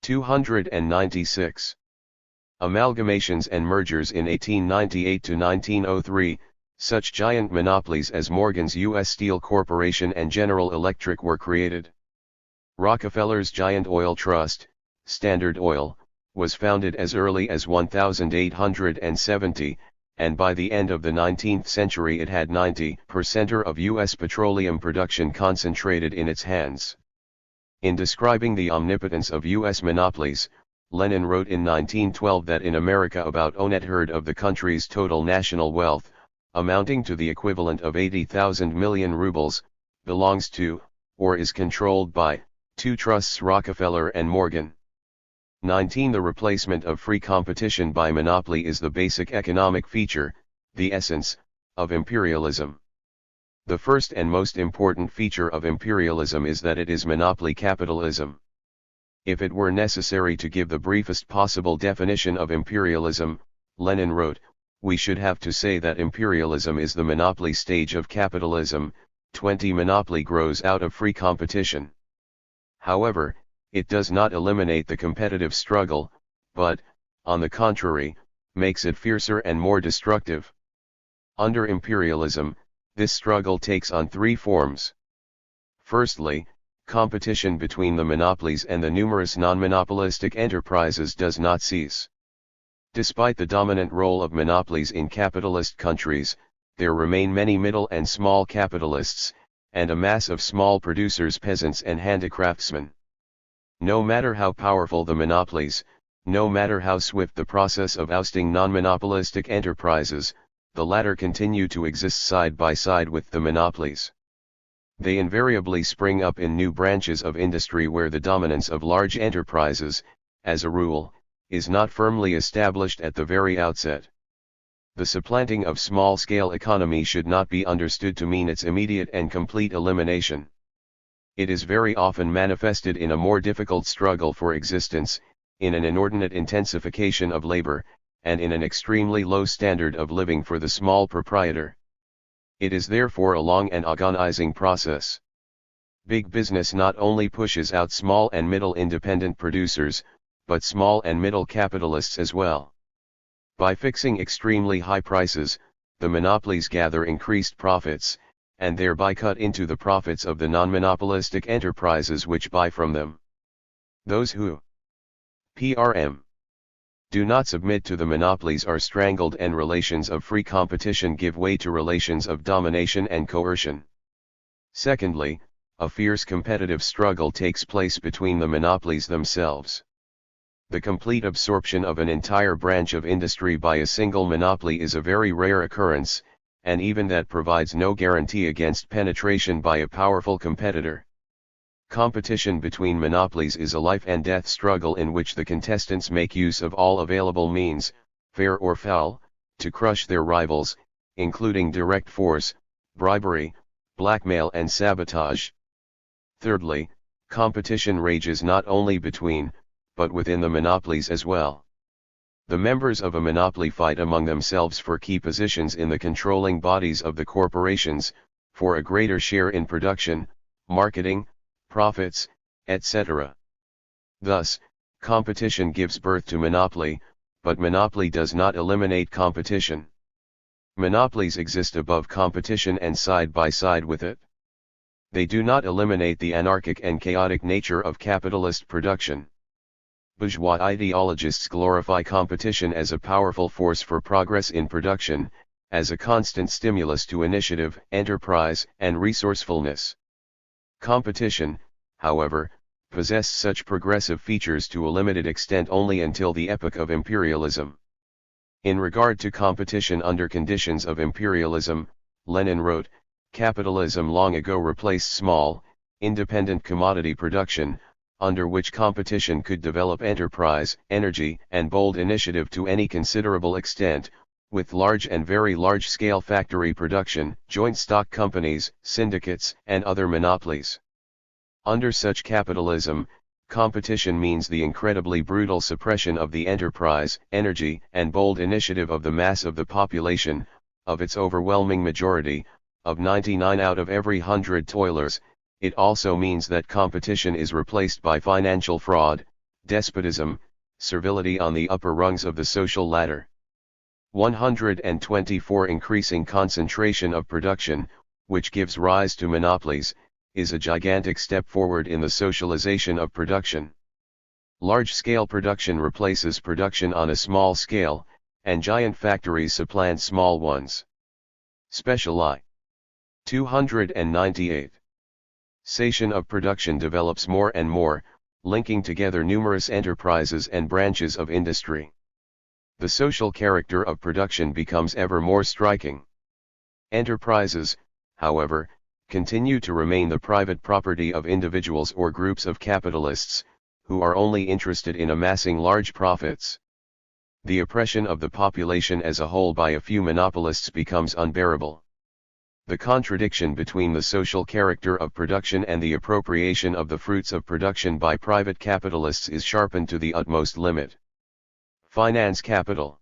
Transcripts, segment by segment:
296. Amalgamations and mergers in 1898 to 1903, such giant monopolies as Morgan's U.S. Steel Corporation and General Electric were created. Rockefeller's giant oil trust, Standard Oil, was founded as early as 1870, and by the end of the 19th century it had 90% of U.S. petroleum production concentrated in its hands. In describing the omnipotence of U.S. monopolies, Lenin wrote in 1912 that in America about 1/3 of the country's total national wealth, amounting to the equivalent of 80,000 million rubles, belongs to, or is controlled by, two trusts, Rockefeller and Morgan. 19. The replacement of free competition by monopoly is the basic economic feature, the essence, of imperialism. The first and most important feature of imperialism is that it is monopoly capitalism. If it were necessary to give the briefest possible definition of imperialism, Lenin wrote, we should have to say that imperialism is the monopoly stage of capitalism. 20. Monopoly grows out of free competition. However, it does not eliminate the competitive struggle, but, on the contrary, makes it fiercer and more destructive. Under imperialism, this struggle takes on three forms. Firstly, competition between the monopolies and the numerous non-monopolistic enterprises does not cease. Despite the dominant role of monopolies in capitalist countries, there remain many middle and small capitalists, and a mass of small producers, peasants and handicraftsmen. No matter how powerful the monopolies, no matter how swift the process of ousting non-monopolistic enterprises, the latter continue to exist side by side with the monopolies. They invariably spring up in new branches of industry where the dominance of large enterprises, as a rule, is not firmly established at the very outset. The supplanting of small-scale economy should not be understood to mean its immediate and complete elimination. It is very often manifested in a more difficult struggle for existence, in an inordinate intensification of labor, and in an extremely low standard of living for the small proprietor. It is therefore a long and agonizing process. Big business not only pushes out small and middle independent producers, but small and middle capitalists as well. By fixing extremely high prices, the monopolies gather increased profits, and thereby cut into the profits of the non-monopolistic enterprises which buy from them. Those who do not submit to the monopolies are strangled, and relations of free competition give way to relations of domination and coercion. Secondly, a fierce competitive struggle takes place between the monopolies themselves. The complete absorption of an entire branch of industry by a single monopoly is a very rare occurrence, and even that provides no guarantee against penetration by a powerful competitor. Competition between monopolies is a life and death struggle in which the contestants make use of all available means, fair or foul, to crush their rivals, including direct force, bribery, blackmail and sabotage. Thirdly, competition rages not only between, but within the monopolies as well. The members of a monopoly fight among themselves for key positions in the controlling bodies of the corporations, for a greater share in production, marketing, profits, etc. Thus, competition gives birth to monopoly, but monopoly does not eliminate competition. Monopolies exist above competition and side by side with it. They do not eliminate the anarchic and chaotic nature of capitalist production. Bourgeois ideologists glorify competition as a powerful force for progress in production, as a constant stimulus to initiative, enterprise, and resourcefulness. Competition, however, possessed such progressive features to a limited extent only until the epoch of imperialism. In regard to competition under conditions of imperialism, Lenin wrote, capitalism long ago replaced small, independent commodity production, under which competition could develop enterprise, energy, and bold initiative to any considerable extent, with large and very large-scale factory production, joint stock companies, syndicates, and other monopolies. Under such capitalism, competition means the incredibly brutal suppression of the enterprise, energy, and bold initiative of the mass of the population, of its overwhelming majority, of 99 out of every 100 toilers. It also means that competition is replaced by financial fraud, despotism, servility on the upper rungs of the social ladder. 124 Increasing concentration of production, which gives rise to monopolies, is a gigantic step forward in the socialization of production. Large-scale production replaces production on a small scale, and giant factories supplant small ones. Speciali. 298. Sation of production develops more and more, linking together numerous enterprises and branches of industry. The social character of production becomes ever more striking. Enterprises, however, continue to remain the private property of individuals or groups of capitalists, who are only interested in amassing large profits. The oppression of the population as a whole by a few monopolists becomes unbearable. The contradiction between the social character of production and the appropriation of the fruits of production by private capitalists is sharpened to the utmost limit. Finance capital.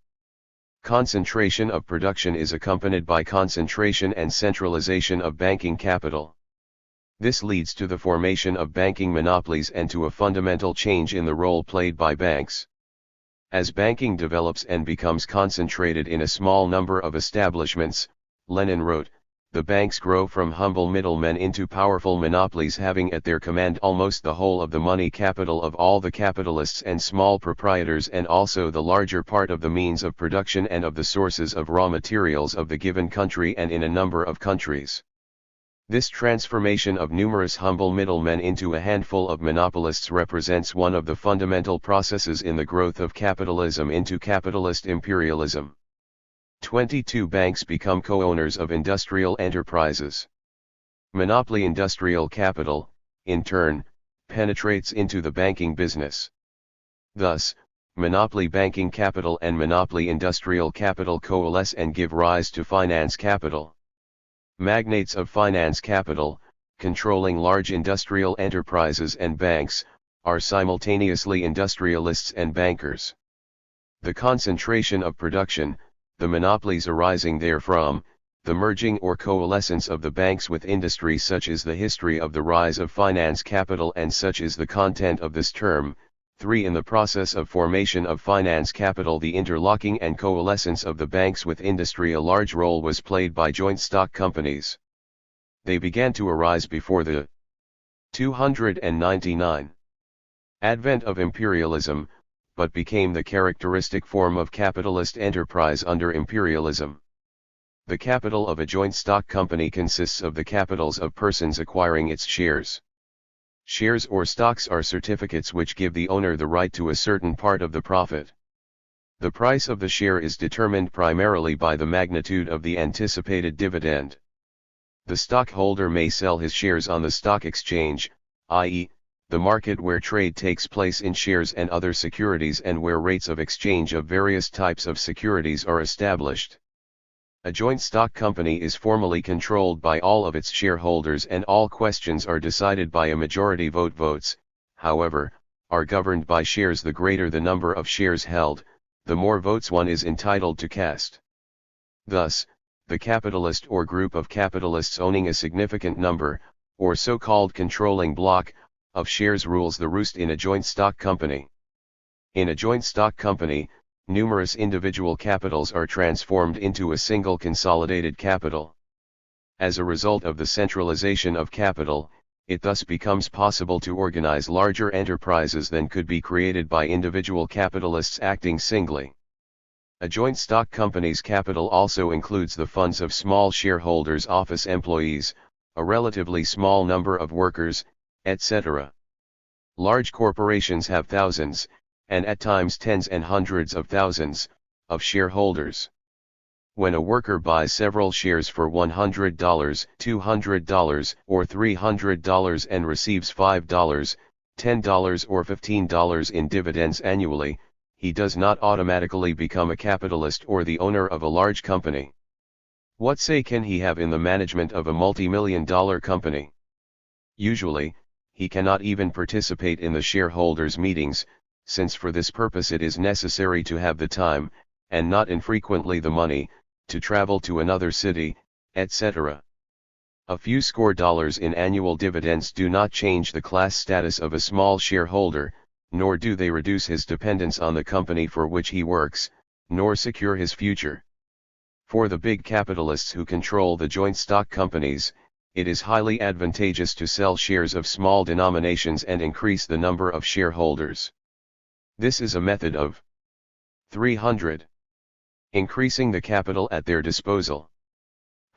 Concentration of production is accompanied by concentration and centralization of banking capital. This leads to the formation of banking monopolies and to a fundamental change in the role played by banks. As banking develops and becomes concentrated in a small number of establishments, Lenin wrote, the banks grow from humble middlemen into powerful monopolies having at their command almost the whole of the money capital of all the capitalists and small proprietors and also the larger part of the means of production and of the sources of raw materials of the given country and in a number of countries. This transformation of numerous humble middlemen into a handful of monopolists represents one of the fundamental processes in the growth of capitalism into capitalist imperialism. 22 Banks become co-owners of industrial enterprises. Monopoly industrial capital, in turn, penetrates into the banking business. Thus, monopoly banking capital and monopoly industrial capital coalesce and give rise to finance capital. Magnates of finance capital, controlling large industrial enterprises and banks, are simultaneously industrialists and bankers. The concentration of production, the monopolies arising therefrom, the merging or coalescence of the banks with industry, such is the history of the rise of finance capital and such is the content of this term. 3. In the process of formation of finance capital, the interlocking and coalescence of the banks with industry, a large role was played by joint stock companies. They began to arise before the 299 advent of imperialism, but became the characteristic form of capitalist enterprise under imperialism. The capital of a joint stock company consists of the capitals of persons acquiring its shares. Shares or stocks are certificates which give the owner the right to a certain part of the profit. The price of the share is determined primarily by the magnitude of the anticipated dividend. The stockholder may sell his shares on the stock exchange, i.e., the market where trade takes place in shares and other securities and where rates of exchange of various types of securities are established. A joint stock company is formally controlled by all of its shareholders and all questions are decided by a majority vote. Votes, however, are governed by shares. The greater the number of shares held, the more votes one is entitled to cast. Thus, the capitalist or group of capitalists owning a significant number, or so-called controlling block, of shares rules the roost in a joint stock company. In a joint stock company, numerous individual capitals are transformed into a single consolidated capital. As a result of the centralization of capital, it thus becomes possible to organize larger enterprises than could be created by individual capitalists acting singly. A joint stock company's capital also includes the funds of small shareholders, office employees, a relatively small number of workers, etc. Large corporations have thousands, and at times tens and hundreds of thousands, of shareholders. When a worker buys several shares for $100, $200, or $300 and receives $5, $10 or $15 in dividends annually, he does not automatically become a capitalist or the owner of a large company. What say can he have in the management of a multi-million-dollar company? Usually, he cannot even participate in the shareholders' meetings, since for this purpose it is necessary to have the time, and not infrequently the money, to travel to another city, etc. A few score dollars in annual dividends do not change the class status of a small shareholder, nor do they reduce his dependence on the company for which he works, nor secure his future. For the big capitalists who control the joint stock companies, it is highly advantageous to sell shares of small denominations and increase the number of shareholders. This is a method of 300. Increasing the capital at their disposal.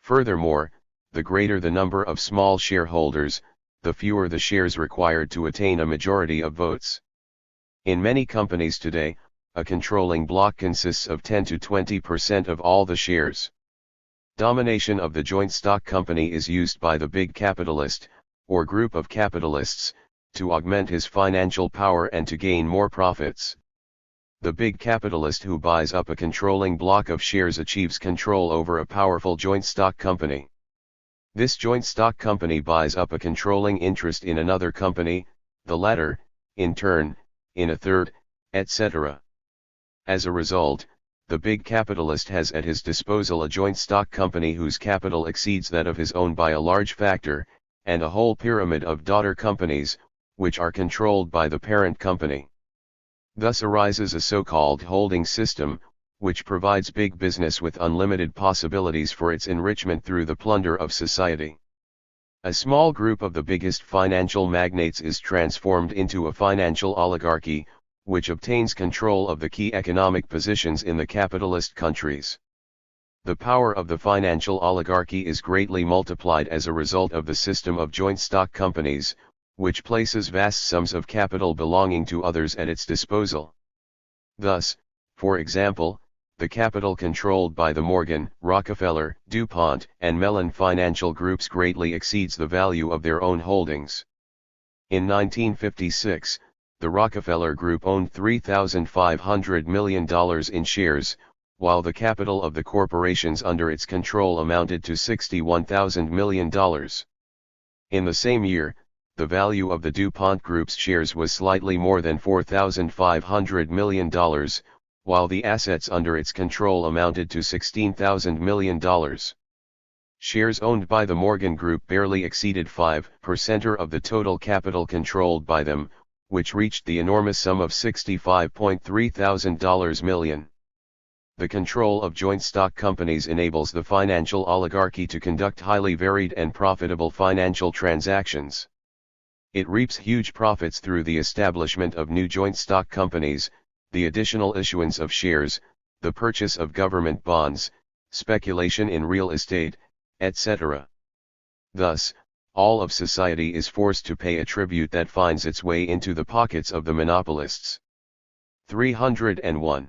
Furthermore, the greater the number of small shareholders, the fewer the shares required to attain a majority of votes. In many companies today, a controlling block consists of 10 to 20% of all the shares. Domination of the joint stock company is used by the big capitalist, or group of capitalists, to augment his financial power and to gain more profits. The big capitalist who buys up a controlling block of shares achieves control over a powerful joint stock company. This joint stock company buys up a controlling interest in another company, the latter, in turn, in a third, etc. As a result, the big capitalist has at his disposal a joint stock company whose capital exceeds that of his own by a large factor, and a whole pyramid of daughter companies, which are controlled by the parent company. Thus arises a so-called holding system, which provides big business with unlimited possibilities for its enrichment through the plunder of society. A small group of the biggest financial magnates is transformed into a financial oligarchy, which obtains control of the key economic positions in the capitalist countries. The power of the financial oligarchy is greatly multiplied as a result of the system of joint stock companies, which places vast sums of capital belonging to others at its disposal. Thus, for example, the capital controlled by the Morgan, Rockefeller, DuPont, and Mellon financial groups greatly exceeds the value of their own holdings. In 1956, the Rockefeller Group owned $3,500 million in shares, while the capital of the corporations under its control amounted to $61,000 million. In the same year, the value of the DuPont Group's shares was slightly more than $4,500 million, while the assets under its control amounted to $16,000 million. Shares owned by the Morgan Group barely exceeded 5% of the total capital controlled by them, which reached the enormous sum of $65.3 million. The control of joint stock companies enables the financial oligarchy to conduct highly varied and profitable financial transactions. It reaps huge profits through the establishment of new joint stock companies, the additional issuance of shares, the purchase of government bonds, speculation in real estate, etc. Thus, all of society is forced to pay a tribute that finds its way into the pockets of the monopolists. 301.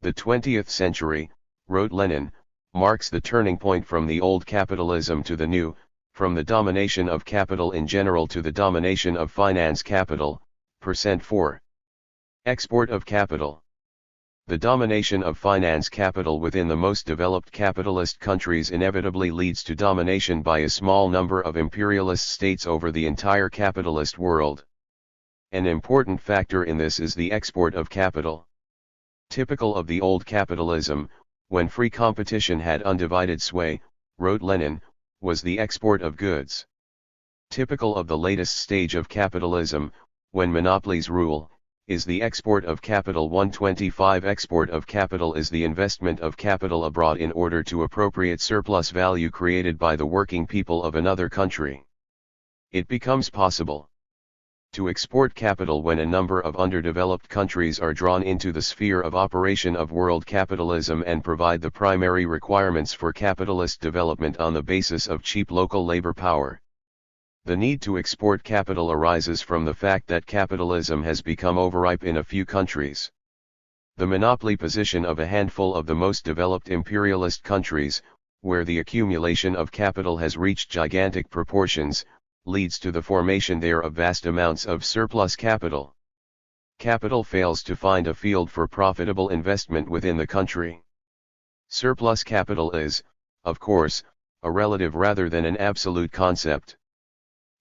The 20th century, wrote Lenin, marks the turning point from the old capitalism to the new, from the domination of capital in general to the domination of finance capital, percent 4. Export of capital. The domination of finance capital within the most developed capitalist countries inevitably leads to domination by a small number of imperialist states over the entire capitalist world. An important factor in this is the export of capital. Typical of the old capitalism, when free competition had undivided sway, wrote Lenin, was the export of goods. Typical of the latest stage of capitalism, when monopolies rule, is the export of capital. 125 Export of capital is the investment of capital abroad in order to appropriate surplus value created by the working people of another country. It becomes possible to export capital when a number of underdeveloped countries are drawn into the sphere of operation of world capitalism and provide the primary requirements for capitalist development on the basis of cheap local labor power. The need to export capital arises from the fact that capitalism has become overripe in a few countries. The monopoly position of a handful of the most developed imperialist countries, where the accumulation of capital has reached gigantic proportions, leads to the formation there of vast amounts of surplus capital. Capital fails to find a field for profitable investment within the country. Surplus capital is, of course, a relative rather than an absolute concept.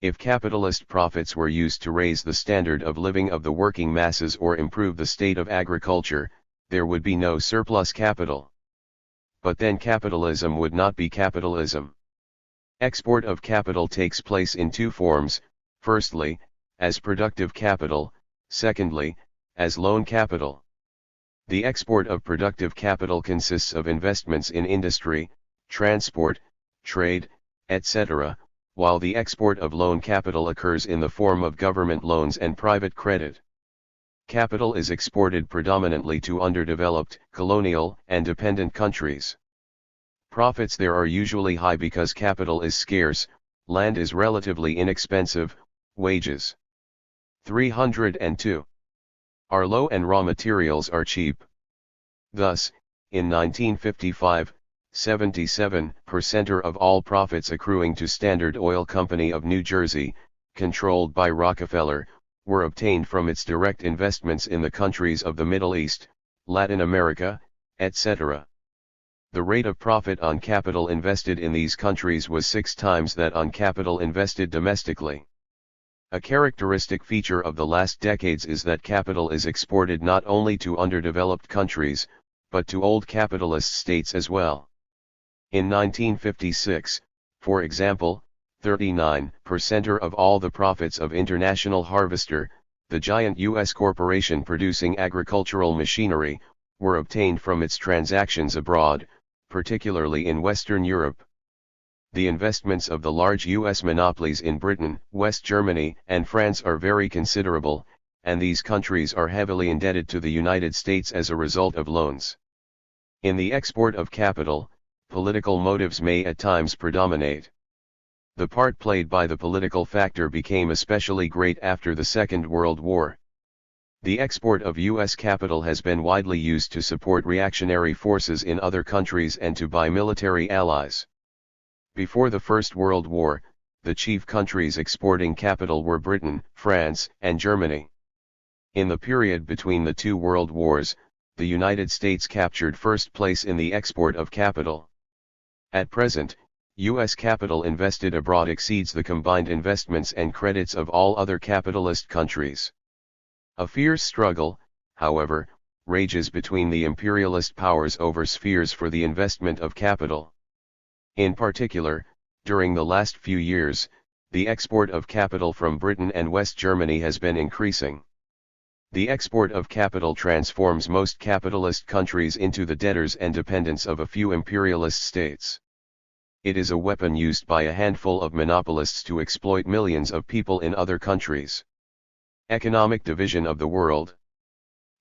If capitalist profits were used to raise the standard of living of the working masses or improve the state of agriculture, there would be no surplus capital. But then capitalism would not be capitalism. Export of capital takes place in two forms: firstly, as productive capital, Secondly, as loan capital. The export of productive capital consists of investments in industry, transport, trade, etc., while the export of loan capital occurs in the form of government loans and private credit. Capital is exported predominantly to underdeveloped, colonial, and dependent countries. Profits there are usually high because capital is scarce, land is relatively inexpensive, wages 302 are low and raw materials are cheap. Thus, in 1955, 77% of all profits accruing to Standard Oil Company of New Jersey, controlled by Rockefeller, were obtained from its direct investments in the countries of the Middle East, Latin America, etc. The rate of profit on capital invested in these countries was 6 times that on capital invested domestically. A characteristic feature of the last decades is that capital is exported not only to underdeveloped countries, but to old capitalist states as well. In 1956, for example, 39% of all the profits of International Harvester, the giant U.S. corporation producing agricultural machinery, were obtained from its transactions abroad, particularly in Western Europe. The investments of the large U.S. monopolies in Britain, West Germany, and France are very considerable, and these countries are heavily indebted to the United States as a result of loans. In the export of capital, political motives may at times predominate. The part played by the political factor became especially great after the Second World War. The export of U.S. capital has been widely used to support reactionary forces in other countries and to buy military allies. Before the First World War, the chief countries exporting capital were Britain, France, and Germany. In the period between the two world wars, the United States captured first place in the export of capital. At present, U.S. capital invested abroad exceeds the combined investments and credits of all other capitalist countries. A fierce struggle, however, rages between the imperialist powers over spheres for the investment of capital. In particular, during the last few years, the export of capital from Britain and West Germany has been increasing. The export of capital transforms most capitalist countries into the debtors and dependents of a few imperialist states. It is a weapon used by a handful of monopolists to exploit millions of people in other countries. Economic division of the world.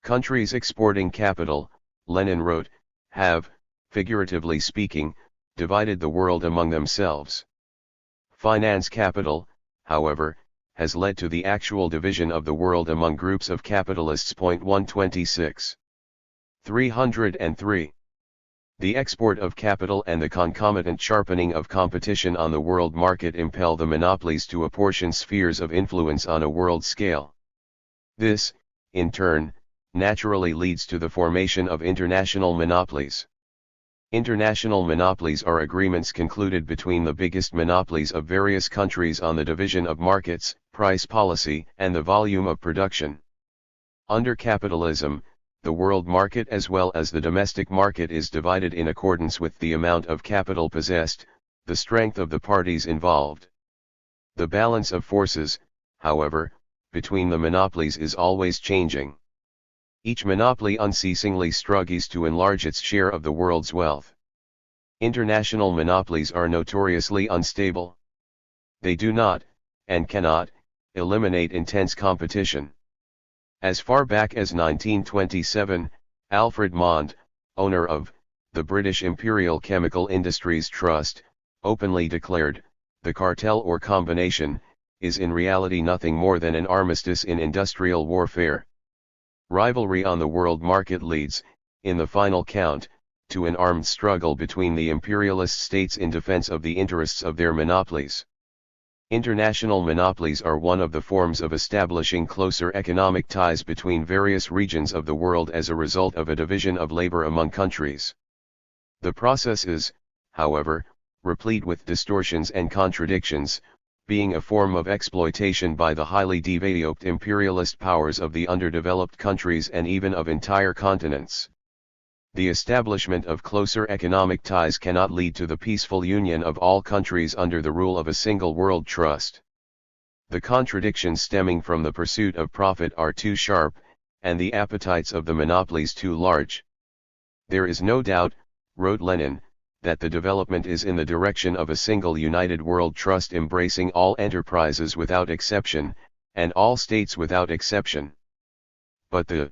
Countries exporting capital, Lenin wrote, have, figuratively speaking, divided the world among themselves. Finance capital, however, has led to the actual division of the world among groups of capitalists. 126. 303. The export of capital and the concomitant sharpening of competition on the world market impel the monopolies to apportion spheres of influence on a world scale. This, in turn, naturally leads to the formation of international monopolies. International monopolies are agreements concluded between the biggest monopolies of various countries on the division of markets, price policy, and the volume of production. Under capitalism, the world market as well as the domestic market is divided in accordance with the amount of capital possessed, the strength of the parties involved. The balance of forces, however, between the monopolies is always changing. Each monopoly unceasingly struggles to enlarge its share of the world's wealth. International monopolies are notoriously unstable. They do not, and cannot, eliminate intense competition. As far back as 1927, Alfred Mond, owner of the British Imperial Chemical Industries Trust, openly declared, the cartel or combination is in reality nothing more than an armistice in industrial warfare. Rivalry on the world market leads, in the final count, to an armed struggle between the imperialist states in defense of the interests of their monopolies. International monopolies are one of the forms of establishing closer economic ties between various regions of the world as a result of a division of labor among countries. The process is, however, replete with distortions and contradictions, being a form of exploitation by the highly developed imperialist powers of the underdeveloped countries and even of entire continents. The establishment of closer economic ties cannot lead to the peaceful union of all countries under the rule of a single world trust. The contradictions stemming from the pursuit of profit are too sharp, and the appetites of the monopolies too large. There is no doubt, wrote Lenin, that the development is in the direction of a single united world trust embracing all enterprises without exception, and all states without exception. But the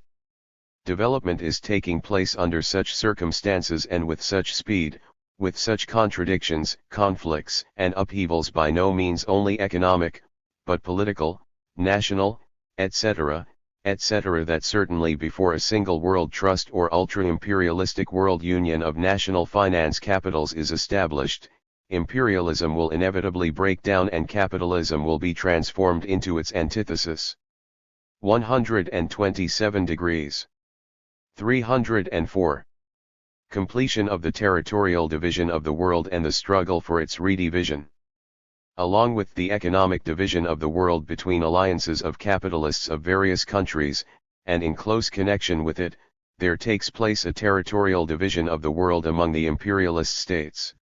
development is taking place under such circumstances and with such speed, with such contradictions, conflicts, and upheavals by no means only economic, but political, national, etc., etc. that certainly before a single world trust or ultra-imperialistic world union of national finance capitals is established, imperialism will inevitably break down and capitalism will be transformed into its antithesis. 127 degrees. 304. Completion of the territorial division of the world and the struggle for its redivision. Along with the economic division of the world between alliances of capitalists of various countries, and in close connection with it, there takes place a territorial division of the world among the imperialist states.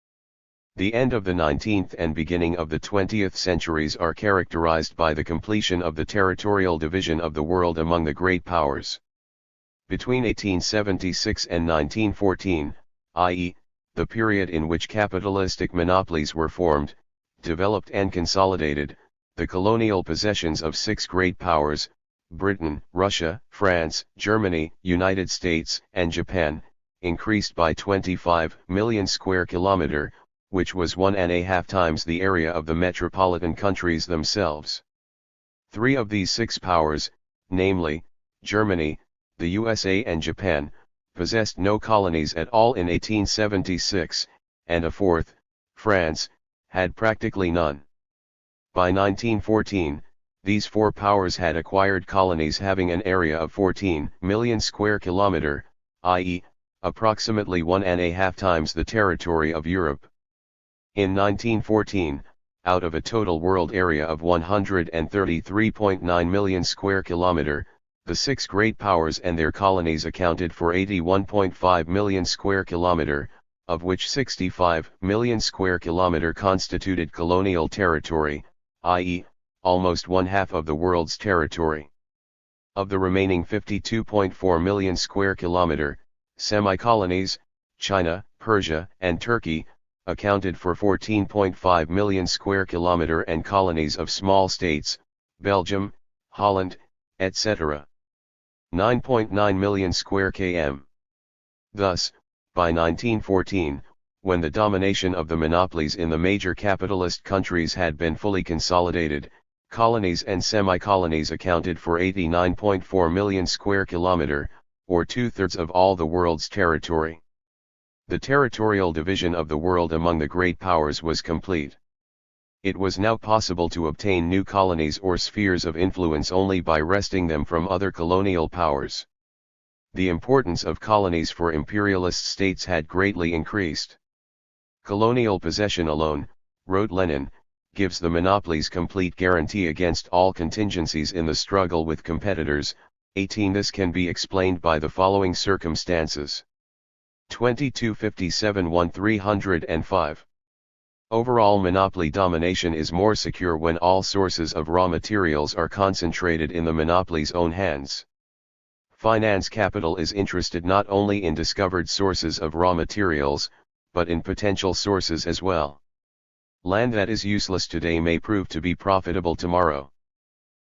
The end of the 19th and beginning of the 20th centuries are characterized by the completion of the territorial division of the world among the great powers. Between 1876 and 1914, i.e., the period in which capitalistic monopolies were formed, developed and consolidated, the colonial possessions of six great powers, Britain, Russia, France, Germany, United States, and Japan, increased by 25 million square kilometer, which was 1.5 times the area of the metropolitan countries themselves. Three of these six powers, namely, Germany, the USA and Japan, possessed no colonies at all in 1876, and a fourth, France, had practically none. By 1914, these four powers had acquired colonies having an area of 14 million square kilometer, i.e., approximately 1.5 times the territory of Europe. In 1914, out of a total world area of 133.9 million square kilometer, the six great powers and their colonies accounted for 81.5 million square kilometer, of which 65 million square kilometer constituted colonial territory, i.e., almost one-half of the world's territory. Of the remaining 52.4 million square kilometer, semi-colonies, China, Persia, and Turkey, accounted for 14.5 million square kilometer and colonies of small states, Belgium, Holland, etc. 9.9 million square km. Thus, by 1914, when the domination of the monopolies in the major capitalist countries had been fully consolidated, colonies and semi-colonies accounted for 89.4 million square kilometer, or two-thirds of all the world's territory. The territorial division of the world among the great powers was complete. It was now possible to obtain new colonies or spheres of influence only by wresting them from other colonial powers. The importance of colonies for imperialist states had greatly increased. Colonial possession alone, wrote Lenin, gives the monopolies complete guarantee against all contingencies in the struggle with competitors. 18. This can be explained by the following circumstances. 2257-1305. Overall monopoly domination is more secure when all sources of raw materials are concentrated in the monopoly's own hands. Finance capital is interested not only in discovered sources of raw materials, but in potential sources as well. Land that is useless today may prove to be profitable tomorrow.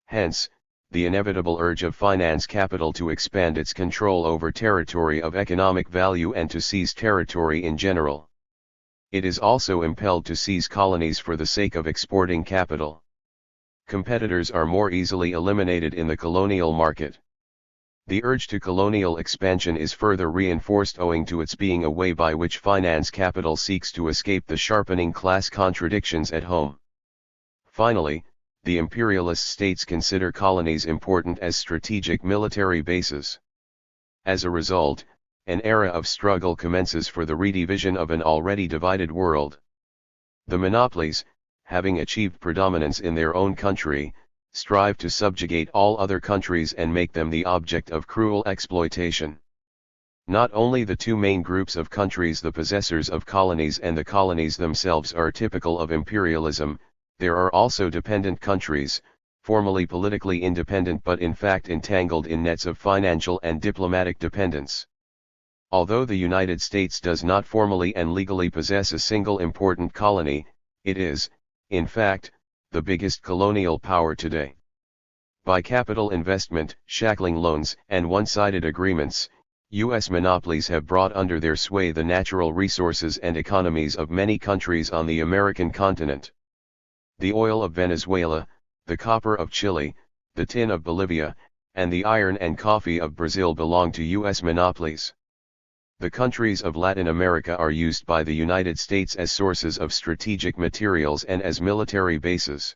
Hence, the inevitable urge of finance capital to expand its control over territory of economic value and to seize territory in general. It is also impelled to seize colonies for the sake of exporting capital. Competitors are more easily eliminated in the colonial market. The urge to colonial expansion is further reinforced owing to its being a way by which finance capital seeks to escape the sharpening class contradictions at home. Finally, the imperialist states consider colonies important as strategic military bases. As a result, an era of struggle commences for the redivision of an already divided world. The monopolies, having achieved predominance in their own country, strive to subjugate all other countries and make them the object of cruel exploitation. Not only the two main groups of countries, the possessors of colonies and the colonies themselves, are typical of imperialism, there are also dependent countries, formally politically independent but in fact entangled in nets of financial and diplomatic dependence. Although the United States does not formally and legally possess a single important colony, it is, in fact, the biggest colonial power today. By capital investment, shackling loans, and one-sided agreements, U.S. monopolies have brought under their sway the natural resources and economies of many countries on the American continent. The oil of Venezuela, the copper of Chile, the tin of Bolivia, and the iron and coffee of Brazil belong to U.S. monopolies. The countries of Latin America are used by the United States as sources of strategic materials and as military bases.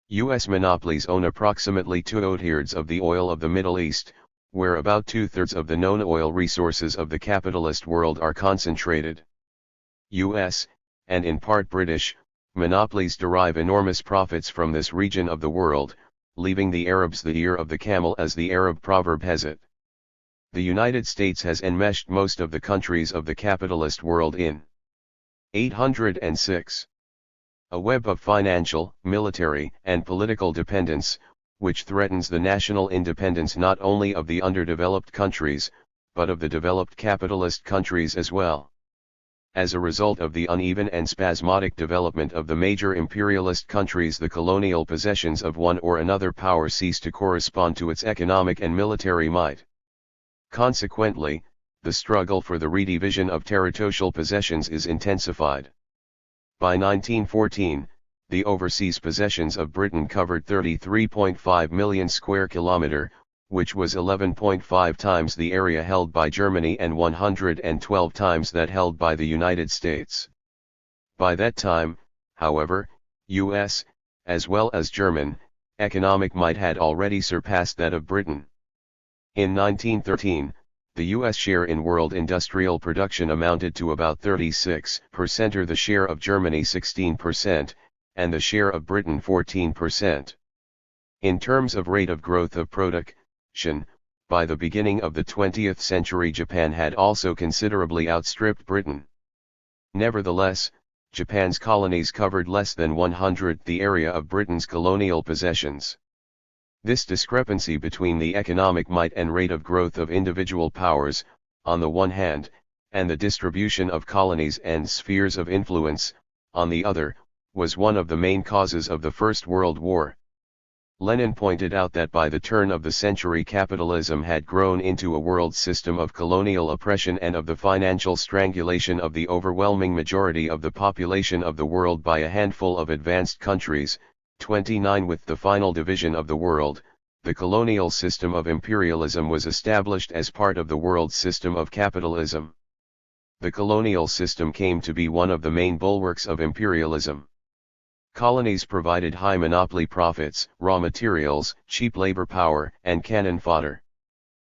U.S. monopolies own approximately 2/3 of the oil of the Middle East, where about 2/3 of the known oil resources of the capitalist world are concentrated. U.S., and in part British, monopolies derive enormous profits from this region of the world, leaving the Arabs the ear of the camel, as the Arab proverb has it. The United States has enmeshed most of the countries of the capitalist world in 806. A web of financial, military, and political dependence, which threatens the national independence not only of the underdeveloped countries, but of the developed capitalist countries as well. As a result of the uneven and spasmodic development of the major imperialist countries, the colonial possessions of one or another power cease to correspond to its economic and military might. Consequently, the struggle for the redivision of territorial possessions is intensified. By 1914, the overseas possessions of Britain covered 33.5 million square kilometre, which was 11.5 times the area held by Germany and 112 times that held by the United States. By that time, however, U.S., as well as German, economic might had already surpassed that of Britain. In 1913, the U.S. share in world industrial production amounted to about 36%, or the share of Germany 16%, and the share of Britain 14%. In terms of rate of growth of production, by the beginning of the 20th century Japan had also considerably outstripped Britain. Nevertheless, Japan's colonies covered less than 1/100th the area of Britain's colonial possessions. This discrepancy between the economic might and rate of growth of individual powers, on the one hand, and the distribution of colonies and spheres of influence, on the other, was one of the main causes of the First World War. Lenin pointed out that by the turn of the century capitalism had grown into a world system of colonial oppression and of the financial strangulation of the overwhelming majority of the population of the world by a handful of advanced countries, 29 with the final division of the world. The colonial system of imperialism was established as part of the world system of capitalism. The colonial system came to be one of the main bulwarks of imperialism. Colonies provided high monopoly profits, raw materials, cheap labor power, and cannon fodder.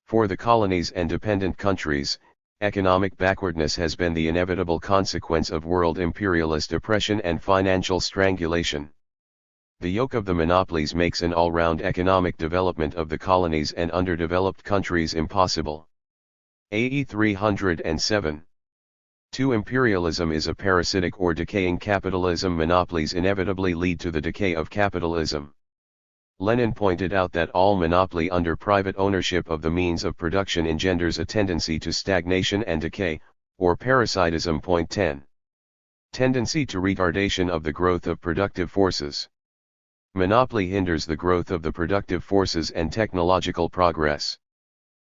For the colonies and dependent countries, economic backwardness has been the inevitable consequence of world imperialist oppression and financial strangulation. The yoke of the monopolies makes an all-round economic development of the colonies and underdeveloped countries impossible. AE 307. 2. Imperialism is a parasitic or decaying capitalism. Monopolies inevitably lead to the decay of capitalism. Lenin pointed out that all monopoly under private ownership of the means of production engenders a tendency to stagnation and decay, or parasitism. Point 10. Tendency to retardation of the growth of productive forces. Monopoly hinders the growth of the productive forces and technological progress.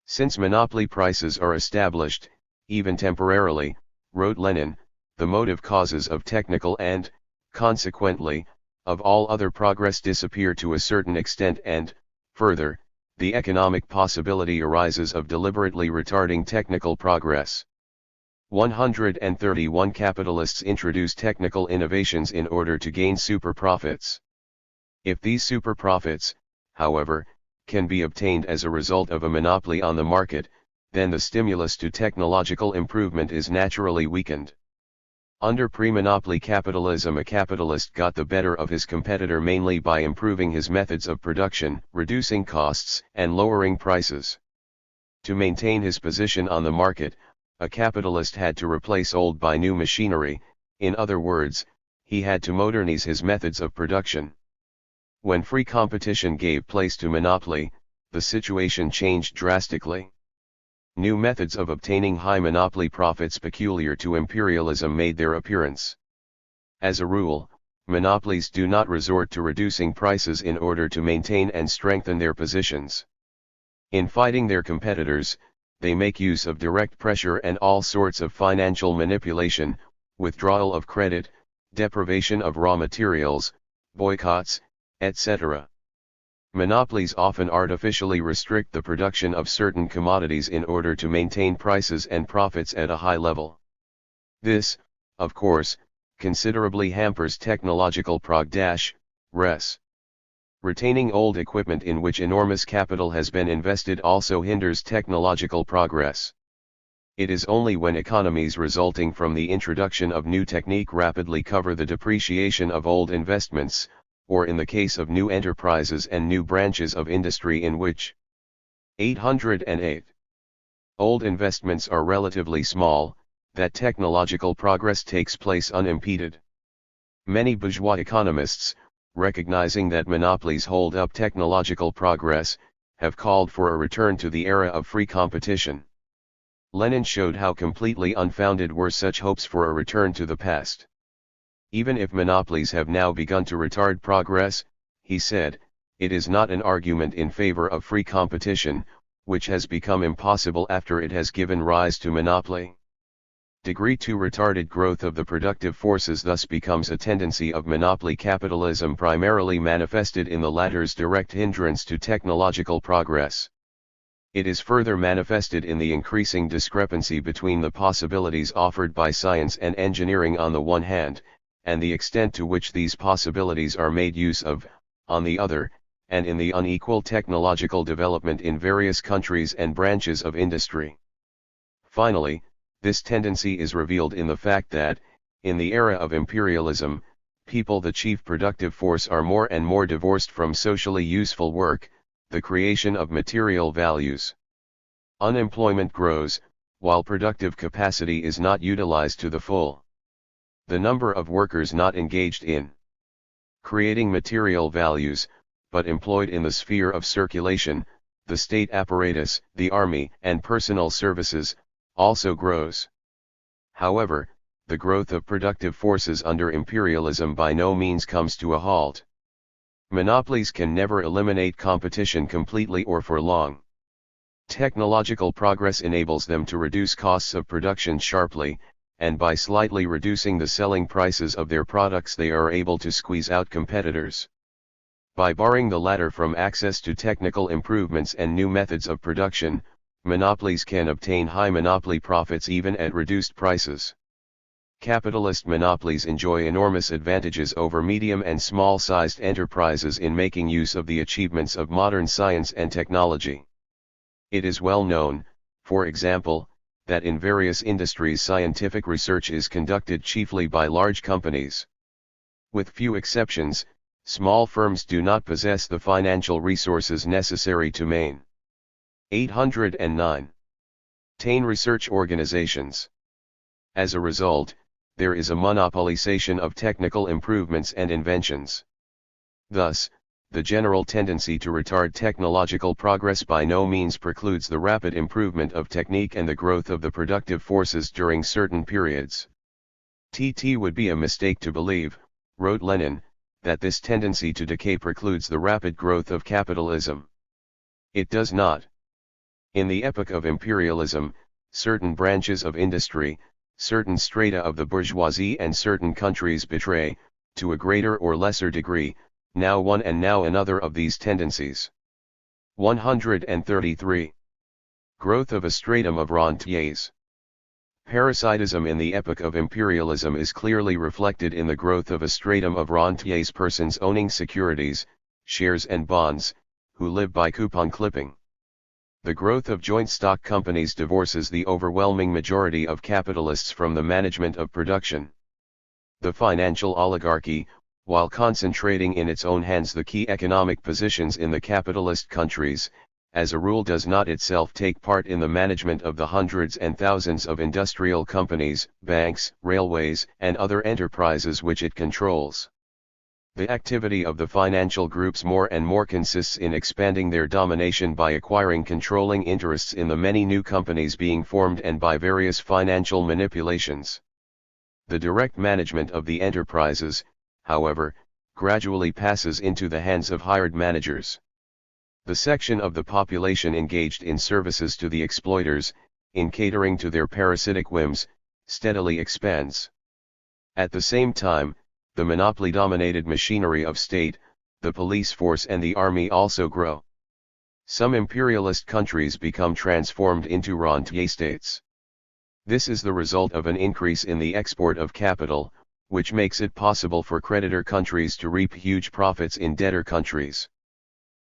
Since monopoly prices are established, even temporarily, wrote Lenin, the motive causes of technical and, consequently, of all other progress disappear to a certain extent and, further, the economic possibility arises of deliberately retarding technical progress. 131. Capitalists introduce technical innovations in order to gain super profits. If these super profits, however, can be obtained as a result of a monopoly on the market, then the stimulus to technological improvement is naturally weakened. Under pre-monopoly capitalism, a capitalist got the better of his competitor mainly by improving his methods of production, reducing costs, and lowering prices. To maintain his position on the market, a capitalist had to replace old by new machinery, in other words, he had to modernize his methods of production. When free competition gave place to monopoly, the situation changed drastically. New methods of obtaining high monopoly profits peculiar to imperialism made their appearance. As a rule, monopolies do not resort to reducing prices in order to maintain and strengthen their positions. In fighting their competitors, they make use of direct pressure and all sorts of financial manipulation, withdrawal of credit, deprivation of raw materials, boycotts, etc. Monopolies often artificially restrict the production of certain commodities in order to maintain prices and profits at a high level. This, of course, considerably hampers technological progress. Retaining old equipment in which enormous capital has been invested also hinders technological progress. It is only when economies resulting from the introduction of new technique rapidly cover the depreciation of old investments, or in the case of new enterprises and new branches of industry in which 808 old investments are relatively small, that technological progress takes place unimpeded. Many bourgeois economists, recognizing that monopolies hold up technological progress, have called for a return to the era of free competition. Lenin showed how completely unfounded were such hopes for a return to the past. Even if monopolies have now begun to retard progress, he said, it is not an argument in favor of free competition, which has become impossible after it has given rise to monopoly. Degree 2 retarded growth of the productive forces thus becomes a tendency of monopoly capitalism primarily manifested in the latter's direct hindrance to technological progress. It is further manifested in the increasing discrepancy between the possibilities offered by science and engineering on the one hand, and the extent to which these possibilities are made use of, on the other, and in the unequal technological development in various countries and branches of industry. Finally, this tendency is revealed in the fact that, in the era of imperialism, people the chief productive force are more and more divorced from socially useful work, the creation of material values. Unemployment grows, while productive capacity is not utilized to the full. The number of workers not engaged in creating material values, but employed in the sphere of circulation, the state apparatus, the army, and personal services, also grows. However, the growth of productive forces under imperialism by no means comes to a halt. Monopolies can never eliminate competition completely or for long. Technological progress enables them to reduce costs of production sharply, and by slightly reducing the selling prices of their products they are able to squeeze out competitors. By barring the latter from access to technical improvements and new methods of production, monopolies can obtain high monopoly profits even at reduced prices. Capitalist monopolies enjoy enormous advantages over medium and small-sized enterprises in making use of the achievements of modern science and technology. It is well known, for example, that in various industries scientific research is conducted chiefly by large companies. With few exceptions, small firms do not possess the financial resources necessary to maintain 809 research organizations. As a result, there is a monopolization of technical improvements and inventions. Thus, the general tendency to retard technological progress by no means precludes the rapid improvement of technique and the growth of the productive forces during certain periods. It would be a mistake to believe, wrote Lenin, that this tendency to decay precludes the rapid growth of capitalism. It does not. In the epoch of imperialism, certain branches of industry, certain strata of the bourgeoisie and certain countries betray, to a greater or lesser degree, now one and now another of these tendencies. 133. Growth of a stratum of rentiers. Parasitism in the epoch of imperialism is clearly reflected in the growth of a stratum of rentiers, persons owning securities, shares and bonds, who live by coupon clipping. The growth of joint stock companies divorces the overwhelming majority of capitalists from the management of production. The financial oligarchy, while concentrating in its own hands the key economic positions in the capitalist countries, as a rule does not itself take part in the management of the hundreds and thousands of industrial companies, banks, railways, and other enterprises which it controls. The activity of the financial groups more and more consists in expanding their domination by acquiring controlling interests in the many new companies being formed and by various financial manipulations. The direct management of the enterprises, however, gradually passes into the hands of hired managers. The section of the population engaged in services to the exploiters, in catering to their parasitic whims, steadily expands. At the same time, the monopoly-dominated machinery of state, the police force and the army also grow. Some imperialist countries become transformed into rentier states. This is the result of an increase in the export of capital, which makes it possible for creditor countries to reap huge profits in debtor countries.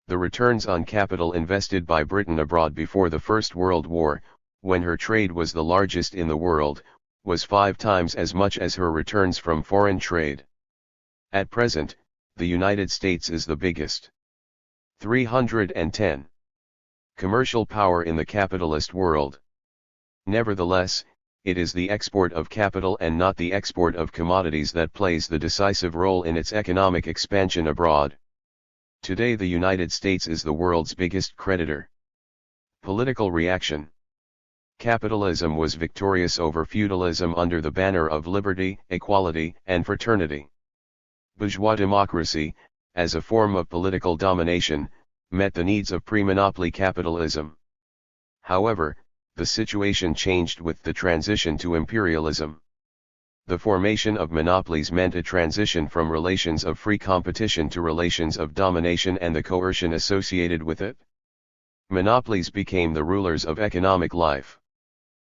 The returns on capital invested by Britain abroad before the First World War, when her trade was the largest in the world, was 5 times as much as her returns from foreign trade. At present, the United States is the biggest. 310. Commercial power in the capitalist world. Nevertheless, it is the export of capital and not the export of commodities that plays the decisive role in its economic expansion abroad. Today the United States is the world's biggest creditor. Political reaction. Capitalism was victorious over feudalism under the banner of liberty, equality, and fraternity. Bourgeois democracy, as a form of political domination, met the needs of pre-monopoly capitalism. However, the situation changed with the transition to imperialism. The formation of monopolies meant a transition from relations of free competition to relations of domination and the coercion associated with it. Monopolies became the rulers of economic life.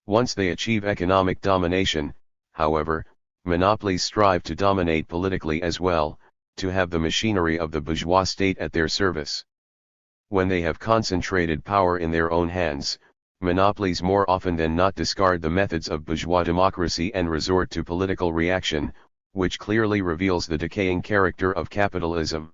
Once they achieve economic domination, however, monopolies strive to dominate politically as well, to have the machinery of the bourgeois state at their service. When they have concentrated power in their own hands, monopolies more often than not discard the methods of bourgeois democracy and resort to political reaction, which clearly reveals the decaying character of capitalism.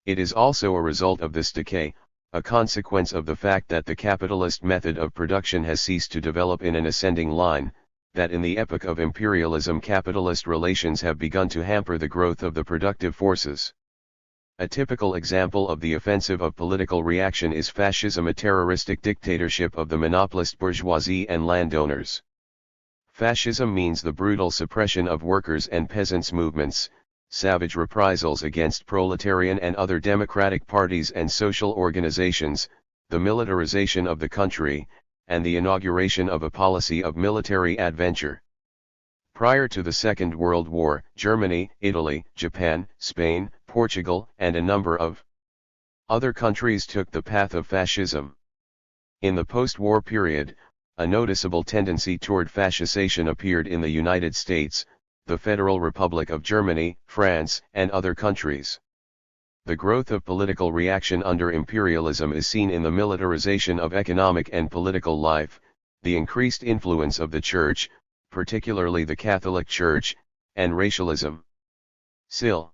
It is also a result of this decay, a consequence of the fact that the capitalist method of production has ceased to develop in an ascending line, that in the epoch of imperialism capitalist relations have begun to hamper the growth of the productive forces. A typical example of the offensive of political reaction is fascism, a terroristic dictatorship of the monopolist bourgeoisie and landowners. Fascism means the brutal suppression of workers' and peasants' movements, savage reprisals against proletarian and other democratic parties and social organizations, the militarization of the country, and the inauguration of a policy of military adventure. Prior to the Second World War, Germany, Italy, Japan, Spain, Portugal, and a number of other countries took the path of fascism. In the post-war period, a noticeable tendency toward fascisation appeared in the United States, the Federal Republic of Germany, France, and other countries. The growth of political reaction under imperialism is seen in the militarization of economic and political life, the increased influence of the Church, particularly the Catholic Church, and racialism. Still,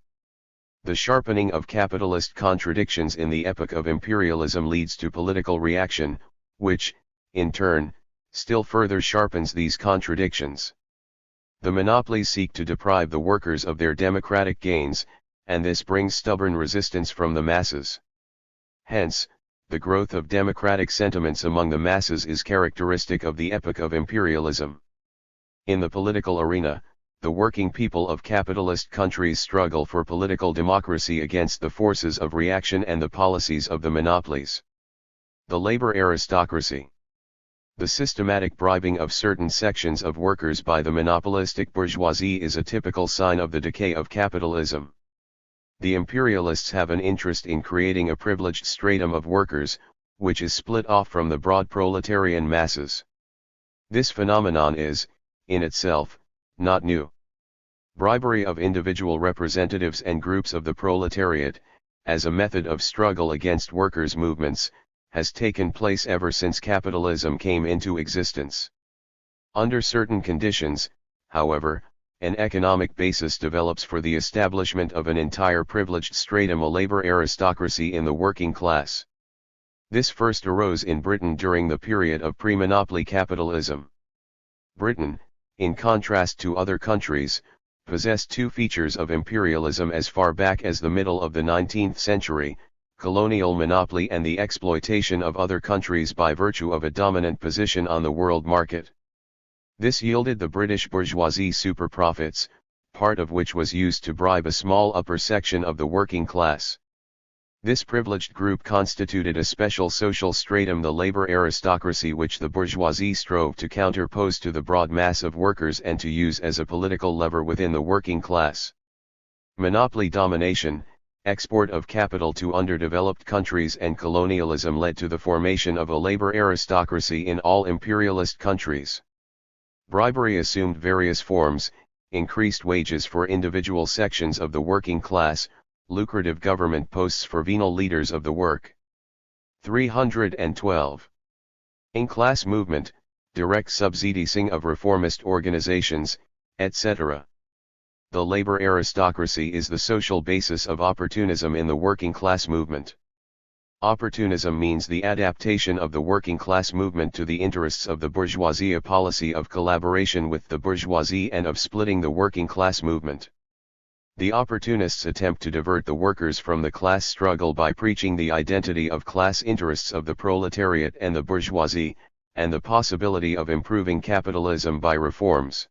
the sharpening of capitalist contradictions in the epoch of imperialism leads to political reaction, which, in turn, still further sharpens these contradictions. The monopolies seek to deprive the workers of their democratic gains, and this brings stubborn resistance from the masses. Hence, the growth of democratic sentiments among the masses is characteristic of the epoch of imperialism. In the political arena, the working people of capitalist countries struggle for political democracy against the forces of reaction and the policies of the monopolies. The labor aristocracy. The systematic bribing of certain sections of workers by the monopolistic bourgeoisie is a typical sign of the decay of capitalism. The imperialists have an interest in creating a privileged stratum of workers, which is split off from the broad proletarian masses. This phenomenon is, in itself, not new. Bribery of individual representatives and groups of the proletariat, as a method of struggle against workers' movements, has taken place ever since capitalism came into existence. Under certain conditions, however, an economic basis develops for the establishment of an entire privileged stratum, a labor aristocracy in the working class. This first arose in Britain during the period of pre-monopoly capitalism. Britain, in contrast to other countries, possessed two features of imperialism as far back as the middle of the 19th century, colonial monopoly and the exploitation of other countries by virtue of a dominant position on the world market. This yielded the British bourgeoisie super profits, part of which was used to bribe a small upper section of the working class. This privileged group constituted a special social stratum, the labor aristocracy, which the bourgeoisie strove to counterpose to the broad mass of workers and to use as a political lever within the working class. Monopoly domination, export of capital to underdeveloped countries and colonialism led to the formation of a labor aristocracy in all imperialist countries. Bribery assumed various forms: increased wages for individual sections of the working class, lucrative government posts for venal leaders of the work. 312. In class movement, direct subsidizing of reformist organizations, etc. The labor aristocracy is the social basis of opportunism in the working class movement. Opportunism means the adaptation of the working class movement to the interests of the bourgeoisie, a policy of collaboration with the bourgeoisie and of splitting the working class movement. The opportunists attempt to divert the workers from the class struggle by preaching the identity of class interests of the proletariat and the bourgeoisie, and the possibility of improving capitalism by reforms.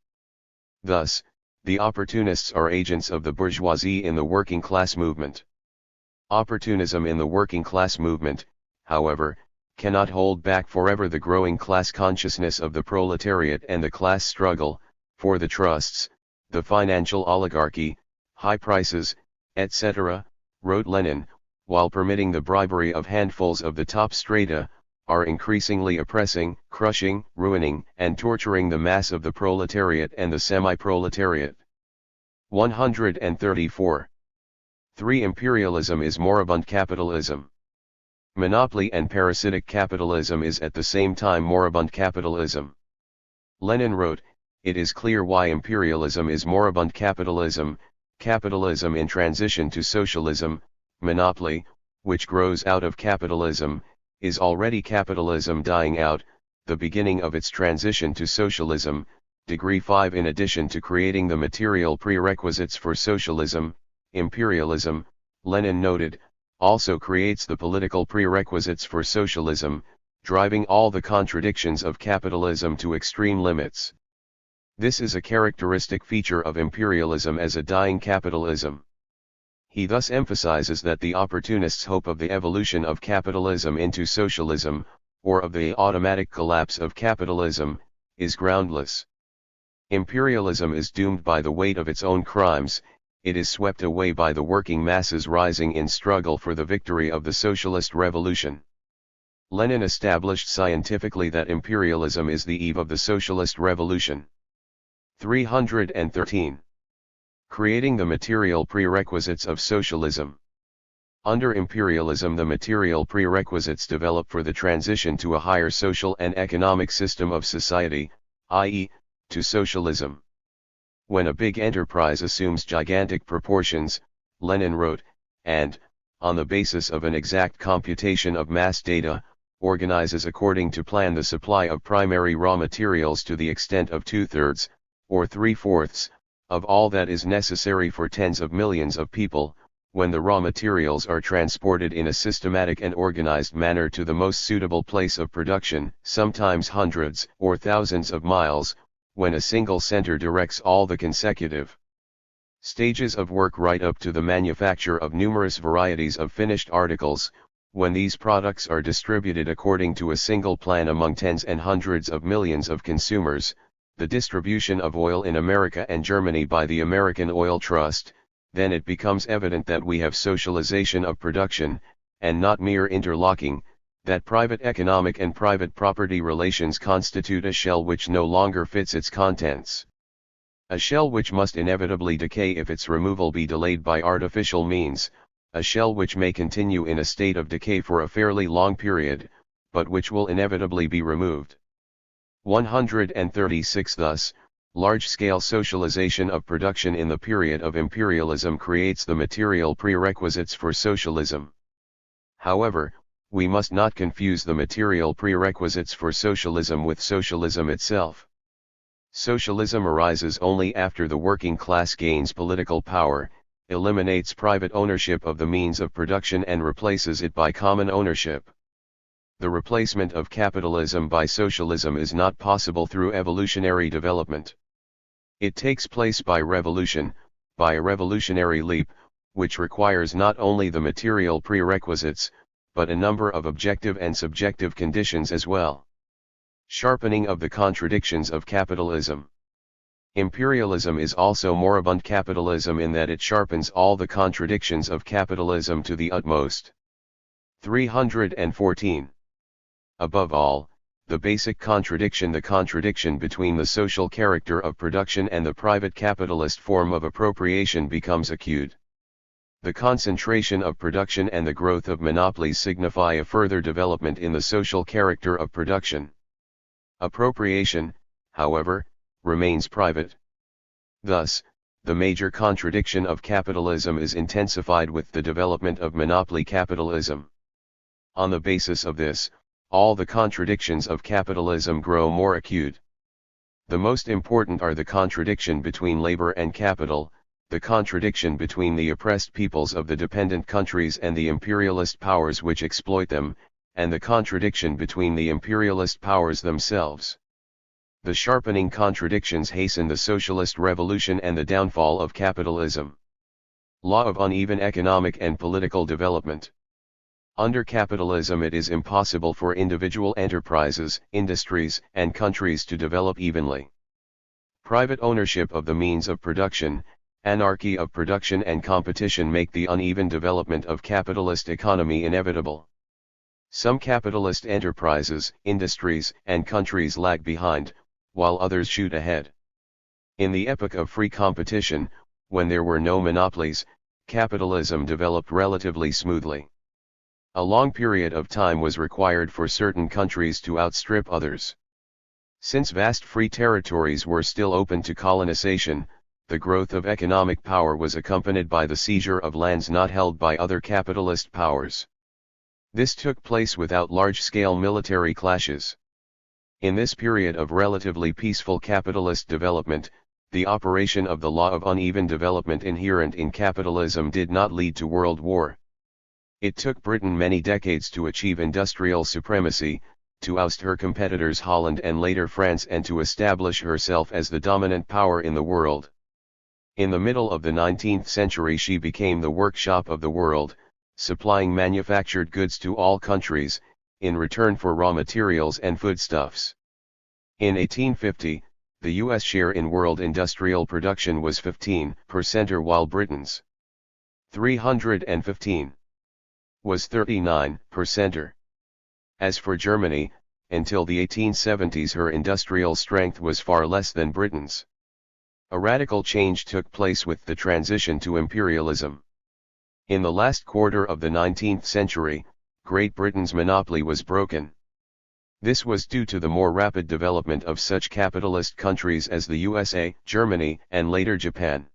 Thus, the opportunists are agents of the bourgeoisie in the working class movement. Opportunism in the working class movement, however, cannot hold back forever the growing class consciousness of the proletariat and the class struggle, for the trusts, the financial oligarchy, high prices, etc., wrote Lenin, while permitting the bribery of handfuls of the top strata, are increasingly oppressing, crushing, ruining, and torturing the mass of the proletariat and the semi-proletariat. 134. 3. Imperialism is moribund capitalism. Monopoly and parasitic capitalism is at the same time moribund capitalism. Lenin wrote, "It is clear why imperialism is moribund capitalism, capitalism in transition to socialism, monopoly, which grows out of capitalism, is already capitalism dying out, the beginning of its transition to socialism, degree 5. In addition to creating the material prerequisites for socialism, imperialism, Lenin noted, also creates the political prerequisites for socialism, driving all the contradictions of capitalism to extreme limits. This is a characteristic feature of imperialism as a dying capitalism." He thus emphasizes that the opportunists' hope of the evolution of capitalism into socialism, or of the automatic collapse of capitalism, is groundless. Imperialism is doomed by the weight of its own crimes. It is swept away by the working masses rising in struggle for the victory of the socialist revolution. Lenin established scientifically that imperialism is the eve of the socialist revolution. 313. Creating the material prerequisites of socialism. Under imperialism, the material prerequisites develop for the transition to a higher social and economic system of society, i.e., to socialism. When a big enterprise assumes gigantic proportions, Lenin wrote, and, on the basis of an exact computation of mass data, organizes according to plan the supply of primary raw materials to the extent of 2/3, or 3/4, of all that is necessary for tens of millions of people, when the raw materials are transported in a systematic and organized manner to the most suitable place of production, sometimes hundreds or thousands of miles, when a single center directs all the consecutive stages of work right up to the manufacture of numerous varieties of finished articles, when these products are distributed according to a single plan among tens and hundreds of millions of consumers, the distribution of oil in America and Germany by the American Oil Trust, then it becomes evident that we have socialization of production, and not mere interlocking, that private economic and private property relations constitute a shell which no longer fits its contents. A shell which must inevitably decay if its removal be delayed by artificial means, a shell which may continue in a state of decay for a fairly long period, but which will inevitably be removed. 136. Thus, large-scale socialization of production in the period of imperialism creates the material prerequisites for socialism. However, we must not confuse the material prerequisites for socialism with socialism itself. Socialism arises only after the working class gains political power, eliminates private ownership of the means of production and replaces it by common ownership. The replacement of capitalism by socialism is not possible through evolutionary development. It takes place by revolution, by a revolutionary leap, which requires not only the material prerequisites, but a number of objective and subjective conditions as well. Sharpening of the contradictions of capitalism. Imperialism is also moribund capitalism in that it sharpens all the contradictions of capitalism to the utmost. 314. Above all, the basic contradiction, the contradiction between the social character of production and the private capitalist form of appropriation, becomes acute. The concentration of production and the growth of monopolies signify a further development in the social character of production. Appropriation, however, remains private. Thus, the major contradiction of capitalism is intensified with the development of monopoly capitalism. On the basis of this, all the contradictions of capitalism grow more acute. The most important are the contradiction between labor and capital, the contradiction between the oppressed peoples of the dependent countries and the imperialist powers which exploit them, and the contradiction between the imperialist powers themselves. The sharpening contradictions hasten the socialist revolution and the downfall of capitalism. Law of uneven economic and political development. Under capitalism it is impossible for individual enterprises, industries, and countries to develop evenly. Private ownership of the means of production, anarchy of production and competition make the uneven development of capitalist economy inevitable. Some capitalist enterprises, industries, and countries lag behind, while others shoot ahead. In the epoch of free competition, when there were no monopolies, capitalism developed relatively smoothly. A long period of time was required for certain countries to outstrip others. Since vast free territories were still open to colonization, the growth of economic power was accompanied by the seizure of lands not held by other capitalist powers. This took place without large-scale military clashes. In this period of relatively peaceful capitalist development, the operation of the law of uneven development inherent in capitalism did not lead to world war. It took Britain many decades to achieve industrial supremacy, to oust her competitors Holland and later France, and to establish herself as the dominant power in the world. In the middle of the 19th century she became the workshop of the world, supplying manufactured goods to all countries, in return for raw materials and foodstuffs. In 1850, the U.S. share in world industrial production was 15%, while Britain's 315 was 39%. As for Germany, until the 1870s her industrial strength was far less than Britain's. A radical change took place with the transition to imperialism. In the last quarter of the 19th century, Great Britain's monopoly was broken. This was due to the more rapid development of such capitalist countries as the USA, Germany, and later Japan.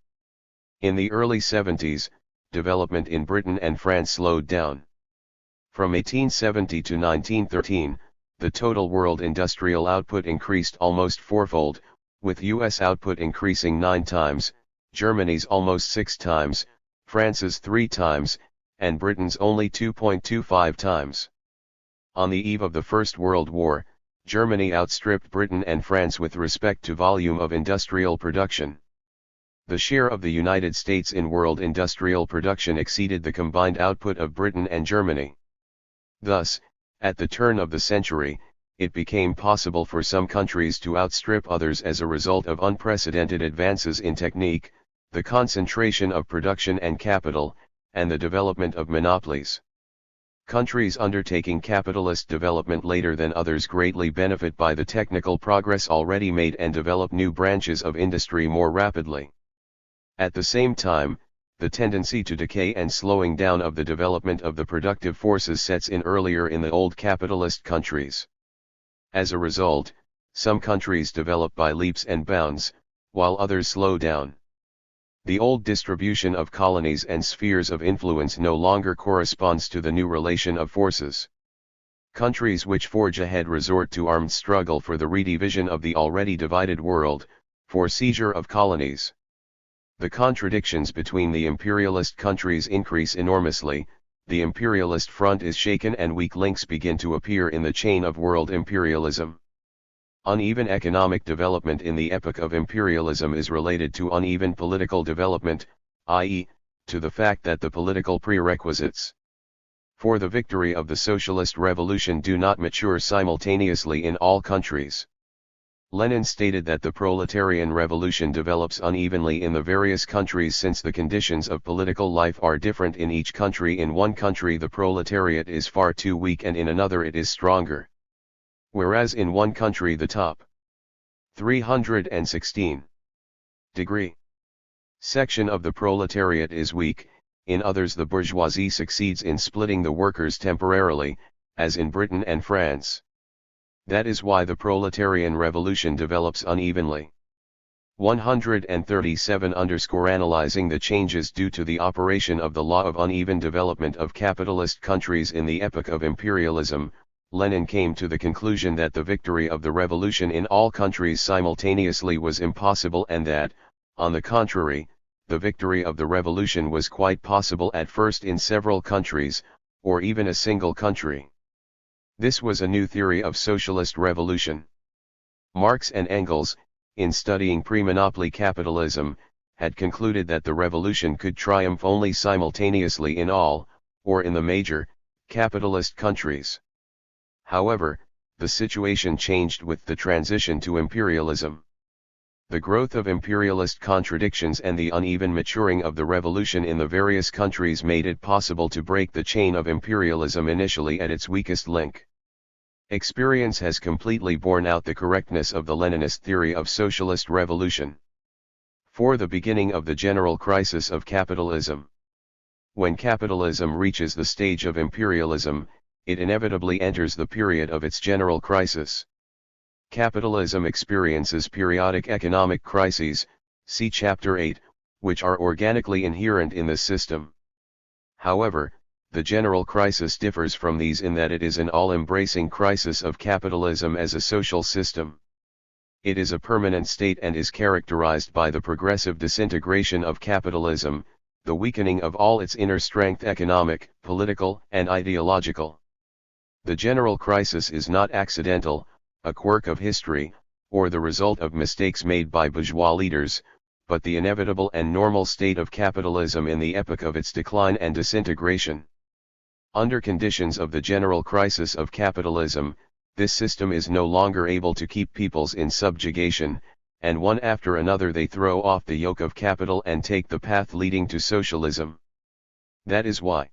In the early 70s, development in Britain and France slowed down. From 1870 to 1913, the total world industrial output increased almost fourfold, with US output increasing 9 times, Germany's almost 6 times, France's 3 times, and Britain's only 2.25 times. On the eve of the First World War, Germany outstripped Britain and France with respect to volume of industrial production. The share of the United States in world industrial production exceeded the combined output of Britain and Germany. Thus, at the turn of the century, it became possible for some countries to outstrip others as a result of unprecedented advances in technique, the concentration of production and capital, and the development of monopolies. Countries undertaking capitalist development later than others greatly benefit by the technical progress already made and develop new branches of industry more rapidly. At the same time, the tendency to decay and slowing down of the development of the productive forces sets in earlier in the old capitalist countries. As a result, some countries develop by leaps and bounds, while others slow down. The old distribution of colonies and spheres of influence no longer corresponds to the new relation of forces. Countries which forge ahead resort to armed struggle for the redivision of the already divided world, for seizure of colonies. The contradictions between the imperialist countries increase enormously, the imperialist front is shaken and weak links begin to appear in the chain of world imperialism. Uneven economic development in the epoch of imperialism is related to uneven political development, i.e., to the fact that the political prerequisites for the victory of the socialist revolution do not mature simultaneously in all countries. Lenin stated that the proletarian revolution develops unevenly in the various countries since the conditions of political life are different in each country. In one country the proletariat is far too weak and in another it is stronger. Whereas in one country the top 316 degree section of the proletariat is weak, in others the bourgeoisie succeeds in splitting the workers temporarily, as in Britain and France. That is why the proletarian revolution develops unevenly. 137 Analyzing the changes due to the operation of the law of uneven development of capitalist countries in the epoch of imperialism, Lenin came to the conclusion that the victory of the revolution in all countries simultaneously was impossible and that, on the contrary, the victory of the revolution was quite possible at first in several countries, or even a single country. This was a new theory of socialist revolution. Marx and Engels, in studying pre-monopoly capitalism, had concluded that the revolution could triumph only simultaneously in all, or in the major, capitalist countries. However, the situation changed with the transition to imperialism. The growth of imperialist contradictions and the uneven maturing of the revolution in the various countries made it possible to break the chain of imperialism initially at its weakest link. Experience has completely borne out the correctness of the Leninist theory of socialist revolution. For the beginning of the general crisis of capitalism. When capitalism reaches the stage of imperialism, it inevitably enters the period of its general crisis. Capitalism experiences periodic economic crises, see Chapter 8, which are organically inherent in this system. However, the general crisis differs from these in that it is an all-embracing crisis of capitalism as a social system. It is a permanent state and is characterized by the progressive disintegration of capitalism, the weakening of all its inner strength economic, political, and ideological. The general crisis is not accidental, a quirk of history, or the result of mistakes made by bourgeois leaders, but the inevitable and normal state of capitalism in the epoch of its decline and disintegration. Under conditions of the general crisis of capitalism, this system is no longer able to keep peoples in subjugation, and one after another they throw off the yoke of capital and take the path leading to socialism. That is why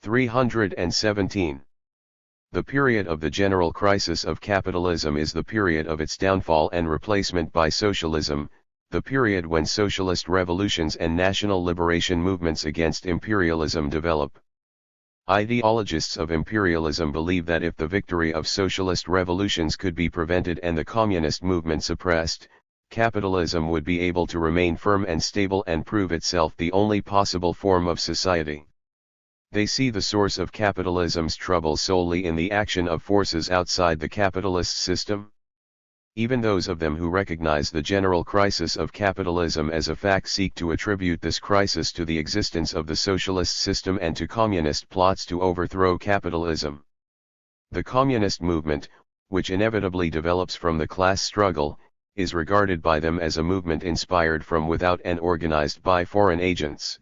317. The period of the general crisis of capitalism is the period of its downfall and replacement by socialism, the period when socialist revolutions and national liberation movements against imperialism develop. Ideologists of imperialism believe that if the victory of socialist revolutions could be prevented and the communist movement suppressed, capitalism would be able to remain firm and stable and prove itself the only possible form of society. They see the source of capitalism's trouble solely in the action of forces outside the capitalist system. Even those of them who recognize the general crisis of capitalism as a fact seek to attribute this crisis to the existence of the socialist system and to communist plots to overthrow capitalism. The communist movement, which inevitably develops from the class struggle, is regarded by them as a movement inspired from without and organized by foreign agents.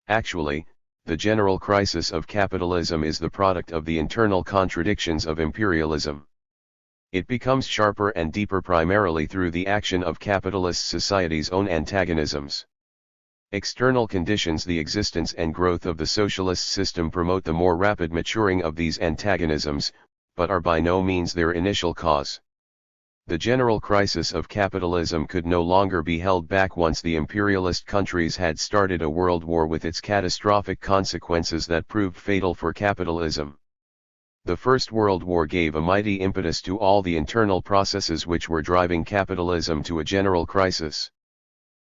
Actually, the general crisis of capitalism is the product of the internal contradictions of imperialism. It becomes sharper and deeper primarily through the action of capitalist society's own antagonisms. External conditions, the existence and growth of the socialist system, promote the more rapid maturing of these antagonisms, but are by no means their initial cause. The general crisis of capitalism could no longer be held back once the imperialist countries had started a world war with its catastrophic consequences that proved fatal for capitalism. The First World War gave a mighty impetus to all the internal processes which were driving capitalism to a general crisis.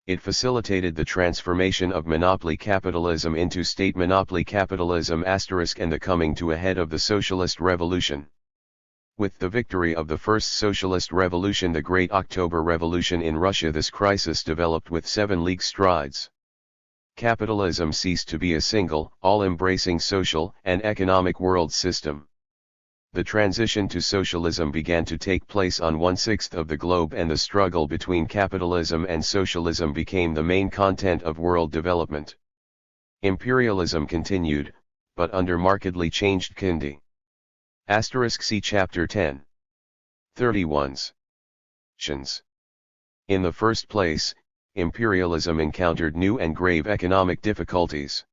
It facilitated the transformation of monopoly capitalism into state monopoly capitalism *, and the coming to a head of the socialist revolution. With the victory of the first socialist revolution, the Great October Revolution in Russia, this crisis developed with 7 league strides. Capitalism ceased to be a single, all-embracing social and economic world system. The transition to socialism began to take place on 1/6 of the globe, and the struggle between capitalism and socialism became the main content of world development. Imperialism continued, but under markedly changed conditions. See Chapter 10. 31s. In the first place, imperialism encountered new and grave economic difficulties.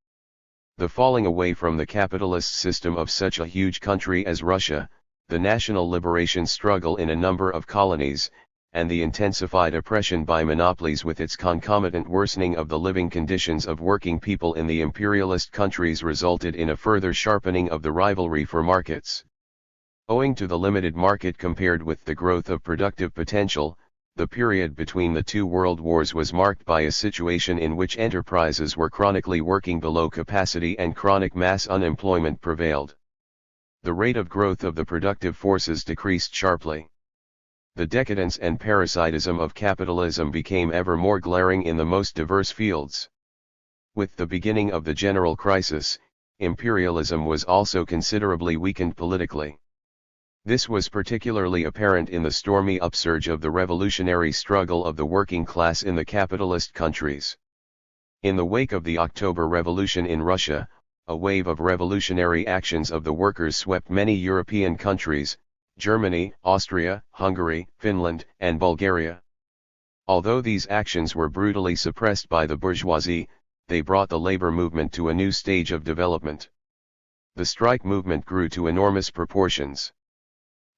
The falling away from the capitalist system of such a huge country as Russia, the national liberation struggle in a number of colonies, and the intensified oppression by monopolies with its concomitant worsening of the living conditions of working people in the imperialist countries resulted in a further sharpening of the rivalry for markets. Owing to the limited market compared with the growth of productive potential, the period between the 2 world wars was marked by a situation in which enterprises were chronically working below capacity and chronic mass unemployment prevailed. The rate of growth of the productive forces decreased sharply. The decadence and parasitism of capitalism became ever more glaring in the most diverse fields. With the beginning of the general crisis, imperialism was also considerably weakened politically. This was particularly apparent in the stormy upsurge of the revolutionary struggle of the working class in the capitalist countries. In the wake of the October Revolution in Russia, a wave of revolutionary actions of the workers swept many European countries, Germany, Austria, Hungary, Finland, and Bulgaria. Although these actions were brutally suppressed by the bourgeoisie, they brought the labor movement to a new stage of development. The strike movement grew to enormous proportions.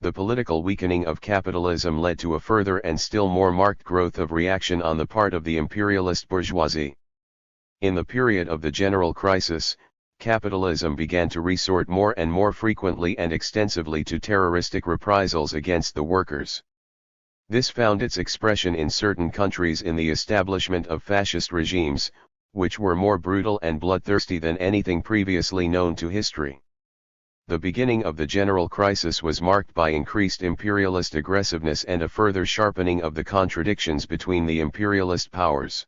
The political weakening of capitalism led to a further and still more marked growth of reaction on the part of the imperialist bourgeoisie. In the period of the general crisis, capitalism began to resort more and more frequently and extensively to terroristic reprisals against the workers. This found its expression in certain countries in the establishment of fascist regimes, which were more brutal and bloodthirsty than anything previously known to history. The beginning of the general crisis was marked by increased imperialist aggressiveness and a further sharpening of the contradictions between the imperialist powers.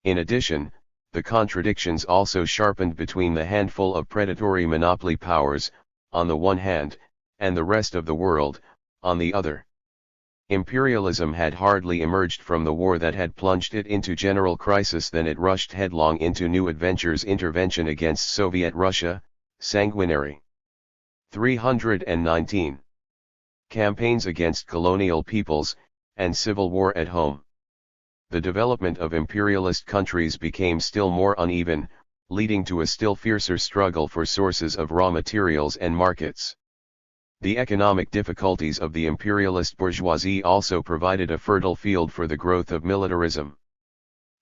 In addition, the contradictions also sharpened between the handful of predatory monopoly powers, on the one hand, and the rest of the world, on the other. Imperialism had hardly emerged from the war that had plunged it into general crisis than it rushed headlong into new adventures: intervention against Soviet Russia, sanguinary. 319. Campaigns against colonial peoples, and civil war at home. The development of imperialist countries became still more uneven, leading to a still fiercer struggle for sources of raw materials and markets. The economic difficulties of the imperialist bourgeoisie also provided a fertile field for the growth of militarism.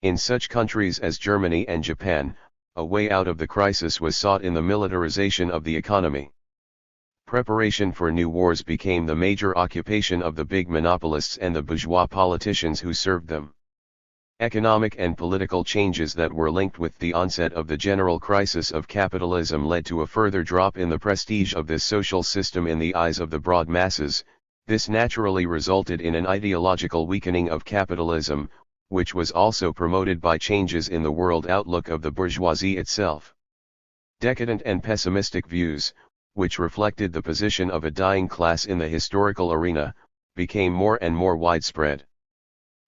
In such countries as Germany and Japan, a way out of the crisis was sought in the militarization of the economy. Preparation for new wars became the major occupation of the big monopolists and the bourgeois politicians who served them. Economic and political changes that were linked with the onset of the general crisis of capitalism led to a further drop in the prestige of this social system in the eyes of the broad masses. This naturally resulted in an ideological weakening of capitalism, which was also promoted by changes in the world outlook of the bourgeoisie itself. Decadent and pessimistic views, which reflected the position of a dying class in the historical arena, became more and more widespread.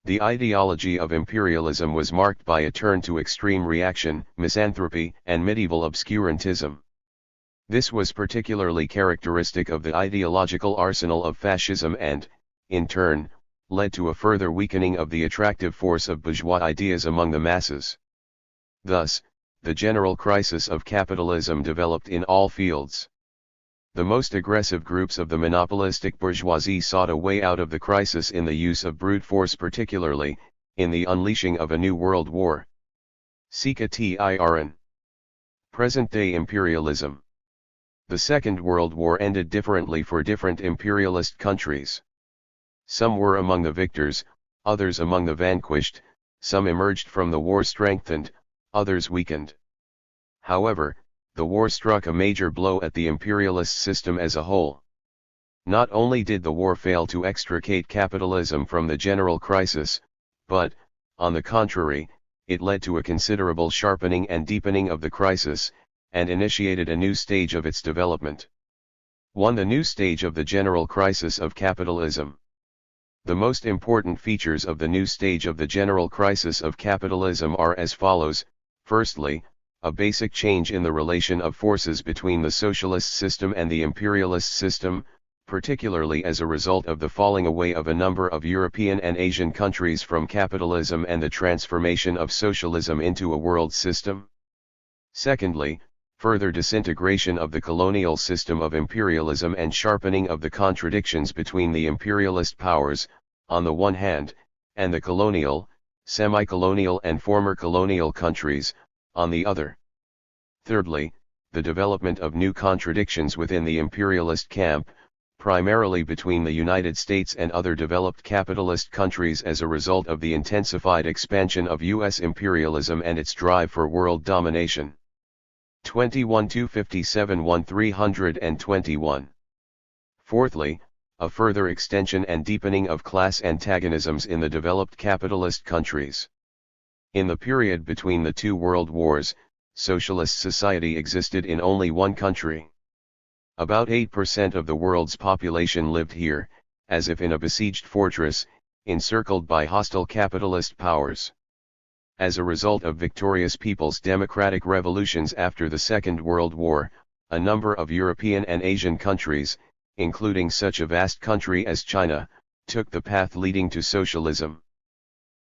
The ideology of imperialism was marked by a turn to extreme reaction, misanthropy, and medieval obscurantism. This was particularly characteristic of the ideological arsenal of fascism and, in turn, led to a further weakening of the attractive force of bourgeois ideas among the masses. Thus, the general crisis of capitalism developed in all fields. The most aggressive groups of the monopolistic bourgeoisie sought a way out of the crisis in the use of brute force, particularly, in the unleashing of a new world war. Tirn. Present-day imperialism. The Second World War ended differently for different imperialist countries. Some were among the victors, others among the vanquished. some emerged from the war strengthened, others weakened. However, the war struck a major blow at the imperialist system as a whole. Not only did the war fail to extricate capitalism from the general crisis, but, on the contrary, it led to a considerable sharpening and deepening of the crisis, and initiated a new stage of its development. 1. The new stage of the general crisis of capitalism. The most important features of the new stage of the general crisis of capitalism are as follows. Firstly, a basic change in the relation of forces between the socialist system and the imperialist system, particularly as a result of the falling away of a number of European and Asian countries from capitalism and the transformation of socialism into a world system. Secondly, further disintegration of the colonial system of imperialism and sharpening of the contradictions between the imperialist powers, on the one hand, and the colonial, semi-colonial and former colonial countries, on the other. Thirdly, the development of new contradictions within the imperialist camp, primarily between the United States and other developed capitalist countries as a result of the intensified expansion of U.S. imperialism and its drive for world domination. 21-257-1321. Fourthly, a further extension and deepening of class antagonisms in the developed capitalist countries. In the period between the two world wars, socialist society existed in only one country. About 8% of the world's population lived here, as if in a besieged fortress, encircled by hostile capitalist powers. As a result of victorious people's democratic revolutions after the Second World War, a number of European and Asian countries, including such a vast country as China, took the path leading to socialism.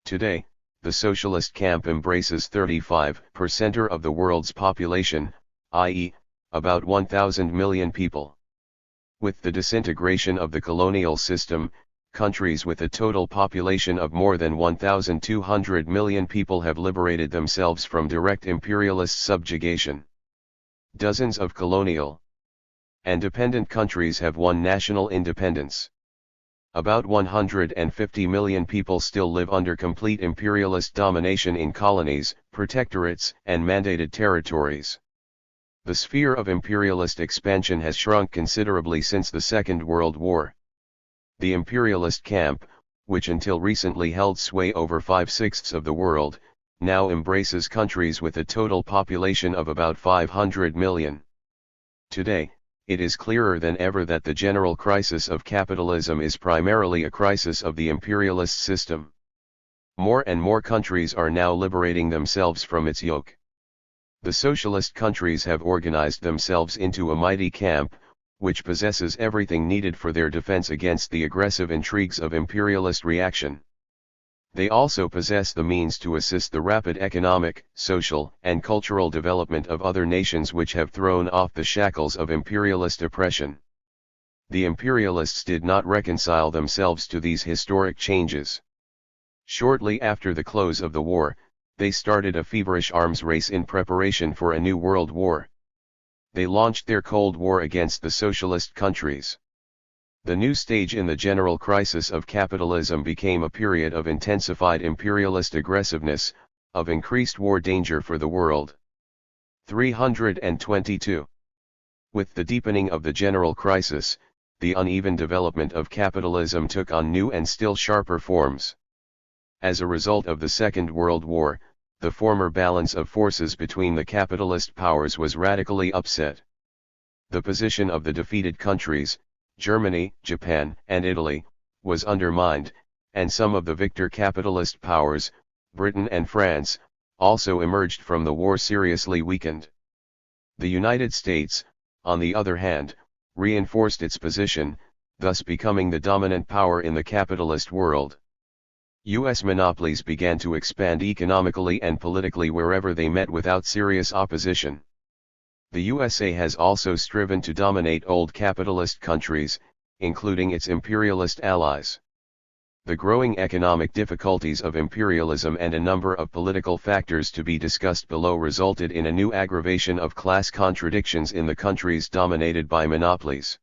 Today, the socialist camp embraces 35% of the world's population, i.e., about 1,000 million people. With the disintegration of the colonial system, countries with a total population of more than 1,200 million people have liberated themselves from direct imperialist subjugation. Dozens of colonial and dependent countries have won national independence. About 150 million people still live under complete imperialist domination in colonies, protectorates, and mandated territories. The sphere of imperialist expansion has shrunk considerably since the Second World War. The imperialist camp, which until recently held sway over 5/6 of the world, now embraces countries with a total population of about 500 million. Today, it is clearer than ever that the general crisis of capitalism is primarily a crisis of the imperialist system. More and more countries are now liberating themselves from its yoke. The socialist countries have organized themselves into a mighty camp, which possesses everything needed for their defense against the aggressive intrigues of imperialist reaction. They also possess the means to assist the rapid economic, social, and cultural development of other nations which have thrown off the shackles of imperialist oppression. The imperialists did not reconcile themselves to these historic changes. Shortly after the close of the war, they started a feverish arms race in preparation for a new world war. They launched their Cold War against the socialist countries. The new stage in the general crisis of capitalism became a period of intensified imperialist aggressiveness, of increased war danger for the world. 322. With the deepening of the general crisis, the uneven development of capitalism took on new and still sharper forms. As a result of the Second World War, the former balance of forces between the capitalist powers was radically upset. The position of the defeated countries, Germany, Japan, and Italy, was undermined, and some of the victor capitalist powers, Britain and France, also emerged from the war seriously weakened. The United States, on the other hand, reinforced its position, thus becoming the dominant power in the capitalist world. U.S. monopolies began to expand economically and politically wherever they met without serious opposition. The USA has also striven to dominate old capitalist countries, including its imperialist allies. The growing economic difficulties of imperialism and a number of political factors to be discussed below resulted in a new aggravation of class contradictions in the countries dominated by monopolies.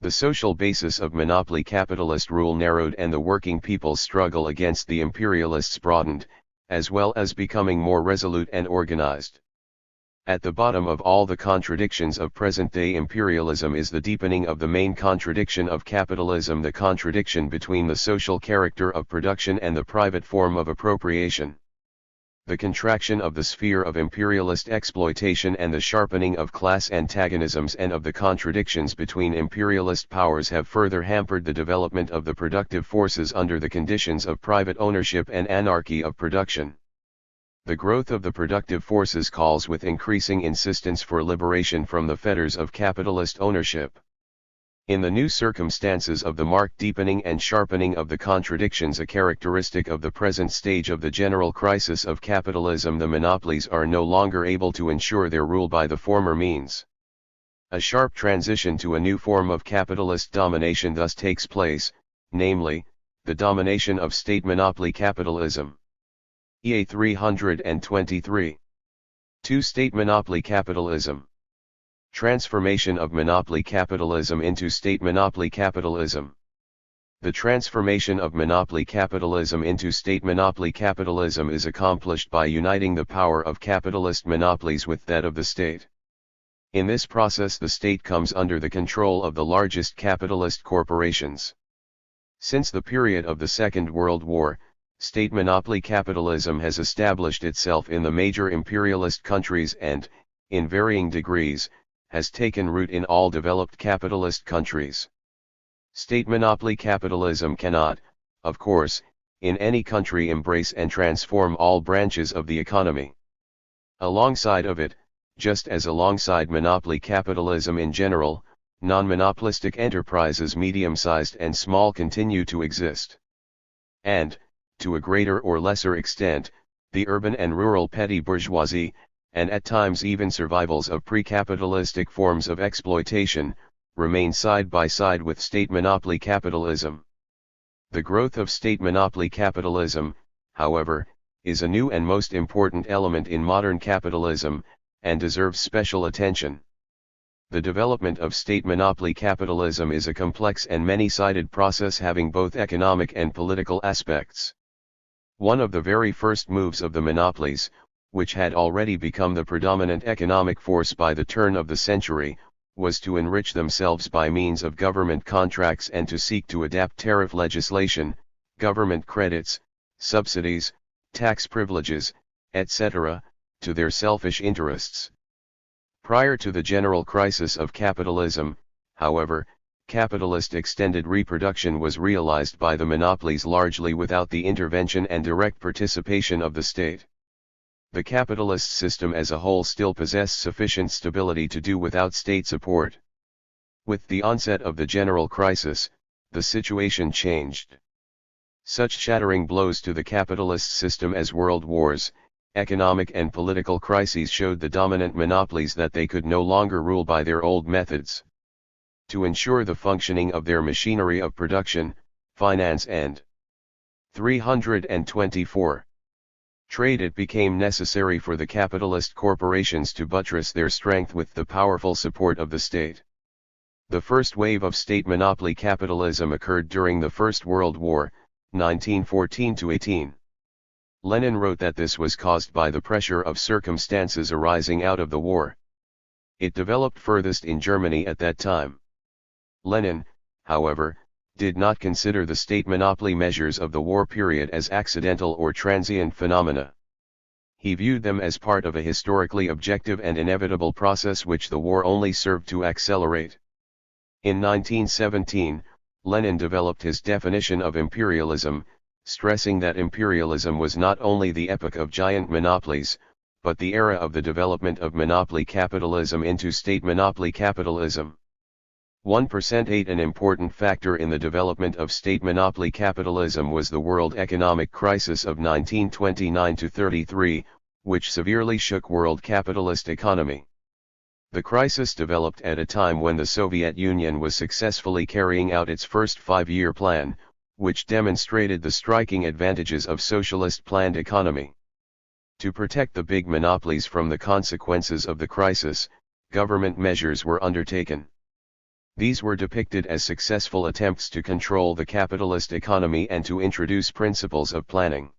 The social basis of monopoly capitalist rule narrowed and the working people's struggle against the imperialists broadened, as well as becoming more resolute and organized. At the bottom of all the contradictions of present-day imperialism is the deepening of the main contradiction of capitalism, the contradiction between the social character of production and the private form of appropriation. The contraction of the sphere of imperialist exploitation and the sharpening of class antagonisms and of the contradictions between imperialist powers have further hampered the development of the productive forces under the conditions of private ownership and anarchy of production. The growth of the productive forces calls with increasing insistence for liberation from the fetters of capitalist ownership. In the new circumstances of the marked deepening and sharpening of the contradictions, a characteristic of the present stage of the general crisis of capitalism, the monopolies are no longer able to ensure their rule by the former means. A sharp transition to a new form of capitalist domination thus takes place, namely, the domination of state monopoly capitalism. EA 323. 2. State monopoly capitalism. Transformation of monopoly capitalism into state monopoly capitalism. The transformation of monopoly capitalism into state monopoly capitalism is accomplished by uniting the power of capitalist monopolies with that of the state. In this process, the state comes under the control of the largest capitalist corporations. Since the period of the Second World War, state monopoly capitalism has established itself in the major imperialist countries and, in varying degrees, has taken root in all developed capitalist countries. State monopoly capitalism cannot, of course, in any country embrace and transform all branches of the economy. Alongside of it, just as alongside monopoly capitalism in general, non-monopolistic enterprises medium-sized and small continue to exist. And, to a greater or lesser extent, the urban and rural petty bourgeoisie, and at times even survivals of pre-capitalistic forms of exploitation, remain side by side with state monopoly capitalism. The growth of state monopoly capitalism, however, is a new and most important element in modern capitalism, and deserves special attention. The development of state monopoly capitalism is a complex and many-sided process having both economic and political aspects. One of the very first moves of the monopolies, which had already become the predominant economic force by the turn of the century, was to enrich themselves by means of government contracts and to seek to adapt tariff legislation, government credits, subsidies, tax privileges, etc., to their selfish interests. Prior to the general crisis of capitalism, however, capitalist extended reproduction was realized by the monopolies largely without the intervention and direct participation of the state. The capitalist system as a whole still possessed sufficient stability to do without state support. With the onset of the general crisis, the situation changed. Such shattering blows to the capitalist system as world wars, economic and political crises showed the dominant monopolies that they could no longer rule by their old methods. To ensure the functioning of their machinery of production, finance and 324. Trade, it became necessary for the capitalist corporations to buttress their strength with the powerful support of the state. The first wave of state monopoly capitalism occurred during the First World War, 1914-18. Lenin wrote that this was caused by the pressure of circumstances arising out of the war. It developed furthest in Germany at that time. Lenin, however, did not consider the state monopoly measures of the war period as accidental or transient phenomena. He viewed them as part of a historically objective and inevitable process which the war only served to accelerate. In 1917, Lenin developed his definition of imperialism, stressing that imperialism was not only the epoch of giant monopolies, but the era of the development of monopoly capitalism into state monopoly capitalism. 1%. An important factor in the development of state monopoly capitalism was the world economic crisis of 1929-33, which severely shook world capitalist economy. The crisis developed at a time when the Soviet Union was successfully carrying out its first five-year plan, which demonstrated the striking advantages of socialist planned economy. To protect the big monopolies from the consequences of the crisis, government measures were undertaken. These were depicted as successful attempts to control the capitalist economy and to introduce principles of planning.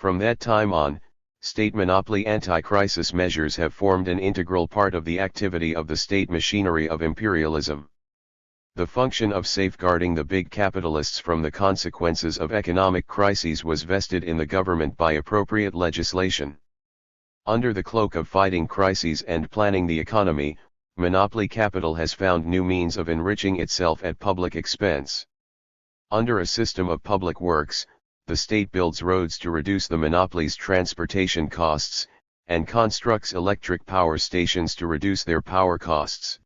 From that time on, state monopoly anti-crisis measures have formed an integral part of the activity of the state machinery of imperialism. The function of safeguarding the big capitalists from the consequences of economic crises was vested in the government by appropriate legislation. Under the cloak of fighting crises and planning the economy, monopoly capital has found new means of enriching itself at public expense. Under a system of public works, the state builds roads to reduce the monopoly's transportation costs, and constructs electric power stations to reduce their power costs.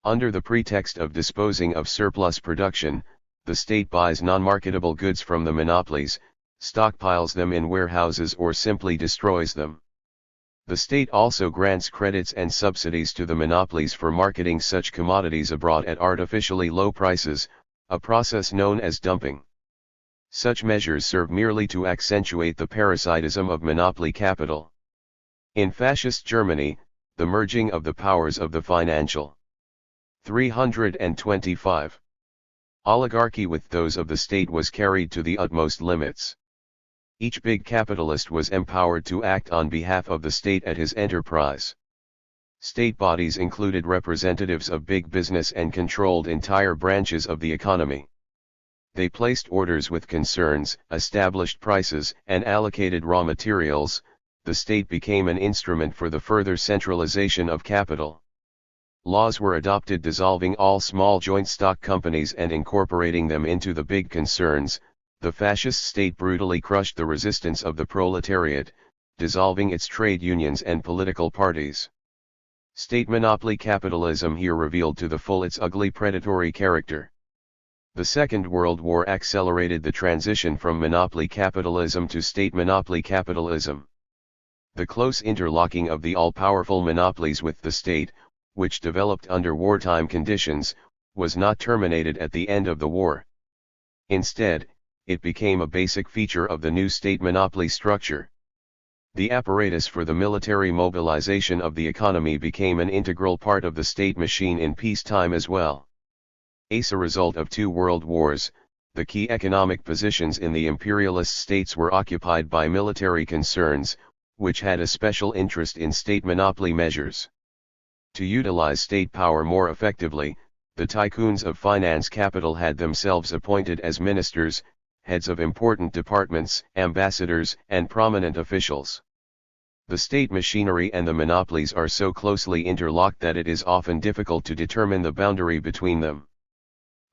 Under the pretext of disposing of surplus production, the state buys non-marketable goods from the monopolies, stockpiles them in warehouses or simply destroys them. The state also grants credits and subsidies to the monopolies for marketing such commodities abroad at artificially low prices, a process known as dumping. Such measures serve merely to accentuate the parasitism of monopoly capital. In fascist Germany, the merging of the powers of the financial 325 oligarchy with those of the state was carried to the utmost limits. Each big capitalist was empowered to act on behalf of the state at his enterprise. State bodies included representatives of big business and controlled entire branches of the economy. They placed orders with concerns, established prices, and allocated raw materials. The state became an instrument for the further centralization of capital. Laws were adopted dissolving all small joint stock companies and incorporating them into the big concerns. The fascist state brutally crushed the resistance of the proletariat, dissolving its trade unions and political parties. State monopoly capitalism here revealed to the full its ugly predatory character. The Second World War accelerated the transition from monopoly capitalism to state monopoly capitalism. The close interlocking of the all-powerful monopolies with the state, which developed under wartime conditions, was not terminated at the end of the war. Instead, it became a basic feature of the new state monopoly structure. The apparatus for the military mobilization of the economy became an integral part of the state machine in peacetime as well. As a result of two world wars, the key economic positions in the imperialist states were occupied by military concerns, which had a special interest in state monopoly measures. To utilize state power more effectively, the tycoons of finance capital had themselves appointed as ministers, heads of important departments, ambassadors, and prominent officials. The state machinery and the monopolies are so closely interlocked that it is often difficult to determine the boundary between them.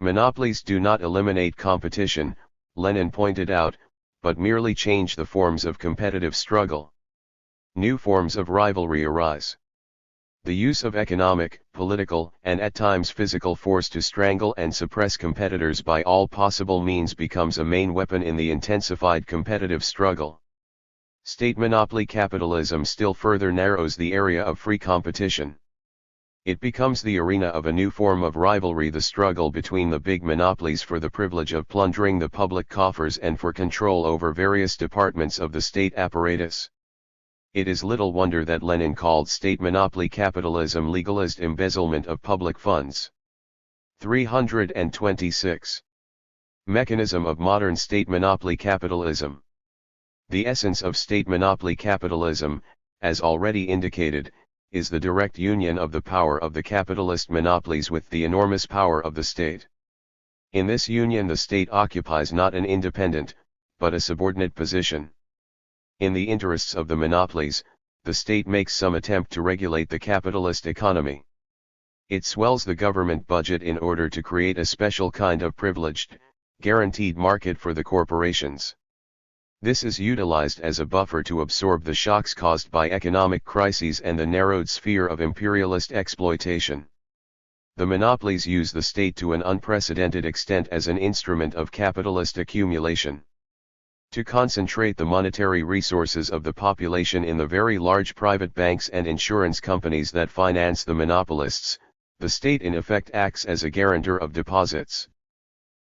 Monopolies do not eliminate competition, Lenin pointed out, but merely change the forms of competitive struggle. New forms of rivalry arise. The use of economic, political, and at times physical force to strangle and suppress competitors by all possible means becomes a main weapon in the intensified competitive struggle. State monopoly capitalism still further narrows the area of free competition. It becomes the arena of a new form of rivalry, the struggle between the big monopolies for the privilege of plundering the public coffers and for control over various departments of the state apparatus. It is little wonder that Lenin called state monopoly capitalism legalized embezzlement of public funds. 326. Mechanism of modern state monopoly capitalism. The essence of state monopoly capitalism, as already indicated, is the direct union of the power of the capitalist monopolies with the enormous power of the state. In this union the state occupies not an independent, but a subordinate position. In the interests of the monopolies, the state makes some attempt to regulate the capitalist economy. It swells the government budget in order to create a special kind of privileged, guaranteed market for the corporations. This is utilized as a buffer to absorb the shocks caused by economic crises and the narrowed sphere of imperialist exploitation. The monopolies use the state to an unprecedented extent as an instrument of capitalist accumulation. To concentrate the monetary resources of the population in the very large private banks and insurance companies that finance the monopolists, the state in effect acts as a guarantor of deposits.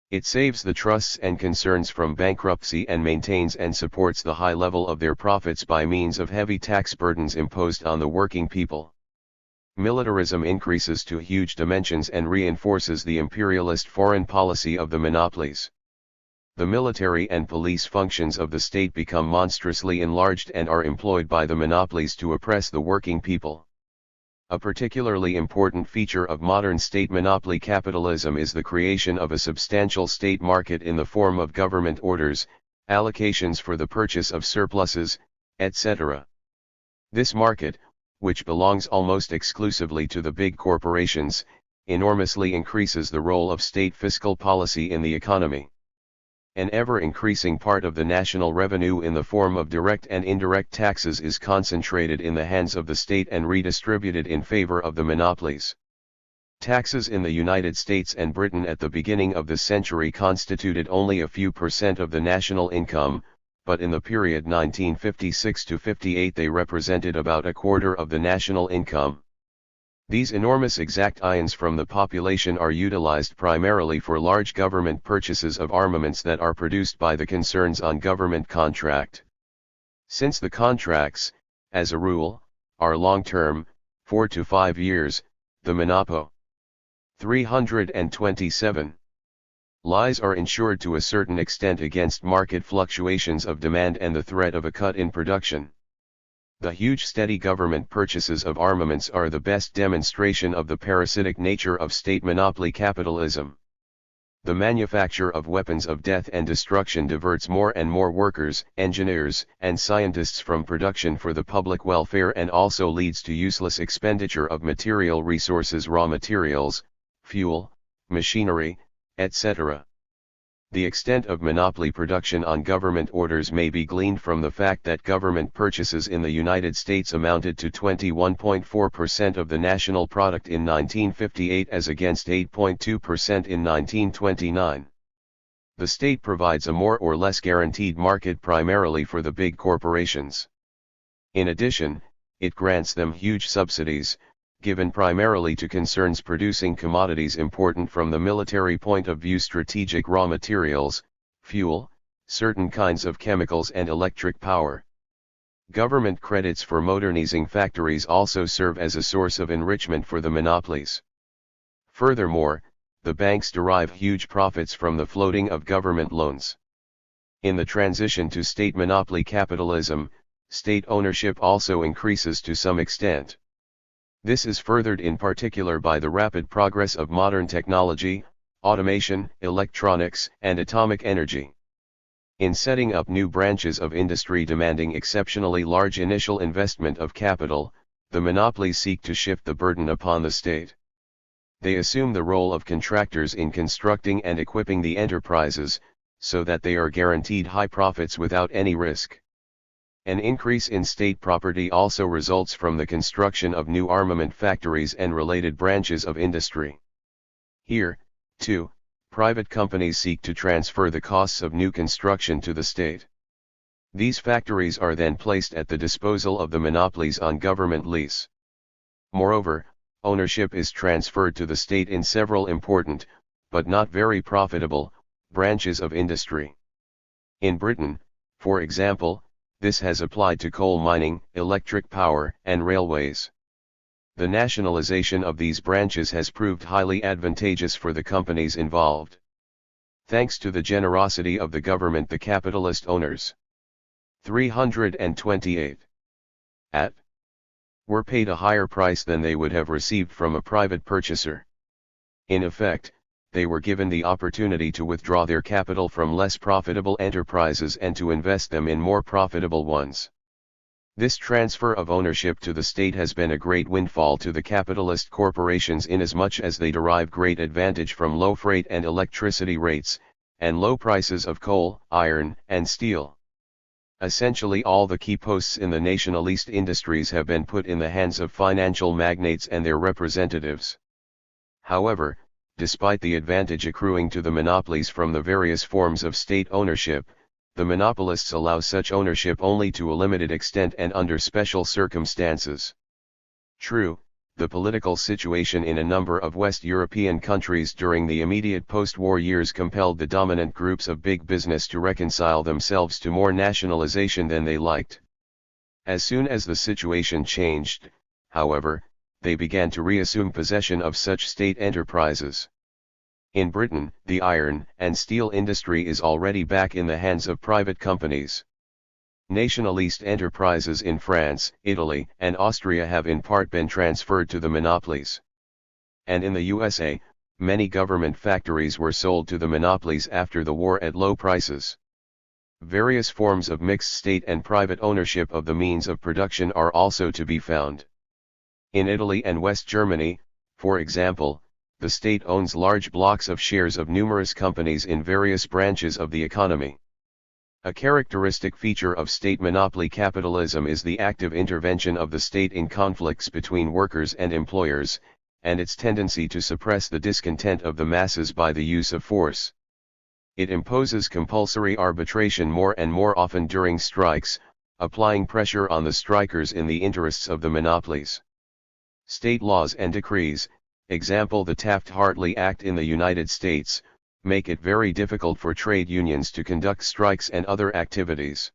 It saves the trusts and concerns from bankruptcy and maintains and supports the high level of their profits by means of heavy tax burdens imposed on the working people. Militarism increases to huge dimensions and reinforces the imperialist foreign policy of the monopolies. The military and police functions of the state become monstrously enlarged and are employed by the monopolies to oppress the working people. A particularly important feature of modern state monopoly capitalism is the creation of a substantial state market in the form of government orders, allocations for the purchase of surpluses, etc. This market, which belongs almost exclusively to the big corporations, enormously increases the role of state fiscal policy in the economy. An ever-increasing part of the national revenue in the form of direct and indirect taxes is concentrated in the hands of the state and redistributed in favor of the monopolies. Taxes in the United States and Britain at the beginning of the century constituted only a few percent of the national income, but in the period 1956 to 58 they represented about a quarter of the national income. These enormous exactions from the population are utilized primarily for large government purchases of armaments that are produced by the concerns on government contract. Since the contracts, as a rule, are long-term, 4 to 5 years, the Monopo 327 lies are insured to a certain extent against market fluctuations of demand and the threat of a cut in production. The huge steady government purchases of armaments are the best demonstration of the parasitic nature of state monopoly capitalism. The manufacture of weapons of death and destruction diverts more and more workers, engineers, and scientists from production for the public welfare and also leads to useless expenditure of material resources, raw materials, fuel, machinery, etc. The extent of monopoly production on government orders may be gleaned from the fact that government purchases in the United States amounted to 21.4% of the national product in 1958 as against 8.2% in 1929. The state provides a more or less guaranteed market primarily for the big corporations. In addition, it grants them huge subsidies, given primarily to concerns producing commodities important from the military point of view: strategic raw materials, fuel, certain kinds of chemicals and electric power. Government credits for modernizing factories also serve as a source of enrichment for the monopolies. Furthermore, the banks derive huge profits from the floating of government loans. In the transition to state monopoly capitalism, state ownership also increases to some extent. This is furthered in particular by the rapid progress of modern technology, automation, electronics, and atomic energy. In setting up new branches of industry demanding exceptionally large initial investment of capital, the monopolies seek to shift the burden upon the state. They assume the role of contractors in constructing and equipping the enterprises, so that they are guaranteed high profits without any risk. An increase in state property also results from the construction of new armament factories and related branches of industry. Here, too, private companies seek to transfer the costs of new construction to the state. These factories are then placed at the disposal of the monopolies on government lease. Moreover, ownership is transferred to the state in several important, but not very profitable, branches of industry. In Britain, for example, this has applied to coal mining, electric power, and railways. The nationalization of these branches has proved highly advantageous for the companies involved. Thanks to the generosity of the government, the capitalist owners 328 were paid a higher price than they would have received from a private purchaser. In effect, they were given the opportunity to withdraw their capital from less profitable enterprises and to invest them in more profitable ones. This transfer of ownership to the state has been a great windfall to the capitalist corporations inasmuch as they derive great advantage from low freight and electricity rates, and low prices of coal, iron, and steel. Essentially all the key posts in the nationalist industries have been put in the hands of financial magnates and their representatives. However, despite the advantage accruing to the monopolies from the various forms of state ownership, the monopolists allow such ownership only to a limited extent and under special circumstances. True, the political situation in a number of West European countries during the immediate post-war years compelled the dominant groups of big business to reconcile themselves to more nationalization than they liked. As soon as the situation changed, however, they began to reassume possession of such state enterprises. In Britain, the iron and steel industry is already back in the hands of private companies. Nationalist enterprises in France, Italy, and Austria have in part been transferred to the monopolies. And in the USA, many government factories were sold to the monopolies after the war at low prices. Various forms of mixed state and private ownership of the means of production are also to be found. In Italy and West Germany, for example, the state owns large blocks of shares of numerous companies in various branches of the economy. A characteristic feature of state monopoly capitalism is the active intervention of the state in conflicts between workers and employers, and its tendency to suppress the discontent of the masses by the use of force. It imposes compulsory arbitration more and more often during strikes, applying pressure on the strikers in the interests of the monopolies. State laws and decrees, example the Taft-Hartley Act in the United States, make it very difficult for trade unions to conduct strikes and other activities.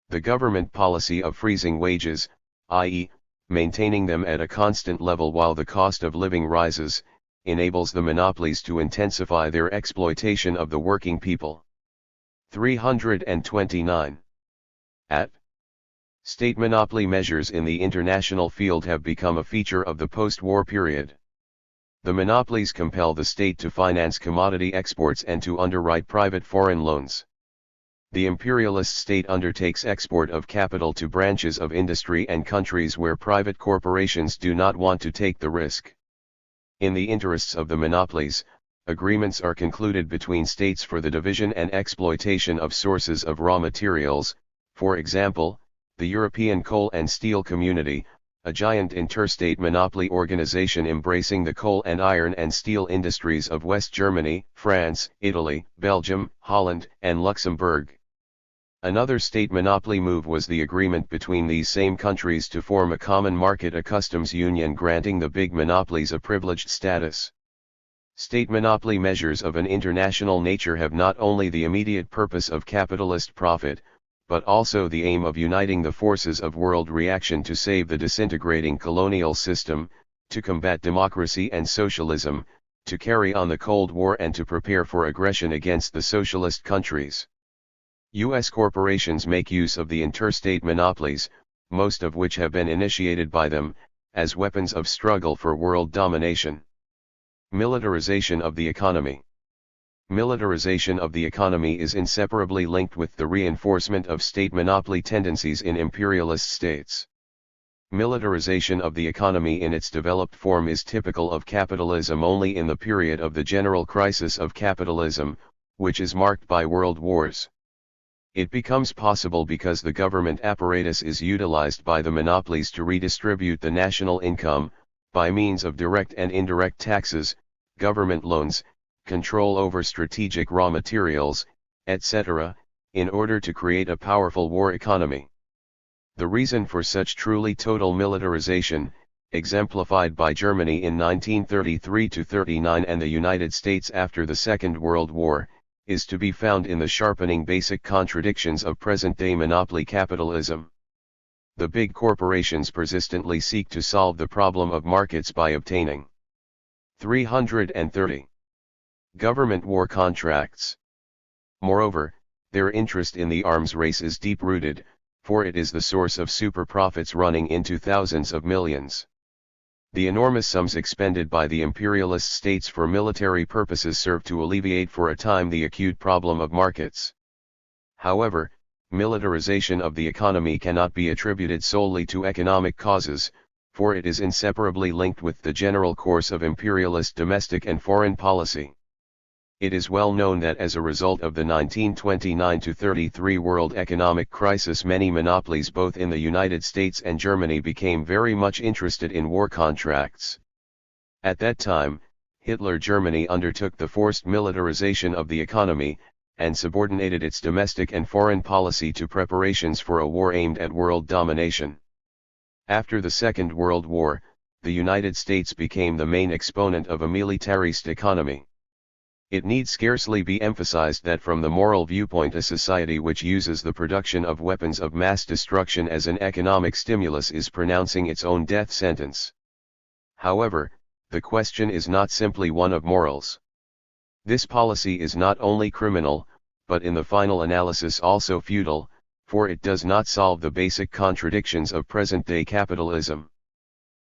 The government policy of freezing wages, i.e., maintaining them at a constant level while the cost of living rises, enables the monopolies to intensify their exploitation of the working people. 329. At. State monopoly measures in the international field have become a feature of the post-war period. The monopolies compel the state to finance commodity exports and to underwrite private foreign loans. The imperialist state undertakes export of capital to branches of industry and countries where private corporations do not want to take the risk. In the interests of the monopolies, agreements are concluded between states for the division and exploitation of sources of raw materials, for example, the European Coal and Steel Community, a giant interstate monopoly organization embracing the coal and iron and steel industries of West Germany, France, Italy, Belgium, Holland, and Luxembourg. Another state monopoly move was the agreement between these same countries to form a common market, a customs union granting the big monopolies a privileged status. State monopoly measures of an international nature have not only the immediate purpose of capitalist profit, but also the aim of uniting the forces of world reaction to save the disintegrating colonial system, to combat democracy and socialism, to carry on the Cold War and to prepare for aggression against the socialist countries. U.S. corporations make use of the interstate monopolies, most of which have been initiated by them, as weapons of struggle for world domination. Militarization of the economy. Militarization of the economy is inseparably linked with the reinforcement of state monopoly tendencies in imperialist states. Militarization of the economy in its developed form is typical of capitalism only in the period of the general crisis of capitalism, which is marked by world wars. It becomes possible because the government apparatus is utilized by the monopolies to redistribute the national income, by means of direct and indirect taxes, government loans, control over strategic raw materials, etc., in order to create a powerful war economy. The reason for such truly total militarization, exemplified by Germany in 1933–39 and the United States after the Second World War, is to be found in the sharpening basic contradictions of present-day monopoly capitalism. The big corporations persistently seek to solve the problem of markets by obtaining 330. Government war contracts. Moreover, their interest in the arms race is deep-rooted, for it is the source of super profits running into thousands of millions. The enormous sums expended by the imperialist states for military purposes serve to alleviate for a time the acute problem of markets. However, militarization of the economy cannot be attributed solely to economic causes, for it is inseparably linked with the general course of imperialist domestic and foreign policy. It is well known that as a result of the 1929–33 world economic crisis, many monopolies both in the United States and Germany became very much interested in war contracts. At that time, Hitler Germany undertook the forced militarization of the economy, and subordinated its domestic and foreign policy to preparations for a war aimed at world domination. After the Second World War, the United States became the main exponent of a militarist economy. It need scarcely be emphasized that from the moral viewpoint, a society which uses the production of weapons of mass destruction as an economic stimulus is pronouncing its own death sentence. However, the question is not simply one of morals. This policy is not only criminal, but in the final analysis also futile, for it does not solve the basic contradictions of present-day capitalism.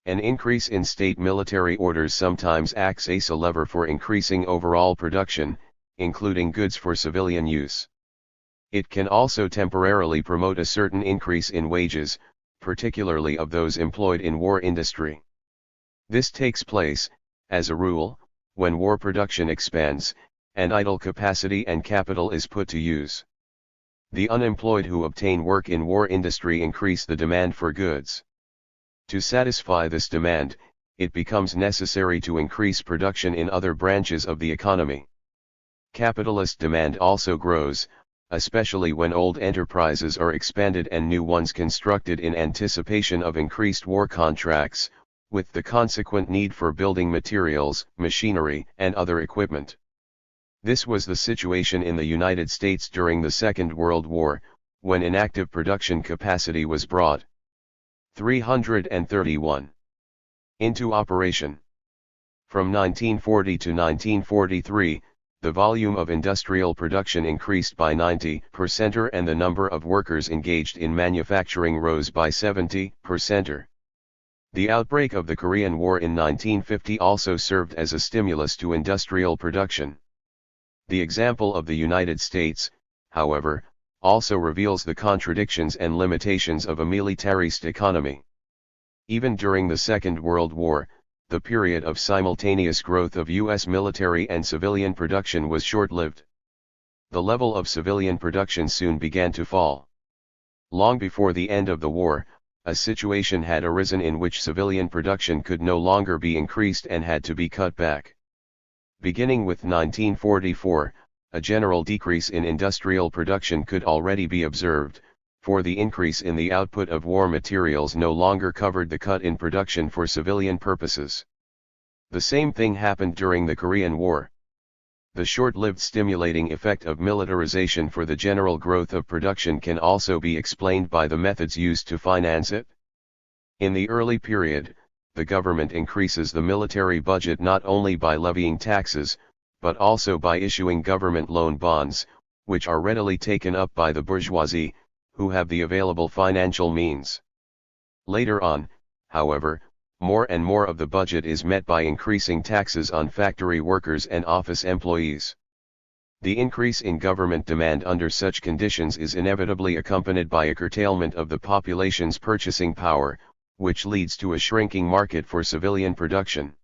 An increase in state military orders sometimes acts as a lever for increasing overall production, including goods for civilian use. It can also temporarily promote a certain increase in wages, particularly of those employed in war industry. This takes place, as a rule, when war production expands, and idle capacity and capital is put to use. The unemployed who obtain work in war industry increase the demand for goods. To satisfy this demand, it becomes necessary to increase production in other branches of the economy. Capitalist demand also grows, especially when old enterprises are expanded and new ones constructed in anticipation of increased war contracts, with the consequent need for building materials, machinery, and other equipment. This was the situation in the United States during the Second World War, when inactive production capacity was brought 331 into operation. From 1940 to 1943, the volume of industrial production increased by 90% and the number of workers engaged in manufacturing rose by 70%. The outbreak of the Korean War in 1950 also served as a stimulus to industrial production. The example of the United States, however, also reveals the contradictions and limitations of a militarist economy. Even during the Second World War, the period of simultaneous growth of U.S. military and civilian production was short-lived. The level of civilian production soon began to fall. Long before the end of the war, a situation had arisen in which civilian production could no longer be increased and had to be cut back. Beginning with 1944, a general decrease in industrial production could already be observed, for the increase in the output of war materials no longer covered the cut in production for civilian purposes. The same thing happened during the Korean War. The short-lived stimulating effect of militarization for the general growth of production can also be explained by the methods used to finance it. In the early period, the government increases the military budget not only by levying taxes, but also by issuing government loan bonds, which are readily taken up by the bourgeoisie, who have the available financial means. Later on, however, more and more of the budget is met by increasing taxes on factory workers and office employees. The increase in government demand under such conditions is inevitably accompanied by a curtailment of the population's purchasing power, which leads to a shrinking market for civilian production.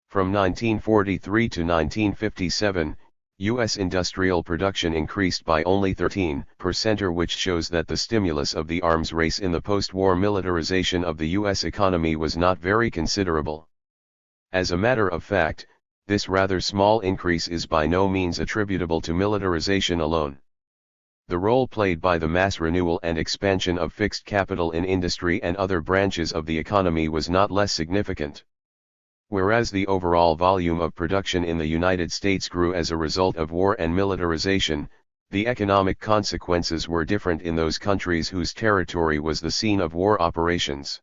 From 1943 to 1957, U.S. industrial production increased by only 13%, which shows that the stimulus of the arms race in the post-war militarization of the U.S. economy was not very considerable. As a matter of fact, this rather small increase is by no means attributable to militarization alone. The role played by the mass renewal and expansion of fixed capital in industry and other branches of the economy was not less significant. Whereas the overall volume of production in the United States grew as a result of war and militarization, the economic consequences were different in those countries whose territory was the scene of war operations.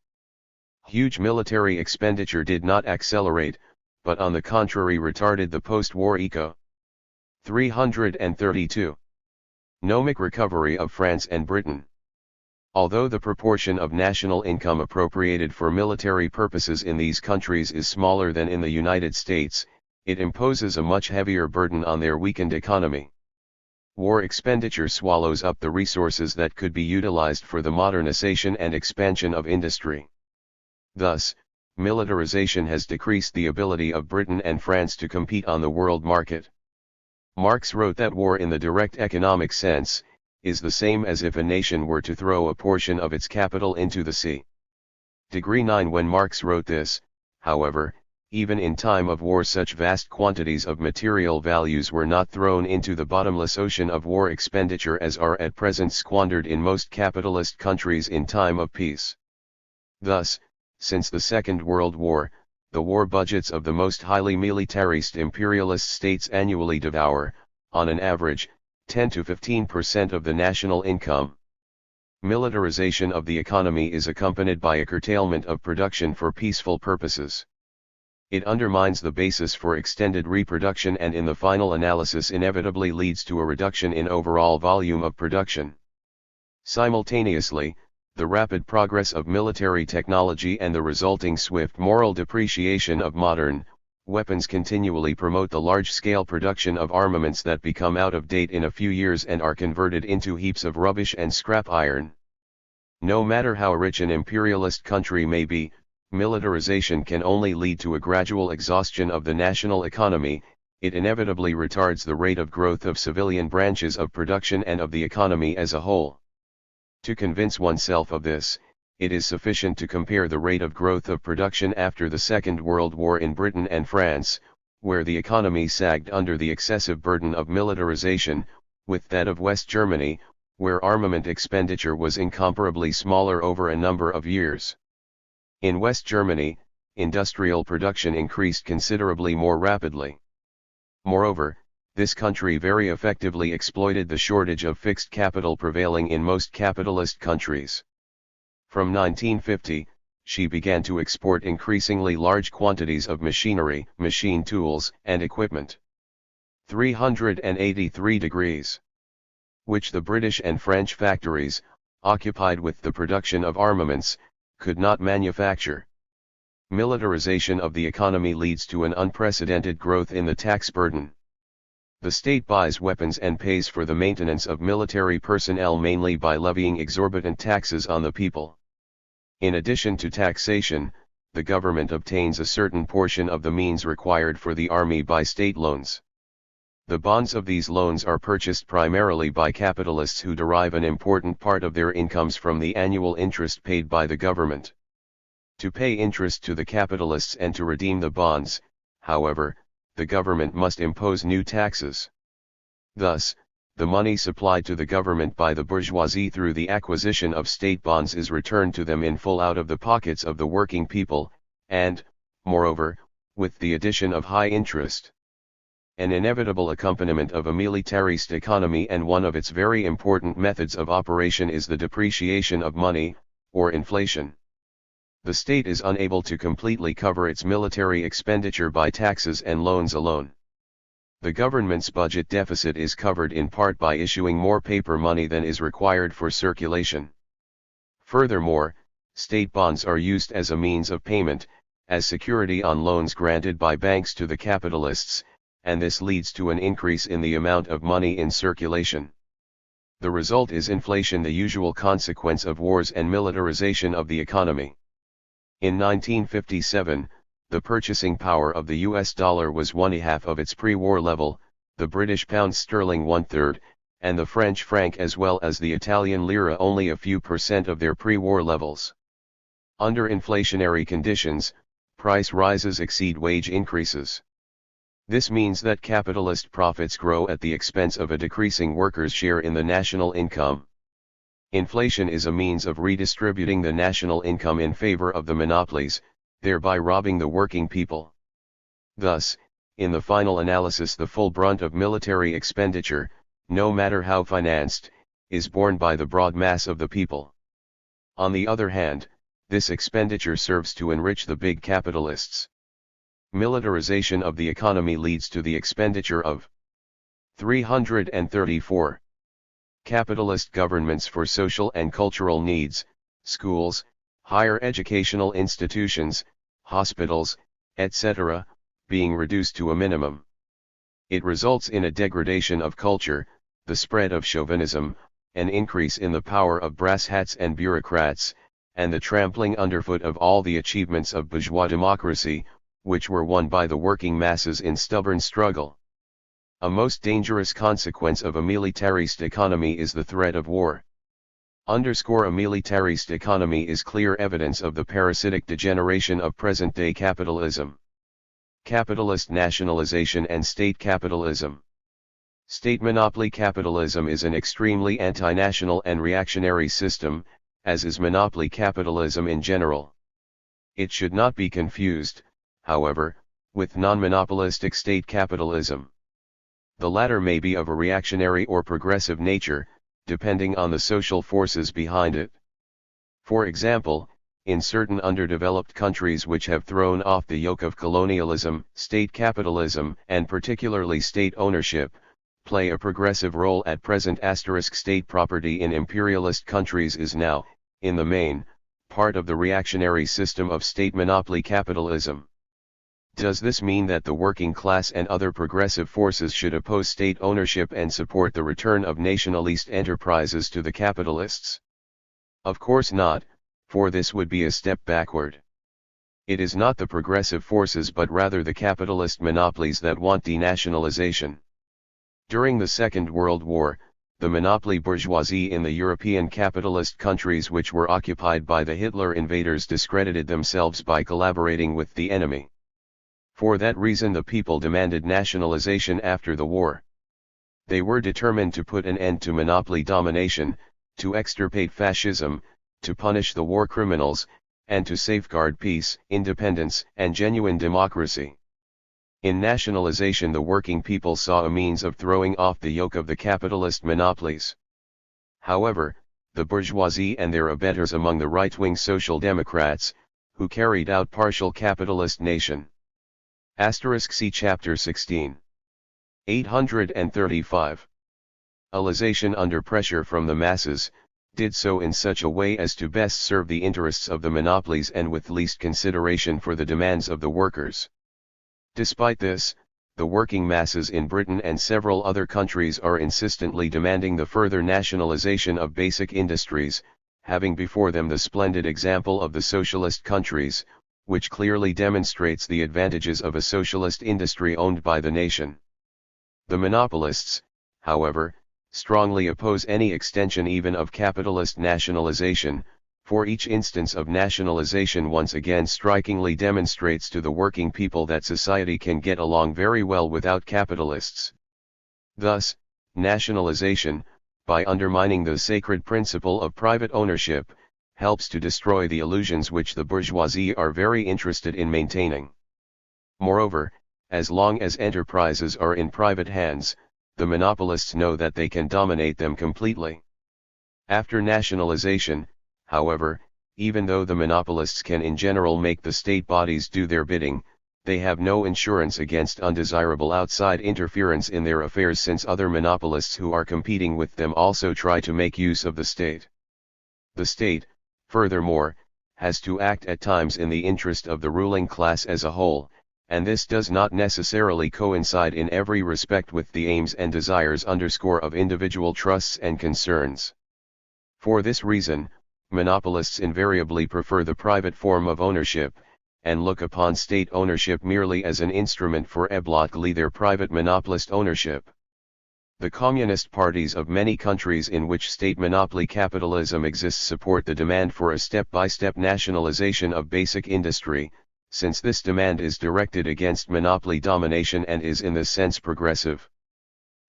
Huge military expenditure did not accelerate, but on the contrary retarded the post-war eco. 332. Economic recovery of France and Britain. Although the proportion of national income appropriated for military purposes in these countries is smaller than in the United States, it imposes a much heavier burden on their weakened economy. War expenditure swallows up the resources that could be utilized for the modernization and expansion of industry. Thus, militarization has decreased the ability of Britain and France to compete on the world market. Marx wrote that war in the direct economic sense is the same as if a nation were to throw a portion of its capital into the sea. Degree 9. When Marx wrote this, however, even in time of war such vast quantities of material values were not thrown into the bottomless ocean of war expenditure as are at present squandered in most capitalist countries in time of peace. Thus, since the Second World War, the war budgets of the most highly militarist imperialist states annually devour, on an average, 10 to 15% of the national income. Militarization of the economy is accompanied by a curtailment of production for peaceful purposes. It undermines the basis for extended reproduction and in the final analysis inevitably leads to a reduction in overall volume of production. Simultaneously, the rapid progress of military technology and the resulting swift moral depreciation of modern weapons continually promote the large-scale production of armaments that become out of date in a few years and are converted into heaps of rubbish and scrap iron. No matter how rich an imperialist country may be, militarization can only lead to a gradual exhaustion of the national economy. It inevitably retards the rate of growth of civilian branches of production and of the economy as a whole. To convince oneself of this, it is sufficient to compare the rate of growth of production after the Second World War in Britain and France, where the economy sagged under the excessive burden of militarization, with that of West Germany, where armament expenditure was incomparably smaller over a number of years. In West Germany, industrial production increased considerably more rapidly. Moreover, this country very effectively exploited the shortage of fixed capital prevailing in most capitalist countries. From 1950, she began to export increasingly large quantities of machinery, machine tools, and equipment. 383 degrees. Which the British and French factories, occupied with the production of armaments, could not manufacture. Militarization of the economy leads to an unprecedented growth in the tax burden. The state buys weapons and pays for the maintenance of military personnel mainly by levying exorbitant taxes on the people. In addition to taxation, the government obtains a certain portion of the means required for the army by state loans. The bonds of these loans are purchased primarily by capitalists who derive an important part of their incomes from the annual interest paid by the government. To pay interest to the capitalists and to redeem the bonds, however, the government must impose new taxes. Thus, the money supplied to the government by the bourgeoisie through the acquisition of state bonds is returned to them in full out of the pockets of the working people, and, moreover, with the addition of high interest. An inevitable accompaniment of a militarist economy and one of its very important methods of operation is the depreciation of money, or inflation. The state is unable to completely cover its military expenditure by taxes and loans alone. The government's budget deficit is covered in part by issuing more paper money than is required for circulation. Furthermore, state bonds are used as a means of payment, as security on loans granted by banks to the capitalists, and this leads to an increase in the amount of money in circulation. The result is inflation, the usual consequence of wars and militarization of the economy. In 1957, the purchasing power of the US dollar was 1/2 of its pre-war level, the British pound sterling 1/3, and the French franc as well as the Italian lira only a few % of their pre-war levels. Under inflationary conditions, price rises exceed wage increases. This means that capitalist profits grow at the expense of a decreasing workers' share in the national income. Inflation is a means of redistributing the national income in favor of the monopolies, thereby robbing the working people. Thus, in the final analysis, the full brunt of military expenditure, no matter how financed, is borne by the broad mass of the people. On the other hand, this expenditure serves to enrich the big capitalists. Militarization of the economy leads to the expenditure of 334. Capitalist governments for social and cultural needs, schools, higher educational institutions, hospitals, etc., being reduced to a minimum. It results in a degradation of culture, the spread of chauvinism, an increase in the power of brass hats and bureaucrats, and the trampling underfoot of all the achievements of bourgeois democracy, which were won by the working masses in stubborn struggle. A most dangerous consequence of a militarist economy is the threat of war. A militarist economy is clear evidence of the parasitic degeneration of present-day capitalism. Capitalist nationalization and state capitalism. State monopoly capitalism is an extremely anti-national and reactionary system, as is monopoly capitalism in general. It should not be confused, however, with non-monopolistic state capitalism. The latter may be of a reactionary or progressive nature, depending on the social forces behind it. For example, in certain underdeveloped countries which have thrown off the yoke of colonialism, state capitalism, and particularly state ownership, play a progressive role at present. State property in imperialist countries is now, in the main, part of the reactionary system of state monopoly capitalism. Does this mean that the working class and other progressive forces should oppose state ownership and support the return of nationalist enterprises to the capitalists? Of course not, for this would be a step backward. It is not the progressive forces but rather the capitalist monopolies that want denationalization. During the Second World War, the monopoly bourgeoisie in the European capitalist countries which were occupied by the Hitler invaders discredited themselves by collaborating with the enemy. For that reason the people demanded nationalization after the war. They were determined to put an end to monopoly domination, to extirpate fascism, to punish the war criminals, and to safeguard peace, independence, and genuine democracy. In nationalization the working people saw a means of throwing off the yoke of the capitalist monopolies. However, the bourgeoisie and their abettors among the right-wing social democrats, who carried out partial capitalist nation. See Chapter 16. 835. Alization under pressure from the masses, did so in such a way as to best serve the interests of the monopolies and with least consideration for the demands of the workers. Despite this, the working masses in Britain and several other countries are insistently demanding the further nationalization of basic industries, having before them the splendid example of the socialist countries, which clearly demonstrates the advantages of a socialist industry owned by the nation. The monopolists, however, strongly oppose any extension even of capitalist nationalization, for each instance of nationalization once again strikingly demonstrates to the working people that society can get along very well without capitalists. Thus, nationalization, by undermining the sacred principle of private ownership, helps to destroy the illusions which the bourgeoisie are very interested in maintaining. Moreover, as long as enterprises are in private hands, the monopolists know that they can dominate them completely. After nationalization, however, even though the monopolists can in general make the state bodies do their bidding, they have no insurance against undesirable outside interference in their affairs, since other monopolists who are competing with them also try to make use of the state. The state, furthermore, has to act at times in the interest of the ruling class as a whole, and this does not necessarily coincide in every respect with the aims and desires of individual trusts and concerns. For this reason, monopolists invariably prefer the private form of ownership, and look upon state ownership merely as an instrument for obloquely their private monopolist ownership. The communist parties of many countries in which state monopoly capitalism exists support the demand for a step-by-step nationalization of basic industry, since this demand is directed against monopoly domination and is in this sense progressive.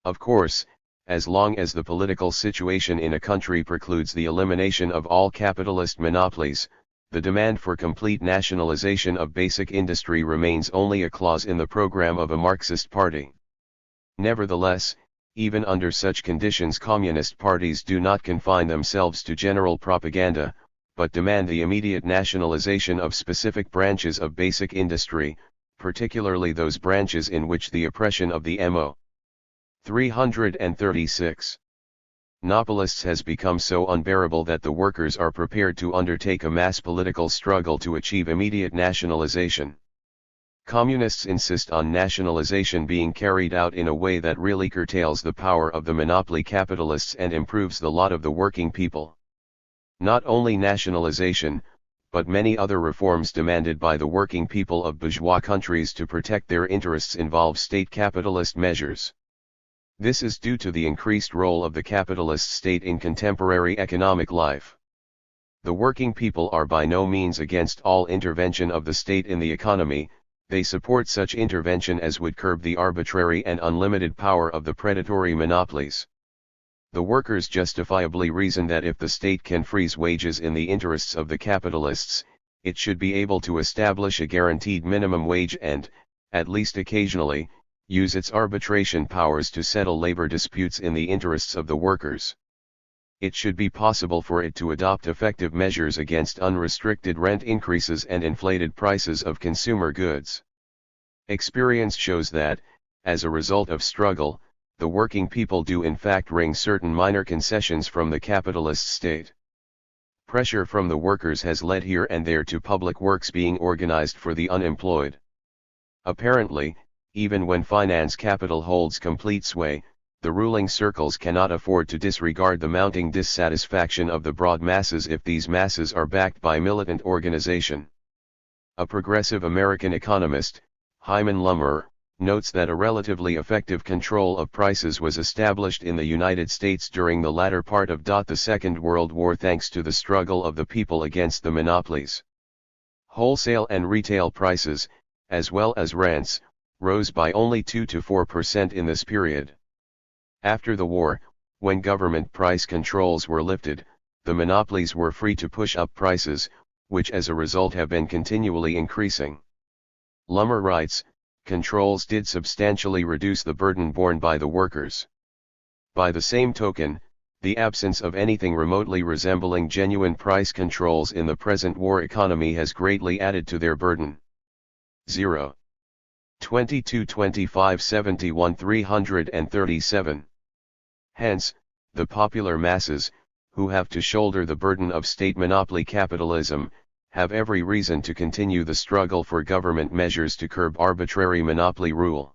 Of course, as long as the political situation in a country precludes the elimination of all capitalist monopolies, the demand for complete nationalization of basic industry remains only a clause in the program of a Marxist party. Nevertheless, even under such conditions communist parties do not confine themselves to general propaganda, but demand the immediate nationalization of specific branches of basic industry, particularly those branches in which the oppression of the MO. 336. Monopolists has become so unbearable that the workers are prepared to undertake a mass political struggle to achieve immediate nationalization. Communists insist on nationalization being carried out in a way that really curtails the power of the monopoly capitalists and improves the lot of the working people. Not only nationalization, but many other reforms demanded by the working people of bourgeois countries to protect their interests involve state capitalist measures. This is due to the increased role of the capitalist state in contemporary economic life. The working people are by no means against all intervention of the state in the economy. They support such intervention as would curb the arbitrary and unlimited power of the predatory monopolies. The workers justifiably reason that if the state can freeze wages in the interests of the capitalists, it should be able to establish a guaranteed minimum wage and, at least occasionally, use its arbitration powers to settle labor disputes in the interests of the workers. it should be possible for it to adopt effective measures against unrestricted rent increases and inflated prices of consumer goods. Experience shows that, as a result of struggle, the working people do in fact wring certain minor concessions from the capitalist state. Pressure from the workers has led here and there to public works being organized for the unemployed. Apparently, even when finance capital holds complete sway, the ruling circles cannot afford to disregard the mounting dissatisfaction of the broad masses if these masses are backed by militant organization. A progressive American economist, Hyman Lummer, notes that a relatively effective control of prices was established in the United States during the latter part of the Second World War thanks to the struggle of the people against the monopolies. Wholesale and retail prices, as well as rents, rose by only 2 to 4% in this period. After the war, when government price controls were lifted, the monopolies were free to push up prices, which as a result have been continually increasing. Lummer writes, controls did substantially reduce the burden borne by the workers. By the same token, the absence of anything remotely resembling genuine price controls in the present war economy has greatly added to their burden. 0. 22-25-71 337. Hence, the popular masses, who have to shoulder the burden of state monopoly capitalism, have every reason to continue the struggle for government measures to curb arbitrary monopoly rule.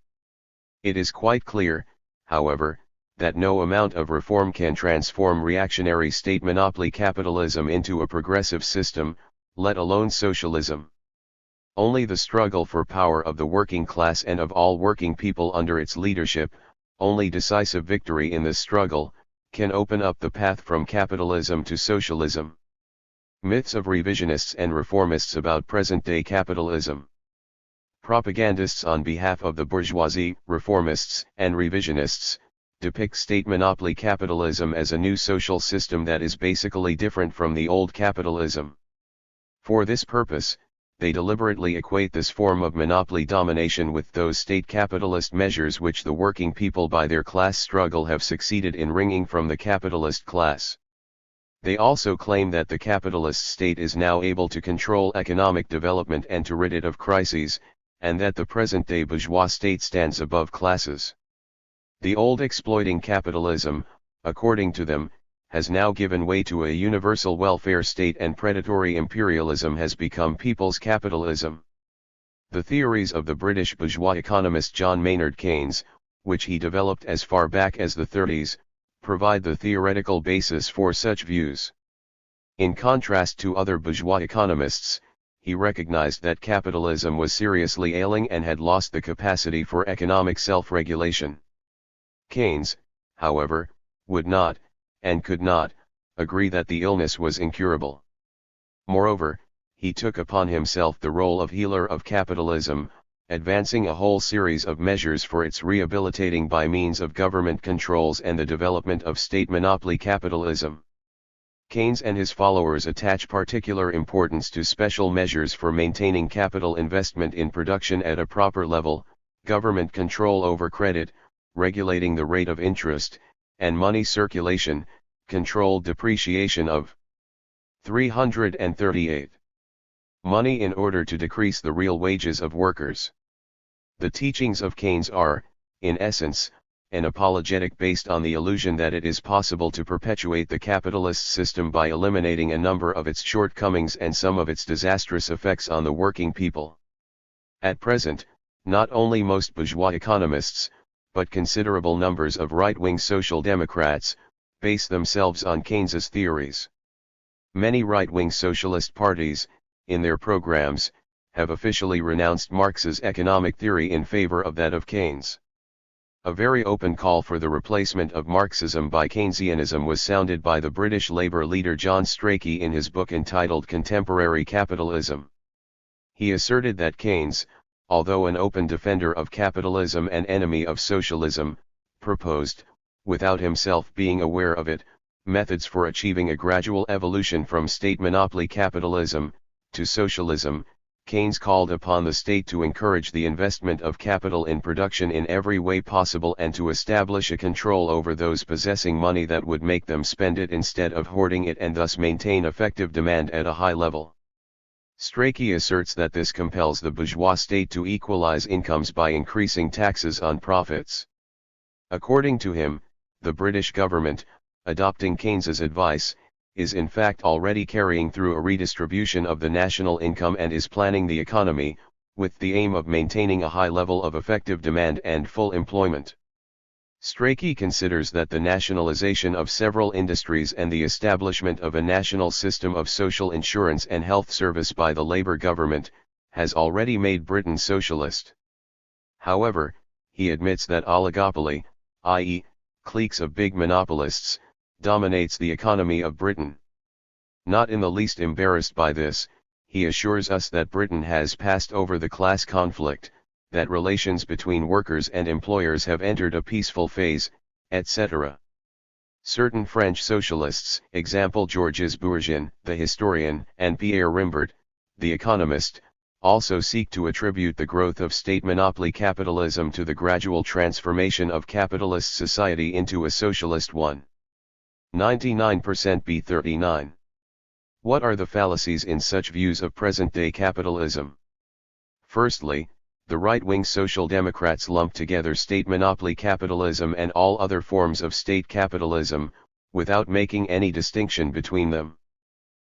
It is quite clear, however, that no amount of reform can transform reactionary state monopoly capitalism into a progressive system, let alone socialism. Only the struggle for power of the working class and of all working people under its leadership, only decisive victory in this struggle, can open up the path from capitalism to socialism. Myths of revisionists and reformists about present-day capitalism. Propagandists on behalf of the bourgeoisie, reformists, and revisionists, depict state monopoly capitalism as a new social system that is basically different from the old capitalism. For this purpose, they deliberately equate this form of monopoly domination with those state capitalist measures which the working people by their class struggle have succeeded in wringing from the capitalist class. They also claim that the capitalist state is now able to control economic development and to rid it of crises, and that the present-day bourgeois state stands above classes. The old exploiting capitalism, according to them, has now given way to a universal welfare state, and predatory imperialism has become people's capitalism. The theories of the British bourgeois economist John Maynard Keynes, which he developed as far back as the 30s, provide the theoretical basis for such views. In contrast to other bourgeois economists, he recognized that capitalism was seriously ailing and had lost the capacity for economic self-regulation. Keynes, however, would not, and could not, agree that the illness was incurable. Moreover, he took upon himself the role of healer of capitalism, advancing a whole series of measures for its rehabilitating by means of government controls and the development of state monopoly capitalism. Keynes and his followers attach particular importance to special measures for maintaining capital investment in production at a proper level, government control over credit, regulating the rate of interest, and money circulation, controlled depreciation of 338. Money in order to decrease the real wages of workers. The teachings of Keynes are, in essence, an apologetic based on the illusion that it is possible to perpetuate the capitalist system by eliminating a number of its shortcomings and some of its disastrous effects on the working people. At present, not only most bourgeois economists, but considerable numbers of right-wing social democrats, base themselves on Keynes's theories. Many right-wing socialist parties, in their programs, have officially renounced Marx's economic theory in favor of that of Keynes. A very open call for the replacement of Marxism by Keynesianism was sounded by the British Labour leader John Strachey in his book entitled Contemporary Capitalism. He asserted that Keynes, although an open defender of capitalism and enemy of socialism, proposed, without himself being aware of it, methods for achieving a gradual evolution from state monopoly capitalism to socialism, Keynes called upon the state to encourage the investment of capital in production in every way possible and to establish a control over those possessing money that would make them spend it instead of hoarding it and thus maintain effective demand at a high level. Strachey asserts that this compels the bourgeois state to equalize incomes by increasing taxes on profits. According to him, the British government, adopting Keynes's advice, is in fact already carrying through a redistribution of the national income and is planning the economy, with the aim of maintaining a high level of effective demand and full employment. Strachey considers that the nationalization of several industries and the establishment of a national system of social insurance and health service by the Labour government, has already made Britain socialist. However, he admits that oligopoly, i.e., cliques of big monopolists, dominates the economy of Britain. Not in the least embarrassed by this, he assures us that Britain has passed over the class conflict, that relations between workers and employers have entered a peaceful phase, etc. Certain French socialists, example Georges Bourgeon, the historian, and Pierre Rimbert, the economist, also seek to attribute the growth of state monopoly capitalism to the gradual transformation of capitalist society into a socialist one. 99% B39. What are the fallacies in such views of present-day capitalism? Firstly, the right-wing Social Democrats lump together state monopoly capitalism and all other forms of state capitalism, without making any distinction between them.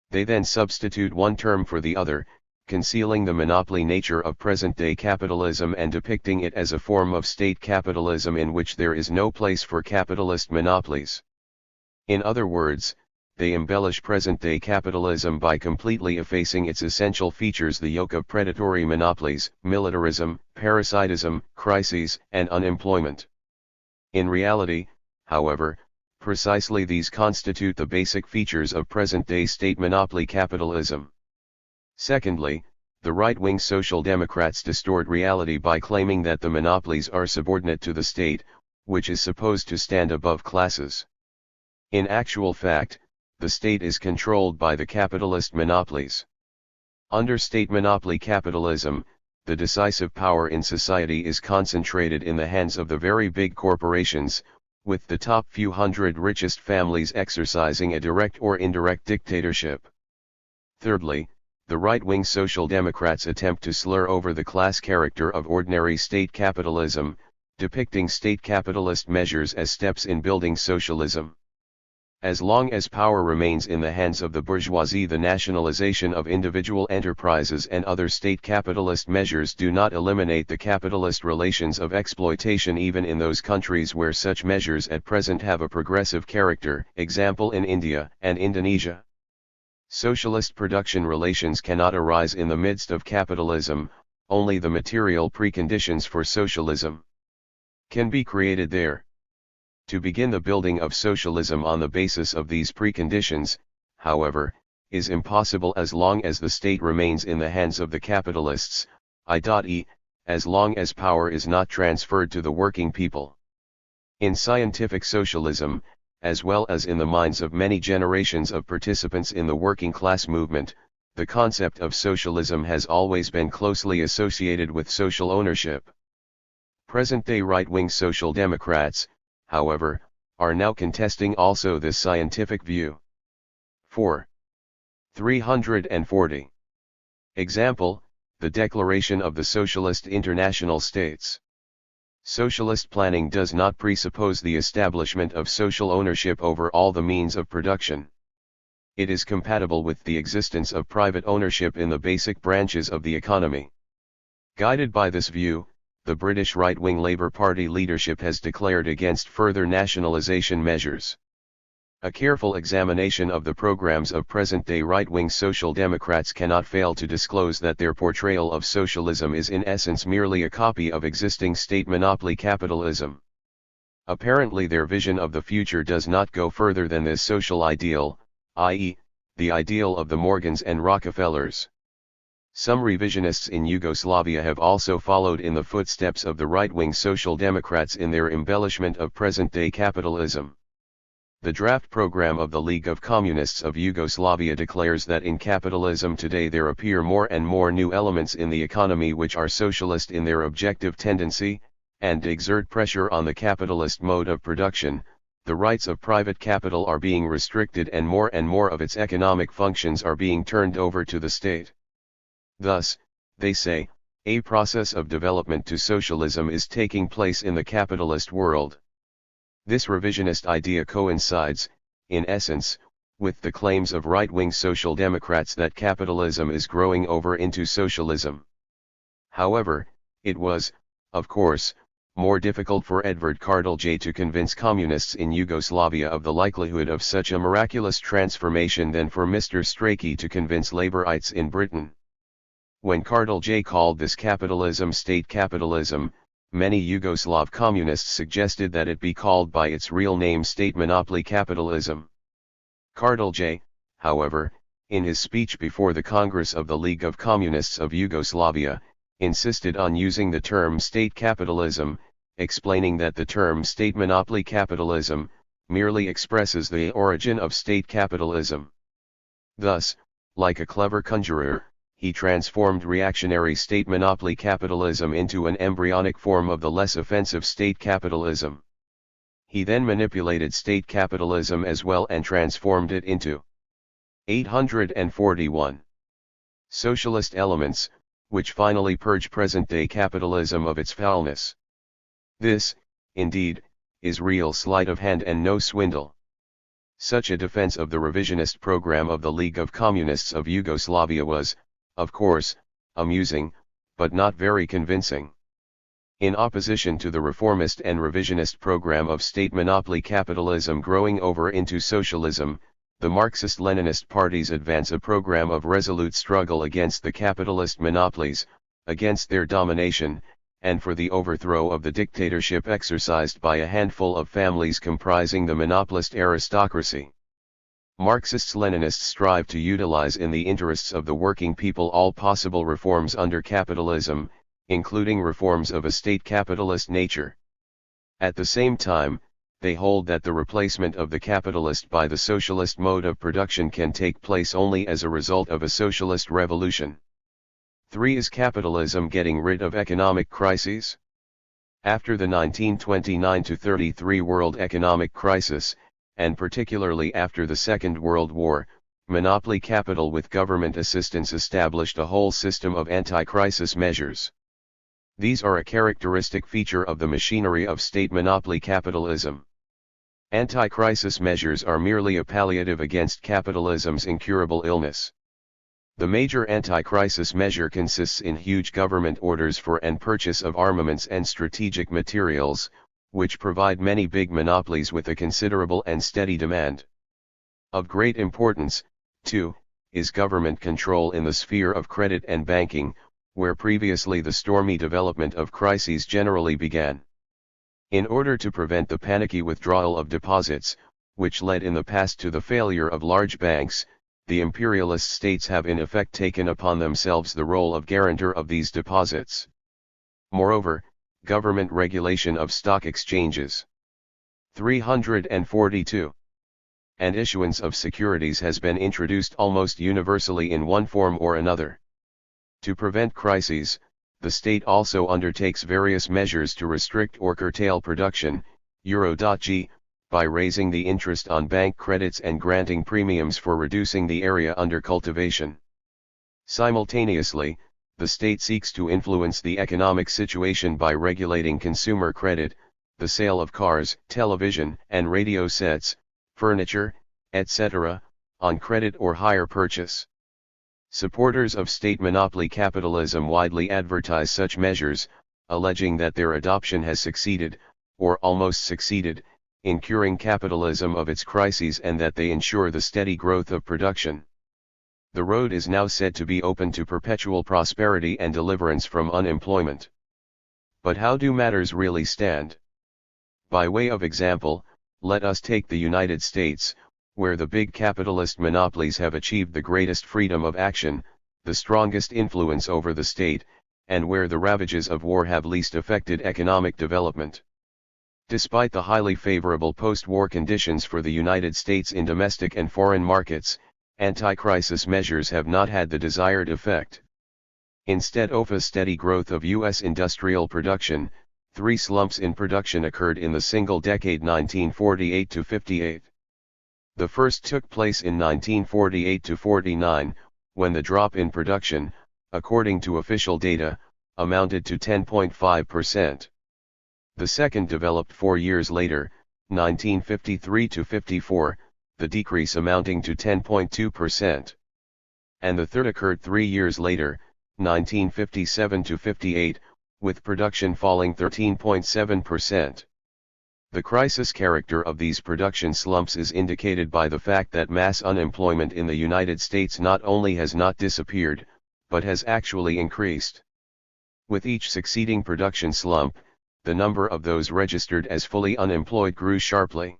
They then substitute one term for the other, concealing the monopoly nature of present-day capitalism and depicting it as a form of state capitalism in which there is no place for capitalist monopolies. In other words, they embellish present-day capitalism by completely effacing its essential features: the yoke of predatory monopolies, militarism, parasitism, crises, and unemployment. In reality, however, precisely these constitute the basic features of present-day state monopoly capitalism. Secondly, the right-wing Social Democrats distort reality by claiming that the monopolies are subordinate to the state, which is supposed to stand above classes. In actual fact, the state is controlled by the capitalist monopolies. Under state monopoly capitalism, the decisive power in society is concentrated in the hands of the very big corporations, with the top few hundred richest families exercising a direct or indirect dictatorship. Thirdly, the right-wing Social Democrats attempt to slur over the class character of ordinary state capitalism, depicting state capitalist measures as steps in building socialism. As long as power remains in the hands of the bourgeoisie, the nationalization of individual enterprises and other state capitalist measures do not eliminate the capitalist relations of exploitation even in those countries where such measures at present have a progressive character, example in India and Indonesia. Socialist production relations cannot arise in the midst of capitalism, only the material preconditions for socialism can be created there. To begin the building of socialism on the basis of these preconditions, however, is impossible as long as the state remains in the hands of the capitalists, i.e., as long as power is not transferred to the working people. In scientific socialism, as well as in the minds of many generations of participants in the working class movement, the concept of socialism has always been closely associated with social ownership. Present-day right-wing Social Democrats, however, are now contesting also this scientific view. 4. 340. Example, the Declaration of the Socialist International states. Socialist planning does not presuppose the establishment of social ownership over all the means of production. It is compatible with the existence of private ownership in the basic branches of the economy. Guided by this view, the British right-wing Labour Party leadership has declared against further nationalisation measures. A careful examination of the programs of present-day right-wing Social Democrats cannot fail to disclose that their portrayal of socialism is in essence merely a copy of existing state monopoly capitalism. Apparently their vision of the future does not go further than this social ideal, i.e., the ideal of the Morgans and Rockefellers. Some revisionists in Yugoslavia have also followed in the footsteps of the right-wing Social Democrats in their embellishment of present-day capitalism. The draft program of the League of Communists of Yugoslavia declares that in capitalism today there appear more and more new elements in the economy which are socialist in their objective tendency, and exert pressure on the capitalist mode of production. The rights of private capital are being restricted and more of its economic functions are being turned over to the state. Thus, they say, a process of development to socialism is taking place in the capitalist world. This revisionist idea coincides, in essence, with the claims of right-wing social democrats that capitalism is growing over into socialism. However, it was, of course, more difficult for Edvard Kardelj to convince communists in Yugoslavia of the likelihood of such a miraculous transformation than for Mr. Strachey to convince laborites in Britain. When Kardelj called this capitalism state capitalism, many Yugoslav communists suggested that it be called by its real name state monopoly capitalism. Kardelj, however, in his speech before the Congress of the League of Communists of Yugoslavia, insisted on using the term state capitalism, explaining that the term state monopoly capitalism merely expresses the origin of state capitalism. Thus, like a clever conjurer, he transformed reactionary state monopoly capitalism into an embryonic form of the less offensive state capitalism. He then manipulated state capitalism as well and transformed it into 841 socialist elements, which finally purge present-day capitalism of its foulness. This, indeed, is real sleight of hand and no swindle. Such a defense of the revisionist program of the League of Communists of Yugoslavia was, of course, amusing, but not very convincing. In opposition to the reformist and revisionist program of state monopoly capitalism growing over into socialism, the Marxist-Leninist parties advance a program of resolute struggle against the capitalist monopolies, against their domination, and for the overthrow of the dictatorship exercised by a handful of families comprising the monopolist aristocracy. Marxists-Leninists strive to utilize in the interests of the working people all possible reforms under capitalism, including reforms of a state capitalist nature. At the same time, they hold that the replacement of the capitalist by the socialist mode of production can take place only as a result of a socialist revolution. 3. Is capitalism getting rid of economic crises? After the 1929-33 world economic crisis, and particularly after the Second World War, monopoly capital with government assistance established a whole system of anti-crisis measures. These are a characteristic feature of the machinery of state monopoly capitalism. Anti-crisis measures are merely a palliative against capitalism's incurable illness. The major anti-crisis measure consists in huge government orders for and purchase of armaments and strategic materials, which provide many big monopolies with a considerable and steady demand. Of great importance, too, is government control in the sphere of credit and banking, where previously the stormy development of crises generally began. In order to prevent the panicky withdrawal of deposits, which led in the past to the failure of large banks, the imperialist states have in effect taken upon themselves the role of guarantor of these deposits. Moreover, government regulation of stock exchanges. 342. And issuance of securities has been introduced almost universally in one form or another. To prevent crises, the state also undertakes various measures to restrict or curtail production, Euro.g, by raising the interest on bank credits and granting premiums for reducing the area under cultivation. Simultaneously, the state seeks to influence the economic situation by regulating consumer credit, the sale of cars, television and radio sets, furniture, etc., on credit or hire purchase. Supporters of state monopoly capitalism widely advertise such measures, alleging that their adoption has succeeded, or almost succeeded, in curing capitalism of its crises and that they ensure the steady growth of production. The road is now said to be open to perpetual prosperity and deliverance from unemployment. But how do matters really stand? By way of example, let us take the United States, where the big capitalist monopolies have achieved the greatest freedom of action, the strongest influence over the state, and where the ravages of war have least affected economic development. Despite the highly favorable post-war conditions for the United States in domestic and foreign markets, anti-crisis measures have not had the desired effect. Instead of a steady growth of U.S. industrial production, three slumps in production occurred in the single decade 1948 to 58. The first took place in 1948 to 49, when the drop in production, according to official data, amounted to 10.5%. The second developed 4 years later, 1953 to 54, the decrease amounting to 10.2%. And the third occurred 3 years later, 1957 to 58, with production falling 13.7%. The crisis character of these production slumps is indicated by the fact that mass unemployment in the United States not only has not disappeared, but has actually increased. With each succeeding production slump, the number of those registered as fully unemployed grew sharply.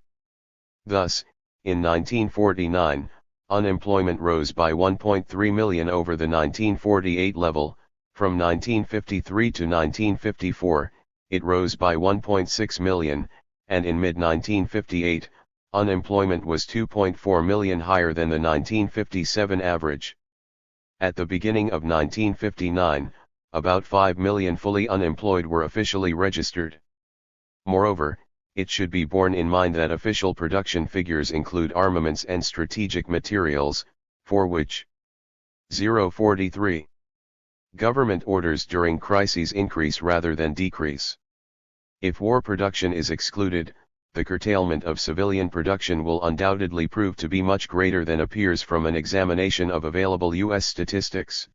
Thus, in 1949, unemployment rose by 1.3 million over the 1948 level. From 1953 to 1954, it rose by 1.6 million, and in mid-1958, unemployment was 2.4 million higher than the 1957 average. At the beginning of 1959, about 5 million fully unemployed were officially registered. Moreover, it should be borne in mind that official production figures include armaments and strategic materials, for which 0.43 government orders during crises increase rather than decrease. If war production is excluded, the curtailment of civilian production will undoubtedly prove to be much greater than appears from an examination of available U.S. statistics.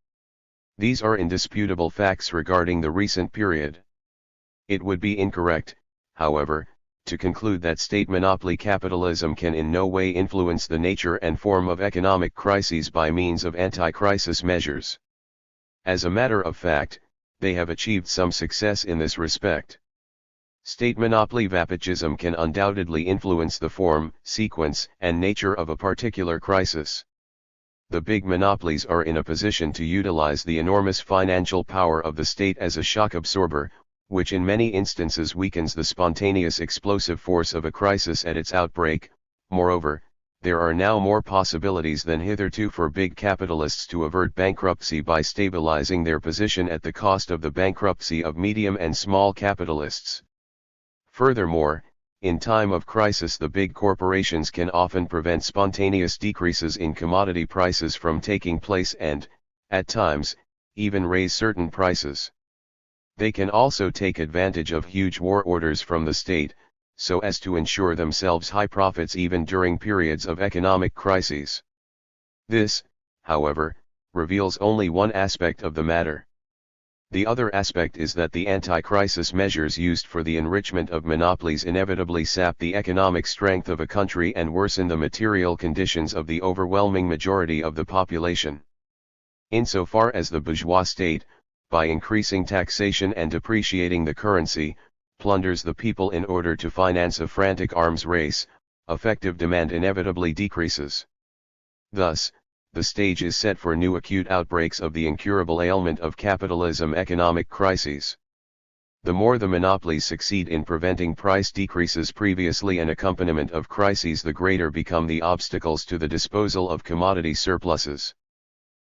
These are indisputable facts regarding the recent period. It would be incorrect, however, to conclude that state monopoly capitalism can in no way influence the nature and form of economic crises by means of anti-crisis measures. As a matter of fact, they have achieved some success in this respect. State monopoly vapagism can undoubtedly influence the form, sequence, and nature of a particular crisis. The big monopolies are in a position to utilize the enormous financial power of the state as a shock absorber, which in many instances weakens the spontaneous explosive force of a crisis at its outbreak. Moreover, there are now more possibilities than hitherto for big capitalists to avert bankruptcy by stabilizing their position at the cost of the bankruptcy of medium and small capitalists. Furthermore, in time of crisis the big corporations can often prevent spontaneous decreases in commodity prices from taking place and, at times, even raise certain prices. They can also take advantage of huge war orders from the state, so as to ensure themselves high profits even during periods of economic crises. This, however, reveals only one aspect of the matter. The other aspect is that the anti-crisis measures used for the enrichment of monopolies inevitably sap the economic strength of a country and worsen the material conditions of the overwhelming majority of the population. Insofar as the bourgeois state, by increasing taxation and depreciating the currency, plunders the people in order to finance a frantic arms race, effective demand inevitably decreases. Thus, the stage is set for new acute outbreaks of the incurable ailment of capitalism, economic crises. The more the monopolies succeed in preventing price decreases previously an accompaniment of crises, the greater become the obstacles to the disposal of commodity surpluses.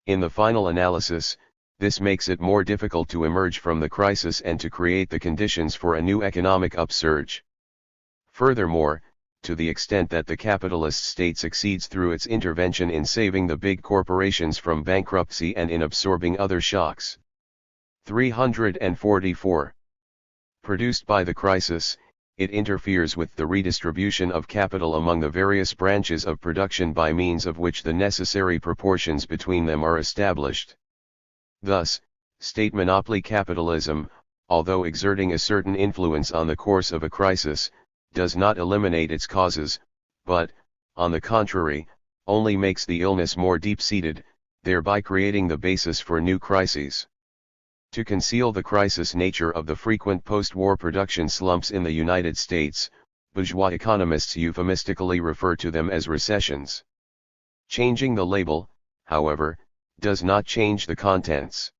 In the final analysis, this makes it more difficult to emerge from the crisis and to create the conditions for a new economic upsurge. Furthermore, to the extent that the capitalist state succeeds through its intervention in saving the big corporations from bankruptcy and in absorbing other shocks. 344. Produced by the crisis, it interferes with the redistribution of capital among the various branches of production by means of which the necessary proportions between them are established. Thus, state monopoly capitalism, although exerting a certain influence on the course of a crisis, does not eliminate its causes, but, on the contrary, only makes the illness more deep-seated, thereby creating the basis for new crises. To conceal the crisis nature of the frequent post-war production slumps in the United States, bourgeois economists euphemistically refer to them as recessions. Changing the label, however, does not change the contents.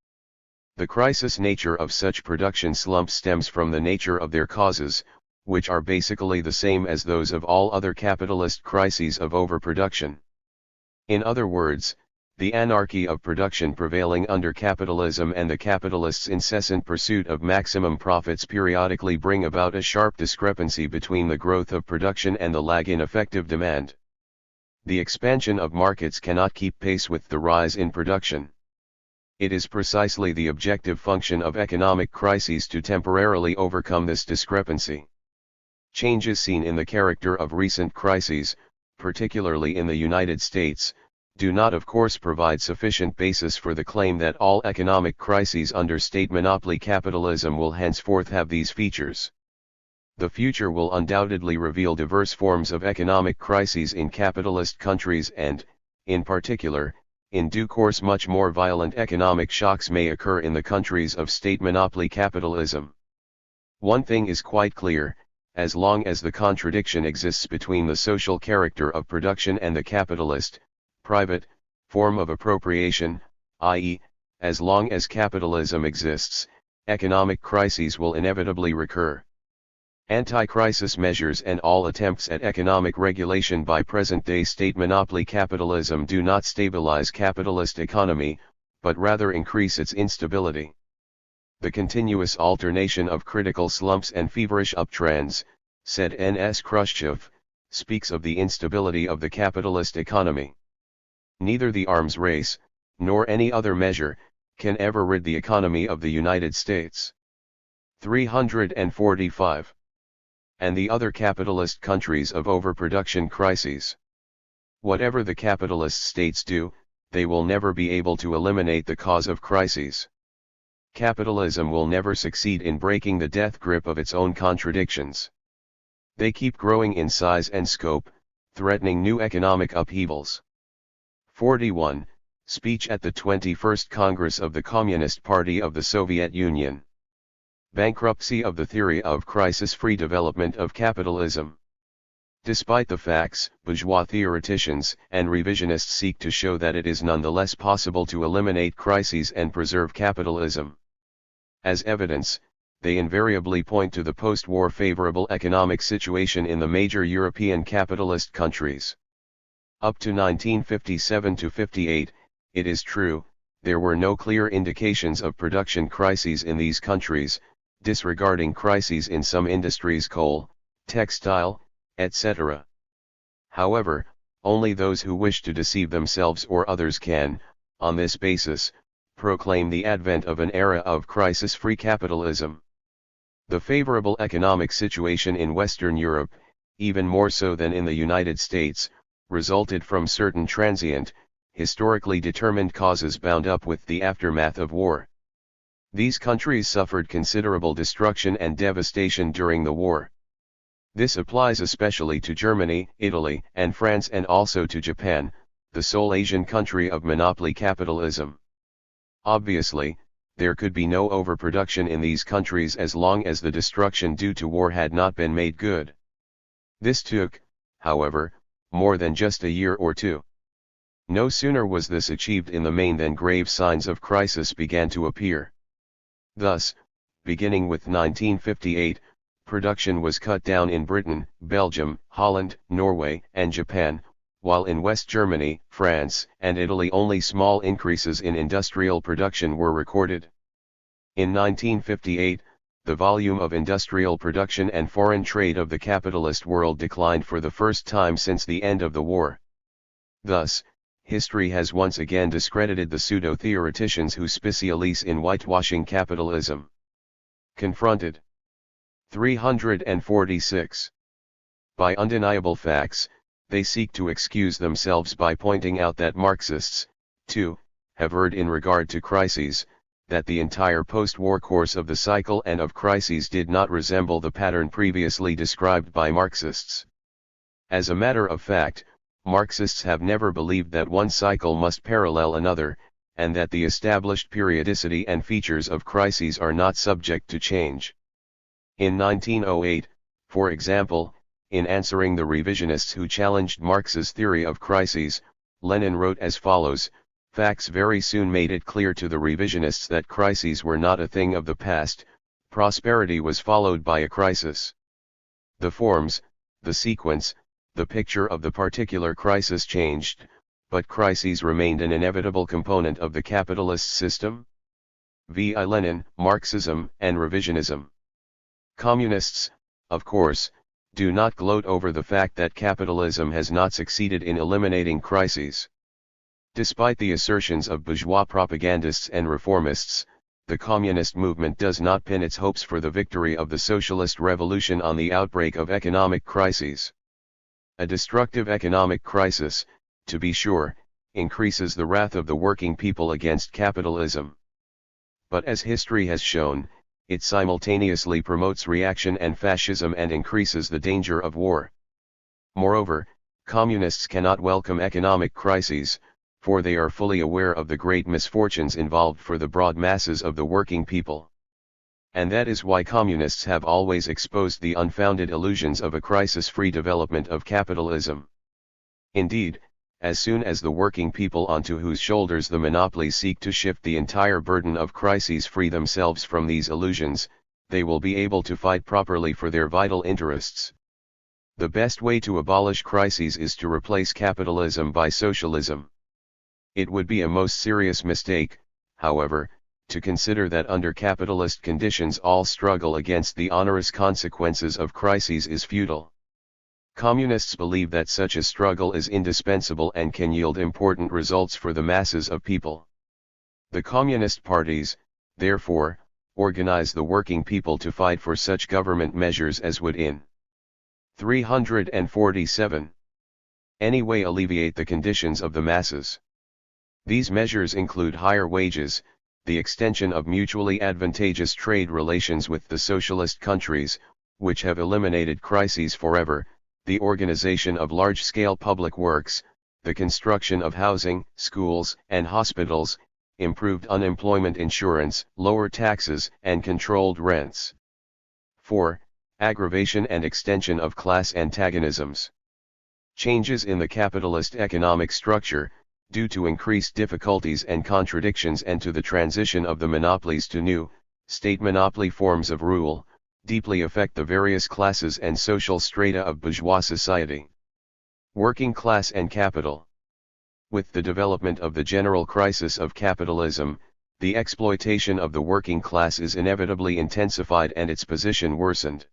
The crisis nature of such production slumps stems from the nature of their causes, which are basically the same as those of all other capitalist crises of overproduction. In other words, the anarchy of production prevailing under capitalism and the capitalists' incessant pursuit of maximum profits periodically bring about a sharp discrepancy between the growth of production and the lag in effective demand. The expansion of markets cannot keep pace with the rise in production. It is precisely the objective function of economic crises to temporarily overcome this discrepancy. Changes seen in the character of recent crises, particularly in the United States, do not of course provide sufficient basis for the claim that all economic crises under state monopoly capitalism will henceforth have these features. The future will undoubtedly reveal diverse forms of economic crises in capitalist countries and, in particular, in due course much more violent economic shocks may occur in the countries of state monopoly capitalism. One thing is quite clear: as long as the contradiction exists between the social character of production and the capitalist, private, form of appropriation, i.e., as long as capitalism exists, economic crises will inevitably recur. Anti-crisis measures and all attempts at economic regulation by present-day state monopoly capitalism do not stabilize capitalist economy, but rather increase its instability. The continuous alternation of critical slumps and feverish uptrends, said N.S. Khrushchev, speaks of the instability of the capitalist economy. Neither the arms race, nor any other measure, can ever rid the economy of the United States. 345. And the other capitalist countries of overproduction crises. Whatever the capitalist states do, they will never be able to eliminate the cause of crises. Capitalism will never succeed in breaking the death grip of its own contradictions. They keep growing in size and scope, threatening new economic upheavals. 41. Speech at the 21st Congress of the Communist Party of the Soviet Union. Bankruptcy of the theory of crisis-free development of capitalism. Despite the facts, bourgeois theoreticians and revisionists seek to show that it is nonetheless possible to eliminate crises and preserve capitalism. As evidence, they invariably point to the post-war favorable economic situation in the major European capitalist countries. Up to 1957–58, it is true, there were no clear indications of production crises in these countries, disregarding crises in some industries, coal, textile, etc. However, only those who wish to deceive themselves or others can, on this basis, proclaim the advent of an era of crisis-free capitalism. The favorable economic situation in Western Europe, even more so than in the United States, resulted from certain transient, historically determined causes bound up with the aftermath of war. These countries suffered considerable destruction and devastation during the war. This applies especially to Germany, Italy, and France, and also to Japan, the sole Asian country of monopoly capitalism. Obviously, there could be no overproduction in these countries as long as the destruction due to war had not been made good. This took, however, more than just a year or two. No sooner was this achieved in the main than grave signs of crisis began to appear. Thus, beginning with 1958, production was cut down in Britain, Belgium, Holland, Norway, and Japan, while in West Germany, France, and Italy only small increases in industrial production were recorded. In 1958, the volume of industrial production and foreign trade of the capitalist world declined for the first time since the end of the war. Thus, history has once again discredited the pseudo-theoreticians who specialize in whitewashing capitalism. Confronted. 346. By undeniable facts, they seek to excuse themselves by pointing out that Marxists, too, have erred in regard to crises, that the entire post-war course of the cycle and of crises did not resemble the pattern previously described by Marxists. As a matter of fact, Marxists have never believed that one cycle must parallel another, and that the established periodicity and features of crises are not subject to change. In 1908, for example, in answering the revisionists who challenged Marx's theory of crises, Lenin wrote as follows: "Facts very soon made it clear to the revisionists that crises were not a thing of the past. Prosperity was followed by a crisis. The forms, the sequence, the picture of the particular crisis changed, but crises remained an inevitable component of the capitalist system. V.I. Lenin, Marxism and Revisionism. Communists, of course, do not gloat over the fact that capitalism has not succeeded in eliminating crises. Despite the assertions of bourgeois propagandists and reformists, the communist movement does not pin its hopes for the victory of the socialist revolution on the outbreak of economic crises. A destructive economic crisis, to be sure, increases the wrath of the working people against capitalism. But as history has shown, it simultaneously promotes reaction and fascism and increases the danger of war. Moreover, communists cannot welcome economic crises, for they are fully aware of the great misfortunes involved for the broad masses of the working people. And that is why communists have always exposed the unfounded illusions of a crisis-free development of capitalism. Indeed, as soon as the working people onto whose shoulders the monopolies seek to shift the entire burden of crises free themselves from these illusions, they will be able to fight properly for their vital interests. The best way to abolish crises is to replace capitalism by socialism. It would be a most serious mistake, however, to consider that under capitalist conditions all struggle against the onerous consequences of crises is futile. Communists believe that such a struggle is indispensable and can yield important results for the masses of people. The communist parties, therefore, organize the working people to fight for such government measures as would in 347 anyway alleviate the conditions of the masses. These measures include higher wages, the extension of mutually advantageous trade relations with the socialist countries, which have eliminated crises forever, the organization of large-scale public works, the construction of housing, schools, and hospitals, improved unemployment insurance, lower taxes, and controlled rents. 4. Aggravation and extension of class antagonisms. Changes in the capitalist economic structure, due to increased difficulties and contradictions and to the transition of the monopolies to new, state monopoly forms of rule, deeply affect the various classes and social strata of bourgeois society. Working class and capital. With the development of the general crisis of capitalism, the exploitation of the working class is inevitably intensified and its position worsened.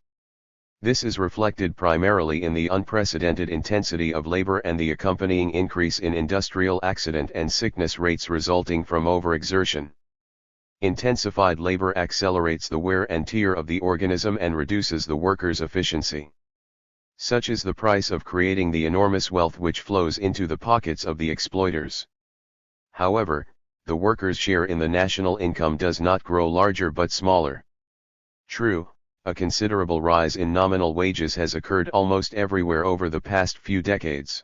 This is reflected primarily in the unprecedented intensity of labor and the accompanying increase in industrial accident and sickness rates resulting from overexertion. Intensified labor accelerates the wear and tear of the organism and reduces the worker's efficiency. Such is the price of creating the enormous wealth which flows into the pockets of the exploiters. However, the worker's share in the national income does not grow larger but smaller. True, a considerable rise in nominal wages has occurred almost everywhere over the past few decades.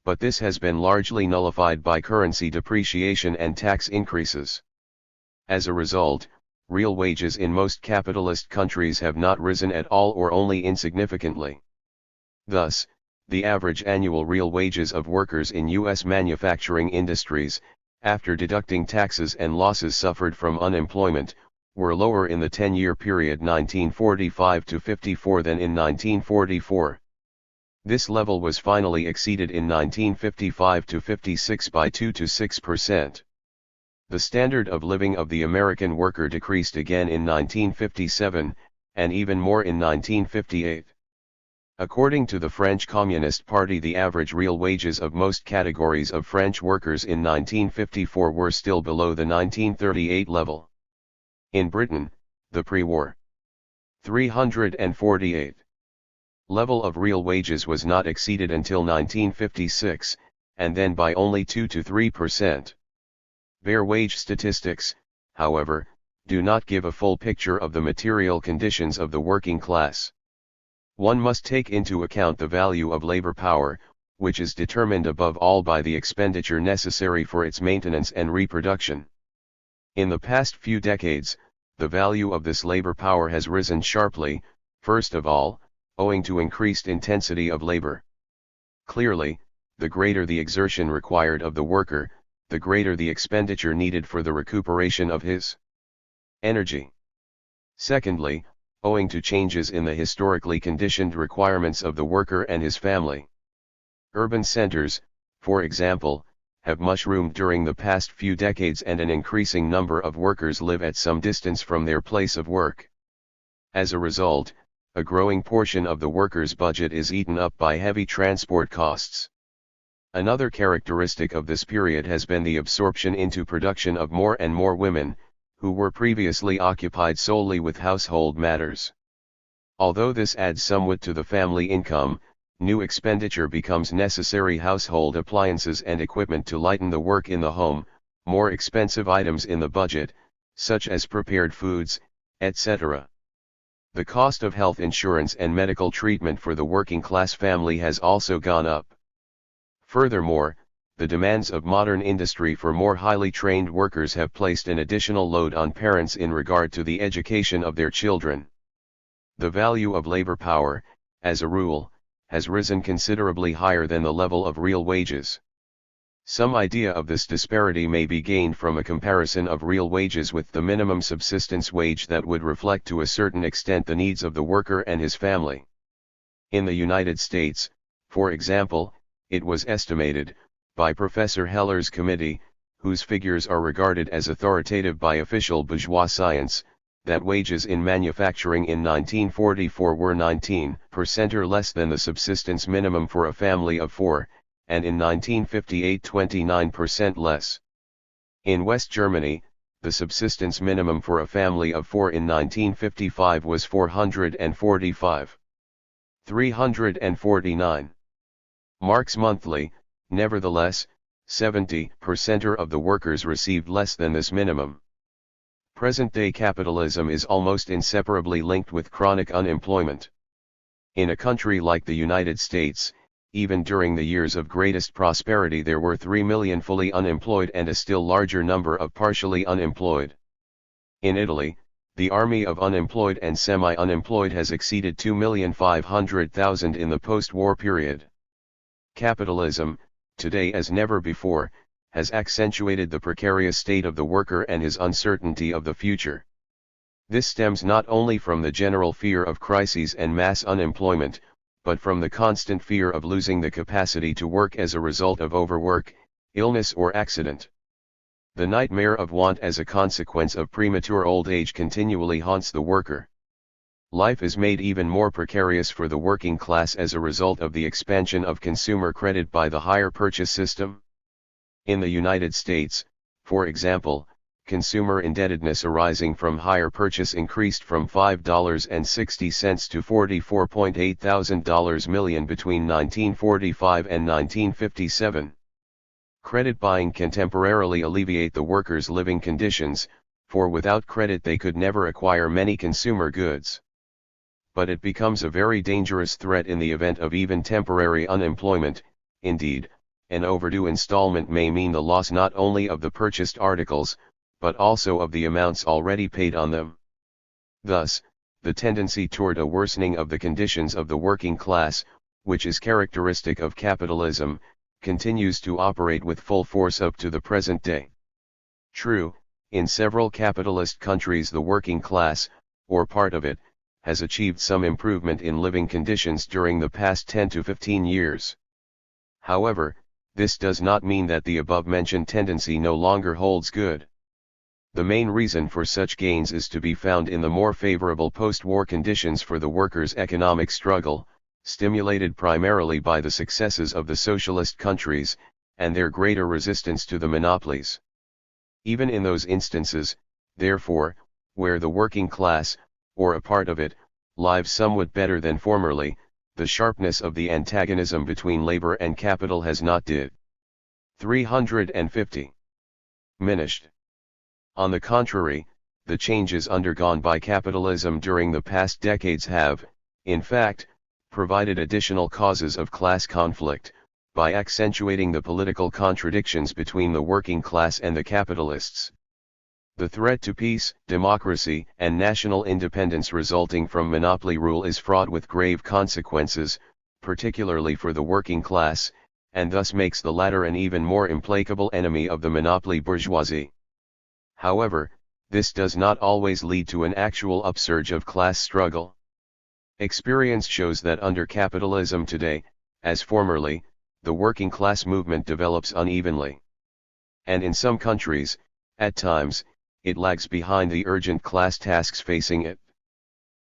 But this has been largely nullified by currency depreciation and tax increases. As a result, real wages in most capitalist countries have not risen at all or only insignificantly. Thus, the average annual real wages of workers in U.S. manufacturing industries, after deducting taxes and losses suffered from unemployment, were lower in the 10-year period 1945 to 54 than in 1944. This level was finally exceeded in 1955 to 56 by 2 to 6%. The standard of living of the American worker decreased again in 1957, and even more in 1958. According to the French Communist Party, the average real wages of most categories of French workers in 1954 were still below the 1938 level. In Britain, the pre-war 348 level of real wages was not exceeded until 1956, and then by only 2 to 3%. Bare wage statistics, however, do not give a full picture of the material conditions of the working class. One must take into account the value of labor power, which is determined above all by the expenditure necessary for its maintenance and reproduction. In the past few decades, the value of this labor power has risen sharply, first of all, owing to increased intensity of labor. Clearly, the greater the exertion required of the worker, the greater the expenditure needed for the recuperation of his energy. Secondly, owing to changes in the historically conditioned requirements of the worker and his family. Urban centers, for example, have mushroomed during the past few decades, and an increasing number of workers live at some distance from their place of work. As a result, a growing portion of the worker's budget is eaten up by heavy transport costs. Another characteristic of this period has been the absorption into production of more and more women, who were previously occupied solely with household matters. Although this adds somewhat to the family income, new expenditure becomes necessary: household appliances and equipment to lighten the work in the home, more expensive items in the budget, such as prepared foods, etc. The cost of health insurance and medical treatment for the working class family has also gone up. Furthermore, the demands of modern industry for more highly trained workers have placed an additional load on parents in regard to the education of their children. The value of labor power, as a rule, has risen considerably higher than the level of real wages. Some idea of this disparity may be gained from a comparison of real wages with the minimum subsistence wage that would reflect to a certain extent the needs of the worker and his family. In the United States, for example, it was estimated, by Professor Heller's committee, whose figures are regarded as authoritative by official bourgeois science, that wages in manufacturing in 1944 were 19% or less than the subsistence minimum for a family of four, and in 1958 29% less. In West Germany, the subsistence minimum for a family of four in 1955 was 445. 349 marks monthly. Nevertheless, 70% of the workers received less than this minimum. Present-day capitalism is almost inseparably linked with chronic unemployment. In a country like the United States, even during the years of greatest prosperity there were 3 million fully unemployed and a still larger number of partially unemployed. In Italy, the army of unemployed and semi-unemployed has exceeded 2,500,000 in the post-war period. Capitalism, today as never before, has accentuated the precarious state of the worker and his uncertainty of the future. This stems not only from the general fear of crises and mass unemployment, but from the constant fear of losing the capacity to work as a result of overwork, illness or accident. The nightmare of want as a consequence of premature old age continually haunts the worker. Life is made even more precarious for the working class as a result of the expansion of consumer credit by the hire purchase system. In the United States, for example, consumer indebtedness arising from hire purchase increased from $5.60 to $44.8 million between 1945 and 1957. Credit buying can temporarily alleviate the workers' living conditions, for without credit they could never acquire many consumer goods. But it becomes a very dangerous threat in the event of even temporary unemployment. Indeed, an overdue installment may mean the loss not only of the purchased articles, but also of the amounts already paid on them. Thus, the tendency toward a worsening of the conditions of the working class, which is characteristic of capitalism, continues to operate with full force up to the present day. True, in several capitalist countries the working class, or part of it, has achieved some improvement in living conditions during the past 10 to 15 years. However, this does not mean that the above-mentioned tendency no longer holds good. The main reason for such gains is to be found in the more favorable post-war conditions for the workers' economic struggle, stimulated primarily by the successes of the socialist countries, and their greater resistance to the monopolies. Even in those instances, therefore, where the working class, or a part of it, lives somewhat better than formerly, the sharpness of the antagonism between labor and capital has not did. 350. Diminished. On the contrary, the changes undergone by capitalism during the past decades have, in fact, provided additional causes of class conflict, by accentuating the political contradictions between the working class and the capitalists. The threat to peace, democracy, and national independence resulting from monopoly rule is fraught with grave consequences, particularly for the working class, and thus makes the latter an even more implacable enemy of the monopoly bourgeoisie. However, this does not always lead to an actual upsurge of class struggle. Experience shows that under capitalism today, as formerly, the working class movement develops unevenly. And in some countries, at times, it lags behind the urgent class tasks facing it.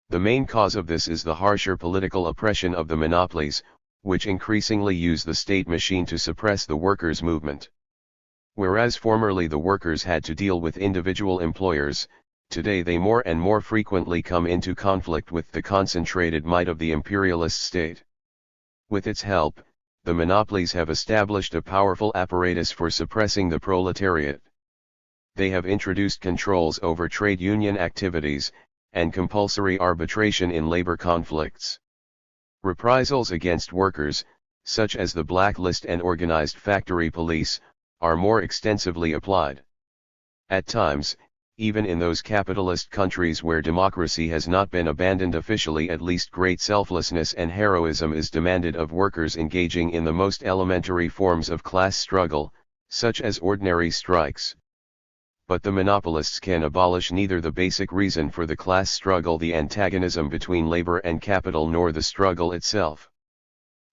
The main cause of this is the harsher political oppression of the monopolies, which increasingly use the state machine to suppress the workers' movement. Whereas formerly the workers had to deal with individual employers, today they more and more frequently come into conflict with the concentrated might of the imperialist state. With its help, the monopolies have established a powerful apparatus for suppressing the proletariat. They have introduced controls over trade union activities, and compulsory arbitration in labor conflicts. Reprisals against workers, such as the blacklist and organized factory police, are more extensively applied. At times, even in those capitalist countries where democracy has not been abandoned officially, at least great selflessness and heroism is demanded of workers engaging in the most elementary forms of class struggle, such as ordinary strikes. But the monopolists can abolish neither the basic reason for the class struggle, the antagonism between labor and capital, nor the struggle itself.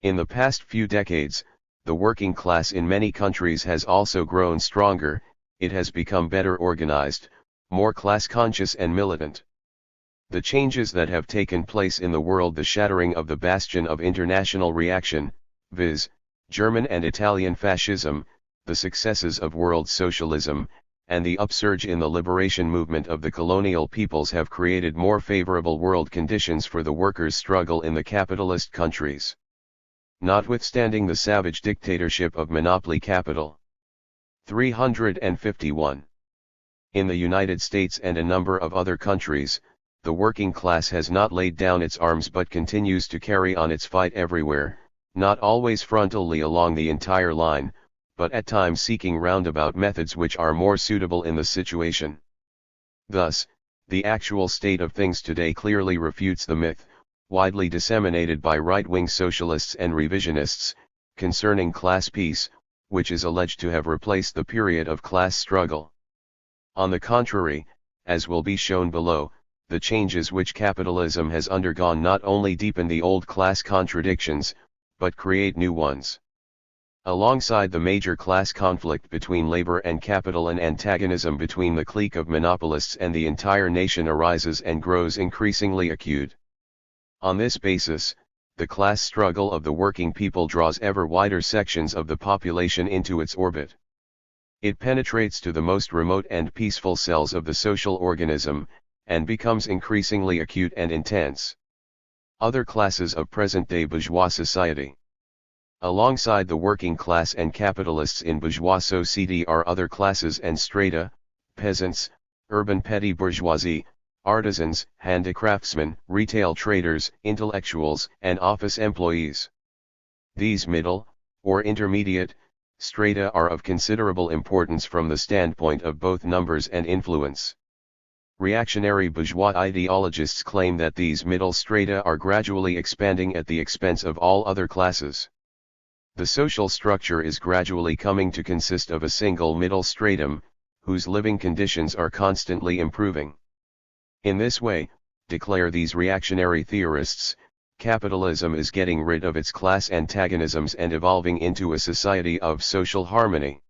In the past few decades, the working class in many countries has also grown stronger, it has become better organized, more class-conscious and militant. The changes that have taken place in the world, the shattering of the bastion of international reaction, viz., German and Italian fascism, the successes of world socialism, and the upsurge in the liberation movement of the colonial peoples have created more favorable world conditions for the workers' struggle in the capitalist countries. Notwithstanding the savage dictatorship of monopoly capital. 351. In the United States and a number of other countries, the working class has not laid down its arms but continues to carry on its fight everywhere, not always frontally along the entire line, but at times seeking roundabout methods which are more suitable in the situation. Thus, the actual state of things today clearly refutes the myth, widely disseminated by right-wing socialists and revisionists, concerning class peace, which is alleged to have replaced the period of class struggle. On the contrary, as will be shown below, the changes which capitalism has undergone not only deepen the old class contradictions, but create new ones. Alongside the major class conflict between labor and capital, an antagonism between the clique of monopolists and the entire nation arises and grows increasingly acute. On this basis, the class struggle of the working people draws ever wider sections of the population into its orbit. It penetrates to the most remote and peaceful cells of the social organism, and becomes increasingly acute and intense. Other classes of present-day bourgeois society. Alongside the working class and capitalists in bourgeois society are other classes and strata: peasants, urban petty bourgeoisie, artisans, handicraftsmen, retail traders, intellectuals, and office employees. These middle, or intermediate, strata are of considerable importance from the standpoint of both numbers and influence. Reactionary bourgeois ideologists claim that these middle strata are gradually expanding at the expense of all other classes. The social structure is gradually coming to consist of a single middle stratum, whose living conditions are constantly improving. In this way, declare these reactionary theorists, capitalism is getting rid of its class antagonisms and evolving into a society of social harmony.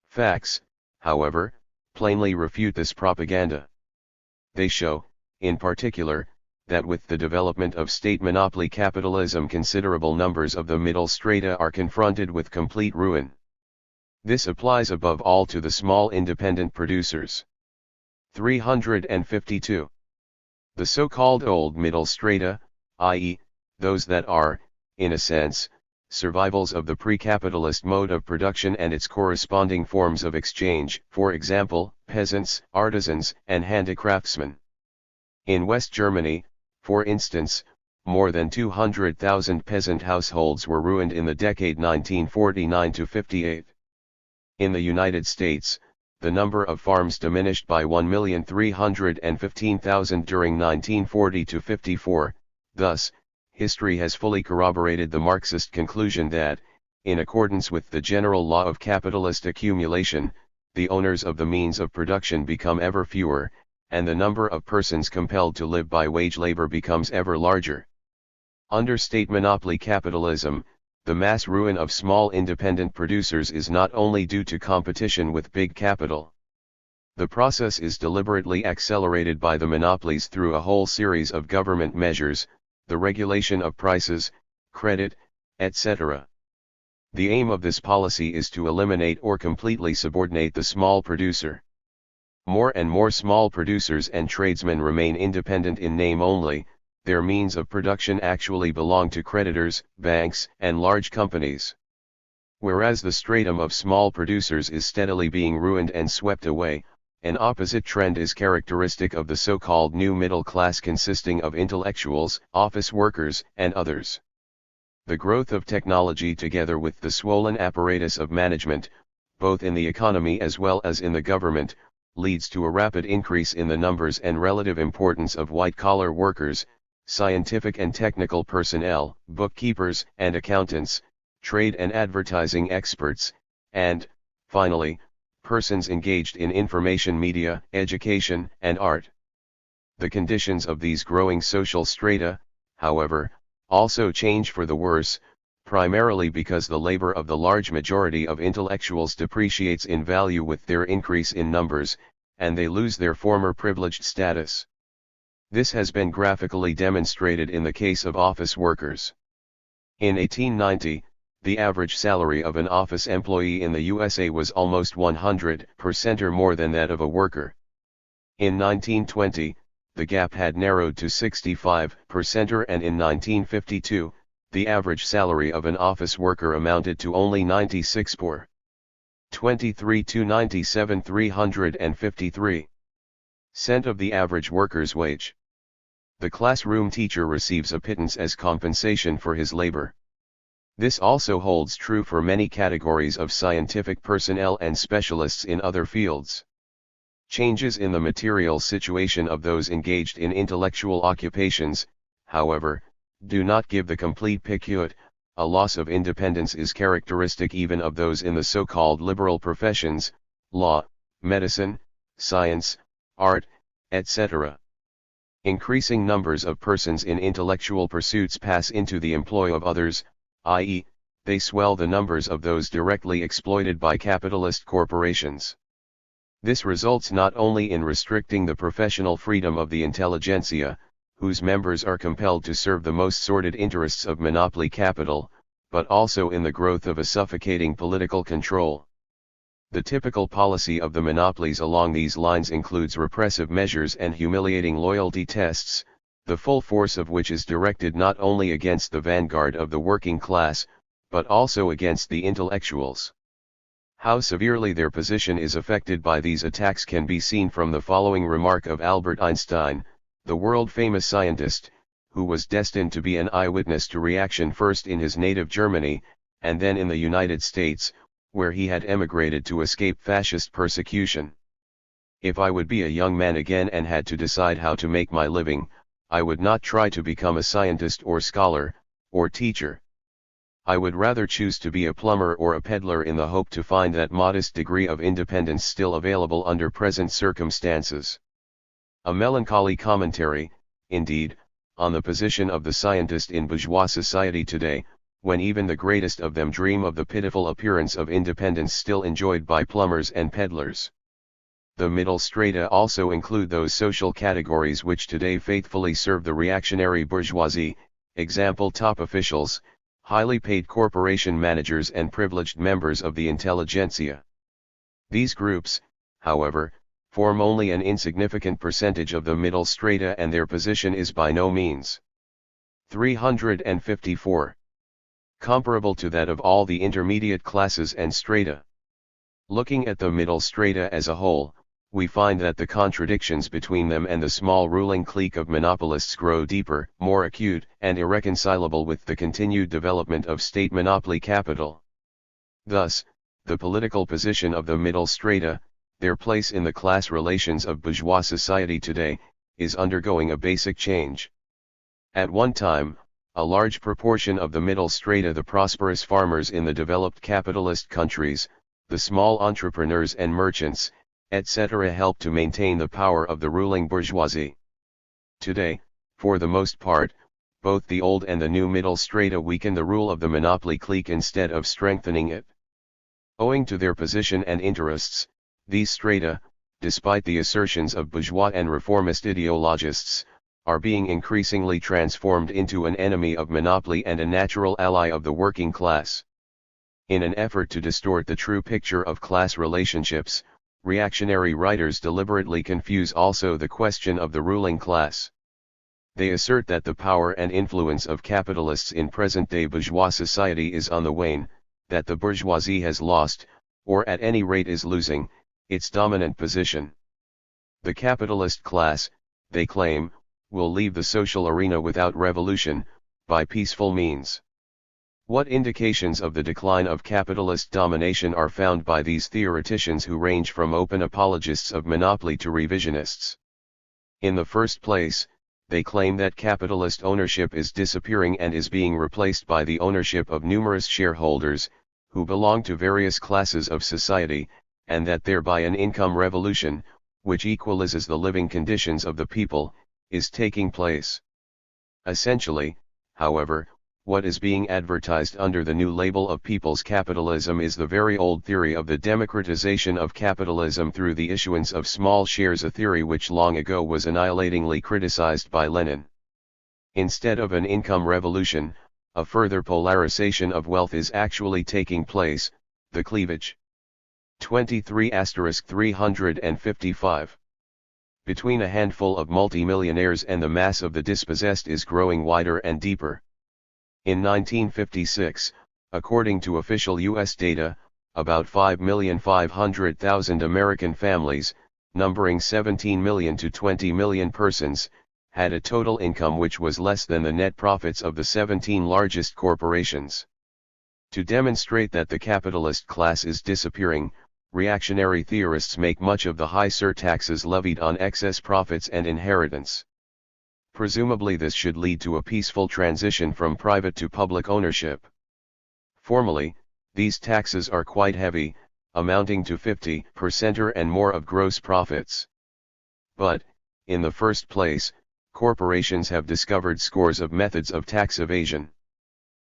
Facts, however, plainly refute this propaganda. They show, in particular, that with the development of state monopoly capitalism, considerable numbers of the middle strata are confronted with complete ruin. This applies above all to the small independent producers. 352. The so-called old middle strata, i.e., those that are, in a sense, survivals of the pre-capitalist mode of production and its corresponding forms of exchange, for example, peasants, artisans, and handicraftsmen. In West Germany, for instance, more than 200,000 peasant households were ruined in the decade 1949 to 58. In the United States, the number of farms diminished by 1,315,000 during 1940 to 54, thus, history has fully corroborated the Marxist conclusion that, in accordance with the general law of capitalist accumulation, the owners of the means of production become ever fewer, and the number of persons compelled to live by wage labor becomes ever larger. Under state monopoly capitalism, the mass ruin of small independent producers is not only due to competition with big capital. The process is deliberately accelerated by the monopolies through a whole series of government measures, the regulation of prices, credit, etc. The aim of this policy is to eliminate or completely subordinate the small producer. More and more small producers and tradesmen remain independent in name only, their means of production actually belong to creditors, banks, and large companies. Whereas the stratum of small producers is steadily being ruined and swept away, an opposite trend is characteristic of the so-called new middle class consisting of intellectuals, office workers, and others. The growth of technology together with the swollen apparatus of management, both in the economy as well as in the government, leads to a rapid increase in the numbers and relative importance of white-collar workers, scientific and technical personnel, bookkeepers and accountants, trade and advertising experts, and, finally, persons engaged in information media, education, and art. The conditions of these growing social strata, however, also change for the worse, primarily because the labor of the large majority of intellectuals depreciates in value with their increase in numbers, and they lose their former privileged status. This has been graphically demonstrated in the case of office workers. In 1890, the average salary of an office employee in the USA was almost 100% or more than that of a worker. In 1920, the gap had narrowed to 65% or, and in 1952, the average salary of an office worker amounted to only 96%. 23 to 97 353 cent of the average worker's wage. The classroom teacher receives a pittance as compensation for his labor. This also holds true for many categories of scientific personnel and specialists in other fields. Changes in the material situation of those engaged in intellectual occupations, however, do not give the complete picture. A loss of independence is characteristic even of those in the so-called liberal professions, law, medicine, science, art, etc. Increasing numbers of persons in intellectual pursuits pass into the employ of others, i.e., they swell the numbers of those directly exploited by capitalist corporations. This results not only in restricting the professional freedom of the intelligentsia, whose members are compelled to serve the most sordid interests of monopoly capital, but also in the growth of a suffocating political control. The typical policy of the monopolies along these lines includes repressive measures and humiliating loyalty tests, the full force of which is directed not only against the vanguard of the working class, but also against the intellectuals. How severely their position is affected by these attacks can be seen from the following remark of Albert Einstein, the world-famous scientist, who was destined to be an eyewitness to reaction first in his native Germany, and then in the United States, where he had emigrated to escape fascist persecution. If I would be a young man again and had to decide how to make my living, I would not try to become a scientist or scholar, or teacher. I would rather choose to be a plumber or a peddler in the hope to find that modest degree of independence still available under present circumstances. A melancholy commentary, indeed, on the position of the scientist in bourgeois society today, when even the greatest of them dream of the pitiful appearance of independence still enjoyed by plumbers and peddlers. The middle strata also include those social categories which today faithfully serve the reactionary bourgeoisie, example top officials, highly paid corporation managers and privileged members of the intelligentsia. These groups, however, form only an insignificant percentage of the middle strata and their position is by no means 354 comparable to that of all the intermediate classes and strata. Looking at the middle strata as a whole, we find that the contradictions between them and the small ruling clique of monopolists grow deeper, more acute, and irreconcilable with the continued development of state monopoly capital. Thus, the political position of the middle strata, their place in the class relations of bourgeois society today, is undergoing a basic change. At one time, a large proportion of the middle strata, the prosperous farmers in the developed capitalist countries, the small entrepreneurs and merchants, etc. help to maintain the power of the ruling bourgeoisie. Today, for the most part, both the old and the new middle strata weaken the rule of the monopoly clique instead of strengthening it. Owing to their position and interests, these strata, despite the assertions of bourgeois and reformist ideologists, are being increasingly transformed into an enemy of monopoly and a natural ally of the working class. In an effort to distort the true picture of class relationships, reactionary writers deliberately confuse also the question of the ruling class. They assert that the power and influence of capitalists in present-day bourgeois society is on the wane, that the bourgeoisie has lost, or at any rate is losing, its dominant position. The capitalist class, they claim, will leave the social arena without revolution, by peaceful means. What indications of the decline of capitalist domination are found by these theoreticians who range from open apologists of monopoly to revisionists? In the first place, they claim that capitalist ownership is disappearing and is being replaced by the ownership of numerous shareholders, who belong to various classes of society, and that thereby an income revolution, which equalizes the living conditions of the people, is taking place. Essentially, however, what is being advertised under the new label of people's capitalism is the very old theory of the democratization of capitalism through the issuance of small shares, a theory which long ago was annihilatingly criticized by Lenin. Instead of an income revolution, a further polarization of wealth is actually taking place, the cleavage. 23*355. Between a handful of multimillionaires and the mass of the dispossessed is growing wider and deeper. In 1956, according to official U.S. data, about 5,500,000 American families, numbering 17 million to 20 million persons, had a total income which was less than the net profits of the 17 largest corporations. To demonstrate that the capitalist class is disappearing, reactionary theorists make much of the high surtaxes levied on excess profits and inheritance. Presumably this should lead to a peaceful transition from private to public ownership. Formally, these taxes are quite heavy, amounting to 50% or and more of gross profits. But, in the first place, corporations have discovered scores of methods of tax evasion.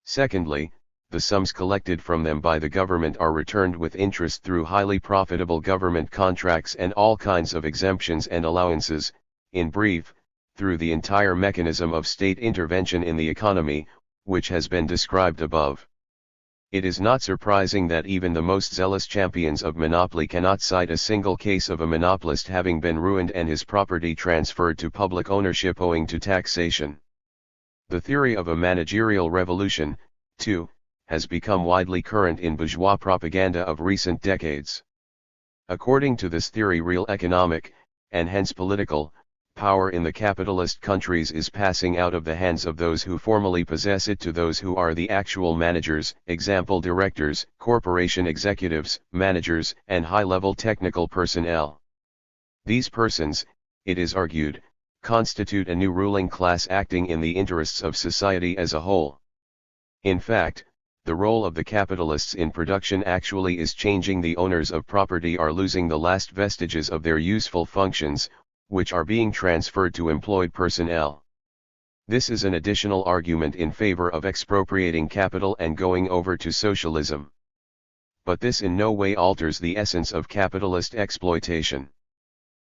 Secondly, the sums collected from them by the government are returned with interest through highly profitable government contracts and all kinds of exemptions and allowances, in brief, through the entire mechanism of state intervention in the economy, which has been described above. It is not surprising that even the most zealous champions of monopoly cannot cite a single case of a monopolist having been ruined and his property transferred to public ownership owing to taxation. The theory of a managerial revolution, too, has become widely current in bourgeois propaganda of recent decades. According to this theory, real economic, and hence political, power in the capitalist countries is passing out of the hands of those who formally possess it to those who are the actual managers, example directors, corporation executives, managers, and high-level technical personnel. These persons, it is argued, constitute a new ruling class acting in the interests of society as a whole. In fact, the role of the capitalists in production actually is changing. The owners of property are losing the last vestiges of their useful functions, which are being transferred to employed personnel. This is an additional argument in favor of expropriating capital and going over to socialism. But this in no way alters the essence of capitalist exploitation.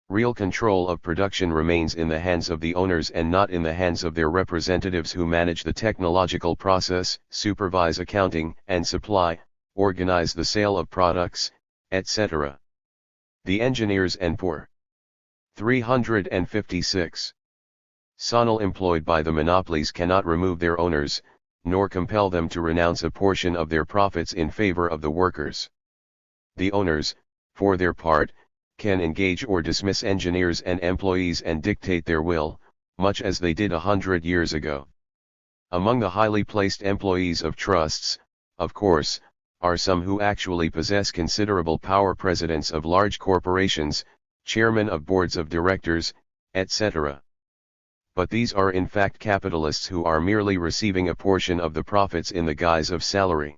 Real control of production remains in the hands of the owners and not in the hands of their representatives who manage the technological process, supervise accounting and supply, organize the sale of products, etc. The engineers and poor. 356. Sonal employed by the monopolies cannot remove their owners, nor compel them to renounce a portion of their profits in favor of the workers. The owners, for their part, can engage or dismiss engineers and employees and dictate their will, much as they did 100 years ago. Among the highly placed employees of trusts, of course, are some who actually possess considerable power: presidents of large corporations, chairmen of boards of directors, etc. But these are in fact capitalists who are merely receiving a portion of the profits in the guise of salary.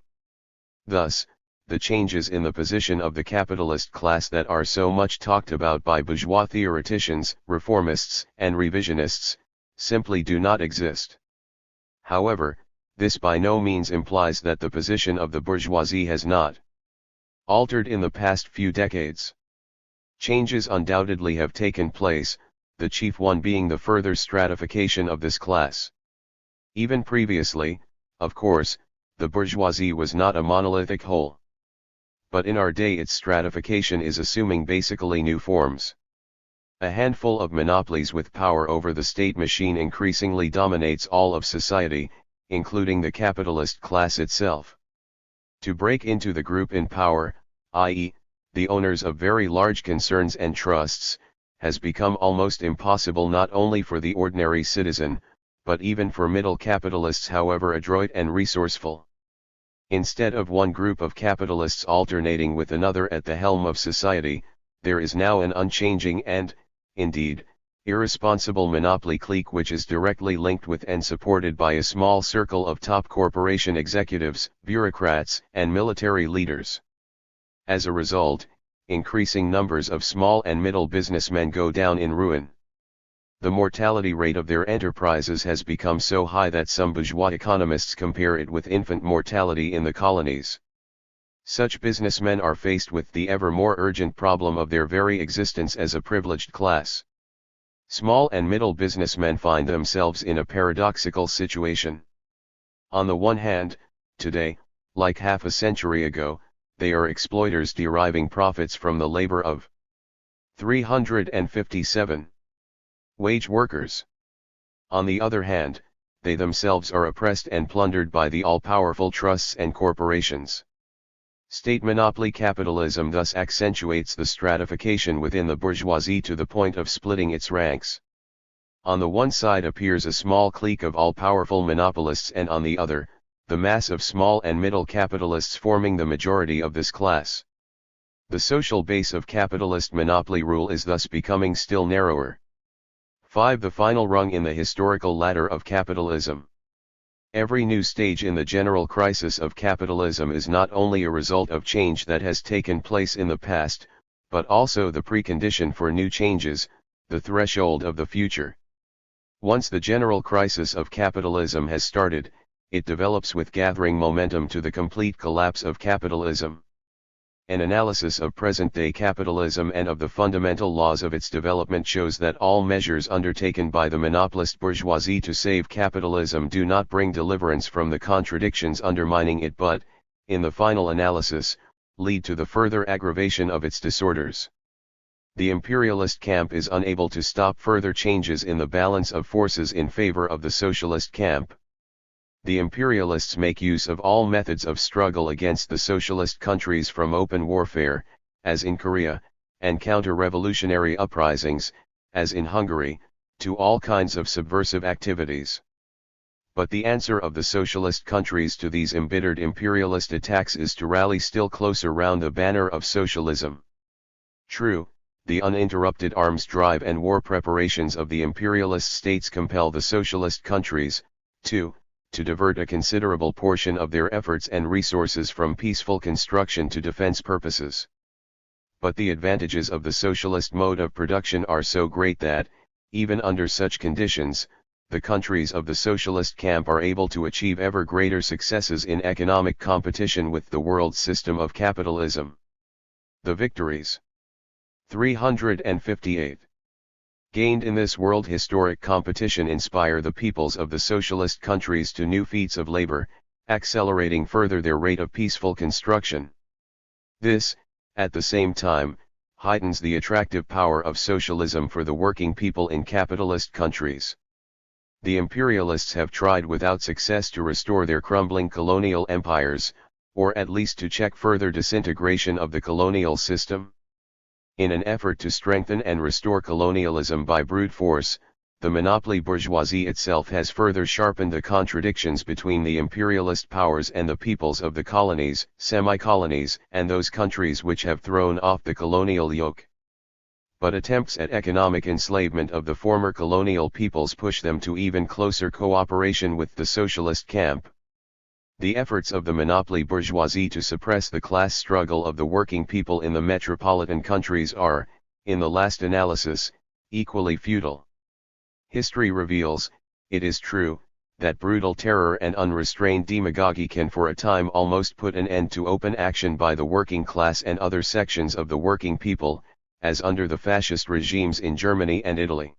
Thus, the changes in the position of the capitalist class that are so much talked about by bourgeois theoreticians, reformists, and revisionists, simply do not exist. However, this by no means implies that the position of the bourgeoisie has not altered in the past few decades. Changes undoubtedly have taken place, the chief one being the further stratification of this class. Even previously, of course, the bourgeoisie was not a monolithic whole. But in our day its stratification is assuming basically new forms. A handful of monopolies with power over the state machine increasingly dominates all of society, including the capitalist class itself. To break into the group in power, i.e., the owners of very large concerns and trusts, has become almost impossible not only for the ordinary citizen, but even for middle capitalists however adroit and resourceful. Instead of one group of capitalists alternating with another at the helm of society, there is now an unchanging and, indeed, irresponsible monopoly clique which is directly linked with and supported by a small circle of top corporation executives, bureaucrats, and military leaders. As a result, increasing numbers of small and middle businessmen go down in ruin. The mortality rate of their enterprises has become so high that some bourgeois economists compare it with infant mortality in the colonies. Such businessmen are faced with the ever more urgent problem of their very existence as a privileged class. Small and middle businessmen find themselves in a paradoxical situation. On the one hand, today, like half a century ago, they are exploiters deriving profits from the labor of 357 wage workers. On the other hand, they themselves are oppressed and plundered by the all-powerful trusts and corporations. State monopoly capitalism thus accentuates the stratification within the bourgeoisie to the point of splitting its ranks. On the one side appears a small clique of all-powerful monopolists and on the other, the mass of small and middle capitalists forming the majority of this class. The social base of capitalist monopoly rule is thus becoming still narrower. 5. The final rung in the historical ladder of capitalism. Every new stage in the general crisis of capitalism is not only a result of change that has taken place in the past, but also the precondition for new changes, the threshold of the future. Once the general crisis of capitalism has started, it develops with gathering momentum to the complete collapse of capitalism. An analysis of present-day capitalism and of the fundamental laws of its development shows that all measures undertaken by the monopolist bourgeoisie to save capitalism do not bring deliverance from the contradictions undermining it but, in the final analysis, lead to the further aggravation of its disorders. The imperialist camp is unable to stop further changes in the balance of forces in favor of the socialist camp. The imperialists make use of all methods of struggle against the socialist countries from open warfare, as in Korea, and counter-revolutionary uprisings, as in Hungary, to all kinds of subversive activities. But the answer of the socialist countries to these embittered imperialist attacks is to rally still closer round the banner of socialism. True, the uninterrupted arms drive and war preparations of the imperialist states compel the socialist countries, to divert a considerable portion of their efforts and resources from peaceful construction to defense purposes. But the advantages of the socialist mode of production are so great that, even under such conditions, the countries of the socialist camp are able to achieve ever greater successes in economic competition with the world system of capitalism. The victories 358 gained in this world historic competition inspire the peoples of the socialist countries to new feats of labor, accelerating further their rate of peaceful construction. This, at the same time, heightens the attractive power of socialism for the working people in capitalist countries. The imperialists have tried without success to restore their crumbling colonial empires, or at least to check further disintegration of the colonial system. In an effort to strengthen and restore colonialism by brute force, the monopoly bourgeoisie itself has further sharpened the contradictions between the imperialist powers and the peoples of the colonies, semi-colonies, and those countries which have thrown off the colonial yoke. But attempts at economic enslavement of the former colonial peoples push them to even closer cooperation with the socialist camp. The efforts of the monopoly bourgeoisie to suppress the class struggle of the working people in the metropolitan countries are, in the last analysis, equally futile. History reveals, it is true, that brutal terror and unrestrained demagogy can for a time almost put an end to open action by the working class and other sections of the working people, as under the fascist regimes in Germany and Italy.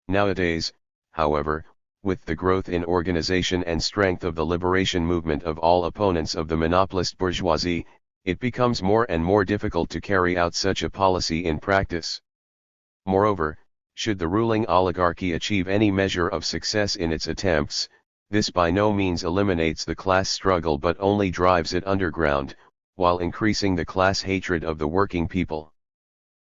Nowadays, however, with the growth in organization and strength of the liberation movement of all opponents of the monopolist bourgeoisie, it becomes more and more difficult to carry out such a policy in practice. Moreover, should the ruling oligarchy achieve any measure of success in its attempts, this by no means eliminates the class struggle but only drives it underground, while increasing the class hatred of the working people.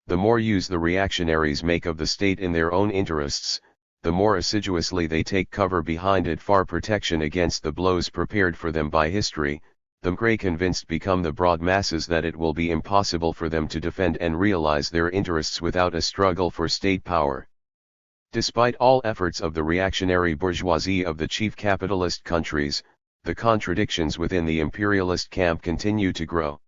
The more use the reactionaries make of the state in their own interests, the more assiduously they take cover behind it for protection against the blows prepared for them by history, the more convinced become the broad masses that it will be impossible for them to defend and realize their interests without a struggle for state power. Despite all efforts of the reactionary bourgeoisie of the chief capitalist countries, the contradictions within the imperialist camp continue to grow.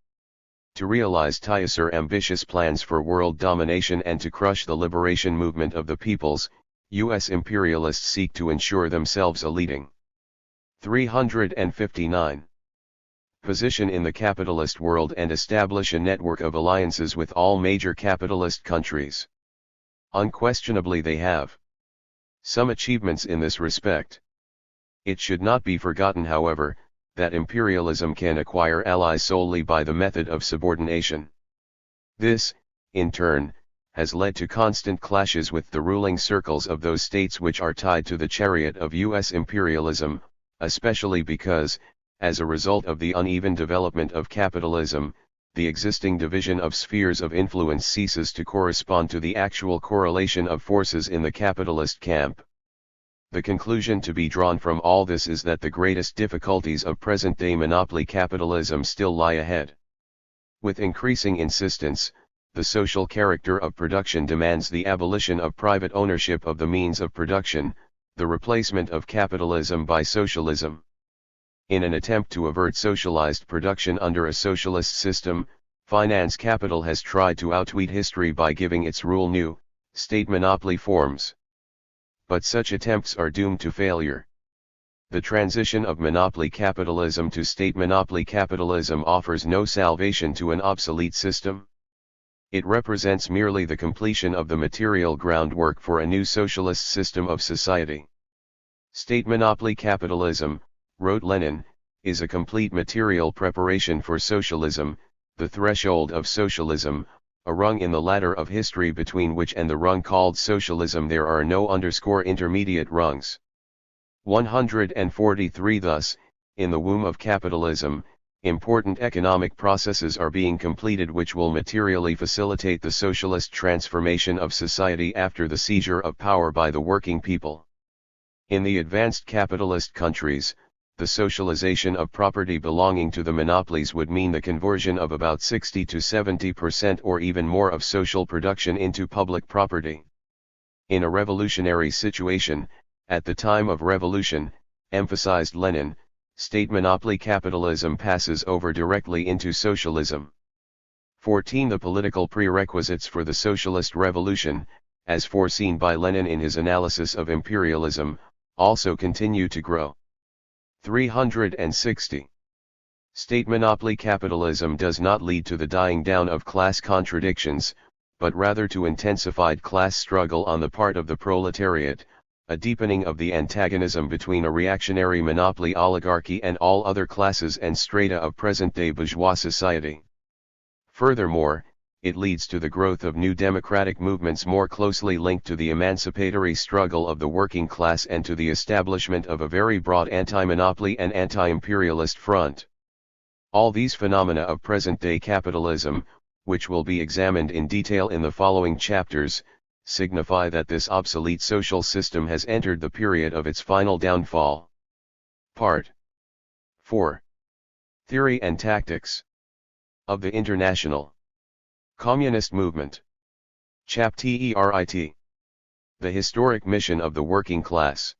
To realize Tyusser ambitious plans for world domination and to crush the liberation movement of the peoples, U.S. imperialists seek to ensure themselves a leading 359 position in the capitalist world and establish a network of alliances with all major capitalist countries. Unquestionably they have some achievements in this respect. It should not be forgotten, however, that imperialism can acquire allies solely by the method of subordination. This, in turn, has led to constant clashes with the ruling circles of those states which are tied to the chariot of U.S. imperialism, especially because, as a result of the uneven development of capitalism, the existing division of spheres of influence ceases to correspond to the actual correlation of forces in the capitalist camp. The conclusion to be drawn from all this is that the greatest difficulties of present-day monopoly capitalism still lie ahead. With increasing insistence, the social character of production demands the abolition of private ownership of the means of production, the replacement of capitalism by socialism. In an attempt to avert socialized production under a socialist system, finance capital has tried to outwit history by giving its rule new, state monopoly forms. But such attempts are doomed to failure. The transition of monopoly capitalism to state monopoly capitalism offers no salvation to an obsolete system. It represents merely the completion of the material groundwork for a new socialist system of society. State monopoly capitalism, wrote Lenin, is a complete material preparation for socialism, the threshold of socialism, a rung in the ladder of history between which and the rung called socialism there are no intermediate rungs. 143 Thus, in the womb of capitalism, important economic processes are being completed which will materially facilitate the socialist transformation of society after the seizure of power by the working people. In the advanced capitalist countries, the socialization of property belonging to the monopolies would mean the conversion of about 60 to 70% or even more of social production into public property. In a revolutionary situation, at the time of revolution, emphasized Lenin, state monopoly capitalism passes over directly into socialism. 14 The political prerequisites for the socialist revolution, as foreseen by Lenin in his analysis of imperialism, also continue to grow. 360. State monopoly capitalism does not lead to the dying down of class contradictions, but rather to intensified class struggle on the part of the proletariat, a deepening of the antagonism between a reactionary monopoly oligarchy and all other classes and strata of present-day bourgeois society. Furthermore, it leads to the growth of new democratic movements more closely linked to the emancipatory struggle of the working class and to the establishment of a very broad anti-monopoly and anti-imperialist front. All these phenomena of present-day capitalism, which will be examined in detail in the following chapters, signify that this obsolete social system has entered the period of its final downfall. Part 4. Theory and Tactics of the International Communist Movement. Chapter 8. The Historic Mission of the Working Class.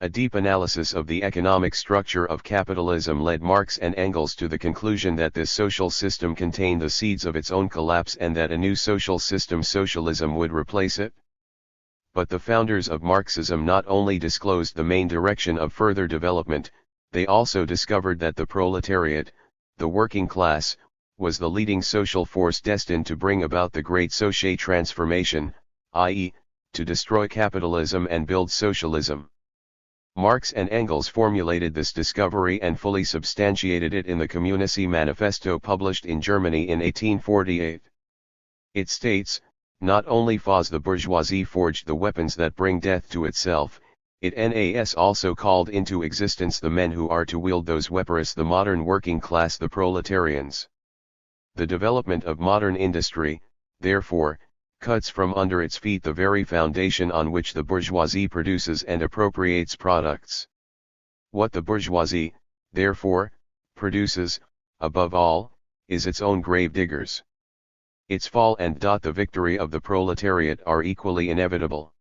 A deep analysis of the economic structure of capitalism led Marx and Engels to the conclusion that this social system contained the seeds of its own collapse and that a new social system, socialism, would replace it. But the founders of Marxism not only disclosed the main direction of further development, they also discovered that the proletariat, the working class, was the leading social force destined to bring about the great social transformation, i.e., to destroy capitalism and build socialism. Marx and Engels formulated this discovery and fully substantiated it in the Communici Manifesto published in Germany in 1848. It states, "Not only has the bourgeoisie forged the weapons that bring death to itself, it has also called into existence the men who are to wield those weapons, the modern working class, the proletarians." The development of modern industry, therefore, cuts from under its feet the very foundation on which the bourgeoisie produces and appropriates products. What the bourgeoisie, therefore, produces, above all, is its own grave diggers. Its fall and the victory of the proletariat are equally inevitable.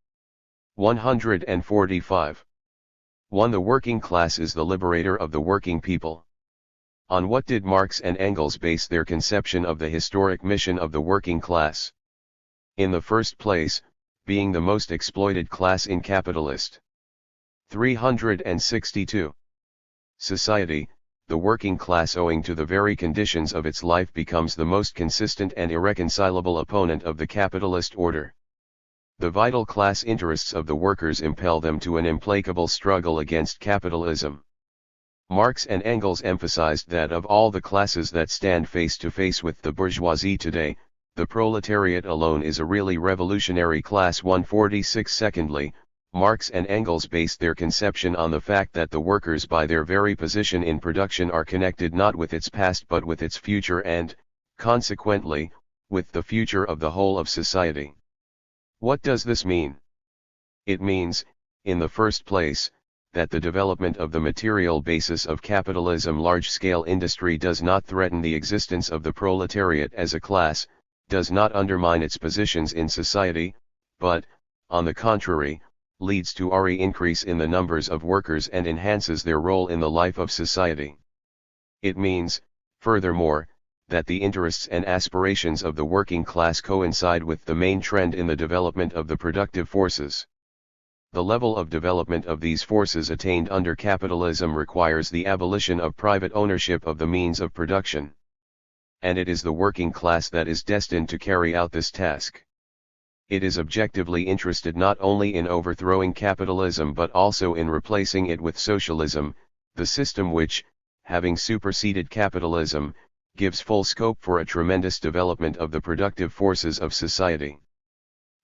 145. 1. The working class is the liberator of the working people. On what did Marx and Engels base their conception of the historic mission of the working class? In the first place, being the most exploited class in capitalist. 362. Society, the working class, owing to the very conditions of its life, becomes the most consistent and irreconcilable opponent of the capitalist order. The vital class interests of the workers impel them to an implacable struggle against capitalism. Marx and Engels emphasized that of all the classes that stand face to face with the bourgeoisie today, the proletariat alone is a really revolutionary class. 146. Secondly, Marx and Engels based their conception on the fact that the workers, by their very position in production, are connected not with its past but with its future and, consequently, with the future of the whole of society. What does this mean? It means, in the first place, that the development of the material basis of capitalism, large-scale industry, does not threaten the existence of the proletariat as a class, does not undermine its positions in society, but, on the contrary, leads to a increase in the numbers of workers and enhances their role in the life of society. It means, furthermore, that the interests and aspirations of the working class coincide with the main trend in the development of the productive forces. The level of development of these forces attained under capitalism requires the abolition of private ownership of the means of production. And it is the working class that is destined to carry out this task. It is objectively interested not only in overthrowing capitalism but also in replacing it with socialism, the system which, having superseded capitalism, gives full scope for a tremendous development of the productive forces of society.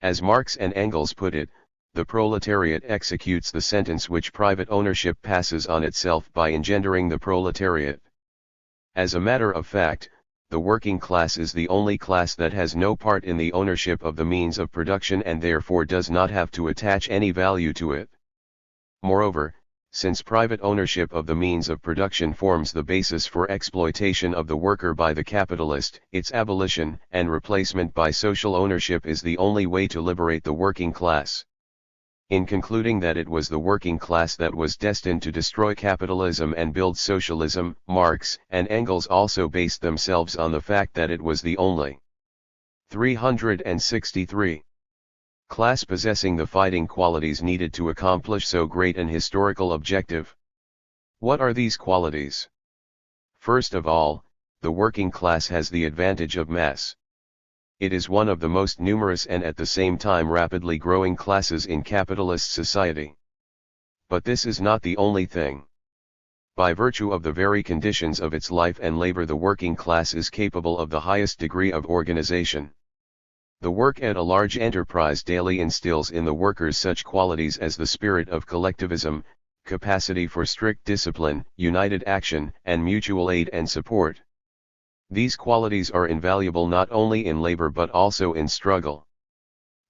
As Marx and Engels put it, the proletariat executes the sentence which private ownership passes on itself by engendering the proletariat. As a matter of fact, the working class is the only class that has no part in the ownership of the means of production and therefore does not have to attach any value to it. Moreover, since private ownership of the means of production forms the basis for exploitation of the worker by the capitalist, its abolition and replacement by social ownership is the only way to liberate the working class. In concluding that it was the working class that was destined to destroy capitalism and build socialism, Marx and Engels also based themselves on the fact that it was the only 363 class possessing the fighting qualities needed to accomplish so great an historical objective. What are these qualities? First of all, the working class has the advantage of mass. It is one of the most numerous and at the same time rapidly growing classes in capitalist society. But this is not the only thing. By virtue of the very conditions of its life and labor, the working class is capable of the highest degree of organization. The work at a large enterprise daily instills in the workers such qualities as the spirit of collectivism, capacity for strict discipline, united action, and mutual aid and support. These qualities are invaluable not only in labor but also in struggle.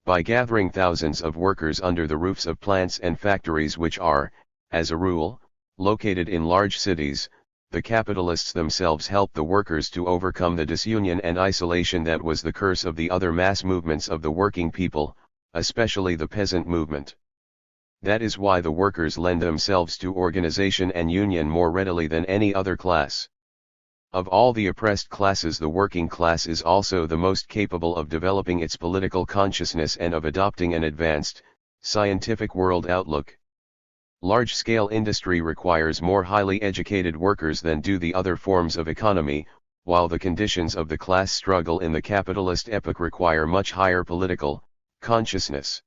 By gathering thousands of workers under the roofs of plants and factories which are, as a rule, located in large cities, the capitalists themselves help the workers to overcome the disunion and isolation that was the curse of the other mass movements of the working people, especially the peasant movement. That is why the workers lend themselves to organization and union more readily than any other class. Of all the oppressed classes, the working class is also the most capable of developing its political consciousness and of adopting an advanced, scientific world outlook. Large-scale industry requires more highly educated workers than do the other forms of economy, while the conditions of the class struggle in the capitalist epoch require much higher political consciousness.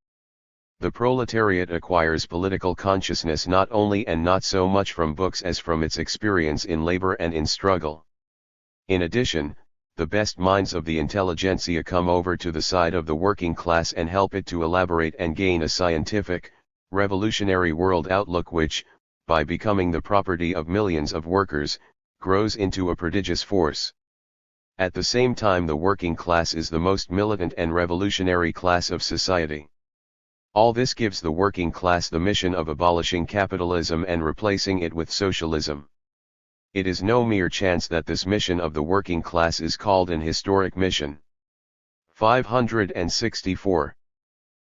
The proletariat acquires political consciousness not only and not so much from books as from its experience in labor and in struggle. In addition, the best minds of the intelligentsia come over to the side of the working class and help it to elaborate and gain a scientific, revolutionary world outlook which, by becoming the property of millions of workers, grows into a prodigious force. At the same time, the working class is the most militant and revolutionary class of society. All this gives the working class the mission of abolishing capitalism and replacing it with socialism. It is no mere chance that this mission of the working class is called an historic mission. 564.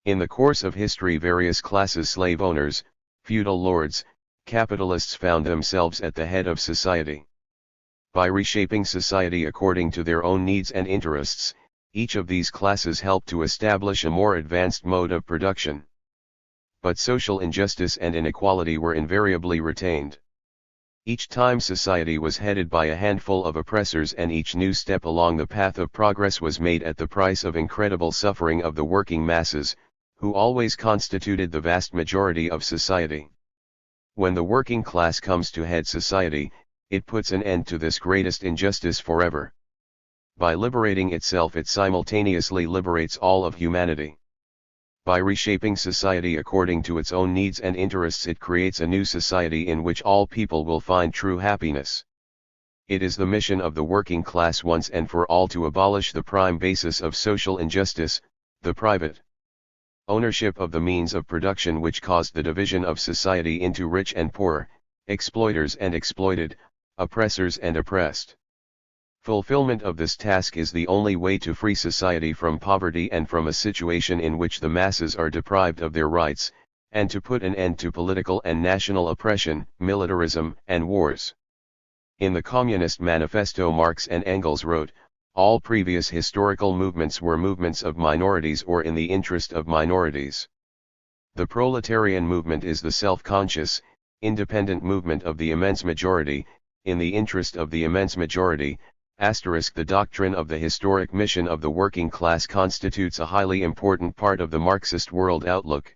In the course of history, various classes, slave owners, feudal lords, capitalists, found themselves at the head of society. By reshaping society according to their own needs and interests, each of these classes helped to establish a more advanced mode of production. But social injustice and inequality were invariably retained. Each time society was headed by a handful of oppressors, and each new step along the path of progress was made at the price of incredible suffering of the working masses, who always constituted the vast majority of society. When the working class comes to head society, it puts an end to this greatest injustice forever. By liberating itself, it simultaneously liberates all of humanity. By reshaping society according to its own needs and interests, it creates a new society in which all people will find true happiness. It is the mission of the working class once and for all to abolish the prime basis of social injustice, the private ownership of the means of production, which caused the division of society into rich and poor, exploiters and exploited, oppressors and oppressed. Fulfillment of this task is the only way to free society from poverty and from a situation in which the masses are deprived of their rights, and to put an end to political and national oppression, militarism, and wars. In the Communist Manifesto, Marx and Engels wrote, "All previous historical movements were movements of minorities or in the interest of minorities. The proletarian movement is the self-conscious, independent movement of the immense majority, in the interest of the immense majority." The doctrine of the historic mission of the working class constitutes a highly important part of the Marxist world outlook.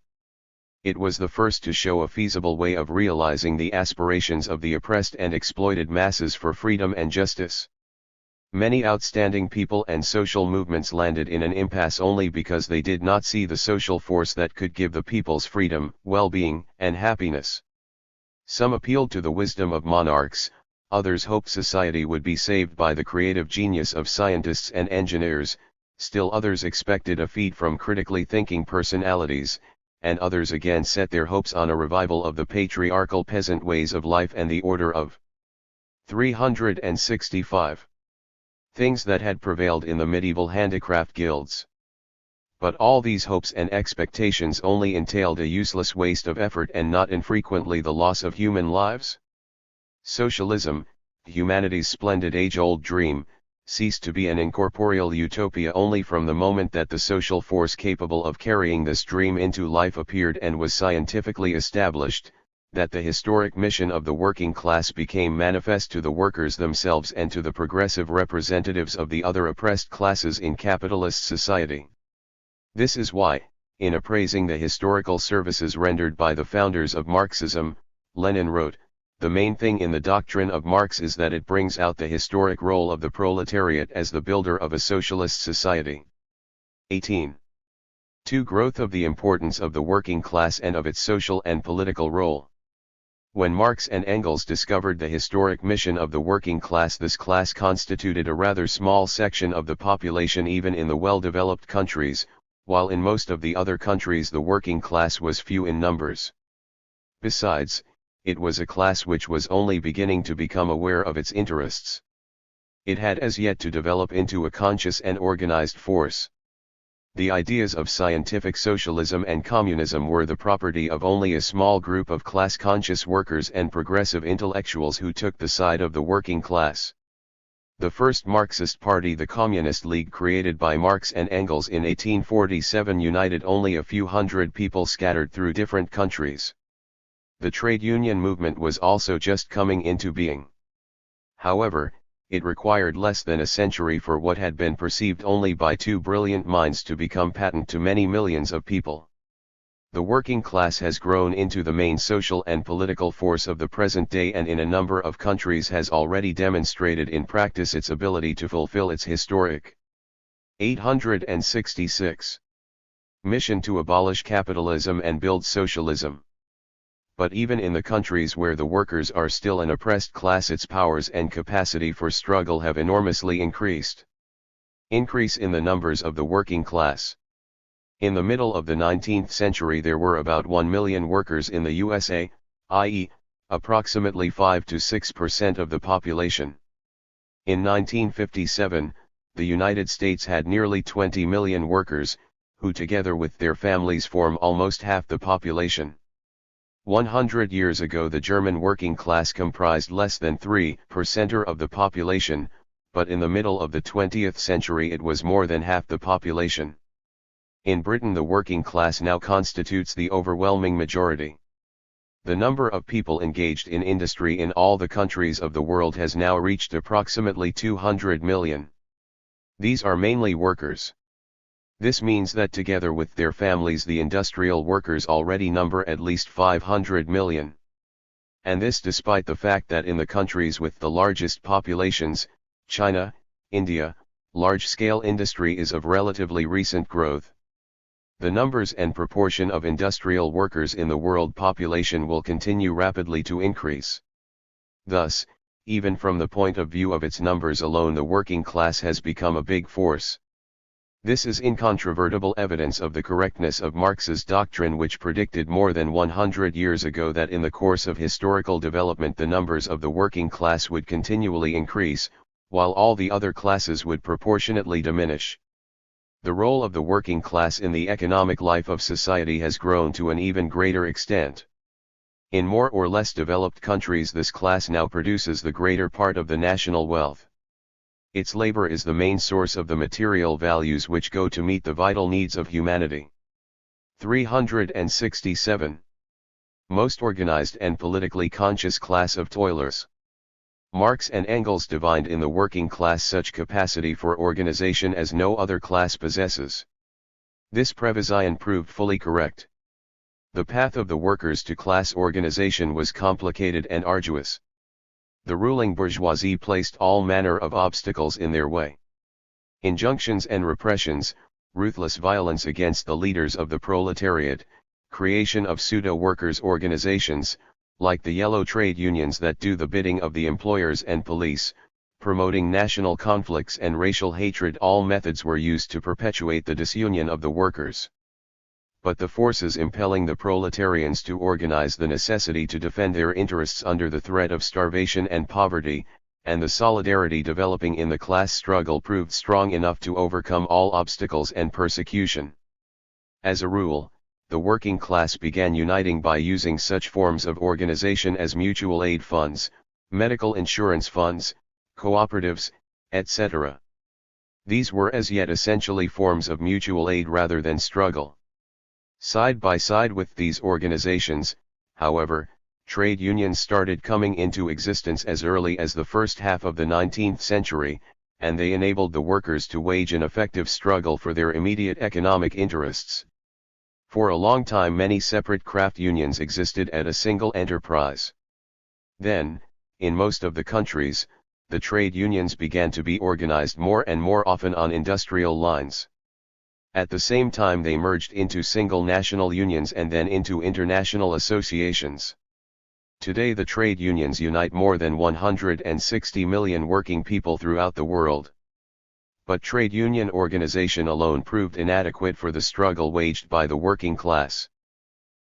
It was the first to show a feasible way of realizing the aspirations of the oppressed and exploited masses for freedom and justice. Many outstanding people and social movements landed in an impasse only because they did not see the social force that could give the peoples freedom, well-being, and happiness. Some appealed to the wisdom of monarchs, others hoped society would be saved by the creative genius of scientists and engineers, still others expected a feed from critically thinking personalities, and others again set their hopes on a revival of the patriarchal peasant ways of life and the order of 365 things that had prevailed in the medieval handicraft guilds. But all these hopes and expectations only entailed a useless waste of effort and not infrequently the loss of human lives. Socialism, humanity's splendid age-old dream, ceased to be an incorporeal utopia only from the moment that the social force capable of carrying this dream into life appeared and was scientifically established, that the historic mission of the working class became manifest to the workers themselves and to the progressive representatives of the other oppressed classes in capitalist society. This is why, in appraising the historical services rendered by the founders of Marxism, Lenin wrote, "The main thing in the doctrine of Marx is that it brings out the historic role of the proletariat as the builder of a socialist society." 18. 2. Growth of the importance of the working class and of its social and political role. When Marx and Engels discovered the historic mission of the working class, this class constituted a rather small section of the population even in the well-developed countries, while in most of the other countries the working class was few in numbers. Besides, it was a class which was only beginning to become aware of its interests. It had as yet to develop into a conscious and organized force. The ideas of scientific socialism and communism were the property of only a small group of class-conscious workers and progressive intellectuals who took the side of the working class. The first Marxist party, the Communist League, created by Marx and Engels in 1847, united only a few hundred people scattered through different countries. The trade union movement was also just coming into being. However, it required less than a century for what had been perceived only by two brilliant minds to become patent to many millions of people. The working class has grown into the main social and political force of the present day, and in a number of countries has already demonstrated in practice its ability to fulfill its historic 866 mission to abolish capitalism and build socialism. But even in the countries where the workers are still an oppressed class, its powers and capacity for struggle have enormously increased. Increase in the numbers of the working class. In the middle of the 19th century there were about 1 million workers in the USA, i.e., approximately 5 to 6% of the population. In 1957, the United States had nearly 20 million workers, who together with their families form almost half the population. 100 years ago the German working class comprised less than 3% of the population, but in the middle of the 20th century it was more than half the population. In Britain the working class now constitutes the overwhelming majority. The number of people engaged in industry in all the countries of the world has now reached approximately 200 million. These are mainly workers. This means that together with their families the industrial workers already number at least 500 million. And this despite the fact that in the countries with the largest populations, China, India, large-scale industry is of relatively recent growth. The numbers and proportion of industrial workers in the world population will continue rapidly to increase. Thus, even from the point of view of its numbers alone, the working class has become a big force. This is incontrovertible evidence of the correctness of Marx's doctrine, which predicted more than 100 years ago that in the course of historical development the numbers of the working class would continually increase, while all the other classes would proportionately diminish. The role of the working class in the economic life of society has grown to an even greater extent. In more or less developed countries this class now produces the greater part of the national wealth. Its labor is the main source of the material values which go to meet the vital needs of humanity. 367. Most organized and politically conscious class of toilers. Marx and Engels divined in the working class such capacity for organization as no other class possesses. This prevision proved fully correct. The path of the workers to class organization was complicated and arduous. The ruling bourgeoisie placed all manner of obstacles in their way. Injunctions and repressions, ruthless violence against the leaders of the proletariat, creation of pseudo-workers' organizations, like the yellow trade unions that do the bidding of the employers and police, promoting national conflicts and racial hatred. All methods were used to perpetuate the disunion of the workers. But the forces impelling the proletarians to organize, the necessity to defend their interests under the threat of starvation and poverty, and the solidarity developing in the class struggle proved strong enough to overcome all obstacles and persecution. As a rule, the working class began uniting by using such forms of organization as mutual aid funds, medical insurance funds, cooperatives, etc. These were as yet essentially forms of mutual aid rather than struggle. Side by side with these organizations, however, trade unions started coming into existence as early as the first half of the 19th century, and they enabled the workers to wage an effective struggle for their immediate economic interests. For a long time many separate craft unions existed at a single enterprise. Then, in most of the countries, the trade unions began to be organized more and more often on industrial lines. At the same time they merged into single national unions and then into international associations. Today the trade unions unite more than 160 million working people throughout the world. But trade union organization alone proved inadequate for the struggle waged by the working class.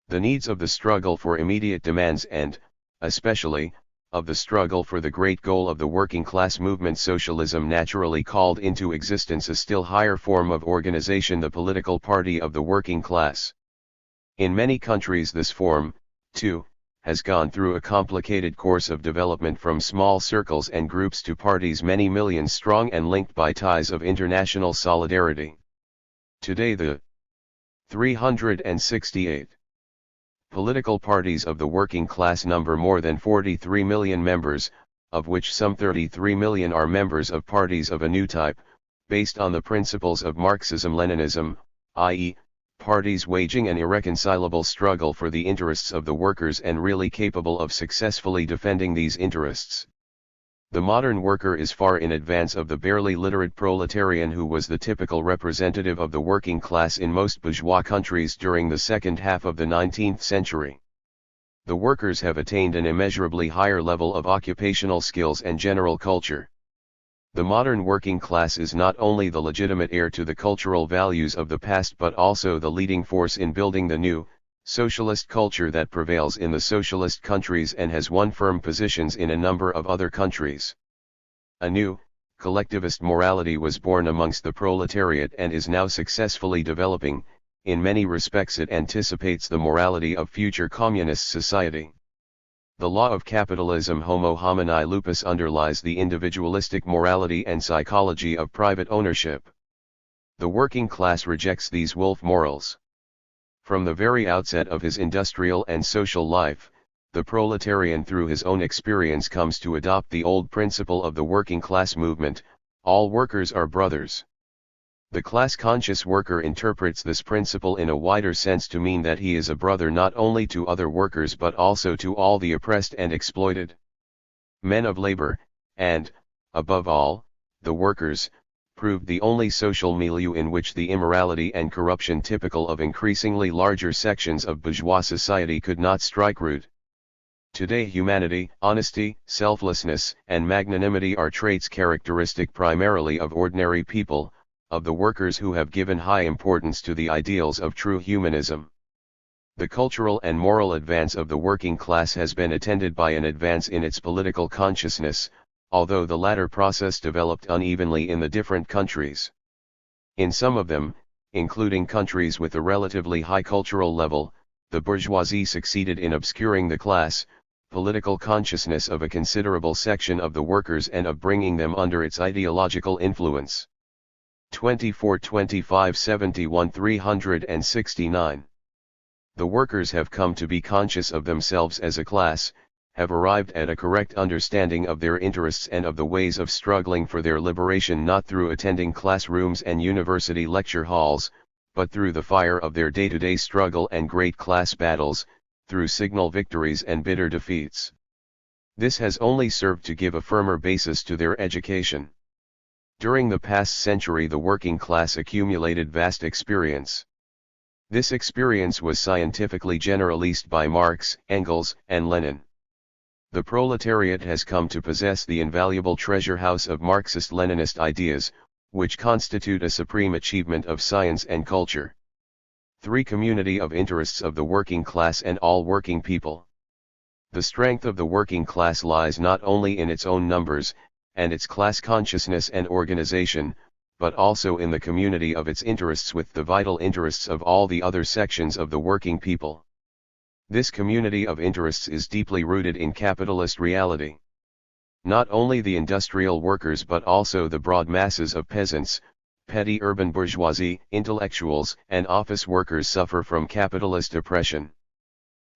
The needs of the struggle for immediate demands and, especially, of the struggle for the great goal of the working class movement, socialism naturally called into existence a still higher form of organization, the political party of the working class. In many countries this form, too, has gone through a complicated course of development from small circles and groups to parties many millions strong and linked by ties of international solidarity. Today the 368 political parties of the working class number more than 43 million members, of which some 33 million are members of parties of a new type, based on the principles of Marxism-Leninism, i.e., parties waging an irreconcilable struggle for the interests of the workers and really capable of successfully defending these interests. The modern worker is far in advance of the barely literate proletarian who was the typical representative of the working class in most bourgeois countries during the second half of the 19th century. The workers have attained an immeasurably higher level of occupational skills and general culture. The modern working class is not only the legitimate heir to the cultural values of the past but also the leading force in building the new, socialist culture that prevails in the socialist countries and has won firm positions in a number of other countries. A new, collectivist morality was born amongst the proletariat and is now successfully developing. In many respects it anticipates the morality of future communist society. The law of capitalism, homo homini lupus, underlies the individualistic morality and psychology of private ownership. The working class rejects these wolf morals. From the very outset of his industrial and social life, the proletarian through his own experience comes to adopt the old principle of the working class movement: all workers are brothers. The class-conscious worker interprets this principle in a wider sense to mean that he is a brother not only to other workers but also to all the oppressed and exploited. Men of labor, and, above all, the workers, proved the only social milieu in which the immorality and corruption typical of increasingly larger sections of bourgeois society could not strike root. Today humanity, honesty, selflessness, and magnanimity are traits characteristic primarily of ordinary people, of the workers who have given high importance to the ideals of true humanism. The cultural and moral advance of the working class has been attended by an advance in its political consciousness, although the latter process developed unevenly in the different countries. In some of them, including countries with a relatively high cultural level, the bourgeoisie succeeded in obscuring the class, political consciousness of a considerable section of the workers and of bringing them under its ideological influence. 24-25-71-369. The workers have come to be conscious of themselves as a class, have arrived at a correct understanding of their interests and of the ways of struggling for their liberation, not through attending classrooms and university lecture halls, but through the fire of their day-to-day struggle and great class battles, through signal victories and bitter defeats. This has only served to give a firmer basis to their education. During the past century the working class accumulated vast experience. This experience was scientifically generalized by Marx, Engels, and Lenin. The proletariat has come to possess the invaluable treasure house of Marxist-Leninist ideas, which constitute a supreme achievement of science and culture. 3. Community of interests of the working class and all working people. The strength of the working class lies not only in its own numbers, and its class consciousness and organization, but also in the community of its interests with the vital interests of all the other sections of the working people. This community of interests is deeply rooted in capitalist reality. Not only the industrial workers but also the broad masses of peasants, petty urban bourgeoisie, intellectuals, and office workers suffer from capitalist oppression.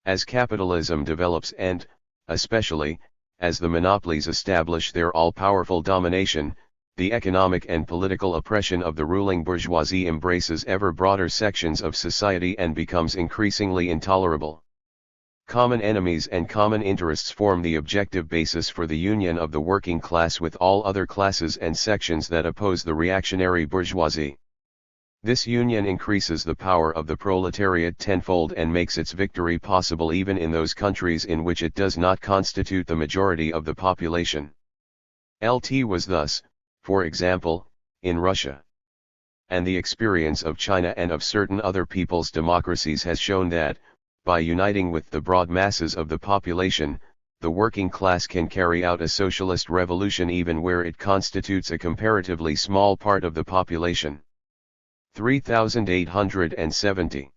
As capitalism develops and, especially, as the monopolies establish their all-powerful domination, the economic and political oppression of the ruling bourgeoisie embraces ever broader sections of society and becomes increasingly intolerable. Common enemies and common interests form the objective basis for the union of the working class with all other classes and sections that oppose the reactionary bourgeoisie. This union increases the power of the proletariat tenfold and makes its victory possible even in those countries in which it does not constitute the majority of the population. Lt was thus, for example, in Russia. And the experience of China and of certain other people's democracies has shown that, by uniting with the broad masses of the population, the working class can carry out a socialist revolution even where it constitutes a comparatively small part of the population. 3870.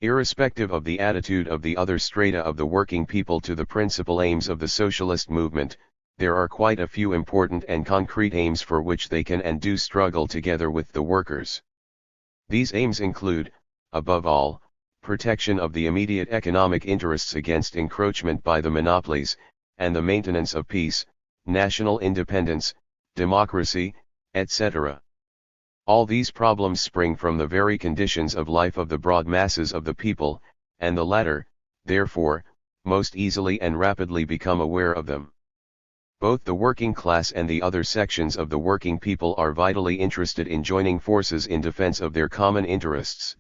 Irrespective of the attitude of the other strata of the working people to the principal aims of the socialist movement, there are quite a few important and concrete aims for which they can and do struggle together with the workers. These aims include, above all, protection of the immediate economic interests against encroachment by the monopolies, and the maintenance of peace, national independence, democracy, etc. All these problems spring from the very conditions of life of the broad masses of the people, and the latter, therefore, most easily and rapidly become aware of them. Both the working class and the other sections of the working people are vitally interested in joining forces in defense of their common interests.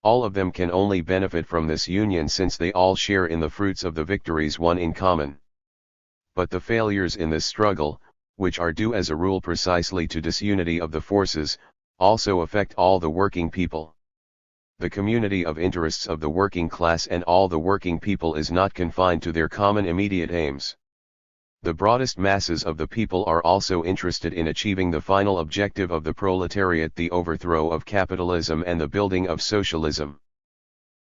All of them can only benefit from this union since they all share in the fruits of the victories won in common. But the failures in this struggle, which are due as a rule precisely to disunity of the forces, also affect all the working people. The community of interests of the working class and all the working people is not confined to their common immediate aims. The broadest masses of the people are also interested in achieving the final objective of the proletariat, the overthrow of capitalism and the building of socialism.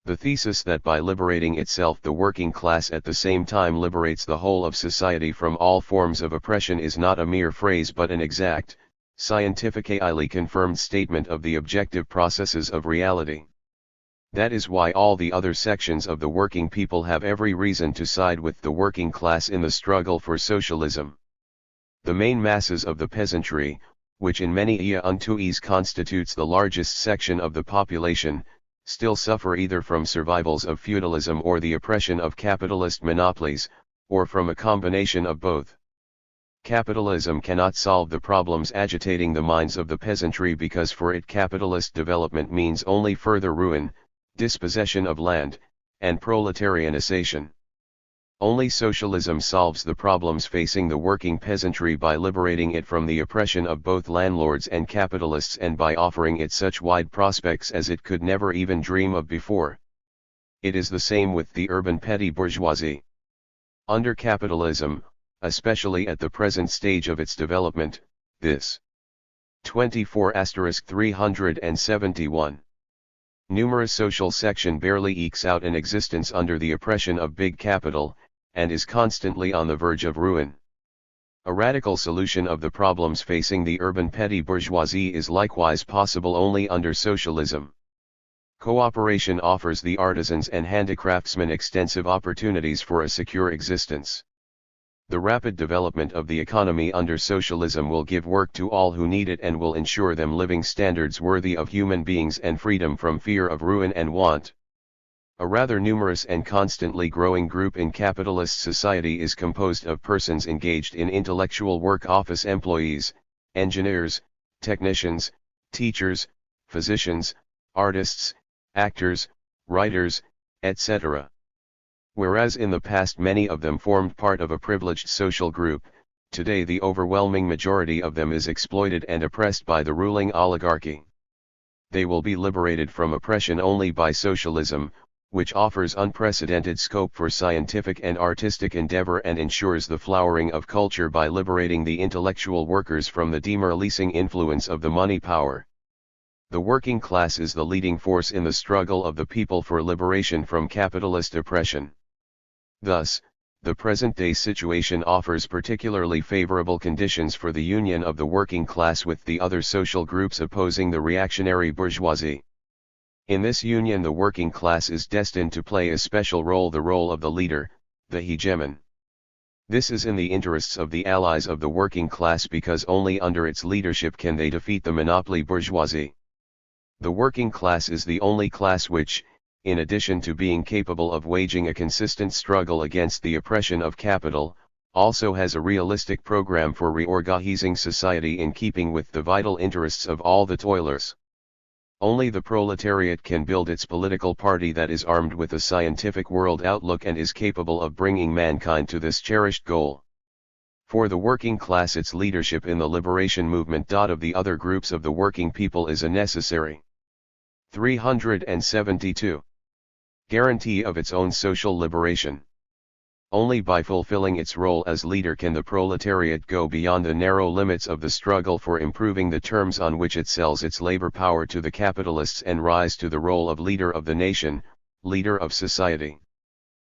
The thesis that by liberating itself the working class at the same time liberates the whole of society from all forms of oppression is not a mere phrase but an exact, scientifically confirmed statement of the objective processes of reality. That is why all the other sections of the working people have every reason to side with the working class in the struggle for socialism. The main masses of the peasantry, which in many countries constitutes the largest section of the population, still suffer either from survivals of feudalism or the oppression of capitalist monopolies, or from a combination of both. Capitalism cannot solve the problems agitating the minds of the peasantry because for it capitalist development means only further ruin, dispossession of land, and proletarianization. Only socialism solves the problems facing the working peasantry by liberating it from the oppression of both landlords and capitalists and by offering it such wide prospects as it could never even dream of before. It is the same with the urban petty bourgeoisie. Under capitalism, especially at the present stage of its development, this 24*371 numerous social section barely ekes out an existence under the oppression of big capital, and is constantly on the verge of ruin. A radical solution of the problems facing the urban petty bourgeoisie is likewise possible only under socialism. Cooperation offers the artisans and handicraftsmen extensive opportunities for a secure existence. The rapid development of the economy under socialism will give work to all who need it and will ensure them living standards worthy of human beings and freedom from fear of ruin and want. A rather numerous and constantly growing group in capitalist society is composed of persons engaged in intellectual work, office employees, engineers, technicians, teachers, physicians, artists, actors, writers, etc. Whereas in the past many of them formed part of a privileged social group, today the overwhelming majority of them is exploited and oppressed by the ruling oligarchy. They will be liberated from oppression only by socialism, which offers unprecedented scope for scientific and artistic endeavor and ensures the flowering of culture by liberating the intellectual workers from the demoralizing influence of the money power. The working class is the leading force in the struggle of the people for liberation from capitalist oppression. Thus, the present-day situation offers particularly favorable conditions for the union of the working class with the other social groups opposing the reactionary bourgeoisie. In this union the working class is destined to play a special role, the role of the leader, the hegemon. This is in the interests of the allies of the working class because only under its leadership can they defeat the monopoly bourgeoisie. The working class is the only class which, in addition to being capable of waging a consistent struggle against the oppression of capital, also has a realistic program for reorganizing society in keeping with the vital interests of all the toilers. Only the proletariat can build its political party that is armed with a scientific world outlook and is capable of bringing mankind to this cherished goal. For the working class its leadership in the liberation movement of the other groups of the working people is a necessary. 372. Guarantee of its own social liberation. Only by fulfilling its role as leader can the proletariat go beyond the narrow limits of the struggle for improving the terms on which it sells its labor power to the capitalists and rise to the role of leader of the nation, leader of society.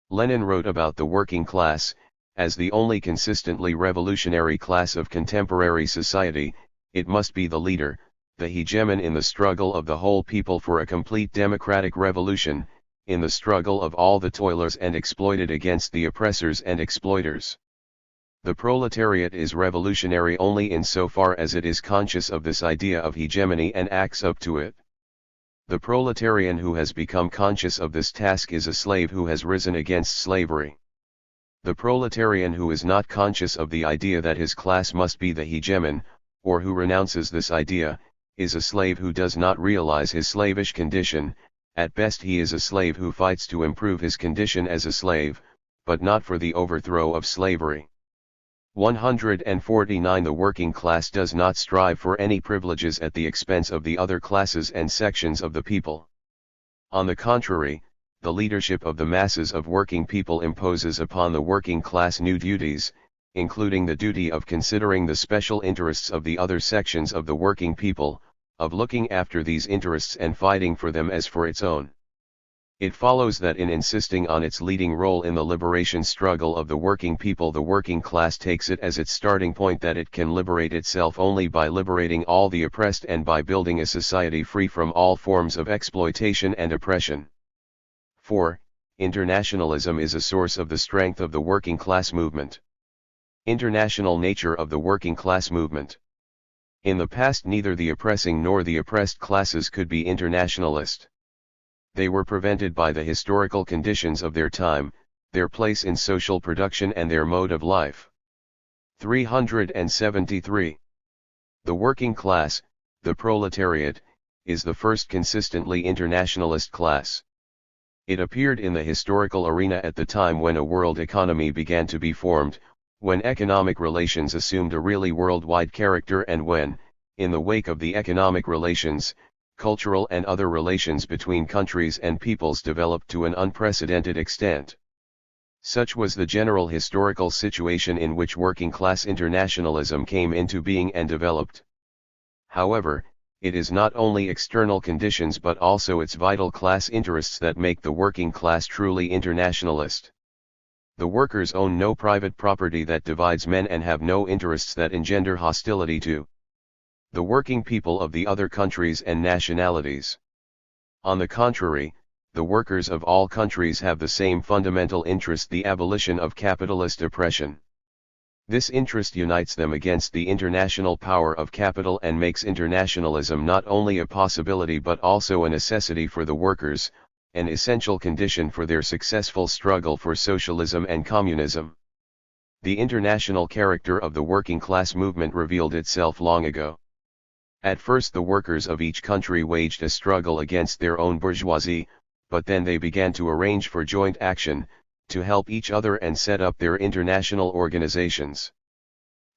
Lenin wrote about the working class, as the only consistently revolutionary class of contemporary society. It must be the leader, the hegemon in the struggle of the whole people for a complete democratic revolution, in the struggle of all the toilers and exploited against the oppressors and exploiters. The proletariat is revolutionary only insofar as it is conscious of this idea of hegemony and acts up to it. The proletarian who has become conscious of this task is a slave who has risen against slavery. The proletarian who is not conscious of the idea that his class must be the hegemon, or who renounces this idea, is a slave who does not realize his slavish condition. At best he is a slave who fights to improve his condition as a slave, but not for the overthrow of slavery. 149 The working class does not strive for any privileges at the expense of the other classes and sections of the people. On the contrary, the leadership of the masses of working people imposes upon the working class new duties, including the duty of considering the special interests of the other sections of the working people, of looking after these interests and fighting for them as for its own. It follows that in insisting on its leading role in the liberation struggle of the working people, the working class takes it as its starting point that it can liberate itself only by liberating all the oppressed and by building a society free from all forms of exploitation and oppression. 4. Internationalism is a source of the strength of the working class movement. International nature of the working class movement. In the past neither the oppressing nor the oppressed classes could be internationalist. They were prevented by the historical conditions of their time, their place in social production and their mode of life. 373. The working class, the proletariat, is the first consistently internationalist class. It appeared in the historical arena at the time when a world economy began to be formed, when economic relations assumed a really worldwide character and when, in the wake of the economic relations, cultural and other relations between countries and peoples developed to an unprecedented extent. Such was the general historical situation in which working-class internationalism came into being and developed. However, it is not only external conditions but also its vital class interests that make the working class truly internationalist. The workers own no private property that divides men and have no interests that engender hostility to the working people of the other countries and nationalities. On the contrary, the workers of all countries have the same fundamental interest: the abolition of capitalist oppression. This interest unites them against the international power of capital and makes internationalism not only a possibility but also a necessity for the workers, an essential condition for their successful struggle for socialism and communism. The international character of the working class movement revealed itself long ago. At first the workers of each country waged a struggle against their own bourgeoisie, but then they began to arrange for joint action, to help each other and set up their international organizations.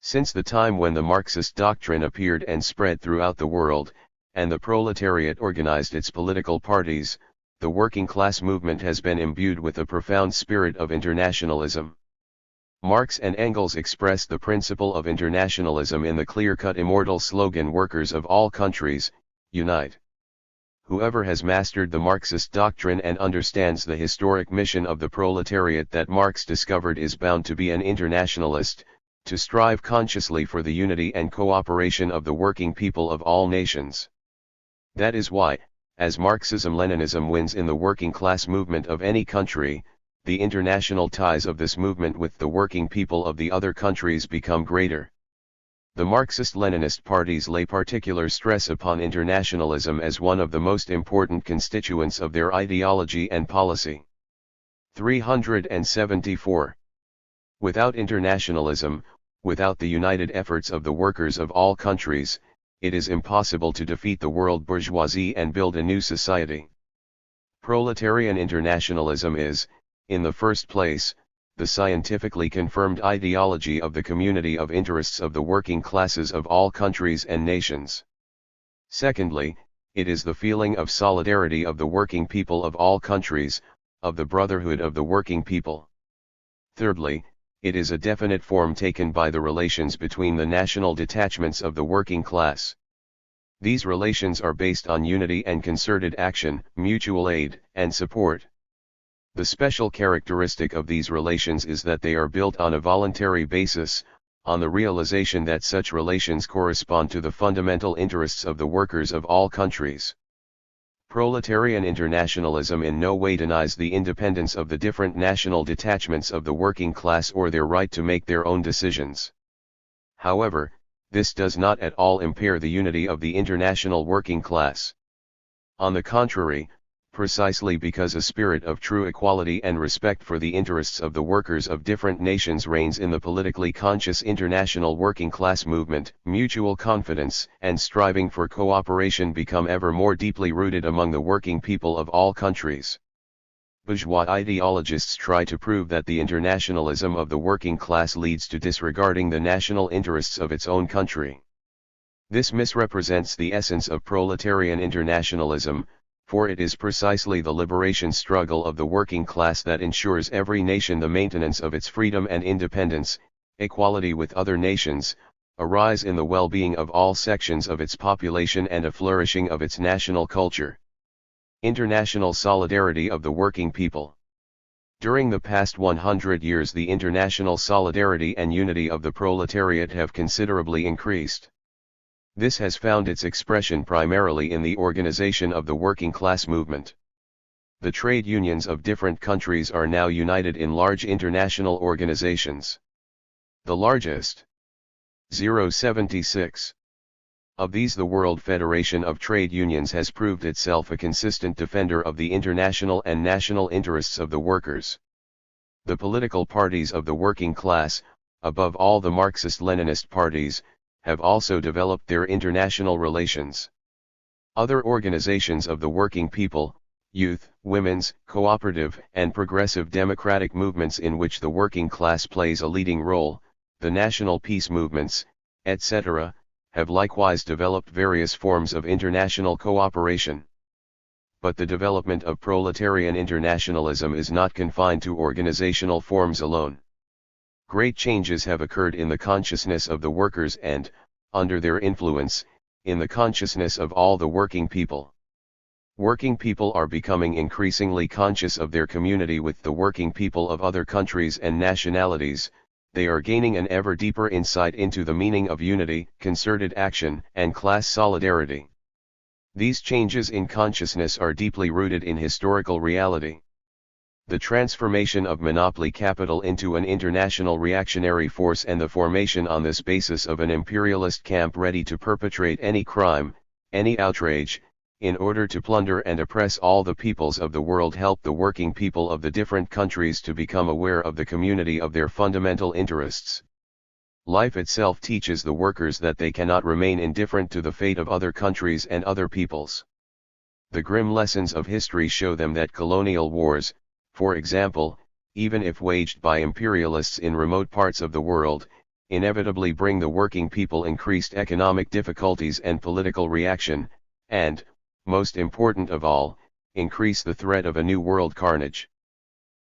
Since the time when the Marxist doctrine appeared and spread throughout the world, and the proletariat organized its political parties, the working class movement has been imbued with a profound spirit of internationalism. Marx and Engels expressed the principle of internationalism in the clear-cut immortal slogan "Workers of all countries, unite." Whoever has mastered the Marxist doctrine and understands the historic mission of the proletariat that Marx discovered is bound to be an internationalist, to strive consciously for the unity and cooperation of the working people of all nations. That is why, as Marxism-Leninism wins in the working class movement of any country, the international ties of this movement with the working people of the other countries become greater. The Marxist-Leninist parties lay particular stress upon internationalism as one of the most important constituents of their ideology and policy. 374. Without internationalism, without the united efforts of the workers of all countries, it is impossible to defeat the world bourgeoisie and build a new society. Proletarian internationalism is, in the first place, the scientifically confirmed ideology of the community of interests of the working classes of all countries and nations. Secondly, it is the feeling of solidarity of the working people of all countries, of the brotherhood of the working people. Thirdly, it is a definite form taken by the relations between the national detachments of the working class. These relations are based on unity and concerted action, mutual aid and support. The special characteristic of these relations is that they are built on a voluntary basis, on the realization that such relations correspond to the fundamental interests of the workers of all countries. Proletarian internationalism in no way denies the independence of the different national detachments of the working class or their right to make their own decisions. However, this does not at all impair the unity of the international working class. On the contrary, precisely because a spirit of true equality and respect for the interests of the workers of different nations reigns in the politically conscious international working class movement, mutual confidence and striving for cooperation become ever more deeply rooted among the working people of all countries. Bourgeois ideologists try to prove that the internationalism of the working class leads to disregarding the national interests of its own country. This misrepresents the essence of proletarian internationalism, for it is precisely the liberation struggle of the working class that ensures every nation the maintenance of its freedom and independence, equality with other nations, a rise in the well-being of all sections of its population and a flourishing of its national culture. International solidarity of the working people. During the past 100 years the international solidarity and unity of the proletariat have considerably increased. This has found its expression primarily in the organization of the working class movement. The trade unions of different countries are now united in large international organizations. The largest, 0.76. Of these the World Federation of Trade Unions has proved itself a consistent defender of the international and national interests of the workers. The political parties of the working class, above all the Marxist-Leninist parties, have also developed their international relations. Other organizations of the working people, youth, women's, cooperative and progressive democratic movements in which the working class plays a leading role, the national peace movements, etc., have likewise developed various forms of international cooperation. But the development of proletarian internationalism is not confined to organizational forms alone. Great changes have occurred in the consciousness of the workers and, under their influence, in the consciousness of all the working people. Working people are becoming increasingly conscious of their community with the working people of other countries and nationalities. They are gaining an ever deeper insight into the meaning of unity, concerted action, and class solidarity. These changes in consciousness are deeply rooted in historical reality. The transformation of monopoly capital into an international reactionary force and the formation on this basis of an imperialist camp ready to perpetrate any crime, any outrage, in order to plunder and oppress all the peoples of the world help the working people of the different countries to become aware of the community of their fundamental interests. Life itself teaches the workers that they cannot remain indifferent to the fate of other countries and other peoples. The grim lessons of history show them that colonial wars, for example, even if waged by imperialists in remote parts of the world, inevitably bring the working people increased economic difficulties and political reaction, and, most important of all, increase the threat of a new world carnage.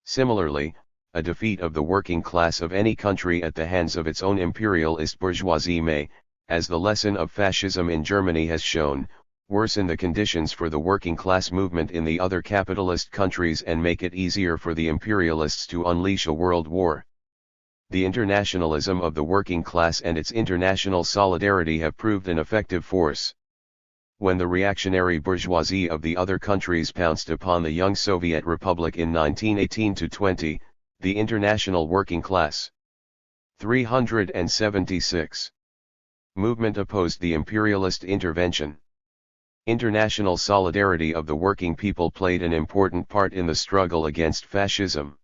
Similarly, a defeat of the working class of any country at the hands of its own imperialist bourgeoisie may, as the lesson of fascism in Germany has shown, worsen the conditions for the working class movement in the other capitalist countries and make it easier for the imperialists to unleash a world war. The internationalism of the working class and its international solidarity have proved an effective force. When the reactionary bourgeoisie of the other countries pounced upon the young Soviet Republic in 1918-20, the international working class 376 movement opposed the imperialist intervention. International solidarity of the working people played an important part in the struggle against fascism.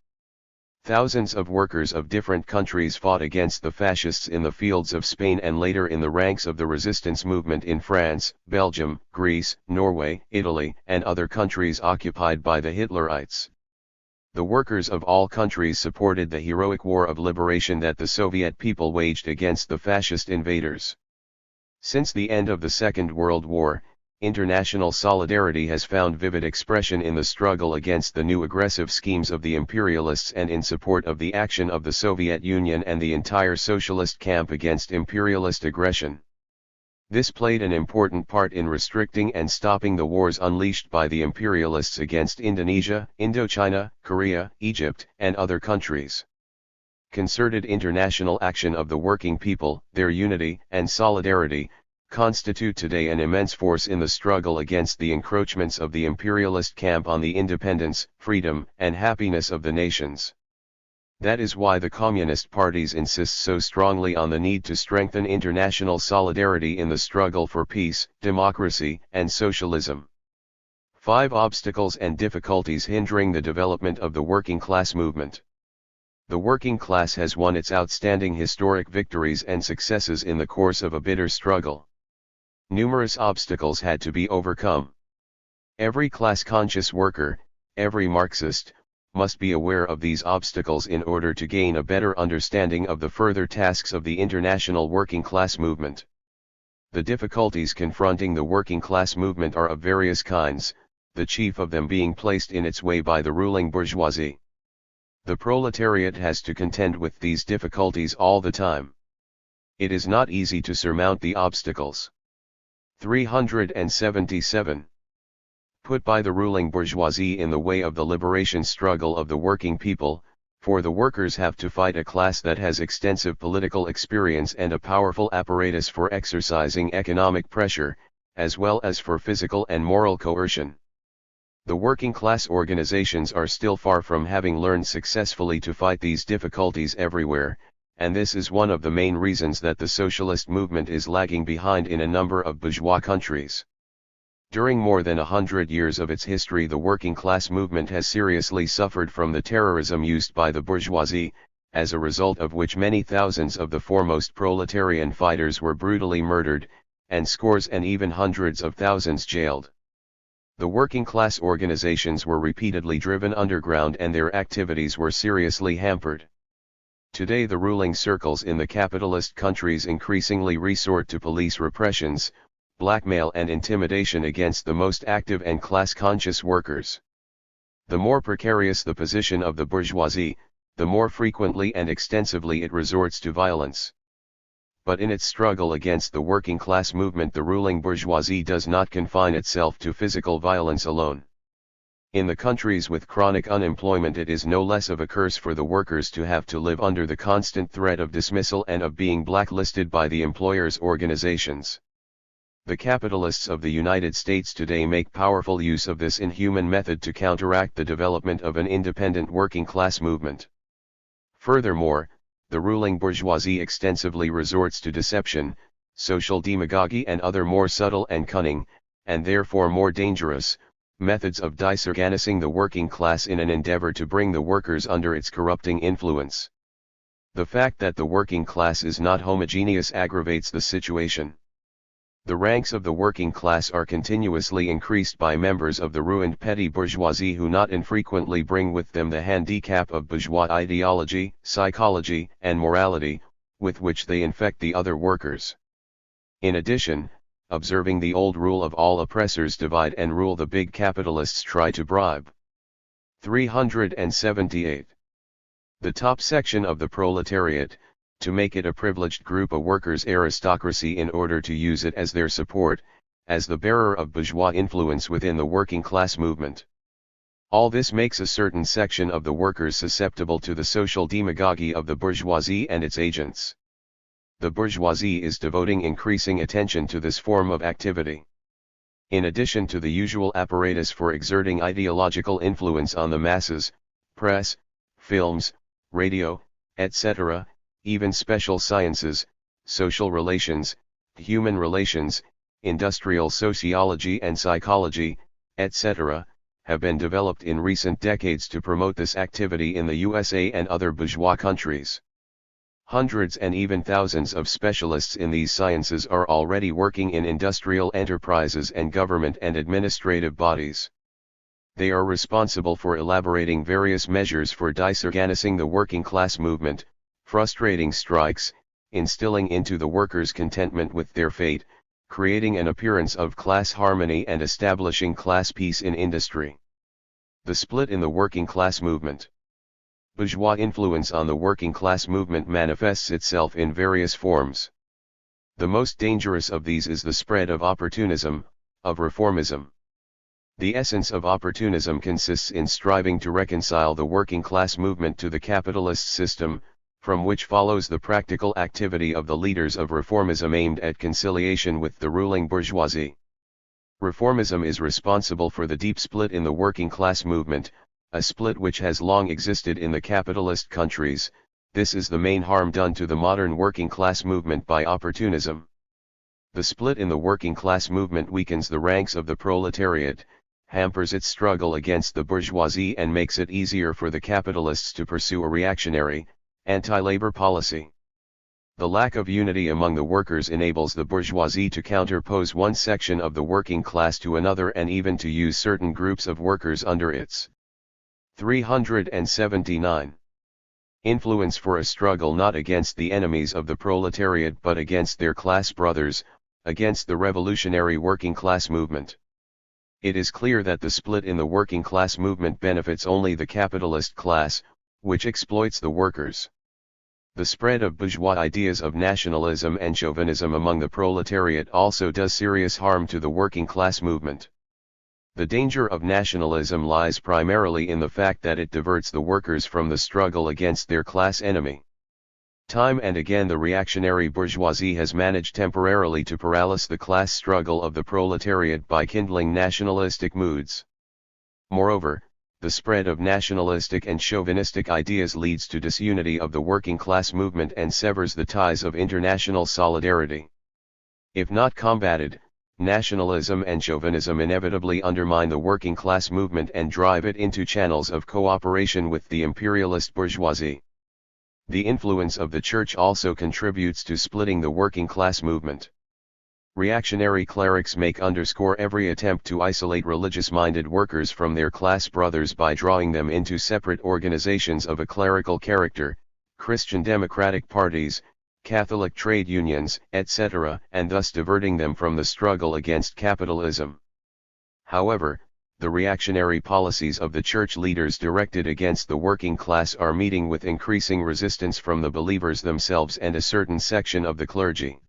Thousands of workers of different countries fought against the fascists in the fields of Spain and later in the ranks of the resistance movement in France, Belgium, Greece, Norway, Italy, and other countries occupied by the Hitlerites. The workers of all countries supported the heroic war of liberation that the Soviet people waged against the fascist invaders. Since the end of the Second World War, international solidarity has found vivid expression in the struggle against the new aggressive schemes of the imperialists and in support of the action of the Soviet Union and the entire socialist camp against imperialist aggression. This played an important part in restricting and stopping the wars unleashed by the imperialists against Indonesia, Indochina, Korea, Egypt, and other countries. Concerted international action of the working people, their unity and solidarity, constitute today an immense force in the struggle against the encroachments of the imperialist camp on the independence, freedom, and happiness of the nations. That is why the Communist parties insist so strongly on the need to strengthen international solidarity in the struggle for peace, democracy, and socialism. 5 obstacles and difficulties hindering the development of the working class movement. The working class has won its outstanding historic victories and successes in the course of a bitter struggle. Numerous obstacles had to be overcome. Every class-conscious worker, every Marxist, must be aware of these obstacles in order to gain a better understanding of the further tasks of the international working class movement. The difficulties confronting the working class movement are of various kinds, the chief of them being placed in its way by the ruling bourgeoisie. The proletariat has to contend with these difficulties all the time. It is not easy to surmount the obstacles. 377. Put by the ruling bourgeoisie in the way of the liberation struggle of the working people, for the workers have to fight a class that has extensive political experience and a powerful apparatus for exercising economic pressure, as well as for physical and moral coercion. The working class organizations are still far from having learned successfully to fight these difficulties everywhere, and this is one of the main reasons that the socialist movement is lagging behind in a number of bourgeois countries. During more than 100 years of its history, the working class movement has seriously suffered from the terrorism used by the bourgeoisie, as a result of which many thousands of the foremost proletarian fighters were brutally murdered, and scores and even hundreds of thousands jailed. The working class organizations were repeatedly driven underground and their activities were seriously hampered. Today the ruling circles in the capitalist countries increasingly resort to police repressions, blackmail and intimidation against the most active and class-conscious workers. The more precarious the position of the bourgeoisie, the more frequently and extensively it resorts to violence. But in its struggle against the working class movement, the ruling bourgeoisie does not confine itself to physical violence alone. In the countries with chronic unemployment, it is no less of a curse for the workers to have to live under the constant threat of dismissal and of being blacklisted by the employers' organizations. The capitalists of the United States today make powerful use of this inhuman method to counteract the development of an independent working class movement. Furthermore, the ruling bourgeoisie extensively resorts to deception, social demagoguery and other more subtle and cunning, and therefore more dangerous, methods of disorganizing the working class in an endeavor to bring the workers under its corrupting influence. The fact that the working class is not homogeneous aggravates the situation. The ranks of the working class are continuously increased by members of the ruined petty bourgeoisie who not infrequently bring with them the handicap of bourgeois ideology, psychology, and morality, with which they infect the other workers. In addition, observing the old rule of all oppressors divide and rule, the big capitalists try to bribe. 378. The top section of the proletariat, to make it a privileged group, a workers' aristocracy, in order to use it as their support, as the bearer of bourgeois influence within the working class movement. All this makes a certain section of the workers susceptible to the social demagoguery of the bourgeoisie and its agents. The bourgeoisie is devoting increasing attention to this form of activity. In addition to the usual apparatus for exerting ideological influence on the masses, press, films, radio, etc., even special sciences, social relations, human relations, industrial sociology and psychology, etc., have been developed in recent decades to promote this activity in the USA and other bourgeois countries. Hundreds and even thousands of specialists in these sciences are already working in industrial enterprises and government and administrative bodies. They are responsible for elaborating various measures for disorganizing the working class movement, frustrating strikes, instilling into the workers contentment with their fate, creating an appearance of class harmony and establishing class peace in industry. The split in the working class movement. Bourgeois influence on the working class movement manifests itself in various forms. The most dangerous of these is the spread of opportunism, of reformism. The essence of opportunism consists in striving to reconcile the working class movement to the capitalist system, from which follows the practical activity of the leaders of reformism aimed at conciliation with the ruling bourgeoisie. Reformism is responsible for the deep split in the working class movement, a split which has long existed in the capitalist countries. This is the main harm done to the modern working class movement by opportunism. The split in the working class movement weakens the ranks of the proletariat, hampers its struggle against the bourgeoisie and makes it easier for the capitalists to pursue a reactionary, anti-labor policy. The lack of unity among the workers enables the bourgeoisie to counterpose one section of the working class to another and even to use certain groups of workers under its 379 influence for a struggle not against the enemies of the proletariat but against their class brothers, against the revolutionary working class movement. It is clear that the split in the working class movement benefits only the capitalist class, which exploits the workers. The spread of bourgeois ideas of nationalism and chauvinism among the proletariat also does serious harm to the working class movement. The danger of nationalism lies primarily in the fact that it diverts the workers from the struggle against their class enemy. Time and again the reactionary bourgeoisie has managed temporarily to paralyze the class struggle of the proletariat by kindling nationalistic moods. Moreover, the spread of nationalistic and chauvinistic ideas leads to disunity of the working class movement and severs the ties of international solidarity. If not combated, nationalism and chauvinism inevitably undermine the working class movement and drive it into channels of cooperation with the imperialist bourgeoisie. The influence of the church also contributes to splitting the working class movement. Reactionary clerics make underscore every attempt to isolate religious-minded workers from their class brothers by drawing them into separate organizations of a clerical character, Christian democratic parties, Catholic trade unions, etc., and thus diverting them from the struggle against capitalism. However, the reactionary policies of the church leaders directed against the working class are meeting with increasing resistance from the believers themselves and a certain section of the clergy.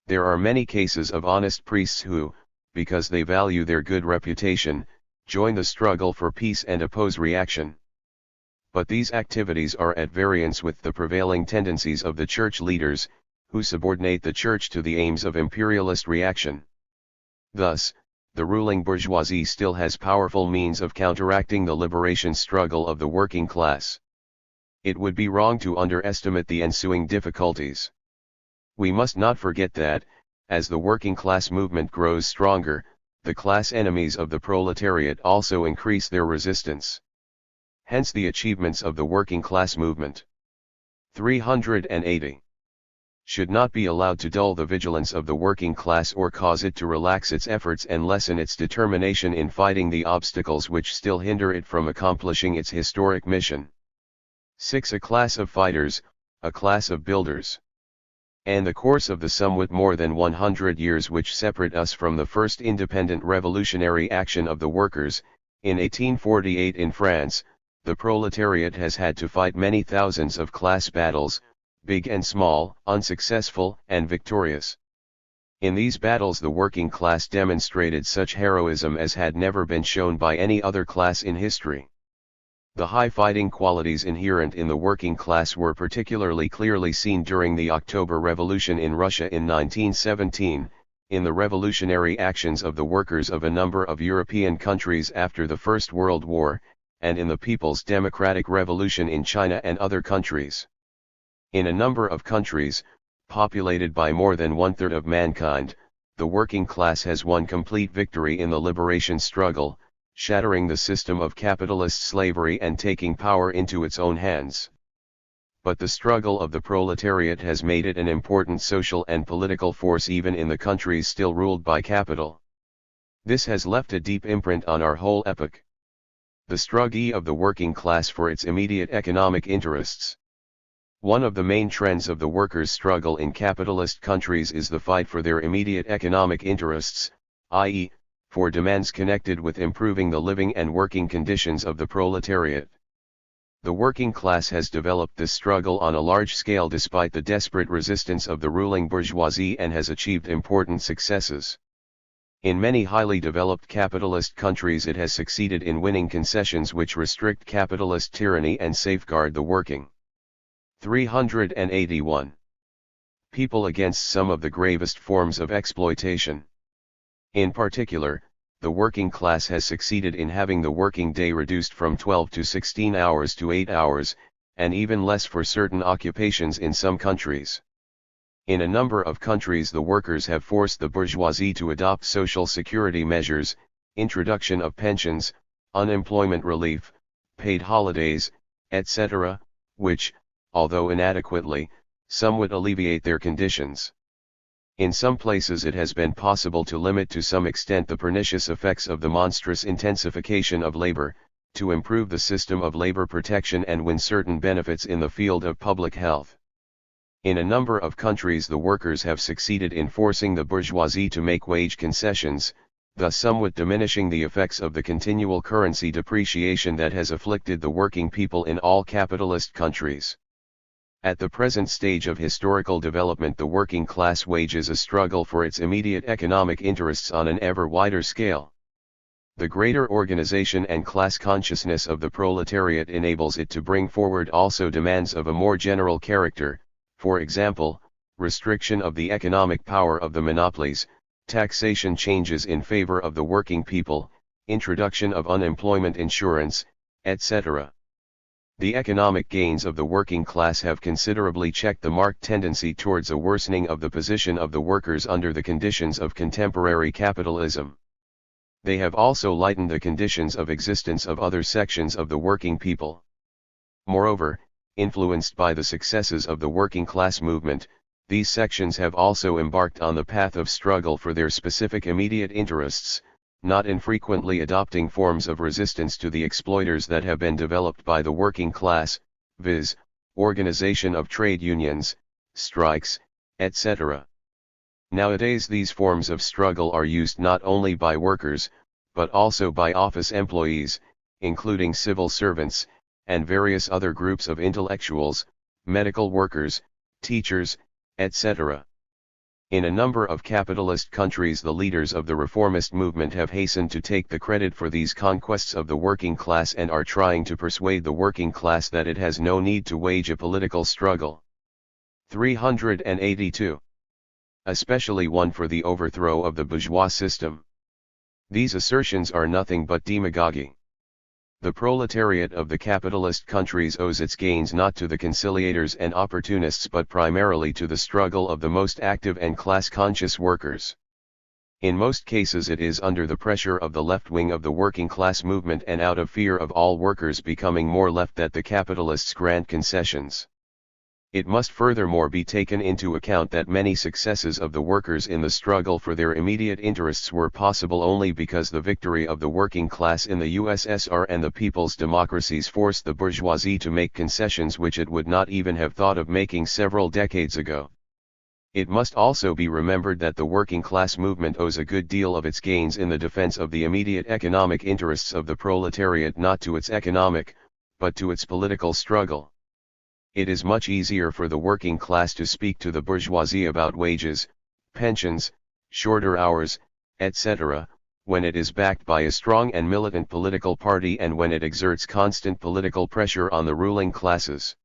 There are many cases of honest priests who, because they value their good reputation, join the struggle for peace and oppose reaction. But these activities are at variance with the prevailing tendencies of the church leaders, who subordinate the church to the aims of imperialist reaction. Thus, the ruling bourgeoisie still has powerful means of counteracting the liberation struggle of the working class. It would be wrong to underestimate the ensuing difficulties. We must not forget that, as the working class movement grows stronger, the class enemies of the proletariat also increase their resistance. Hence the achievements of the working class movement. 380. Should not be allowed to dull the vigilance of the working class or cause it to relax its efforts and lessen its determination in fighting the obstacles which still hinder it from accomplishing its historic mission. 6. A class of fighters, a class of builders. And the course of the somewhat more than 100 years which separate us from the first independent revolutionary action of the workers, in 1848 in France, the proletariat has had to fight many thousands of class battles, big and small, unsuccessful and victorious. In these battles the working class demonstrated such heroism as had never been shown by any other class in history. The high fighting qualities inherent in the working class were particularly clearly seen during the October Revolution in Russia in 1917, in the revolutionary actions of the workers of a number of European countries after the First World War, and in the People's Democratic Revolution in China and other countries. In a number of countries, populated by more than one-third of mankind, the working class has won complete victory in the liberation struggle, shattering the system of capitalist slavery and taking power into its own hands. But the struggle of the proletariat has made it an important social and political force even in the countries still ruled by capital. This has left a deep imprint on our whole epoch. The struggle of the working class for its immediate economic interests. One of the main trends of the workers' struggle in capitalist countries is the fight for their immediate economic interests, i.e., for demands connected with improving the living and working conditions of the proletariat. The working class has developed this struggle on a large scale despite the desperate resistance of the ruling bourgeoisie and has achieved important successes. In many highly developed capitalist countries it has succeeded in winning concessions which restrict capitalist tyranny and safeguard the working. 381. People against some of the gravest forms of exploitation. In particular, the working class has succeeded in having the working day reduced from 12 to 16 hours to 8 hours, and even less for certain occupations in some countries. In a number of countries the workers have forced the bourgeoisie to adopt social security measures, introduction of pensions, unemployment relief, paid holidays, etc., which, although inadequately, somewhat alleviate their conditions. In some places it has been possible to limit to some extent the pernicious effects of the monstrous intensification of labor, to improve the system of labor protection and win certain benefits in the field of public health. In a number of countries the workers have succeeded in forcing the bourgeoisie to make wage concessions, thus somewhat diminishing the effects of the continual currency depreciation that has afflicted the working people in all capitalist countries. At the present stage of historical development the working class wages a struggle for its immediate economic interests on an ever wider scale. The greater organization and class consciousness of the proletariat enables it to bring forward also demands of a more general character, for example, restriction of the economic power of the monopolies, taxation changes in favor of the working people, introduction of unemployment insurance, etc. The economic gains of the working class have considerably checked the marked tendency towards a worsening of the position of the workers under the conditions of contemporary capitalism. They have also lightened the conditions of existence of other sections of the working people. Moreover, influenced by the successes of the working class movement, these sections have also embarked on the path of struggle for their specific immediate interests, not infrequently adopting forms of resistance to the exploiters that have been developed by the working class, viz., organization of trade unions, strikes, etc. Nowadays these forms of struggle are used not only by workers, but also by office employees, including civil servants, and various other groups of intellectuals, medical workers, teachers, etc. In a number of capitalist countries the leaders of the reformist movement have hastened to take the credit for these conquests of the working class and are trying to persuade the working class that it has no need to wage a political struggle. 382. Especially one for the overthrow of the bourgeois system. These assertions are nothing but demagogy. The proletariat of the capitalist countries owes its gains not to the conciliators and opportunists but primarily to the struggle of the most active and class-conscious workers. In most cases it is under the pressure of the left wing of the working class movement and out of fear of all workers becoming more left that the capitalists grant concessions. It must furthermore be taken into account that many successes of the workers in the struggle for their immediate interests were possible only because the victory of the working class in the USSR and the people's democracies forced the bourgeoisie to make concessions which it would not even have thought of making several decades ago. It must also be remembered that the working class movement owes a good deal of its gains in the defense of the immediate economic interests of the proletariat not to its economic, but to its political struggle. It is much easier for the working class to speak to the bourgeoisie about wages, pensions, shorter hours, etc., when it is backed by a strong and militant political party and when it exerts constant political pressure on the ruling classes.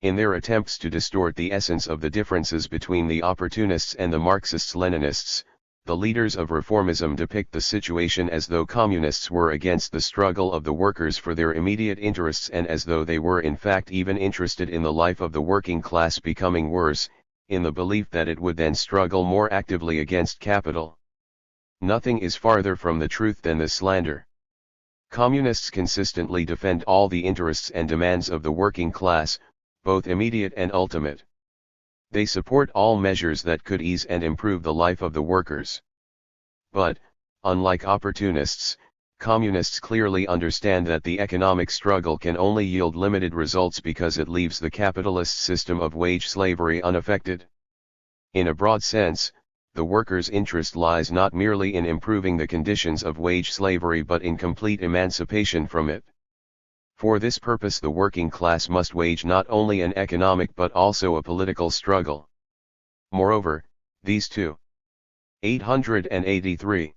In their attempts to distort the essence of the differences between the opportunists and the Marxists-Leninists, the leaders of reformism depict the situation as though communists were against the struggle of the workers for their immediate interests and as though they were in fact even interested in the life of the working class becoming worse, in the belief that it would then struggle more actively against capital. Nothing is farther from the truth than this slander. Communists consistently defend all the interests and demands of the working class, both immediate and ultimate. They support all measures that could ease and improve the life of the workers. But, unlike opportunists, Communists clearly understand that the economic struggle can only yield limited results because it leaves the capitalist system of wage slavery unaffected. In a broad sense, the workers' interest lies not merely in improving the conditions of wage slavery but in complete emancipation from it. For this purpose the working class must wage not only an economic but also a political struggle. Moreover, these two 883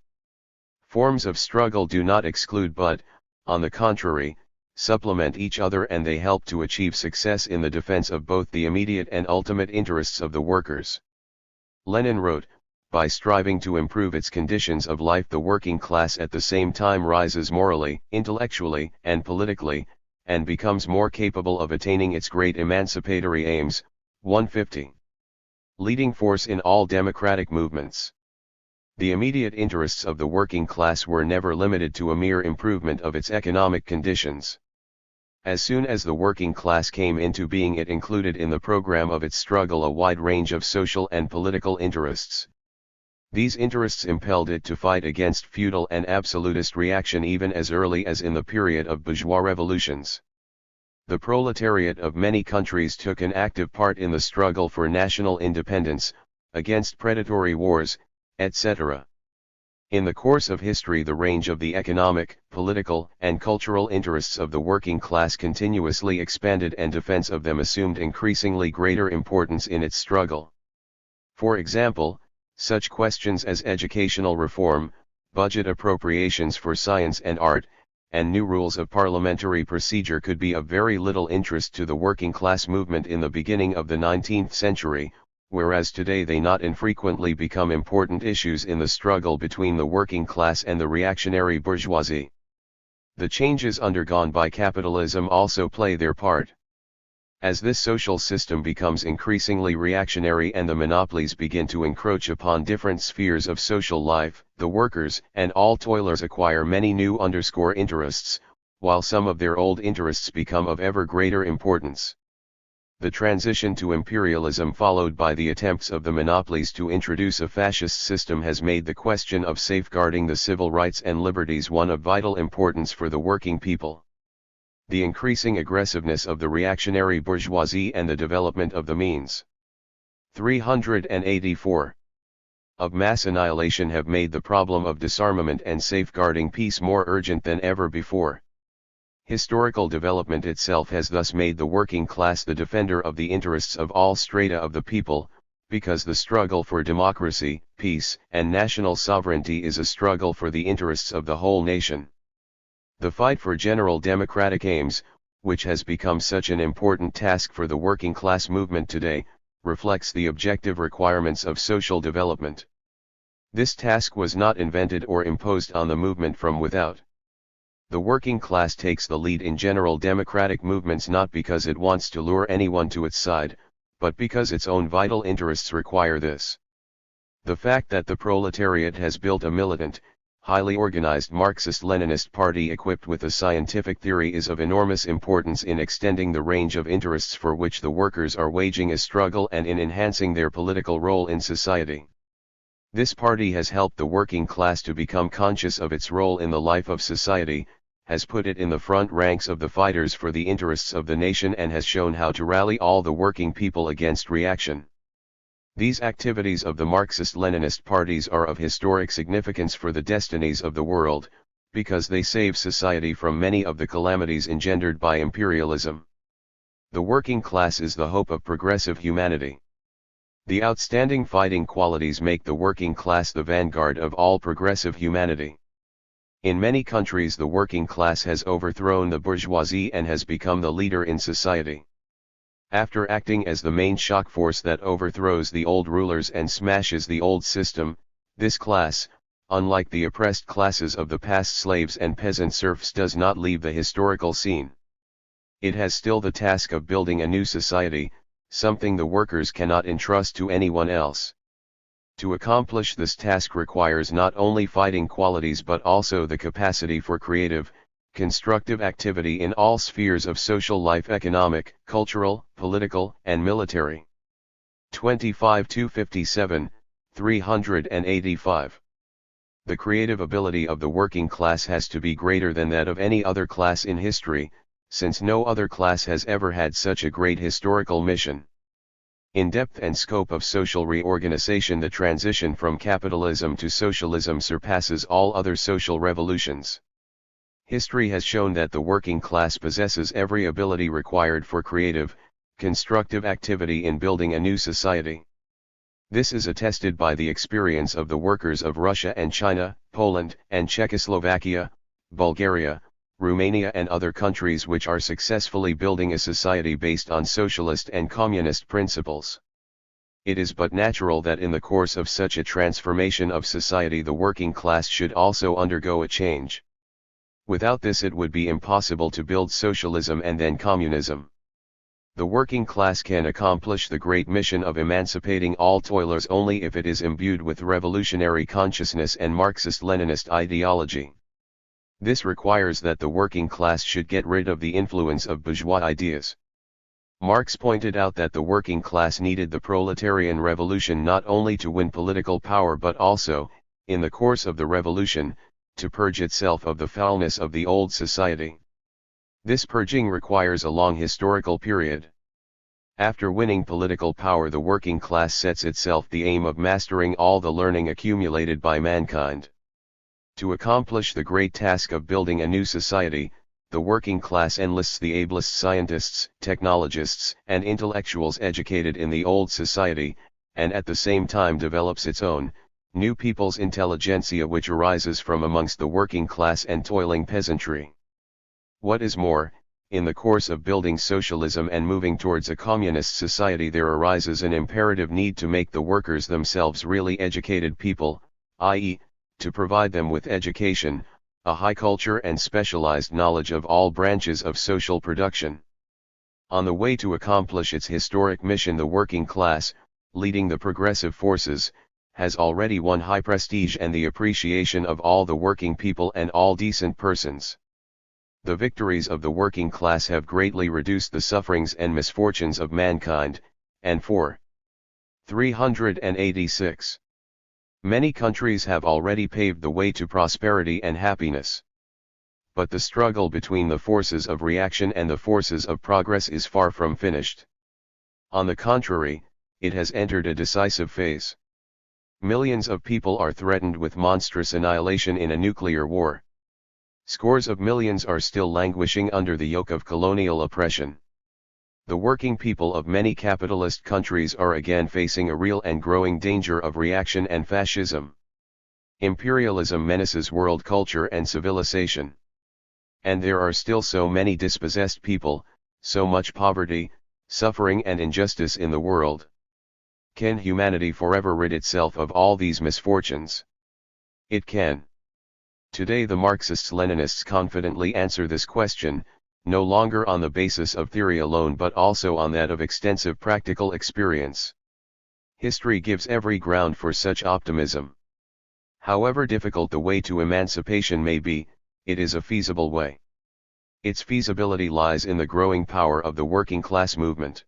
forms of struggle do not exclude but, on the contrary, supplement each other, and they help to achieve success in the defense of both the immediate and ultimate interests of the workers. Lenin wrote, "By striving to improve its conditions of life the working class at the same time rises morally, intellectually, and politically, and becomes more capable of attaining its great emancipatory aims." 150. Leading force in all democratic movements. The immediate interests of the working class were never limited to a mere improvement of its economic conditions. As soon as the working class came into being, it included in the program of its struggle a wide range of social and political interests. These interests impelled it to fight against feudal and absolutist reaction even as early as in the period of bourgeois revolutions. The proletariat of many countries took an active part in the struggle for national independence, against predatory wars, etc. In the course of history the range of the economic, political, and cultural interests of the working class continuously expanded, and defense of them assumed increasingly greater importance in its struggle. For example, such questions as educational reform, budget appropriations for science and art, and new rules of parliamentary procedure could be of very little interest to the working class movement in the beginning of the 19th century, whereas today they not infrequently become important issues in the struggle between the working class and the reactionary bourgeoisie. The changes undergone by capitalism also play their part. As this social system becomes increasingly reactionary and the monopolies begin to encroach upon different spheres of social life, the workers and all toilers acquire many new interests, while some of their old interests become of ever greater importance. The transition to imperialism followed by the attempts of the monopolies to introduce a fascist system has made the question of safeguarding the civil rights and liberties one of vital importance for the working people. The increasing aggressiveness of the reactionary bourgeoisie and the development of the means 384 of mass annihilation have made the problem of disarmament and safeguarding peace more urgent than ever before. Historical development itself has thus made the working class the defender of the interests of all strata of the people, because the struggle for democracy, peace, and national sovereignty is a struggle for the interests of the whole nation. The fight for general democratic aims, which has become such an important task for the working class movement today, reflects the objective requirements of social development. This task was not invented or imposed on the movement from without. The working class takes the lead in general democratic movements not because it wants to lure anyone to its side, but because its own vital interests require this. The fact that the proletariat has built a militant, highly organized Marxist-Leninist party equipped with a scientific theory is of enormous importance in extending the range of interests for which the workers are waging a struggle and in enhancing their political role in society. This party has helped the working class to become conscious of its role in the life of society, has put it in the front ranks of the fighters for the interests of the nation, and has shown how to rally all the working people against reaction. These activities of the Marxist-Leninist parties are of historic significance for the destinies of the world, because they save society from many of the calamities engendered by imperialism. The working class is the hope of progressive humanity. The outstanding fighting qualities make the working class the vanguard of all progressive humanity. In many countries the working class has overthrown the bourgeoisie and has become the leader in society. After acting as the main shock force that overthrows the old rulers and smashes the old system, this class, unlike the oppressed classes of the past slaves and peasant serfs, does not leave the historical scene. It has still the task of building a new society, something the workers cannot entrust to anyone else. To accomplish this task requires not only fighting qualities but also the capacity for creative, constructive activity in all spheres of social life: economic, cultural, political, and military. 25-57, 385. The creative ability of the working class has to be greater than that of any other class in history, since no other class has ever had such a great historical mission. In depth and scope of social reorganization, the transition from capitalism to socialism surpasses all other social revolutions. History has shown that the working class possesses every ability required for creative, constructive activity in building a new society. This is attested by the experience of the workers of Russia and China, Poland and Czechoslovakia, Bulgaria, Romania and other countries which are successfully building a society based on socialist and communist principles. It is but natural that in the course of such a transformation of society the working class should also undergo a change. Without this it would be impossible to build socialism and then communism. The working class can accomplish the great mission of emancipating all toilers only if it is imbued with revolutionary consciousness and Marxist-Leninist ideology. This requires that the working class should get rid of the influence of bourgeois ideas. Marx pointed out that the working class needed the proletarian revolution not only to win political power but also, in the course of the revolution, to purge itself of the foulness of the old society. This purging requires a long historical period. After winning political power, the working class sets itself the aim of mastering all the learning accumulated by mankind. To accomplish the great task of building a new society, the working class enlists the ablest scientists, technologists, and intellectuals educated in the old society, and at the same time develops its own, new people's intelligentsia which arises from amongst the working class and toiling peasantry. What is more, in the course of building socialism and moving towards a communist society there arises an imperative need to make the workers themselves really educated people, i.e., to provide them with education, a high culture and specialized knowledge of all branches of social production. On the way to accomplish its historic mission, the working class, leading the progressive forces, has already won high prestige and the appreciation of all the working people and all decent persons. The victories of the working class have greatly reduced the sufferings and misfortunes of mankind, and 386. Many countries have already paved the way to prosperity and happiness. But the struggle between the forces of reaction and the forces of progress is far from finished. On the contrary, it has entered a decisive phase. Millions of people are threatened with monstrous annihilation in a nuclear war. Scores of millions are still languishing under the yoke of colonial oppression. The working people of many capitalist countries are again facing a real and growing danger of reaction and fascism. Imperialism menaces world culture and civilization. And there are still so many dispossessed people, so much poverty, suffering and injustice in the world. Can humanity forever rid itself of all these misfortunes? It can. Today the Marxists-Leninists confidently answer this question, no longer on the basis of theory alone but also on that of extensive practical experience. History gives every ground for such optimism. However difficult the way to emancipation may be, it is a feasible way. Its feasibility lies in the growing power of the working class movement.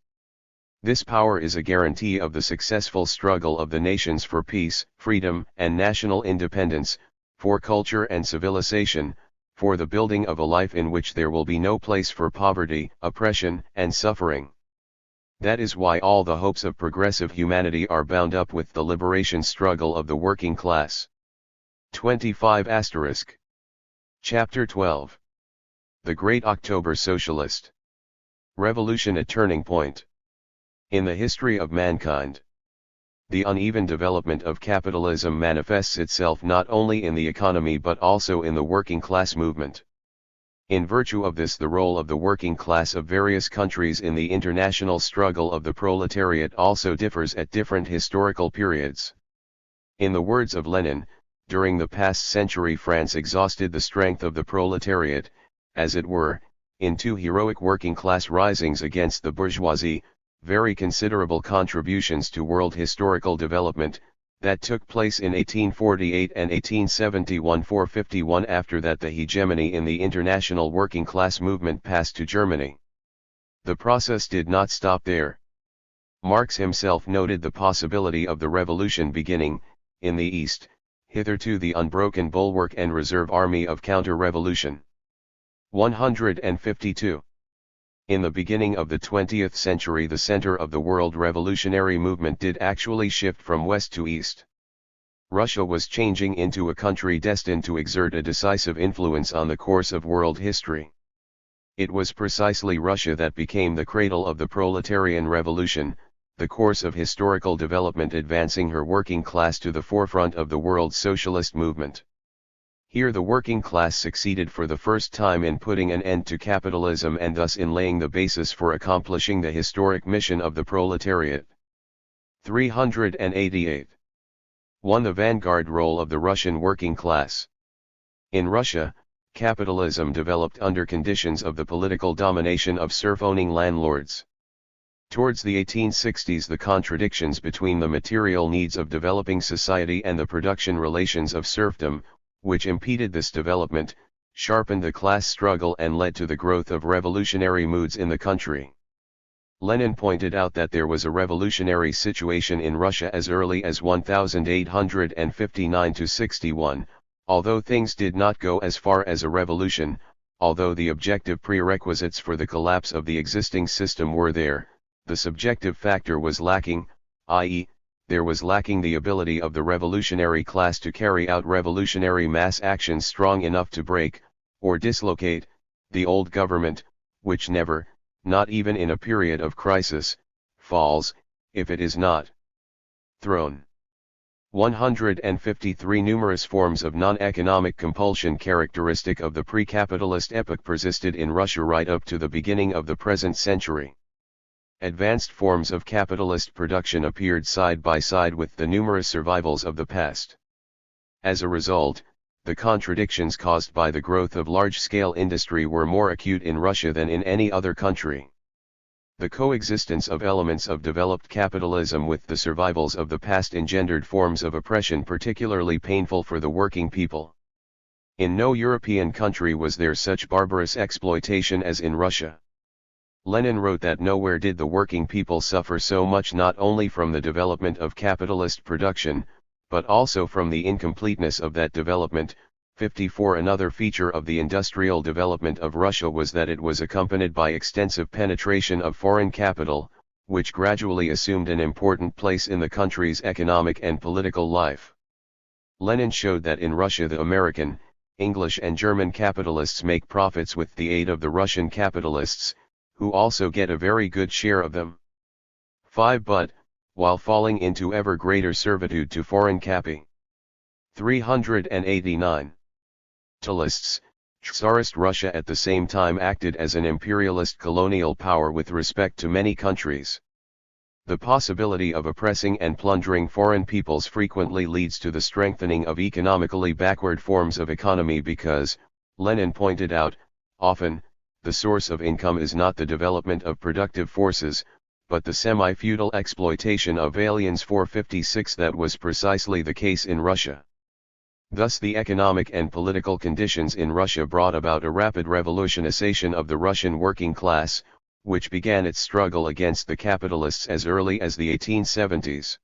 This power is a guarantee of the successful struggle of the nations for peace, freedom, and national independence, for culture and civilization, for the building of a life in which there will be no place for poverty, oppression, and suffering. That is why all the hopes of progressive humanity are bound up with the liberation struggle of the working class. 25 *. Chapter 12. The Great October Socialist Revolution, a turning point in the history of mankind. The uneven development of capitalism manifests itself not only in the economy but also in the working class movement. In virtue of this, the role of the working class of various countries in the international struggle of the proletariat also differs at different historical periods. In the words of Lenin, during the past century France exhausted the strength of the proletariat, as it were, in two heroic working class risings against the bourgeoisie, very considerable contributions to world historical development, that took place in 1848 and 1871. 451 After that the hegemony in the international working class movement passed to Germany. The process did not stop there. Marx himself noted the possibility of the revolution beginning, in the East, hitherto the unbroken bulwark and reserve army of counter-revolution. 152. In the beginning of the 20th century, the center of the world revolutionary movement did actually shift from west to east. Russia was changing into a country destined to exert a decisive influence on the course of world history. It was precisely Russia that became the cradle of the proletarian revolution, the course of historical development advancing her working class to the forefront of the world socialist movement. Here the working class succeeded for the first time in putting an end to capitalism and thus in laying the basis for accomplishing the historic mission of the proletariat. 388. 1. The vanguard role of the Russian working class. In Russia, capitalism developed under conditions of the political domination of serf-owning landlords. Towards the 1860s, the contradictions between the material needs of developing society and the production relations of serfdom, which impeded this development, sharpened the class struggle and led to the growth of revolutionary moods in the country. Lenin pointed out that there was a revolutionary situation in Russia as early as 1859–61, although things did not go as far as a revolution, although the objective prerequisites for the collapse of the existing system were there, the subjective factor was lacking, i.e., there was lacking the ability of the revolutionary class to carry out revolutionary mass actions strong enough to break, or dislocate, the old government, which never, not even in a period of crisis, falls, if it is not thrown. 153. Numerous forms of non-economic compulsion characteristic of the pre-capitalist epoch persisted in Russia right up to the beginning of the present century. Advanced forms of capitalist production appeared side by side with the numerous survivals of the past. As a result, the contradictions caused by the growth of large-scale industry were more acute in Russia than in any other country. The coexistence of elements of developed capitalism with the survivals of the past engendered forms of oppression particularly painful for the working people. In no European country was there such barbarous exploitation as in Russia. Lenin wrote that nowhere did the working people suffer so much, not only from the development of capitalist production, but also from the incompleteness of that development. 54. Another feature of the industrial development of Russia was that it was accompanied by extensive penetration of foreign capital, which gradually assumed an important place in the country's economic and political life. Lenin showed that in Russia the American, English and German capitalists make profits with the aid of the Russian capitalists, who also get a very good share of them. 5. But, while falling into ever greater servitude to foreign capi. 389. Tsarist Russia at the same time acted as an imperialist colonial power with respect to many countries. The possibility of oppressing and plundering foreign peoples frequently leads to the strengthening of economically backward forms of economy because, Lenin pointed out, often, the source of income is not the development of productive forces, but the semi-feudal exploitation of aliens. 456. That was precisely the case in Russia. Thus the economic and political conditions in Russia brought about a rapid revolutionization of the Russian working class, which began its struggle against the capitalists as early as the 1870s.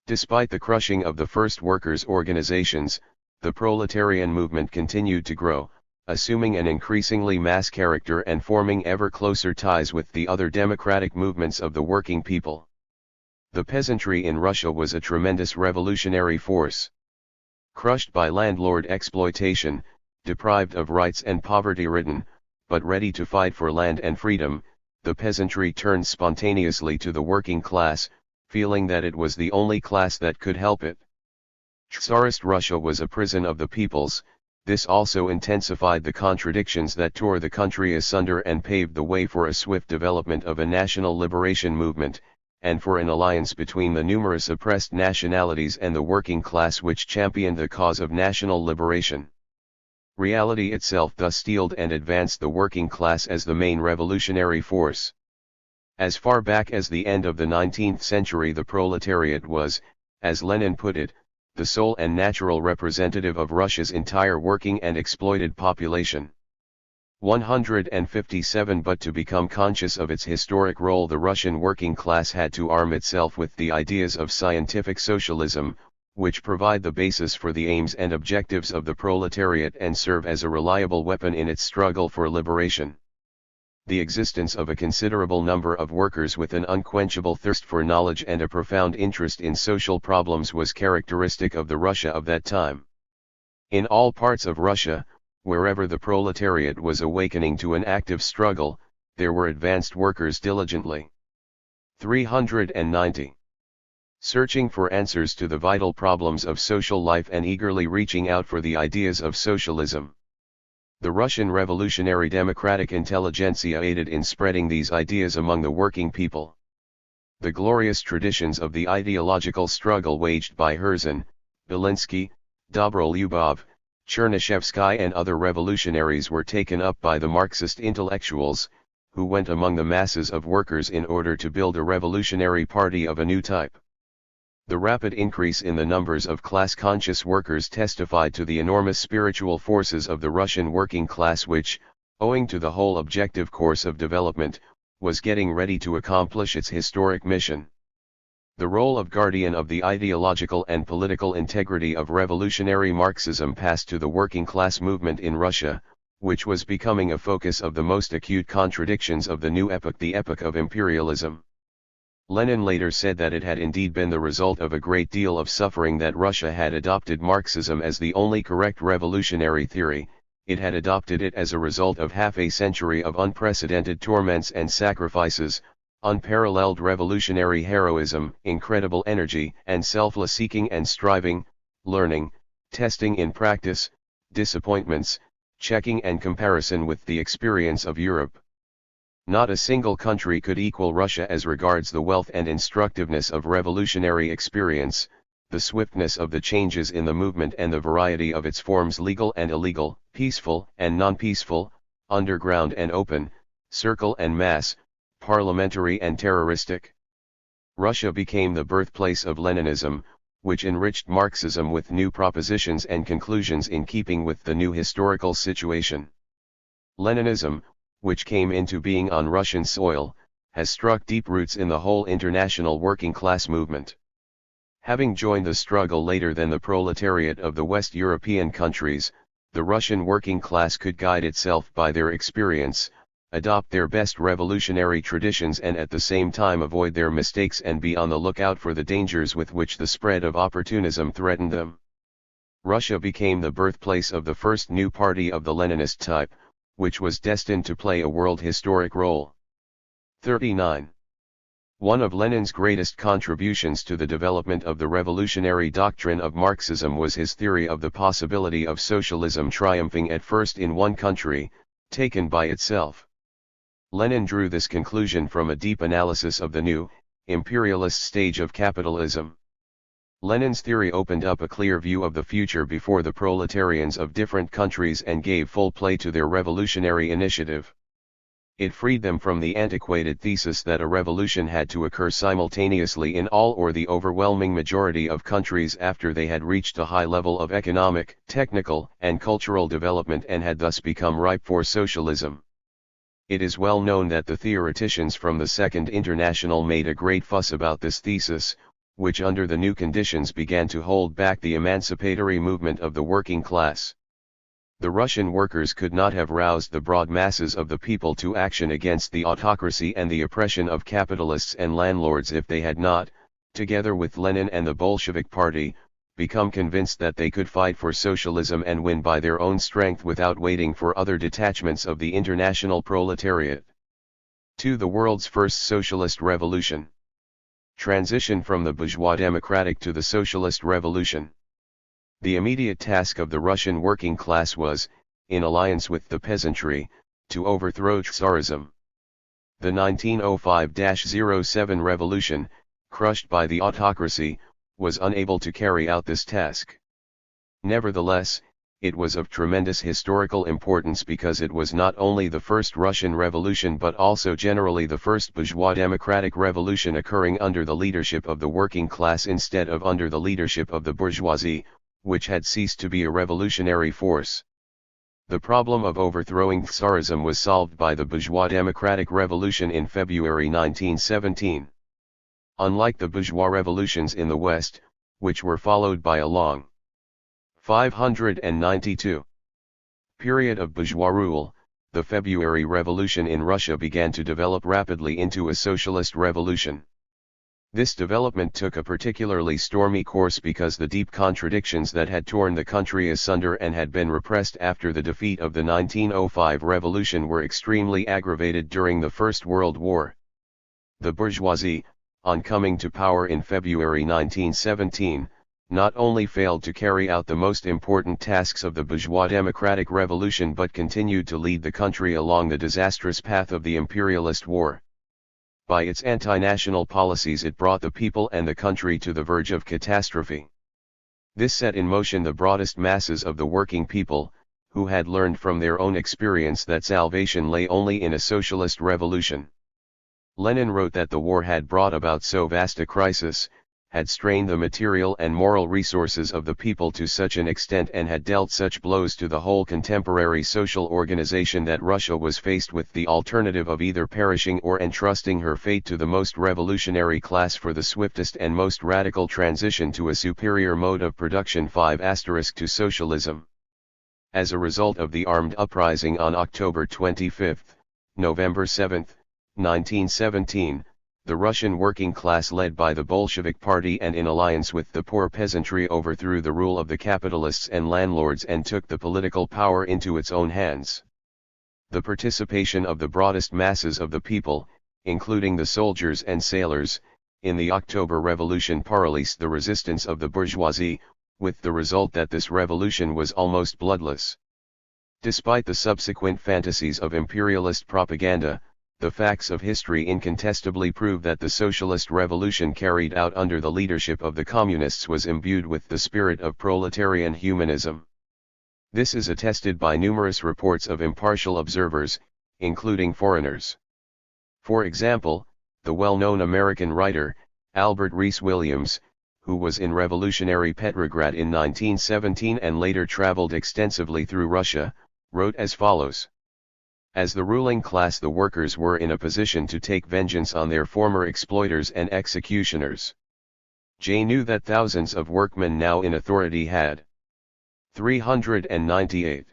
Despite the crushing of the first workers' organizations, the proletarian movement continued to grow, assuming an increasingly mass character and forming ever closer ties with the other democratic movements of the working people. The peasantry in Russia was a tremendous revolutionary force. Crushed by landlord exploitation, deprived of rights and poverty-ridden, but ready to fight for land and freedom, the peasantry turned spontaneously to the working class, feeling that it was the only class that could help it. Tsarist Russia was a prison of the peoples. This also intensified the contradictions that tore the country asunder and paved the way for a swift development of a national liberation movement, and for an alliance between the numerous oppressed nationalities and the working class which championed the cause of national liberation. Reality itself thus steeled and advanced the working class as the main revolutionary force. As far back as the end of the 19th century, the proletariat was, as Lenin put it, the sole and natural representative of Russia's entire working and exploited population. 157. But to become conscious of its historic role, the Russian working class had to arm itself with the ideas of scientific socialism, which provide the basis for the aims and objectives of the proletariat and serve as a reliable weapon in its struggle for liberation. The existence of a considerable number of workers with an unquenchable thirst for knowledge and a profound interest in social problems was characteristic of the Russia of that time. In all parts of Russia, wherever the proletariat was awakening to an active struggle, there were advanced workers diligently. 390. Searching for answers to the vital problems of social life and eagerly reaching out for the ideas of socialism. The Russian revolutionary democratic intelligentsia aided in spreading these ideas among the working people. The glorious traditions of the ideological struggle waged by Herzen, Belinsky, Dobrolyubov, Chernyshevsky and other revolutionaries were taken up by the Marxist intellectuals, who went among the masses of workers in order to build a revolutionary party of a new type. The rapid increase in the numbers of class-conscious workers testified to the enormous spiritual forces of the Russian working class which, owing to the whole objective course of development, was getting ready to accomplish its historic mission. The role of guardian of the ideological and political integrity of revolutionary Marxism passed to the working class movement in Russia, which was becoming a focus of the most acute contradictions of the new epoch, the epoch of imperialism. Lenin later said that it had indeed been the result of a great deal of suffering that Russia had adopted Marxism as the only correct revolutionary theory. It had adopted it as a result of half a century of unprecedented torments and sacrifices, unparalleled revolutionary heroism, incredible energy and selfless seeking and striving, learning, testing in practice, disappointments, checking and comparison with the experience of Europe. Not a single country could equal Russia as regards the wealth and instructiveness of revolutionary experience, the swiftness of the changes in the movement and the variety of its forms, legal and illegal, peaceful and non-peaceful, underground and open, circle and mass, parliamentary and terroristic. Russia became the birthplace of Leninism, which enriched Marxism with new propositions and conclusions in keeping with the new historical situation. Leninism, which came into being on Russian soil, has struck deep roots in the whole international working class movement. Having joined the struggle later than the proletariat of the West European countries, the Russian working class could guide itself by their experience, adopt their best revolutionary traditions and at the same time avoid their mistakes and be on the lookout for the dangers with which the spread of opportunism threatened them. Russia became the birthplace of the first new party of the Leninist type, which was destined to play a world historic role. 39. One of Lenin's greatest contributions to the development of the revolutionary doctrine of Marxism was his theory of the possibility of socialism triumphing at first in one country, taken by itself. Lenin drew this conclusion from a deep analysis of the new, imperialist stage of capitalism. Lenin's theory opened up a clear view of the future before the proletarians of different countries and gave full play to their revolutionary initiative. It freed them from the antiquated thesis that a revolution had to occur simultaneously in all or the overwhelming majority of countries after they had reached a high level of economic, technical, and cultural development and had thus become ripe for socialism. It is well known that the theoreticians from the Second International made a great fuss about this thesis, which under the new conditions began to hold back the emancipatory movement of the working class. The Russian workers could not have roused the broad masses of the people to action against the autocracy and the oppression of capitalists and landlords if they had not, together with Lenin and the Bolshevik Party, become convinced that they could fight for socialism and win by their own strength without waiting for other detachments of the international proletariat. 2. The world's first socialist revolution. Transition from the bourgeois democratic to the socialist revolution. The immediate task of the Russian working class was, in alliance with the peasantry, to overthrow Tsarism. The 1905-07 revolution, crushed by the autocracy, was unable to carry out this task. Nevertheless, it was of tremendous historical importance because it was not only the first Russian revolution but also generally the first bourgeois democratic revolution occurring under the leadership of the working class instead of under the leadership of the bourgeoisie, which had ceased to be a revolutionary force. The problem of overthrowing Tsarism was solved by the bourgeois democratic revolution in February 1917. Unlike the bourgeois revolutions in the West, which were followed by a long 592 period of bourgeois rule. The February Revolution in Russia began to develop rapidly into a socialist revolution. This development took a particularly stormy course because the deep contradictions that had torn the country asunder and had been repressed after the defeat of the 1905 revolution were extremely aggravated during the First World War. The bourgeoisie, on coming to power in February 1917, not only failed to carry out the most important tasks of the bourgeois democratic revolution but continued to lead the country along the disastrous path of the imperialist war. By its anti-national policies it brought the people and the country to the verge of catastrophe. This set in motion the broadest masses of the working people, who had learned from their own experience that salvation lay only in a socialist revolution. Lenin wrote that the war had brought about so vast a crisis, had strained the material and moral resources of the people to such an extent and had dealt such blows to the whole contemporary social organization that Russia was faced with the alternative of either perishing or entrusting her fate to the most revolutionary class for the swiftest and most radical transition to a superior mode of production 5* to socialism. As a result of the armed uprising on October 25, November 7, 1917, the Russian working class led by the Bolshevik Party and in alliance with the poor peasantry overthrew the rule of the capitalists and landlords and took the political power into its own hands. The participation of the broadest masses of the people, including the soldiers and sailors, in the October Revolution paralysed the resistance of the bourgeoisie, with the result that this revolution was almost bloodless. Despite the subsequent fantasies of imperialist propaganda, the facts of history incontestably prove that the socialist revolution carried out under the leadership of the communists was imbued with the spirit of proletarian humanism. This is attested by numerous reports of impartial observers, including foreigners. For example, the well-known American writer, Albert Rees Williams, who was in revolutionary Petrograd in 1917 and later traveled extensively through Russia, wrote as follows. As the ruling class, the workers were in a position to take vengeance on their former exploiters and executioners. J knew that thousands of workmen now in authority had 398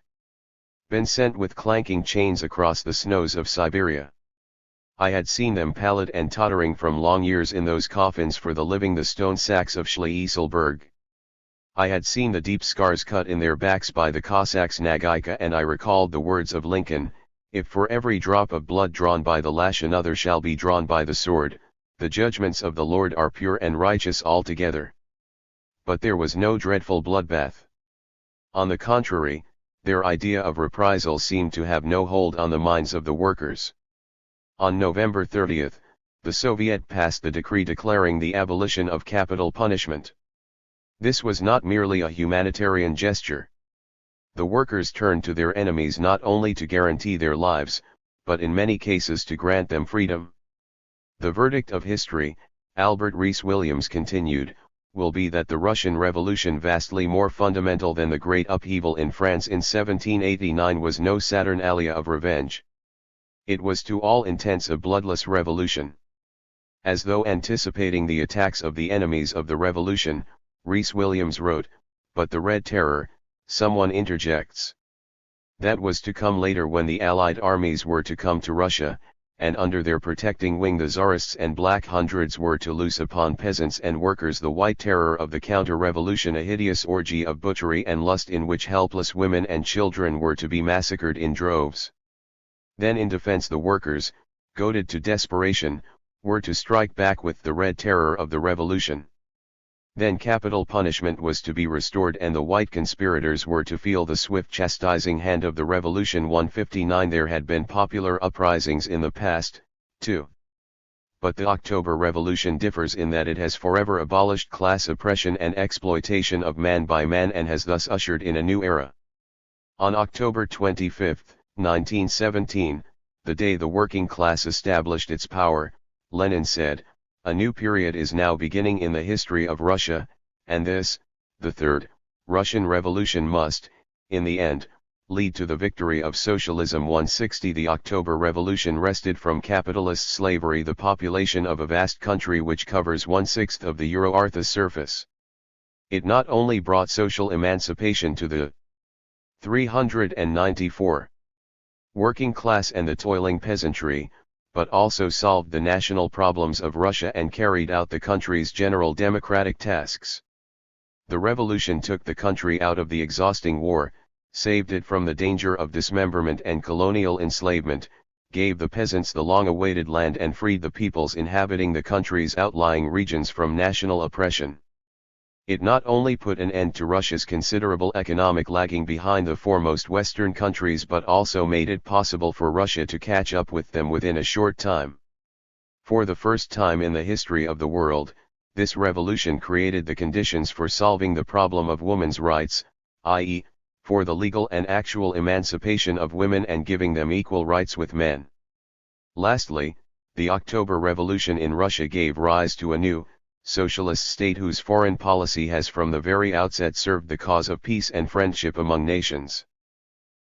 been sent with clanking chains across the snows of Siberia. I had seen them pallid and tottering from long years in those coffins for the living, the stone sacks of Schleswig. I had seen the deep scars cut in their backs by the Cossacks' Nagaika, and I recalled the words of Lincoln, "If for every drop of blood drawn by the lash another shall be drawn by the sword, the judgments of the Lord are pure and righteous altogether." But there was no dreadful bloodbath. On the contrary, their idea of reprisal seemed to have no hold on the minds of the workers. On November 30, the Soviet passed the decree declaring the abolition of capital punishment. This was not merely a humanitarian gesture. The workers turned to their enemies not only to guarantee their lives, but in many cases to grant them freedom. The verdict of history, Albert Rees Williams continued, will be that the Russian Revolution, vastly more fundamental than the great upheaval in France in 1789, was no Saturnalia of revenge. It was to all intents a bloodless revolution. As though anticipating the attacks of the enemies of the revolution, Rees Williams wrote, "But the Red Terror," someone interjects. That was to come later, when the Allied armies were to come to Russia, and under their protecting wing the Tsarists and Black Hundreds were to loose upon peasants and workers the White Terror of the counter-revolution, a hideous orgy of butchery and lust in which helpless women and children were to be massacred in droves. Then in defense the workers, goaded to desperation, were to strike back with the Red Terror of the revolution. Then capital punishment was to be restored and the white conspirators were to feel the swift chastising hand of the revolution. 159 There had been popular uprisings in the past, too. But the October Revolution differs in that it has forever abolished class oppression and exploitation of man by man and has thus ushered in a new era. On October 25, 1917, the day the working class established its power, Lenin said, "A new period is now beginning in the history of Russia, and this, the Third Russian Revolution, must, in the end, lead to the victory of socialism." 160 The October Revolution wrested from capitalist slavery the population of a vast country which covers 1/6 of the Euro-Earth's surface. It not only brought social emancipation to the 394 working class and the toiling peasantry, but also solved the national problems of Russia and carried out the country's general democratic tasks. The revolution took the country out of the exhausting war, saved it from the danger of dismemberment and colonial enslavement, gave the peasants the long-awaited land and freed the peoples inhabiting the country's outlying regions from national oppression. It not only put an end to Russia's considerable economic lagging behind the foremost Western countries but also made it possible for Russia to catch up with them within a short time. For the first time in the history of the world, this revolution created the conditions for solving the problem of women's rights, i.e., for the legal and actual emancipation of women and giving them equal rights with men. Lastly, the October Revolution in Russia gave rise to a new, socialist state whose foreign policy has from the very outset served the cause of peace and friendship among nations.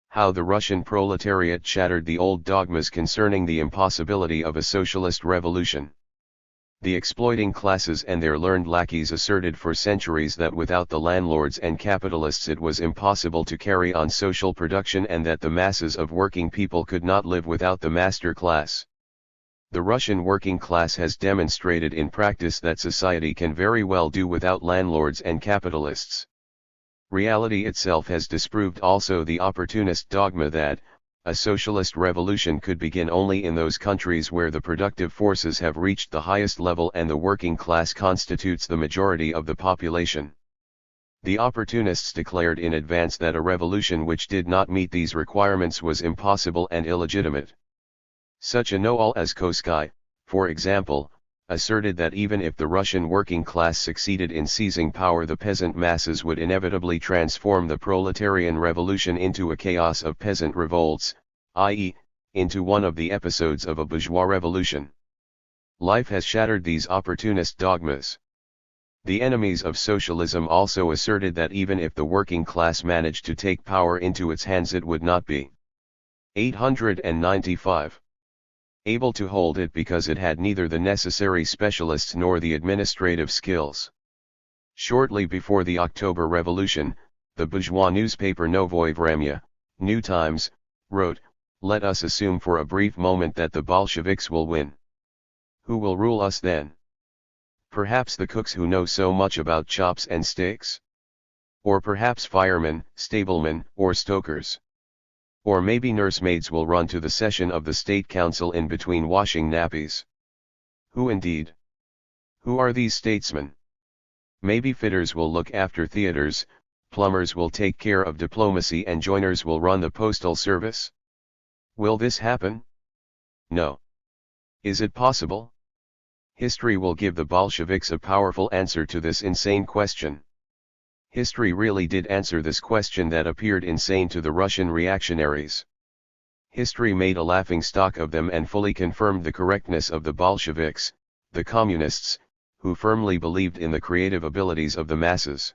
How the Russian proletariat shattered the old dogmas concerning the impossibility of a socialist revolution. The exploiting classes and their learned lackeys asserted for centuries that without the landlords and capitalists it was impossible to carry on social production and that the masses of working people could not live without the master class. The Russian working class has demonstrated in practice that society can very well do without landlords and capitalists. Reality itself has disproved also the opportunist dogma that a socialist revolution could begin only in those countries where the productive forces have reached the highest level and the working class constitutes the majority of the population. The opportunists declared in advance that a revolution which did not meet these requirements was impossible and illegitimate. Such a know-all as Kosky, for example, asserted that even if the Russian working class succeeded in seizing power, the peasant masses would inevitably transform the proletarian revolution into a chaos of peasant revolts, i.e., into one of the episodes of a bourgeois revolution. Life has shattered these opportunist dogmas. The enemies of socialism also asserted that even if the working class managed to take power into its hands, it would not be 895. Able to hold it because it had neither the necessary specialists nor the administrative skills. Shortly before the October Revolution, the bourgeois newspaper Novoye Vremya, New Times, wrote, "Let us assume for a brief moment that the Bolsheviks will win. Who will rule us then? Perhaps the cooks who know so much about chops and steaks? Or perhaps firemen, stablemen, or stokers? Or maybe nursemaids will run to the session of the State Council in between washing nappies. Who indeed? Who are these statesmen? Maybe fitters will look after theaters, plumbers will take care of diplomacy and joiners will run the postal service? Will this happen? No. Is it possible? History will give the Bolsheviks a powerful answer to this insane question. History really did answer this question that appeared insane to the Russian reactionaries. History made a laughingstock of them and fully confirmed the correctness of the Bolsheviks, the communists, who firmly believed in the creative abilities of the masses.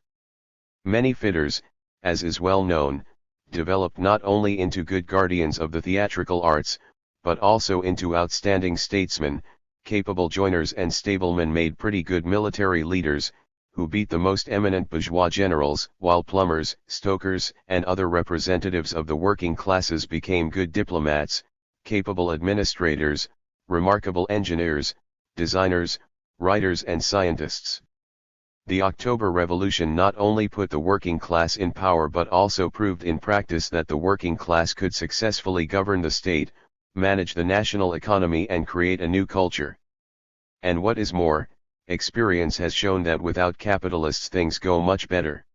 Many fitters, as is well known, developed not only into good guardians of the theatrical arts, but also into outstanding statesmen, capable joiners and stablemen made pretty good military leaders, who beat the most eminent bourgeois generals, while plumbers, stokers, and other representatives of the working classes became good diplomats, capable administrators, remarkable engineers, designers, writers and scientists. The October Revolution not only put the working class in power but also proved in practice that the working class could successfully govern the state, manage the national economy and create a new culture. And what is more, experience has shown that without capitalists things go much better.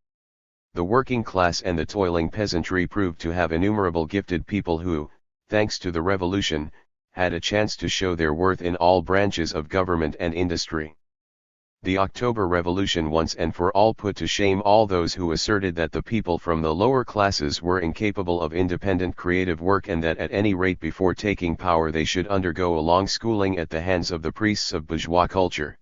The working class and the toiling peasantry proved to have innumerable gifted people who, thanks to the revolution, had a chance to show their worth in all branches of government and industry. The October Revolution once and for all put to shame all those who asserted that the people from the lower classes were incapable of independent creative work and that at any rate before taking power they should undergo a long schooling at the hands of the priests of bourgeois culture.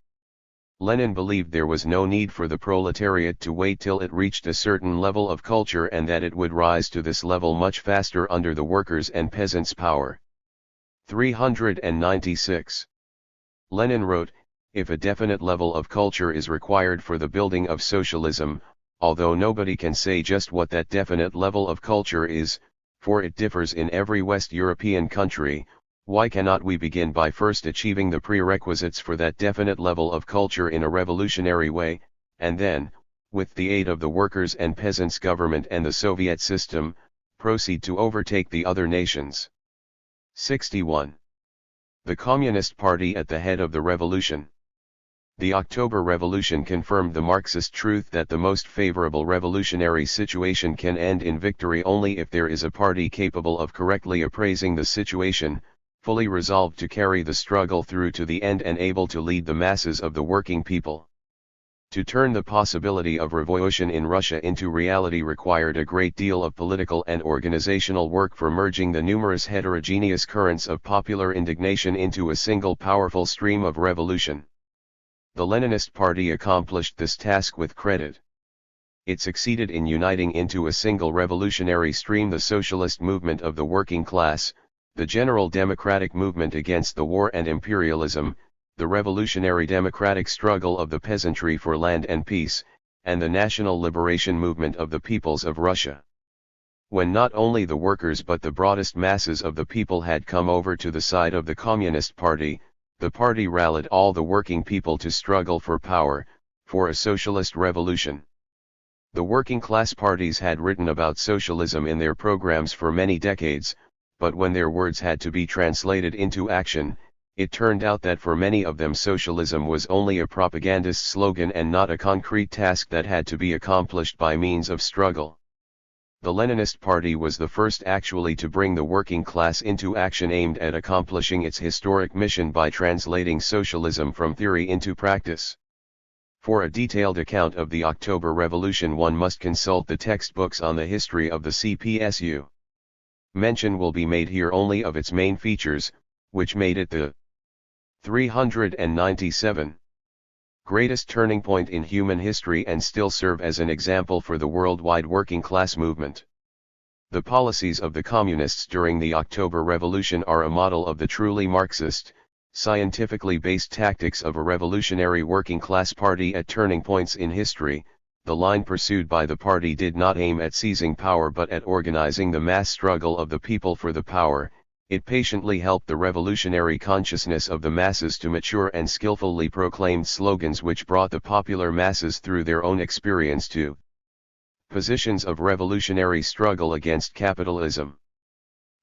Lenin believed there was no need for the proletariat to wait till it reached a certain level of culture and that it would rise to this level much faster under the workers' and peasants' power. 396. Lenin wrote, if a definite level of culture is required for the building of socialism, although nobody can say just what that definite level of culture is, for it differs in every West European country, why cannot we begin by first achieving the prerequisites for that definite level of culture in a revolutionary way, and then, with the aid of the workers' and peasants' government and the Soviet system, proceed to overtake the other nations. 61. The Communist Party at the head of the revolution. The October Revolution confirmed the Marxist truth that the most favorable revolutionary situation can end in victory only if there is a party capable of correctly appraising the situation, fully resolved to carry the struggle through to the end and able to lead the masses of the working people. To turn the possibility of revolution in Russia into reality required a great deal of political and organizational work for merging the numerous heterogeneous currents of popular indignation into a single powerful stream of revolution. The Leninist Party accomplished this task with credit. It succeeded in uniting into a single revolutionary stream the socialist movement of the working class, the general democratic movement against the war and imperialism, the revolutionary democratic struggle of the peasantry for land and peace, and the national liberation movement of the peoples of Russia. When not only the workers but the broadest masses of the people had come over to the side of the Communist Party, the party rallied all the working people to struggle for power, for a socialist revolution. The working class parties had written about socialism in their programs for many decades, but when their words had to be translated into action, it turned out that for many of them socialism was only a propagandist slogan and not a concrete task that had to be accomplished by means of struggle. The Leninist Party was the first actually to bring the working class into action aimed at accomplishing its historic mission by translating socialism from theory into practice. For a detailed account of the October Revolution one must consult the textbooks on the history of the CPSU. Mention will be made here only of its main features, which made it the 397 greatest turning point in human history and still serve as an example for the worldwide working class movement. The policies of the communists during the October Revolution are a model of the truly Marxist, scientifically based tactics of a revolutionary working class party at turning points in history. The line pursued by the party did not aim at seizing power but at organizing the mass struggle of the people for the power. It patiently helped the revolutionary consciousness of the masses to mature and skillfully proclaimed slogans which brought the popular masses through their own experience to positions of revolutionary struggle against capitalism.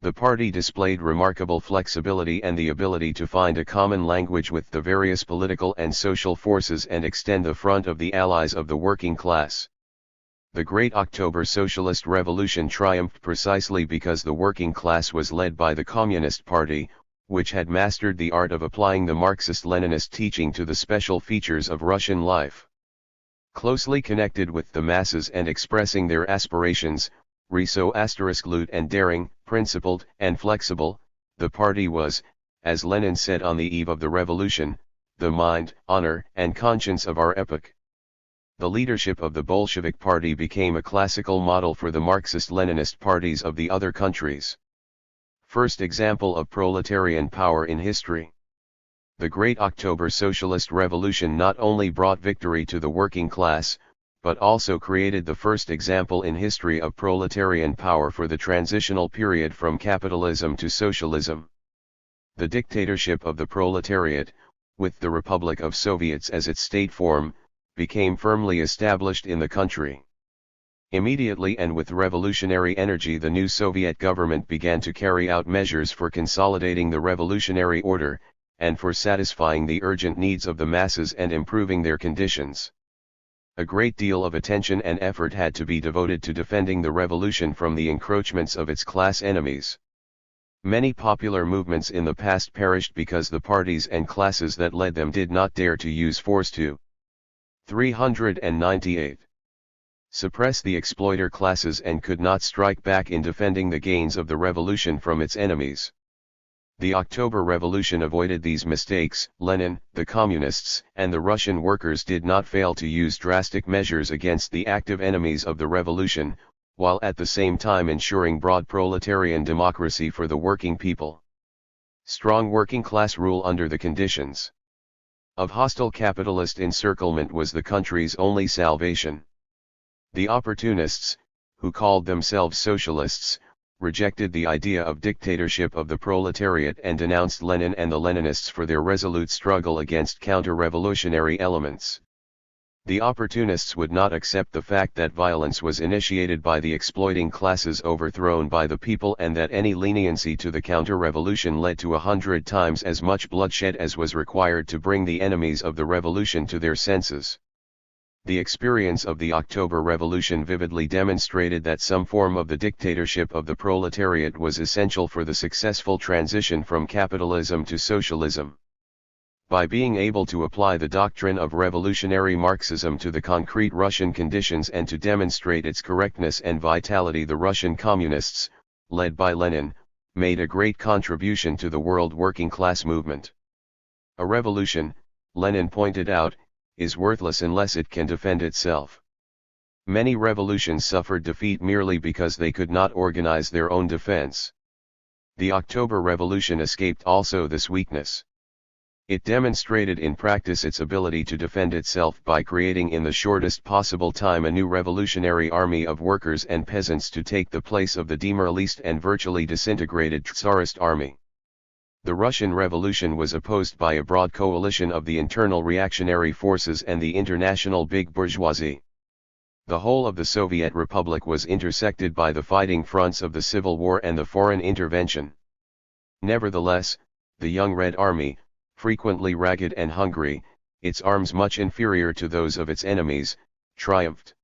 The party displayed remarkable flexibility and the ability to find a common language with the various political and social forces and extend the front of the allies of the working class. The Great October Socialist Revolution triumphed precisely because the working class was led by the Communist Party, which had mastered the art of applying the Marxist-Leninist teaching to the special features of Russian life. Closely connected with the masses and expressing their aspirations, resolute and daring, principled and flexible, the party was, as Lenin said on the eve of the revolution, the mind, honor, and conscience of our epoch. The leadership of the Bolshevik Party became a classical model for the Marxist-Leninist parties of the other countries. First example of proletarian power in history. The Great October Socialist Revolution not only brought victory to the working class, but also created the first example in history of proletarian power for the transitional period from capitalism to socialism. The dictatorship of the proletariat, with the Republic of Soviets as its state form, became firmly established in the country. Immediately and with revolutionary energy the new Soviet government began to carry out measures for consolidating the revolutionary order, and for satisfying the urgent needs of the masses and improving their conditions. A great deal of attention and effort had to be devoted to defending the revolution from the encroachments of its class enemies. Many popular movements in the past perished because the parties and classes that led them did not dare to use force to 398. Suppress the exploiter classes and could not strike back in defending the gains of the revolution from its enemies. The October Revolution avoided these mistakes. Lenin, the communists, and the Russian workers did not fail to use drastic measures against the active enemies of the revolution, while at the same time ensuring broad proletarian democracy for the working people. Strong working class rule under the conditions. of hostile capitalist encirclement was the country's only salvation. The opportunists, who called themselves socialists, rejected the idea of dictatorship of the proletariat and denounced Lenin and the Leninists for their resolute struggle against counter-revolutionary elements. The opportunists would not accept the fact that violence was initiated by the exploiting classes overthrown by the people and that any leniency to the counter-revolution led to 100 times as much bloodshed as was required to bring the enemies of the revolution to their senses. The experience of the October Revolution vividly demonstrated that some form of the dictatorship of the proletariat was essential for the successful transition from capitalism to socialism. By being able to apply the doctrine of revolutionary Marxism to the concrete Russian conditions and to demonstrate its correctness and vitality, the Russian communists, led by Lenin, made a great contribution to the world working class movement. A revolution, Lenin pointed out, is worthless unless it can defend itself. Many revolutions suffered defeat merely because they could not organize their own defense. The October Revolution escaped also this weakness. It demonstrated in practice its ability to defend itself by creating in the shortest possible time a new revolutionary army of workers and peasants to take the place of the demoralized and virtually disintegrated Tsarist army. The Russian Revolution was opposed by a broad coalition of the internal reactionary forces and the international big bourgeoisie. The whole of the Soviet Republic was intersected by the fighting fronts of the Civil War and the foreign intervention. Nevertheless, the young Red Army, frequently ragged and hungry, its arms much inferior to those of its enemies, triumphed.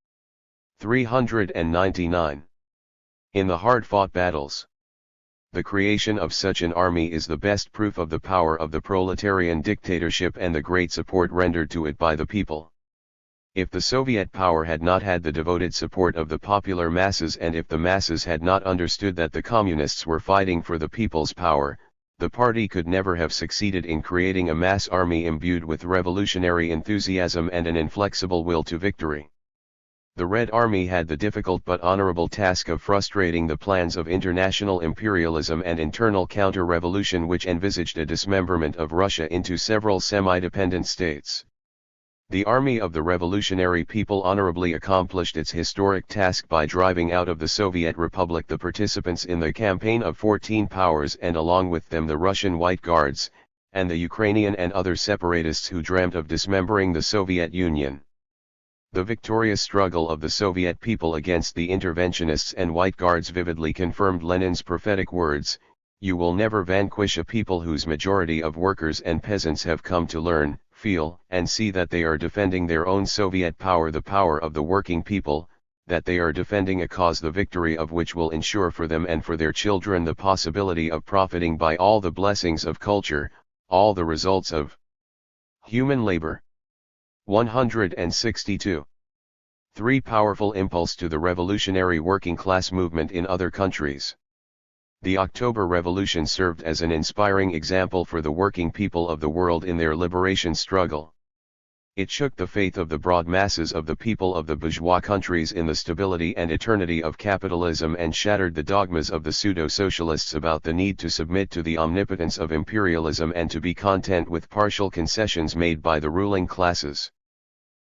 399. In the hard-fought battles. The creation of such an army is the best proof of the power of the proletarian dictatorship and the great support rendered to it by the people. If the Soviet power had not had the devoted support of the popular masses, and if the masses had not understood that the communists were fighting for the people's power, the party could never have succeeded in creating a mass army imbued with revolutionary enthusiasm and an inflexible will to victory. The Red Army had the difficult but honorable task of frustrating the plans of international imperialism and internal counter-revolution which envisaged a dismemberment of Russia into several semi-dependent states. The Army of the Revolutionary People honorably accomplished its historic task by driving out of the Soviet Republic the participants in the Campaign of 14 Powers and along with them the Russian White Guards, and the Ukrainian and other separatists who dreamt of dismembering the Soviet Union. The victorious struggle of the Soviet people against the interventionists and White Guards vividly confirmed Lenin's prophetic words, "You will never vanquish a people whose majority of workers and peasants have come to learn, feel, and see that they are defending their own Soviet power, the power of the working people, that they are defending a cause the victory of which will ensure for them and for their children the possibility of profiting by all the blessings of culture, all the results of human labor." 162. 3 Powerful impulse to the revolutionary working class movement in other countries. The October Revolution served as an inspiring example for the working people of the world in their liberation struggle. It shook the faith of the broad masses of the people of the bourgeois countries in the stability and eternity of capitalism and shattered the dogmas of the pseudo-socialists about the need to submit to the omnipotence of imperialism and to be content with partial concessions made by the ruling classes.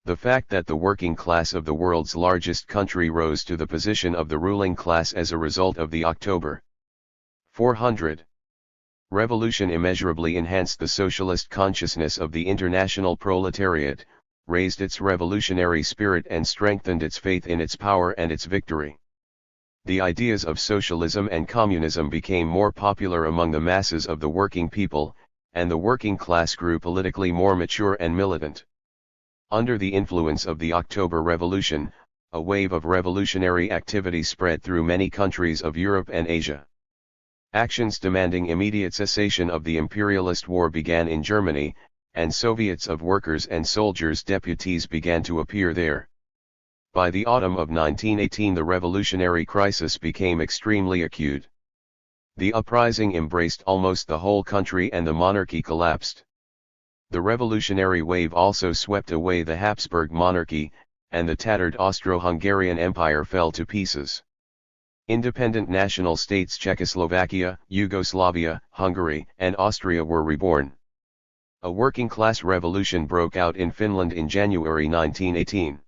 The fact that the working class of the world's largest country rose to the position of the ruling class as a result of the October 400 Revolution immeasurably enhanced the socialist consciousness of the international proletariat, raised its revolutionary spirit and strengthened its faith in its power and its victory. The ideas of socialism and communism became more popular among the masses of the working people, and the working class grew politically more mature and militant. Under the influence of the October Revolution, a wave of revolutionary activity spread through many countries of Europe and Asia. Actions demanding immediate cessation of the imperialist war began in Germany, and Soviets of workers and soldiers deputies began to appear there. By the autumn of 1918 the revolutionary crisis became extremely acute. The uprising embraced almost the whole country and the monarchy collapsed. The revolutionary wave also swept away the Habsburg monarchy, and the tattered Austro-Hungarian Empire fell to pieces. Independent national states Czechoslovakia, Yugoslavia, Hungary, and Austria were reborn. A working-class revolution broke out in Finland in January 1918.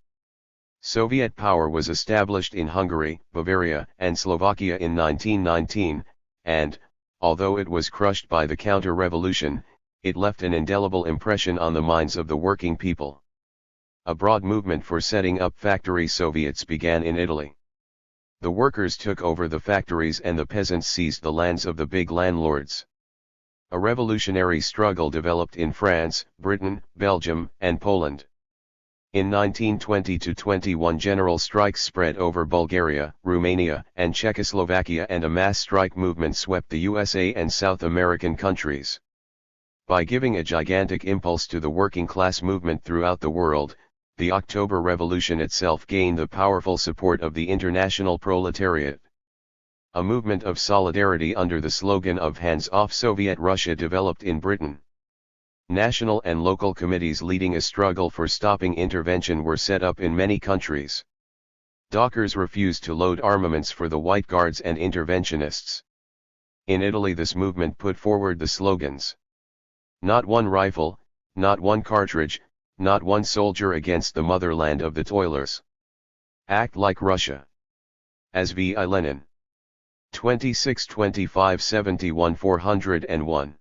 Soviet power was established in Hungary, Bavaria, and Slovakia in 1919, and, although it was crushed by the counter-revolution, it left an indelible impression on the minds of the working people. A broad movement for setting up factory Soviets began in Italy. The workers took over the factories and the peasants seized the lands of the big landlords. A revolutionary struggle developed in France, Britain, Belgium, and Poland. In 1920–21 general strikes spread over Bulgaria, Romania, and Czechoslovakia, and a mass strike movement swept the USA and South American countries. By giving a gigantic impulse to the working class movement throughout the world, the October Revolution itself gained the powerful support of the international proletariat. A movement of solidarity under the slogan of "Hands off Soviet Russia" developed in Britain. National and local committees leading a struggle for stopping intervention were set up in many countries. Dockers refused to load armaments for the White Guards and interventionists. In Italy, this movement put forward the slogans: "Not one rifle, not one cartridge, not one soldier against the motherland of the toilers. Act like Russia." As V.I. Lenin. 26-25-71-401.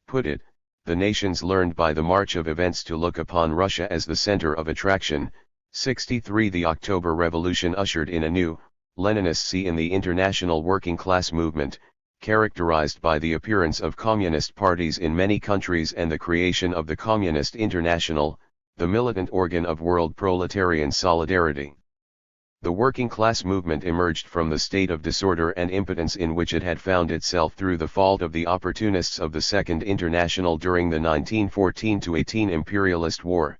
Put it, the nations learned by the march of events to look upon Russia as the center of attraction. 63 The October Revolution ushered in a new, Leninist sea in the international working class movement, characterized by the appearance of communist parties in many countries and the creation of the Communist International, the militant organ of world proletarian solidarity. The working class movement emerged from the state of disorder and impotence in which it had found itself through the fault of the opportunists of the Second International during the 1914–18 imperialist war.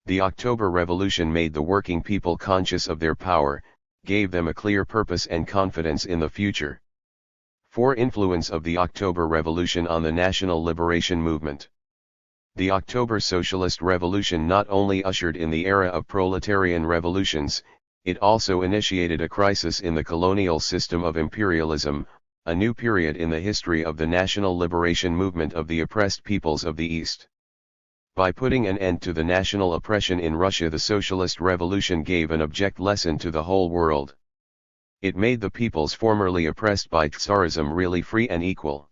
The October Revolution made the working people conscious of their power, gave them a clear purpose and confidence in the future. 4. Influence of the October Revolution on the national liberation movement. The October Socialist Revolution not only ushered in the era of proletarian revolutions, it also initiated a crisis in the colonial system of imperialism, a new period in the history of the national liberation movement of the oppressed peoples of the East. By putting an end to the national oppression in Russia, the Socialist Revolution gave an object lesson to the whole world. It made the peoples formerly oppressed by Tsarism really free and equal.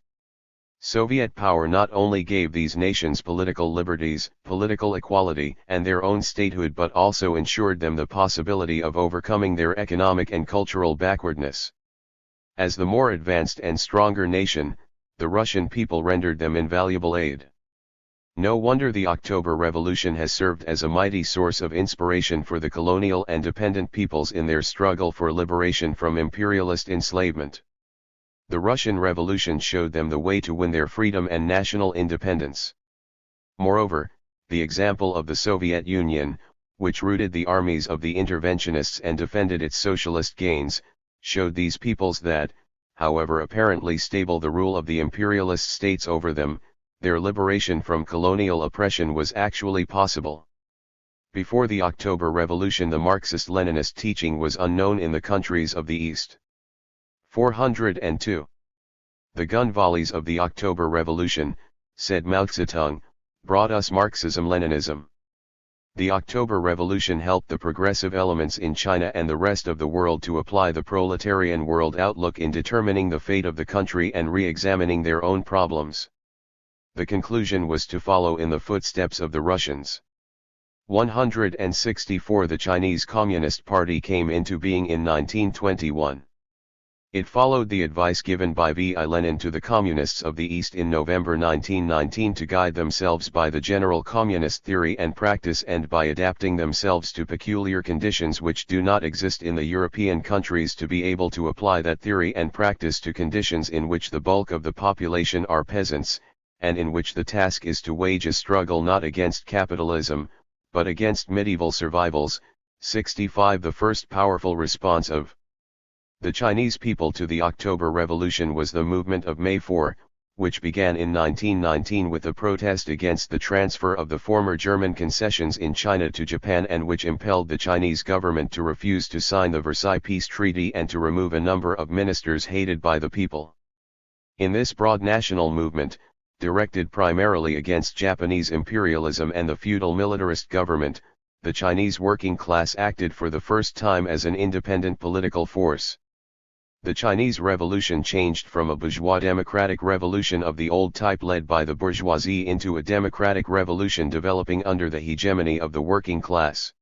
Soviet power not only gave these nations political liberties, political equality, and their own statehood, but also ensured them the possibility of overcoming their economic and cultural backwardness. As the more advanced and stronger nation, the Russian people rendered them invaluable aid. No wonder the October Revolution has served as a mighty source of inspiration for the colonial and dependent peoples in their struggle for liberation from imperialist enslavement. The Russian Revolution showed them the way to win their freedom and national independence. Moreover, the example of the Soviet Union, which routed the armies of the interventionists and defended its socialist gains, showed these peoples that, however apparently stable the rule of the imperialist states over them, their liberation from colonial oppression was actually possible. Before the October Revolution, the Marxist-Leninist teaching was unknown in the countries of the East. 402. The gun volleys of the October Revolution, said Mao Zedong, brought us Marxism-Leninism. The October Revolution helped the progressive elements in China and the rest of the world to apply the proletarian world outlook in determining the fate of the country and re-examining their own problems. The conclusion was to follow in the footsteps of the Russians. 164. The Chinese Communist Party came into being in 1921. It followed the advice given by V.I. Lenin to the Communists of the East in November 1919 to guide themselves by the general communist theory and practice and by adapting themselves to peculiar conditions which do not exist in the European countries to be able to apply that theory and practice to conditions in which the bulk of the population are peasants, and in which the task is to wage a struggle not against capitalism, but against medieval survivals. 65. The first powerful response of the Chinese people to the October Revolution was the movement of May 4, which began in 1919 with a protest against the transfer of the former German concessions in China to Japan, and which impelled the Chinese government to refuse to sign the Versailles Peace Treaty and to remove a number of ministers hated by the people. In this broad national movement, directed primarily against Japanese imperialism and the feudal militarist government, the Chinese working class acted for the first time as an independent political force. The Chinese Revolution changed from a bourgeois democratic revolution of the old type led by the bourgeoisie into a democratic revolution developing under the hegemony of the working class.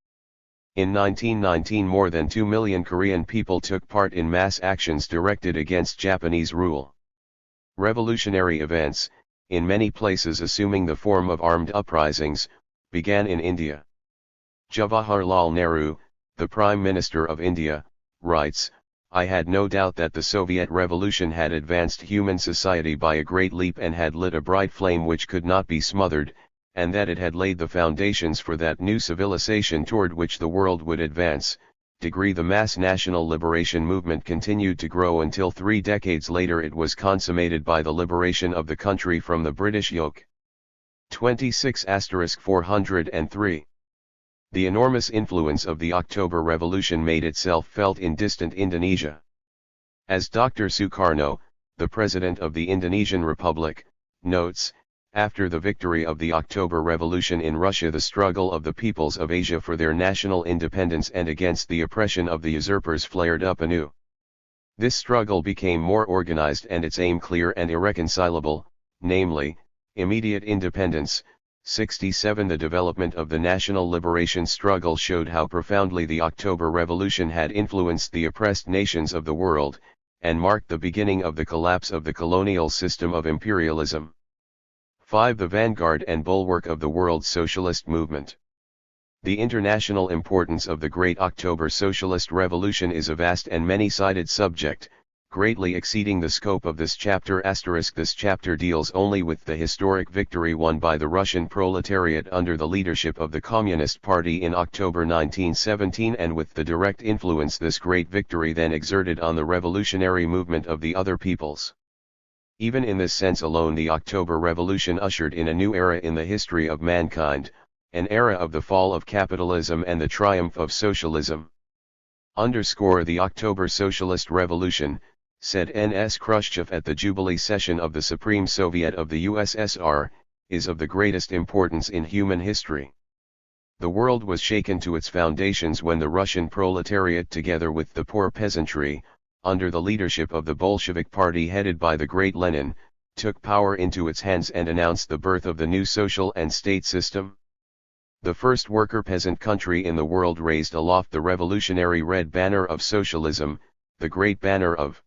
In 1919, more than 2 million Korean people took part in mass actions directed against Japanese rule. Revolutionary events, in many places assuming the form of armed uprisings, began in India. Jawaharlal Nehru, the Prime Minister of India, writes, "I had no doubt that the Soviet Revolution had advanced human society by a great leap and had lit a bright flame which could not be smothered, and that it had laid the foundations for that new civilization toward which the world would advance." The mass national liberation movement continued to grow until 3 decades later it was consummated by the liberation of the country from the British yoke. 26*403. The enormous influence of the October Revolution made itself felt in distant Indonesia. As Dr. Sukarno, the president of the Indonesian Republic, notes, after the victory of the October Revolution in Russia, the struggle of the peoples of Asia for their national independence and against the oppression of the usurpers flared up anew. This struggle became more organized and its aim clear and irreconcilable, namely, immediate independence. 67 The development of the national liberation struggle showed how profoundly the October Revolution had influenced the oppressed nations of the world, and marked the beginning of the collapse of the colonial system of imperialism. 5 The vanguard and bulwark of the world socialist movement. The international importance of the Great October Socialist Revolution is a vast and many-sided subject, greatly exceeding the scope of this chapter. This chapter deals only with the historic victory won by the Russian proletariat under the leadership of the Communist Party in October 1917 and with the direct influence this great victory then exerted on the revolutionary movement of the other peoples. Even in this sense alone, the October Revolution ushered in a new era in the history of mankind, an era of the fall of capitalism and the triumph of socialism. The October Socialist Revolution, said N.S. Khrushchev at the Jubilee session of the Supreme Soviet of the USSR, is of the greatest importance in human history. The world was shaken to its foundations when the Russian proletariat together with the poor peasantry, under the leadership of the Bolshevik Party headed by the great Lenin, took power into its hands and announced the birth of the new social and state system. The first worker-peasant country in the world raised aloft the revolutionary red banner of socialism, the great banner of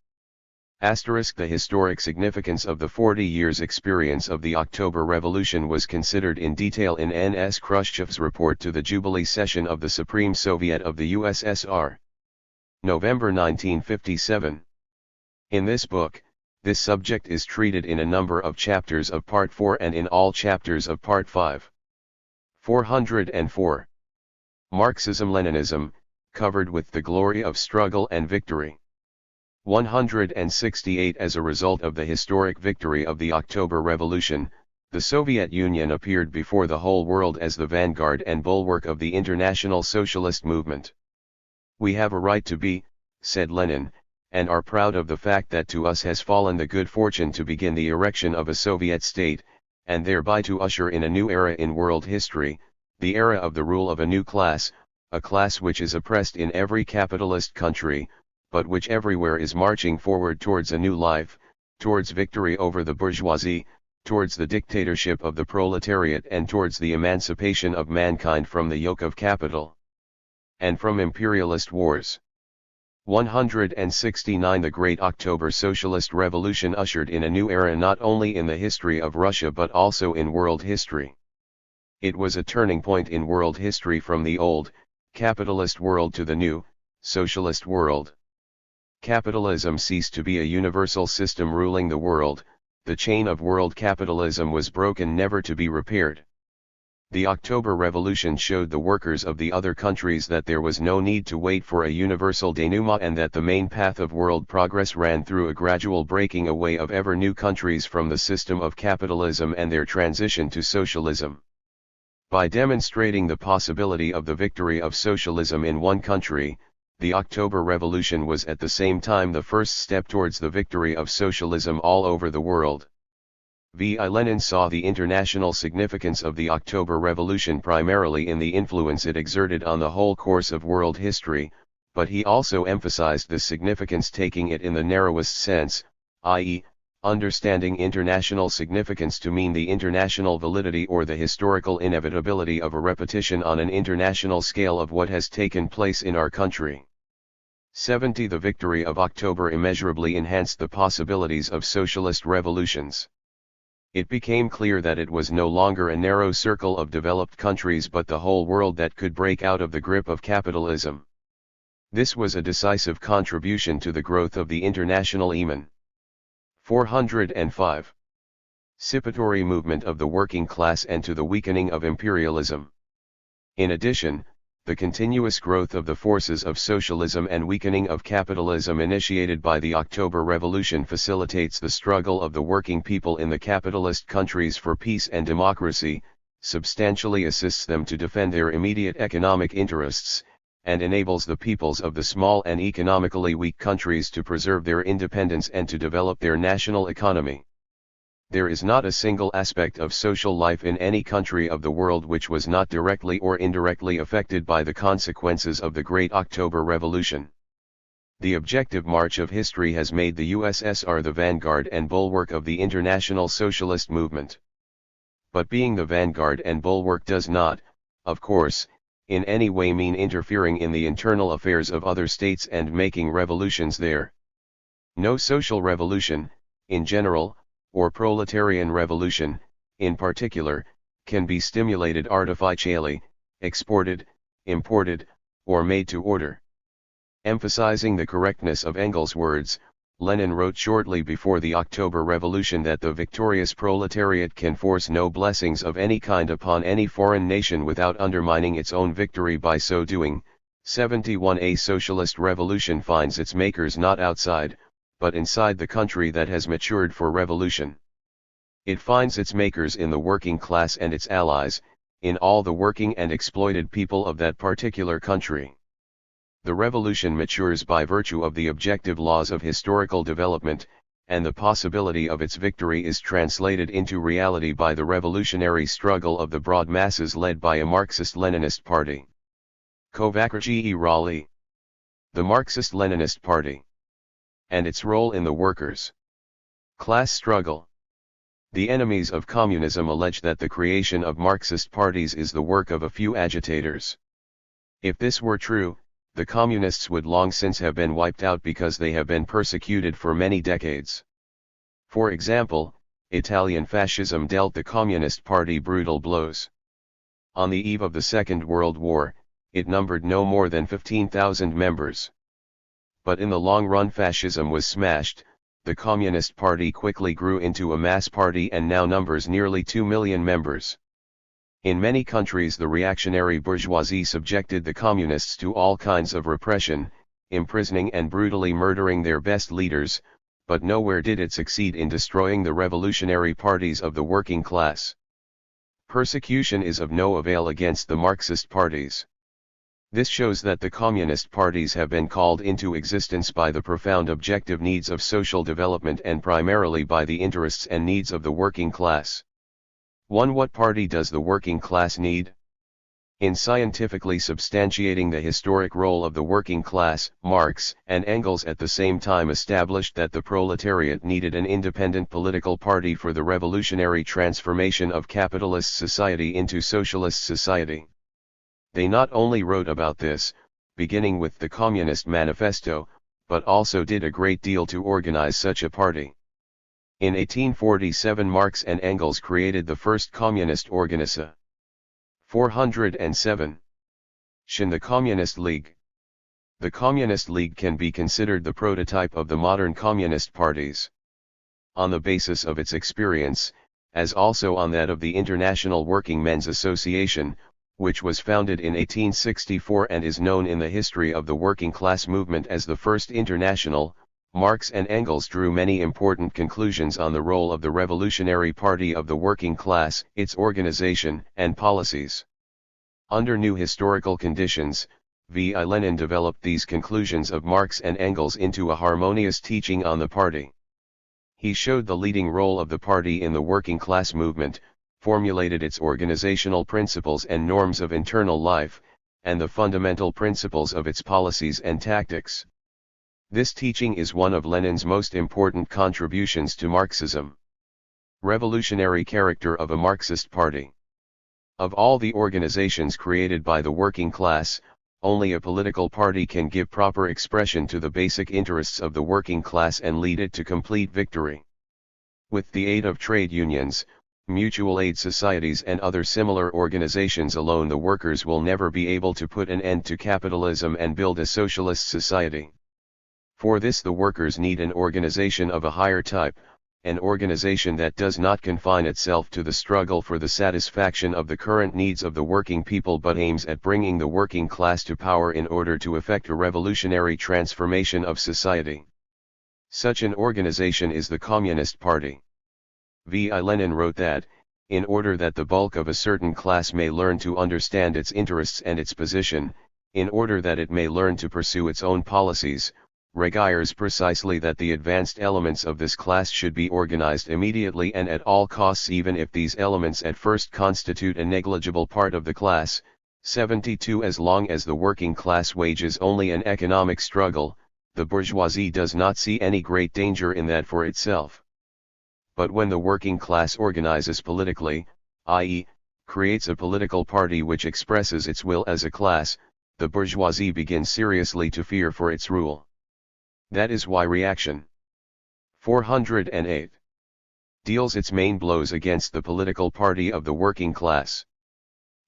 The historic significance of the 40 years' experience of the October Revolution was considered in detail in N.S. Khrushchev's report to the Jubilee session of the Supreme Soviet of the USSR. November 1957. In this book, this subject is treated in a number of chapters of Part 4 and in all chapters of Part 5. 404. Marxism-Leninism, covered with the glory of struggle and victory. 168 As a result of the historic victory of the October Revolution, the Soviet Union appeared before the whole world as the vanguard and bulwark of the international socialist movement. "We have a right to be," said Lenin, "and are proud of the fact that to us has fallen the good fortune to begin the erection of a Soviet state, and thereby to usher in a new era in world history, the era of the rule of a new class, a class which is oppressed in every capitalist country, but which everywhere is marching forward towards a new life, towards victory over the bourgeoisie, towards the dictatorship of the proletariat and towards the emancipation of mankind from the yoke of capital and from imperialist wars." 169 The Great October Socialist Revolution ushered in a new era not only in the history of Russia but also in world history. It was a turning point in world history from the old, capitalist world to the new, socialist world. Capitalism ceased to be a universal system ruling the world, the chain of world capitalism was broken never to be repaired. The October Revolution showed the workers of the other countries that there was no need to wait for a universal denouement and that the main path of world progress ran through a gradual breaking away of ever new countries from the system of capitalism and their transition to socialism. By demonstrating the possibility of the victory of socialism in one country, the October Revolution was at the same time the first step towards the victory of socialism all over the world. V.I. Lenin saw the international significance of the October Revolution primarily in the influence it exerted on the whole course of world history, but he also emphasized this significance taking it in the narrowest sense, i.e., understanding international significance to mean the international validity or the historical inevitability of a repetition on an international scale of what has taken place in our country. 70. The victory of October immeasurably enhanced the possibilities of socialist revolutions. It became clear that it was no longer a narrow circle of developed countries but the whole world that could break out of the grip of capitalism. This was a decisive contribution to the growth of the international Eman. 405. Participatory movement of the working class and to the weakening of imperialism. In addition, the continuous growth of the forces of socialism and weakening of capitalism initiated by the October Revolution facilitates the struggle of the working people in the capitalist countries for peace and democracy, substantially assists them to defend their immediate economic interests, and enables the peoples of the small and economically weak countries to preserve their independence and to develop their national economy. There is not a single aspect of social life in any country of the world which was not directly or indirectly affected by the consequences of the Great October Revolution. The objective march of history has made the USSR the vanguard and bulwark of the international socialist movement. But being the vanguard and bulwark does not, of course, in any way mean interfering in the internal affairs of other states and making revolutions there. No social revolution, in general, or proletarian revolution, in particular, can be stimulated artificially, exported, imported, or made to order. Emphasizing the correctness of Engels' words, Lenin wrote shortly before the October Revolution that the victorious proletariat can force no blessings of any kind upon any foreign nation without undermining its own victory by so doing. 71. A socialist revolution finds its makers not outside, but inside the country that has matured for revolution. It finds its makers in the working class and its allies, in all the working and exploited people of that particular country. The revolution matures by virtue of the objective laws of historical development, and the possibility of its victory is translated into reality by the revolutionary struggle of the broad masses led by a Marxist-Leninist party. Kovacs Raleigh. The Marxist-Leninist Party. And its role in the workers' class struggle. The enemies of communism allege that the creation of Marxist parties is the work of a few agitators. If this were true, the communists would long since have been wiped out because they have been persecuted for many decades. For example, Italian fascism dealt the Communist Party brutal blows. On the eve of the Second World War, it numbered no more than 15,000 members. But in the long run fascism was smashed. The Communist Party quickly grew into a mass party and now numbers nearly 2 million members. In many countries the reactionary bourgeoisie subjected the communists to all kinds of repression, imprisoning and brutally murdering their best leaders, but nowhere did it succeed in destroying the revolutionary parties of the working class. Persecution is of no avail against the Marxist parties. This shows that the communist parties have been called into existence by the profound objective needs of social development and primarily by the interests and needs of the working class. 1. What party does the working class need? In scientifically substantiating the historic role of the working class, Marx and Engels at the same time established that the proletariat needed an independent political party for the revolutionary transformation of capitalist society into socialist society. They not only wrote about this, beginning with the Communist Manifesto, but also did a great deal to organize such a party. In 1847 Marx and Engels created the first communist organisation. 407. The Communist League. The Communist League can be considered the prototype of the modern communist parties. On the basis of its experience, as also on that of the International Working Men's Association, which was founded in 1864 and is known in the history of the working class movement as the First International, Marx and Engels drew many important conclusions on the role of the Revolutionary Party of the working class, its organization and policies. Under new historical conditions, V.I. Lenin developed these conclusions of Marx and Engels into a harmonious teaching on the party. He showed the leading role of the party in the working class movement, formulated its organizational principles and norms of internal life, and the fundamental principles of its policies and tactics. This teaching is one of Lenin's most important contributions to Marxism. Revolutionary character of a Marxist party. Of all the organizations created by the working class, only a political party can give proper expression to the basic interests of the working class and lead it to complete victory. With the aid of trade unions, mutual aid societies and other similar organizations alone, the workers will never be able to put an end to capitalism and build a socialist society. For this the workers need an organization of a higher type, an organization that does not confine itself to the struggle for the satisfaction of the current needs of the working people but aims at bringing the working class to power in order to effect a revolutionary transformation of society. Such an organization is the Communist Party. Lenin wrote that, in order that the bulk of a certain class may learn to understand its interests and its position, in order that it may learn to pursue its own policies, requires precisely that the advanced elements of this class should be organized immediately and at all costs, even if these elements at first constitute a negligible part of the class. 72 As long as the working class wages only an economic struggle, the bourgeoisie does not see any great danger in that for itself. But when the working class organizes politically, i.e., creates a political party which expresses its will as a class, the bourgeoisie begins seriously to fear for its rule. That is why reaction 408 deals its main blows against the political party of the working class.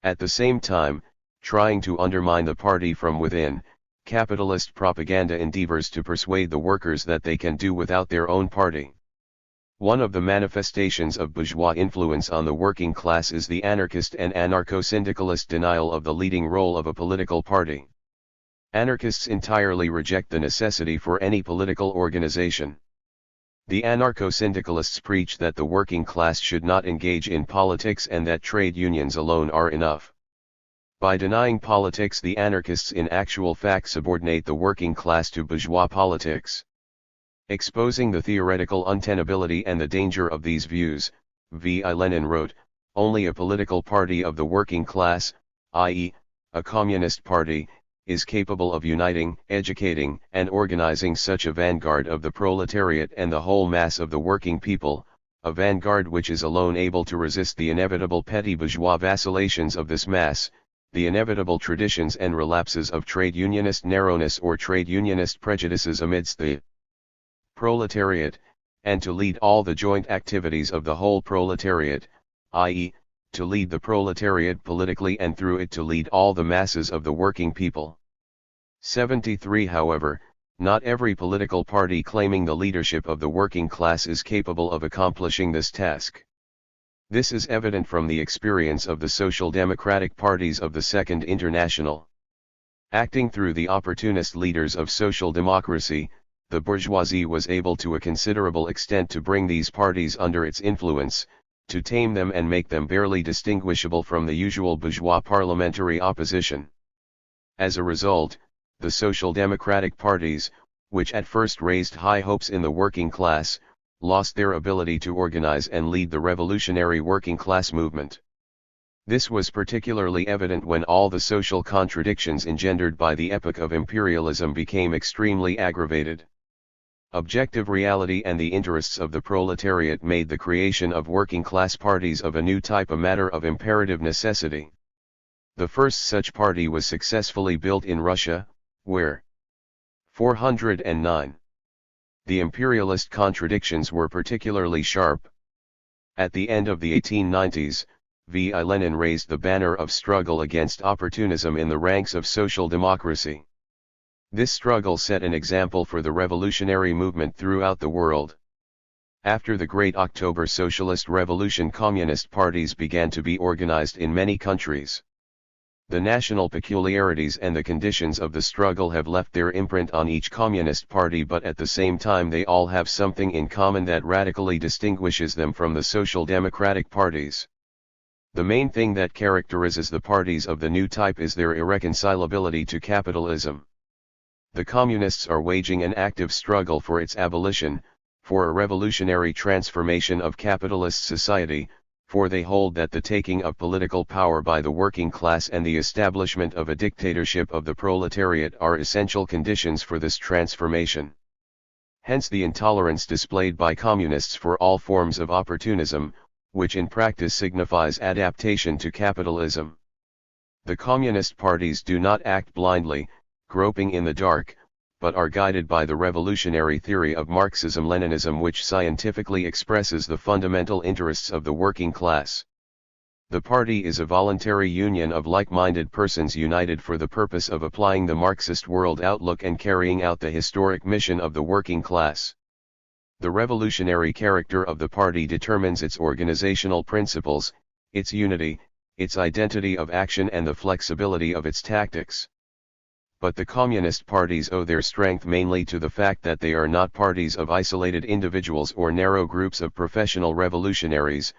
At the same time, trying to undermine the party from within, capitalist propaganda endeavors to persuade the workers that they can do without their own party. One of the manifestations of bourgeois influence on the working class is the anarchist and anarcho-syndicalist denial of the leading role of a political party. Anarchists entirely reject the necessity for any political organization. The anarcho-syndicalists preach that the working class should not engage in politics and that trade unions alone are enough. By denying politics, the anarchists in actual fact subordinate the working class to bourgeois politics. Exposing the theoretical untenability and the danger of these views, Lenin wrote, only a political party of the working class, i.e., a communist party, is capable of uniting, educating, and organizing such a vanguard of the proletariat and the whole mass of the working people, a vanguard which is alone able to resist the inevitable petty bourgeois vacillations of this mass, the inevitable traditions and relapses of trade unionist narrowness or trade unionist prejudices amidst the proletariat, and to lead all the joint activities of the whole proletariat, i.e., to lead the proletariat politically and through it to lead all the masses of the working people. 73 However, not every political party claiming the leadership of the working class is capable of accomplishing this task. This is evident from the experience of the social democratic parties of the Second International. Acting through the opportunist leaders of social democracy, the bourgeoisie was able to a considerable extent to bring these parties under its influence, to tame them and make them barely distinguishable from the usual bourgeois parliamentary opposition. As a result, the social democratic parties, which at first raised high hopes in the working class, lost their ability to organize and lead the revolutionary working class movement. This was particularly evident when all the social contradictions engendered by the epoch of imperialism became extremely aggravated. Objective reality and the interests of the proletariat made the creation of working class parties of a new type a matter of imperative necessity. The first such party was successfully built in Russia, where 409. The imperialist contradictions were particularly sharp. At the end of the 1890s, Lenin raised the banner of struggle against opportunism in the ranks of social democracy. This struggle set an example for the revolutionary movement throughout the world. After the Great October Socialist Revolution, communist parties began to be organized in many countries. The national peculiarities and the conditions of the struggle have left their imprint on each communist party, but at the same time they all have something in common that radically distinguishes them from the social democratic parties. The main thing that characterizes the parties of the new type is their irreconcilability to capitalism. The communists are waging an active struggle for its abolition, for a revolutionary transformation of capitalist society, for they hold that the taking of political power by the working class and the establishment of a dictatorship of the proletariat are essential conditions for this transformation. Hence the intolerance displayed by communists for all forms of opportunism, which in practice signifies adaptation to capitalism. The communist parties do not act blindly, groping in the dark, but are guided by the revolutionary theory of Marxism-Leninism, which scientifically expresses the fundamental interests of the working class. The party is a voluntary union of like-minded persons united for the purpose of applying the Marxist world outlook and carrying out the historic mission of the working class. The revolutionary character of the party determines its organizational principles, its unity, its identity of action and the flexibility of its tactics. But the communist parties owe their strength mainly to the fact that they are not parties of isolated individuals or narrow groups of professional revolutionaries,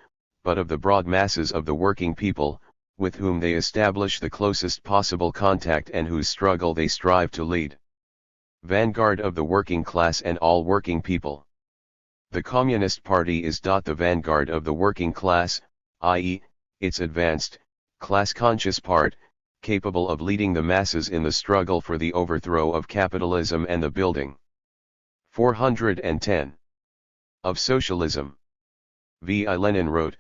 but of the broad masses of the working people, with whom they establish the closest possible contact and whose struggle they strive to lead. Vanguard of the working class and all working people. The Communist Party is the vanguard of the working class, i.e., its advanced, class-conscious part, capable of leading the masses in the struggle for the overthrow of capitalism and the building 410 of socialism. V.I. Lenin wrote,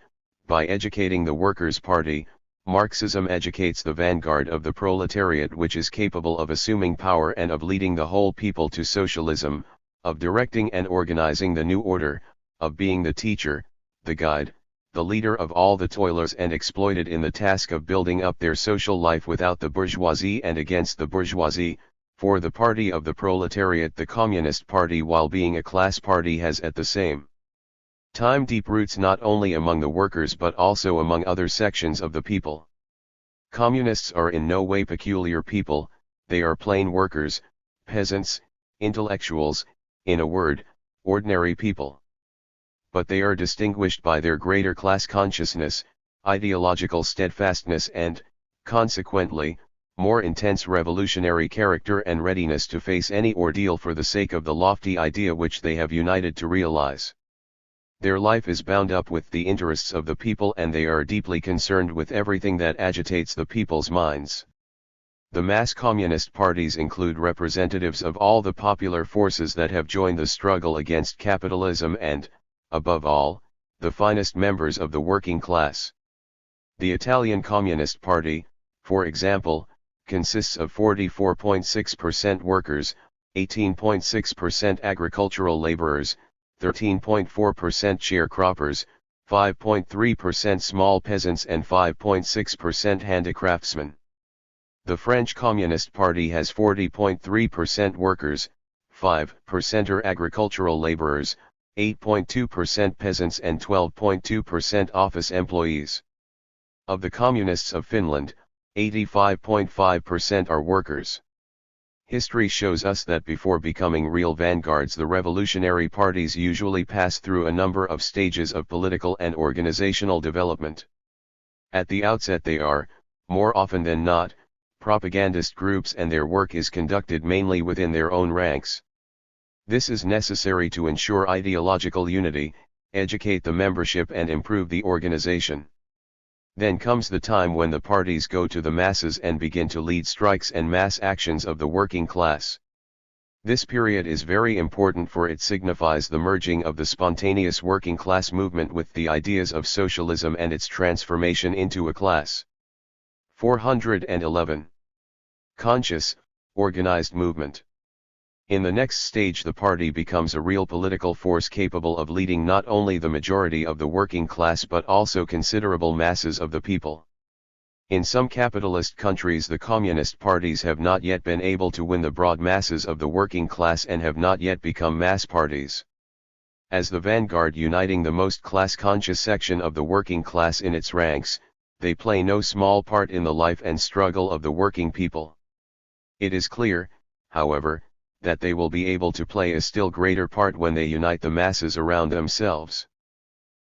"By educating the Workers' Party, Marxism educates the vanguard of the proletariat, which is capable of assuming power and of leading the whole people to socialism, of directing and organizing the new order, of being the teacher, the guide, the leader of all the toilers and exploited in the task of building up their social life without the bourgeoisie and against the bourgeoisie. For the party of the proletariat, the Communist Party, while being a class party, has at the same time deep roots not only among the workers but also among other sections of the people. Communists are in no way peculiar people, they are plain workers, peasants, intellectuals, in a word, ordinary people. But they are distinguished by their greater class consciousness, ideological steadfastness and, consequently, more intense revolutionary character and readiness to face any ordeal for the sake of the lofty idea which they have united to realize. Their life is bound up with the interests of the people and they are deeply concerned with everything that agitates the people's minds. The mass communist parties include representatives of all the popular forces that have joined the struggle against capitalism and, above all, the finest members of the working class. The Italian Communist Party, for example, consists of 44.6% workers, 18.6% agricultural laborers, 13.4% sharecroppers, 5.3% small peasants and 5.6% handicraftsmen. The French Communist Party has 40.3% workers, 5% agricultural laborers, 8.2% peasants and 12.2% office employees. Of the Communists of Finland, 85.5% are workers. History shows us that before becoming real vanguards, the revolutionary parties usually pass through a number of stages of political and organizational development. At the outset they are, more often than not, propagandist groups and their work is conducted mainly within their own ranks. This is necessary to ensure ideological unity, educate the membership and improve the organization. Then comes the time when the parties go to the masses and begin to lead strikes and mass actions of the working class. This period is very important, for it signifies the merging of the spontaneous working class movement with the ideas of socialism and its transformation into a class. 411. Conscious, organized movement. In the next stage the party becomes a real political force capable of leading not only the majority of the working class but also considerable masses of the people. In some capitalist countries the communist parties have not yet been able to win the broad masses of the working class and have not yet become mass parties. As the vanguard uniting the most class-conscious section of the working class in its ranks, they play no small part in the life and struggle of the working people. It is clear, however, that they will be able to play a still greater part when they unite the masses around themselves.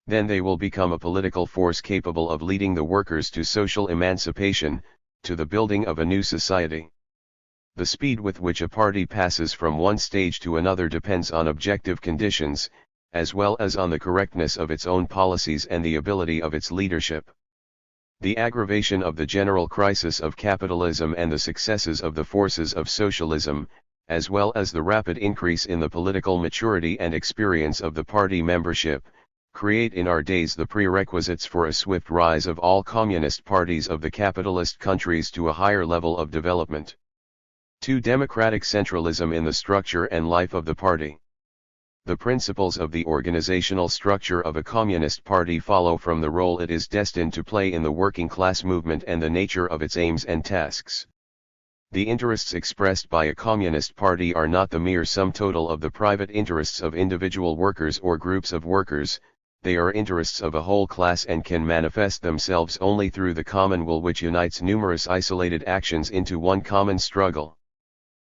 Then they will become a political force capable of leading the workers to social emancipation, to the building of a new society. The speed with which a party passes from one stage to another depends on objective conditions, as well as on the correctness of its own policies and the ability of its leadership. The aggravation of the general crisis of capitalism and the successes of the forces of socialism, as well as the rapid increase in the political maturity and experience of the party membership, create in our days the prerequisites for a swift rise of all communist parties of the capitalist countries to a higher level of development. 2. Democratic centralism in the structure and life of the party. The principles of the organizational structure of a communist party follow from the role it is destined to play in the working class movement and the nature of its aims and tasks. The interests expressed by a communist party are not the mere sum total of the private interests of individual workers or groups of workers, they are interests of a whole class and can manifest themselves only through the common will which unites numerous isolated actions into one common struggle.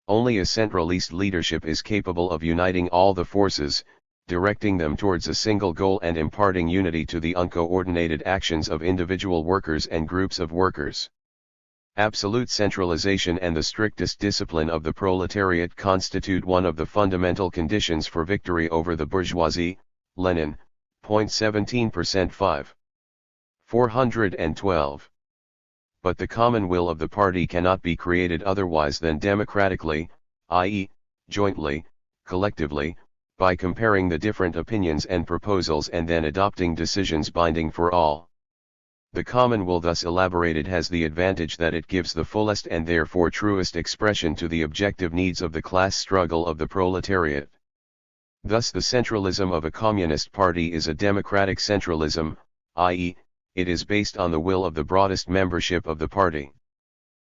Only a centralist leadership is capable of uniting all the forces, directing them towards a single goal and imparting unity to the uncoordinated actions of individual workers and groups of workers. Absolute centralization and the strictest discipline of the proletariat constitute one of the fundamental conditions for victory over the bourgeoisie. Lenin, point 17% 5. 412. But the common will of the party cannot be created otherwise than democratically, i.e., jointly, collectively, by comparing the different opinions and proposals and then adopting decisions binding for all. The common will thus elaborated has the advantage that it gives the fullest and therefore truest expression to the objective needs of the class struggle of the proletariat. Thus the centralism of a communist party is a democratic centralism, i.e., it is based on the will of the broadest membership of the party.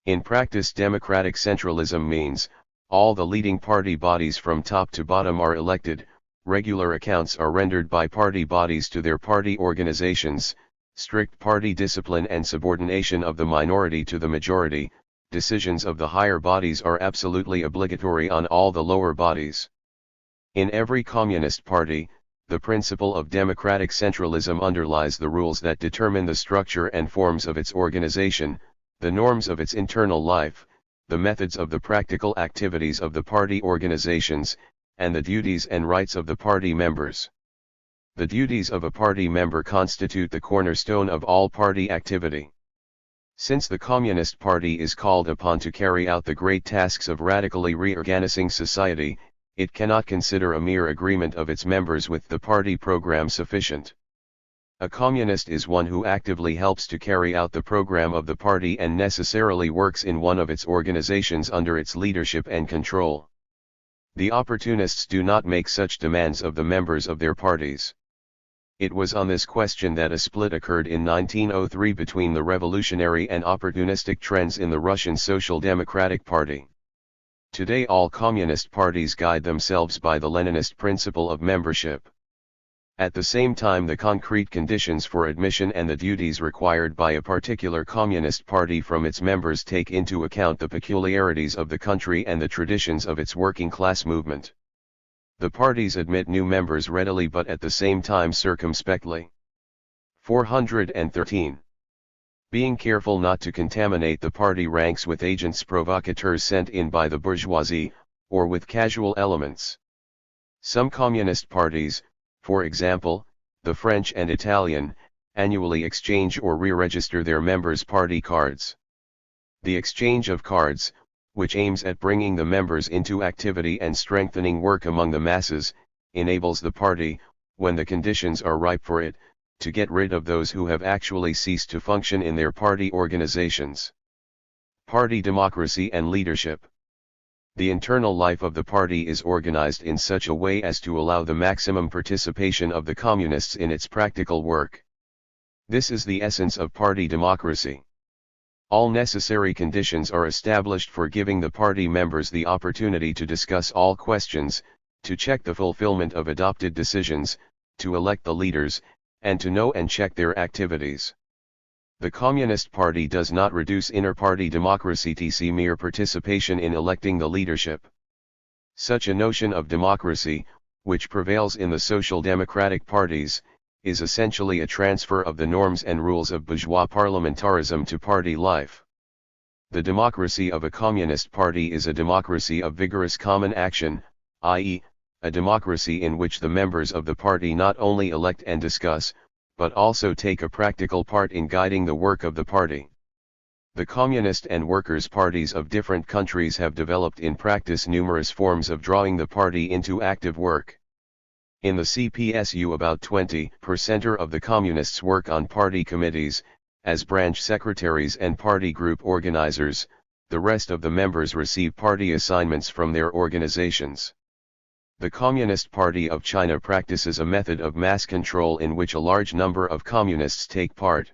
In practice, democratic centralism means, all the leading party bodies from top to bottom are elected, regular accounts are rendered by party bodies to their party organizations, strict party discipline and subordination of the minority to the majority, decisions of the higher bodies are absolutely obligatory on all the lower bodies. In every communist party, the principle of democratic centralism underlies the rules that determine the structure and forms of its organization, the norms of its internal life, the methods of the practical activities of the party organizations, and the duties and rights of the party members. The duties of a party member constitute the cornerstone of all party activity. Since the Communist Party is called upon to carry out the great tasks of radically reorganizing society, it cannot consider a mere agreement of its members with the party program sufficient. A communist is one who actively helps to carry out the program of the party and necessarily works in one of its organizations under its leadership and control. The opportunists do not make such demands of the members of their parties. It was on this question that a split occurred in 1903 between the revolutionary and opportunistic trends in the Russian Social Democratic Party. Today all communist parties guide themselves by the Leninist principle of membership. At the same time, the concrete conditions for admission and the duties required by a particular communist party from its members take into account the peculiarities of the country and the traditions of its working class movement. The parties admit new members readily but at the same time circumspectly. 413. Being careful not to contaminate the party ranks with agents provocateurs sent in by the bourgeoisie, or with casual elements. Some communist parties, for example, the French and Italian, annually exchange or re-register their members' party cards. The exchange of cards, which aims at bringing the members into activity and strengthening work among the masses, enables the party, when the conditions are ripe for it, to get rid of those who have actually ceased to function in their party organizations. Party democracy and leadership. The internal life of the party is organized in such a way as to allow the maximum participation of the communists in its practical work. This is the essence of party democracy. All necessary conditions are established for giving the party members the opportunity to discuss all questions, to check the fulfillment of adopted decisions, to elect the leaders, and to know and check their activities. The Communist Party does not reduce inter-party democracy to mere participation in electing the leadership. Such a notion of democracy, which prevails in the social democratic parties, is essentially a transfer of the norms and rules of bourgeois parliamentarism to party life. The democracy of a communist party is a democracy of vigorous common action, i.e., a democracy in which the members of the party not only elect and discuss, but also take a practical part in guiding the work of the party. The Communist and Workers' parties of different countries have developed in practice numerous forms of drawing the party into active work. In the CPSU about 20% of the Communists work on party committees, as branch secretaries and party group organizers. The rest of the members receive party assignments from their organizations. The Communist Party of China practices a method of mass control in which a large number of communists take part.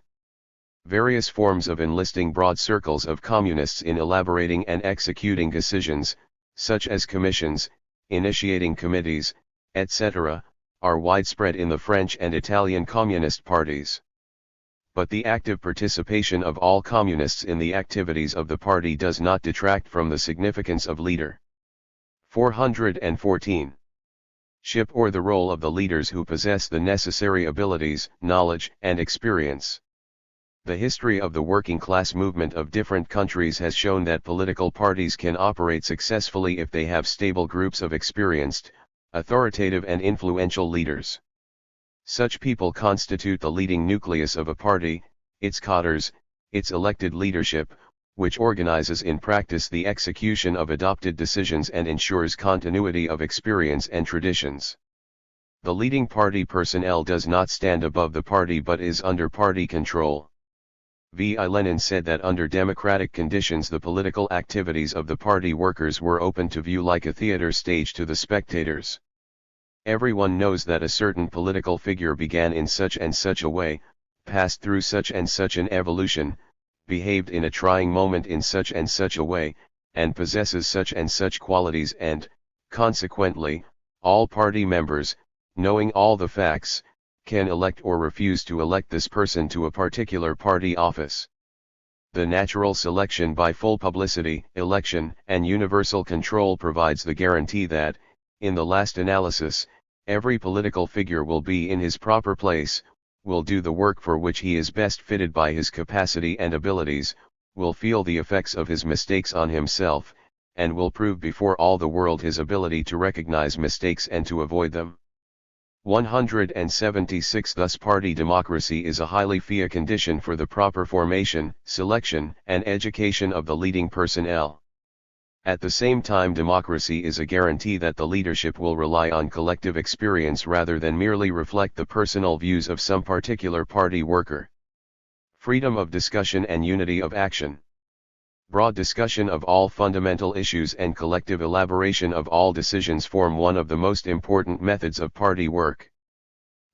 Various forms of enlisting broad circles of communists in elaborating and executing decisions, such as commissions, initiating committees, etc., are widespread in the French and Italian Communist parties. But the active participation of all communists in the activities of the party does not detract from the significance of leader. 414. Ship or the role of the leaders who possess the necessary abilities, knowledge, and experience. The history of the working class movement of different countries has shown that political parties can operate successfully if they have stable groups of experienced, authoritative and influential leaders. Such people constitute the leading nucleus of a party, its cadres, its elected leadership, which organizes in practice the execution of adopted decisions and ensures continuity of experience and traditions. The leading party personnel does not stand above the party but is under party control. Lenin said that under democratic conditions the political activities of the party workers were open to view like a theater stage to the spectators. Everyone knows that a certain political figure began in such and such a way, passed through such and such an evolution, behaved in a trying moment in such and such a way, and possesses such and such qualities and, consequently, all party members, knowing all the facts, can elect or refuse to elect this person to a particular party office. The natural selection by full publicity, election, and universal control provides the guarantee that, in the last analysis, every political figure will be in his proper place, will do the work for which he is best fitted by his capacity and abilities, will feel the effects of his mistakes on himself, and will prove before all the world his ability to recognize mistakes and to avoid them. 176 Thus party democracy is a highly fair condition for the proper formation, selection, and education of the leading personnel. At the same time, democracy is a guarantee that the leadership will rely on collective experience rather than merely reflect the personal views of some particular party worker. Freedom of discussion and unity of action. Broad discussion of all fundamental issues and collective elaboration of all decisions form one of the most important methods of party work.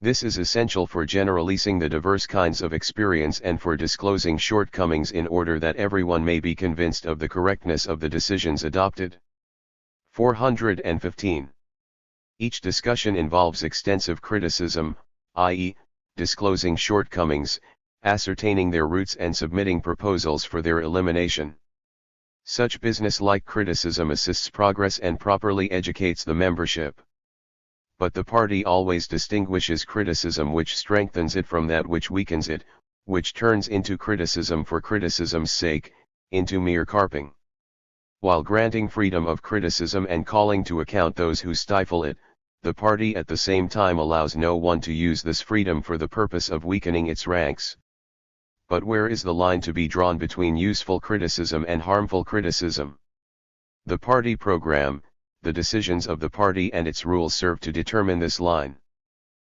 This is essential for generalizing the diverse kinds of experience and for disclosing shortcomings in order that everyone may be convinced of the correctness of the decisions adopted. 415. Each discussion involves extensive criticism, i.e., disclosing shortcomings, ascertaining their roots and submitting proposals for their elimination. Such business-like criticism assists progress and properly educates the membership. But the party always distinguishes criticism which strengthens it from that which weakens it, which turns into criticism for criticism's sake, into mere carping. While granting freedom of criticism and calling to account those who stifle it, the party at the same time allows no one to use this freedom for the purpose of weakening its ranks. But where is the line to be drawn between useful criticism and harmful criticism? The party program, the decisions of the party and its rules serve to determine this line.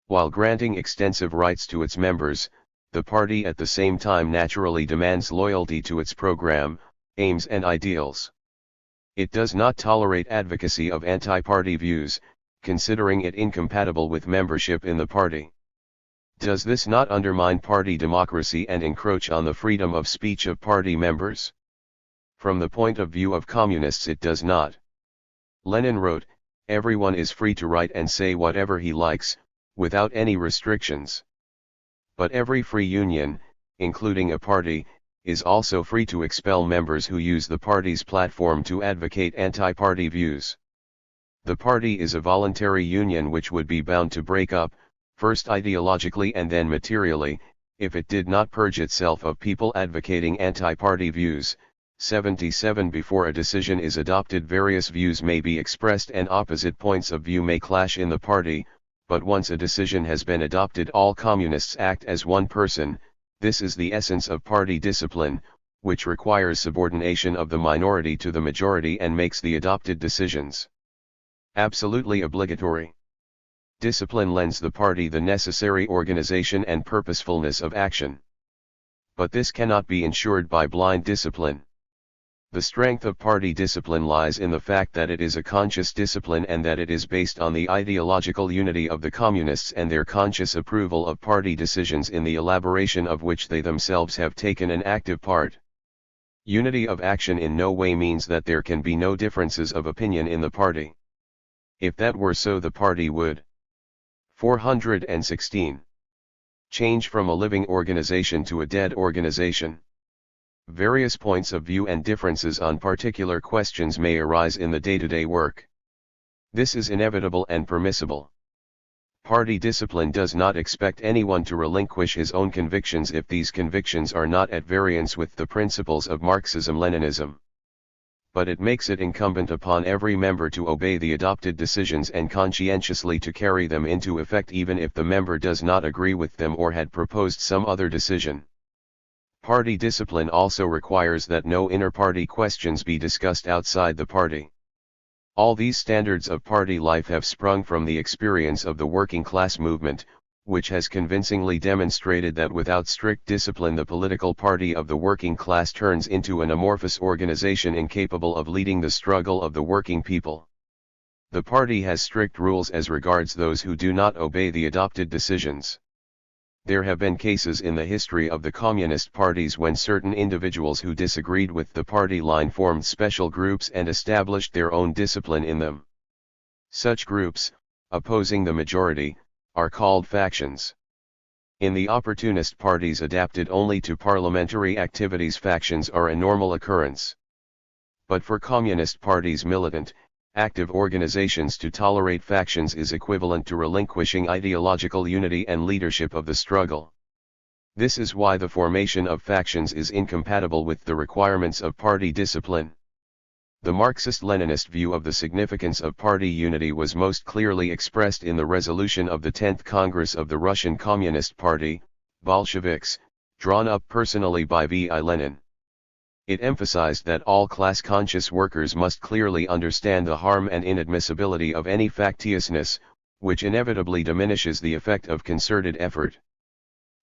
While granting extensive rights to its members, the party at the same time naturally demands loyalty to its program, aims and ideals. It does not tolerate advocacy of anti-party views, considering it incompatible with membership in the party. Does this not undermine party democracy and encroach on the freedom of speech of party members? From the point of view of communists it does not. Lenin wrote, "Everyone is free to write and say whatever he likes, without any restrictions. But every free union, including a party, is also free to expel members who use the party's platform to advocate anti-party views. The party is a voluntary union which would be bound to break up, first ideologically and then materially, if it did not purge itself of people advocating anti-party views, 77. Before a decision is adopted, various views may be expressed and opposite points of view may clash in the party, but once a decision has been adopted, all communists act as one person. This is the essence of party discipline, which requires subordination of the minority to the majority and makes the adopted decisions absolutely obligatory. Discipline lends the party the necessary organization and purposefulness of action. But this cannot be ensured by blind discipline. The strength of party discipline lies in the fact that it is a conscious discipline and that it is based on the ideological unity of the communists and their conscious approval of party decisions in the elaboration of which they themselves have taken an active part. Unity of action in no way means that there can be no differences of opinion in the party. If that were so, the party would 416. Change from a living organization to a dead organization. Various points of view and differences on particular questions may arise in the day-to-day work. This is inevitable and permissible. Party discipline does not expect anyone to relinquish his own convictions if these convictions are not at variance with the principles of Marxism-Leninism. But it makes it incumbent upon every member to obey the adopted decisions and conscientiously to carry them into effect even if the member does not agree with them or had proposed some other decision. Party discipline also requires that no inter-party questions be discussed outside the party. All these standards of party life have sprung from the experience of the working class movement, which has convincingly demonstrated that without strict discipline the political party of the working class turns into an amorphous organization incapable of leading the struggle of the working people. The party has strict rules as regards those who do not obey the adopted decisions. There have been cases in the history of the communist parties when certain individuals who disagreed with the party line formed special groups and established their own discipline in them. Such groups, opposing the majority, are called factions. In the opportunist parties adapted only to parliamentary activities, factions are a normal occurrence. But for communist parties, militant, active organizations, to tolerate factions is equivalent to relinquishing ideological unity and leadership of the struggle. This is why the formation of factions is incompatible with the requirements of party discipline. The Marxist-Leninist view of the significance of party unity was most clearly expressed in the resolution of the 10th Congress of the Russian Communist Party, Bolsheviks, drawn up personally by V.I. Lenin. It emphasized that all class-conscious workers must clearly understand the harm and inadmissibility of any factiousness, which inevitably diminishes the effect of concerted effort.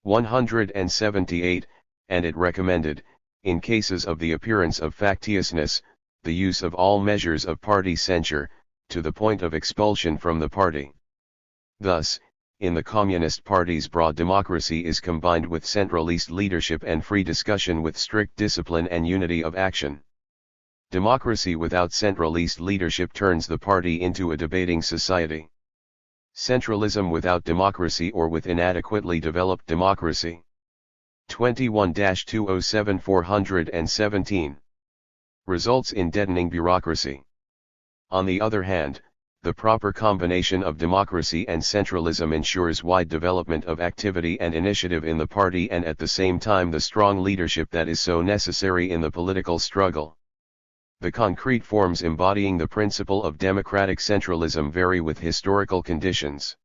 178, and it recommended, in cases of the appearance of factiousness, the use of all measures of party censure, to the point of expulsion from the party. Thus, in the Communist parties, broad democracy is combined with centralist leadership and free discussion with strict discipline and unity of action. Democracy without centralist leadership turns the party into a debating society. Centralism without democracy or with inadequately developed democracy. 21-207 417. Results in deadening bureaucracy. On the other hand, the proper combination of democracy and centralism ensures wide development of activity and initiative in the party and at the same time the strong leadership that is so necessary in the political struggle. The concrete forms embodying the principle of democratic centralism vary with historical conditions.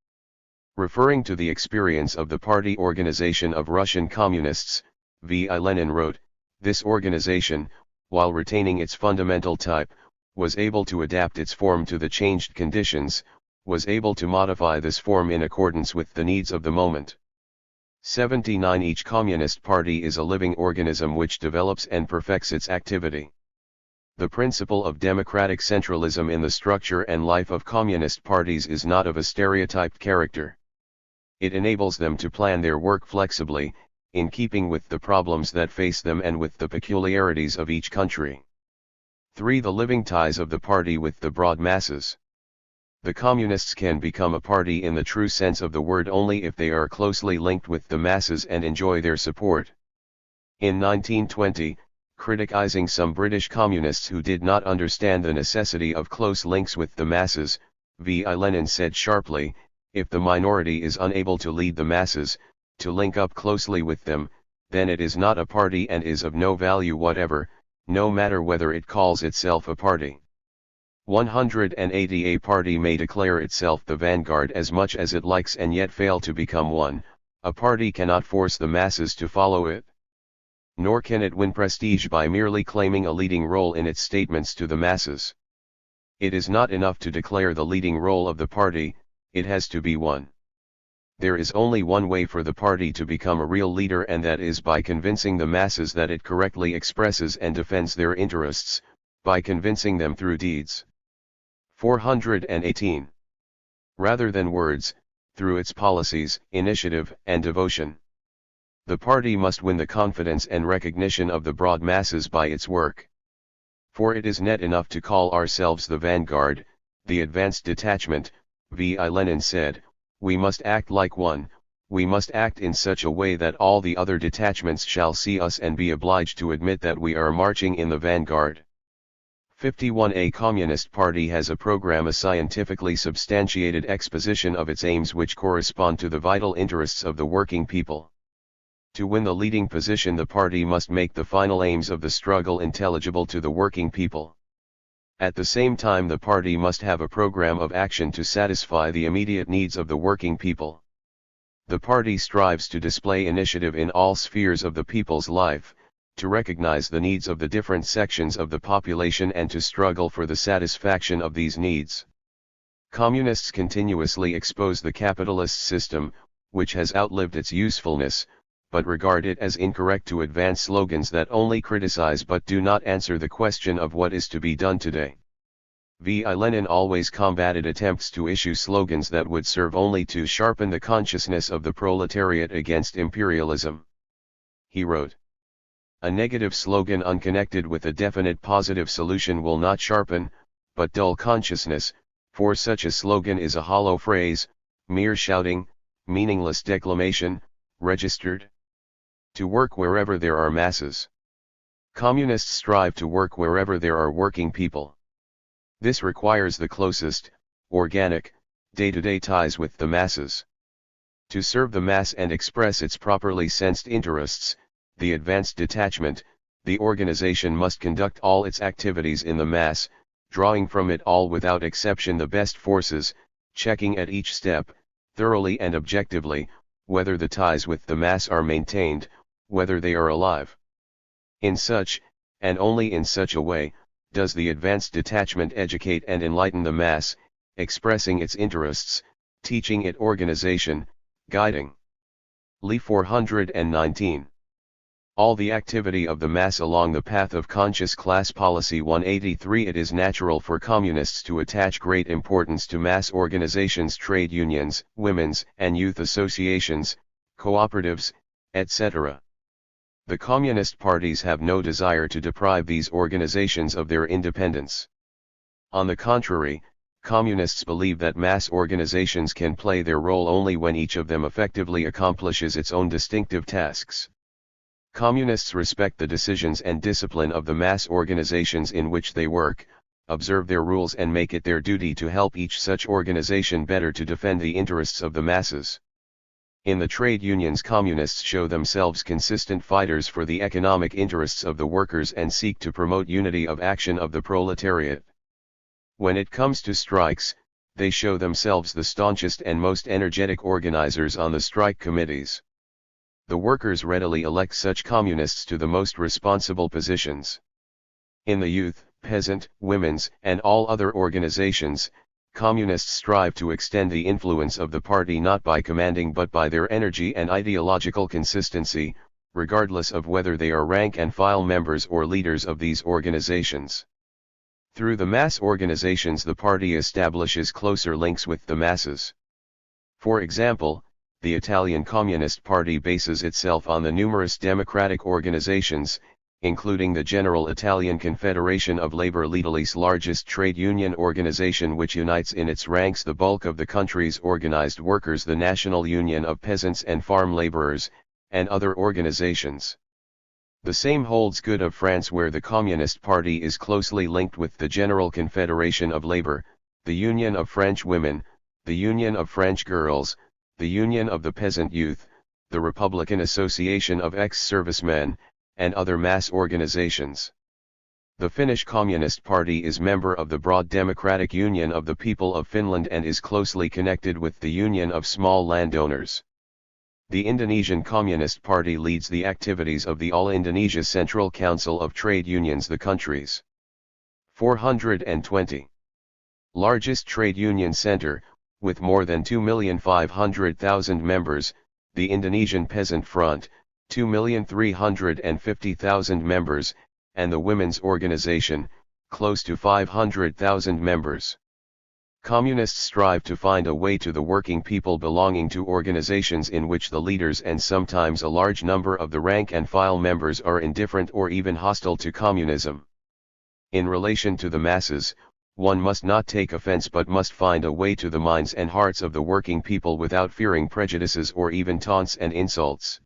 Referring to the experience of the party organization of Russian communists, V.I. Lenin wrote, "This organization, while retaining its fundamental type, was able to adapt its form to the changed conditions, was able to modify this form in accordance with the needs of the moment." 79. Each communist party is a living organism which develops and perfects its activity. The principle of democratic centralism in the structure and life of communist parties is not of a stereotyped character. It enables them to plan their work flexibly, in keeping with the problems that face them and with the peculiarities of each country. 3. The living ties of the party with the broad masses. The communists can become a party in the true sense of the word only if they are closely linked with the masses and enjoy their support. In 1920, criticizing some British communists who did not understand the necessity of close links with the masses, V.I. Lenin said sharply, "If the minority is unable to lead the masses, to link up closely with them, then it is not a party and is of no value whatever." no matter whether it calls itself a party. 180. A party may declare itself the vanguard as much as it likes and yet fail to become one. A party cannot force the masses to follow it. Nor can it win prestige by merely claiming a leading role in its statements to the masses. It is not enough to declare the leading role of the party, it has to be one. There is only one way for the party to become a real leader, and that is by convincing the masses that it correctly expresses and defends their interests, by convincing them through deeds. 418. Rather than words, through its policies, initiative, and devotion. The party must win the confidence and recognition of the broad masses by its work. For it is not enough to call ourselves the vanguard, the advanced detachment. Lenin said, we must act like one, we must act in such a way that all the other detachments shall see us and be obliged to admit that we are marching in the vanguard. 51. A Communist Party has a program, a scientifically substantiated exposition of its aims which correspond to the vital interests of the working people. To win the leading position, the party must make the final aims of the struggle intelligible to the working people. At the same time, the party must have a program of action to satisfy the immediate needs of the working people. The party strives to display initiative in all spheres of the people's life, to recognize the needs of the different sections of the population and to struggle for the satisfaction of these needs. Communists continuously expose the capitalist system, which has outlived its usefulness, but regard it as incorrect to advance slogans that only criticize but do not answer the question of what is to be done today. Lenin always combated attempts to issue slogans that would serve only to sharpen the consciousness of the proletariat against imperialism. He wrote, "A negative slogan unconnected with a definite positive solution will not sharpen, but dull consciousness, for such a slogan is a hollow phrase, mere shouting, meaningless declamation, registered. To work wherever there are masses. Communists strive to work wherever there are working people. This requires the closest, organic, day-to-day ties with the masses. To serve the mass and express its properly sensed interests, the advanced detachment, the organization must conduct all its activities in the mass, drawing from it all without exception the best forces, checking at each step, thoroughly and objectively, whether the ties with the mass are maintained, whether they are alive. In such, and only in such a way, does the advanced detachment educate and enlighten the mass, expressing its interests, teaching it organization, guiding. Li 419. All the activity of the mass along the path of conscious class policy. 183. It is natural for communists to attach great importance to mass organizations, trade unions, women's and youth associations, cooperatives, etc. The communist parties have no desire to deprive these organizations of their independence. On the contrary, communists believe that mass organizations can play their role only when each of them effectively accomplishes its own distinctive tasks. Communists respect the decisions and discipline of the mass organizations in which they work, observe their rules and make it their duty to help each such organization better to defend the interests of the masses. In the trade unions, communists show themselves consistent fighters for the economic interests of the workers and seek to promote unity of action of the proletariat. When it comes to strikes, they show themselves the staunchest and most energetic organizers on the strike committees. The workers readily elect such communists to the most responsible positions. In the youth, peasant, women's, and all other organizations, communists strive to extend the influence of the party not by commanding but by their energy and ideological consistency, regardless of whether they are rank and file members or leaders of these organizations. Through the mass organizations, the party establishes closer links with the masses. For example, the Italian Communist Party bases itself on the numerous democratic organizations, including the General Italian Confederation of Labor, L'Italy's largest trade union organization which unites in its ranks the bulk of the country's organized workers, the National Union of Peasants and Farm Laborers, and other organizations. The same holds good of France, where the Communist Party is closely linked with the General Confederation of Labor, the Union of French Women, the Union of French Girls, the Union of the Peasant Youth, the Republican Association of Ex-Servicemen, and other mass organizations. The Finnish Communist Party is member of the broad Democratic Union of the People of Finland and is closely connected with the Union of Small Landowners. The Indonesian Communist Party leads the activities of the All Indonesia Central Council of Trade Unions, the country's 420 largest trade union center, with more than 2,500,000 members, the Indonesian Peasant Front, 2,350,000 members, and the Women's Organization, close to 500,000 members. Communists strive to find a way to the working people belonging to organizations in which the leaders and sometimes a large number of the rank and file members are indifferent or even hostile to communism. In relation to the masses, one must not take offense but must find a way to the minds and hearts of the working people without fearing prejudices or even taunts and insults.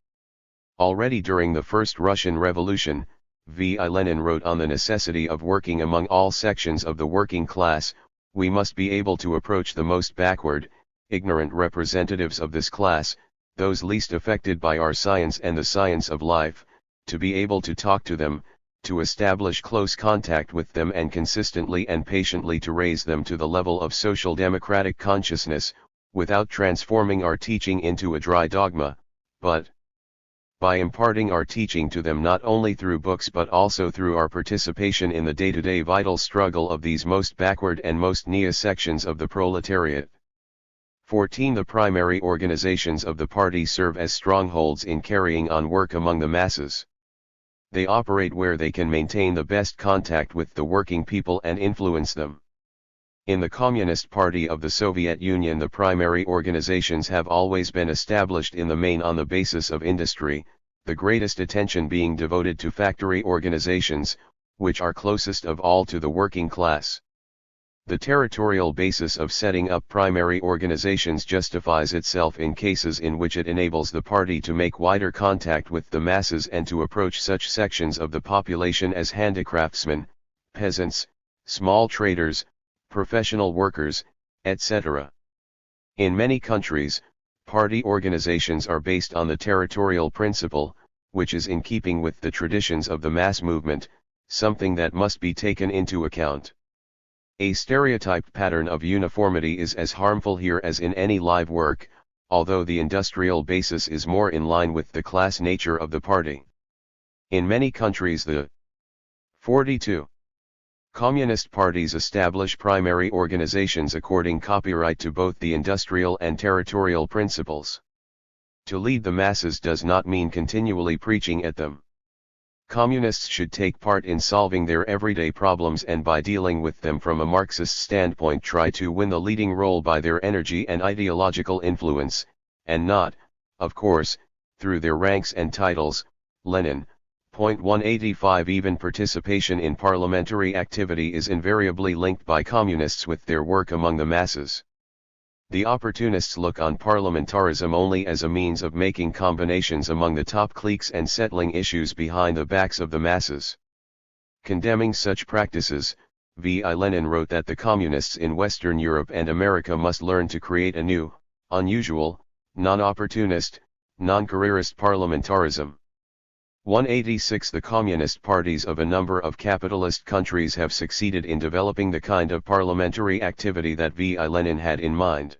Already during the First Russian Revolution, V. I. Lenin wrote on the necessity of working among all sections of the working class. We must be able to approach the most backward, ignorant representatives of this class, those least affected by our science and the science of life, to be able to talk to them, to establish close contact with them and consistently and patiently to raise them to the level of social democratic consciousness, without transforming our teaching into a dry dogma, but by imparting our teaching to them not only through books but also through our participation in the day-to-day vital struggle of these most backward and most near sections of the proletariat. 14. The primary organizations of the party serve as strongholds in carrying on work among the masses. They operate where they can maintain the best contact with the working people and influence them. In the Communist Party of the Soviet Union, the primary organizations have always been established in the main on the basis of industry, the greatest attention being devoted to factory organizations, which are closest of all to the working class. The territorial basis of setting up primary organizations justifies itself in cases in which it enables the party to make wider contact with the masses and to approach such sections of the population as handicraftsmen, peasants, small traders, professional workers, etc. In many countries, party organizations are based on the territorial principle, which is in keeping with the traditions of the mass movement, something that must be taken into account. A stereotyped pattern of uniformity is as harmful here as in any live work, although the industrial basis is more in line with the class nature of the party. In many countries the 42 Communist parties establish primary organizations according copyright to both the industrial and territorial principles. To lead the masses does not mean continually preaching at them. Communists should take part in solving their everyday problems and by dealing with them from a Marxist standpoint try to win the leading role by their energy and ideological influence, and not, of course, through their ranks and titles. Lenin. Point 185. Even participation in parliamentary activity is invariably linked by communists with their work among the masses. The opportunists look on parliamentarism only as a means of making combinations among the top cliques and settling issues behind the backs of the masses. Condemning such practices, V. I. Lenin wrote that the communists in Western Europe and America must learn to create a new, unusual, non-opportunist, non-careerist parliamentarism. 186. The communist parties of a number of capitalist countries have succeeded in developing the kind of parliamentary activity that V. I. Lenin had in mind.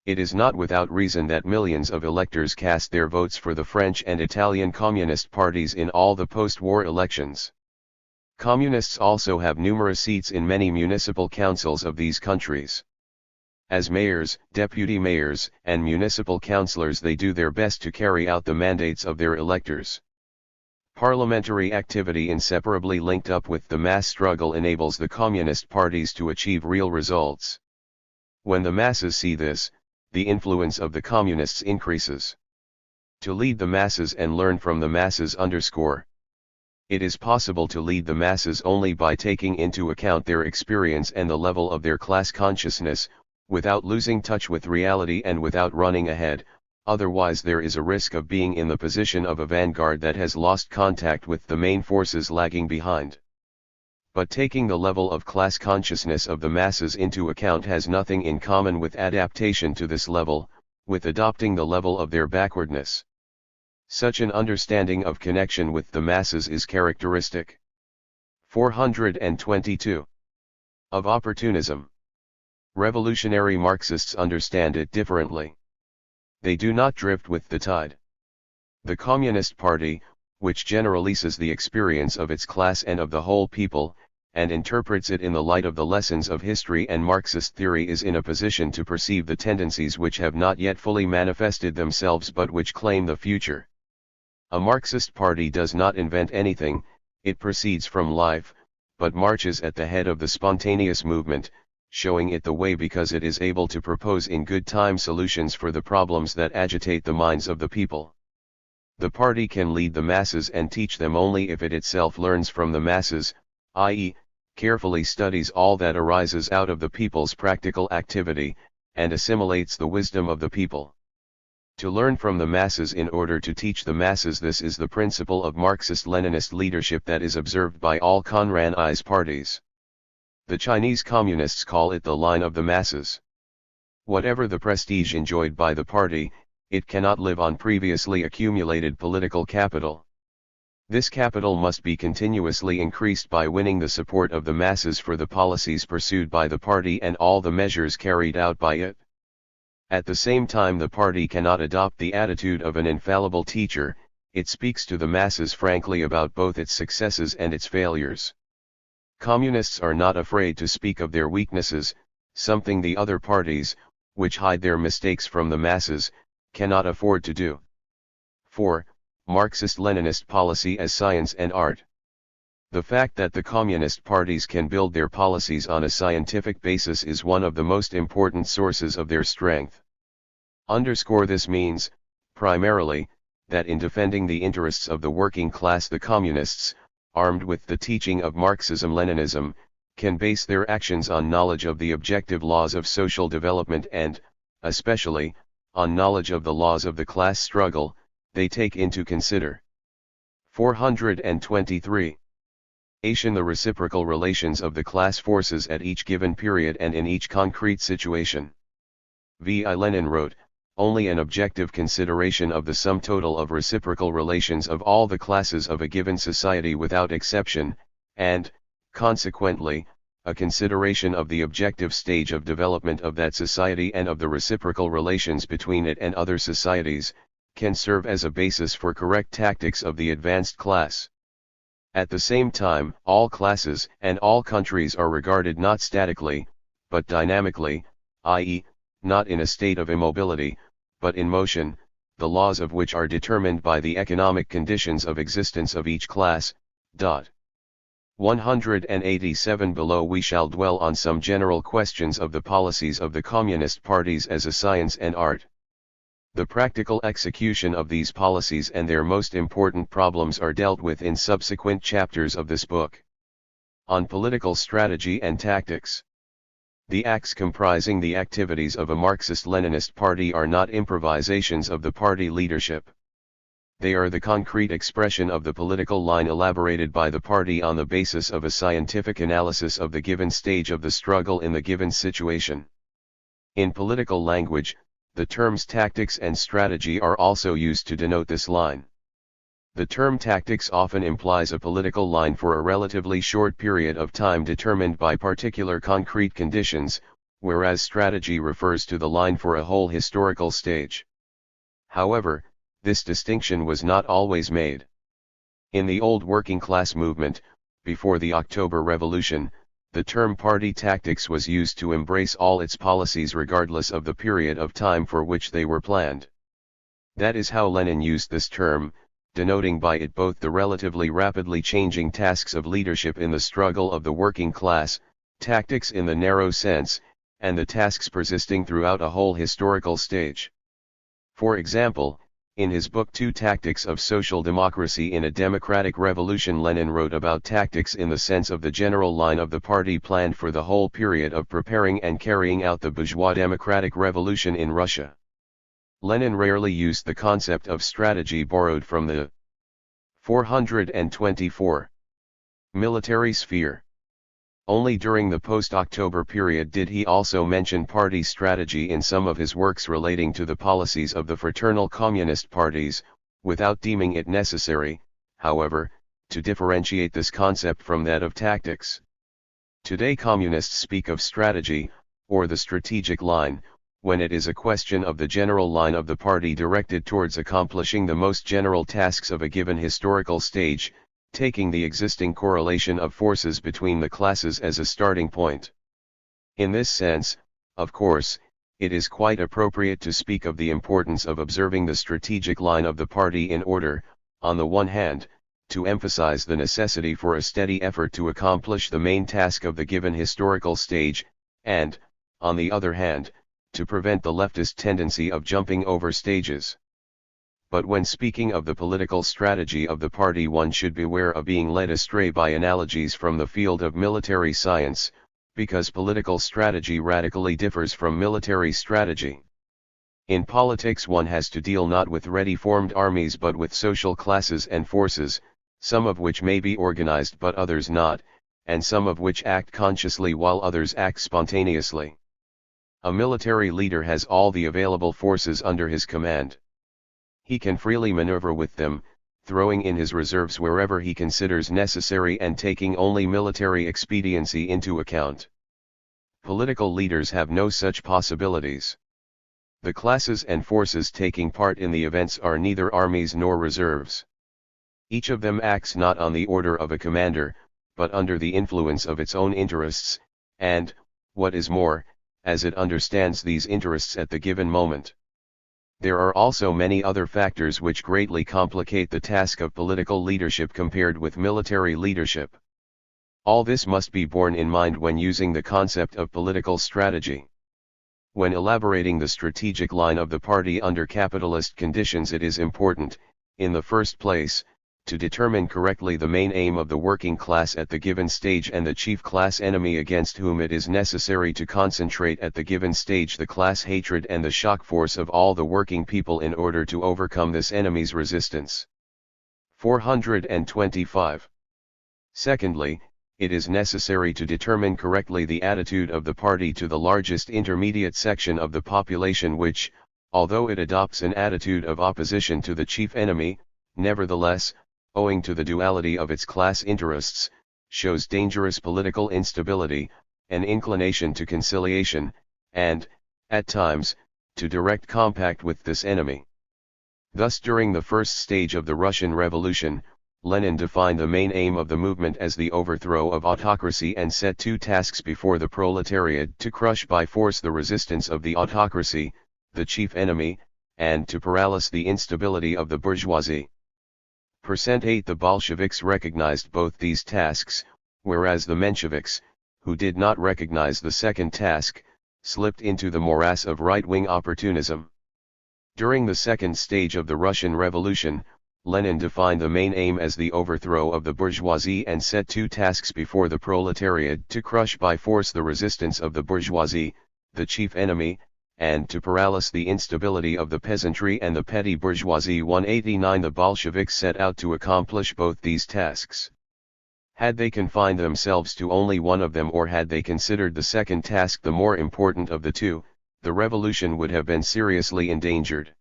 It is not without reason that millions of electors cast their votes for the French and Italian communist parties in all the post-war elections. Communists also have numerous seats in many municipal councils of these countries. As mayors, deputy mayors, and municipal councillors they do their best to carry out the mandates of their electors. Parliamentary activity inseparably linked up with the mass struggle enables the communist parties to achieve real results. When the masses see this, the influence of the communists increases. To lead the masses and learn from the masses _. It is possible to lead the masses only by taking into account their experience and the level of their class consciousness, without losing touch with reality and without running ahead. Otherwise there is a risk of being in the position of a vanguard that has lost contact with the main forces lagging behind. But taking the level of class consciousness of the masses into account has nothing in common with adaptation to this level, with adopting the level of their backwardness. Such an understanding of connection with the masses is characteristic. 422. Of opportunism. Revolutionary Marxists understand it differently. They do not drift with the tide. The Communist Party, which generalizes the experience of its class and of the whole people, and interprets it in the light of the lessons of history and Marxist theory, is in a position to perceive the tendencies which have not yet fully manifested themselves but which claim the future. A Marxist party does not invent anything, it proceeds from life, but marches at the head of the spontaneous movement, showing it the way because it is able to propose in good time solutions for the problems that agitate the minds of the people. The party can lead the masses and teach them only if it itself learns from the masses, i.e., carefully studies all that arises out of the people's practical activity, and assimilates the wisdom of the people. To learn from the masses in order to teach the masses, this is the principle of Marxist-Leninist leadership that is observed by all Communist parties. The Chinese Communists call it the line of the masses. Whatever the prestige enjoyed by the party, it cannot live on previously accumulated political capital. This capital must be continuously increased by winning the support of the masses for the policies pursued by the party and all the measures carried out by it. At the same time, the party cannot adopt the attitude of an infallible teacher, it speaks to the masses frankly about both its successes and its failures. Communists are not afraid to speak of their weaknesses, something the other parties, which hide their mistakes from the masses, cannot afford to do. 4. Marxist-Leninist policy as science and art. The fact that the communist parties can build their policies on a scientific basis is one of the most important sources of their strength. Underscore this means, primarily, that in defending the interests of the working class, the communists, armed with the teaching of Marxism-Leninism, can base their actions on knowledge of the objective laws of social development and, especially, on knowledge of the laws of the class struggle they take into consider. 423. The reciprocal relations of the class forces at each given period and in each concrete situation. V.I. Lenin wrote, only an objective consideration of the sum total of reciprocal relations of all the classes of a given society without exception, and, consequently, a consideration of the objective stage of development of that society and of the reciprocal relations between it and other societies, can serve as a basis for correct tactics of the advanced class. At the same time, all classes and all countries are regarded not statically, but dynamically, i.e., not in a state of immobility, but in motion, the laws of which are determined by the economic conditions of existence of each class. 187. Below we shall dwell on some general questions of the policies of the communist parties as a science and art. The practical execution of these policies and their most important problems are dealt with in subsequent chapters of this book. On political strategy and tactics. The acts comprising the activities of a Marxist-Leninist party are not improvisations of the party leadership. They are the concrete expression of the political line elaborated by the party on the basis of a scientific analysis of the given stage of the struggle in the given situation. In political language, the terms tactics and strategy are also used to denote this line. The term tactics often implies a political line for a relatively short period of time determined by particular concrete conditions, whereas strategy refers to the line for a whole historical stage. However, this distinction was not always made. In the old working class movement, before the October Revolution, the term party tactics was used to embrace all its policies regardless of the period of time for which they were planned. That is how Lenin used this term, denoting by it both the relatively rapidly changing tasks of leadership in the struggle of the working class, tactics in the narrow sense, and the tasks persisting throughout a whole historical stage. For example, in his book Two Tactics of Social Democracy in a Democratic Revolution, Lenin wrote about tactics in the sense of the general line of the party planned for the whole period of preparing and carrying out the bourgeois democratic revolution in Russia. Lenin rarely used the concept of strategy borrowed from the 424 military sphere. Only during the post-October period did he also mention party strategy in some of his works relating to the policies of the fraternal communist parties, without deeming it necessary, however, to differentiate this concept from that of tactics. Today communists speak of strategy, or the strategic line, when it is a question of the general line of the party directed towards accomplishing the most general tasks of a given historical stage, taking the existing correlation of forces between the classes as a starting point. In this sense, of course, it is quite appropriate to speak of the importance of observing the strategic line of the party in order, on the one hand, to emphasize the necessity for a steady effort to accomplish the main task of the given historical stage, and, on the other hand, to prevent the leftist tendency of jumping over stages. But when speaking of the political strategy of the party, one should beware of being led astray by analogies from the field of military science, because political strategy radically differs from military strategy. In politics one has to deal not with ready-formed armies but with social classes and forces, some of which may be organized but others not, and some of which act consciously while others act spontaneously. A military leader has all the available forces under his command. He can freely maneuver with them, throwing in his reserves wherever he considers necessary and taking only military expediency into account. Political leaders have no such possibilities. The classes and forces taking part in the events are neither armies nor reserves. Each of them acts not on the order of a commander, but under the influence of its own interests, and, what is more, as it understands these interests at the given moment. There are also many other factors which greatly complicate the task of political leadership compared with military leadership. All this must be borne in mind when using the concept of political strategy. When elaborating the strategic line of the party under capitalist conditions, it is important, in the first place, to determine correctly the main aim of the working class at the given stage and the chief class enemy against whom it is necessary to concentrate at the given stage the class hatred and the shock force of all the working people in order to overcome this enemy's resistance. 425. Secondly, it is necessary to determine correctly the attitude of the party to the largest intermediate section of the population which, although it adopts an attitude of opposition to the chief enemy, nevertheless, owing to the duality of its class interests, shows dangerous political instability, an inclination to conciliation, and, at times, to direct compact with this enemy. Thus during the first stage of the Russian Revolution, Lenin defined the main aim of the movement as the overthrow of autocracy and set two tasks before the proletariat: to crush by force the resistance of the autocracy, the chief enemy, and to paralyze the instability of the bourgeoisie. %8 The Bolsheviks recognized both these tasks, whereas the Mensheviks, who did not recognize the second task, slipped into the morass of right-wing opportunism. During the second stage of the Russian Revolution, Lenin defined the main aim as the overthrow of the bourgeoisie and set two tasks before the proletariat: to crush by force the resistance of the bourgeoisie, the chief enemy, and to paralyze the instability of the peasantry and the petty bourgeoisie. 189 The Bolsheviks set out to accomplish both these tasks. Had they confined themselves to only one of them, or had they considered the second task the more important of the two, the revolution would have been seriously endangered.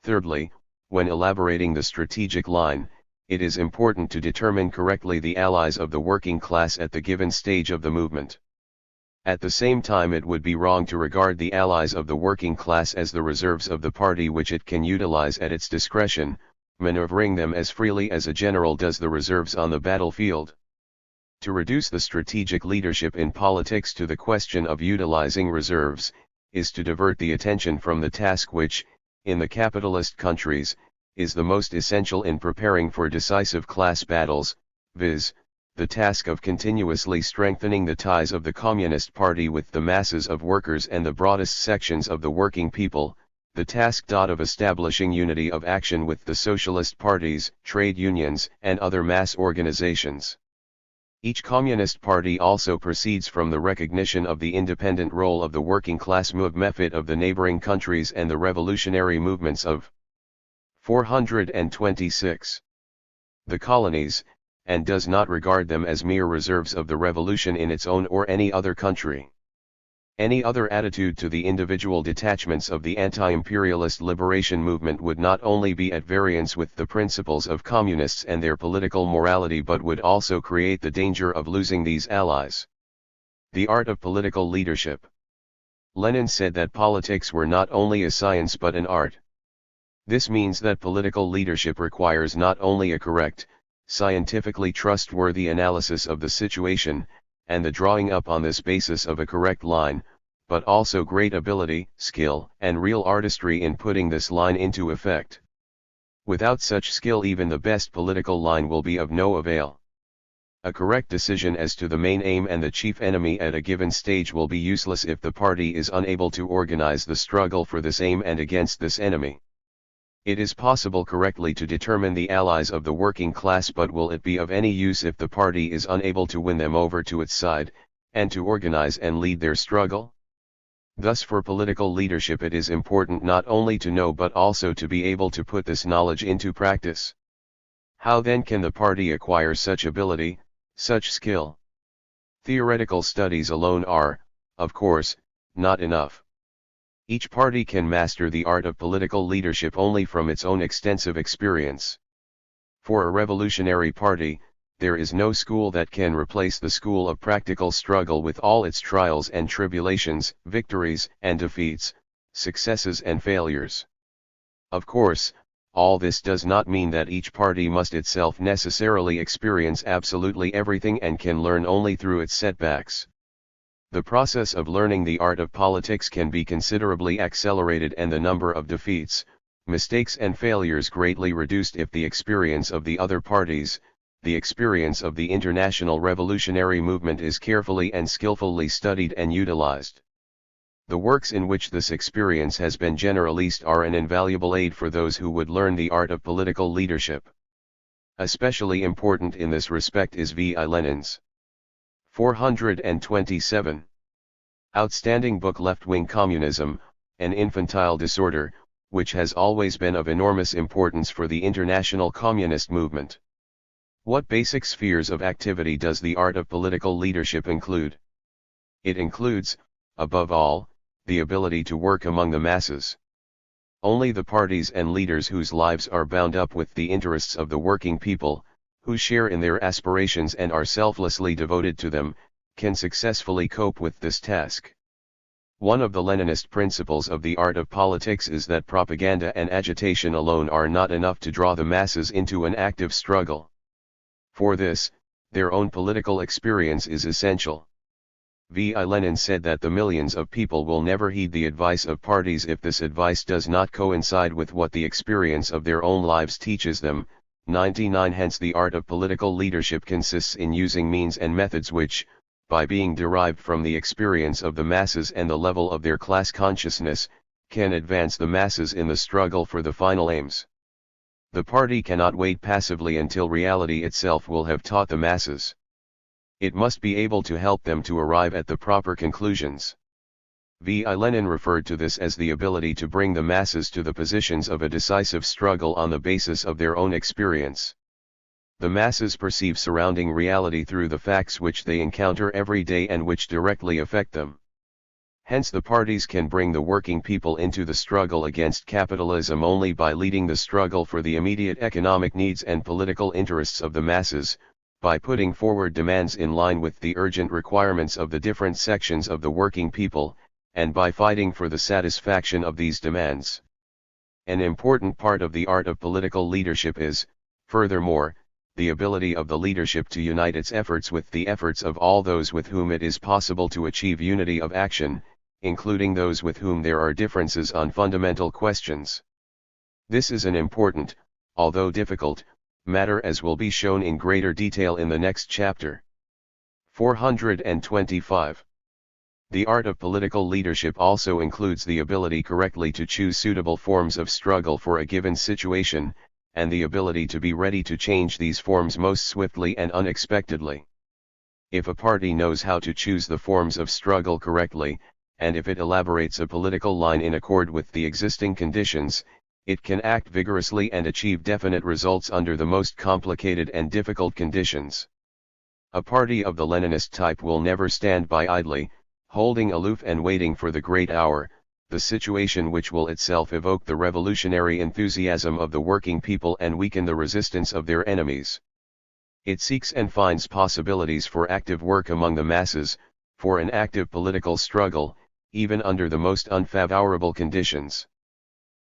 Thirdly, when elaborating the strategic line, it is important to determine correctly the allies of the working class at the given stage of the movement. At the same time, it would be wrong to regard the allies of the working class as the reserves of the party which it can utilize at its discretion, maneuvering them as freely as a general does the reserves on the battlefield. To reduce the strategic leadership in politics to the question of utilizing reserves, is to divert the attention from the task which, in the capitalist countries, is the most essential in preparing for decisive class battles, viz., the task of continuously strengthening the ties of the Communist Party with the masses of workers and the broadest sections of the working people, the task of establishing unity of action with the socialist parties, trade unions, and other mass organizations. Each Communist Party also proceeds from the recognition of the independent role of the working class movement of the neighboring countries and the revolutionary movements of 426. The colonies, and does not regard them as mere reserves of the revolution in its own or any other country. Any other attitude to the individual detachments of the anti-imperialist liberation movement would not only be at variance with the principles of communists and their political morality but would also create the danger of losing these allies. The art of political leadership. Lenin said that politics were not only a science but an art. This means that political leadership requires not only a correct, scientifically trustworthy analysis of the situation, and the drawing up on this basis of a correct line, but also great ability, skill, and real artistry in putting this line into effect. Without such skill even the best political line will be of no avail. A correct decision as to the main aim and the chief enemy at a given stage will be useless if the party is unable to organize the struggle for this aim and against this enemy. It is possible correctly to determine the allies of the working class, but will it be of any use if the party is unable to win them over to its side, and to organize and lead their struggle? Thus for political leadership it is important not only to know but also to be able to put this knowledge into practice. How then can the party acquire such ability, such skill? Theoretical studies alone are, of course, not enough. Each party can master the art of political leadership only from its own extensive experience. For a revolutionary party, there is no school that can replace the school of practical struggle with all its trials and tribulations, victories and defeats, successes and failures. Of course, all this does not mean that each party must itself necessarily experience absolutely everything and can learn only through its setbacks. The process of learning the art of politics can be considerably accelerated and the number of defeats, mistakes and failures greatly reduced if the experience of the other parties, the experience of the international revolutionary movement is carefully and skillfully studied and utilized. The works in which this experience has been generalized are an invaluable aid for those who would learn the art of political leadership. Especially important in this respect is V. I. Lenin's 427. Outstanding book Left-Wing Communism, an Infantile Disorder, which has always been of enormous importance for the international communist movement. What basic spheres of activity does the art of political leadership include? It includes, above all, the ability to work among the masses. Only the parties and leaders whose lives are bound up with the interests of the working people, who share in their aspirations and are selflessly devoted to them, can successfully cope with this task. One of the Leninist principles of the art of politics is that propaganda and agitation alone are not enough to draw the masses into an active struggle. For this, their own political experience is essential. V. I. Lenin said that the millions of people will never heed the advice of parties if this advice does not coincide with what the experience of their own lives teaches them. 99 Hence the art of political leadership consists in using means and methods which, by being derived from the experience of the masses and the level of their class consciousness, can advance the masses in the struggle for the final aims. The party cannot wait passively until reality itself will have taught the masses. It must be able to help them to arrive at the proper conclusions. V. I. Lenin referred to this as the ability to bring the masses to the positions of a decisive struggle on the basis of their own experience. The masses perceive surrounding reality through the facts which they encounter every day and which directly affect them. Hence the parties can bring the working people into the struggle against capitalism only by leading the struggle for the immediate economic needs and political interests of the masses, by putting forward demands in line with the urgent requirements of the different sections of the working people, and by fighting for the satisfaction of these demands. An important part of the art of political leadership is, furthermore, the ability of the leadership to unite its efforts with the efforts of all those with whom it is possible to achieve unity of action, including those with whom there are differences on fundamental questions. This is an important, although difficult, matter as will be shown in greater detail in the next chapter. 425. The art of political leadership also includes the ability correctly to choose suitable forms of struggle for a given situation, and the ability to be ready to change these forms most swiftly and unexpectedly. If a party knows how to choose the forms of struggle correctly, and if it elaborates a political line in accord with the existing conditions, it can act vigorously and achieve definite results under the most complicated and difficult conditions. A party of the Leninist type will never stand by idly, holding aloof and waiting for the great hour, the situation which will itself evoke the revolutionary enthusiasm of the working people and weaken the resistance of their enemies. It seeks and finds possibilities for active work among the masses, for an active political struggle, even under the most unfavorable conditions.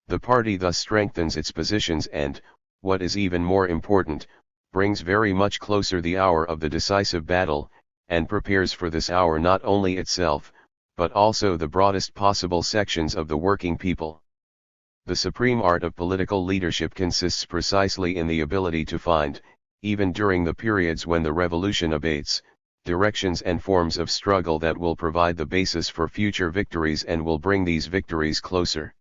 The party thus strengthens its positions and, what is even more important, brings very much closer the hour of the decisive battle, and prepares for this hour not only itself, but also the broadest possible sections of the working people. The supreme art of political leadership consists precisely in the ability to find, even during the periods when the revolution abates, directions and forms of struggle that will provide the basis for future victories and will bring these victories closer.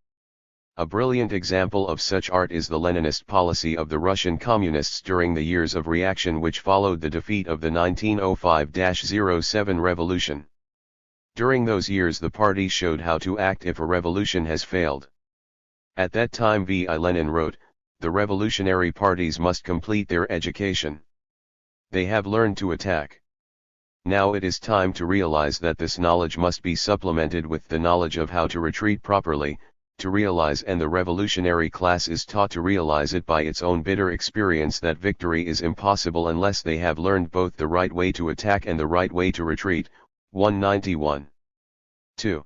A brilliant example of such art is the Leninist policy of the Russian Communists during the years of reaction which followed the defeat of the 1905-07 revolution. During those years the party showed how to act if a revolution has failed. At that time V.I. Lenin wrote, "The revolutionary parties must complete their education. They have learned to attack. Now it is time to realize that this knowledge must be supplemented with the knowledge of how to retreat properly, to realize, and the revolutionary class is taught to realize it by its own bitter experience, that victory is impossible unless they have learned both the right way to attack and the right way to retreat." 191. 2.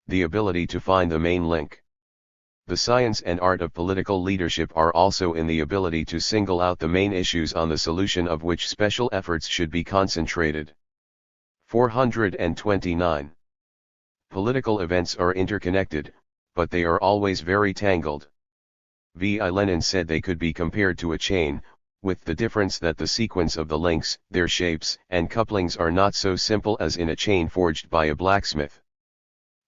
The ability to find the main link. The science and art of political leadership are also in the ability to single out the main issues on the solution of which special efforts should be concentrated. 429. Political events are interconnected, but they are always very tangled. V.I. Lenin said they could be compared to a chain, with the difference that the sequence of the links, their shapes and couplings are not so simple as in a chain forged by a blacksmith.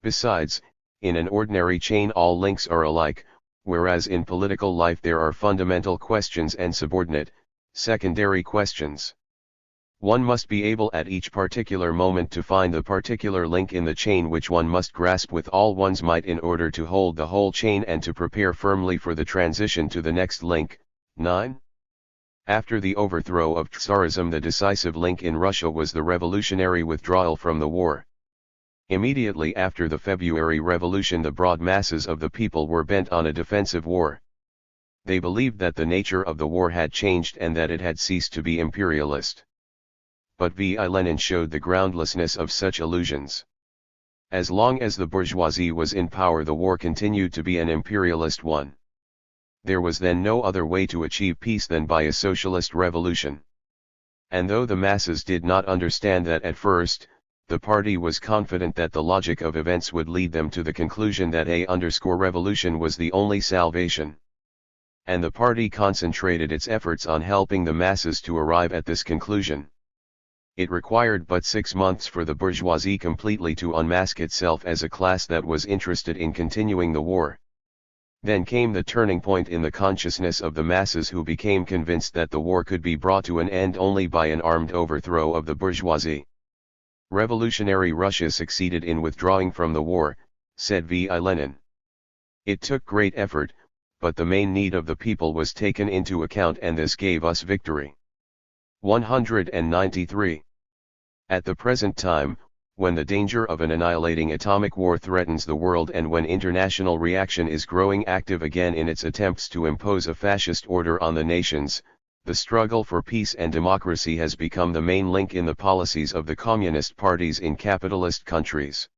Besides, in an ordinary chain all links are alike, whereas in political life there are fundamental questions and subordinate, secondary questions. One must be able at each particular moment to find the particular link in the chain which one must grasp with all one's might in order to hold the whole chain and to prepare firmly for the transition to the next link. 9. After the overthrow of Tsarism, the decisive link in Russia was the revolutionary withdrawal from the war. Immediately after the February Revolution, the broad masses of the people were bent on a defensive war. They believed that the nature of the war had changed and that it had ceased to be imperialist. But V.I. Lenin showed the groundlessness of such illusions. As long as the bourgeoisie was in power, the war continued to be an imperialist one. There was then no other way to achieve peace than by a socialist revolution. And though the masses did not understand that at first, the party was confident that the logic of events would lead them to the conclusion that revolution was the only salvation. And the party concentrated its efforts on helping the masses to arrive at this conclusion. It required but 6 months for the bourgeoisie completely to unmask itself as a class that was interested in continuing the war. Then came the turning point in the consciousness of the masses, who became convinced that the war could be brought to an end only by an armed overthrow of the bourgeoisie. Revolutionary Russia succeeded in withdrawing from the war, said V.I. Lenin. It took great effort, but the main need of the people was taken into account, and this gave us victory. 193. At the present time, when the danger of an annihilating atomic war threatens the world, and when international reaction is growing active again in its attempts to impose a fascist order on the nations, the struggle for peace and democracy has become the main link in the policies of the communist parties in capitalist countries.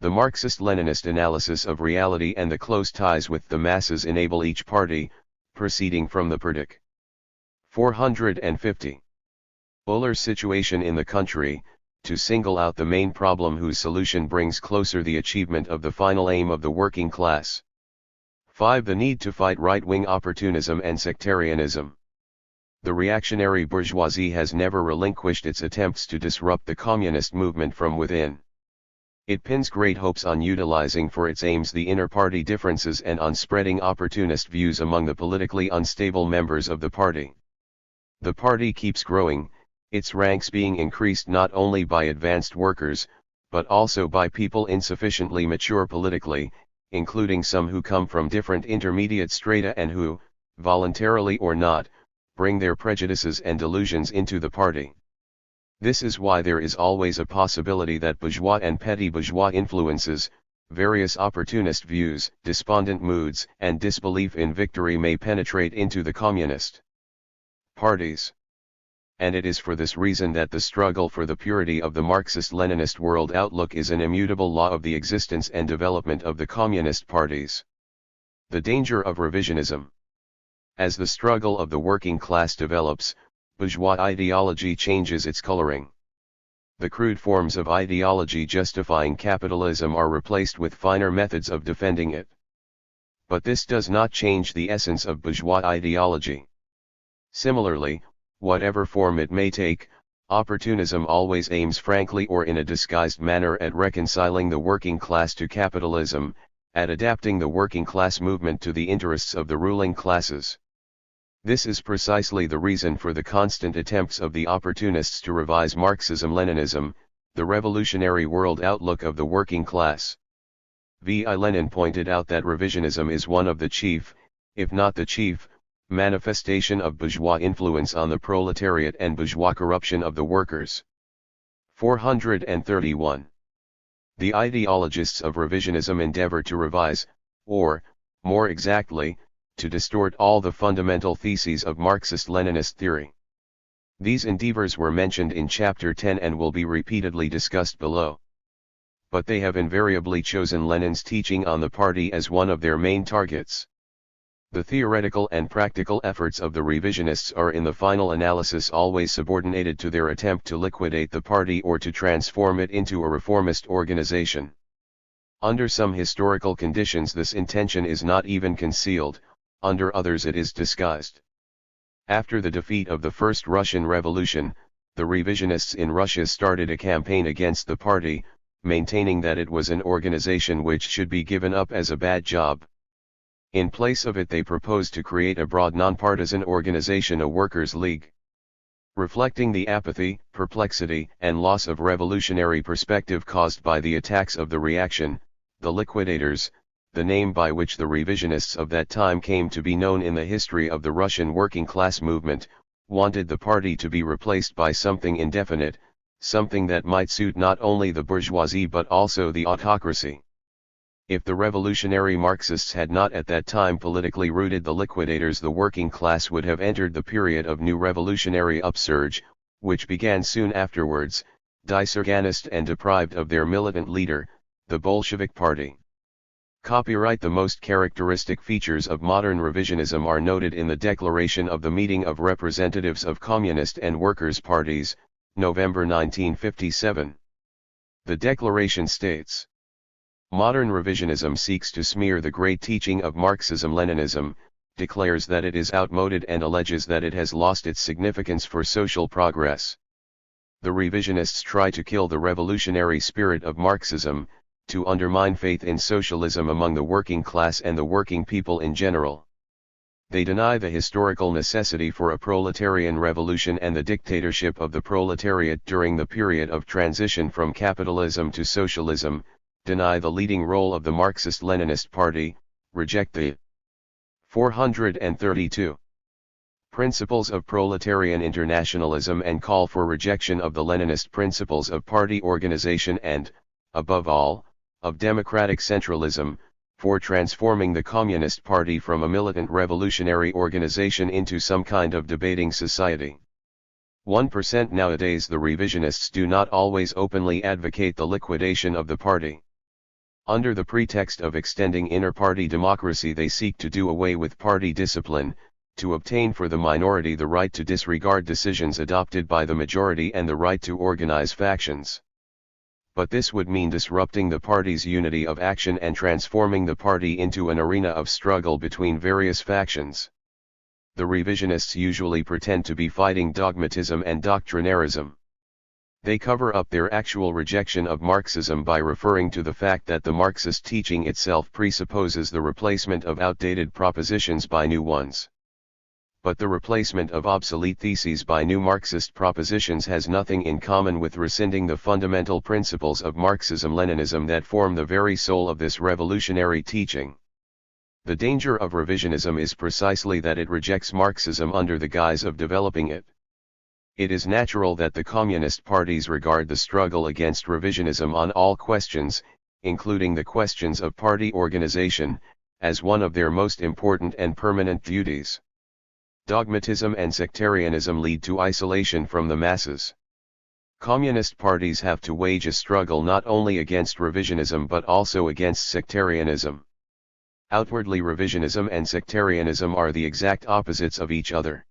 The Marxist-Leninist analysis of reality and the close ties with the masses enable each party, proceeding from the Perdic. 450. Uller's situation in the country, to single out the main problem whose solution brings closer the achievement of the final aim of the working class. 5. The need to fight right-wing opportunism and sectarianism. The reactionary bourgeoisie has never relinquished its attempts to disrupt the communist movement from within. It pins great hopes on utilizing for its aims the inter-party differences and on spreading opportunist views among the politically unstable members of the party. The party keeps growing, its ranks being increased not only by advanced workers, but also by people insufficiently mature politically, including some who come from different intermediate strata and who, voluntarily or not, bring their prejudices and delusions into the party. This is why there is always a possibility that bourgeois and petty bourgeois influences, various opportunist views, despondent moods, and disbelief in victory may penetrate into the communist parties. And it is for this reason that the struggle for the purity of the Marxist-Leninist world outlook is an immutable law of the existence and development of the communist parties. The danger of revisionism. As the struggle of the working class develops, bourgeois ideology changes its coloring. The crude forms of ideology justifying capitalism are replaced with finer methods of defending it. But this does not change the essence of bourgeois ideology. Similarly, whatever form it may take, opportunism always aims frankly or in a disguised manner at reconciling the working class to capitalism, at adapting the working class movement to the interests of the ruling classes. This is precisely the reason for the constant attempts of the opportunists to revise Marxism-Leninism, the revolutionary world outlook of the working class. V.I. Lenin pointed out that revisionism is one of the chief, if not the chief, manifestation of bourgeois influence on the proletariat and bourgeois corruption of the workers. 431. The ideologists of revisionism endeavor to revise, or, more exactly, to distort all the fundamental theses of Marxist-Leninist theory. These endeavors were mentioned in Chapter 10 and will be repeatedly discussed below. But they have invariably chosen Lenin's teaching on the party as one of their main targets. The theoretical and practical efforts of the revisionists are in the final analysis always subordinated to their attempt to liquidate the party or to transform it into a reformist organization. Under some historical conditions this intention is not even concealed, under others it is disguised. After the defeat of the First Russian Revolution, the revisionists in Russia started a campaign against the party, maintaining that it was an organization which should be given up as a bad job. In place of it they proposed to create a broad nonpartisan organization, a workers' league. Reflecting the apathy, perplexity, and loss of revolutionary perspective caused by the attacks of the reaction, the liquidators, the name by which the revisionists of that time came to be known in the history of the Russian working class movement, wanted the party to be replaced by something indefinite, something that might suit not only the bourgeoisie but also the autocracy. If the revolutionary Marxists had not at that time politically rooted the liquidators, the working class would have entered the period of new revolutionary upsurge, which began soon afterwards, disorganized and deprived of their militant leader, the Bolshevik Party. Copyright. The most characteristic features of modern revisionism are noted in the Declaration of the Meeting of Representatives of Communist and Workers' Parties, November 1957. The declaration states: modern revisionism seeks to smear the great teaching of Marxism-Leninism, declares that it is outmoded and alleges that it has lost its significance for social progress. The revisionists try to kill the revolutionary spirit of Marxism, to undermine faith in socialism among the working class and the working people in general. They deny the historical necessity for a proletarian revolution and the dictatorship of the proletariat during the period of transition from capitalism to socialism, deny the leading role of the Marxist-Leninist Party, reject the 432 principles of proletarian internationalism and call for rejection of the Leninist principles of party organization and, above all, of democratic centralism, for transforming the Communist Party from a militant revolutionary organization into some kind of debating society. 1% Nowadays the revisionists do not always openly advocate the liquidation of the party. Under the pretext of extending inter-party democracy they seek to do away with party discipline, to obtain for the minority the right to disregard decisions adopted by the majority and the right to organize factions. But this would mean disrupting the party's unity of action and transforming the party into an arena of struggle between various factions. The revisionists usually pretend to be fighting dogmatism and doctrinarism. They cover up their actual rejection of Marxism by referring to the fact that the Marxist teaching itself presupposes the replacement of outdated propositions by new ones. But the replacement of obsolete theses by new Marxist propositions has nothing in common with rescinding the fundamental principles of Marxism-Leninism that form the very soul of this revolutionary teaching. The danger of revisionism is precisely that it rejects Marxism under the guise of developing it. It is natural that the communist parties regard the struggle against revisionism on all questions, including the questions of party organization, as one of their most important and permanent duties. Dogmatism and sectarianism lead to isolation from the masses. Communist parties have to wage a struggle not only against revisionism but also against sectarianism. Outwardly, revisionism and sectarianism are the exact opposites of each other.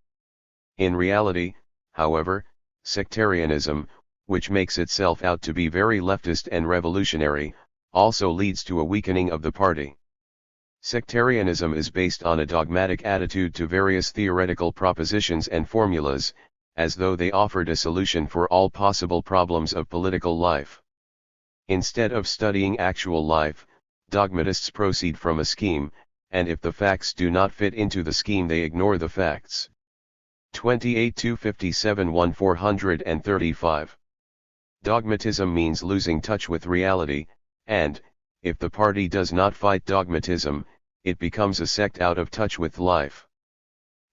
In reality, however, sectarianism, which makes itself out to be very leftist and revolutionary, also leads to a weakening of the party. Sectarianism is based on a dogmatic attitude to various theoretical propositions and formulas, as though they offered a solution for all possible problems of political life. Instead of studying actual life, dogmatists proceed from a scheme, and if the facts do not fit into the scheme they ignore the facts. 28-257-1435. Dogmatism means losing touch with reality, and, if the party does not fight dogmatism, it becomes a sect out of touch with life.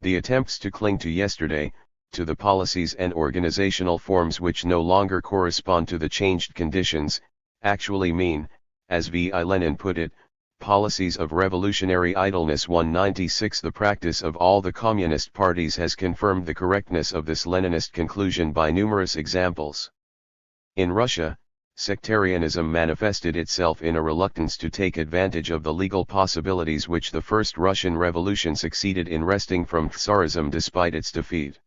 The attempts to cling to yesterday, to the policies and organizational forms which no longer correspond to the changed conditions, actually mean, as V.I. Lenin put it, policies of revolutionary idleness. 196. The practice of all the communist parties has confirmed the correctness of this Leninist conclusion by numerous examples. In Russia, sectarianism manifested itself in a reluctance to take advantage of the legal possibilities which the First Russian Revolution succeeded in wresting from Tsarism despite its defeat.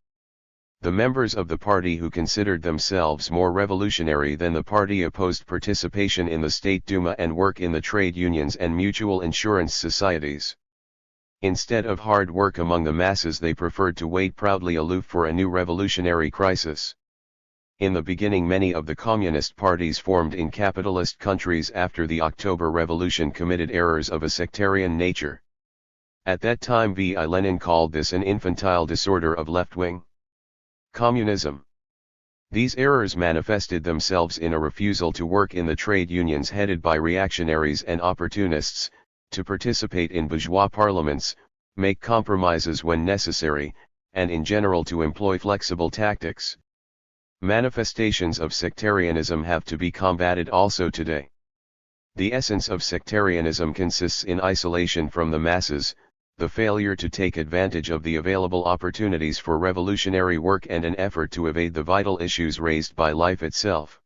The members of the party who considered themselves more revolutionary than the party opposed participation in the State Duma and work in the trade unions and mutual insurance societies. Instead of hard work among the masses, they preferred to wait proudly aloof for a new revolutionary crisis. In the beginning, many of the communist parties formed in capitalist countries after the October Revolution committed errors of a sectarian nature. At that time, V.I. Lenin called this an infantile disorder of left-wing communism. These errors manifested themselves in a refusal to work in the trade unions headed by reactionaries and opportunists, to participate in bourgeois parliaments, make compromises when necessary, and in general to employ flexible tactics. Manifestations of sectarianism have to be combated also today. The essence of sectarianism consists in isolation from the masses, the failure to take advantage of the available opportunities for revolutionary work, and an effort to evade the vital issues raised by life itself.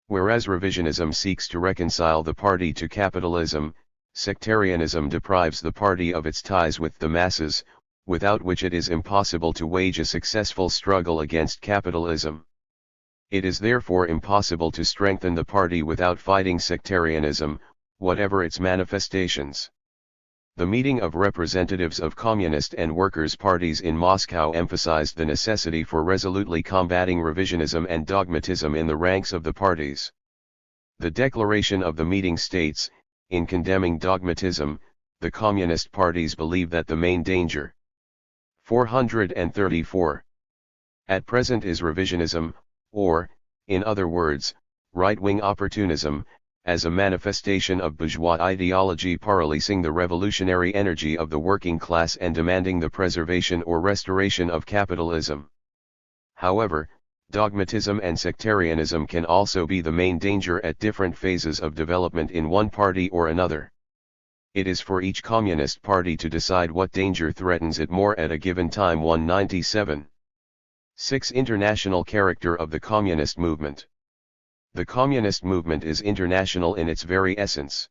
Whereas revisionism seeks to reconcile the party to capitalism, sectarianism deprives the party of its ties with the masses, without which it is impossible to wage a successful struggle against capitalism. It is therefore impossible to strengthen the party without fighting sectarianism, whatever its manifestations. The meeting of representatives of communist and workers' parties in Moscow emphasized the necessity for resolutely combating revisionism and dogmatism in the ranks of the parties. The declaration of the meeting states, in condemning dogmatism, the communist parties believe that the main danger 434 at present is revisionism, or, in other words, right-wing opportunism, as a manifestation of bourgeois ideology paralyzing the revolutionary energy of the working class and demanding the preservation or restoration of capitalism. However, dogmatism and sectarianism can also be the main danger at different phases of development in one party or another. It is for each communist party to decide what danger threatens it more at a given time. 197. 6. International character of the communist movement. The communist movement is international in its very essence.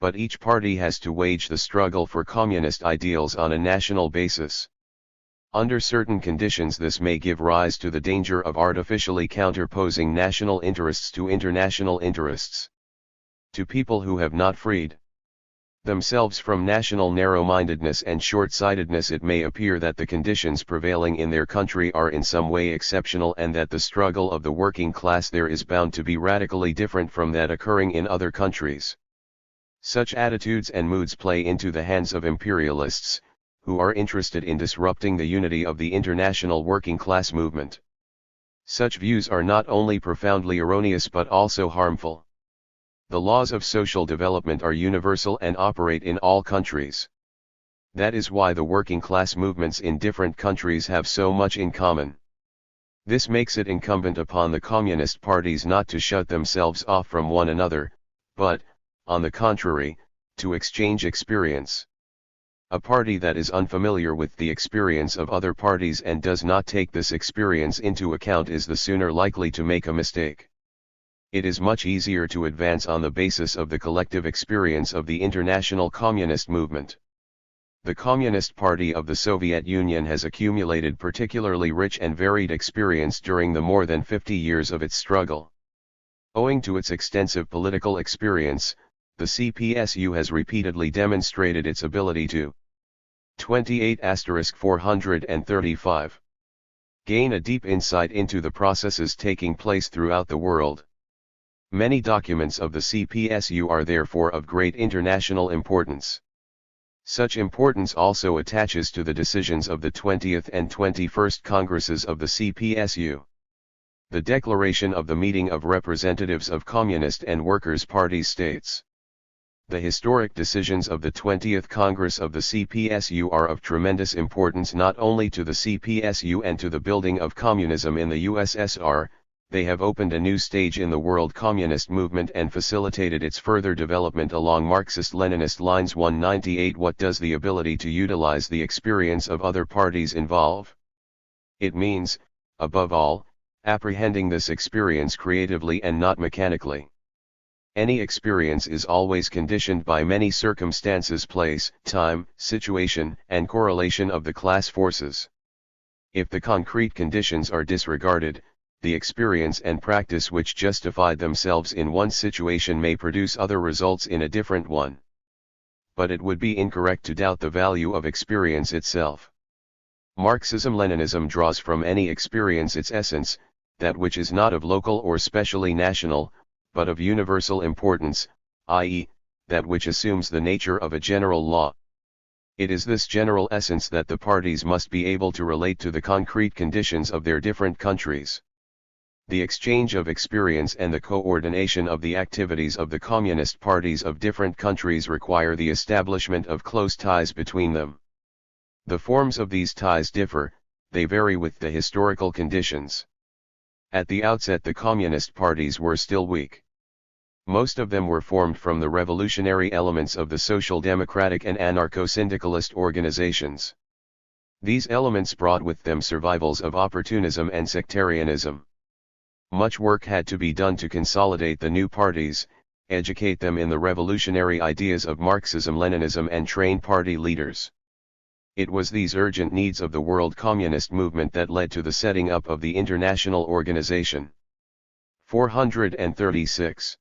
But each party has to wage the struggle for communist ideals on a national basis. Under certain conditions, this may give rise to the danger of artificially counterposing national interests to international interests. To people who have not freed themselves from national narrow-mindedness and short-sightedness, it may appear that the conditions prevailing in their country are in some way exceptional, and that the struggle of the working class there is bound to be radically different from that occurring in other countries. Such attitudes and moods play into the hands of imperialists, who are interested in disrupting the unity of the international working class movement. Such views are not only profoundly erroneous but also harmful. The laws of social development are universal and operate in all countries. That is why the working class movements in different countries have so much in common. This makes it incumbent upon the communist parties not to shut themselves off from one another, but, on the contrary, to exchange experience. A party that is unfamiliar with the experience of other parties and does not take this experience into account is the sooner likely to make a mistake. It is much easier to advance on the basis of the collective experience of the international communist movement. The Communist Party of the Soviet Union has accumulated particularly rich and varied experience during the more than 50 years of its struggle. Owing to its extensive political experience, the CPSU has repeatedly demonstrated its ability to 28*435 gain a deep insight into the processes taking place throughout the world. Many documents of the CPSU are therefore of great international importance. Such importance also attaches to the decisions of the 20th and 21st Congresses of the CPSU. The declaration of the meeting of representatives of Communist and Workers' Parties states, "The historic decisions of the 20th Congress of the CPSU are of tremendous importance not only to the CPSU and to the building of communism in the USSR, they have opened a new stage in the world communist movement and facilitated its further development along Marxist-Leninist lines." 198. What does the ability to utilize the experience of other parties involve? It means, above all, apprehending this experience creatively and not mechanically. Any experience is always conditioned by many circumstances: place, time, situation, and correlation of the class forces. If the concrete conditions are disregarded, the experience and practice which justify themselves in one situation may produce other results in a different one. But it would be incorrect to doubt the value of experience itself. Marxism-Leninism draws from any experience its essence, that which is not of local or specially national, but of universal importance, i.e., that which assumes the nature of a general law. It is this general essence that the parties must be able to relate to the concrete conditions of their different countries. The exchange of experience and the coordination of the activities of the communist parties of different countries require the establishment of close ties between them. The forms of these ties differ, they vary with the historical conditions. At the outset the communist parties were still weak. Most of them were formed from the revolutionary elements of the social democratic and anarcho-syndicalist organizations. These elements brought with them survivals of opportunism and sectarianism. Much work had to be done to consolidate the new parties, educate them in the revolutionary ideas of Marxism-Leninism and train party leaders. It was these urgent needs of the world communist movement that led to the setting up of the international organization. 436.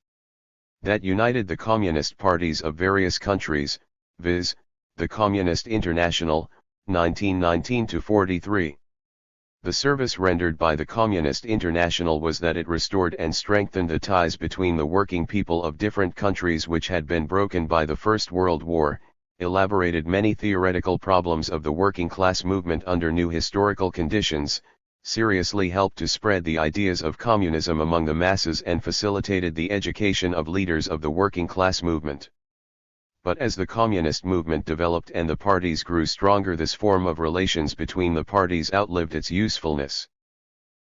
That united the communist parties of various countries, viz., the Communist International, 1919-43. The service rendered by the Communist International was that it restored and strengthened the ties between the working people of different countries which had been broken by the First World War, elaborated many theoretical problems of the working class movement under new historical conditions, seriously helped to spread the ideas of communism among the masses and facilitated the education of leaders of the working class movement. But as the communist movement developed and the parties grew stronger, this form of relations between the parties outlived its usefulness.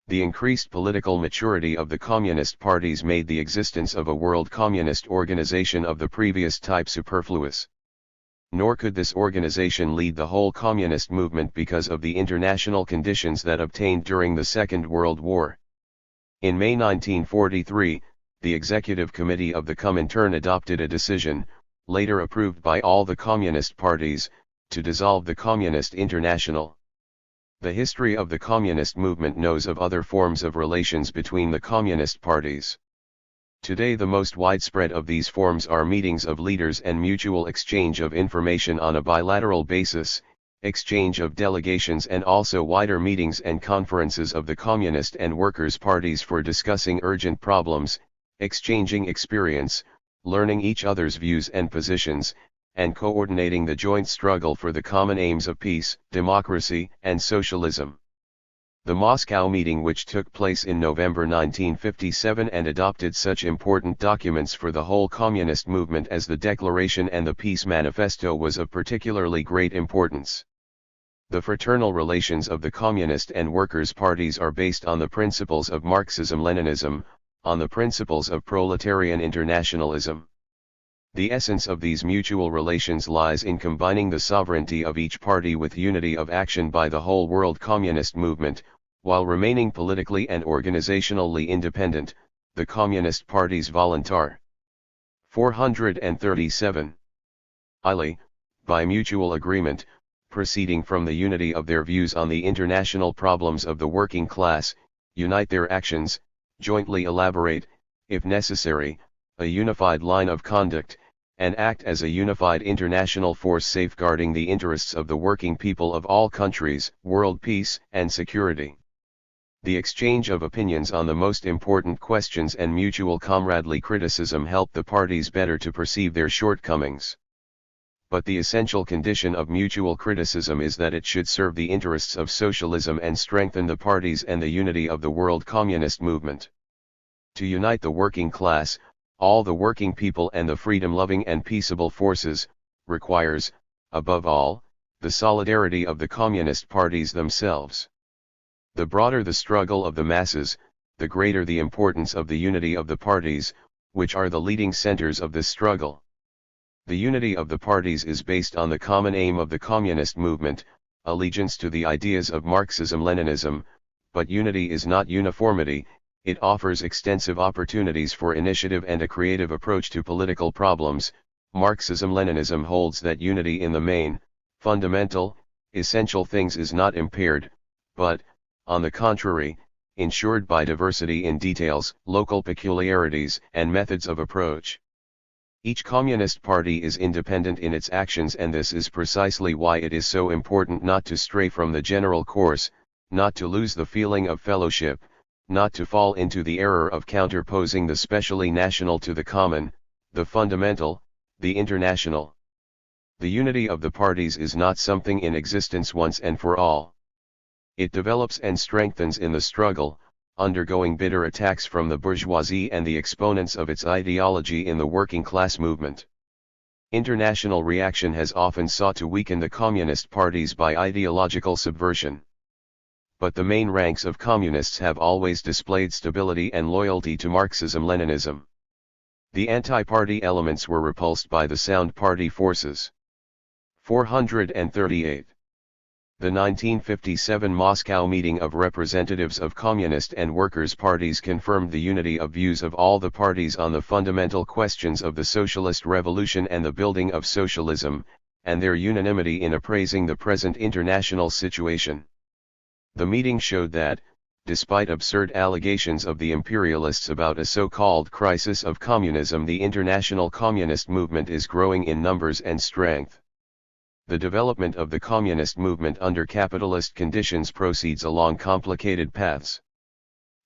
The increased political maturity of the communist parties made the existence of a world communist organization of the previous type superfluous. Nor could this organization lead the whole communist movement because of the international conditions that obtained during the Second World War. In May 1943, the Executive Committee of the Comintern adopted a decision, later approved by all the communist parties, to dissolve the Communist International. The history of the communist movement knows of other forms of relations between the communist parties. Today the most widespread of these forms are meetings of leaders and mutual exchange of information on a bilateral basis, exchange of delegations, and also wider meetings and conferences of the communist and workers' parties for discussing urgent problems, exchanging experience, learning each other's views and positions, and coordinating the joint struggle for the common aims of peace, democracy, and socialism. The Moscow meeting, which took place in November 1957 and adopted such important documents for the whole communist movement as the Declaration and the Peace Manifesto, was of particularly great importance. The fraternal relations of the Communist and Workers' parties are based on the principles of Marxism-Leninism, on the principles of proletarian internationalism. The essence of these mutual relations lies in combining the sovereignty of each party with unity of action by the whole world communist movement, while remaining politically and organizationally independent, the Communist parties voluntar. 437. Ili, by mutual agreement, proceeding from the unity of their views on the international problems of the working class, unite their actions, jointly elaborate, if necessary, a unified line of conduct, and act as a unified international force safeguarding the interests of the working people of all countries, world peace and security. The exchange of opinions on the most important questions and mutual comradely criticism help the parties better to perceive their shortcomings. But the essential condition of mutual criticism is that it should serve the interests of socialism and strengthen the parties and the unity of the world communist movement. To unite the working class, all the working people and the freedom-loving and peaceable forces, requires, above all, the solidarity of the communist parties themselves. The broader the struggle of the masses, the greater the importance of the unity of the parties, which are the leading centers of this struggle. The unity of the parties is based on the common aim of the communist movement, allegiance to the ideas of Marxism-Leninism, but unity is not uniformity, it offers extensive opportunities for initiative and a creative approach to political problems. Marxism-Leninism holds that unity in the main, fundamental, essential things is not impaired, but, on the contrary, ensured by diversity in details, local peculiarities, and methods of approach. Each communist party is independent in its actions, and this is precisely why it is so important not to stray from the general course, not to lose the feeling of fellowship, not to fall into the error of counterposing the specially national to the common, the fundamental, the international. The unity of the parties is not something in existence once and for all. It develops and strengthens in the struggle, undergoing bitter attacks from the bourgeoisie and the exponents of its ideology in the working class movement. International reaction has often sought to weaken the communist parties by ideological subversion. But the main ranks of communists have always displayed stability and loyalty to Marxism-Leninism. The anti-party elements were repulsed by the sound party forces. 438. The 1957 Moscow meeting of representatives of Communist and Workers' parties confirmed the unity of views of all the parties on the fundamental questions of the socialist revolution and the building of socialism, and their unanimity in appraising the present international situation. The meeting showed that, despite absurd allegations of the imperialists about a so-called crisis of communism, the international communist movement is growing in numbers and strength. The development of the communist movement under capitalist conditions proceeds along complicated paths.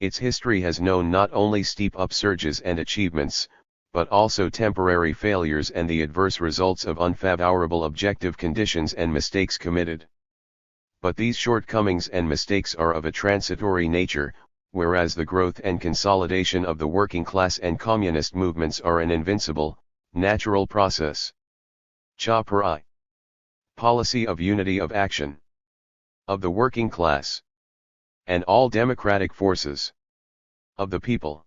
Its history has known not only steep upsurges and achievements, but also temporary failures and the adverse results of unfavorable objective conditions and mistakes committed. But these shortcomings and mistakes are of a transitory nature, whereas the growth and consolidation of the working class and communist movements are an invincible, natural process. Chapter I. Policy of unity of action of the working class and all democratic forces of the people.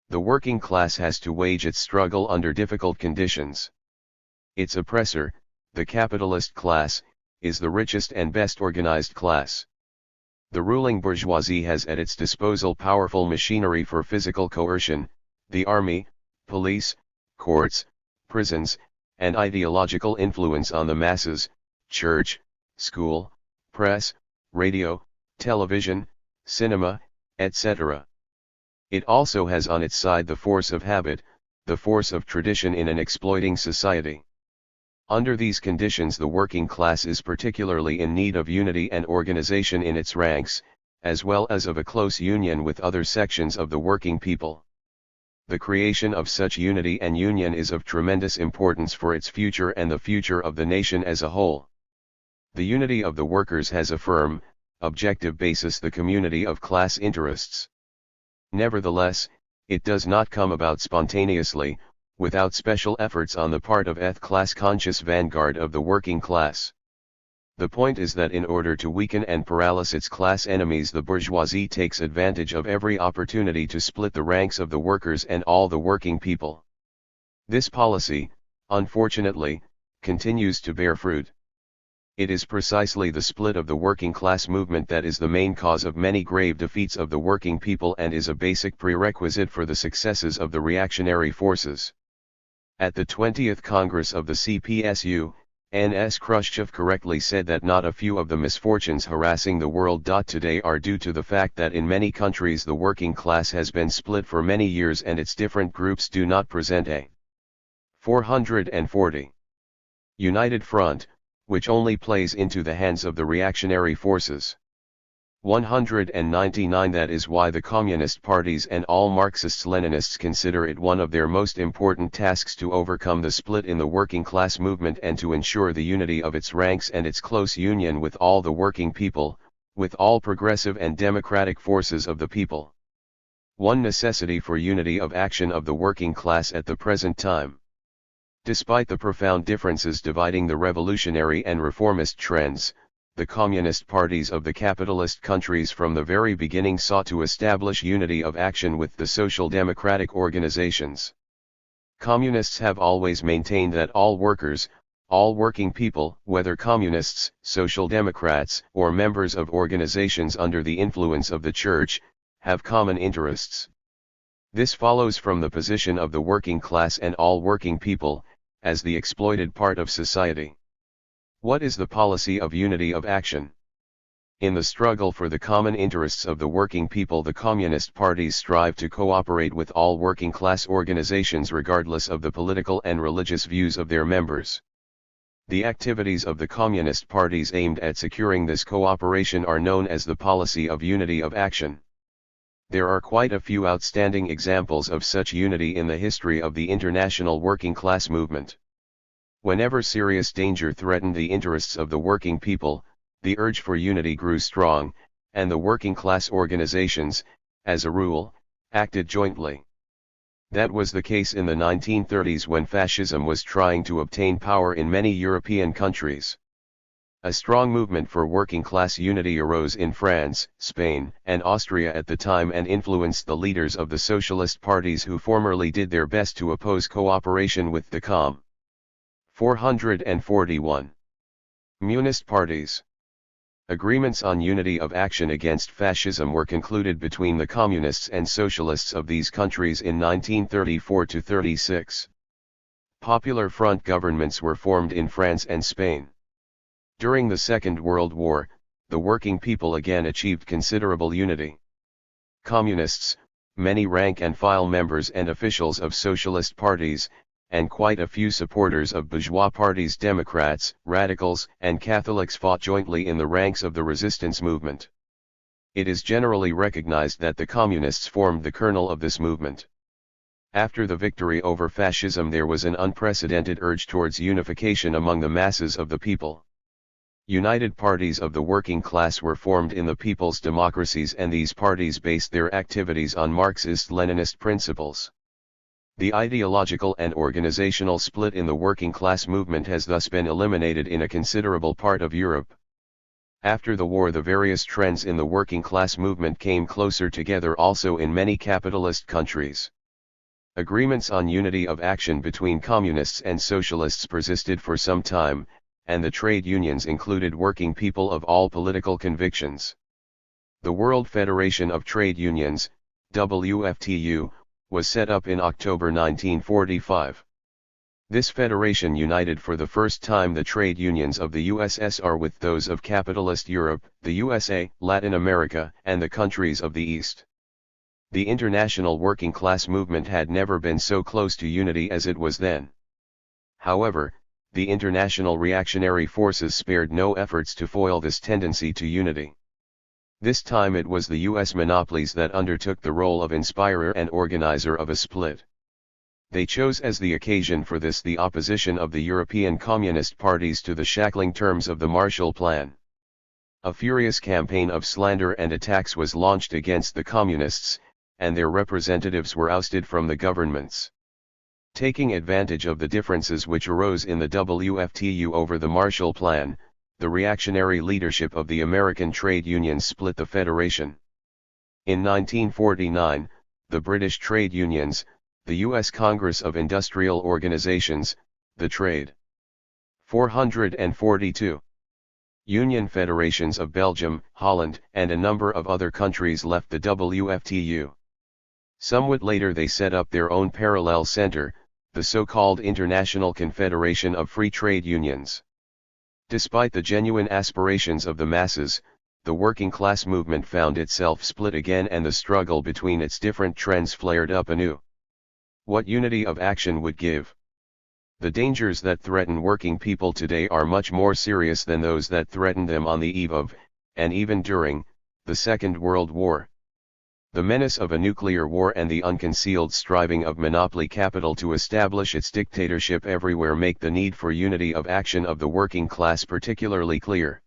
The working class has to wage its struggle under difficult conditions. Its oppressor, the capitalist class, is the richest and best organized class. The ruling bourgeoisie has at its disposal powerful machinery for physical coercion, the army, police, courts, prisons, and ideological influence on the masses, church, school, press, radio, television, cinema, etc. It also has on its side the force of habit, the force of tradition in an exploiting society. Under these conditions the working class is particularly in need of unity and organization in its ranks, as well as of a close union with other sections of the working people. The creation of such unity and union is of tremendous importance for its future and the future of the nation as a whole. The unity of the workers has a firm, objective basis, the community of class interests. Nevertheless, it does not come about spontaneously, without special efforts on the part of class-conscious vanguard of the working class. The point is that in order to weaken and paralyze its class enemies, the bourgeoisie takes advantage of every opportunity to split the ranks of the workers and all the working people. This policy, unfortunately, continues to bear fruit. It is precisely the split of the working class movement that is the main cause of many grave defeats of the working people and is a basic prerequisite for the successes of the reactionary forces. At the 20th Congress of the CPSU, N.S. Khrushchev correctly said that not a few of the misfortunes harassing the world today are due to the fact that in many countries the working class has been split for many years and its different groups do not present a 440 united front, which only plays into the hands of the reactionary forces. 199 That is why the communist parties and all Marxists-Leninists consider it one of their most important tasks to overcome the split in the working class movement and to ensure the unity of its ranks and its close union with all the working people, with all progressive and democratic forces of the people. One necessity for unity of action of the working class at the present time. Despite the profound differences dividing the revolutionary and reformist trends, the communist parties of the capitalist countries from the very beginning sought to establish unity of action with the social democratic organizations. Communists have always maintained that all workers, all working people, whether communists, social democrats, or members of organizations under the influence of the church, have common interests. This follows from the position of the working class and all working people, as the exploited part of society. What is the policy of unity of action? In the struggle for the common interests of the working people, the communist parties strive to cooperate with all working class organizations regardless of the political and religious views of their members. The activities of the communist parties aimed at securing this cooperation are known as the policy of unity of action. There are quite a few outstanding examples of such unity in the history of the international working class movement. Whenever serious danger threatened the interests of the working people, the urge for unity grew strong, and the working class organizations, as a rule, acted jointly. That was the case in the 1930s when fascism was trying to obtain power in many European countries. A strong movement for working class unity arose in France, Spain, and Austria at the time and influenced the leaders of the socialist parties who formerly did their best to oppose cooperation with the Com. 441. Communist parties. Agreements on unity of action against fascism were concluded between the communists and socialists of these countries in 1934–36. Popular Front governments were formed in France and Spain. During the Second World War, the working people again achieved considerable unity. Communists, many rank-and-file members and officials of socialist parties, and quite a few supporters of bourgeois parties, Democrats, radicals, and Catholics fought jointly in the ranks of the resistance movement. It is generally recognized that the communists formed the kernel of this movement. After the victory over fascism, there was an unprecedented urge towards unification among the masses of the people. United parties of the working class were formed in the people's democracies, and these parties based their activities on Marxist-Leninist principles. The ideological and organizational split in the working class movement has thus been eliminated in a considerable part of Europe. After the war, the various trends in the working class movement came closer together also in many capitalist countries. Agreements on unity of action between communists and socialists persisted for some time, and the trade unions included working people of all political convictions. The World Federation of Trade Unions, WFTU, was set up in October 1945. This federation united for the first time the trade unions of the USSR with those of capitalist Europe, the USA, Latin America, and the countries of the East. The international working class movement had never been so close to unity as it was then. However, the international reactionary forces spared no efforts to foil this tendency to unity. This time it was the US monopolies that undertook the role of inspirer and organizer of a split. They chose as the occasion for this the opposition of the European Communist parties to the shackling terms of the Marshall Plan. A furious campaign of slander and attacks was launched against the Communists, and their representatives were ousted from the governments. Taking advantage of the differences which arose in the WFTU over the Marshall Plan, the reactionary leadership of the American trade unions split the Federation. In 1949, the British trade unions, the U.S. Congress of Industrial Organizations, the Trade 442 Union federations of Belgium, Holland, and a number of other countries left the WFTU. Somewhat later they set up their own parallel center, the so-called International Confederation of Free Trade Unions. Despite the genuine aspirations of the masses, the working class movement found itself split again and the struggle between its different trends flared up anew. What unity of action would give? The dangers that threaten working people today are much more serious than those that threatened them on the eve of, and even during, the Second World War. The menace of a nuclear war and the unconcealed striving of monopoly capital to establish its dictatorship everywhere make the need for unity of action of the working class particularly clear.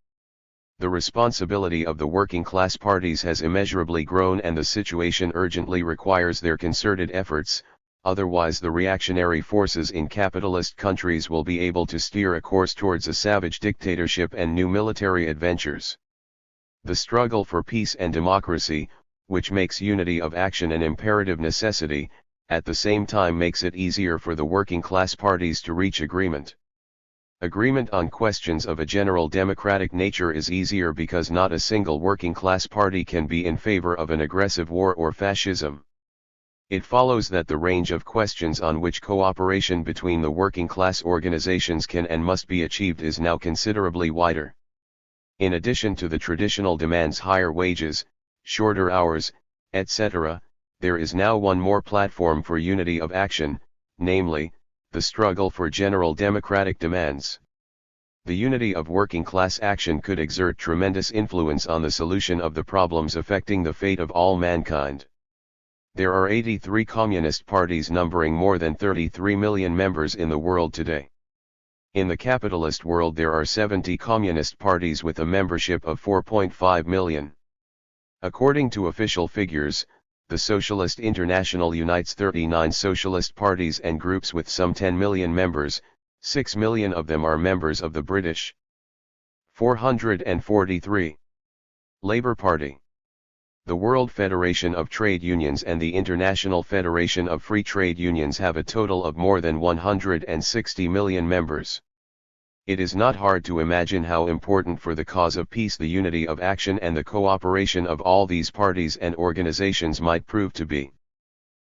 The responsibility of the working class parties has immeasurably grown and the situation urgently requires their concerted efforts, otherwise the reactionary forces in capitalist countries will be able to steer a course towards a savage dictatorship and new military adventures. The struggle for peace and democracy, which makes unity of action an imperative necessity, at the same time makes it easier for the working class parties to reach agreement. Agreement on questions of a general democratic nature is easier because not a single working class party can be in favor of an aggressive war or fascism. It follows that the range of questions on which cooperation between the working class organizations can and must be achieved is now considerably wider. In addition to the traditional demands higher wages, shorter hours, etc., there is now one more platform for unity of action, namely, the struggle for general democratic demands. The unity of working class action could exert tremendous influence on the solution of the problems affecting the fate of all mankind. There are 83 communist parties numbering more than 33 million members in the world today. In the capitalist world there are 70 communist parties with a membership of 4.5 million. According to official figures, the Socialist International unites 39 socialist parties and groups with some 10 million members, 6 million of them are members of the British 443 Labour Party. The World Federation of Trade Unions and the International Federation of Free Trade Unions have a total of more than 160 million members. It is not hard to imagine how important for the cause of peace the unity of action and the cooperation of all these parties and organizations might prove to be.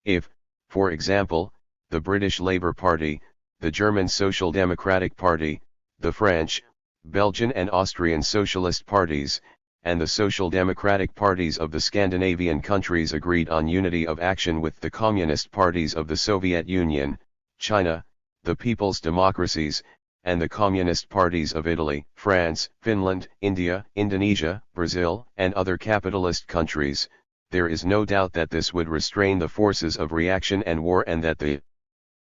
If, for example, the British Labour Party, the German Social Democratic Party, the French, Belgian and Austrian Socialist parties, and the Social Democratic parties of the Scandinavian countries agreed on unity of action with the Communist parties of the Soviet Union, China, the People's Democracies, and the Communist parties of Italy, France, Finland, India, Indonesia, Brazil, and other capitalist countries, there is no doubt that this would restrain the forces of reaction and war and that the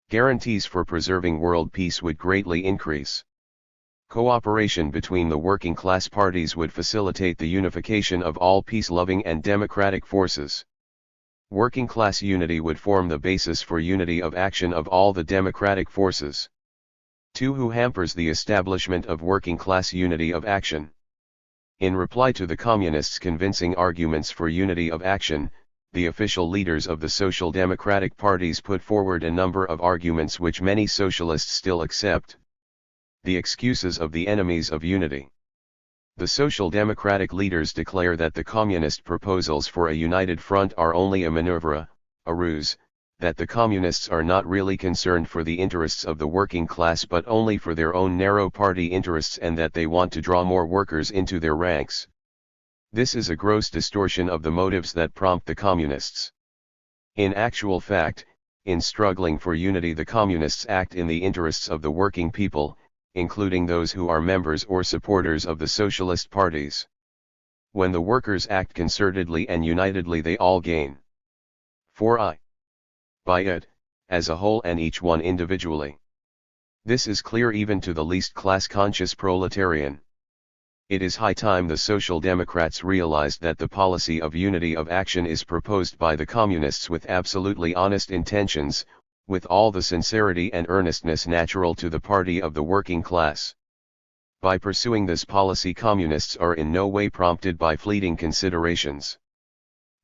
guarantees for preserving world peace would greatly increase. Cooperation between the working class parties would facilitate the unification of all peace-loving and democratic forces. Working class unity would form the basis for unity of action of all the democratic forces. 2. Who hampers the establishment of working class unity of action? In reply to the Communists' convincing arguments for unity of action, the official leaders of the social democratic parties put forward a number of arguments which many socialists still accept. The excuses of the enemies of unity. The social democratic leaders declare that the communist proposals for a united front are only a maneuver, a ruse, that the communists are not really concerned for the interests of the working class but only for their own narrow party interests and that they want to draw more workers into their ranks. This is a gross distortion of the motives that prompt the communists. In actual fact, in struggling for unity the communists act in the interests of the working people, including those who are members or supporters of the socialist parties. When the workers act concertedly and unitedly they all gain. 4. By it, as a whole and each one individually. This is clear even to the least class-conscious proletarian. It is high time the Social Democrats realized that the policy of unity of action is proposed by the Communists with absolutely honest intentions, with all the sincerity and earnestness natural to the party of the working class. By pursuing this policy, communists are in no way prompted by fleeting considerations.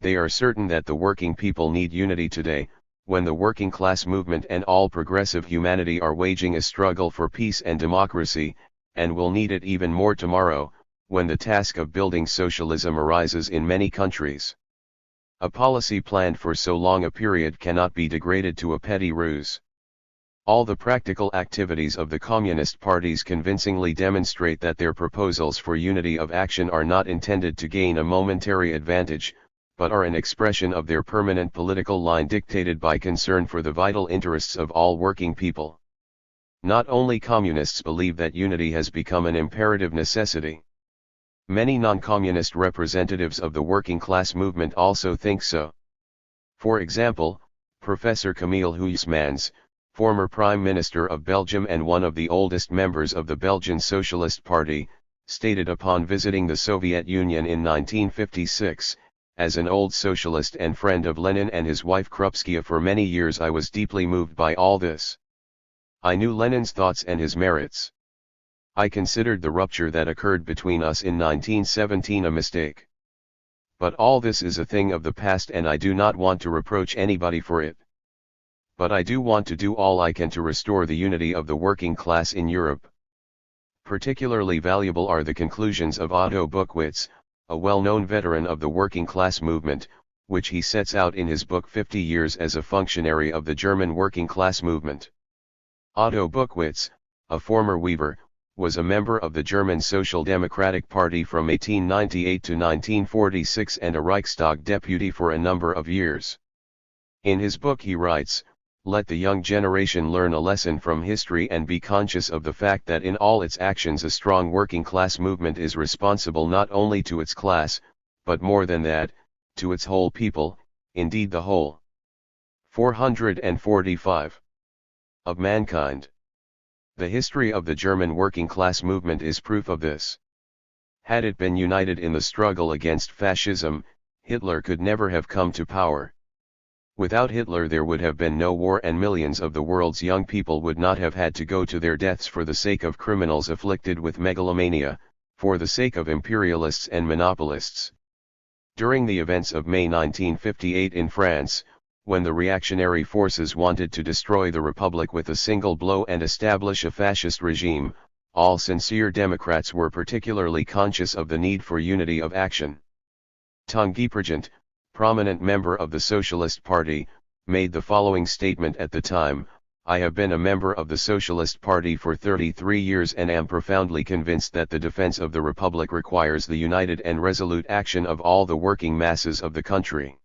They are certain that the working people need unity today, when the working class movement and all progressive humanity are waging a struggle for peace and democracy, and will need it even more tomorrow, when the task of building socialism arises in many countries. A policy planned for so long a period cannot be degraded to a petty ruse. All the practical activities of the communist parties convincingly demonstrate that their proposals for unity of action are not intended to gain a momentary advantage, but are an expression of their permanent political line dictated by concern for the vital interests of all working people. Not only communists believe that unity has become an imperative necessity. Many non-communist representatives of the working class movement also think so. For example, Professor Camille Huysmans, former Prime Minister of Belgium and one of the oldest members of the Belgian Socialist Party, stated upon visiting the Soviet Union in 1956, "As an old socialist and friend of Lenin and his wife Krupskaya for many years, I was deeply moved by all this. I knew Lenin's thoughts and his merits. I considered the rupture that occurred between us in 1917 a mistake. But all this is a thing of the past and I do not want to reproach anybody for it. But I do want to do all I can to restore the unity of the working class in Europe." Particularly valuable are the conclusions of Otto Buchwitz, a well-known veteran of the working class movement, which he sets out in his book 50 Years as a Functionary of the German Working Class Movement. Otto Buchwitz, a former weaver, was a member of the German Social Democratic Party from 1898 to 1946 and a Reichstag deputy for a number of years. In his book he writes, "Let the young generation learn a lesson from history and be conscious of the fact that in all its actions a strong working class movement is responsible not only to its class, but more than that, to its whole people, indeed the whole 445 of mankind." The history of the German working class movement is proof of this. Had it been united in the struggle against fascism, Hitler could never have come to power. Without Hitler there would have been no war and millions of the world's young people would not have had to go to their deaths for the sake of criminals afflicted with megalomania, for the sake of imperialists and monopolists. During the events of May 1958 in France, when the reactionary forces wanted to destroy the Republic with a single blow and establish a fascist regime, all sincere Democrats were particularly conscious of the need for unity of action. Tanguy Prigent, prominent member of the Socialist Party, made the following statement at the time: "I have been a member of the Socialist Party for 33 years and am profoundly convinced that the defense of the Republic requires the united and resolute action of all the working masses of the country.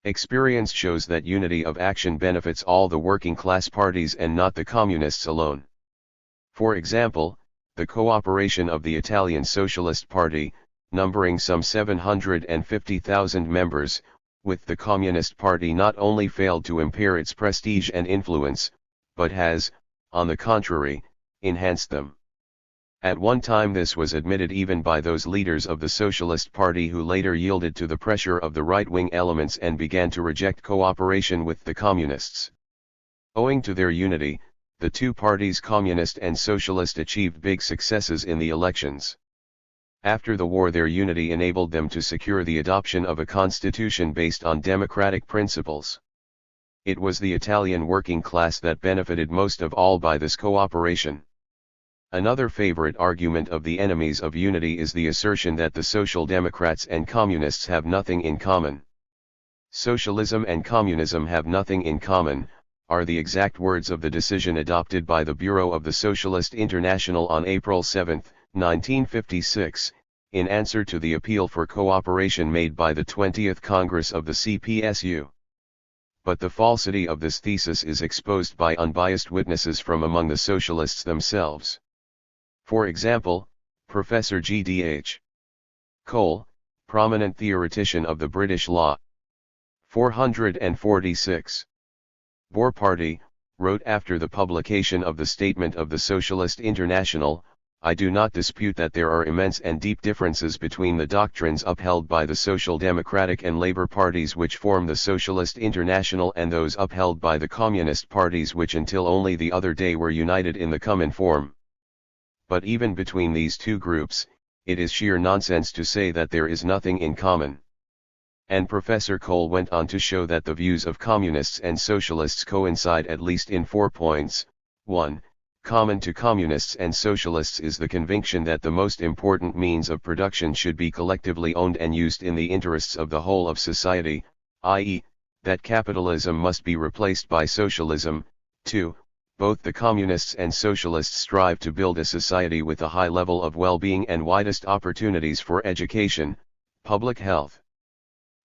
Experience shows that unity of action benefits all the working class parties and not the communists alone. For example, the cooperation of the Italian Socialist Party, numbering some 750,000 members, with the Communist Party not only failed to impair its prestige and influence, but has, on the contrary, enhanced them. At one time this was admitted even by those leaders of the Socialist Party who later yielded to the pressure of the right-wing elements and began to reject cooperation with the Communists. Owing to their unity, the two parties, Communist and Socialist, achieved big successes in the elections. After the war their unity enabled them to secure the adoption of a constitution based on democratic principles. It was the Italian working class that benefited most of all by this cooperation. Another favorite argument of the enemies of unity is the assertion that the Social Democrats and Communists have nothing in common. Socialism and communism have nothing in common, are the exact words of the decision adopted by the Bureau of the Socialist International on April 7, 1956, in answer to the appeal for cooperation made by the 20th Congress of the CPSU. But the falsity of this thesis is exposed by unbiased witnesses from among the socialists themselves. For example, Professor G.D.H. Cole, prominent theoretician of the British law. 446. Boer Party, wrote after the publication of the statement of the Socialist International, "I do not dispute that there are immense and deep differences between the doctrines upheld by the Social Democratic and Labour parties which form the Socialist International and those upheld by the Communist parties which until only the other day were united in the common form. But even between these two groups, it is sheer nonsense to say that there is nothing in common. And Professor Cole went on to show that the views of communists and socialists coincide at least in 4 points. 1. Common to communists and socialists is the conviction that the most important means of production should be collectively owned and used in the interests of the whole of society, i.e., that capitalism must be replaced by socialism. 2. Both the communists and socialists strive to build a society with a high level of well-being and widest opportunities for education, public health,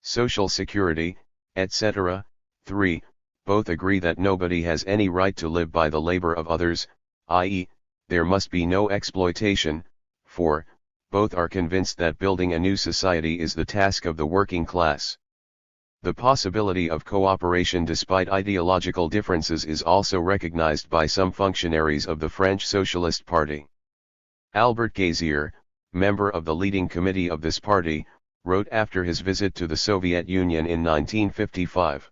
social security, etc. 3. Both agree that nobody has any right to live by the labor of others, i.e., there must be no exploitation. 4. Both are convinced that building a new society is the task of the working class. The possibility of cooperation despite ideological differences is also recognized by some functionaries of the French Socialist Party. Albert Gazier, member of the leading committee of this party, wrote after his visit to the Soviet Union in 1955.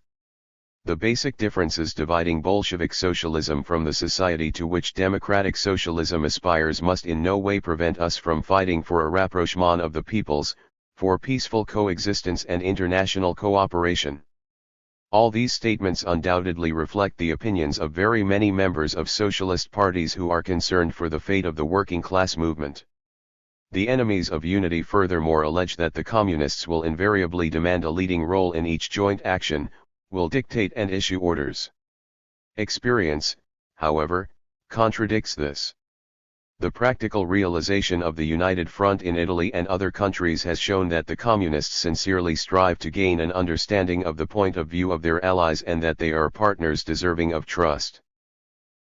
The basic differences dividing Bolshevik socialism from the society to which democratic socialism aspires must in no way prevent us from fighting for a rapprochement of the peoples, for peaceful coexistence and international cooperation. All these statements undoubtedly reflect the opinions of very many members of socialist parties who are concerned for the fate of the working class movement. The enemies of unity furthermore allege that the communists will invariably demand a leading role in each joint action, will dictate and issue orders. Experience, however, contradicts this. The practical realization of the United Front in Italy and other countries has shown that the communists sincerely strive to gain an understanding of the point of view of their allies and that they are partners deserving of trust.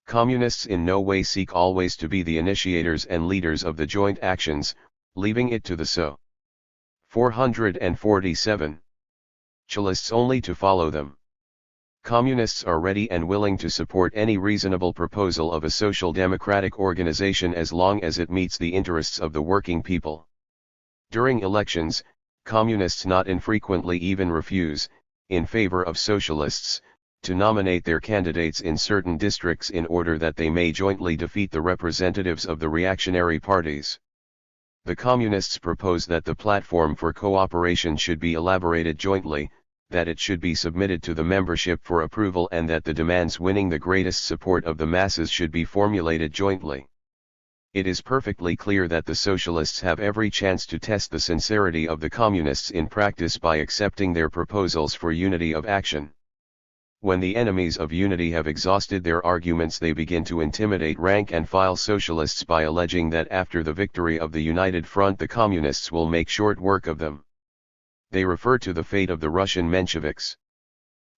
Communists in no way seek always to be the initiators and leaders of the joint actions, leaving it to the so. 447. Socialists only to follow them. Communists are ready and willing to support any reasonable proposal of a social democratic organization as long as it meets the interests of the working people. During elections, communists not infrequently even refuse, in favor of socialists, to nominate their candidates in certain districts in order that they may jointly defeat the representatives of the reactionary parties. The communists propose that the platform for cooperation should be elaborated jointly, that it should be submitted to the membership for approval and that the demands winning the greatest support of the masses should be formulated jointly. It is perfectly clear that the socialists have every chance to test the sincerity of the communists in practice by accepting their proposals for unity of action. When the enemies of unity have exhausted their arguments, they begin to intimidate rank-and-file socialists by alleging that after the victory of the United Front the communists will make short work of them. They refer to the fate of the Russian Mensheviks.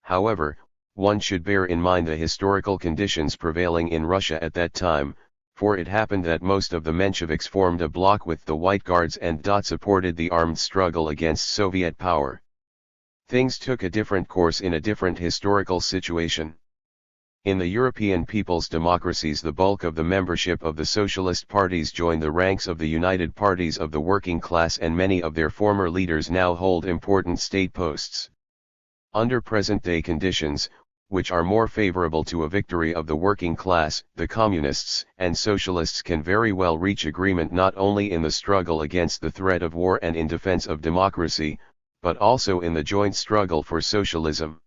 However, one should bear in mind the historical conditions prevailing in Russia at that time, for it happened that most of the Mensheviks formed a bloc with the White Guards and Dutt supported the armed struggle against Soviet power. Things took a different course in a different historical situation. In the European people's democracies, the bulk of the membership of the socialist parties joined the ranks of the united parties of the working class, and many of their former leaders now hold important state posts. Under present-day conditions, which are more favorable to a victory of the working class, the communists and socialists can very well reach agreement not only in the struggle against the threat of war and in defense of democracy, but also in the joint struggle for socialism.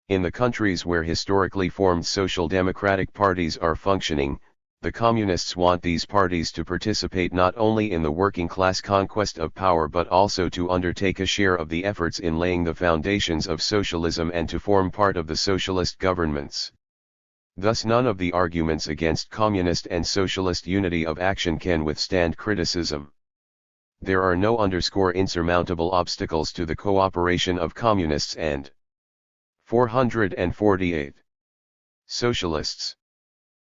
In the countries where historically formed social democratic parties are functioning, the communists want these parties to participate not only in the working class conquest of power but also to undertake a share of the efforts in laying the foundations of socialism and to form part of the socialist governments. Thus none of the arguments against communist and socialist unity of action can withstand criticism. There are no insurmountable obstacles to the cooperation of communists and 448 socialists.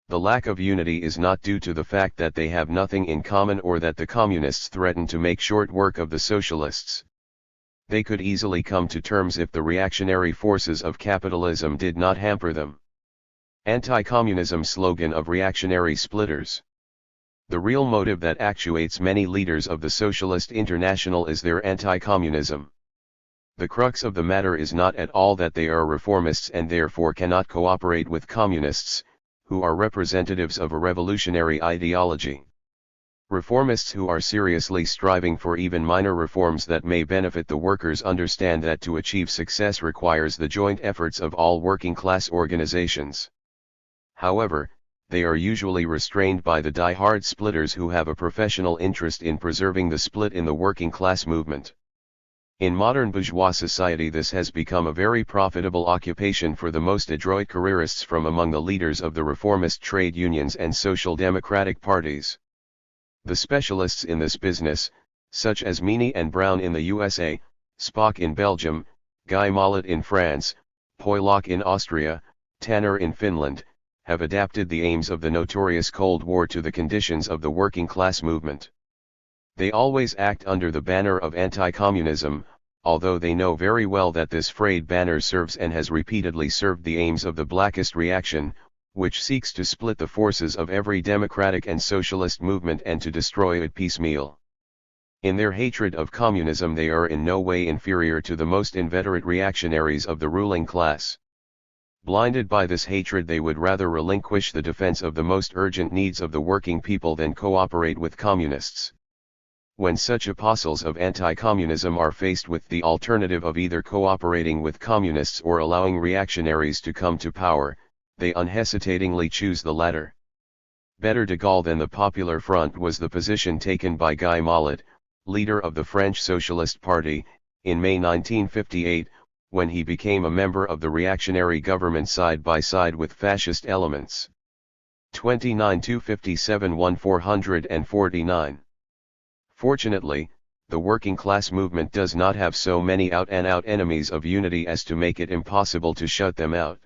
The lack of unity is not due to the fact that they have nothing in common or that the communists threaten to make short work of the socialists. They could easily come to terms if the reactionary forces of capitalism did not hamper them. Anti-communism slogan of reactionary splitters. The real motive that actuates many leaders of the Socialist International is their anti-communism. The crux of the matter is not at all that they are reformists and therefore cannot cooperate with communists, who are representatives of a revolutionary ideology. Reformists who are seriously striving for even minor reforms that may benefit the workers understand that to achieve success requires the joint efforts of all working class organizations. However, they are usually restrained by the die-hard splitters who have a professional interest in preserving the split in the working class movement. In modern bourgeois society, this has become a very profitable occupation for the most adroit careerists from among the leaders of the reformist trade unions and social democratic parties. The specialists in this business, such as Meany and Brown in the USA, Spock in Belgium, Guy Mollet in France, Poilock in Austria, Tanner in Finland, have adapted the aims of the notorious Cold War to the conditions of the working class movement. They always act under the banner of anti-communism, although they know very well that this frayed banner serves and has repeatedly served the aims of the Blackist reaction, which seeks to split the forces of every democratic and socialist movement and to destroy it piecemeal. In their hatred of communism, they are in no way inferior to the most inveterate reactionaries of the ruling class. Blinded by this hatred, they would rather relinquish the defense of the most urgent needs of the working people than cooperate with communists. When such apostles of anti-communism are faced with the alternative of either cooperating with communists or allowing reactionaries to come to power, they unhesitatingly choose the latter. Better de Gaulle than the Popular Front was the position taken by Guy Mollet, leader of the French Socialist Party, in May 1958, when he became a member of the reactionary government side by side with fascist elements. 29-57-1449. Fortunately, the working class movement does not have so many out-and-out enemies of unity as to make it impossible to shut them out.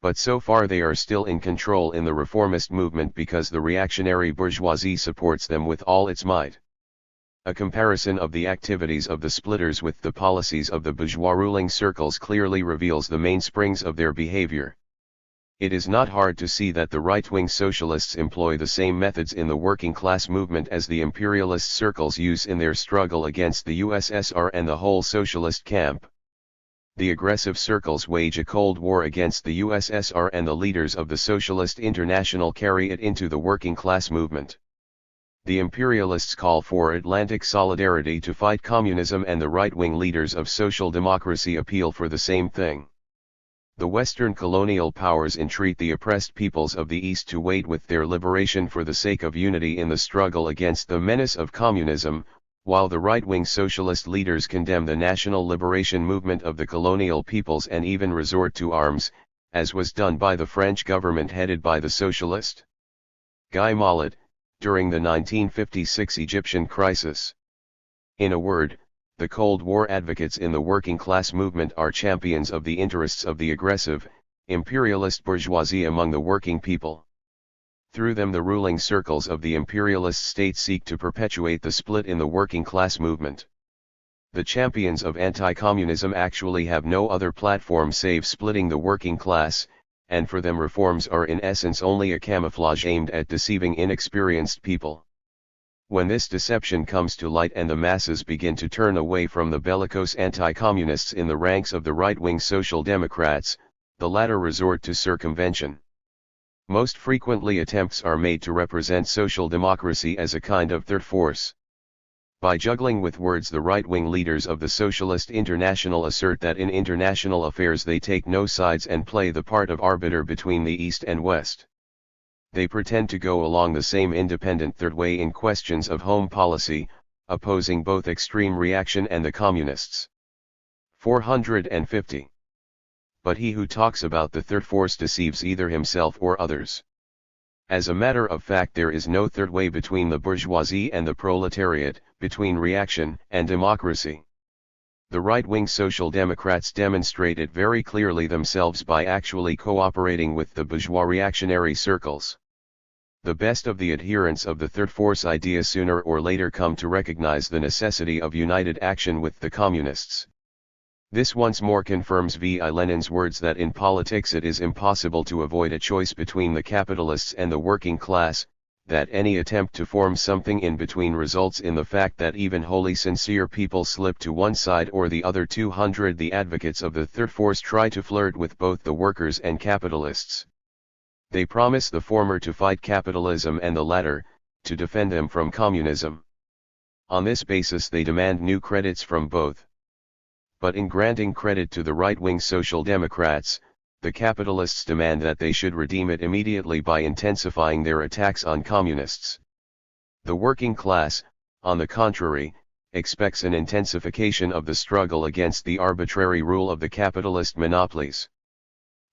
But so far they are still in control in the reformist movement because the reactionary bourgeoisie supports them with all its might. A comparison of the activities of the splitters with the policies of the bourgeois ruling circles clearly reveals the mainsprings of their behavior. It is not hard to see that the right-wing socialists employ the same methods in the working class movement as the imperialist circles use in their struggle against the USSR and the whole socialist camp. The aggressive circles wage a Cold War against the USSR, and the leaders of the Socialist International carry it into the working class movement. The imperialists call for Atlantic solidarity to fight communism, and the right-wing leaders of social democracy appeal for the same thing. The Western colonial powers entreat the oppressed peoples of the East to wait with their liberation for the sake of unity in the struggle against the menace of communism, while the right-wing socialist leaders condemn the national liberation movement of the colonial peoples and even resort to arms, as was done by the French government headed by the socialist Guy Mollet, during the 1956 Egyptian crisis. In a word, the Cold War advocates in the working class movement are champions of the interests of the aggressive, imperialist bourgeoisie among the working people. Through them the ruling circles of the imperialist state seek to perpetuate the split in the working class movement. The champions of anti-communism actually have no other platform save splitting the working class, and for them reforms are in essence only a camouflage aimed at deceiving inexperienced people. When this deception comes to light and the masses begin to turn away from the bellicose anti-communists in the ranks of the right-wing social democrats, the latter resort to circumvention. Most frequently attempts are made to represent social democracy as a kind of third force. By juggling with words, the right-wing leaders of the Socialist International assert that in international affairs they take no sides and play the part of arbiter between the East and West. They pretend to go along the same independent third way in questions of home policy, opposing both extreme reaction and the communists. 450. But he who talks about the third force deceives either himself or others. As a matter of fact, there is no third way between the bourgeoisie and the proletariat, between reaction and democracy. The right-wing social democrats demonstrate it very clearly themselves by actually cooperating with the bourgeois reactionary circles. The best of the adherents of the third force idea sooner or later come to recognize the necessity of united action with the communists. This once more confirms V.I. Lenin's words that in politics it is impossible to avoid a choice between the capitalists and the working class, that any attempt to form something in between results in the fact that even wholly sincere people slip to one side or the other. 200. The advocates of the third force try to flirt with both the workers and capitalists. They promise the former to fight capitalism and the latter, to defend them from communism. On this basis they demand new credits from both. But in granting credit to the right-wing Social Democrats, the capitalists demand that they should redeem it immediately by intensifying their attacks on communists. The working class, on the contrary, expects an intensification of the struggle against the arbitrary rule of the capitalist monopolies.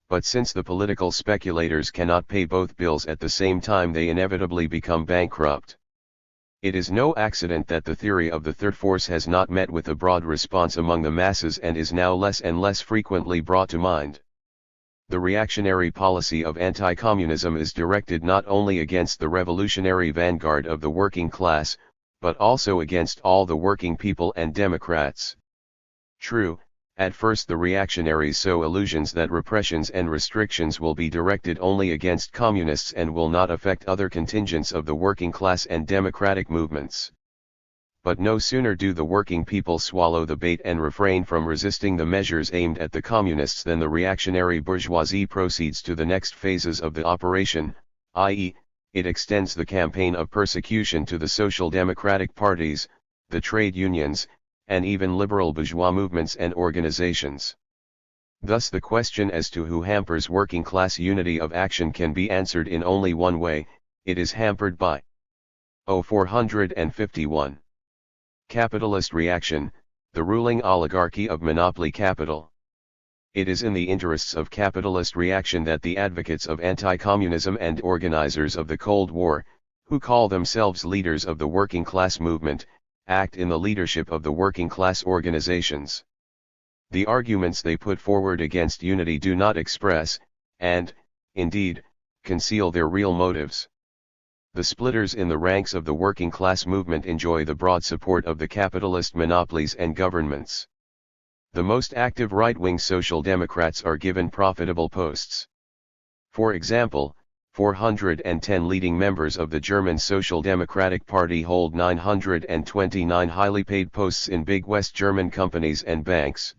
But since the political speculators cannot pay both bills at the same time, they inevitably become bankrupt. It is no accident that the theory of the third force has not met with a broad response among the masses and is now less and less frequently brought to mind. The reactionary policy of anti-communism is directed not only against the revolutionary vanguard of the working class, but also against all the working people and Democrats. True, at first the reactionaries sow illusions that repressions and restrictions will be directed only against communists and will not affect other contingents of the working class and democratic movements. But no sooner do the working people swallow the bait and refrain from resisting the measures aimed at the communists than the reactionary bourgeoisie proceeds to the next phases of the operation, i.e., it extends the campaign of persecution to the social democratic parties, the trade unions, and even liberal bourgeois movements and organizations. Thus the question as to who hampers working class unity of action can be answered in only one way: it is hampered by 451. Capitalist reaction, the ruling oligarchy of monopoly capital. It is in the interests of capitalist reaction that the advocates of anti-communism and organizers of the Cold War, who call themselves leaders of the working class movement, act in the leadership of the working class organizations. The arguments they put forward against unity do not express, and, indeed, conceal their real motives. The splitters in the ranks of the working class movement enjoy the broad support of the capitalist monopolies and governments. The most active right-wing Social Democrats are given profitable posts. For example, 410 leading members of the German Social Democratic Party hold 929 highly paid posts in big West German companies and banks.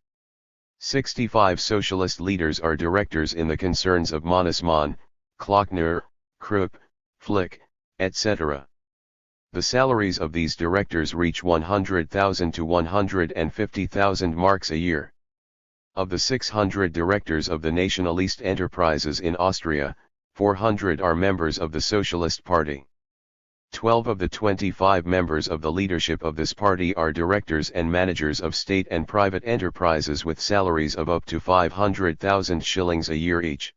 65 socialist leaders are directors in the concerns of Mannesmann, Klockner, Krupp, Flick, etc. The salaries of these directors reach 100,000 to 150,000 marks a year. Of the 600 directors of the nationalist enterprises in Austria, 400 are members of the Socialist Party. 12 of the 25 members of the leadership of this party are directors and managers of state and private enterprises with salaries of up to 500,000 shillings a year each.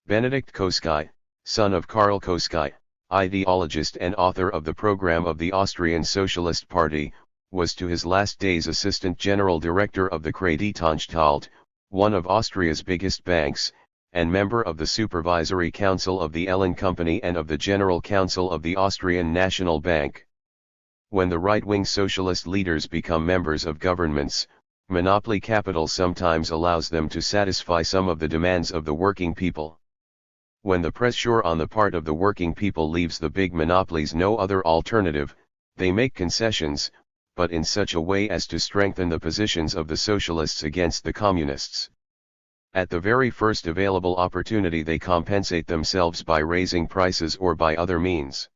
Benedikt Koskai, son of Karl Koskai, ideologist and author of the program of the Austrian Socialist Party, was to his last days Assistant General Director of the Kreditanstalt, one of Austria's biggest banks, and member of the Supervisory Council of the Ellen Company and of the General Council of the Austrian National Bank. When the right-wing socialist leaders become members of governments, monopoly capital sometimes allows them to satisfy some of the demands of the working people. When the pressure on the part of the working people leaves the big monopolies no other alternative, they make concessions, but in such a way as to strengthen the positions of the socialists against the communists. At the very first available opportunity they compensate themselves by raising prices or by other means.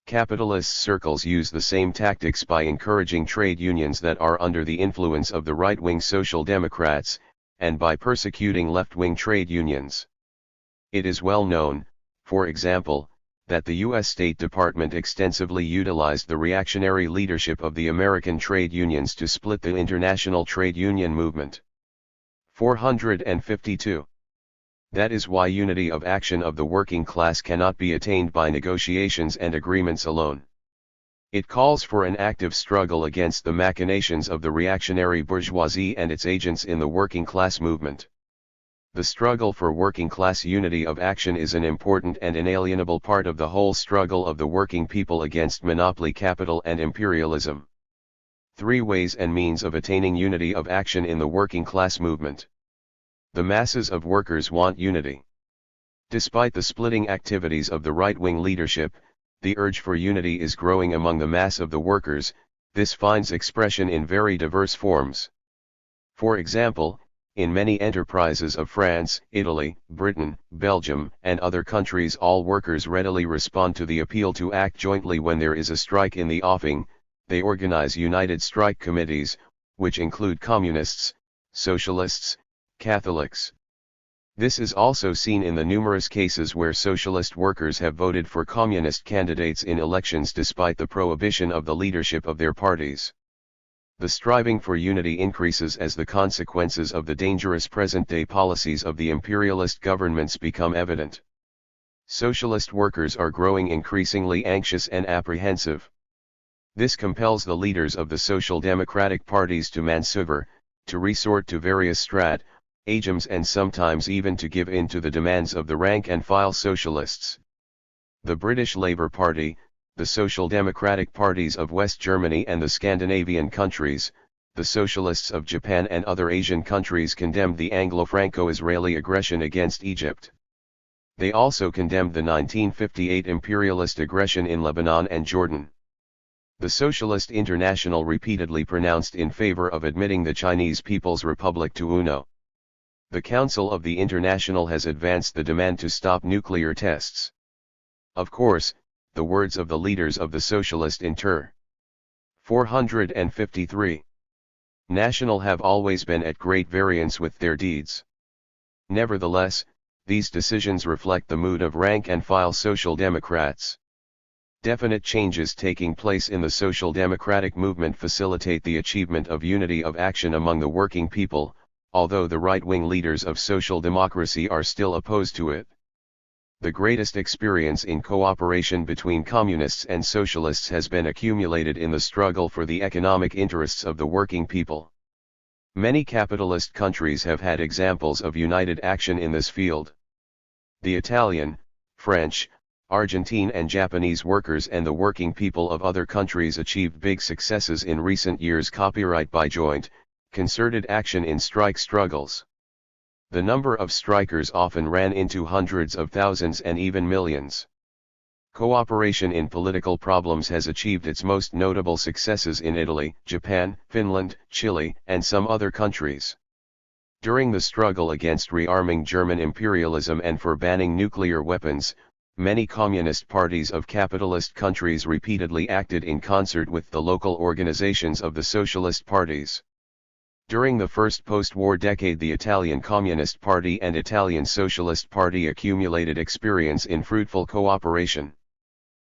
Capitalist circles use the same tactics by encouraging trade unions that are under the influence of the right-wing Social Democrats, and by persecuting left-wing trade unions. It is well known, for example, that the U.S. State Department extensively utilized the reactionary leadership of the American trade unions to split the international trade union movement. 452. That is why unity of action of the working class cannot be attained by negotiations and agreements alone. It calls for an active struggle against the machinations of the reactionary bourgeoisie and its agents in the working class movement. The struggle for working class unity of action is an important and inalienable part of the whole struggle of the working people against monopoly capital and imperialism. 3 ways and means of attaining unity of action in the working class movement. The masses of workers want unity. Despite the splitting activities of the right-wing leadership, the urge for unity is growing among the mass of the workers. This finds expression in very diverse forms. For example, In many enterprises of France, Italy, Britain, Belgium, and other countries, all workers readily respond to the appeal to act jointly when there is a strike in the offing. They organize united strike committees, which include communists, socialists, Catholics. This is also seen in the numerous cases where socialist workers have voted for communist candidates in elections despite the prohibition of the leadership of their parties. The striving for unity increases as the consequences of the dangerous present-day policies of the imperialist governments become evident. Socialist workers are growing increasingly anxious and apprehensive. This compels the leaders of the social democratic parties to maneuver, to resort to various stratagems and sometimes even to give in to the demands of the rank-and-file socialists. The British Labour Party, the Social Democratic parties of West Germany and the Scandinavian countries, the socialists of Japan and other Asian countries condemned the Anglo-Franco-Israeli aggression against Egypt. They also condemned the 1958 imperialist aggression in Lebanon and Jordan. The Socialist International repeatedly pronounced in favor of admitting the Chinese People's Republic to UNO. The Council of the International has advanced the demand to stop nuclear tests. Of course, the words of the leaders of the Socialist Inter. 453. National have always been at great variance with their deeds. Nevertheless, these decisions reflect the mood of rank-and-file Social Democrats. Definite changes taking place in the Social Democratic movement facilitate the achievement of unity of action among the working people, although the right-wing leaders of social democracy are still opposed to it. The greatest experience in cooperation between communists and socialists has been accumulated in the struggle for the economic interests of the working people. Many capitalist countries have had examples of united action in this field. The Italian, French, Argentine and Japanese workers and the working people of other countries achieved big successes in recent years copyright by joint, concerted action in strike struggles. The number of strikers often ran into hundreds of thousands and even millions. Cooperation in political problems has achieved its most notable successes in Italy, Japan, Finland, Chile, and some other countries. During the struggle against rearming German imperialism and for banning nuclear weapons, many communist parties of capitalist countries repeatedly acted in concert with the local organizations of the socialist parties. During the first post-war decade, the Italian Communist Party and Italian Socialist Party accumulated experience in fruitful cooperation.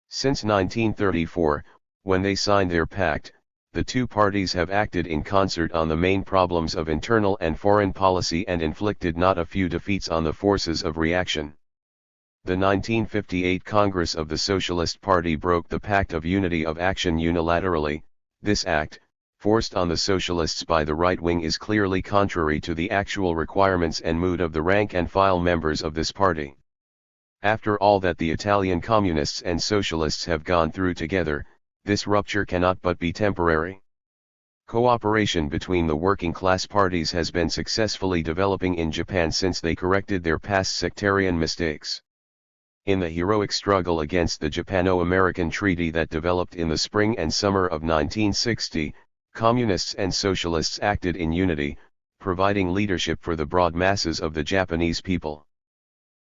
Since 1934, when they signed their pact, the two parties have acted in concert on the main problems of internal and foreign policy and inflicted not a few defeats on the forces of reaction. The 1958 Congress of the Socialist Party broke the Pact of Unity of Action unilaterally. This act, forced on the socialists by the right wing, is clearly contrary to the actual requirements and mood of the rank-and-file members of this party. After all that the Italian communists and socialists have gone through together, this rupture cannot but be temporary. Cooperation between the working-class parties has been successfully developing in Japan since they corrected their past sectarian mistakes. In the heroic struggle against the Japano-American Treaty that developed in the spring and summer of 1960, communists and socialists acted in unity, providing leadership for the broad masses of the Japanese people.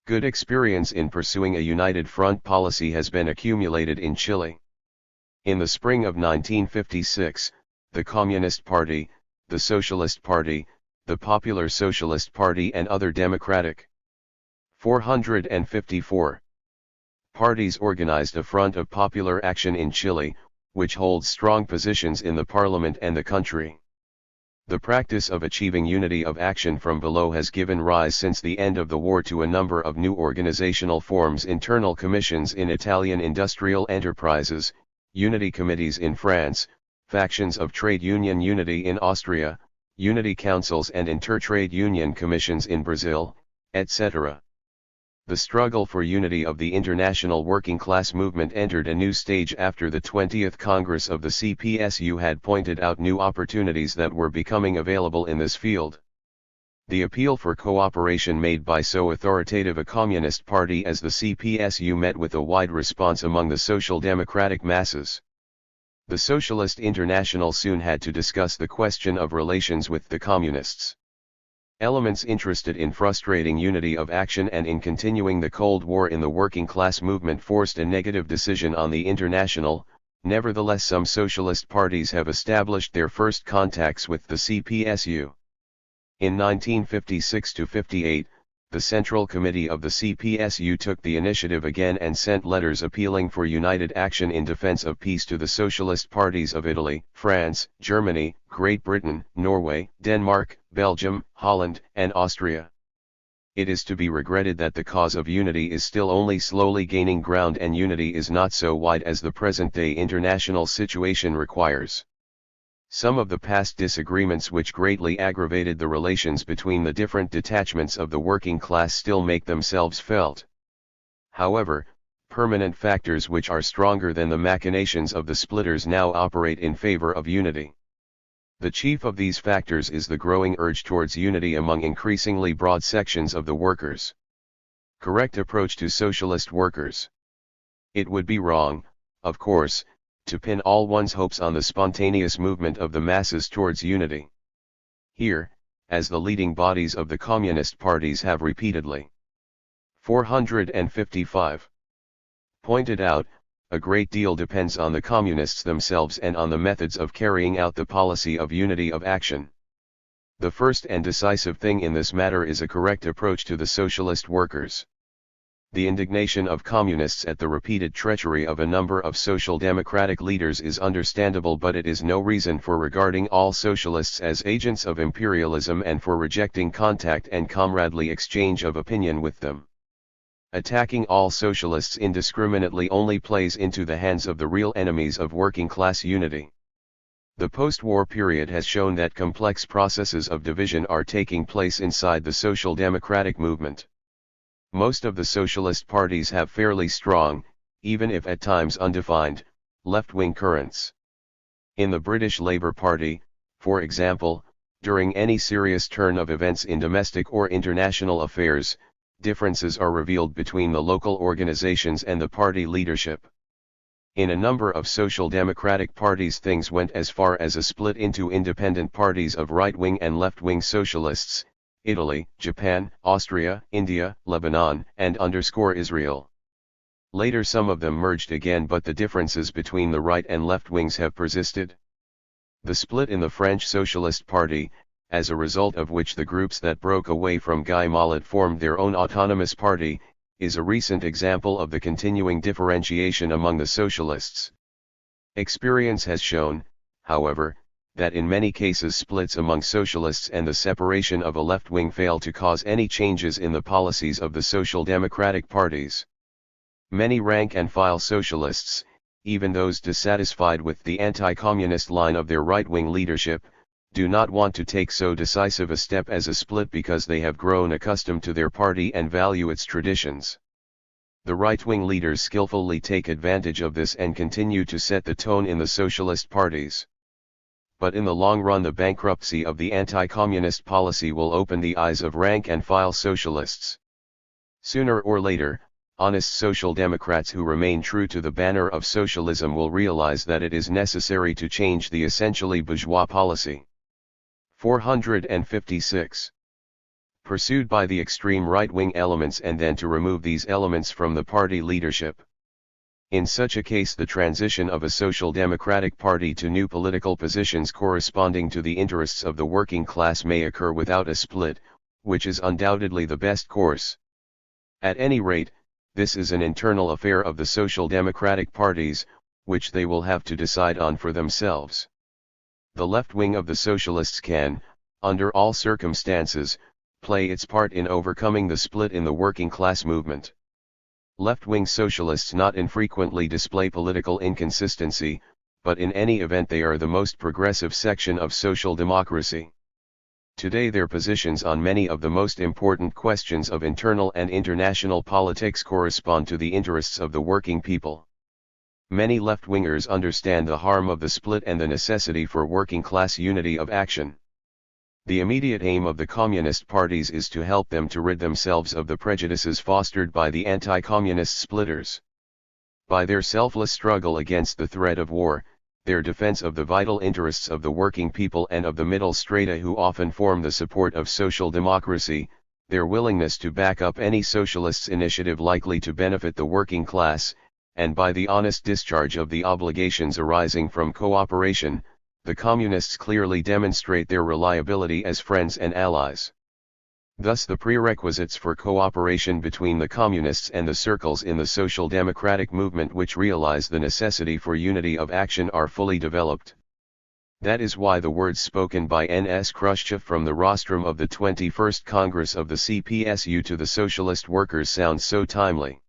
Good experience in pursuing a united front policy has been accumulated in Chile. In the spring of 1956, the Communist Party, the Socialist Party, the Popular Socialist Party and other democratic 454 parties organized a front of popular action in Chile, which holds strong positions in the parliament and the country. The practice of achieving unity of action from below has given rise since the end of the war to a number of new organizational forms: internal commissions in Italian industrial enterprises, unity committees in France, factions of trade union unity in Austria, unity councils and inter-trade union commissions in Brazil, etc. The struggle for unity of the international working class movement entered a new stage after the 20th Congress of the CPSU had pointed out new opportunities that were becoming available in this field. The appeal for cooperation made by so authoritative a communist party as the CPSU met with a wide response among the social democratic masses. The Socialist International soon had to discuss the question of relations with the communists. Elements interested in frustrating unity of action and in continuing the Cold War in the working class movement forced a negative decision on the international. Nevertheless, some socialist parties have established their first contacts with the CPSU. In 1956–58, the Central Committee of the CPSU took the initiative again and sent letters appealing for united action in defense of peace to the socialist parties of Italy, France, Germany, Great Britain, Norway, Denmark, Belgium, Holland, and Austria. It is to be regretted that the cause of unity is still only slowly gaining ground, and unity is not so wide as the present-day international situation requires. Some of the past disagreements which greatly aggravated the relations between the different detachments of the working class still make themselves felt. However, permanent factors which are stronger than the machinations of the splitters now operate in favor of unity. The chief of these factors is the growing urge towards unity among increasingly broad sections of the workers. Correct approach to socialist workers. It would be wrong, of course, to pin all one's hopes on the spontaneous movement of the masses towards unity. Here, as the leading bodies of the communist parties have repeatedly 455 pointed out, a great deal depends on the communists themselves and on the methods of carrying out the policy of unity of action. The first and decisive thing in this matter is a correct approach to the socialist workers. The indignation of communists at the repeated treachery of a number of social democratic leaders is understandable, but it is no reason for regarding all socialists as agents of imperialism and for rejecting contact and comradely exchange of opinion with them. Attacking all socialists indiscriminately only plays into the hands of the real enemies of working class unity. The post-war period has shown that complex processes of division are taking place inside the social democratic movement. Most of the socialist parties have fairly strong, even if at times undefined, left-wing currents. In the British Labour Party, for example, during any serious turn of events in domestic or international affairs, differences are revealed between the local organizations and the party leadership. In a number of social democratic parties things went as far as a split into independent parties of right-wing and left-wing socialists, Italy, Japan, Austria, India, Lebanon, and Israel. Later some of them merged again, but the differences between the right and left wings have persisted. The split in the French Socialist Party, as a result of which the groups that broke away from Guy Mollet formed their own autonomous party, is a recent example of the continuing differentiation among the socialists. Experience has shown, however, that in many cases splits among socialists and the separation of a left wing fail to cause any changes in the policies of the social democratic parties. Many rank-and-file socialists, even those dissatisfied with the anti-communist line of their right-wing leadership, do not want to take so decisive a step as a split because they have grown accustomed to their party and value its traditions. The right-wing leaders skillfully take advantage of this and continue to set the tone in the socialist parties. But in the long run the bankruptcy of the anti-communist policy will open the eyes of rank-and-file socialists. Sooner or later, honest social democrats who remain true to the banner of socialism will realize that it is necessary to change the essentially bourgeois policy. 456. Pursued by the extreme right-wing elements and then to remove these elements from the party leadership. In such a case the transition of a social democratic party to new political positions corresponding to the interests of the working class may occur without a split, which is undoubtedly the best course. At any rate, this is an internal affair of the social democratic parties, which they will have to decide on for themselves. The left wing of the socialists can, under all circumstances, play its part in overcoming the split in the working class movement. Left-wing socialists not infrequently display political inconsistency, but in any event they are the most progressive section of social democracy. Today their positions on many of the most important questions of internal and international politics correspond to the interests of the working people. Many left-wingers understand the harm of the split and the necessity for working-class unity of action. The immediate aim of the communist parties is to help them to rid themselves of the prejudices fostered by the anti-communist splitters. By their selfless struggle against the threat of war, their defense of the vital interests of the working people and of the middle strata who often form the support of social democracy, their willingness to back up any socialist's initiative likely to benefit the working class, and by the honest discharge of the obligations arising from cooperation, the Communists clearly demonstrate their reliability as friends and allies. Thus the prerequisites for cooperation between the Communists and the circles in the social democratic movement which realize the necessity for unity of action are fully developed. That is why the words spoken by N.S. Khrushchev from the rostrum of the 21st Congress of the CPSU to the socialist workers sound so timely.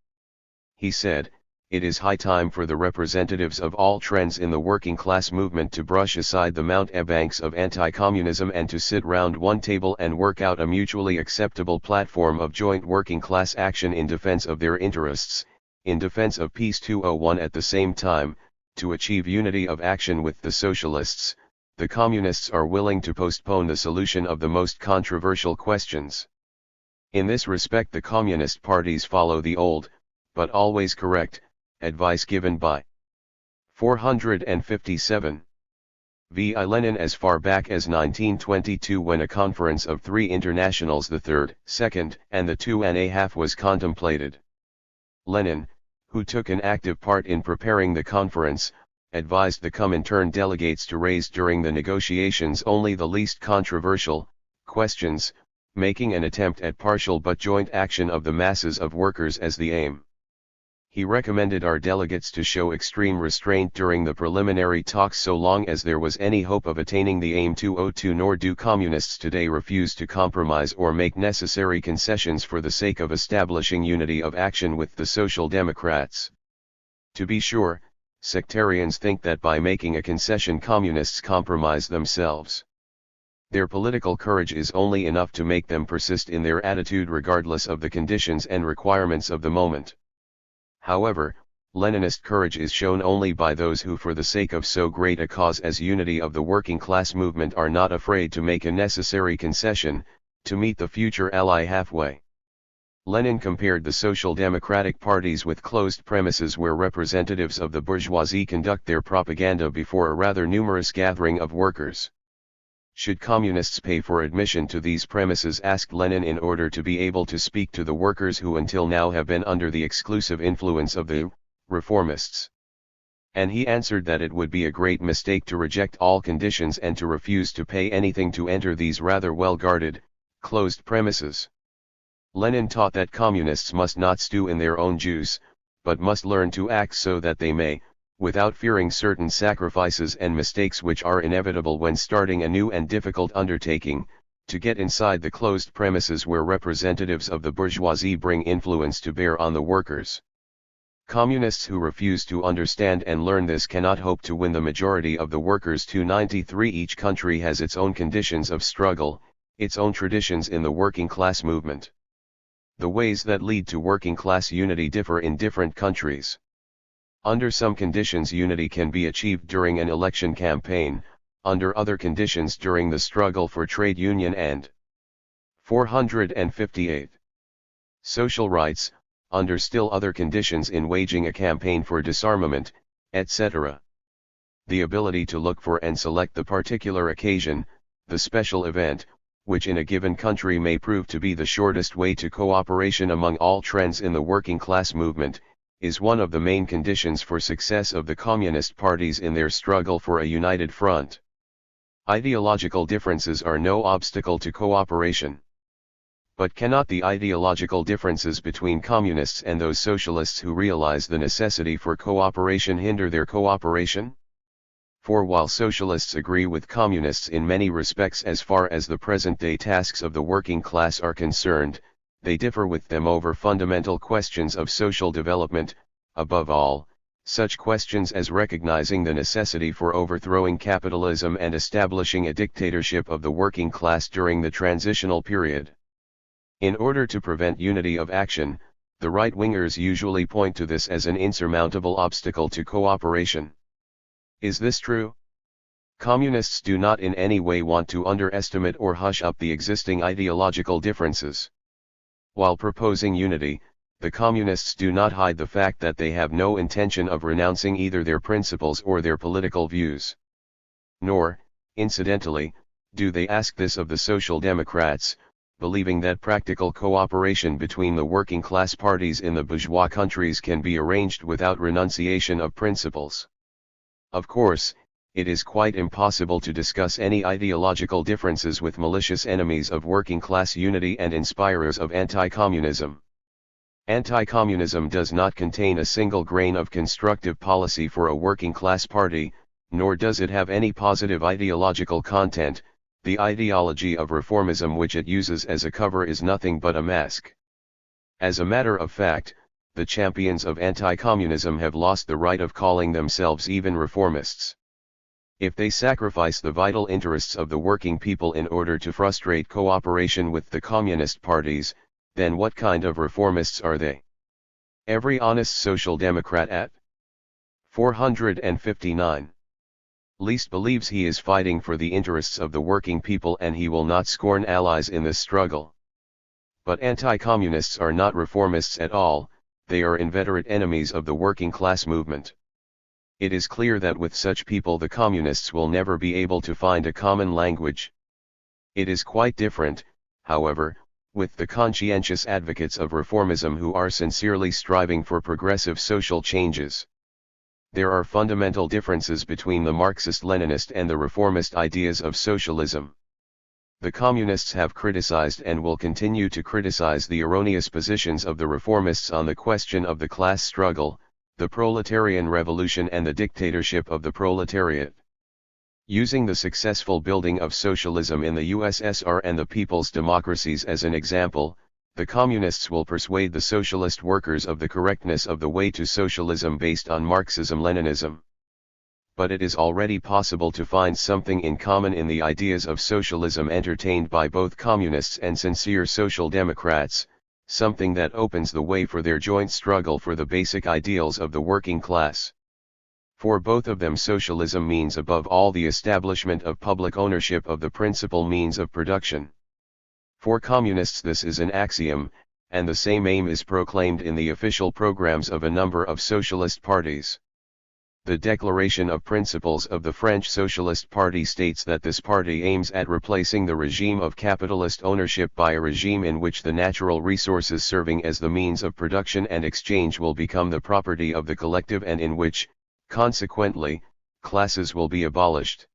He said, "It is high time for the representatives of all trends in the working class movement to brush aside the mountebanks of anti-communism and to sit round one table and work out a mutually acceptable platform of joint working class action in defense of their interests, in defense of peace 201 at the same time, to achieve unity of action with the socialists. The Communists are willing to postpone the solution of the most controversial questions." In this respect the Communist parties follow the old, but always correct, advice given by 457 V. I. Lenin as far back as 1922 when a conference of three internationals, the third, second, and the 2.5 was contemplated. Lenin, who took an active part in preparing the conference, advised the Comintern delegates to raise during the negotiations only the least controversial questions, making an attempt at partial but joint action of the masses of workers as the aim. He recommended our delegates to show extreme restraint during the preliminary talks so long as there was any hope of attaining the aim 202, nor do Communists today refuse to compromise or make necessary concessions for the sake of establishing unity of action with the Social Democrats. To be sure, sectarians think that by making a concession Communists compromise themselves. Their political courage is only enough to make them persist in their attitude regardless of the conditions and requirements of the moment. However, Leninist courage is shown only by those who for the sake of so great a cause as unity of the working class movement are not afraid to make a necessary concession, to meet the future ally halfway. Lenin compared the social democratic parties with closed premises where representatives of the bourgeoisie conduct their propaganda before a rather numerous gathering of workers. Should Communists pay for admission to these premises, asked Lenin, in order to be able to speak to the workers who until now have been under the exclusive influence of the reformists? And he answered that it would be a great mistake to reject all conditions and to refuse to pay anything to enter these rather well-guarded, closed premises. Lenin taught that Communists must not stew in their own juice, but must learn to act so that they may, without fearing certain sacrifices and mistakes which are inevitable when starting a new and difficult undertaking, to get inside the closed premises where representatives of the bourgeoisie bring influence to bear on the workers. Communists who refuse to understand and learn this cannot hope to win the majority of the workers. 293 Each country has its own conditions of struggle, its own traditions in the working class movement. The ways that lead to working class unity differ in different countries. Under some conditions unity can be achieved during an election campaign, under other conditions during the struggle for trade union and 458. Social rights, under still other conditions in waging a campaign for disarmament, etc. The ability to look for and select the particular occasion, the special event, which in a given country may prove to be the shortest way to cooperation among all trends in the working class movement, is one of the main conditions for success of the Communist parties in their struggle for a united front. Ideological differences are no obstacle to cooperation. But cannot the ideological differences between Communists and those socialists who realize the necessity for cooperation hinder their cooperation? For while socialists agree with Communists in many respects as far as the present-day tasks of the working class are concerned, they differ with them over fundamental questions of social development, above all, such questions as recognizing the necessity for overthrowing capitalism and establishing a dictatorship of the working class during the transitional period. In order to prevent unity of action, the right-wingers usually point to this as an insurmountable obstacle to cooperation. Is this true? Communists do not in any way want to underestimate or hush up the existing ideological differences. While proposing unity, the communists do not hide the fact that they have no intention of renouncing either their principles or their political views. Nor, incidentally, do they ask this of the Social Democrats, believing that practical cooperation between the working class parties in the bourgeois countries can be arranged without renunciation of principles. Of course, it is quite impossible to discuss any ideological differences with malicious enemies of working class unity and inspirers of anti-communism. Anti-communism does not contain a single grain of constructive policy for a working class party, nor does it have any positive ideological content. The ideology of reformism which it uses as a cover is nothing but a mask. As a matter of fact, the champions of anti-communism have lost the right of calling themselves even reformists. If they sacrifice the vital interests of the working people in order to frustrate cooperation with the communist parties, then what kind of reformists are they? Every honest social democrat at 459 least believes he is fighting for the interests of the working people, and he will not scorn allies in this struggle. But anti-communists are not reformists at all, they are inveterate enemies of the working class movement. It is clear that with such people the communists will never be able to find a common language. It is quite different, however, with the conscientious advocates of reformism who are sincerely striving for progressive social changes. There are fundamental differences between the Marxist-Leninist and the reformist ideas of socialism. The communists have criticized and will continue to criticize the erroneous positions of the reformists on the question of the class struggle, the proletarian revolution and the dictatorship of the proletariat. Using the successful building of socialism in the USSR and the people's democracies as an example, the communists will persuade the socialist workers of the correctness of the way to socialism based on Marxism-Leninism. But it is already possible to find something in common in the ideas of socialism entertained by both communists and sincere social democrats, something that opens the way for their joint struggle for the basic ideals of the working class. For both of them socialism means above all the establishment of public ownership of the principal means of production. For communists this is an axiom, and the same aim is proclaimed in the official programs of a number of socialist parties. The Declaration of Principles of the French Socialist Party states that this party aims at replacing the regime of capitalist ownership by a regime in which the natural resources serving as the means of production and exchange will become the property of the collective, and in which, consequently, classes will be abolished.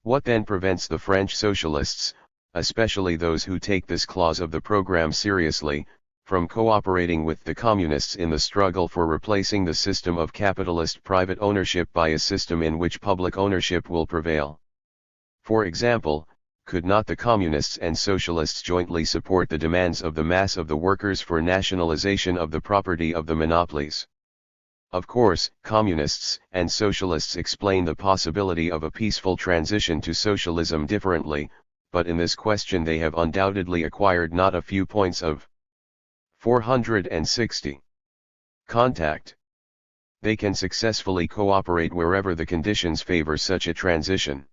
What then prevents the French socialists, especially those who take this clause of the program seriously, from cooperating with the communists in the struggle for replacing the system of capitalist private ownership by a system in which public ownership will prevail? For example, could not the communists and socialists jointly support the demands of the mass of the workers for nationalization of the property of the monopolies? Of course, communists and socialists explain the possibility of a peaceful transition to socialism differently, but in this question they have undoubtedly acquired not a few points of 460 contact. They can successfully cooperate wherever the conditions favor such a transition.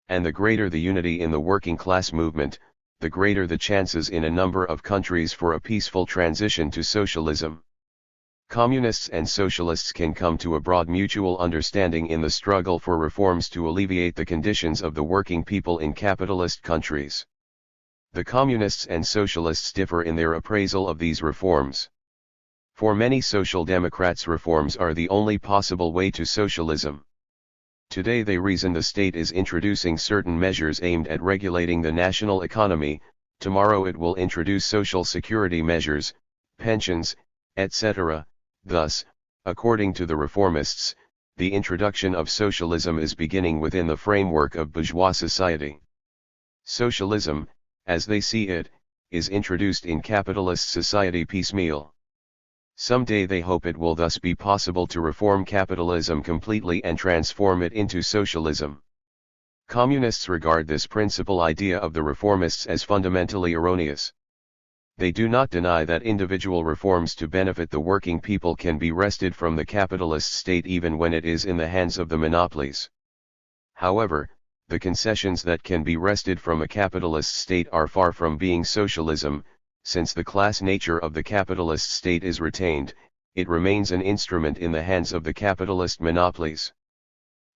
And the greater the unity in the working class movement, the greater the chances in a number of countries for a peaceful transition to socialism. Communists and socialists can come to a broad mutual understanding in the struggle for reforms to alleviate the conditions of the working people in capitalist countries. The communists and socialists differ in their appraisal of these reforms. For many social democrats, reforms are the only possible way to socialism. Today they reason the state is introducing certain measures aimed at regulating the national economy, tomorrow it will introduce social security measures, pensions, etc. Thus, according to the reformists, the introduction of socialism is beginning within the framework of bourgeois society. Socialism, as they see it, is introduced in capitalist society piecemeal. Someday they hope it will thus be possible to reform capitalism completely and transform it into socialism. Communists regard this principal idea of the reformists as fundamentally erroneous. They do not deny that individual reforms to benefit the working people can be wrested from the capitalist state even when it is in the hands of the monopolies. However, the concessions that can be wrested from a capitalist state are far from being socialism, since the class nature of the capitalist state is retained, it remains an instrument in the hands of the capitalist monopolies.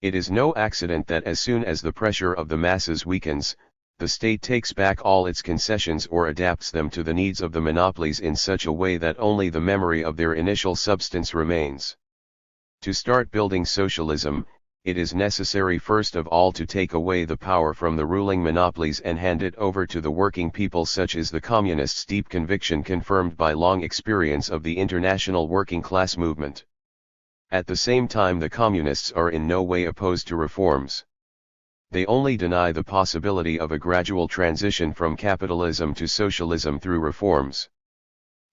It is no accident that as soon as the pressure of the masses weakens, the state takes back all its concessions or adapts them to the needs of the monopolies in such a way that only the memory of their initial substance remains. To start building socialism, it is necessary first of all to take away the power from the ruling monopolies and hand it over to the working people. Such is the communists' deep conviction, confirmed by long experience of the international working class movement. At the same time, the communists are in no way opposed to reforms. They only deny the possibility of a gradual transition from capitalism to socialism through reforms.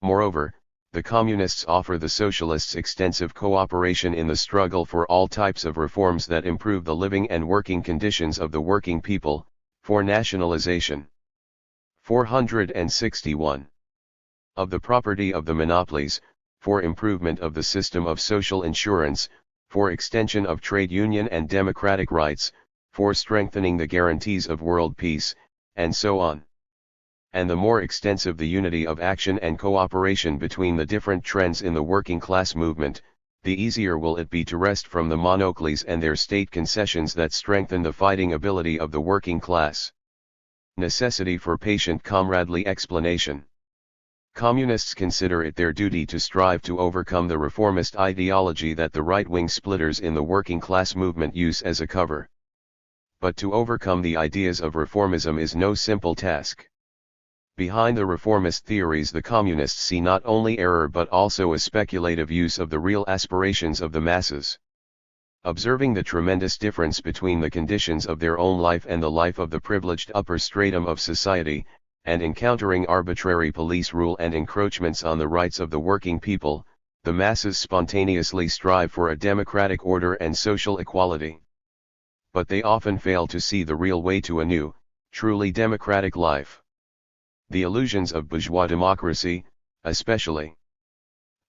Moreover, the communists offer the socialists extensive cooperation in the struggle for all types of reforms that improve the living and working conditions of the working people, for nationalization. 461. Of the property of the monopolies, for improvement of the system of social insurance, for extension of trade union and democratic rights, for strengthening the guarantees of world peace, and so on. And the more extensive the unity of action and cooperation between the different trends in the working class movement, the easier will it be to wrest from the monopolies and their state concessions that strengthen the fighting ability of the working class. Necessity for patient comradely explanation. Communists consider it their duty to strive to overcome the reformist ideology that the right-wing splitters in the working class movement use as a cover. But to overcome the ideas of reformism is no simple task. Behind the reformist theories, the communists see not only error but also a speculative use of the real aspirations of the masses. Observing the tremendous difference between the conditions of their own life and the life of the privileged upper stratum of society, and encountering arbitrary police rule and encroachments on the rights of the working people, the masses spontaneously strive for a democratic order and social equality. But they often fail to see the real way to a new, truly democratic life. The illusions of bourgeois democracy, especially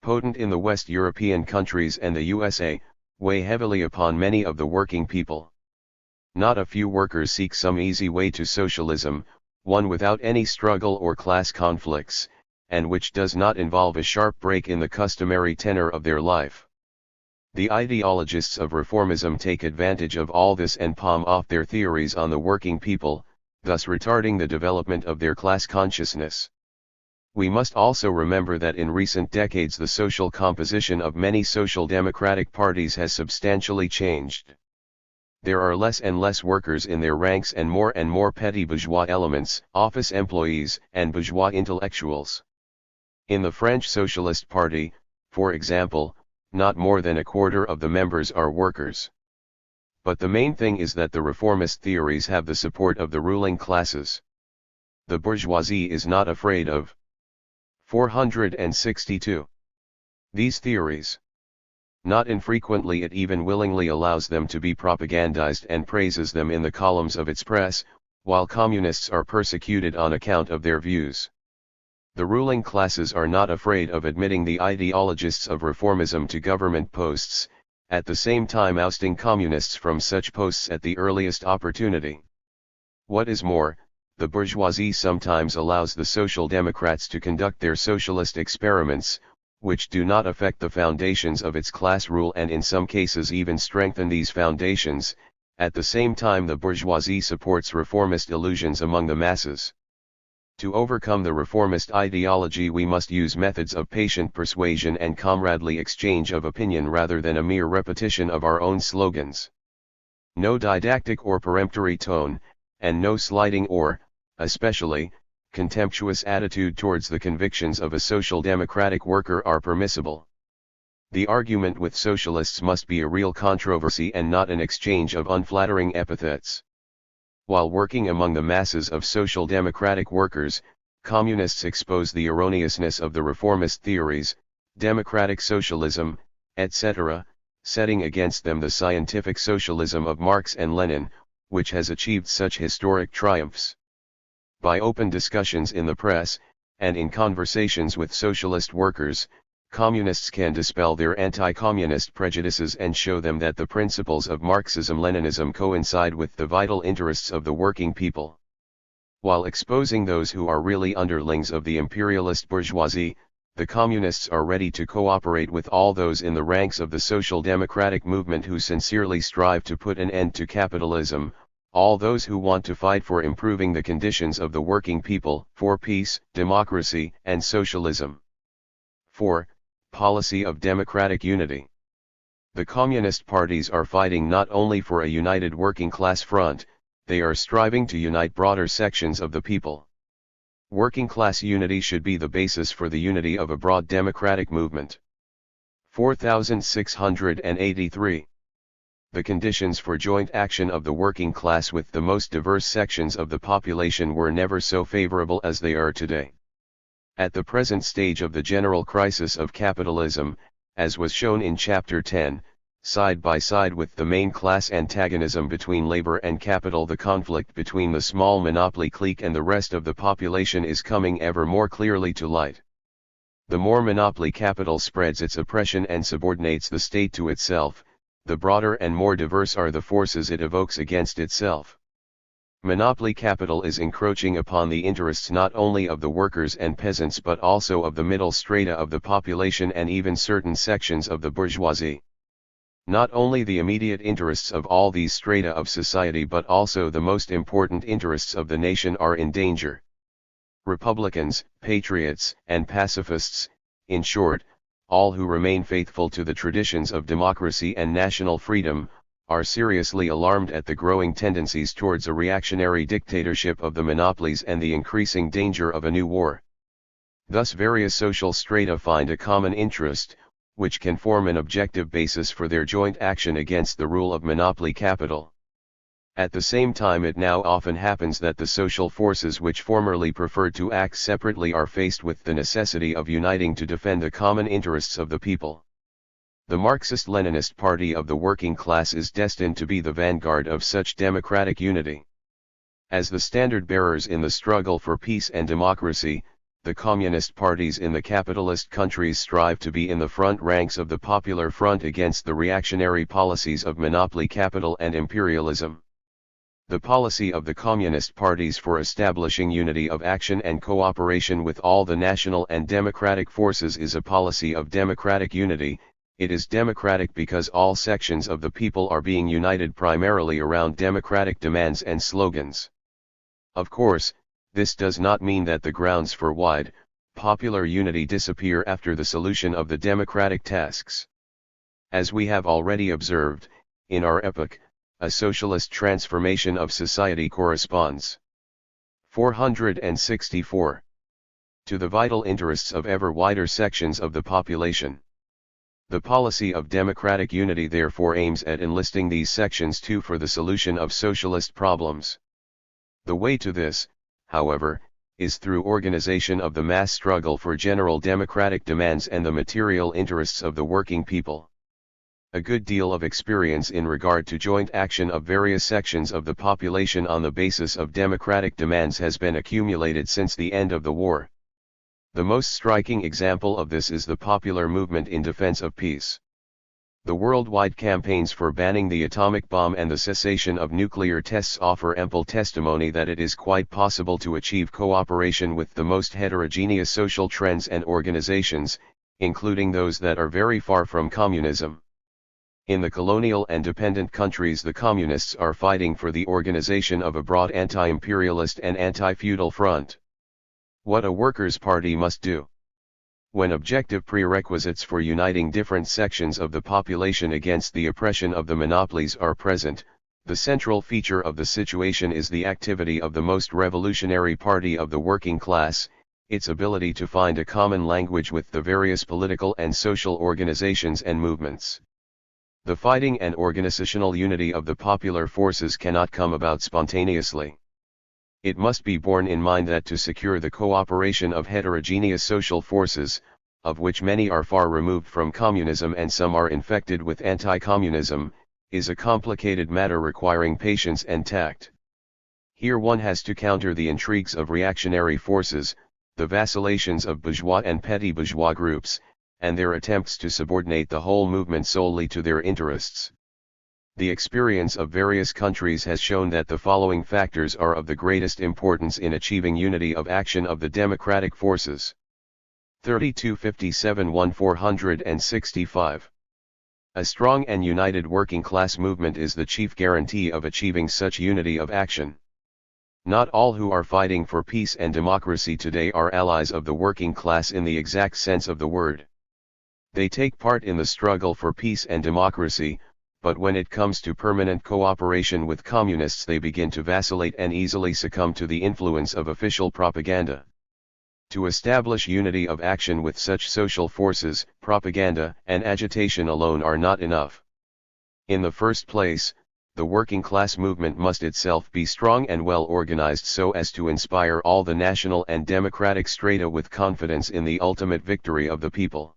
potent in the West European countries and the USA, weigh heavily upon many of the working people. Not a few workers seek some easy way to socialism, one without any struggle or class conflicts, and which does not involve a sharp break in the customary tenor of their life. The ideologists of reformism take advantage of all this and palm off their theories on the working people, thus retarding the development of their class consciousness. We must also remember that in recent decades the social composition of many social democratic parties has substantially changed. There are less and less workers in their ranks and more petty bourgeois elements, office employees, and bourgeois intellectuals. In the French Socialist Party, for example, not more than a quarter of the members are workers. But the main thing is that the reformist theories have the support of the ruling classes. The bourgeoisie is not afraid of 462. These theories. Not infrequently it even willingly allows them to be propagandized and praises them in the columns of its press, while communists are persecuted on account of their views. The ruling classes are not afraid of admitting the ideologists of reformism to government posts, at the same time ousting communists from such posts at the earliest opportunity. What is more, the bourgeoisie sometimes allows the social democrats to conduct their socialist experiments, which do not affect the foundations of its class rule and in some cases even strengthen these foundations. At the same time the bourgeoisie supports reformist illusions among the masses. To overcome the reformist ideology we must use methods of patient persuasion and comradely exchange of opinion rather than a mere repetition of our own slogans. No didactic or peremptory tone, and no slighting or, especially, contemptuous attitude towards the convictions of a social democratic worker are permissible. The argument with socialists must be a real controversy and not an exchange of unflattering epithets. While working among the masses of social democratic workers, communists expose the erroneousness of the reformist theories, democratic socialism, etc., setting against them the scientific socialism of Marx and Lenin, which has achieved such historic triumphs. By open discussions in the press, and in conversations with socialist workers, communists can dispel their anti-communist prejudices and show them that the principles of Marxism-Leninism coincide with the vital interests of the working people. While exposing those who are really underlings of the imperialist bourgeoisie, the communists are ready to cooperate with all those in the ranks of the social democratic movement who sincerely strive to put an end to capitalism, all those who want to fight for improving the conditions of the working people, for peace, democracy, and socialism. 4. Policy of democratic unity. The communist parties are fighting not only for a united working class front, they are striving to unite broader sections of the people. Working class unity should be the basis for the unity of a broad democratic movement. 4683. The conditions for joint action of the working class with the most diverse sections of the population were never so favorable as they are today. At the present stage of the general crisis of capitalism, as was shown in Chapter 10, side by side with the main class antagonism between labor and capital, the conflict between the small monopoly clique and the rest of the population is coming ever more clearly to light. The more monopoly capital spreads its oppression and subordinates the state to itself, the broader and more diverse are the forces it evokes against itself. Monopoly capital is encroaching upon the interests not only of the workers and peasants but also of the middle strata of the population and even certain sections of the bourgeoisie. Not only the immediate interests of all these strata of society but also the most important interests of the nation are in danger. Republicans, patriots, and pacifists, in short, all who remain faithful to the traditions of democracy and national freedom, are seriously alarmed at the growing tendencies towards a reactionary dictatorship of the monopolies and the increasing danger of a new war. Thus various social strata find a common interest, which can form an objective basis for their joint action against the rule of monopoly capital. At the same time, it now often happens that the social forces which formerly preferred to act separately are faced with the necessity of uniting to defend the common interests of the people. The Marxist-Leninist party of the working class is destined to be the vanguard of such democratic unity. As the standard-bearers in the struggle for peace and democracy, the communist parties in the capitalist countries strive to be in the front ranks of the popular front against the reactionary policies of monopoly capital and imperialism. The policy of the communist parties for establishing unity of action and cooperation with all the national and democratic forces is a policy of democratic unity. It is democratic because all sections of the people are being united primarily around democratic demands and slogans. Of course, this does not mean that the grounds for wide, popular unity disappear after the solution of the democratic tasks. As we have already observed, in our epoch, a socialist transformation of society corresponds. 464. To the vital interests of ever wider sections of the population. The policy of democratic unity therefore aims at enlisting these sections too for the solution of socialist problems. The way to this, however, is through organization of the mass struggle for general democratic demands and the material interests of the working people. A good deal of experience in regard to joint action of various sections of the population on the basis of democratic demands has been accumulated since the end of the war. The most striking example of this is the popular movement in defense of peace. The worldwide campaigns for banning the atomic bomb and the cessation of nuclear tests offer ample testimony that it is quite possible to achieve cooperation with the most heterogeneous social trends and organizations, including those that are very far from communism. In the colonial and dependent countries, the communists are fighting for the organization of a broad anti-imperialist and anti-feudal front. What a workers' party must do. When objective prerequisites for uniting different sections of the population against the oppression of the monopolies are present, the central feature of the situation is the activity of the most revolutionary party of the working class, its ability to find a common language with the various political and social organizations and movements. The fighting and organizational unity of the popular forces cannot come about spontaneously. It must be borne in mind that to secure the cooperation of heterogeneous social forces, of which many are far removed from communism and some are infected with anti-communism, is a complicated matter requiring patience and tact. Here one has to counter the intrigues of reactionary forces, the vacillations of bourgeois and petty bourgeois groups, and their attempts to subordinate the whole movement solely to their interests. The experience of various countries has shown that the following factors are of the greatest importance in achieving unity of action of the democratic forces. 3257-1465. A strong and united working class movement is the chief guarantee of achieving such unity of action. Not all who are fighting for peace and democracy today are allies of the working class in the exact sense of the word. They take part in the struggle for peace and democracy, but when it comes to permanent cooperation with communists they begin to vacillate and easily succumb to the influence of official propaganda. To establish unity of action with such social forces, propaganda and agitation alone are not enough. In the first place, the working class movement must itself be strong and well organized so as to inspire all the national and democratic strata with confidence in the ultimate victory of the people.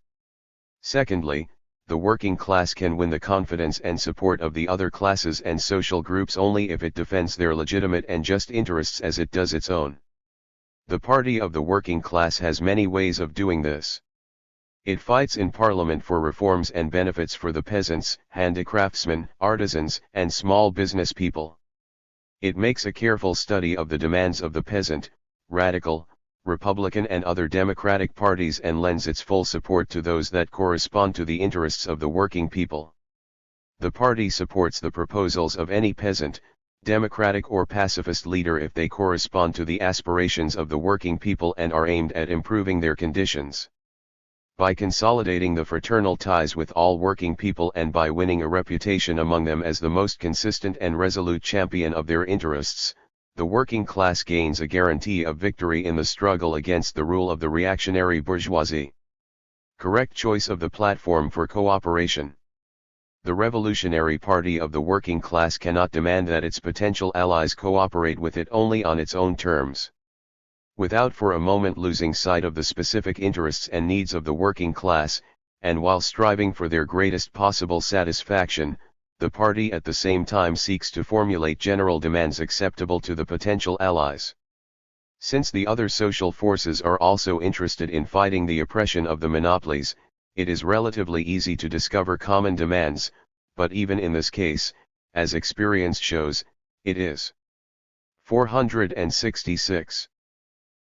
Secondly, the working class can win the confidence and support of the other classes and social groups only if it defends their legitimate and just interests as it does its own. The party of the working class has many ways of doing this. It fights in parliament for reforms and benefits for the peasants, handicraftsmen, artisans, and small business people. It makes a careful study of the demands of the peasant, radical, Republican and other democratic parties and lends its full support to those that correspond to the interests of the working people. The party supports the proposals of any peasant, democratic or pacifist leader if they correspond to the aspirations of the working people and are aimed at improving their conditions. By consolidating the fraternal ties with all working people and by winning a reputation among them as the most consistent and resolute champion of their interests, the working class gains a guarantee of victory in the struggle against the rule of the reactionary bourgeoisie. Correct choice of the platform for cooperation. The revolutionary party of the working class cannot demand that its potential allies cooperate with it only on its own terms. Without for a moment losing sight of the specific interests and needs of the working class, and while striving for their greatest possible satisfaction, the party at the same time seeks to formulate general demands acceptable to the potential allies. Since the other social forces are also interested in fighting the oppression of the monopolies, it is relatively easy to discover common demands, but even in this case, as experience shows, it is 466.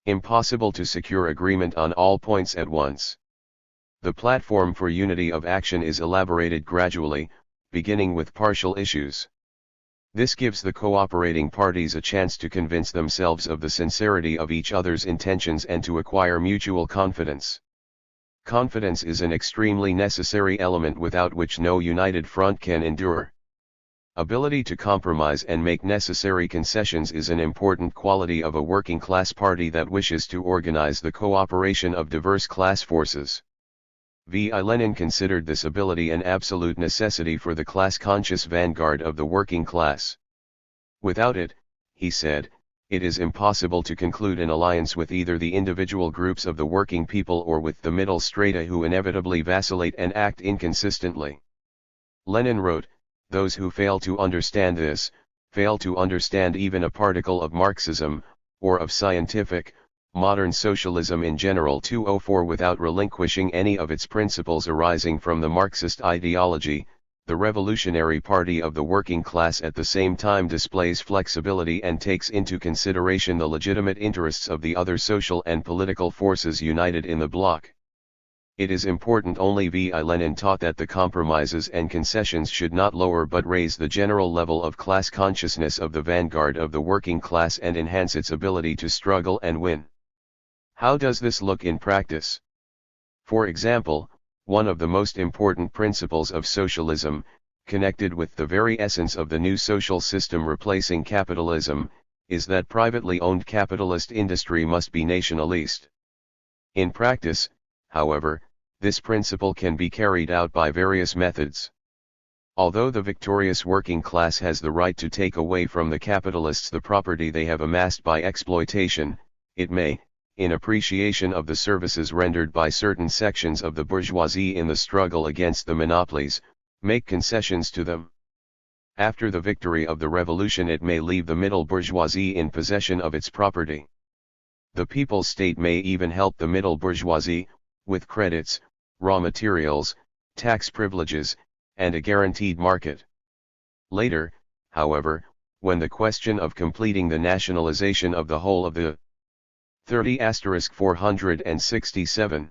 Impossible to secure agreement on all points at once. The platform for unity of action is elaborated gradually, beginning with partial issues. This gives the cooperating parties a chance to convince themselves of the sincerity of each other's intentions and to acquire mutual confidence. Confidence is an extremely necessary element without which no united front can endure. Ability to compromise and make necessary concessions is an important quality of a working class party that wishes to organize the cooperation of diverse class forces. Lenin considered this ability an absolute necessity for the class-conscious vanguard of the working class. Without it, he said, it is impossible to conclude an alliance with either the individual groups of the working people or with the middle strata who inevitably vacillate and act inconsistently. Lenin wrote, "Those who fail to understand this, fail to understand even a particle of Marxism, or of scientific, modern socialism in general." 204 Without relinquishing any of its principles arising from the Marxist ideology, the revolutionary party of the working class at the same time displays flexibility and takes into consideration the legitimate interests of the other social and political forces united in the bloc. It is important only Lenin taught that the compromises and concessions should not lower but raise the general level of class consciousness of the vanguard of the working class and enhance its ability to struggle and win. How does this look in practice? For example, one of the most important principles of socialism, connected with the very essence of the new social system replacing capitalism, is that privately owned capitalist industry must be nationalist. In practice, however, this principle can be carried out by various methods. Although the victorious working class has the right to take away from the capitalists the property they have amassed by exploitation, it may, in appreciation of the services rendered by certain sections of the bourgeoisie in the struggle against the monopolies, make concessions to them. After the victory of the revolution it may leave the middle bourgeoisie in possession of its property. The people's state may even help the middle bourgeoisie, with credits, raw materials, tax privileges, and a guaranteed market. Later, however, when the question of completing the nationalization of the whole of the 30*467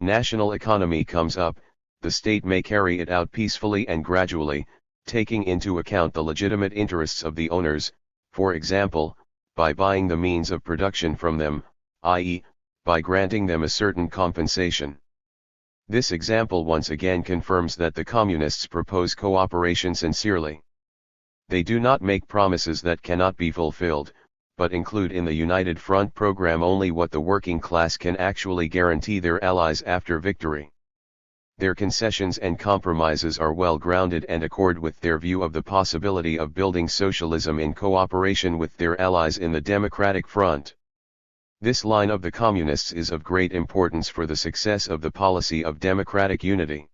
national economy comes up, the state may carry it out peacefully and gradually, taking into account the legitimate interests of the owners, for example, by buying the means of production from them, i.e., by granting them a certain compensation. This example once again confirms that the communists propose cooperation sincerely. They do not make promises that cannot be fulfilled, but include in the United Front program only what the working class can actually guarantee their allies after victory. Their concessions and compromises are well grounded and accord with their view of the possibility of building socialism in cooperation with their allies in the Democratic Front. This line of the Communists is of great importance for the success of the policy of democratic unity.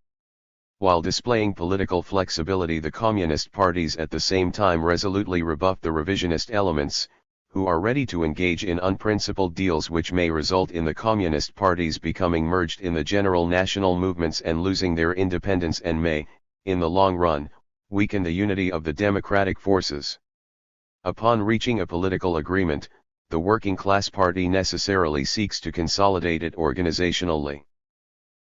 While displaying political flexibility, the Communist parties at the same time resolutely rebuff the revisionist elements, who are ready to engage in unprincipled deals which may result in the Communist parties becoming merged in the general national movements and losing their independence, and may, in the long run, weaken the unity of the democratic forces. Upon reaching a political agreement, the working class party necessarily seeks to consolidate it organizationally.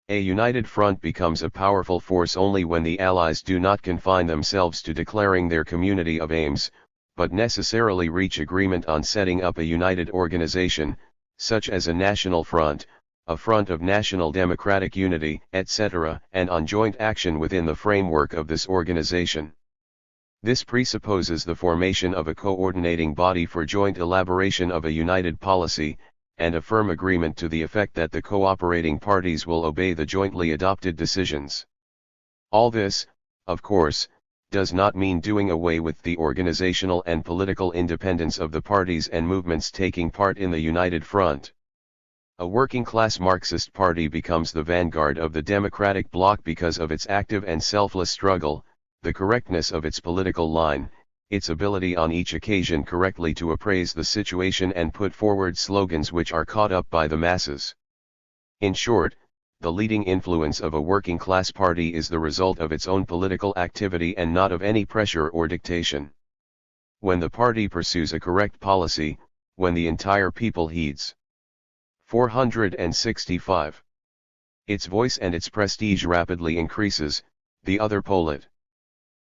A united front becomes a powerful force only when the Allies do not confine themselves to declaring their community of aims, but necessarily reach agreement on setting up a united organization, such as a national front, a front of national democratic unity, etc., and on joint action within the framework of this organization. This presupposes the formation of a coordinating body for joint elaboration of a united policy, and a firm agreement to the effect that the cooperating parties will obey the jointly adopted decisions. All this, of course, does not mean doing away with the organizational and political independence of the parties and movements taking part in the United Front. A working-class Marxist party becomes the vanguard of the democratic bloc because of its active and selfless struggle, the correctness of its political line, its ability on each occasion correctly to appraise the situation and put forward slogans which are caught up by the masses. In short, the leading influence of a working-class party is the result of its own political activity and not of any pressure or dictation. When the party pursues a correct policy, when the entire people heeds. 465. Its voice and its prestige rapidly increases, the other pollit.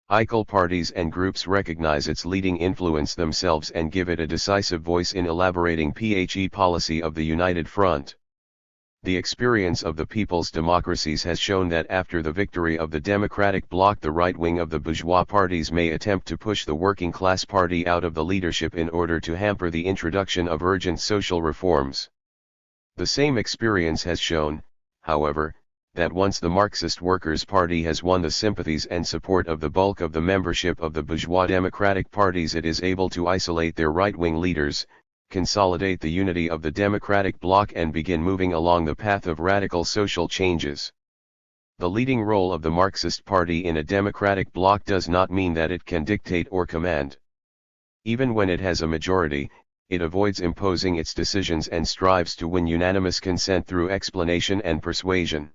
Equal parties and groups recognize its leading influence themselves and give it a decisive voice in elaborating the policy of the United Front. The experience of the people's democracies has shown that after the victory of the democratic bloc, the right wing of the bourgeois parties may attempt to push the working class party out of the leadership in order to hamper the introduction of urgent social reforms. The same experience has shown, however, that once the Marxist Workers' Party has won the sympathies and support of the bulk of the membership of the bourgeois democratic parties, it is able to isolate their right-wing leaders, consolidate the unity of the democratic bloc, and begin moving along the path of radical social changes. The leading role of the Marxist Party in a democratic bloc does not mean that it can dictate or command. Even when it has a majority, it avoids imposing its decisions and strives to win unanimous consent through explanation and persuasion.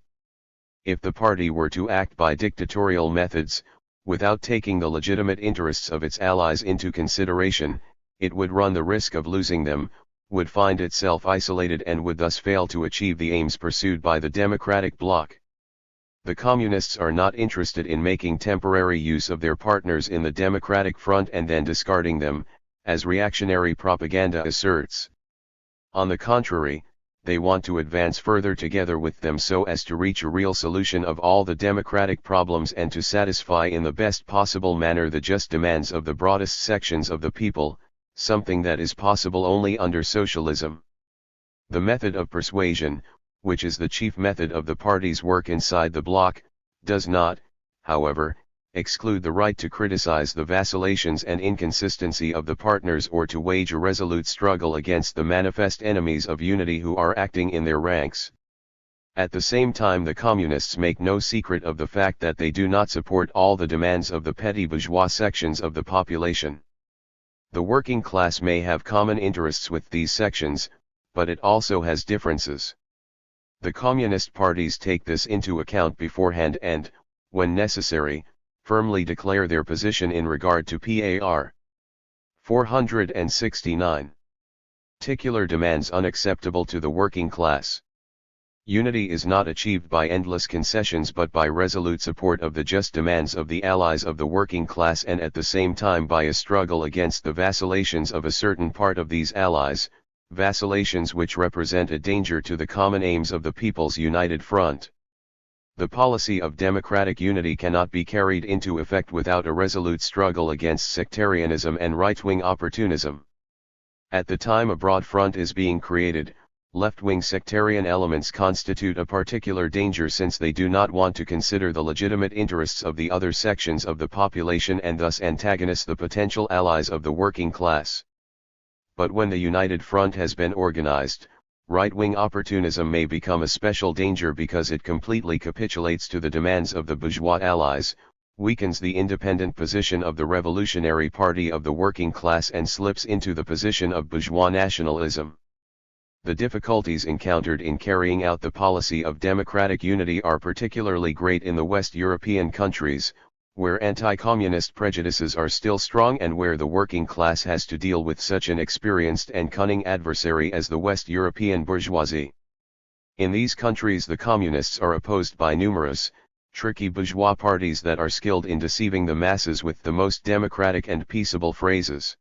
If the party were to act by dictatorial methods, without taking the legitimate interests of its allies into consideration, it would run the risk of losing them, would find itself isolated, and would thus fail to achieve the aims pursued by the democratic bloc. The Communists are not interested in making temporary use of their partners in the Democratic Front and then discarding them, as reactionary propaganda asserts. On the contrary, they want to advance further together with them so as to reach a real solution of all the democratic problems and to satisfy in the best possible manner the just demands of the broadest sections of the people, something that is possible only under socialism. The method of persuasion, which is the chief method of the party's work inside the bloc, does not, however, exclude the right to criticize the vacillations and inconsistency of the partners or to wage a resolute struggle against the manifest enemies of unity who are acting in their ranks. At the same time, the Communists make no secret of the fact that they do not support all the demands of the petty bourgeois sections of the population. The working class may have common interests with these sections, but it also has differences. The Communist parties take this into account beforehand and, when necessary, firmly declare their position in regard to par. 469. Particular demands unacceptable to the working class. Unity is not achieved by endless concessions but by resolute support of the just demands of the allies of the working class, and at the same time by a struggle against the vacillations of a certain part of these allies, vacillations which represent a danger to the common aims of the People's United Front. The policy of democratic unity cannot be carried into effect without a resolute struggle against sectarianism and right-wing opportunism. At the time a broad front is being created, left-wing sectarian elements constitute a particular danger, since they do not want to consider the legitimate interests of the other sections of the population and thus antagonize the potential allies of the working class. But when the united front has been organized, right-wing opportunism may become a special danger because it completely capitulates to the demands of the bourgeois allies, weakens the independent position of the revolutionary party of the working class, and slips into the position of bourgeois nationalism. The difficulties encountered in carrying out the policy of democratic unity are particularly great in the West European countries, where anti-communist prejudices are still strong and where the working class has to deal with such an experienced and cunning adversary as the West European bourgeoisie. In these countries the communists are opposed by numerous, tricky bourgeois parties that are skilled in deceiving the masses with the most democratic and peaceable phrases.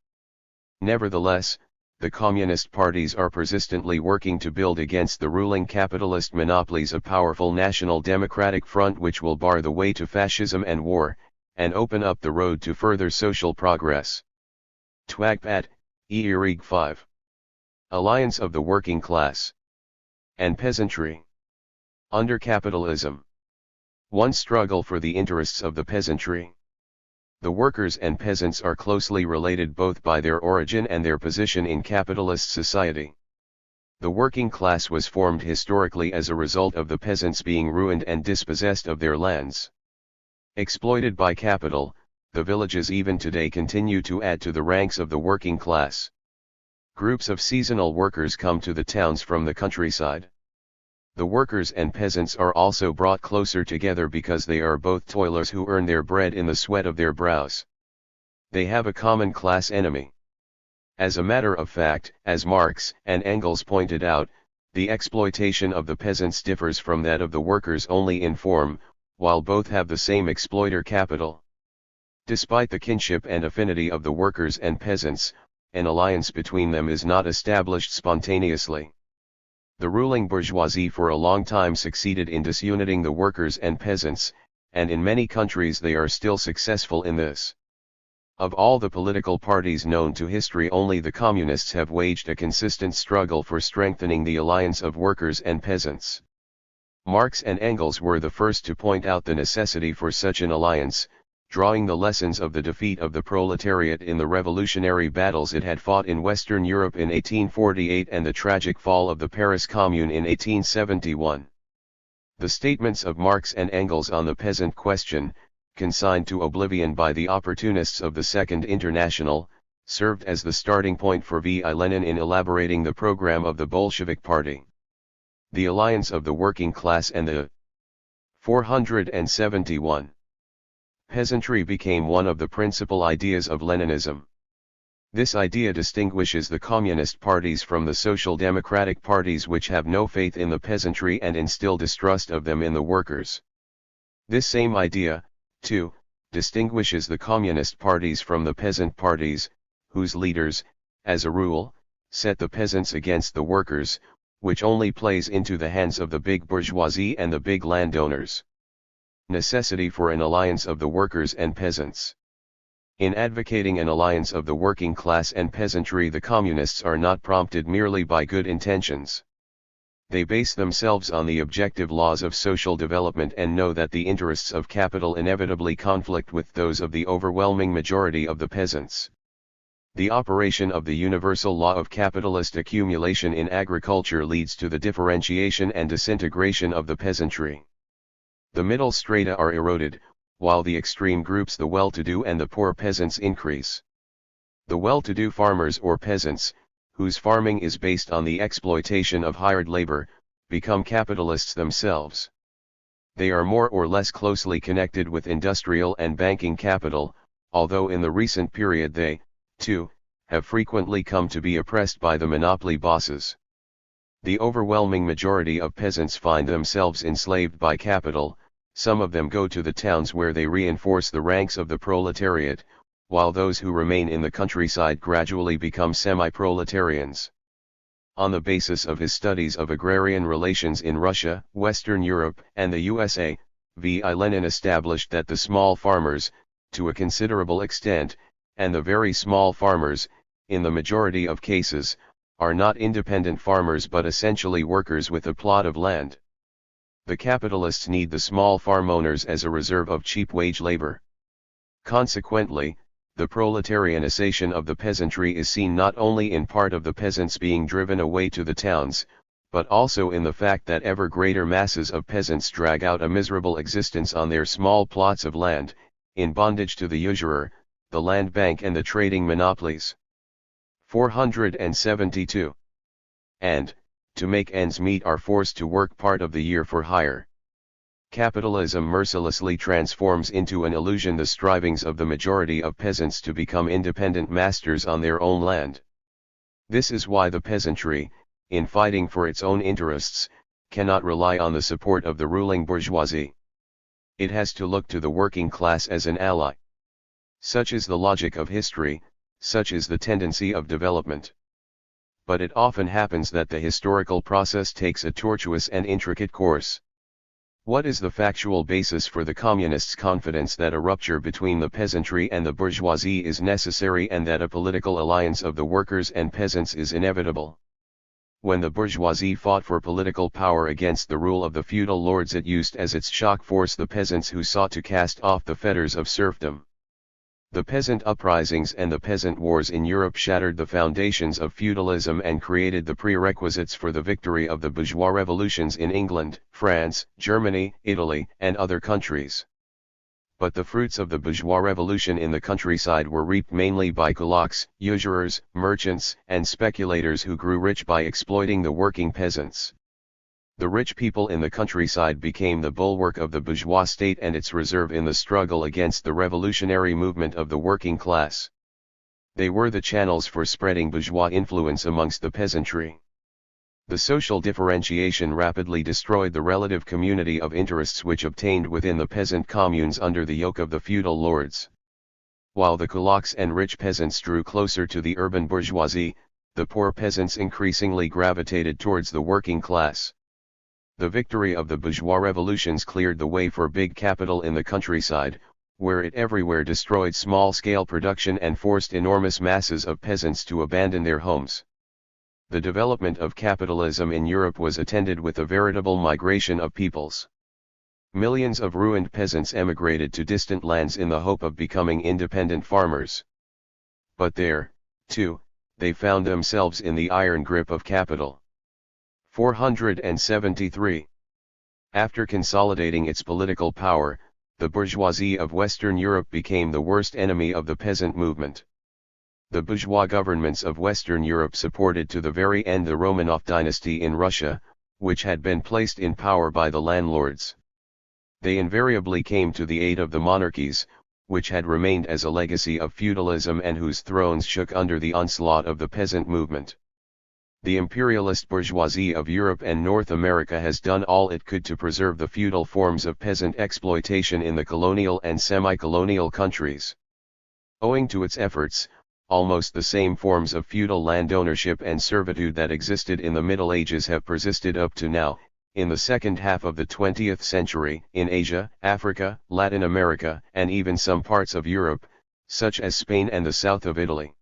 Nevertheless, the communist parties are persistently working to build against the ruling capitalist monopolies a powerful national democratic front which will bar the way to fascism and war, and open up the road to further social progress. Twagpat, Erig 5. Alliance of the working class and peasantry. Under capitalism. One struggle for the interests of the peasantry. The workers and peasants are closely related both by their origin and their position in capitalist society. The working class was formed historically as a result of the peasants being ruined and dispossessed of their lands. Exploited by capital, the villages even today continue to add to the ranks of the working class. Groups of seasonal workers come to the towns from the countryside. The workers and peasants are also brought closer together because they are both toilers who earn their bread in the sweat of their brows. They have a common class enemy. As a matter of fact, as Marx and Engels pointed out, the exploitation of the peasants differs from that of the workers only in form, while both have the same exploiter capital. Despite the kinship and affinity of the workers and peasants, an alliance between them is not established spontaneously. The ruling bourgeoisie for a long time succeeded in disuniting the workers and peasants, and in many countries they are still successful in this. Of all the political parties known to history, only the communists have waged a consistent struggle for strengthening the alliance of workers and peasants. Marx and Engels were the first to point out the necessity for such an alliance, drawing the lessons of the defeat of the proletariat in the revolutionary battles it had fought in Western Europe in 1848 and the tragic fall of the Paris Commune in 1871. The statements of Marx and Engels on the peasant question, consigned to oblivion by the opportunists of the Second International, served as the starting point for V.I. Lenin in elaborating the program of the Bolshevik Party. The alliance of the working class and the 471. Peasantry became one of the principal ideas of Leninism. This idea distinguishes the communist parties from the social democratic parties, which have no faith in the peasantry and instill distrust of them in the workers. This same idea, too, distinguishes the communist parties from the peasant parties, whose leaders, as a rule, set the peasants against the workers, which only plays into the hands of the big bourgeoisie and the big landowners. Necessity for an alliance of the workers and peasants. In advocating an alliance of the working class and peasantry, the communists are not prompted merely by good intentions. They base themselves on the objective laws of social development and know that the interests of capital inevitably conflict with those of the overwhelming majority of the peasants. The operation of the universal law of capitalist accumulation in agriculture leads to the differentiation and disintegration of the peasantry. The middle strata are eroded, while the extreme groups, the well-to-do and the poor peasants, increase. The well-to-do farmers or peasants, whose farming is based on the exploitation of hired labor, become capitalists themselves. They are more or less closely connected with industrial and banking capital, although in the recent period they, too, have frequently come to be oppressed by the monopoly bosses. The overwhelming majority of peasants find themselves enslaved by capital. Some of them go to the towns where they reinforce the ranks of the proletariat, while those who remain in the countryside gradually become semi-proletarians. On the basis of his studies of agrarian relations in Russia, Western Europe, and the USA, V.I. Lenin established that the small farmers, to a considerable extent, and the very small farmers, in the majority of cases, are not independent farmers but essentially workers with a plot of land. The capitalists need the small farm owners as a reserve of cheap wage labor. Consequently, the proletarianization of the peasantry is seen not only in part of the peasants being driven away to the towns, but also in the fact that ever greater masses of peasants drag out a miserable existence on their small plots of land, in bondage to the usurer, the land bank and the trading monopolies. 472. And, to make ends meet, are forced to work part of the year for hire. Capitalism mercilessly transforms into an illusion the strivings of the majority of peasants to become independent masters on their own land. This is why the peasantry, in fighting for its own interests, cannot rely on the support of the ruling bourgeoisie. It has to look to the working class as an ally. Such is the logic of history, such is the tendency of development. But it often happens that the historical process takes a tortuous and intricate course. What is the factual basis for the communists' confidence that a rupture between the peasantry and the bourgeoisie is necessary and that a political alliance of the workers and peasants is inevitable? When the bourgeoisie fought for political power against the rule of the feudal lords, it used as its shock force the peasants who sought to cast off the fetters of serfdom. The peasant uprisings and the peasant wars in Europe shattered the foundations of feudalism and created the prerequisites for the victory of the bourgeois revolutions in England, France, Germany, Italy, and other countries. But the fruits of the bourgeois revolution in the countryside were reaped mainly by kulaks, usurers, merchants, and speculators who grew rich by exploiting the working peasants. The rich people in the countryside became the bulwark of the bourgeois state and its reserve in the struggle against the revolutionary movement of the working class. They were the channels for spreading bourgeois influence amongst the peasantry. The social differentiation rapidly destroyed the relative community of interests which obtained within the peasant communes under the yoke of the feudal lords. While the kulaks and rich peasants drew closer to the urban bourgeoisie, the poor peasants increasingly gravitated towards the working class. The victory of the bourgeois revolutions cleared the way for big capital in the countryside, where it everywhere destroyed small-scale production and forced enormous masses of peasants to abandon their homes. The development of capitalism in Europe was attended with a veritable migration of peoples. Millions of ruined peasants emigrated to distant lands in the hope of becoming independent farmers. But there, too, they found themselves in the iron grip of capital. 473. After consolidating its political power, the bourgeoisie of Western Europe became the worst enemy of the peasant movement. The bourgeois governments of Western Europe supported to the very end the Romanov dynasty in Russia, which had been placed in power by the landlords. They invariably came to the aid of the monarchies, which had remained as a legacy of feudalism and whose thrones shook under the onslaught of the peasant movement. The imperialist bourgeoisie of Europe and North America has done all it could to preserve the feudal forms of peasant exploitation in the colonial and semi-colonial countries. Owing to its efforts, almost the same forms of feudal land ownership and servitude that existed in the Middle Ages have persisted up to now, in the second half of the 20th century, in Asia, Africa, Latin America, and even some parts of Europe, such as Spain and the south of Italy.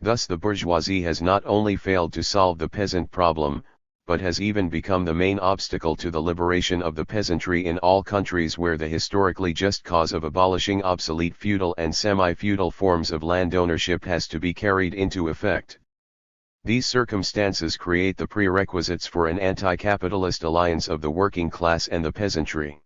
Thus the bourgeoisie has not only failed to solve the peasant problem, but has even become the main obstacle to the liberation of the peasantry in all countries where the historically just cause of abolishing obsolete feudal and semi-feudal forms of land ownership has to be carried into effect. These circumstances create the prerequisites for an anti-capitalist alliance of the working class and the peasantry.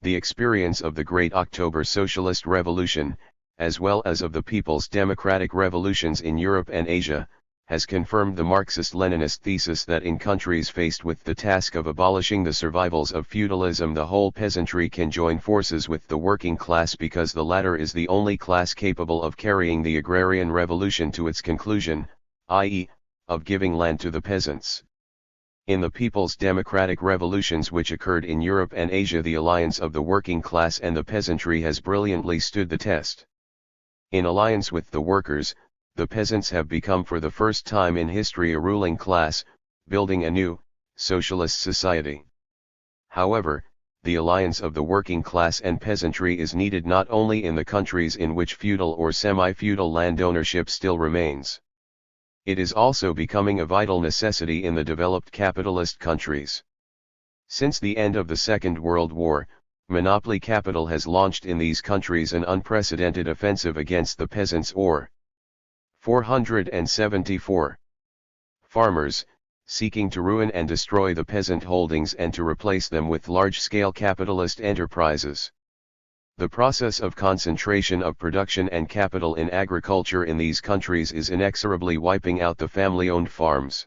The experience of the Great October Socialist Revolution, as well as of the People's Democratic Revolutions in Europe and Asia, has confirmed the Marxist-Leninist thesis that in countries faced with the task of abolishing the survivals of feudalism, the whole peasantry can join forces with the working class because the latter is the only class capable of carrying the agrarian revolution to its conclusion, i.e., of giving land to the peasants. In the people's democratic revolutions which occurred in Europe and Asia, the alliance of the working class and the peasantry has brilliantly stood the test. In alliance with the workers, the peasants have become for the first time in history a ruling class, building a new, socialist society. However, the alliance of the working class and peasantry is needed not only in the countries in which feudal or semi-feudal land ownership still remains. It is also becoming a vital necessity in the developed capitalist countries. Since the end of the Second World War, monopoly capital has launched in these countries an unprecedented offensive against the peasants or 474. Farmers, seeking to ruin and destroy the peasant holdings and to replace them with large-scale capitalist enterprises. The process of concentration of production and capital in agriculture in these countries is inexorably wiping out the family-owned farms.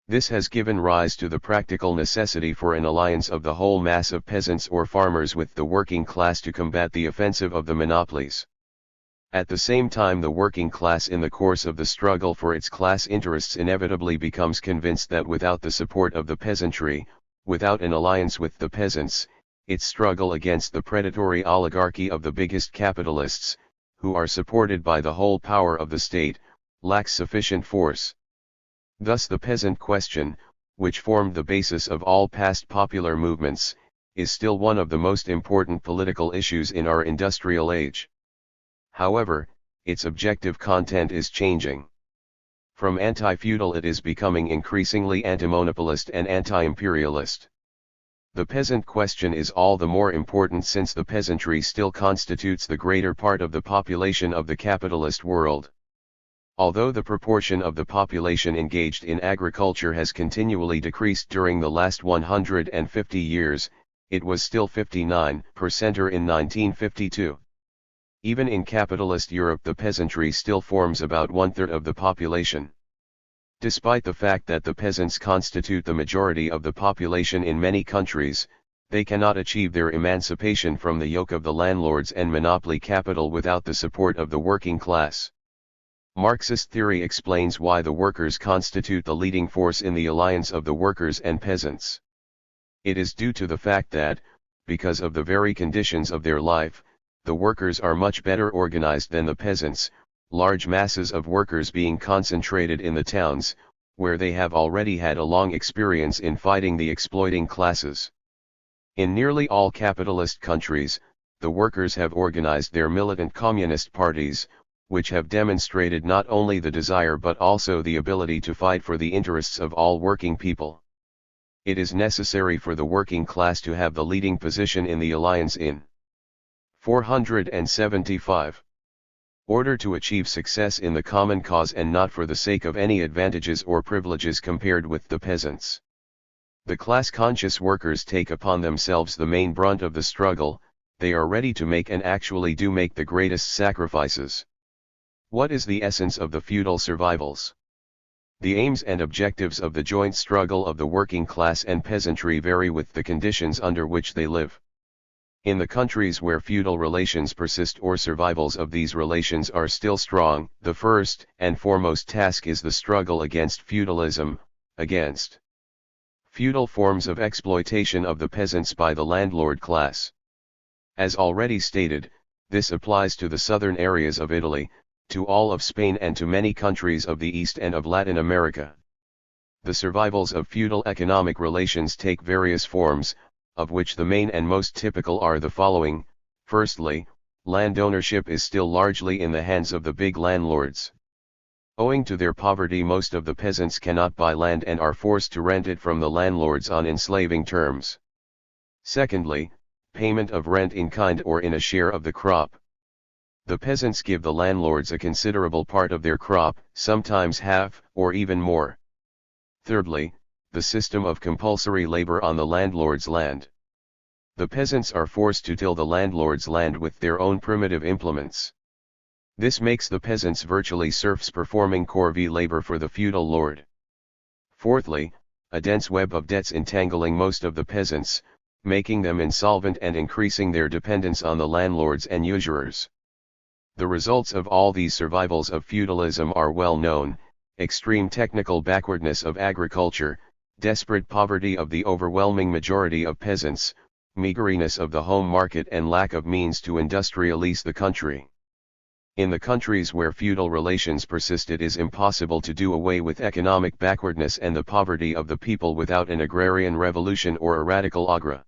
This has given rise to the practical necessity for an alliance of the whole mass of peasants or farmers with the working class to combat the offensive of the monopolies. At the same time, the working class in the course of the struggle for its class interests inevitably becomes convinced that without the support of the peasantry, without an alliance with the peasants, its struggle against the predatory oligarchy of the biggest capitalists, who are supported by the whole power of the state, lacks sufficient force. Thus the peasant question, which formed the basis of all past popular movements, is still one of the most important political issues in our industrial age. However, its objective content is changing. From anti-feudal it is becoming increasingly anti-monopolist and anti-imperialist. The peasant question is all the more important since the peasantry still constitutes the greater part of the population of the capitalist world. Although the proportion of the population engaged in agriculture has continually decreased during the last 150 years, it was still 59% in 1952. Even in capitalist Europe, the peasantry still forms about one-third of the population. Despite the fact that the peasants constitute the majority of the population in many countries, they cannot achieve their emancipation from the yoke of the landlords and monopoly capital without the support of the working class. Marxist theory explains why the workers constitute the leading force in the alliance of the workers and peasants. It is due to the fact that, because of the very conditions of their life, the workers are much better organized than the peasants, large masses of workers being concentrated in the towns, where they have already had a long experience in fighting the exploiting classes. In nearly all capitalist countries, the workers have organized their militant communist parties, which have demonstrated not only the desire but also the ability to fight for the interests of all working people. It is necessary for the working class to have the leading position in the alliance in 475. Order to achieve success in the common cause and not for the sake of any advantages or privileges compared with the peasants. The class-conscious workers take upon themselves the main brunt of the struggle, they are ready to make and actually do make the greatest sacrifices. What is the essence of the feudal survivals? The aims and objectives of the joint struggle of the working class and peasantry vary with the conditions under which they live. In the countries where feudal relations persist or survivals of these relations are still strong, the first and foremost task is the struggle against feudalism, against feudal forms of exploitation of the peasants by the landlord class. As already stated, this applies to the southern areas of Italy, to all of Spain and to many countries of the East and of Latin America. The survivals of feudal economic relations take various forms, of which the main and most typical are the following. Firstly, land ownership is still largely in the hands of the big landlords. Owing to their poverty, most of the peasants cannot buy land and are forced to rent it from the landlords on enslaving terms. Secondly, payment of rent in kind or in a share of the crop. The peasants give the landlords a considerable part of their crop, sometimes half, or even more. Thirdly, the system of compulsory labor on the landlord's land. The peasants are forced to till the landlord's land with their own primitive implements. This makes the peasants virtually serfs performing corvée labor for the feudal lord. Fourthly, a dense web of debts entangling most of the peasants, making them insolvent and increasing their dependence on the landlords and usurers. The results of all these survivals of feudalism are well known: extreme technical backwardness of agriculture, desperate poverty of the overwhelming majority of peasants, meagerness of the home market and lack of means to industrialize the country. In the countries where feudal relations persisted, it is impossible to do away with economic backwardness and the poverty of the people without an agrarian revolution or a radical agra.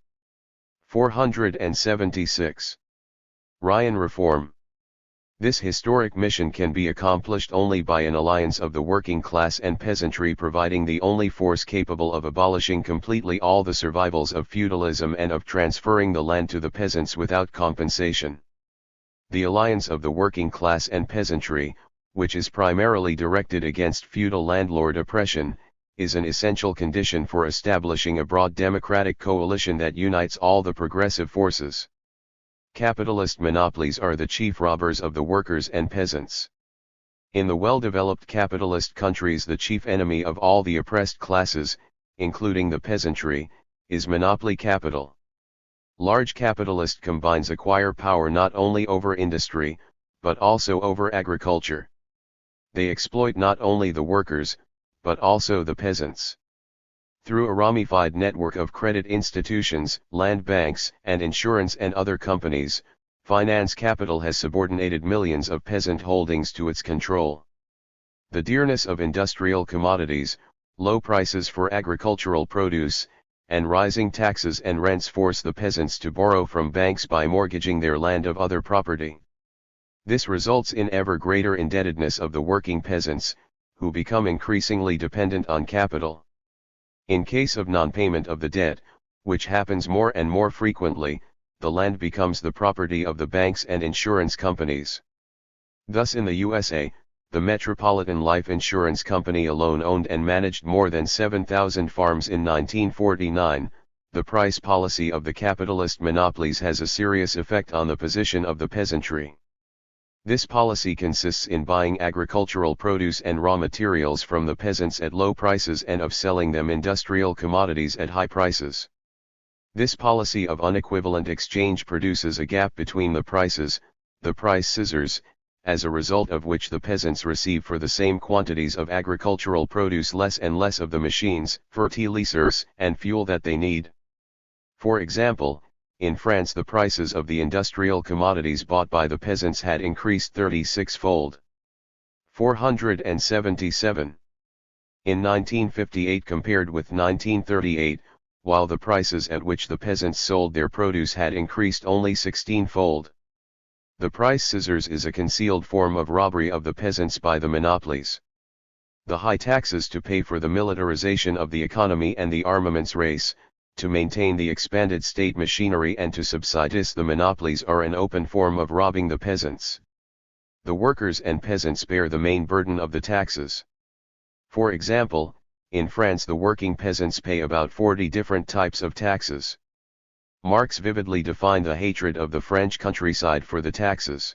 476. Ryan Reform. This historic mission can be accomplished only by an alliance of the working class and peasantry, providing the only force capable of abolishing completely all the survivals of feudalism and of transferring the land to the peasants without compensation. The alliance of the working class and peasantry, which is primarily directed against feudal landlord oppression, is an essential condition for establishing a broad democratic coalition that unites all the progressive forces. Capitalist monopolies are the chief robbers of the workers and peasants. In the well-developed capitalist countries, the chief enemy of all the oppressed classes, including the peasantry, is monopoly capital. Large capitalist combines acquire power not only over industry, but also over agriculture. They exploit not only the workers, but also the peasants. Through a ramified network of credit institutions, land banks, and insurance and other companies, finance capital has subordinated millions of peasant holdings to its control. The dearness of industrial commodities, low prices for agricultural produce, and rising taxes and rents force the peasants to borrow from banks by mortgaging their land of other property. This results in ever greater indebtedness of the working peasants, who become increasingly dependent on capital. In case of non-payment of the debt, which happens more and more frequently, the land becomes the property of the banks and insurance companies. Thus in the USA, the Metropolitan Life Insurance Company alone owned and managed more than 7,000 farms in 1949. The price policy of the capitalist monopolies has a serious effect on the position of the peasantry. This policy consists in buying agricultural produce and raw materials from the peasants at low prices and of selling them industrial commodities at high prices. This policy of unequivalent exchange produces a gap between the prices, the price scissors, as a result of which the peasants receive for the same quantities of agricultural produce less and less of the machines, fertilizers, and fuel that they need. For example, in France the prices of the industrial commodities bought by the peasants had increased 36-fold. 477. In 1958 compared with 1938, while the prices at which the peasants sold their produce had increased only 16-fold. The price scissors is a concealed form of robbery of the peasants by the monopolies. The high taxes to pay for the militarization of the economy and the armaments race, to maintain the expanded state machinery and to subsidize the monopolies are an open form of robbing the peasants. The workers and peasants bear the main burden of the taxes. For example, in France the working peasants pay about 40 different types of taxes. Marx vividly defined the hatred of the French countryside for the taxes.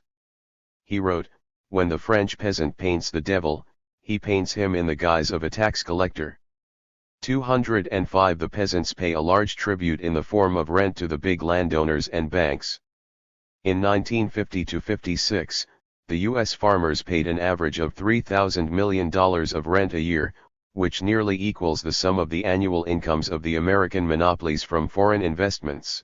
He wrote, "When the French peasant paints the devil, he paints him in the guise of a tax collector." 205 The peasants pay a large tribute in the form of rent to the big landowners and banks. In 1950–56, the U.S. farmers paid an average of $3,000 million of rent a year, which nearly equals the sum of the annual incomes of the American monopolies from foreign investments.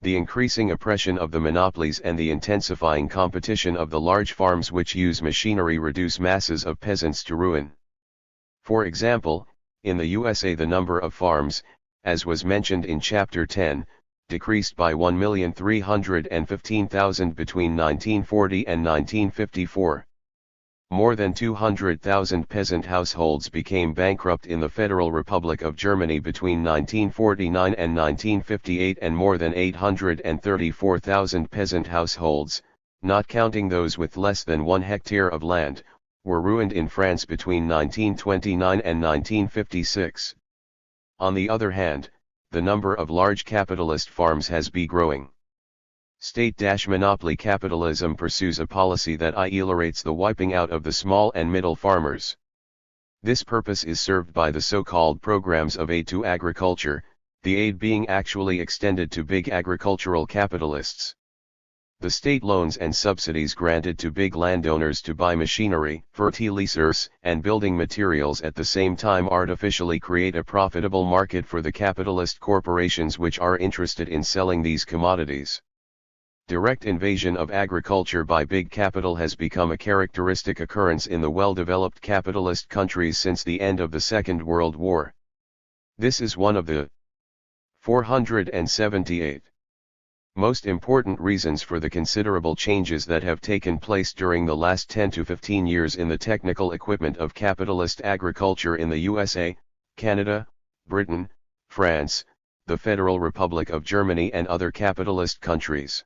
The increasing oppression of the monopolies and the intensifying competition of the large farms which use machinery reduce masses of peasants to ruin. For example, in the USA the number of farms, as was mentioned in Chapter 10, decreased by 1,315,000 between 1940 and 1954. More than 200,000 peasant households became bankrupt in the Federal Republic of Germany between 1949 and 1958, and more than 834,000 peasant households, not counting those with less than 1 hectare of land, were ruined in France between 1929 and 1956. On the other hand, the number of large capitalist farms has been growing. State-monopoly capitalism pursues a policy that ameliorates the wiping out of the small and middle farmers. This purpose is served by the so-called programs of aid to agriculture, the aid being actually extended to big agricultural capitalists. The state loans and subsidies granted to big landowners to buy machinery, fertilizers, and building materials at the same time artificially create a profitable market for the capitalist corporations which are interested in selling these commodities. Direct invasion of agriculture by big capital has become a characteristic occurrence in the well-developed capitalist countries since the end of the Second World War. This is one of the 478 most important reasons for the considerable changes that have taken place during the last 10 to 15 years in the technical equipment of capitalist agriculture in the USA, Canada, Britain, France, the Federal Republic of Germany and other capitalist countries.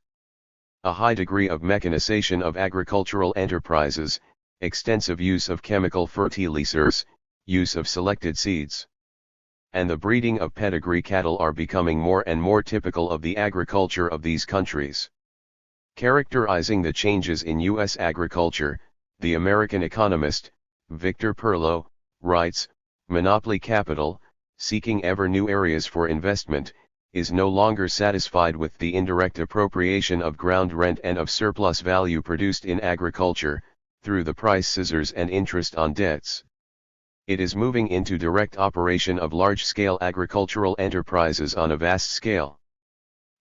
A high degree of mechanization of agricultural enterprises, extensive use of chemical fertilizers, use of selected seeds, and the breeding of pedigree cattle are becoming more and more typical of the agriculture of these countries. Characterizing the changes in U.S. agriculture, the American economist, Victor Perlo, writes, "Monopoly capital, seeking ever new areas for investment, is no longer satisfied with the indirect appropriation of ground rent and of surplus value produced in agriculture, through the price scissors and interest on debts. It is moving into direct operation of large-scale agricultural enterprises on a vast scale.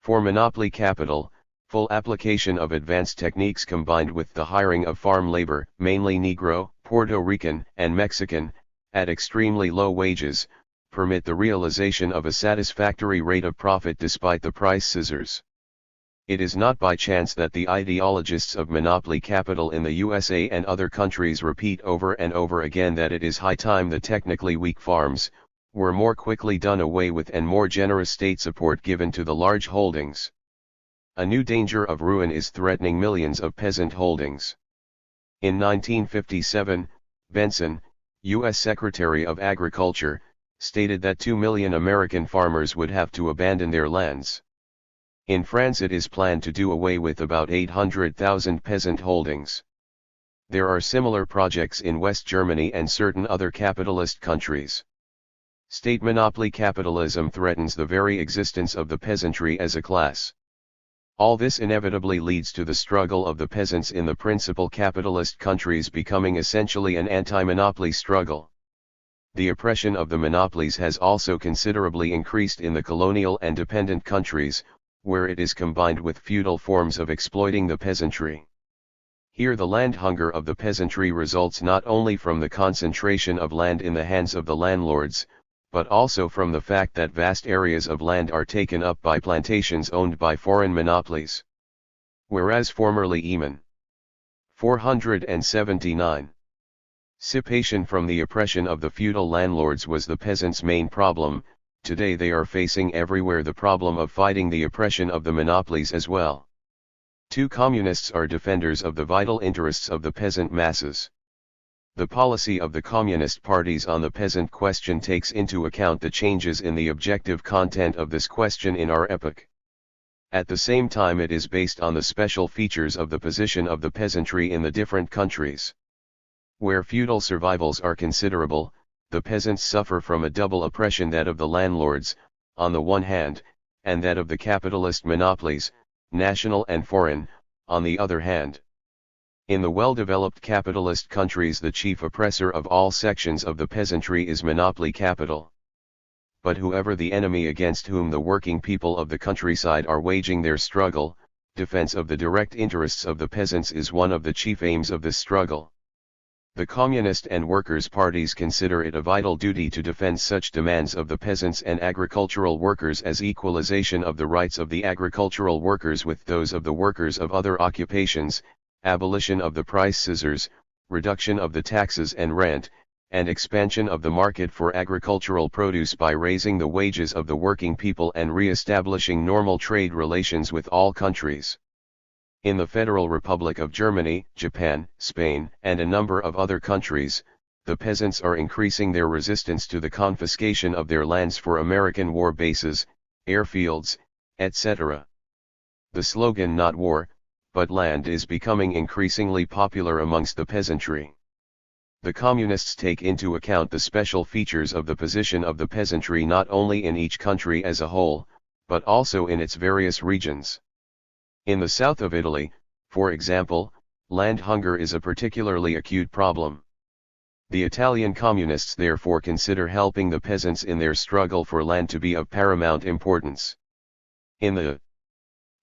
For monopoly capital, full application of advanced techniques combined with the hiring of farm labor, mainly Negro, Puerto Rican, and Mexican, at extremely low wages, permit the realization of a satisfactory rate of profit despite the price scissors. It is not by chance that the ideologists of monopoly capital in the USA and other countries repeat over and over again that it is high time the technically weak farms were more quickly done away with and more generous state support given to the large holdings. A new danger of ruin is threatening millions of peasant holdings. In 1957, Benson, U.S. Secretary of Agriculture, stated that 2 million American farmers would have to abandon their lands. In France it is planned to do away with about 800,000 peasant holdings. There are similar projects in West Germany and certain other capitalist countries. State monopoly capitalism threatens the very existence of the peasantry as a class. All this inevitably leads to the struggle of the peasants in the principal capitalist countries becoming essentially an anti-monopoly struggle. The oppression of the monopolies has also considerably increased in the colonial and dependent countries, where it is combined with feudal forms of exploiting the peasantry. Here the land hunger of the peasantry results not only from the concentration of land in the hands of the landlords, but also from the fact that vast areas of land are taken up by plantations owned by foreign monopolies. Whereas formerly Eman 479. Emancipation from the oppression of the feudal landlords was the peasants' main problem. Today they are facing everywhere the problem of fighting the oppression of the monopolies as well. Two communists are defenders of the vital interests of the peasant masses. The policy of the communist parties on the peasant question takes into account the changes in the objective content of this question in our epoch. At the same time it is based on the special features of the position of the peasantry in the different countries. Where feudal survivals are considerable, the peasants suffer from a double oppression, that of the landlords, on the one hand, and that of the capitalist monopolies, national and foreign, on the other hand. In the well-developed capitalist countries the chief oppressor of all sections of the peasantry is monopoly capital. But whoever the enemy against whom the working people of the countryside are waging their struggle, defense of the direct interests of the peasants is one of the chief aims of this struggle. The Communist and Workers' parties consider it a vital duty to defend such demands of the peasants and agricultural workers as equalization of the rights of the agricultural workers with those of the workers of other occupations, abolition of the price scissors, reduction of the taxes and rent, and expansion of the market for agricultural produce by raising the wages of the working people and re-establishing normal trade relations with all countries. In the Federal Republic of Germany, Japan, Spain, and a number of other countries, the peasants are increasing their resistance to the confiscation of their lands for American war bases, airfields, etc. The slogan "Not war, but land" is becoming increasingly popular amongst the peasantry. The communists take into account the special features of the position of the peasantry not only in each country as a whole, but also in its various regions. In the south of Italy, for example, land hunger is a particularly acute problem. The Italian communists therefore consider helping the peasants in their struggle for land to be of paramount importance. In the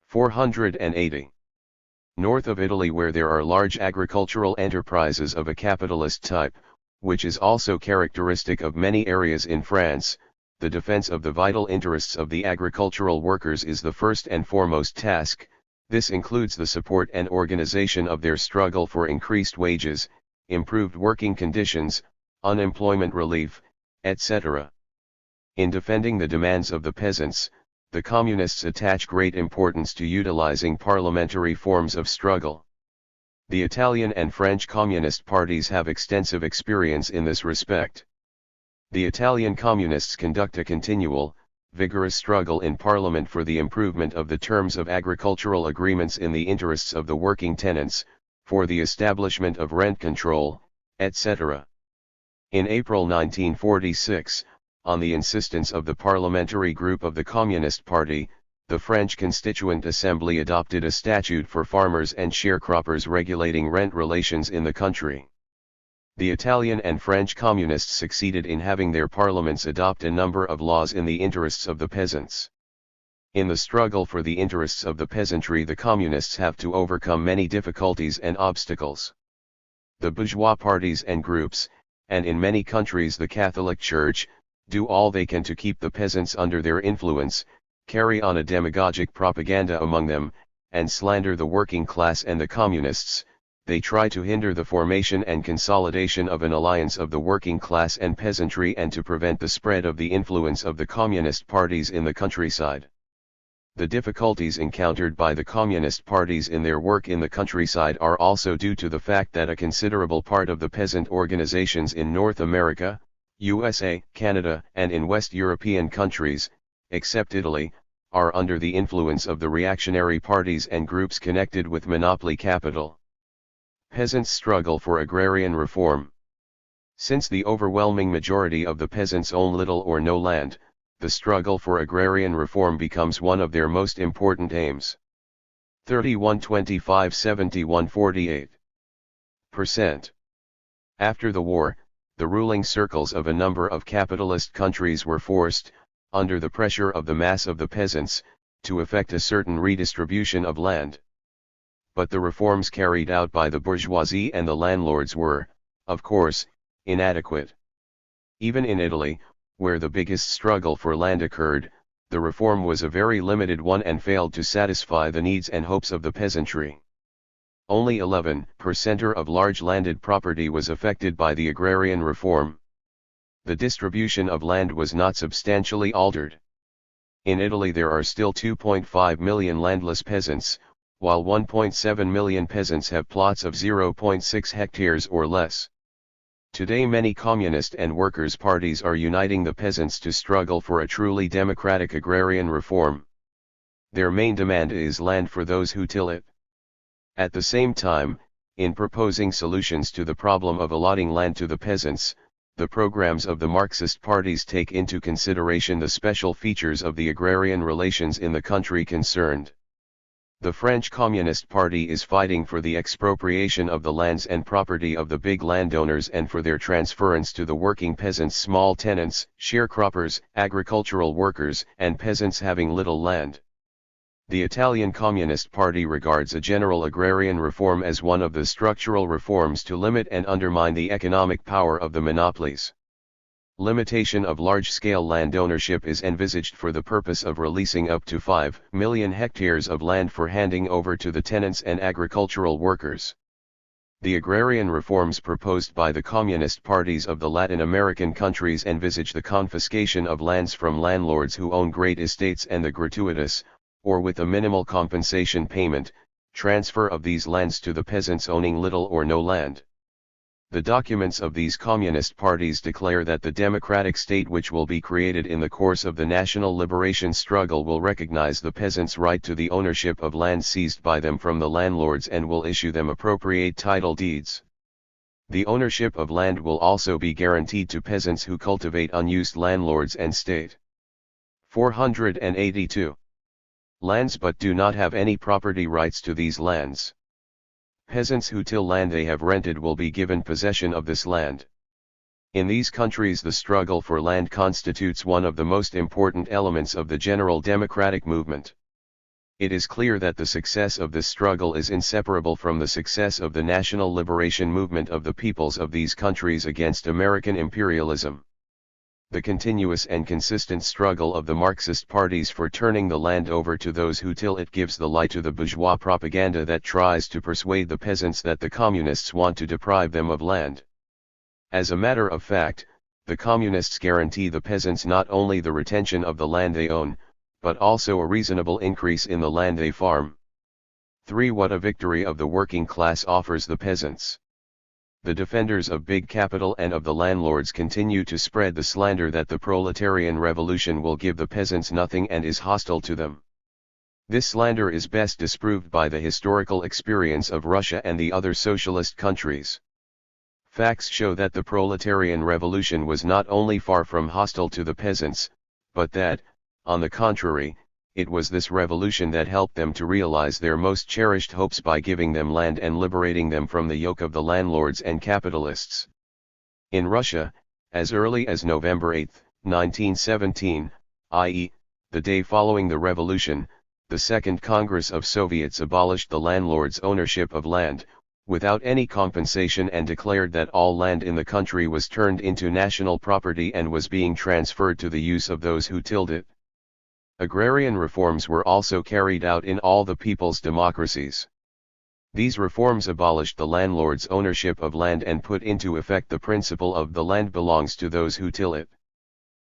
480 north of Italy, where there are large agricultural enterprises of a capitalist type, which is also characteristic of many areas in France, the defense of the vital interests of the agricultural workers is the first and foremost task. This includes the support and organization of their struggle for increased wages, improved working conditions, unemployment relief, etc. In defending the demands of the peasants, the communists attach great importance to utilizing parliamentary forms of struggle. The Italian and French communist parties have extensive experience in this respect. The Italian communists conduct a continual, vigorous struggle in Parliament for the improvement of the terms of agricultural agreements in the interests of the working tenants, for the establishment of rent control, etc. In April 1946, on the insistence of the parliamentary group of the Communist Party, the French Constituent Assembly adopted a statute for farmers and sharecroppers regulating rent relations in the country. The Italian and French communists succeeded in having their parliaments adopt a number of laws in the interests of the peasants. In the struggle for the interests of the peasantry, the communists have to overcome many difficulties and obstacles. The bourgeois parties and groups, and in many countries the Catholic Church, do all they can to keep the peasants under their influence, carry on a demagogic propaganda among them, and slander the working class and the communists. They try to hinder the formation and consolidation of an alliance of the working class and peasantry and to prevent the spread of the influence of the communist parties in the countryside. The difficulties encountered by the communist parties in their work in the countryside are also due to the fact that a considerable part of the peasant organizations in North America, USA, Canada, and in West European countries, except Italy, are under the influence of the reactionary parties and groups connected with monopoly capital. Peasants' struggle for agrarian reform. Since the overwhelming majority of the peasants own little or no land, the struggle for agrarian reform becomes one of their most important aims. 31-25-71-48%. After the war, the ruling circles of a number of capitalist countries were forced, under the pressure of the mass of the peasants, to effect a certain redistribution of land. But the reforms carried out by the bourgeoisie and the landlords were, of course, inadequate. Even in Italy, where the biggest struggle for land occurred, the reform was a very limited one and failed to satisfy the needs and hopes of the peasantry. Only 11% of large landed property was affected by the agrarian reform. The distribution of land was not substantially altered. In Italy there are still 2.5 million landless peasants, while 1.7 million peasants have plots of 0.6 hectares or less. Today many communist and workers' parties are uniting the peasants to struggle for a truly democratic agrarian reform. Their main demand is land for those who till it. At the same time, in proposing solutions to the problem of allotting land to the peasants, the programs of the Marxist parties take into consideration the special features of the agrarian relations in the country concerned. The French Communist Party is fighting for the expropriation of the lands and property of the big landowners and for their transference to the working peasants, small tenants, sharecroppers, agricultural workers, and peasants having little land. The Italian Communist Party regards a general agrarian reform as one of the structural reforms to limit and undermine the economic power of the monopolies. Limitation of large-scale land ownership is envisaged for the purpose of releasing up to 5 million hectares of land for handing over to the tenants and agricultural workers. The agrarian reforms proposed by the communist parties of the Latin American countries envisage the confiscation of lands from landlords who own great estates and the gratuitous, or with a minimal compensation payment, transfer of these lands to the peasants owning little or no land. The documents of these communist parties declare that the democratic state which will be created in the course of the national liberation struggle will recognize the peasants' right to the ownership of land seized by them from the landlords and will issue them appropriate title deeds. The ownership of land will also be guaranteed to peasants who cultivate unused landlords and state. 482. Lands but do not have any property rights to these lands. Peasants who till land they have rented will be given possession of this land. In these countries the struggle for land constitutes one of the most important elements of the general democratic movement. It is clear that the success of this struggle is inseparable from the success of the national liberation movement of the peoples of these countries against American imperialism. The continuous and consistent struggle of the Marxist parties for turning the land over to those who till it gives the lie to the bourgeois propaganda that tries to persuade the peasants that the communists want to deprive them of land. As a matter of fact, the communists guarantee the peasants not only the retention of the land they own, but also a reasonable increase in the land they farm. 3. What a victory of the working class offers the peasants. The defenders of big capital and of the landlords continue to spread the slander that the proletarian revolution will give the peasants nothing and is hostile to them. This slander is best disproved by the historical experience of Russia and the other socialist countries. Facts show that the proletarian revolution was not only far from hostile to the peasants, but that, on the contrary, it was this revolution that helped them to realize their most cherished hopes by giving them land and liberating them from the yoke of the landlords and capitalists. In Russia, as early as November 8, 1917, i.e., the day following the revolution, the Second Congress of Soviets abolished the landlords' ownership of land, without any compensation, and declared that all land in the country was turned into national property and was being transferred to the use of those who tilled it. Agrarian reforms were also carried out in all the people's democracies. These reforms abolished the landlord's ownership of land and put into effect the principle of the land belongs to those who till it.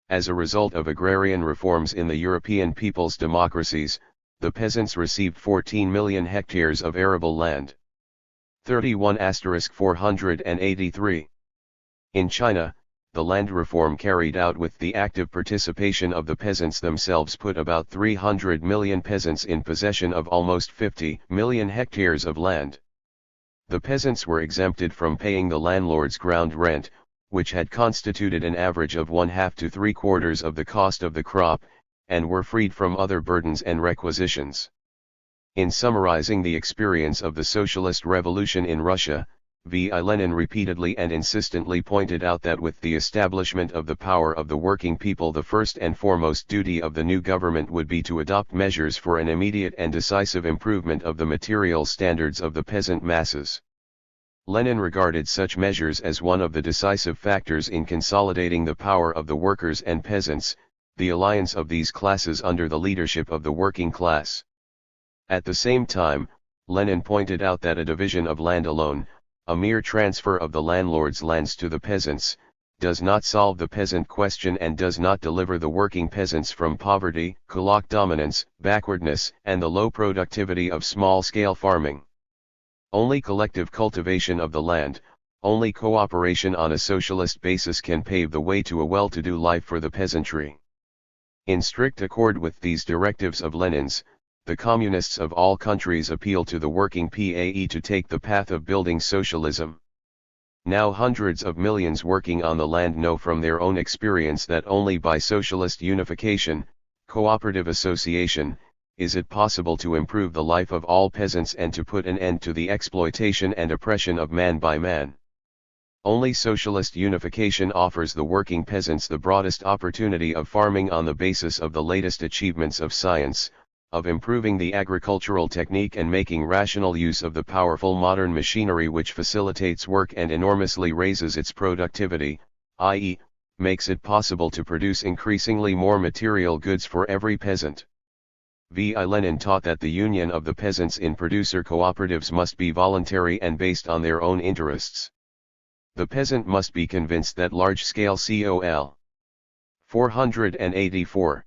As a result of agrarian reforms in the European people's democracies, the peasants received 14 million hectares of arable land. 31*483. In China, the land reform carried out with the active participation of the peasants themselves put about 300 million peasants in possession of almost 50 million hectares of land. The peasants were exempted from paying the landlord's ground rent, which had constituted an average of 1/2 to 3/4 of the cost of the crop, and were freed from other burdens and requisitions. In summarizing the experience of the socialist revolution in Russia, V.I. Lenin repeatedly and insistently pointed out that with the establishment of the power of the working people, the first and foremost duty of the new government would be to adopt measures for an immediate and decisive improvement of the material standards of the peasant masses. Lenin regarded such measures as one of the decisive factors in consolidating the power of the workers and peasants, the alliance of these classes under the leadership of the working class. At the same time, Lenin pointed out that a division of land alone, a mere transfer of the landlord's lands to the peasants, does not solve the peasant question and does not deliver the working peasants from poverty, kulak dominance, backwardness, and the low productivity of small-scale farming. Only collective cultivation of the land, only cooperation on a socialist basis can pave the way to a well-to-do life for the peasantry. In strict accord with these directives of Lenin's, the communists of all countries appeal to the working PAE to take the path of building socialism. Now hundreds of millions working on the land know from their own experience that only by socialist unification, cooperative association, is it possible to improve the life of all peasants and to put an end to the exploitation and oppression of man by man. Only socialist unification offers the working peasants the broadest opportunity of farming on the basis of the latest achievements of science, of improving the agricultural technique and making rational use of the powerful modern machinery which facilitates work and enormously raises its productivity, i.e., makes it possible to produce increasingly more material goods for every peasant. V.I. Lenin taught that the union of the peasants in producer cooperatives must be voluntary and based on their own interests. The peasant must be convinced that large-scale COL. 484.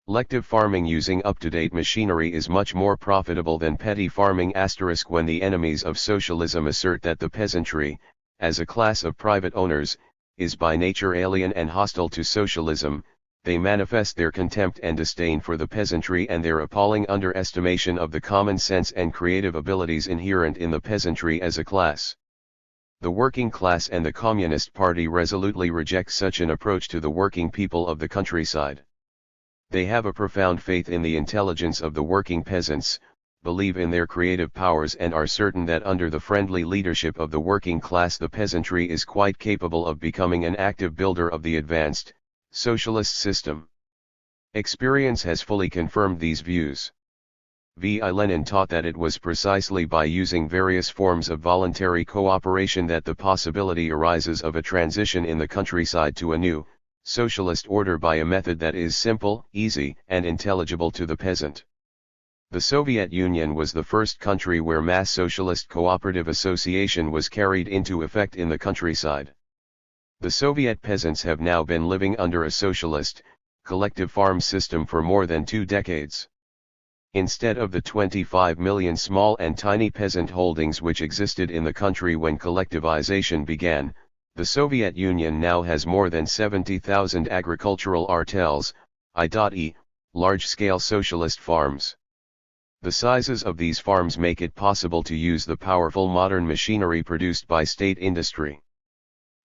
Lective farming using up-to-date machinery is much more profitable than petty farming *, when the enemies of socialism assert that the peasantry, as a class of private owners, is by nature alien and hostile to socialism. They manifest their contempt and disdain for the peasantry and their appalling underestimation of the common sense and creative abilities inherent in the peasantry as a class. The working class and the Communist Party resolutely reject such an approach to the working people of the countryside. They have a profound faith in the intelligence of the working peasants, believe in their creative powers, and are certain that under the friendly leadership of the working class the peasantry is quite capable of becoming an active builder of the advanced, socialist system. Experience has fully confirmed these views. Lenin taught that it was precisely by using various forms of voluntary cooperation that the possibility arises of a transition in the countryside to a new, socialist order by a method that is simple, easy, and intelligible to the peasant. The Soviet Union was the first country where mass socialist cooperative association was carried into effect in the countryside. The Soviet peasants have now been living under a socialist, collective farm system for more than 2 decades. Instead of the 25 million small and tiny peasant holdings which existed in the country when collectivization began, the Soviet Union now has more than 70,000 agricultural artels, i.e., large-scale socialist farms. The sizes of these farms make it possible to use the powerful modern machinery produced by state industry.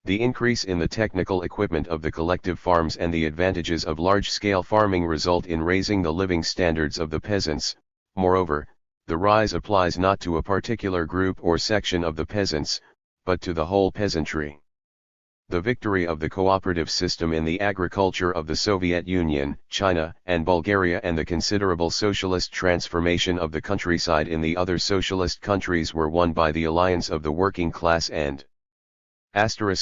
The increase in the technical equipment of the collective farms and the advantages of large-scale farming result in raising the living standards of the peasants. Moreover, the rise applies not to a particular group or section of the peasants, but to the whole peasantry. The victory of the cooperative system in the agriculture of the Soviet Union, China, and Bulgaria, and the considerable socialist transformation of the countryside in the other socialist countries were won by the alliance of the working class and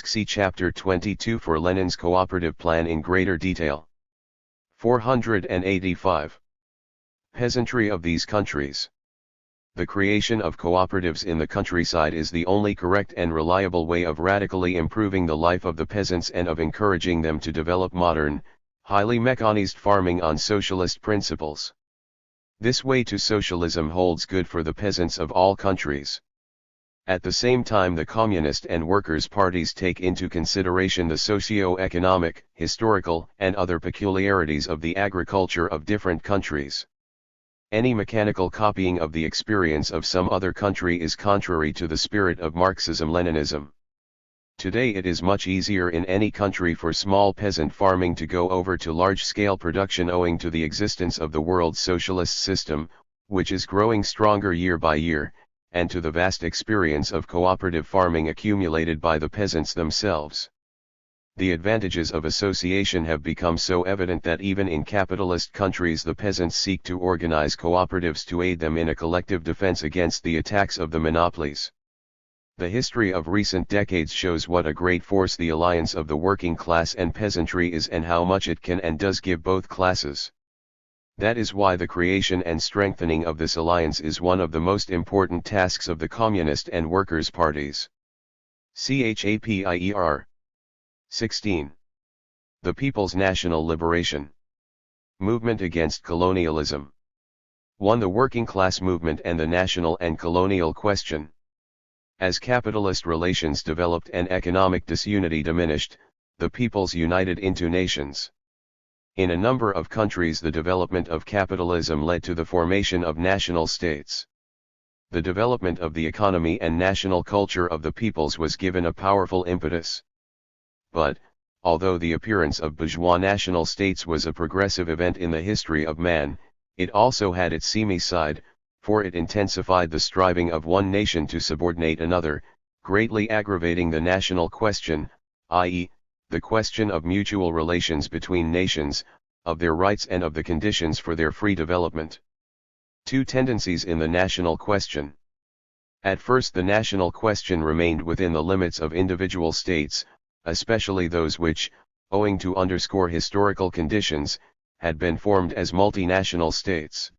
see Chapter 22 for Lenin's cooperative plan in greater detail. 485. Peasantry of these countries. The creation of cooperatives in the countryside is the only correct and reliable way of radically improving the life of the peasants and of encouraging them to develop modern, highly mechanized farming on socialist principles. This way to socialism holds good for the peasants of all countries. At the same time, the Communist and Workers' parties take into consideration the socio-economic, historical, and other peculiarities of the agriculture of different countries. Any mechanical copying of the experience of some other country is contrary to the spirit of Marxism-Leninism. Today it is much easier in any country for small peasant farming to go over to large-scale production owing to the existence of the world's socialist system, which is growing stronger year by year, and to the vast experience of cooperative farming accumulated by the peasants themselves. The advantages of association have become so evident that even in capitalist countries the peasants seek to organize cooperatives to aid them in a collective defense against the attacks of the monopolies. The history of recent decades shows what a great force the alliance of the working class and peasantry is and how much it can and does give both classes. That is why the creation and strengthening of this alliance is one of the most important tasks of the Communist and Workers' parties. Chapter 16. The People's National Liberation Movement against Colonialism. 1. The working class movement and the national and colonial question. As capitalist relations developed and economic disunity diminished, the peoples united into nations. In a number of countries the development of capitalism led to the formation of national states. The development of the economy and national culture of the peoples was given a powerful impetus. But, although the appearance of bourgeois national states was a progressive event in the history of man, it also had its seamy side, for it intensified the striving of one nation to subordinate another, greatly aggravating the national question, i.e., the question of mutual relations between nations, of their rights and of the conditions for their free development. 2 tendencies in the national question. At first the national question remained within the limits of individual states, especially those which, owing to historical conditions, had been formed as multinational states.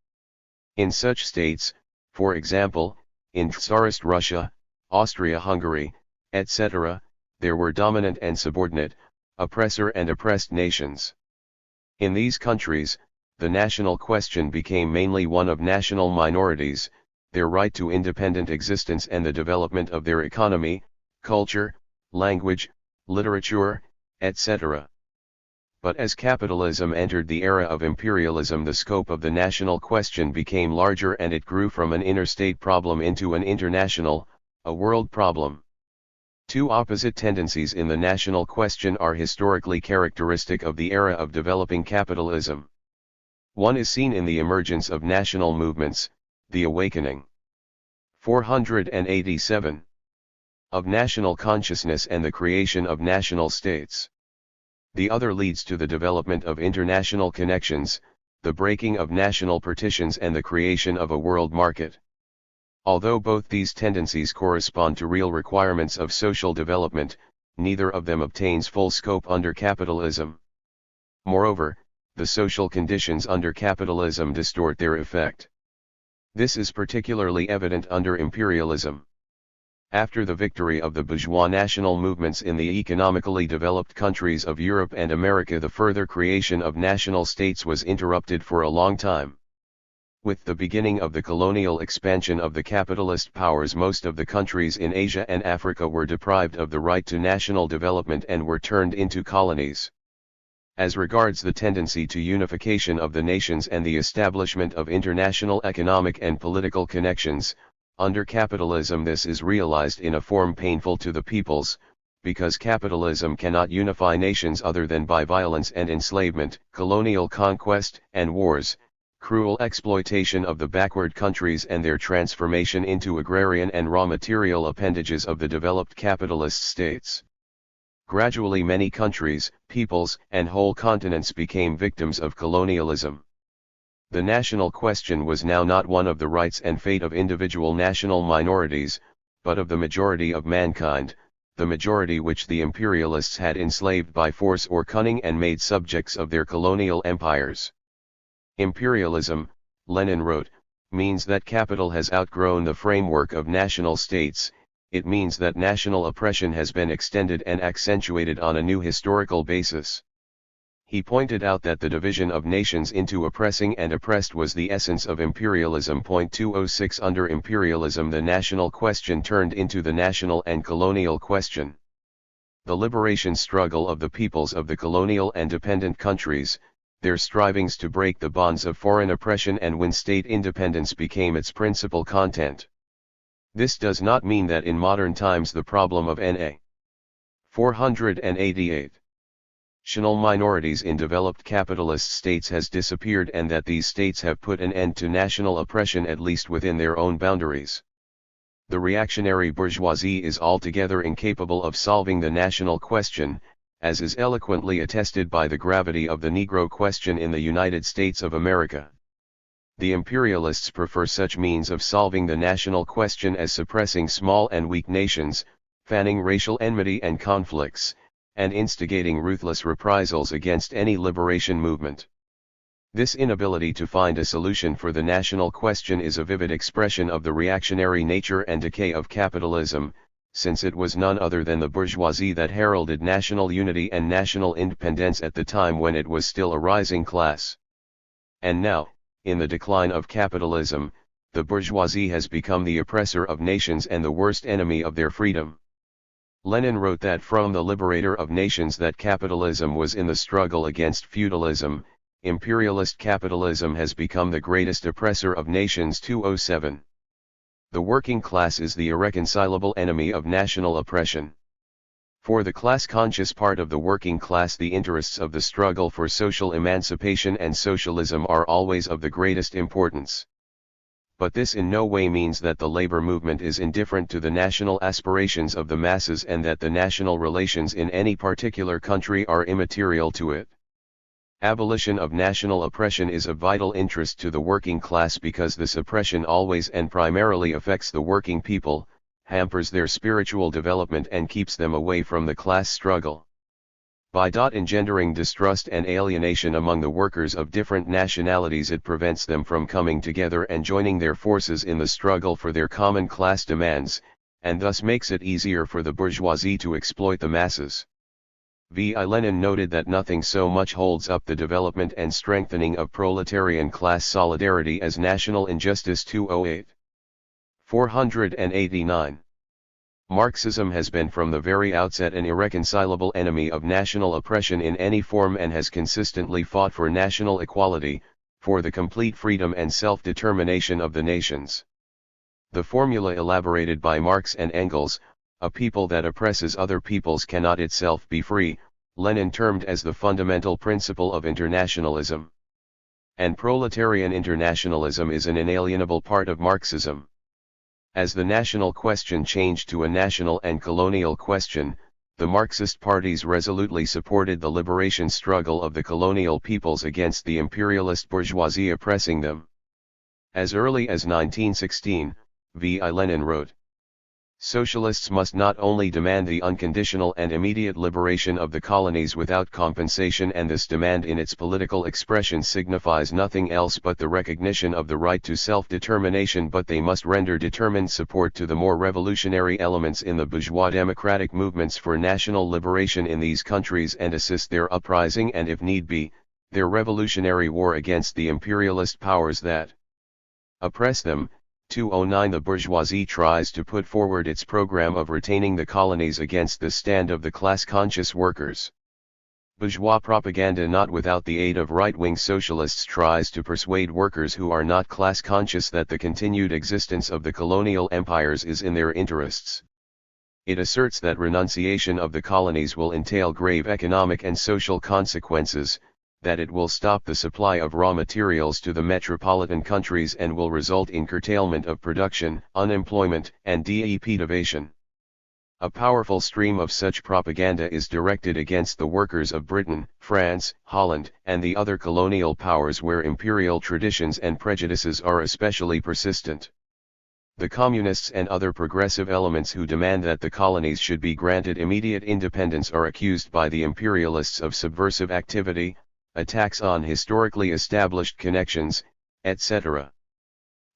In such states, for example, in Tsarist Russia, Austria-Hungary, etc., there were dominant and subordinate, oppressor and oppressed nations. In these countries, the national question became mainly one of national minorities, their right to independent existence and the development of their economy, culture, language, literature, etc. But as capitalism entered the era of imperialism, the scope of the national question became larger and it grew from an interstate problem into an international, a world problem. Two opposite tendencies in the national question are historically characteristic of the era of developing capitalism. One is seen in the emergence of national movements, the awakening 487 of national consciousness and the creation of national states. The other leads to the development of international connections, the breaking of national partitions and the creation of a world market. Although both these tendencies correspond to real requirements of social development, neither of them obtains full scope under capitalism. Moreover, the social conditions under capitalism distort their effect. This is particularly evident under imperialism. After the victory of the bourgeois national movements in the economically developed countries of Europe and America, the further creation of national states was interrupted for a long time. With the beginning of the colonial expansion of the capitalist powers, most of the countries in Asia and Africa were deprived of the right to national development and were turned into colonies. As regards the tendency to unification of the nations and the establishment of international economic and political connections, under capitalism this is realized in a form painful to the peoples, because capitalism cannot unify nations other than by violence and enslavement, colonial conquest and wars, cruel exploitation of the backward countries and their transformation into agrarian and raw material appendages of the developed capitalist states. Gradually many countries, peoples, and whole continents became victims of colonialism. The national question was now not one of the rights and fate of individual national minorities, but of the majority of mankind, the majority which the imperialists had enslaved by force or cunning and made subjects of their colonial empires. Imperialism, Lenin wrote, means that capital has outgrown the framework of national states. It means that national oppression has been extended and accentuated on a new historical basis. He pointed out that the division of nations into oppressing and oppressed was the essence of imperialism. 206 Under imperialism, the national question turned into the national and colonial question. The liberation struggle of the peoples of the colonial and dependent countries, their strivings to break the bonds of foreign oppression and win state independence became its principal content. This does not mean that in modern times the problem of NA 488 national minorities in developed capitalist states has disappeared and that these states have put an end to national oppression at least within their own boundaries. The reactionary bourgeoisie is altogether incapable of solving the national question, as is eloquently attested by the gravity of the Negro question in the United States of America. The imperialists prefer such means of solving the national question as suppressing small and weak nations, fanning racial enmity and conflicts, and instigating ruthless reprisals against any liberation movement. This inability to find a solution for the national question is a vivid expression of the reactionary nature and decay of capitalism, since it was none other than the bourgeoisie that heralded national unity and national independence at the time when it was still a rising class. And now, in the decline of capitalism, the bourgeoisie has become the oppressor of nations and the worst enemy of their freedom. Lenin wrote that from the liberator of nations that capitalism was in the struggle against feudalism, imperialist capitalism has become the greatest oppressor of nations. 207. The working class is the irreconcilable enemy of national oppression. For the class-conscious part of the working class, the interests of the struggle for social emancipation and socialism are always of the greatest importance. But this in no way means that the labor movement is indifferent to the national aspirations of the masses and that the national relations in any particular country are immaterial to it. Abolition of national oppression is of vital interest to the working class because this oppression always and primarily affects the working people, hampers their spiritual development and keeps them away from the class struggle. By engendering distrust and alienation among the workers of different nationalities, it prevents them from coming together and joining their forces in the struggle for their common class demands, and thus makes it easier for the bourgeoisie to exploit the masses. V.I. Lenin noted that nothing so much holds up the development and strengthening of proletarian class solidarity as national injustice. 208. 489. Marxism has been from the very outset an irreconcilable enemy of national oppression in any form and has consistently fought for national equality, for the complete freedom and self-determination of the nations. The formula elaborated by Marx and Engels, a people that oppresses other peoples cannot itself be free, Lenin termed as the fundamental principle of internationalism. And proletarian internationalism is an inalienable part of Marxism. As the national question changed to a national and colonial question, the Marxist parties resolutely supported the liberation struggle of the colonial peoples against the imperialist bourgeoisie oppressing them. As early as 1916, V.I. Lenin wrote, "Socialists must not only demand the unconditional and immediate liberation of the colonies without compensation, and this demand in its political expression signifies nothing else but the recognition of the right to self-determination, but they must render determined support to the more revolutionary elements in the bourgeois democratic movements for national liberation in these countries and assist their uprising and, if need be, their revolutionary war against the imperialist powers that oppress them." 209 The bourgeoisie tries to put forward its program of retaining the colonies against the stand of the class-conscious workers. Bourgeois propaganda, not without the aid of right-wing socialists, tries to persuade workers who are not class-conscious that the continued existence of the colonial empires is in their interests. It asserts that renunciation of the colonies will entail grave economic and social consequences, that it will stop the supply of raw materials to the metropolitan countries and will result in curtailment of production, unemployment, and deprivation. A powerful stream of such propaganda is directed against the workers of Britain, France, Holland, and the other colonial powers where imperial traditions and prejudices are especially persistent. The communists and other progressive elements who demand that the colonies should be granted immediate independence are accused by the imperialists of subversive activity, attacks on historically established connections, etc.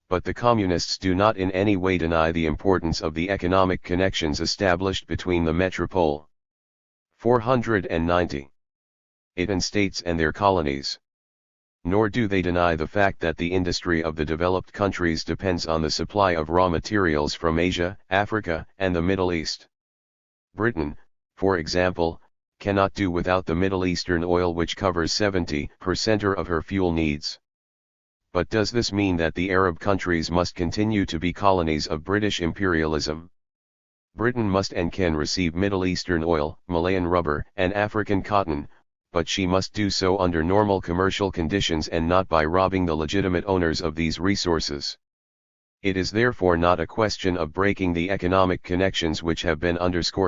But the communists do not in any way deny the importance of the economic connections established between the metropole. 490. It and states and their colonies. Nor do they deny the fact that the industry of the developed countries depends on the supply of raw materials from Asia, Africa, and the Middle East. Britain, for example, cannot do without the Middle Eastern oil, which covers 70% of her fuel needs. But does this mean that the Arab countries must continue to be colonies of British imperialism? Britain must and can receive Middle Eastern oil, Malayan rubber, and African cotton, but she must do so under normal commercial conditions and not by robbing the legitimate owners of these resources. It is therefore not a question of breaking the economic connections which have been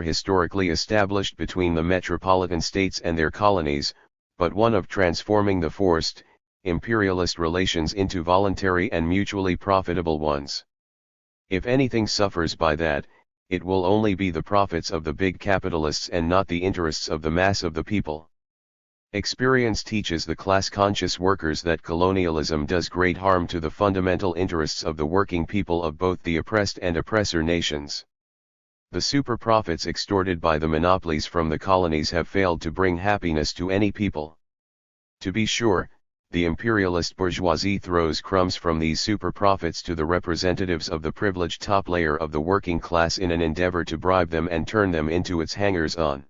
historically established between the metropolitan states and their colonies, but one of transforming the forced, imperialist relations into voluntary and mutually profitable ones. If anything suffers by that, it will only be the profits of the big capitalists and not the interests of the mass of the people. Experience teaches the class-conscious workers that colonialism does great harm to the fundamental interests of the working people of both the oppressed and oppressor nations. The super-profits extorted by the monopolies from the colonies have failed to bring happiness to any people. To be sure, the imperialist bourgeoisie throws crumbs from these super-profits to the representatives of the privileged top layer of the working class in an endeavor to bribe them and turn them into its hangers-on.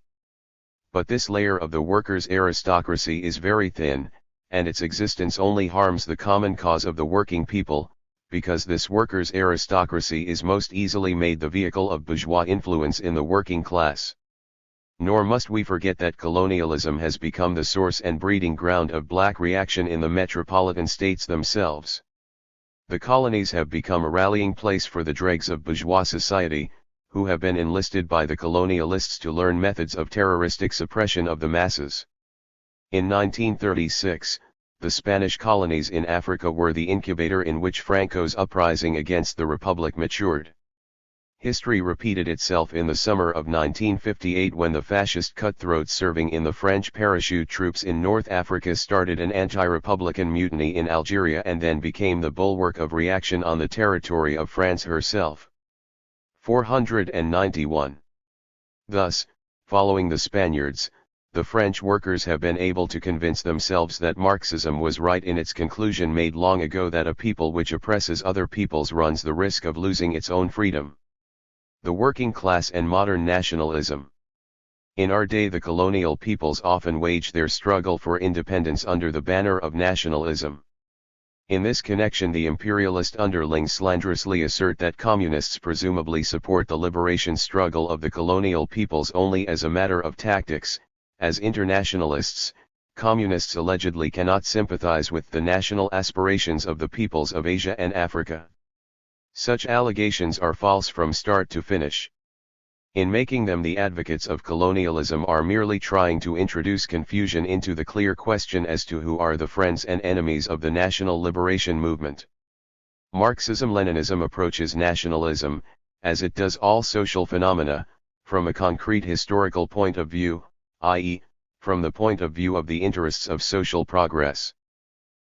But this layer of the workers' aristocracy is very thin, and its existence only harms the common cause of the working people, because this workers' aristocracy is most easily made the vehicle of bourgeois influence in the working class. Nor must we forget that colonialism has become the source and breeding ground of black reaction in the metropolitan states themselves. The colonies have become a rallying place for the dregs of bourgeois society, who have been enlisted by the colonialists to learn methods of terroristic suppression of the masses. In 1936, the Spanish colonies in Africa were the incubator in which Franco's uprising against the Republic matured. History repeated itself in the summer of 1958 when the fascist cutthroats serving in the French parachute troops in North Africa started an anti-republican mutiny in Algeria and then became the bulwark of reaction on the territory of France herself. 491. Thus, following the Spaniards, the French workers have been able to convince themselves that Marxism was right in its conclusion made long ago that a people which oppresses other peoples runs the risk of losing its own freedom. The working class and modern nationalism. In our day, the colonial peoples often wage their struggle for independence under the banner of nationalism. In this connection, the imperialist underlings slanderously assert that communists presumably support the liberation struggle of the colonial peoples only as a matter of tactics. As internationalists, communists allegedly cannot sympathize with the national aspirations of the peoples of Asia and Africa. Such allegations are false from start to finish. In making them, the advocates of colonialism are merely trying to introduce confusion into the clear question as to who are the friends and enemies of the national liberation movement. Marxism-Leninism approaches nationalism, as it does all social phenomena, from a concrete historical point of view, i.e., from the point of view of the interests of social progress.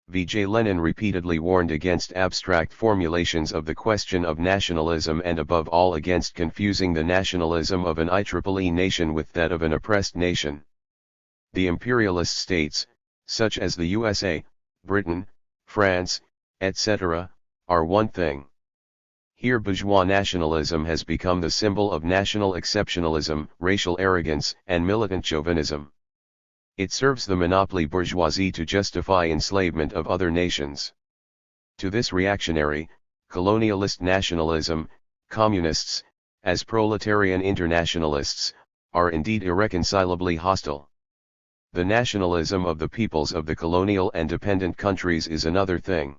V.J. Lenin repeatedly warned against abstract formulations of the question of nationalism and above all against confusing the nationalism of an IEEE nation with that of an oppressed nation. The imperialist states, such as the USA, Britain, France, etc., are one thing. Here bourgeois nationalism has become the symbol of national exceptionalism, racial arrogance, and militant chauvinism. It serves the monopoly bourgeoisie to justify enslavement of other nations. To this reactionary, colonialist nationalism, communists, as proletarian internationalists, are indeed irreconcilably hostile. The nationalism of the peoples of the colonial and dependent countries is another thing.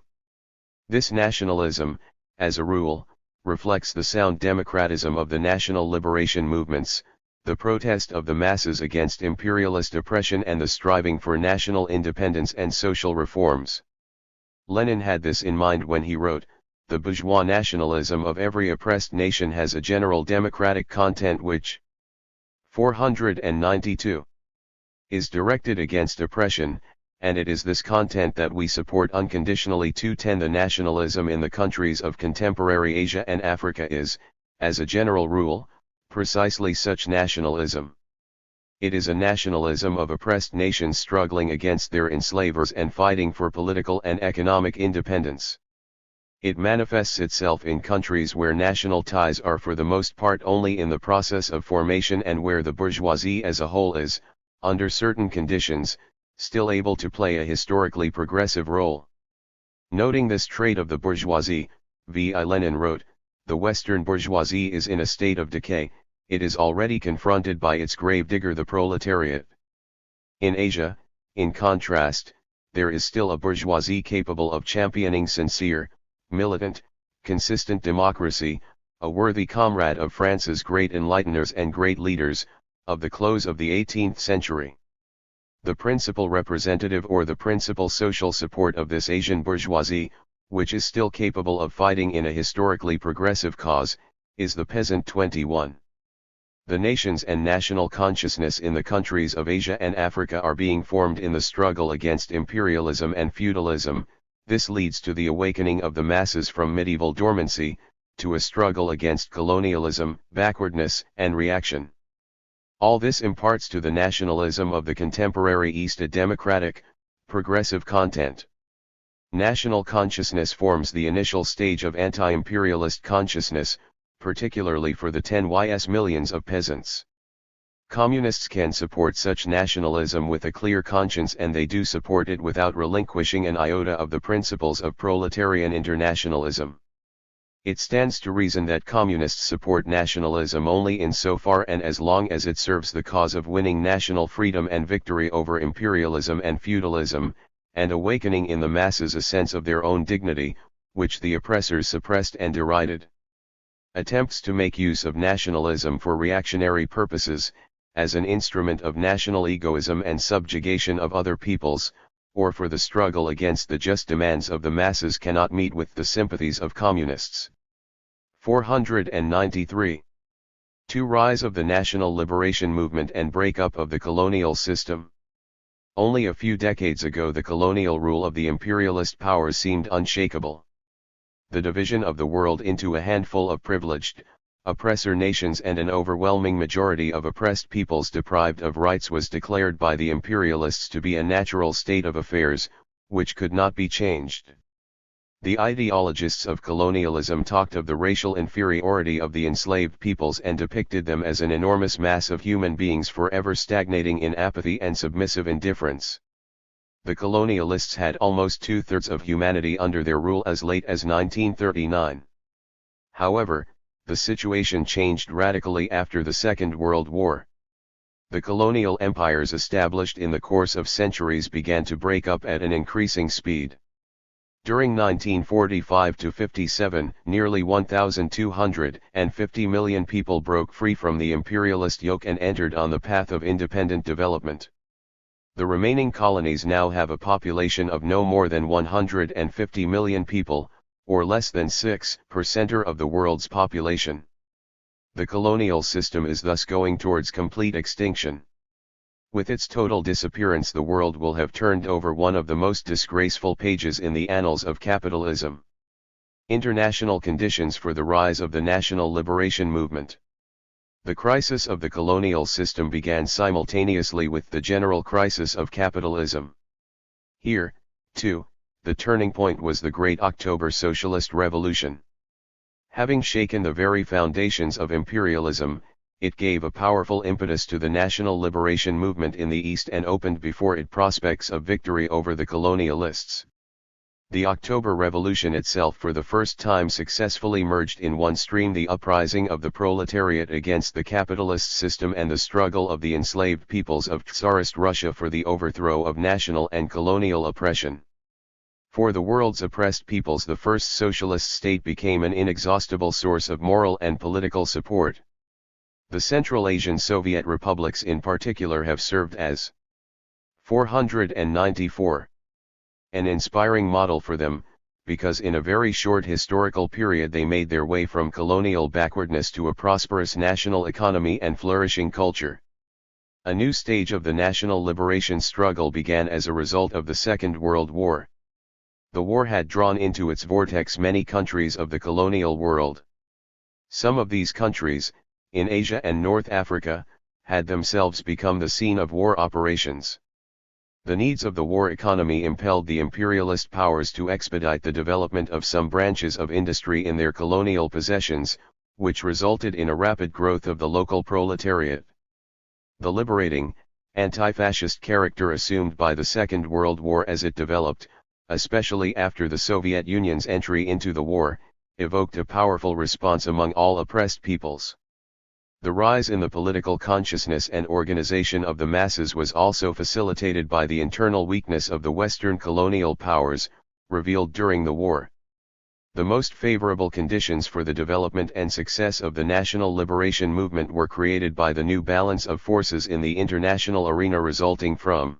This nationalism, as a rule, reflects the sound democratism of the national liberation movements, the protest of the masses against imperialist oppression and the striving for national independence and social reforms. Lenin had this in mind when he wrote, "The bourgeois nationalism of every oppressed nation has a general democratic content which 492 is directed against oppression, and it is this content that we support unconditionally. 210 The nationalism in the countries of contemporary Asia and Africa is, as a general rule, precisely such nationalism. It is a nationalism of oppressed nations struggling against their enslavers and fighting for political and economic independence. It manifests itself in countries where national ties are for the most part only in the process of formation and where the bourgeoisie as a whole is, under certain conditions, still able to play a historically progressive role." Noting this trait of the bourgeoisie, V.I. Lenin wrote, "The Western bourgeoisie is in a state of decay. It is already confronted by its gravedigger the proletariat. In Asia, in contrast, there is still a bourgeoisie capable of championing sincere, militant, consistent democracy, a worthy comrade of France's great enlighteners and great leaders, of the close of the 18th century. The principal representative or the principal social support of this Asian bourgeoisie, which is still capable of fighting in a historically progressive cause, is the peasant." 21. The nations and national consciousness in the countries of Asia and Africa are being formed in the struggle against imperialism and feudalism. This leads to the awakening of the masses from medieval dormancy, to a struggle against colonialism, backwardness, and reaction. All this imparts to the nationalism of the contemporary East a democratic, progressive content. National consciousness forms the initial stage of anti-imperialist consciousness, particularly for the 10 millions of peasants. Communists can support such nationalism with a clear conscience, and they do support it without relinquishing an iota of the principles of proletarian internationalism. It stands to reason that communists support nationalism only in so far and as long as it serves the cause of winning national freedom and victory over imperialism and feudalism, and awakening in the masses a sense of their own dignity, which the oppressors suppressed and derided. Attempts to make use of nationalism for reactionary purposes, as an instrument of national egoism and subjugation of other peoples, or for the struggle against the just demands of the masses, cannot meet with the sympathies of communists. 493. 2. Rise of the national liberation movement and breakup of the colonial system. Only a few decades ago the colonial rule of the imperialist powers seemed unshakable. The division of the world into a handful of privileged, oppressor nations and an overwhelming majority of oppressed peoples deprived of rights was declared by the imperialists to be a natural state of affairs, which could not be changed. The ideologists of colonialism talked of the racial inferiority of the enslaved peoples and depicted them as an enormous mass of human beings forever stagnating in apathy and submissive indifference. The colonialists had almost two-thirds of humanity under their rule as late as 1939. However, the situation changed radically after the Second World War. The colonial empires established in the course of centuries began to break up at an increasing speed. During 1945 to 57, nearly 1,250 million people broke free from the imperialist yoke and entered on the path of independent development. The remaining colonies now have a population of no more than 150 million people, or less than 6% of the world's population. The colonial system is thus going towards complete extinction. With its total disappearance, the world will have turned over one of the most disgraceful pages in the annals of capitalism. International conditions for the rise of the national liberation movement. The crisis of the colonial system began simultaneously with the general crisis of capitalism. Here, too, the turning point was the Great October Socialist Revolution. Having shaken the very foundations of imperialism, it gave a powerful impetus to the national liberation movement in the East and opened before it prospects of victory over the colonialists. The October Revolution itself for the first time successfully merged in one stream the uprising of the proletariat against the capitalist system and the struggle of the enslaved peoples of Tsarist Russia for the overthrow of national and colonial oppression. For the world's oppressed peoples, the first socialist state became an inexhaustible source of moral and political support. The Central Asian Soviet republics in particular have served as 494. An inspiring model for them, because in a very short historical period they made their way from colonial backwardness to a prosperous national economy and flourishing culture. A new stage of the national liberation struggle began as a result of the Second World War. The war had drawn into its vortex many countries of the colonial world. Some of these countries, in Asia and North Africa, had themselves become the scene of war operations. The needs of the war economy impelled the imperialist powers to expedite the development of some branches of industry in their colonial possessions, which resulted in a rapid growth of the local proletariat. The liberating, anti-fascist character assumed by the Second World War as it developed, especially after the Soviet Union's entry into the war, evoked a powerful response among all oppressed peoples. The rise in the political consciousness and organization of the masses was also facilitated by the internal weakness of the Western colonial powers, revealed during the war. The most favorable conditions for the development and success of the national liberation movement were created by the new balance of forces in the international arena resulting from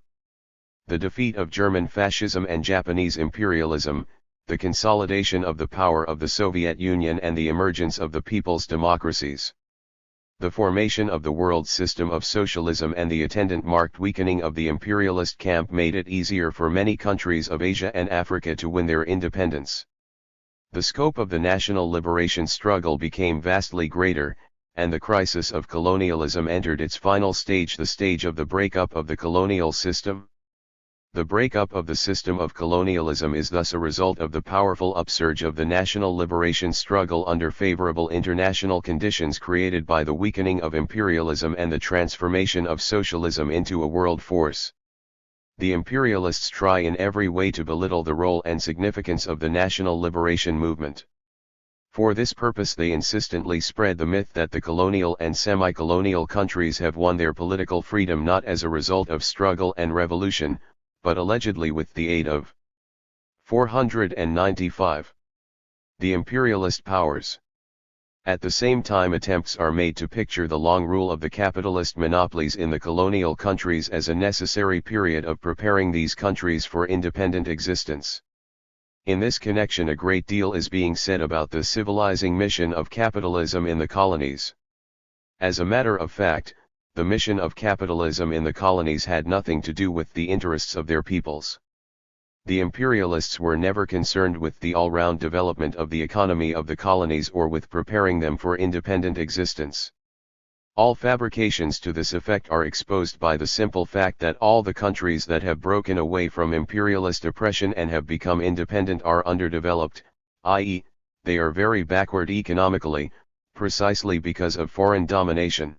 the defeat of German fascism and Japanese imperialism, the consolidation of the power of the Soviet Union and the emergence of the people's democracies. The formation of the world system of socialism and the attendant marked weakening of the imperialist camp made it easier for many countries of Asia and Africa to win their independence. The scope of the national liberation struggle became vastly greater, and the crisis of colonialism entered its final stage, the stage of the breakup of the colonial system. The breakup of the system of colonialism is thus a result of the powerful upsurge of the national liberation struggle under favorable international conditions created by the weakening of imperialism and the transformation of socialism into a world force. The imperialists try in every way to belittle the role and significance of the national liberation movement. For this purpose they insistently spread the myth that the colonial and semi-colonial countries have won their political freedom not as a result of struggle and revolution, but allegedly with the aid of 495. The imperialist powers. At the same time, attempts are made to picture the long rule of the capitalist monopolies in the colonial countries as a necessary period of preparing these countries for independent existence. In this connection, a great deal is being said about the civilizing mission of capitalism in the colonies. As a matter of fact, the mission of capitalism in the colonies had nothing to do with the interests of their peoples. The imperialists were never concerned with the all-round development of the economy of the colonies or with preparing them for independent existence. All fabrications to this effect are exposed by the simple fact that all the countries that have broken away from imperialist oppression and have become independent are underdeveloped, i.e., they are very backward economically, precisely because of foreign domination.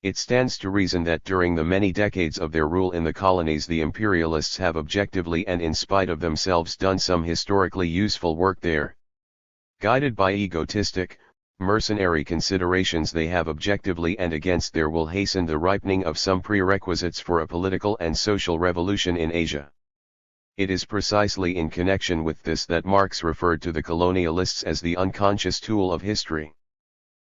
It stands to reason that during the many decades of their rule in the colonies the imperialists have objectively and in spite of themselves done some historically useful work there. Guided by egotistic, mercenary considerations they have objectively and against their will hastened the ripening of some prerequisites for a political and social revolution in Asia. It is precisely in connection with this that Marx referred to the colonialists as the unconscious tool of history.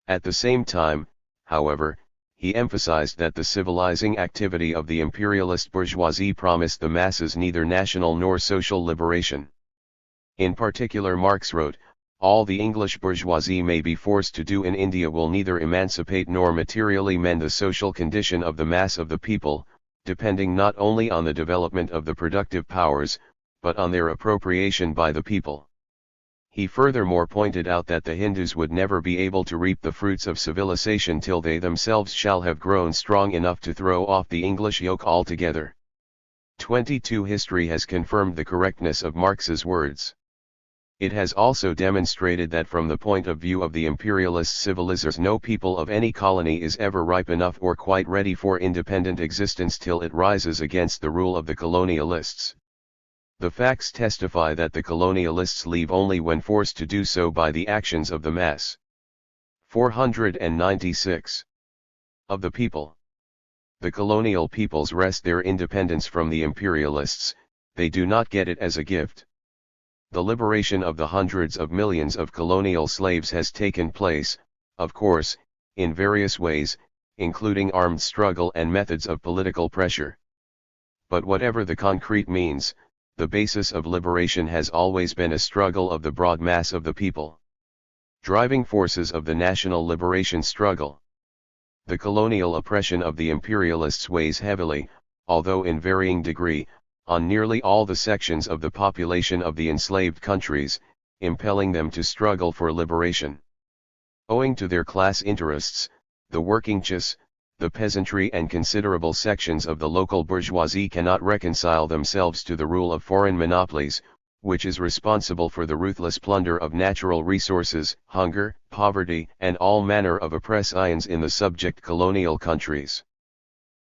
At the same time, however, he emphasized that the civilizing activity of the imperialist bourgeoisie promised the masses neither national nor social liberation. In particular, Marx wrote, "All the English bourgeoisie may be forced to do in India will neither emancipate nor materially mend the social condition of the mass of the people, depending not only on the development of the productive powers, but on their appropriation by the people." He furthermore pointed out that the Hindus would never be able to reap the fruits of civilization till they themselves shall have grown strong enough to throw off the English yoke altogether. 22. History has confirmed the correctness of Marx's words. It has also demonstrated that from the point of view of the imperialist civilizers no people of any colony is ever ripe enough or quite ready for independent existence till it rises against the rule of the colonialists. The facts testify that the colonialists leave only when forced to do so by the actions of the mass. 496. Of the people. The colonial peoples wrest their independence from the imperialists, they do not get it as a gift. The liberation of the hundreds of millions of colonial slaves has taken place, of course, in various ways, including armed struggle and methods of political pressure. But whatever the concrete means, the basis of liberation has always been a struggle of the broad mass of the people. Driving forces of the national liberation struggle. The colonial oppression of the imperialists weighs heavily, although in varying degree, on nearly all the sections of the population of the enslaved countries, impelling them to struggle for liberation. Owing to their class interests, the working class, the peasantry and considerable sections of the local bourgeoisie cannot reconcile themselves to the rule of foreign monopolies, which is responsible for the ruthless plunder of natural resources, hunger, poverty, and all manner of oppressions in the subject colonial countries.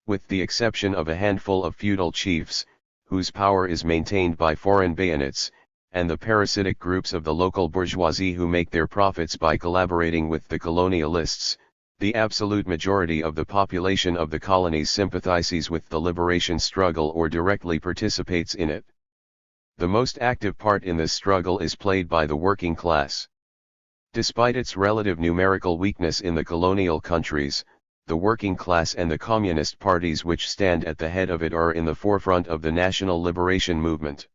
With the exception of a handful of feudal chiefs, whose power is maintained by foreign bayonets, and the parasitic groups of the local bourgeoisie who make their profits by collaborating with the colonialists, the absolute majority of the population of the colonies sympathizes with the liberation struggle or directly participates in it. The most active part in this struggle is played by the working class. Despite its relative numerical weakness in the colonial countries, the working class and the communist parties which stand at the head of it are in the forefront of the national liberation movement.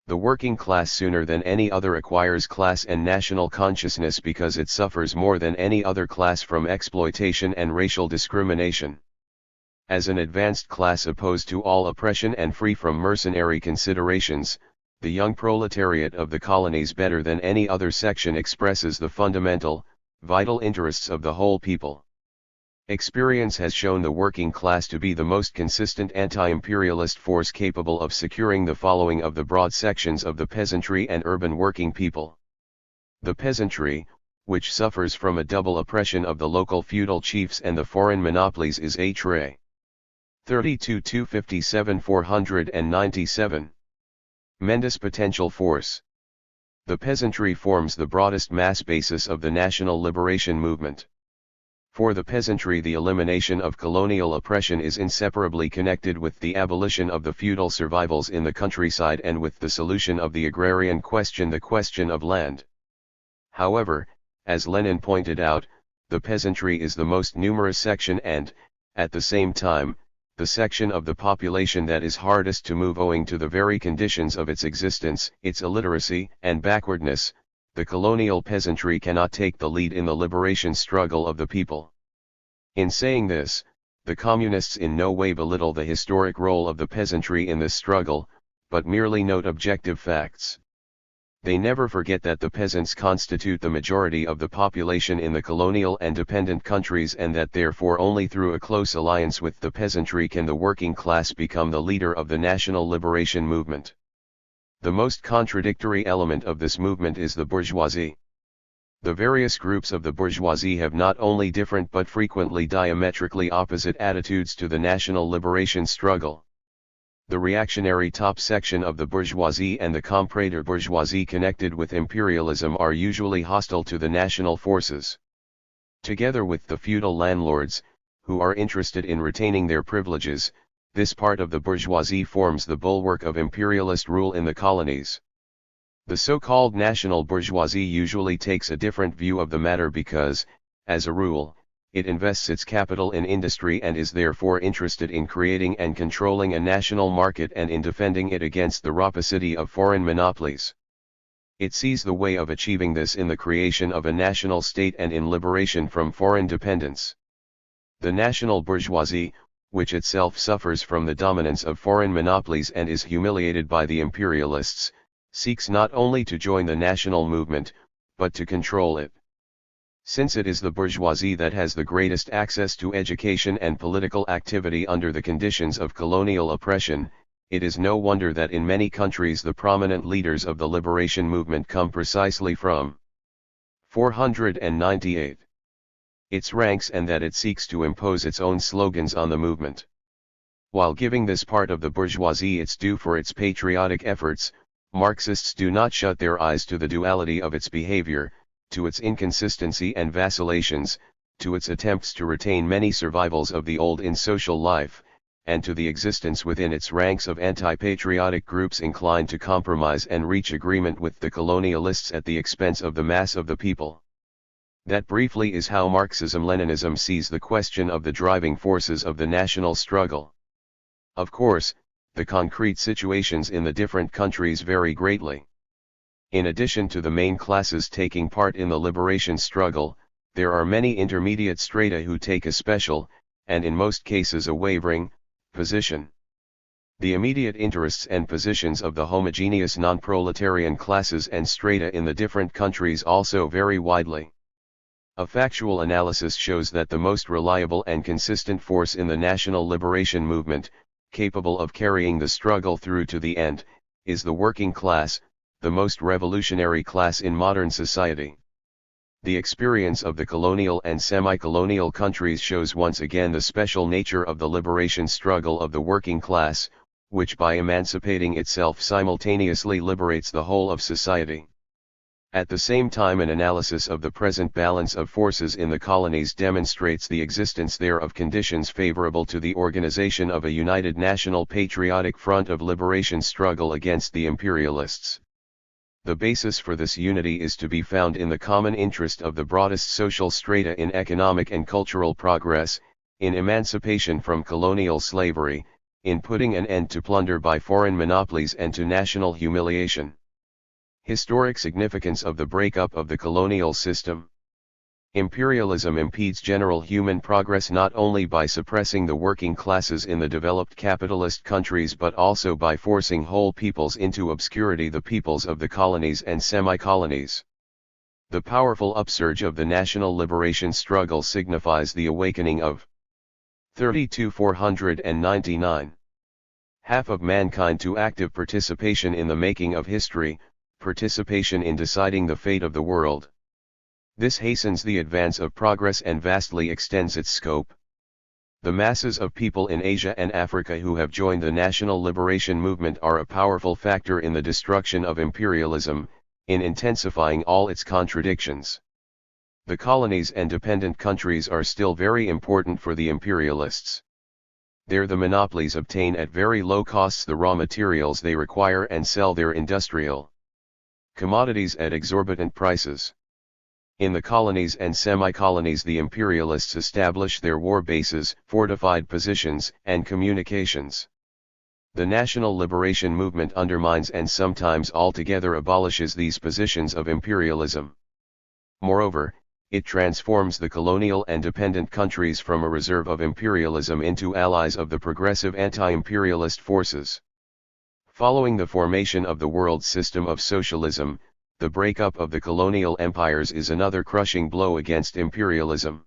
The working class sooner than any other acquires class and national consciousness because it suffers more than any other class from exploitation and racial discrimination. As an advanced class opposed to all oppression and free from mercenary considerations, the young proletariat of the colonies better than any other section expresses the fundamental, vital interests of the whole people. Experience has shown the working class to be the most consistent anti-imperialist force capable of securing the following of the broad sections of the peasantry and urban working people. The peasantry, which suffers from a double oppression of the local feudal chiefs and the foreign monopolies, is H. 32 257 497. Tremendous potential force. The peasantry forms the broadest mass basis of the national liberation movement. For the peasantry, the elimination of colonial oppression is inseparably connected with the abolition of the feudal survivals in the countryside and with the solution of the agrarian question, the question of land. However, as Lenin pointed out, the peasantry is the most numerous section and, at the same time, the section of the population that is hardest to move owing to the very conditions of its existence, its illiteracy and backwardness. The colonial peasantry cannot take the lead in the liberation struggle of the people. In saying this, the communists in no way belittle the historic role of the peasantry in this struggle, but merely note objective facts. They never forget that the peasants constitute the majority of the population in the colonial and dependent countries, and that therefore only through a close alliance with the peasantry can the working class become the leader of the national liberation movement. The most contradictory element of this movement is the bourgeoisie. The various groups of the bourgeoisie have not only different but frequently diametrically opposite attitudes to the national liberation struggle. The reactionary top section of the bourgeoisie and the comprador bourgeoisie connected with imperialism are usually hostile to the national forces. Together with the feudal landlords, who are interested in retaining their privileges, this part of the bourgeoisie forms the bulwark of imperialist rule in the colonies. The so-called national bourgeoisie usually takes a different view of the matter because, as a rule, it invests its capital in industry and is therefore interested in creating and controlling a national market and in defending it against the rapacity of foreign monopolies. It sees the way of achieving this in the creation of a national state and in liberation from foreign dependence. The national bourgeoisie, which itself suffers from the dominance of foreign monopolies and is humiliated by the imperialists, seeks not only to join the national movement, but to control it. Since it is the bourgeoisie that has the greatest access to education and political activity under the conditions of colonial oppression, it is no wonder that in many countries the prominent leaders of the liberation movement come precisely from 498. Its ranks, and that it seeks to impose its own slogans on the movement. While giving this part of the bourgeoisie its due for its patriotic efforts, Marxists do not shut their eyes to the duality of its behavior, to its inconsistency and vacillations, to its attempts to retain many survivals of the old in social life, and to the existence within its ranks of anti-patriotic groups inclined to compromise and reach agreement with the colonialists at the expense of the mass of the people. That briefly is how Marxism-Leninism sees the question of the driving forces of the national struggle. Of course, the concrete situations in the different countries vary greatly. In addition to the main classes taking part in the liberation struggle, there are many intermediate strata who take a special, and in most cases a wavering, position. The immediate interests and positions of the homogeneous non-proletarian classes and strata in the different countries also vary widely. A factual analysis shows that the most reliable and consistent force in the national liberation movement, capable of carrying the struggle through to the end, is the working class, the most revolutionary class in modern society. The experience of the colonial and semi-colonial countries shows once again the special nature of the liberation struggle of the working class, which by emancipating itself simultaneously liberates the whole of society. At the same time, an analysis of the present balance of forces in the colonies demonstrates the existence there of conditions favorable to the organization of a united national patriotic front of liberation struggle against the imperialists. The basis for this unity is to be found in the common interest of the broadest social strata in economic and cultural progress, in emancipation from colonial slavery, in putting an end to plunder by foreign monopolies and to national humiliation. Historic significance of the breakup of the colonial system. Imperialism impedes general human progress not only by suppressing the working classes in the developed capitalist countries but also by forcing whole peoples into obscurity, the peoples of the colonies and semi-colonies. The powerful upsurge of the national liberation struggle signifies the awakening of 499. Half of mankind to active participation in the making of history, participation in deciding the fate of the world. This hastens the advance of progress and vastly extends its scope. The masses of people in Asia and Africa who have joined the national liberation movement are a powerful factor in the destruction of imperialism, in intensifying all its contradictions. The colonies and dependent countries are still very important for the imperialists. There the monopolies obtain at very low costs the raw materials they require and sell their industrial commodities at exorbitant prices. In the colonies and semi-colonies the imperialists establish their war bases, fortified positions, and communications. The national liberation movement undermines and sometimes altogether abolishes these positions of imperialism. Moreover, it transforms the colonial and dependent countries from a reserve of imperialism into allies of the progressive anti-imperialist forces. Following the formation of the world system of socialism, The breakup of the colonial empires is another crushing blow against imperialism.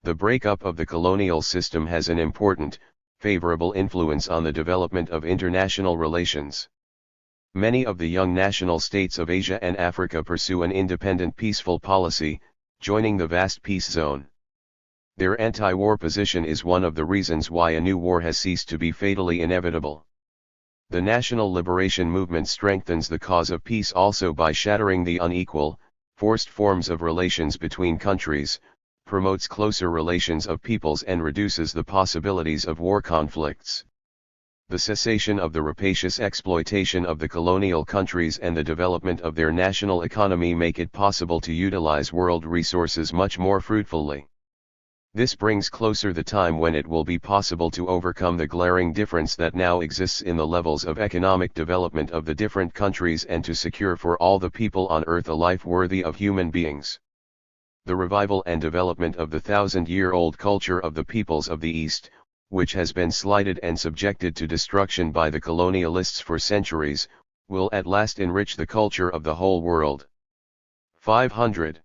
The breakup of the colonial system has an important, favorable influence on the development of international relations. Many of the young national states of Asia and Africa pursue an independent peaceful policy, joining the vast peace zone. Their anti-war position is one of the reasons why a new war has ceased to be fatally inevitable. The national liberation movement strengthens the cause of peace also by shattering the unequal, forced forms of relations between countries, promotes closer relations of peoples and reduces the possibilities of war conflicts. The cessation of the rapacious exploitation of the colonial countries and the development of their national economy make it possible to utilize world resources much more fruitfully. This brings closer the time when it will be possible to overcome the glaring difference that now exists in the levels of economic development of the different countries and to secure for all the people on earth a life worthy of human beings. The revival and development of the thousand-year-old culture of the peoples of the East, which has been slighted and subjected to destruction by the colonialists for centuries, will at last enrich the culture of the whole world. 500.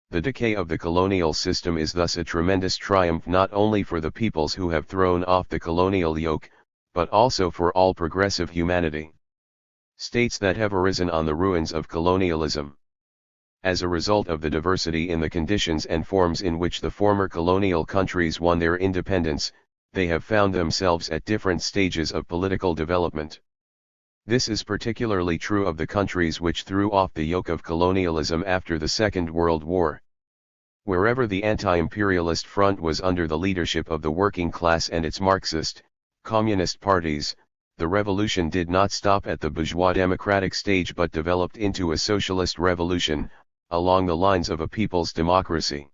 The decay of the colonial system is thus a tremendous triumph not only for the peoples who have thrown off the colonial yoke, but also for all progressive humanity. States that have arisen on the ruins of colonialism. As a result of the diversity in the conditions and forms in which the former colonial countries won their independence, they have found themselves at different stages of political development. This is particularly true of the countries which threw off the yoke of colonialism after the Second World War. Wherever the anti-imperialist front was under the leadership of the working class and its Marxist, communist parties, the revolution did not stop at the bourgeois democratic stage but developed into a socialist revolution, along the lines of a people's democracy.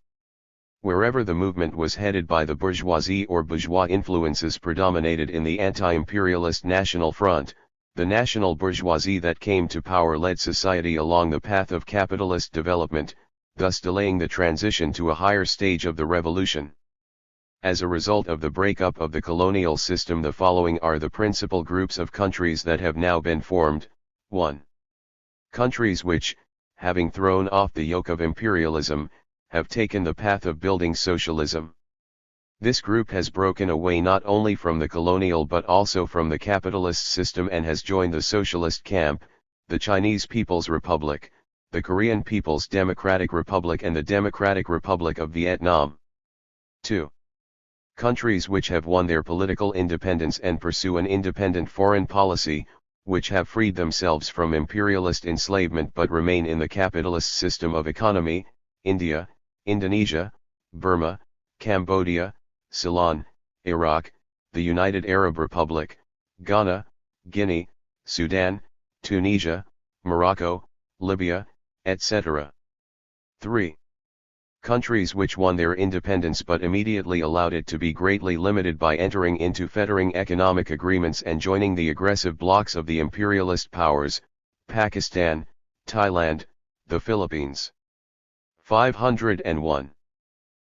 Wherever the movement was headed by the bourgeoisie or bourgeois influences predominated in the anti-imperialist national front, the national bourgeoisie that came to power led society along the path of capitalist development, thus delaying the transition to a higher stage of the revolution. As a result of the breakup of the colonial system, the following are the principal groups of countries that have now been formed. 1. Countries which, having thrown off the yoke of imperialism, have taken the path of building socialism. This group has broken away not only from the colonial but also from the capitalist system and has joined the socialist camp, the Chinese People's Republic, the Korean People's Democratic Republic and the Democratic Republic of Vietnam. 2. Countries which have won their political independence and pursue an independent foreign policy, which have freed themselves from imperialist enslavement but remain in the capitalist system of economy: India, Indonesia, Burma, Cambodia, Ceylon, Iraq, the United Arab Republic, Ghana, Guinea, Sudan, Tunisia, Morocco, Libya, etc. 3. Countries which won their independence but immediately allowed it to be greatly limited by entering into fettering economic agreements and joining the aggressive blocs of the imperialist powers: Pakistan, Thailand, the Philippines. 501.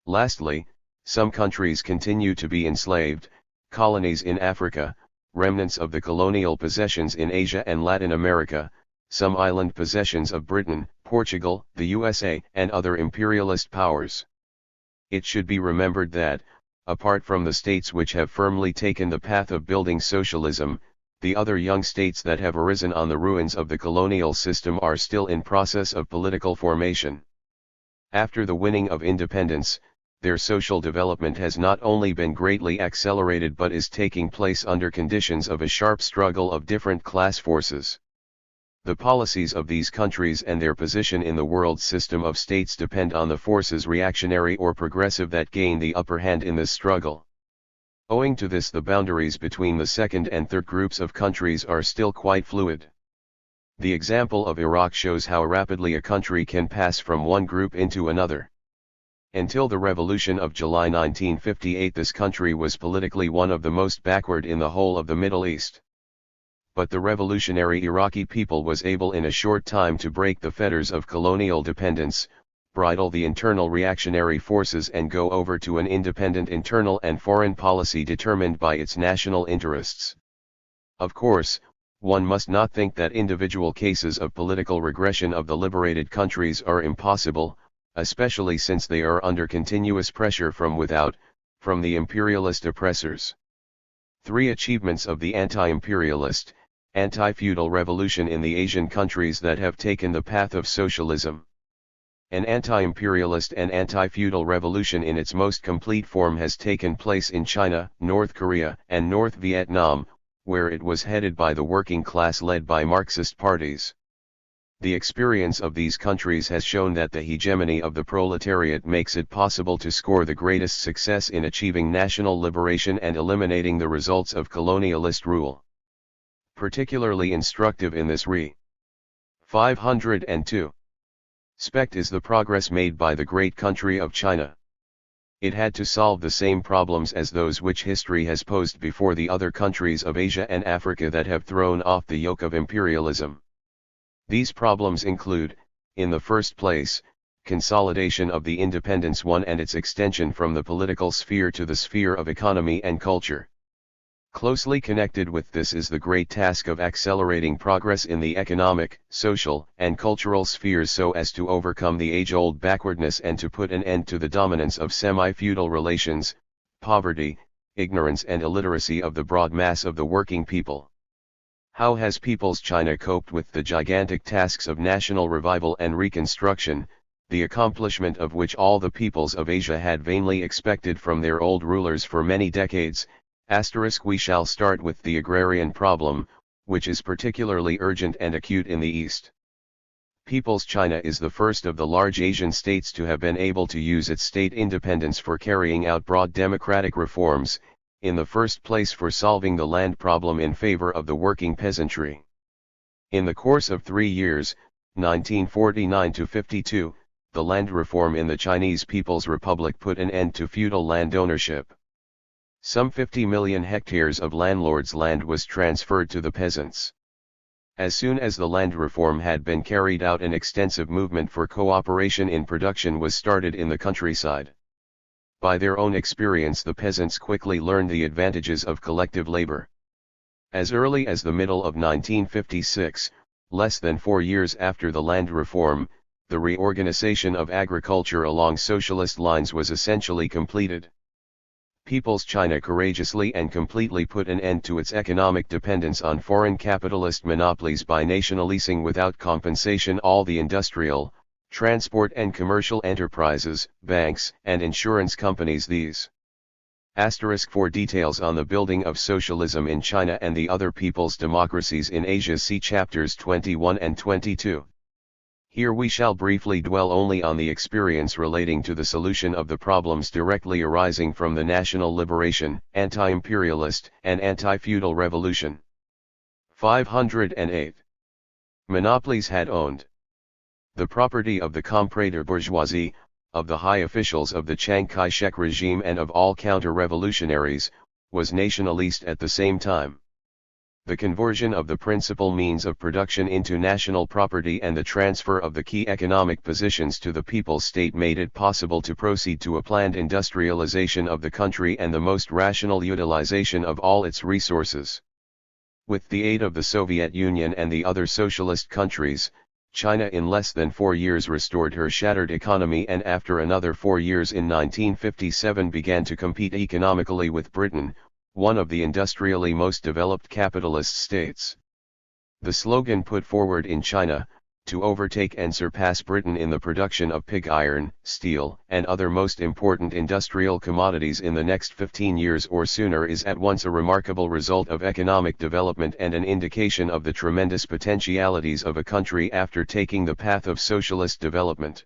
Lastly, some countries continue to be enslaved, colonies in Africa, remnants of the colonial possessions in Asia and Latin America, some island possessions of Britain, Portugal, the USA, and other imperialist powers. It should be remembered that, apart from the states which have firmly taken the path of building socialism, the other young states that have arisen on the ruins of the colonial system are still in process of political formation. After the winning of independence, their social development has not only been greatly accelerated but is taking place under conditions of a sharp struggle of different class forces. The policies of these countries and their position in the world system of states depend on the forces reactionary or progressive that gain the upper hand in this struggle. Owing to this, the boundaries between the second and third groups of countries are still quite fluid. The example of Iraq shows how rapidly a country can pass from one group into another. Until the revolution of July 1958, this country was politically one of the most backward in the whole of the Middle East. But the revolutionary Iraqi people was able in a short time to break the fetters of colonial dependence, bridle the internal reactionary forces and go over to an independent internal and foreign policy determined by its national interests. Of course, one must not think that individual cases of political regression of the liberated countries are impossible, especially since they are under continuous pressure from without, from the imperialist oppressors. 3 achievements of the anti-imperialist, anti-feudal revolution in the Asian countries that have taken the path of socialism. An anti-imperialist and anti-feudal revolution in its most complete form has taken place in China, North Korea, and North Vietnam, where it was headed by the working class led by Marxist parties. The experience of these countries has shown that the hegemony of the proletariat makes it possible to score the greatest success in achieving national liberation and eliminating the results of colonialist rule. Particularly instructive in this 502. Spect is the progress made by the great country of China. It had to solve the same problems as those which history has posed before the other countries of Asia and Africa that have thrown off the yoke of imperialism. These problems include, in the first place, consolidation of the independence one and its extension from the political sphere to the sphere of economy and culture. Closely connected with this is the great task of accelerating progress in the economic, social, and cultural spheres so as to overcome the age-old backwardness and to put an end to the dominance of semi-feudal relations, poverty, ignorance and illiteracy of the broad mass of the working people. How has People's China coped with the gigantic tasks of national revival and reconstruction, the accomplishment of which all the peoples of Asia had vainly expected from their old rulers for many decades? We shall start with the agrarian problem, which is particularly urgent and acute in the East. People's China is the first of the large Asian states to have been able to use its state independence for carrying out broad democratic reforms, in the first place for solving the land problem in favor of the working peasantry. In the course of 3 years, 1949 to 52, the land reform in the Chinese People's Republic put an end to feudal land ownership. Some 50 million hectares of landlords' land was transferred to the peasants. As soon as the land reform had been carried out, an extensive movement for cooperation in production was started in the countryside. By their own experience, the peasants quickly learned the advantages of collective labor. As early as the middle of 1956, less than 4 years after the land reform, the reorganization of agriculture along socialist lines was essentially completed. People's China courageously and completely put an end to its economic dependence on foreign capitalist monopolies by nationalizing without compensation all the industrial, transport and commercial enterprises, banks, and insurance companies. These for details on the building of socialism in China and the other people's democracies in Asia, see chapters 21 and 22. Here we shall briefly dwell only on the experience relating to the solution of the problems directly arising from the national liberation, anti-imperialist, and anti-feudal revolution. 508. Monopolies had owned the property of the comprador bourgeoisie, of the high officials of the Chiang Kai-shek regime and of all counter-revolutionaries, was nationalist at the same time. The conversion of the principal means of production into national property and the transfer of the key economic positions to the people's state made it possible to proceed to a planned industrialization of the country and the most rational utilization of all its resources. With the aid of the Soviet Union and the other socialist countries, China in less than 4 years restored her shattered economy and after another 4 years in 1957 began to compete economically with Britain, one of the industrially most developed capitalist states. The slogan put forward in China, to overtake and surpass Britain in the production of pig iron, steel, and other most important industrial commodities in the next 15 years or sooner, is at once a remarkable result of economic development and an indication of the tremendous potentialities of a country after taking the path of socialist development.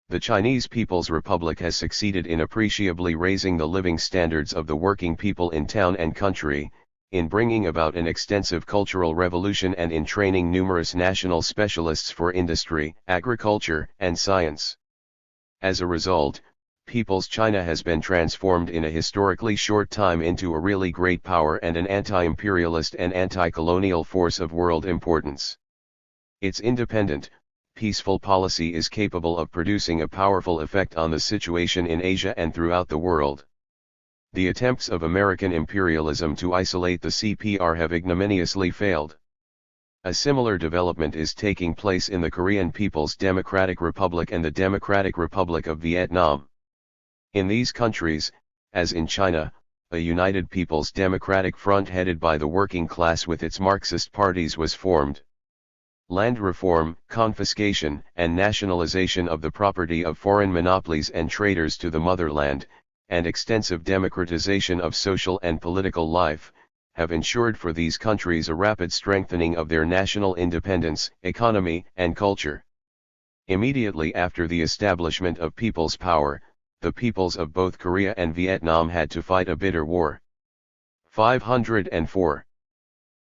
The Chinese People's Republic has succeeded in appreciably raising the living standards of the working people in town and country, in bringing about an extensive cultural revolution and in training numerous national specialists for industry, agriculture, and science. As a result, People's China has been transformed in a historically short time into a really great power and an anti-imperialist and anti-colonial force of world importance. Its independent, peaceful policy is capable of producing a powerful effect on the situation in Asia and throughout the world. The attempts of American imperialism to isolate the CPR have ignominiously failed. A similar development is taking place in the Korean People's Democratic Republic and the Democratic Republic of Vietnam. In these countries, as in China, a united People's Democratic Front headed by the working class with its Marxist parties was formed. Land reform, confiscation, and nationalization of the property of foreign monopolies and traders to the motherland, and extensive democratization of social and political life, have ensured for these countries a rapid strengthening of their national independence, economy, and culture. Immediately after the establishment of people's power, the peoples of both Korea and Vietnam had to fight a bitter war. 504.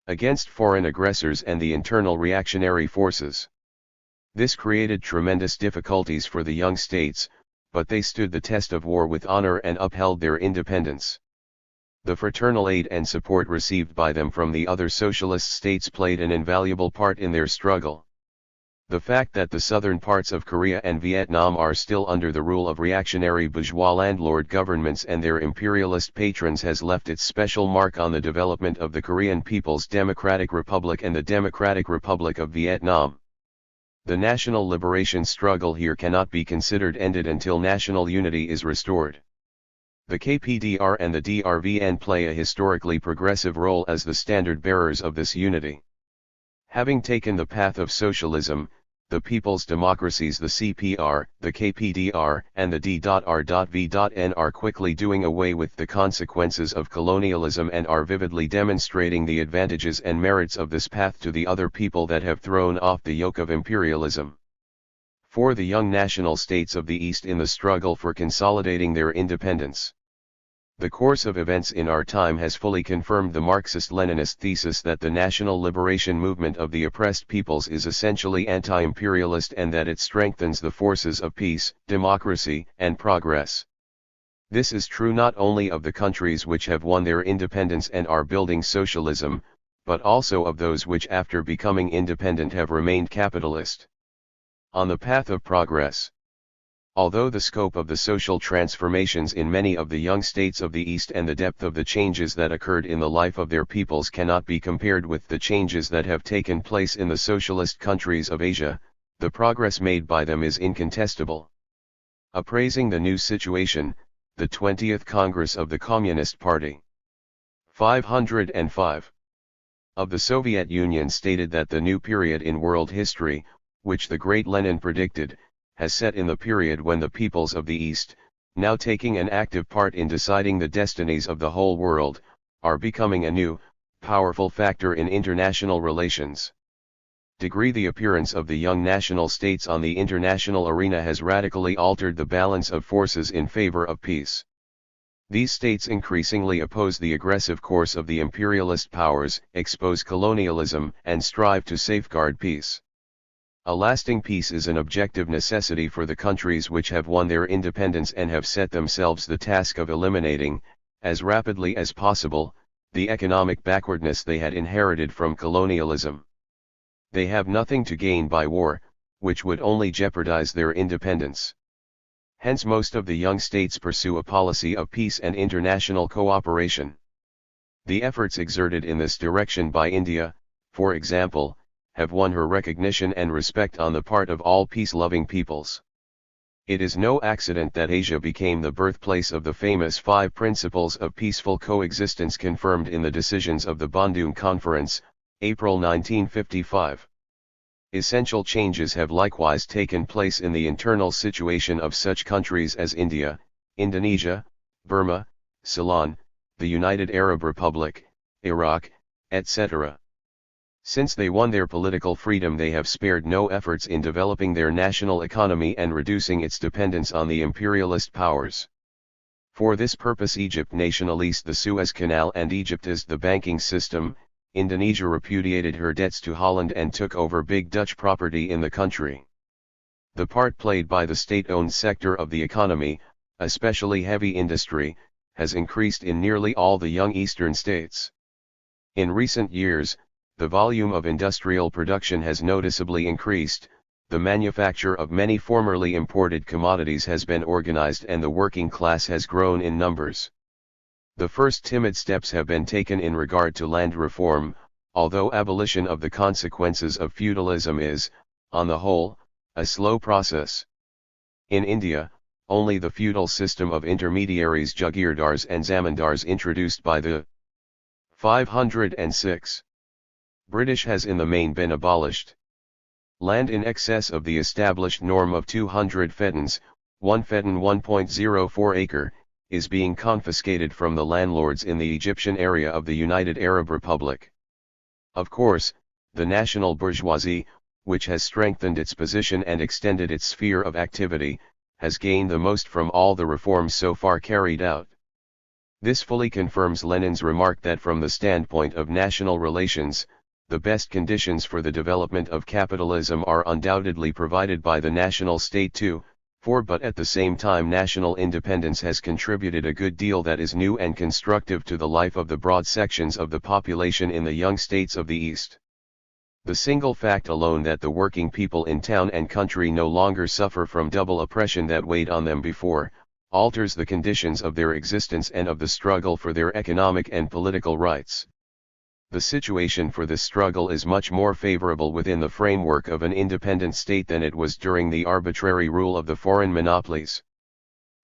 Against foreign aggressors and the internal reactionary forces. This created tremendous difficulties for the young states, but they stood the test of war with honor and upheld their independence. The fraternal aid and support received by them from the other socialist states played an invaluable part in their struggle. The fact that the southern parts of Korea and Vietnam are still under the rule of reactionary bourgeois landlord governments and their imperialist patrons has left its special mark on the development of the Korean People's Democratic Republic and the Democratic Republic of Vietnam. The national liberation struggle here cannot be considered ended until national unity is restored. The KPDR and the DRVN play a historically progressive role as the standard bearers of this unity. Having taken the path of socialism, the people's democracies the CPR, the KPDR, and the D.R.V.N are quickly doing away with the consequences of colonialism and are vividly demonstrating the advantages and merits of this path to the other people that have thrown off the yoke of imperialism. For the young national states of the East in the struggle for consolidating their independence. The course of events in our time has fully confirmed the Marxist-Leninist thesis that the national liberation movement of the oppressed peoples is essentially anti-imperialist and that it strengthens the forces of peace, democracy, and progress. This is true not only of the countries which have won their independence and are building socialism, but also of those which after becoming independent have remained capitalist. On the path of progress. Although the scope of the social transformations in many of the young states of the East and the depth of the changes that occurred in the life of their peoples cannot be compared with the changes that have taken place in the socialist countries of Asia, the progress made by them is incontestable. Appraising the new situation, the 20th Congress of the Communist Party. 505. Of the Soviet Union stated that the new period in world history, which the great Lenin predicted, has set in the period when the peoples of the East, now taking an active part in deciding the destinies of the whole world, are becoming a new, powerful factor in international relations. The appearance of the young national states on the international arena has radically altered the balance of forces in favor of peace. These states increasingly oppose the aggressive course of the imperialist powers, expose colonialism, and strive to safeguard peace. A lasting peace is an objective necessity for the countries which have won their independence and have set themselves the task of eliminating, as rapidly as possible, the economic backwardness they had inherited from colonialism. They have nothing to gain by war, which would only jeopardize their independence. Hence most of the young states pursue a policy of peace and international cooperation. The efforts exerted in this direction by India, for example, have won her recognition and respect on the part of all peace-loving peoples. It is no accident that Asia became the birthplace of the famous 5 principles of peaceful coexistence confirmed in the decisions of the Bandung Conference, April 1955. Essential changes have likewise taken place in the internal situation of such countries as India, Indonesia, Burma, Ceylon, the United Arab Republic, Iraq, etc. Since they won their political freedom, they have spared no efforts in developing their national economy and reducing its dependence on the imperialist powers. For this purpose Egypt nationalized the Suez Canal and Egyptized the banking system. Indonesia repudiated her debts to Holland and took over big Dutch property in the country. The part played by the state-owned sector of the economy, especially heavy industry, has increased in nearly all the young eastern states. In recent years, the volume of industrial production has noticeably increased, the manufacture of many formerly imported commodities has been organized and the working class has grown in numbers. The first timid steps have been taken in regard to land reform, although abolition of the consequences of feudalism is, on the whole, a slow process. In India, only the feudal system of intermediaries Jagirdars and Zamindars introduced by the 506 British has in the main been abolished. Land in excess of the established norm of 200 fettans, 1 fettan 1.04 acre, is being confiscated from the landlords in the Egyptian area of the United Arab Republic. Of course, the national bourgeoisie, which has strengthened its position and extended its sphere of activity, has gained the most from all the reforms so far carried out. This fully confirms Lenin's remark that from the standpoint of national relations, the best conditions for the development of capitalism are undoubtedly provided by the national state too, but at the same time national independence has contributed a good deal that is new and constructive to the life of the broad sections of the population in the young states of the East. The single fact alone that the working people in town and country no longer suffer from double oppression that weighed on them before, alters the conditions of their existence and of the struggle for their economic and political rights. The situation for this struggle is much more favorable within the framework of an independent state than it was during the arbitrary rule of the foreign monopolies.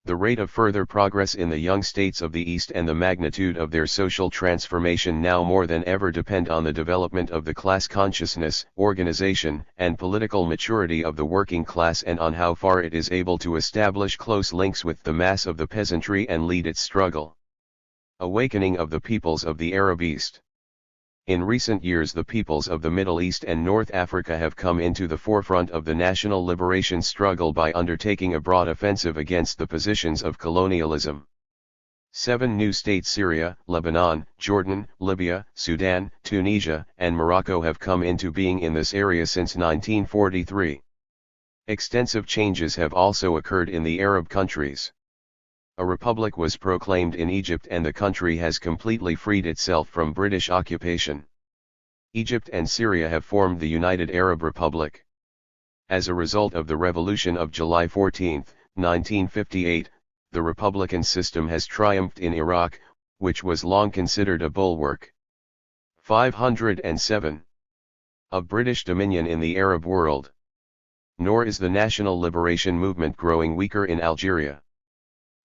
The rate of further progress in the young states of the East and the magnitude of their social transformation now more than ever depend on the development of the class consciousness, organization, and political maturity of the working class and on how far it is able to establish close links with the mass of the peasantry and lead its struggle. Awakening of the peoples of the Arab East. In recent years the peoples of the Middle East and North Africa have come into the forefront of the national liberation struggle by undertaking a broad offensive against the positions of colonialism. 7 new states Syria, Lebanon, Jordan, Libya, Sudan, Tunisia, and Morocco have come into being in this area since 1943. Extensive changes have also occurred in the Arab countries. A republic was proclaimed in Egypt and the country has completely freed itself from British occupation. Egypt and Syria have formed the United Arab Republic. As a result of the Revolution of July 14, 1958, the republican system has triumphed in Iraq, which was long considered a bulwark. 507. Of British dominion in the Arab world. Nor is the national liberation movement growing weaker in Algeria.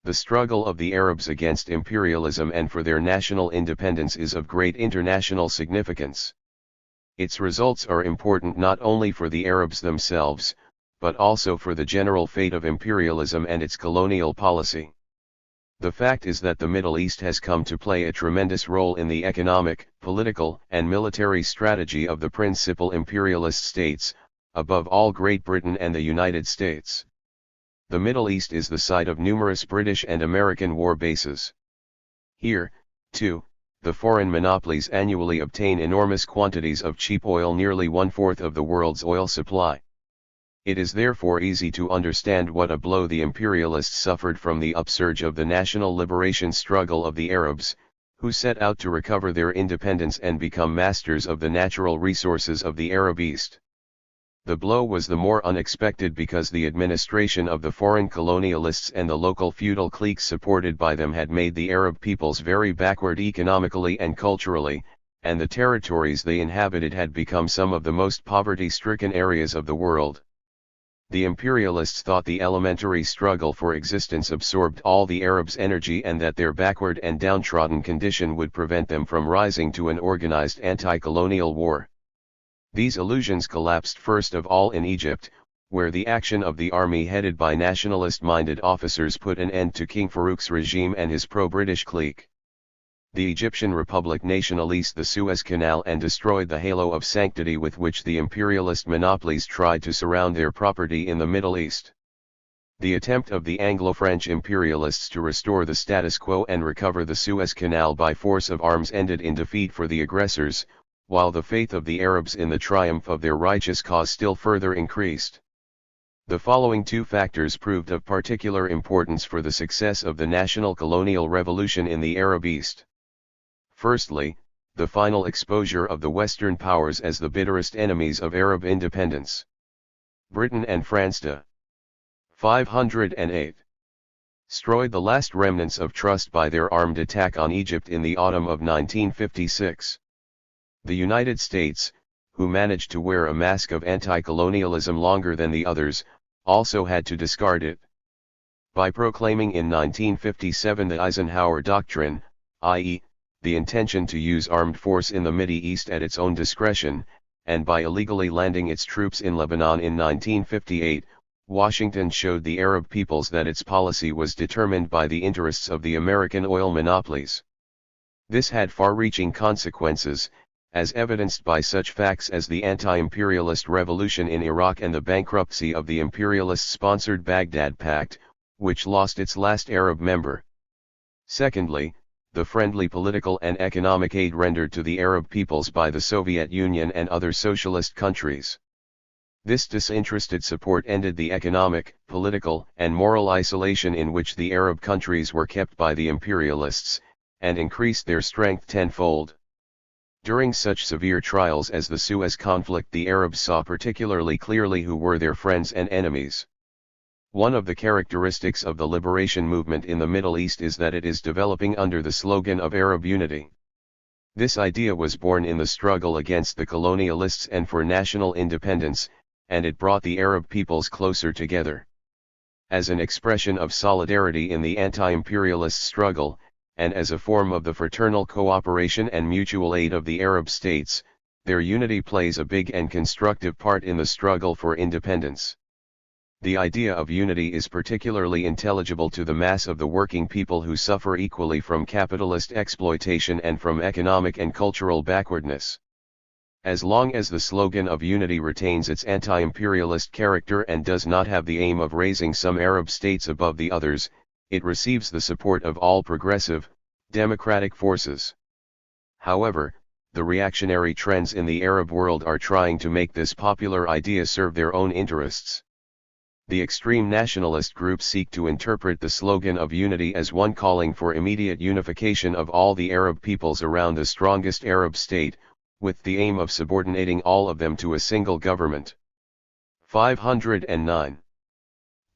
The struggle of the Arabs against imperialism and for their national independence is of great international significance. Its results are important not only for the Arabs themselves, but also for the general fate of imperialism and its colonial policy. The fact is that the Middle East has come to play a tremendous role in the economic, political, and military strategy of the principal imperialist states, above all Great Britain and the United States. The Middle East is the site of numerous British and American war bases. Here, too, the foreign monopolies annually obtain enormous quantities of cheap oil, nearly 1/4 of the world's oil supply. It is therefore easy to understand what a blow the imperialists suffered from the upsurge of the national liberation struggle of the Arabs, who set out to recover their independence and become masters of the natural resources of the Arab East. The blow was the more unexpected because the administration of the foreign colonialists and the local feudal cliques supported by them had made the Arab peoples very backward economically and culturally, and the territories they inhabited had become some of the most poverty-stricken areas of the world. The imperialists thought the elementary struggle for existence absorbed all the Arabs' energy and that their backward and downtrodden condition would prevent them from rising to an organized anti-colonial war. These illusions collapsed first of all in Egypt, where the action of the army headed by nationalist-minded officers put an end to King Farouk's regime and his pro-British clique. The Egyptian Republic nationalized the Suez Canal and destroyed the halo of sanctity with which the imperialist monopolies tried to surround their property in the Middle East. The attempt of the Anglo-French imperialists to restore the status quo and recover the Suez Canal by force of arms ended in defeat for the aggressors, while the faith of the Arabs in the triumph of their righteous cause still further increased. The following 2 factors proved of particular importance for the success of the national colonial revolution in the Arab East. Firstly, the final exposure of the Western powers as the bitterest enemies of Arab independence. Britain and France. 508. Destroyed the last remnants of trust by their armed attack on Egypt in the autumn of 1956. The United States, who managed to wear a mask of anti-colonialism longer than the others, also had to discard it. By proclaiming in 1957 the Eisenhower Doctrine, i.e., the intention to use armed force in the Middle East at its own discretion, and by illegally landing its troops in Lebanon in 1958, Washington showed the Arab peoples that its policy was determined by the interests of the American oil monopolies. This had far-reaching consequences, as evidenced by such facts as the anti-imperialist revolution in Iraq and the bankruptcy of the imperialist-sponsored Baghdad Pact, which lost its last Arab member. Secondly, the friendly political and economic aid rendered to the Arab peoples by the Soviet Union and other socialist countries. This disinterested support ended the economic, political, and moral isolation in which the Arab countries were kept by the imperialists, and increased their strength tenfold. During such severe trials as the Suez conflict, the Arabs saw particularly clearly who were their friends and enemies. One of the characteristics of the liberation movement in the Middle East is that it is developing under the slogan of Arab unity. This idea was born in the struggle against the colonialists and for national independence, and it brought the Arab peoples closer together. As an expression of solidarity in the anti-imperialist struggle, and as a form of the fraternal cooperation and mutual aid of the Arab states, their unity plays a big and constructive part in the struggle for independence. The idea of unity is particularly intelligible to the mass of the working people who suffer equally from capitalist exploitation and from economic and cultural backwardness. As long as the slogan of unity retains its anti-imperialist character and does not have the aim of raising some Arab states above the others, it receives the support of all progressive, democratic forces. However, the reactionary trends in the Arab world are trying to make this popular idea serve their own interests. The extreme nationalist groups seek to interpret the slogan of unity as one calling for immediate unification of all the Arab peoples around the strongest Arab state, with the aim of subordinating all of them to a single government. 509.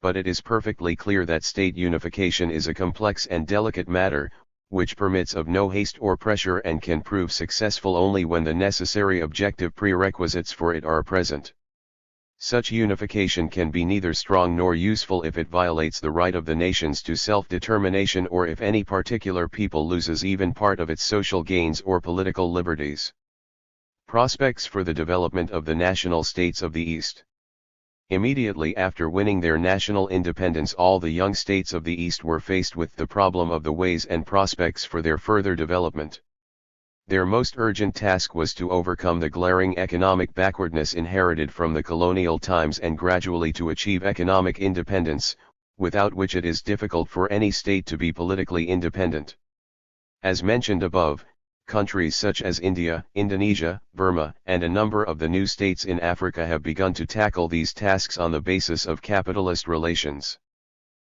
But it is perfectly clear that state unification is a complex and delicate matter, which permits of no haste or pressure and can prove successful only when the necessary objective prerequisites for it are present. Such unification can be neither strong nor useful if it violates the right of the nations to self-determination or if any particular people loses even part of its social gains or political liberties. Prospects for the development of the national states of the East. Immediately after winning their national independence, all the young states of the East were faced with the problem of the ways and prospects for their further development. Their most urgent task was to overcome the glaring economic backwardness inherited from the colonial times and gradually to achieve economic independence, without which it is difficult for any state to be politically independent. As mentioned above, countries such as India, Indonesia, Burma, and a number of the new states in Africa have begun to tackle these tasks on the basis of capitalist relations.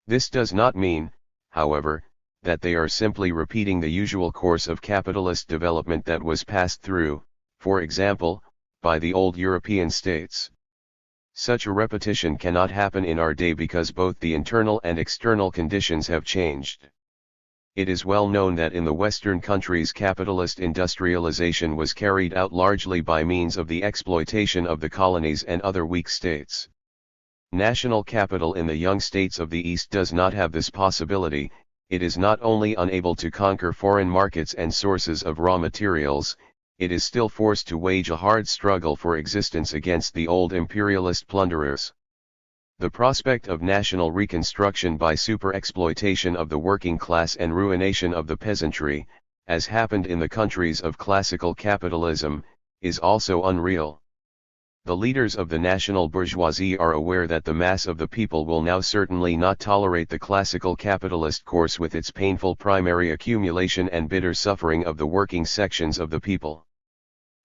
This does not mean, however, that they are simply repeating the usual course of capitalist development that was passed through, for example, by the old European states. Such a repetition cannot happen in our day because both the internal and external conditions have changed. It is well known that in the Western countries capitalist industrialization was carried out largely by means of the exploitation of the colonies and other weak states. National capital in the young states of the East does not have this possibility. It is not only unable to conquer foreign markets and sources of raw materials, it is still forced to wage a hard struggle for existence against the old imperialist plunderers. The prospect of national reconstruction by super-exploitation of the working class and ruination of the peasantry, as happened in the countries of classical capitalism, is also unreal. The leaders of the national bourgeoisie are aware that the mass of the people will now certainly not tolerate the classical capitalist course with its painful primary accumulation and bitter suffering of the working sections of the people.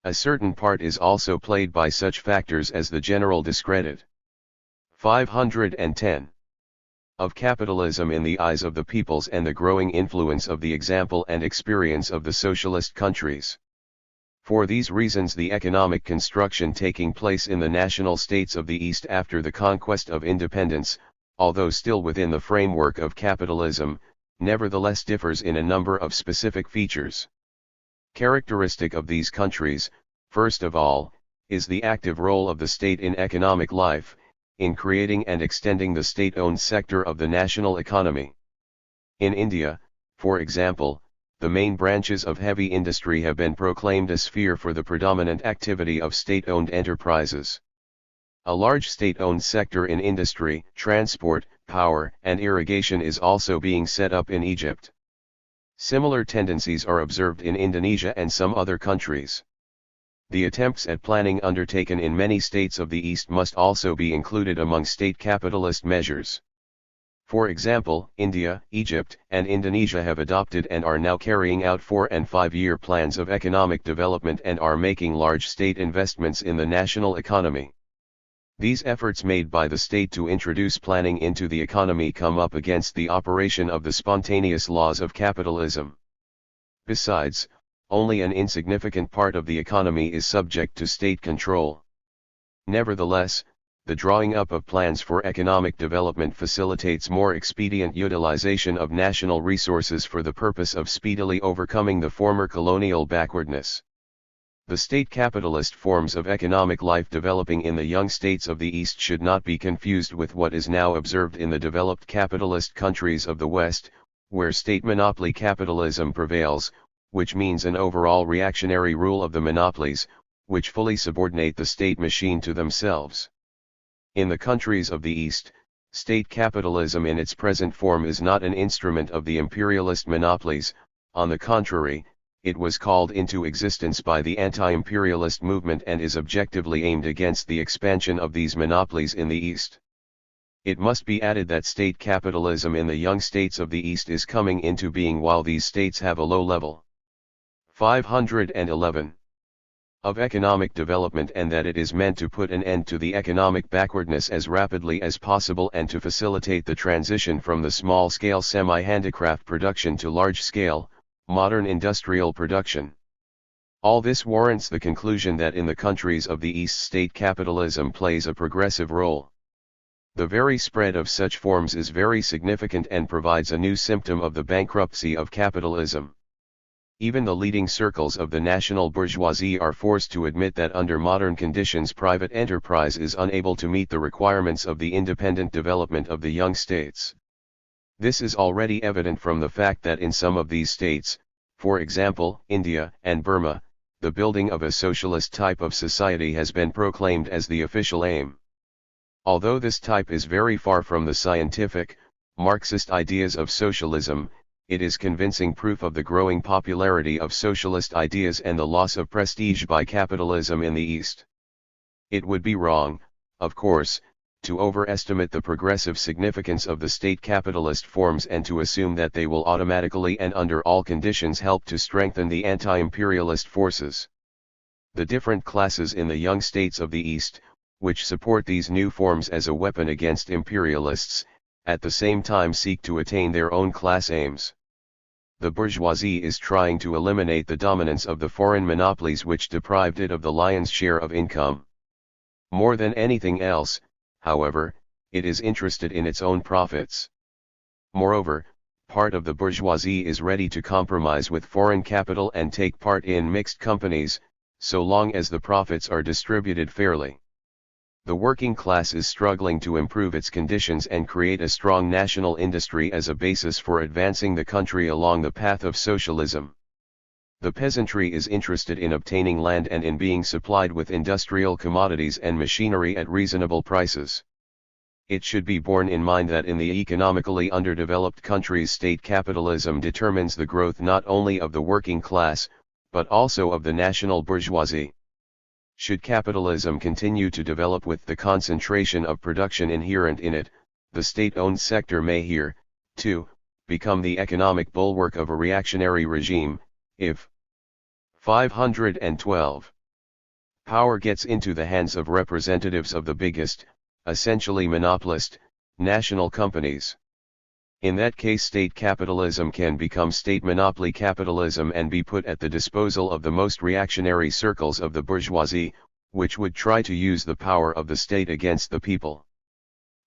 A certain part is also played by such factors as the general discredit. 510. Of capitalism in the eyes of the peoples and the growing influence of the example and experience of the socialist countries. For these reasons the economic construction taking place in the national states of the East after the conquest of independence, although still within the framework of capitalism, nevertheless differs in a number of specific features. Characteristic of these countries, first of all, is the active role of the state in economic life, in creating and extending the state-owned sector of the national economy. In India, for example, the main branches of heavy industry have been proclaimed a sphere for the predominant activity of state-owned enterprises. A large state-owned sector in industry, transport, power, and irrigation is also being set up in Egypt. Similar tendencies are observed in Indonesia and some other countries. The attempts at planning undertaken in many states of the East must also be included among state capitalist measures. For example, India, Egypt, and Indonesia have adopted and are now carrying out 4- and 5-year plans of economic development and are making large state investments in the national economy. These efforts made by the state to introduce planning into the economy come up against the operation of the spontaneous laws of capitalism. Besides, only an insignificant part of the economy is subject to state control. Nevertheless, the drawing up of plans for economic development facilitates more expedient utilization of national resources for the purpose of speedily overcoming the former colonial backwardness. The state capitalist forms of economic life developing in the young states of the East should not be confused with what is now observed in the developed capitalist countries of the West, where state monopoly capitalism prevails, which means an overall reactionary rule of the monopolies, which fully subordinate the state machine to themselves. In the countries of the East, state capitalism in its present form is not an instrument of the imperialist monopolies. On the contrary, it was called into existence by the anti-imperialist movement and is objectively aimed against the expansion of these monopolies in the East. It must be added that state capitalism in the young states of the East is coming into being while these states have a low level. 511. Of economic development, and that it is meant to put an end to the economic backwardness as rapidly as possible and to facilitate the transition from the small-scale semi-handicraft production to large-scale, modern industrial production. All this warrants the conclusion that in the countries of the East state capitalism plays a progressive role. The very spread of such forms is very significant and provides a new symptom of the bankruptcy of capitalism. Even the leading circles of the national bourgeoisie are forced to admit that under modern conditions private enterprise is unable to meet the requirements of the independent development of the young states. This is already evident from the fact that in some of these states, for example, India and Burma, the building of a socialist type of society has been proclaimed as the official aim. Although this type is very far from the scientific, Marxist ideas of socialism, it is convincing proof of the growing popularity of socialist ideas and the loss of prestige by capitalism in the East. It would be wrong, of course, to overestimate the progressive significance of the state capitalist forms and to assume that they will automatically and under all conditions help to strengthen the anti-imperialist forces. The different classes in the young states of the East, which support these new forms as a weapon against imperialists, at the same time seek to attain their own class aims. The bourgeoisie is trying to eliminate the dominance of the foreign monopolies which deprived it of the lion's share of income. More than anything else, however, it is interested in its own profits. Moreover, part of the bourgeoisie is ready to compromise with foreign capital and take part in mixed companies, so long as the profits are distributed fairly. The working class is struggling to improve its conditions and create a strong national industry as a basis for advancing the country along the path of socialism. The peasantry is interested in obtaining land and in being supplied with industrial commodities and machinery at reasonable prices. It should be borne in mind that in the economically underdeveloped countries state capitalism determines the growth not only of the working class, but also of the national bourgeoisie. Should capitalism continue to develop with the concentration of production inherent in it, the state-owned sector may here, too, become the economic bulwark of a reactionary regime, if 512. Power gets into the hands of representatives of the biggest, essentially monopolist, national companies. In that case state capitalism can become state monopoly capitalism and be put at the disposal of the most reactionary circles of the bourgeoisie, which would try to use the power of the state against the people.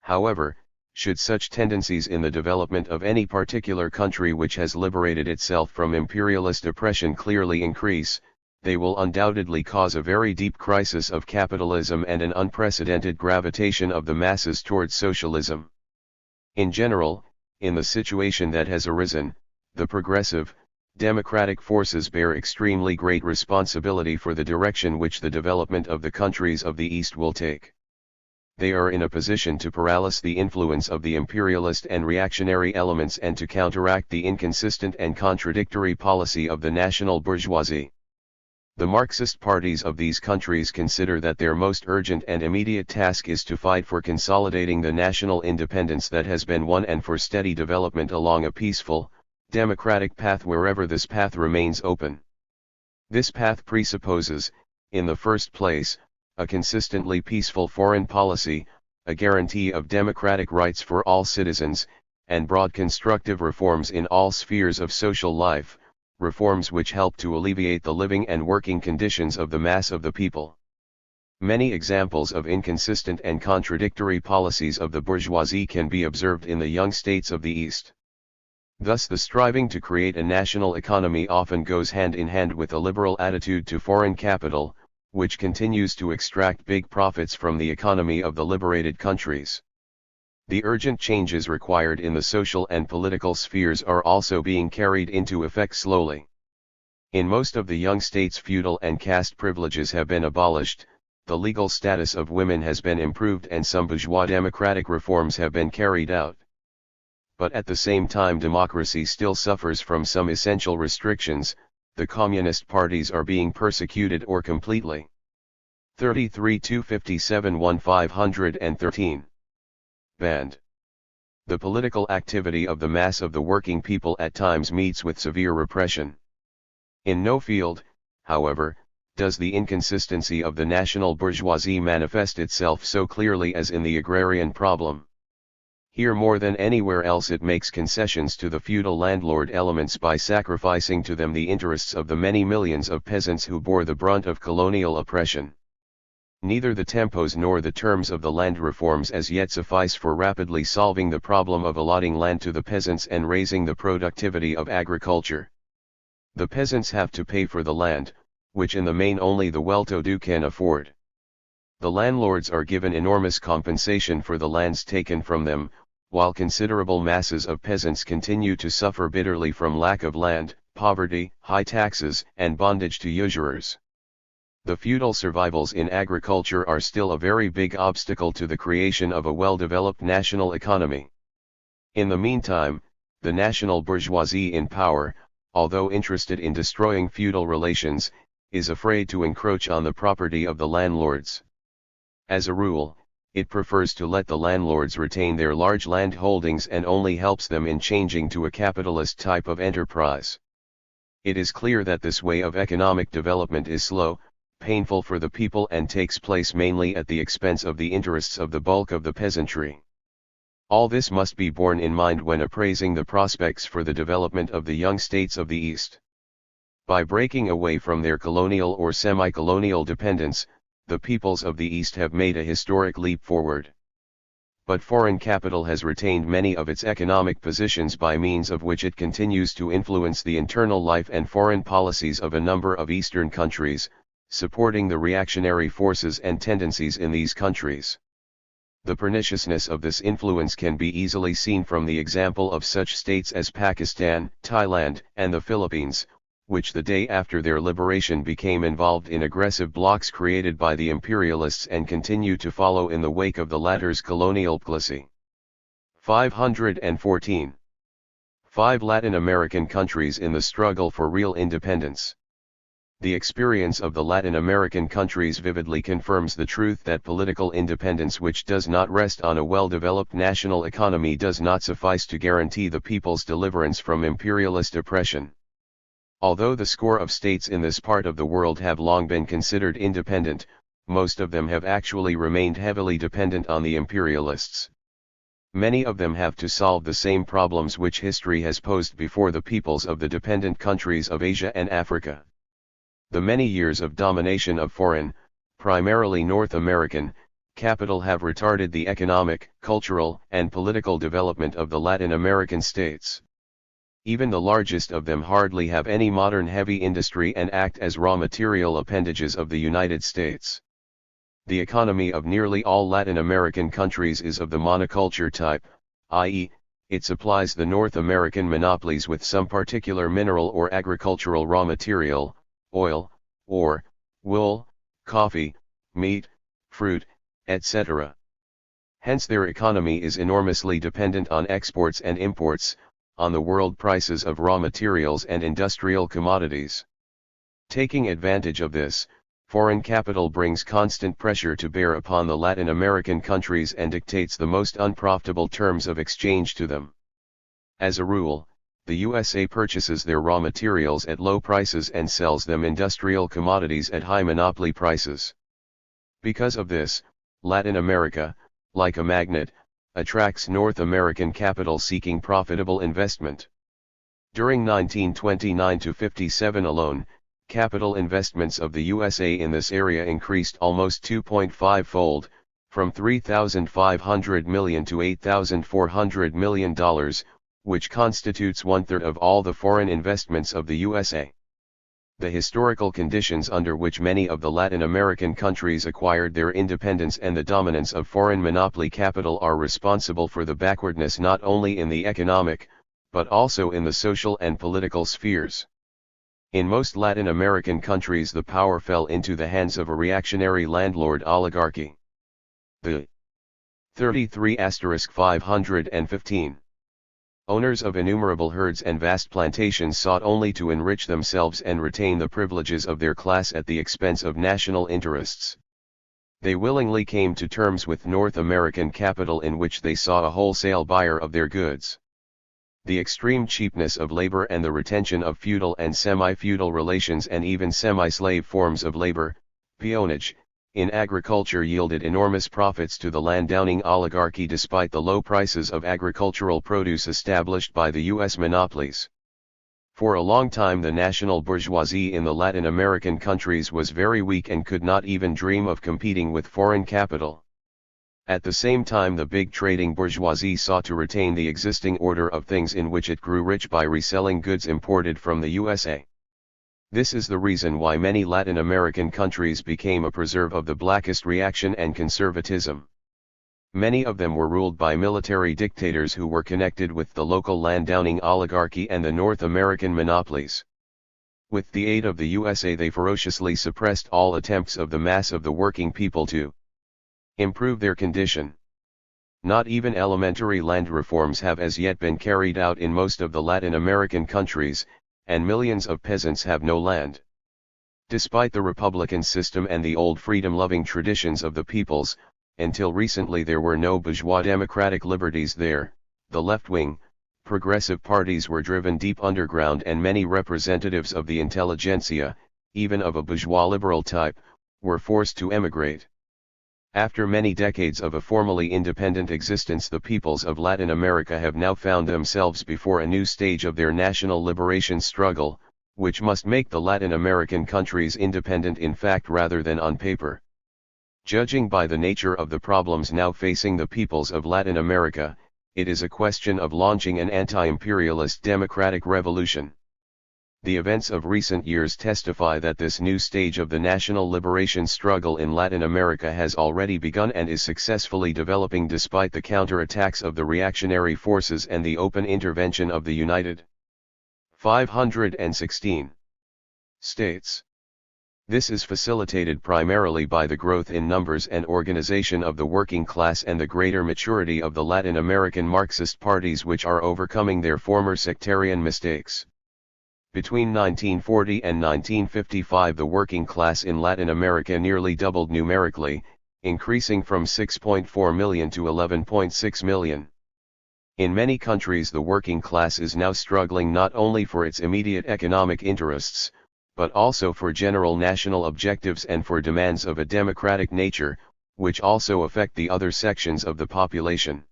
However, Should such tendencies in the development of any particular country which has liberated itself from imperialist oppression clearly increase, they will undoubtedly cause a very deep crisis of capitalism and an unprecedented gravitation of the masses towards socialism. In general, in the situation that has arisen, the progressive, democratic forces bear extremely great responsibility for the direction which the development of the countries of the East will take. They are in a position to paralyze the influence of the imperialist and reactionary elements and to counteract the inconsistent and contradictory policy of the national bourgeoisie. The Marxist parties of these countries consider that their most urgent and immediate task is to fight for consolidating the national independence that has been won and for steady development along a peaceful, democratic path wherever this path remains open. This path presupposes, in the first place, a consistently peaceful foreign policy, a guarantee of democratic rights for all citizens, and broad constructive reforms in all spheres of social life, reforms which help to alleviate the living and working conditions of the mass of the people. Many examples of inconsistent and contradictory policies of the bourgeoisie can be observed in the young states of the East. Thus the striving to create a national economy often goes hand in hand with a liberal attitude to foreign capital, which continues to extract big profits from the economy of the liberated countries. The urgent changes required in the social and political spheres are also being carried into effect slowly. In most of the young states feudal and caste privileges have been abolished, the legal status of women has been improved and some bourgeois democratic reforms have been carried out. But at the same time democracy still suffers from some essential restrictions. The communist parties are being persecuted or completely. 33-257-1513. Banned. The political activity of the mass of the working people at times meets with severe repression. In no field, however, does the inconsistency of the national bourgeoisie manifest itself so clearly as in the agrarian problem. Here more than anywhere else it makes concessions to the feudal landlord elements by sacrificing to them the interests of the many millions of peasants who bore the brunt of colonial oppression. Neither the tempos nor the terms of the land reforms as yet suffice for rapidly solving the problem of allotting land to the peasants and raising the productivity of agriculture. The peasants have to pay for the land, which in the main only the well-to-do can afford. The landlords are given enormous compensation for the lands taken from them, while considerable masses of peasants continue to suffer bitterly from lack of land, poverty, high taxes, and bondage to usurers. The feudal survivals in agriculture are still a very big obstacle to the creation of a well-developed national economy. In the meantime, the national bourgeoisie in power, although interested in destroying feudal relations, is afraid to encroach on the property of the landlords. As a rule, it prefers to let the landlords retain their large land holdings and only helps them in changing to a capitalist type of enterprise. It is clear that this way of economic development is slow, painful for the people and takes place mainly at the expense of the interests of the bulk of the peasantry. All this must be borne in mind when appraising the prospects for the development of the young states of the East. By breaking away from their colonial or semi-colonial dependence, the peoples of the East have made a historic leap forward. But foreign capital has retained many of its economic positions by means of which it continues to influence the internal life and foreign policies of a number of Eastern countries, supporting the reactionary forces and tendencies in these countries. The perniciousness of this influence can be easily seen from the example of such states as Pakistan, Thailand, and the Philippines, which the day after their liberation became involved in aggressive blocs created by the imperialists and continue to follow in the wake of the latter's colonial policy. 514. 5 Latin American countries in the struggle for real independence. The experience of the Latin American countries vividly confirms the truth that political independence which does not rest on a well-developed national economy does not suffice to guarantee the people's deliverance from imperialist oppression. Although the score of states in this part of the world have long been considered independent, most of them have actually remained heavily dependent on the imperialists. Many of them have to solve the same problems which history has posed before the peoples of the dependent countries of Asia and Africa. The many years of domination of foreign, primarily North American, capital have retarded the economic, cultural, and political development of the Latin American states. Even the largest of them hardly have any modern heavy industry and act as raw material appendages of the United States. The economy of nearly all Latin American countries is of the monoculture type, i.e., it supplies the North American monopolies with some particular mineral or agricultural raw material, oil, ore, wool, coffee, meat, fruit, etc. Hence their economy is enormously dependent on exports and imports, on the world prices of raw materials and industrial commodities. Taking advantage of this, foreign capital brings constant pressure to bear upon the Latin American countries and dictates the most unprofitable terms of exchange to them. As a rule, the USA purchases their raw materials at low prices and sells them industrial commodities at high monopoly prices. Because of this, Latin America, like a magnet, attracts North American capital seeking profitable investment. During 1929–57 alone, capital investments of the USA in this area increased almost 2.5-fold, from $3,500 million to $8,400 million, which constitutes one-third of all the foreign investments of the USA. The historical conditions under which many of the Latin American countries acquired their independence and the dominance of foreign monopoly capital are responsible for the backwardness not only in the economic, but also in the social and political spheres. In most Latin American countries the power fell into the hands of a reactionary landlord oligarchy. The 33*515 owners of innumerable herds and vast plantations sought only to enrich themselves and retain the privileges of their class at the expense of national interests. They willingly came to terms with North American capital in which they saw a wholesale buyer of their goods. The extreme cheapness of labor and the retention of feudal and semi-feudal relations and even semi-slave forms of labor, peonage, in agriculture yielded enormous profits to the landowning oligarchy despite the low prices of agricultural produce established by the U.S. monopolies. For a long time the national bourgeoisie in the Latin American countries was very weak and could not even dream of competing with foreign capital. At the same time the big trading bourgeoisie sought to retain the existing order of things in which it grew rich by reselling goods imported from the USA. This is the reason why many Latin American countries became a preserve of the blackest reaction and conservatism. Many of them were ruled by military dictators who were connected with the local landowning oligarchy and the North American monopolies. With the aid of the USA they ferociously suppressed all attempts of the mass of the working people to improve their condition. Not even elementary land reforms have as yet been carried out in most of the Latin American countries, and millions of peasants have no land. Despite the republican system and the old freedom-loving traditions of the peoples, until recently there were no bourgeois democratic liberties there. The left-wing, progressive parties were driven deep underground and many representatives of the intelligentsia, even of a bourgeois liberal type, were forced to emigrate. After many decades of a formally independent existence, the peoples of Latin America have now found themselves before a new stage of their national liberation struggle, which must make the Latin American countries independent in fact rather than on paper. Judging by the nature of the problems now facing the peoples of Latin America, it is a question of launching an anti-imperialist democratic revolution. The events of recent years testify that this new stage of the national liberation struggle in Latin America has already begun and is successfully developing despite the counterattacks of the reactionary forces and the open intervention of the United 516 states. This is facilitated primarily by the growth in numbers and organization of the working class and the greater maturity of the Latin American Marxist parties, which are overcoming their former sectarian mistakes. Between 1940 and 1955 the working class in Latin America nearly doubled numerically, increasing from 6.4 million to 11.6 million. In many countries the working class is now struggling not only for its immediate economic interests, but also for general national objectives and for demands of a democratic nature, which also affect the other sections of the population.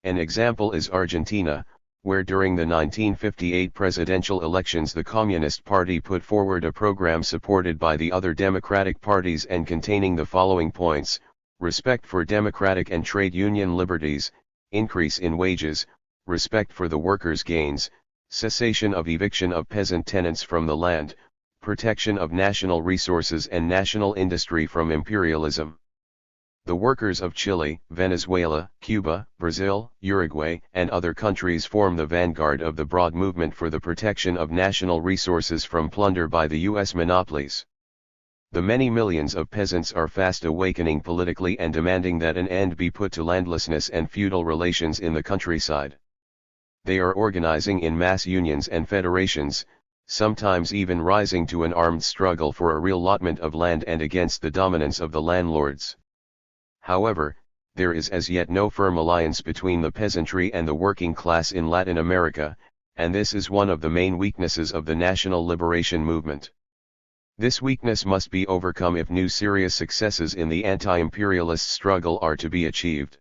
An example is Argentina, where during the 1958 presidential elections the Communist Party put forward a program supported by the other democratic parties and containing the following points: respect for democratic and trade union liberties, increase in wages, respect for the workers' gains, cessation of eviction of peasant tenants from the land, protection of national resources and national industry from imperialism. The workers of Chile, Venezuela, Cuba, Brazil, Uruguay, and other countries form the vanguard of the broad movement for the protection of national resources from plunder by the U.S. monopolies. The many millions of peasants are fast awakening politically and demanding that an end be put to landlessness and feudal relations in the countryside. They are organizing in mass unions and federations, sometimes even rising to an armed struggle for a real allotment of land and against the dominance of the landlords. However, there is as yet no firm alliance between the peasantry and the working class in Latin America, and this is one of the main weaknesses of the national liberation movement. This weakness must be overcome if new serious successes in the anti-imperialist struggle are to be achieved.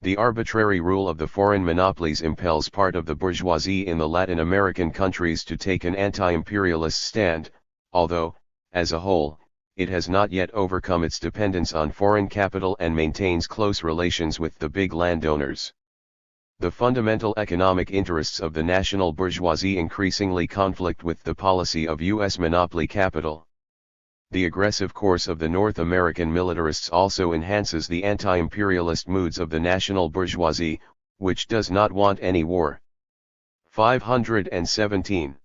The arbitrary rule of the foreign monopolies impels part of the bourgeoisie in the Latin American countries to take an anti-imperialist stand, although, as a whole, it has not yet overcome its dependence on foreign capital and maintains close relations with the big landowners. The fundamental economic interests of the national bourgeoisie increasingly conflict with the policy of U.S. monopoly capital. The aggressive course of the North American militarists also enhances the anti-imperialist moods of the national bourgeoisie, which does not want any war. 517.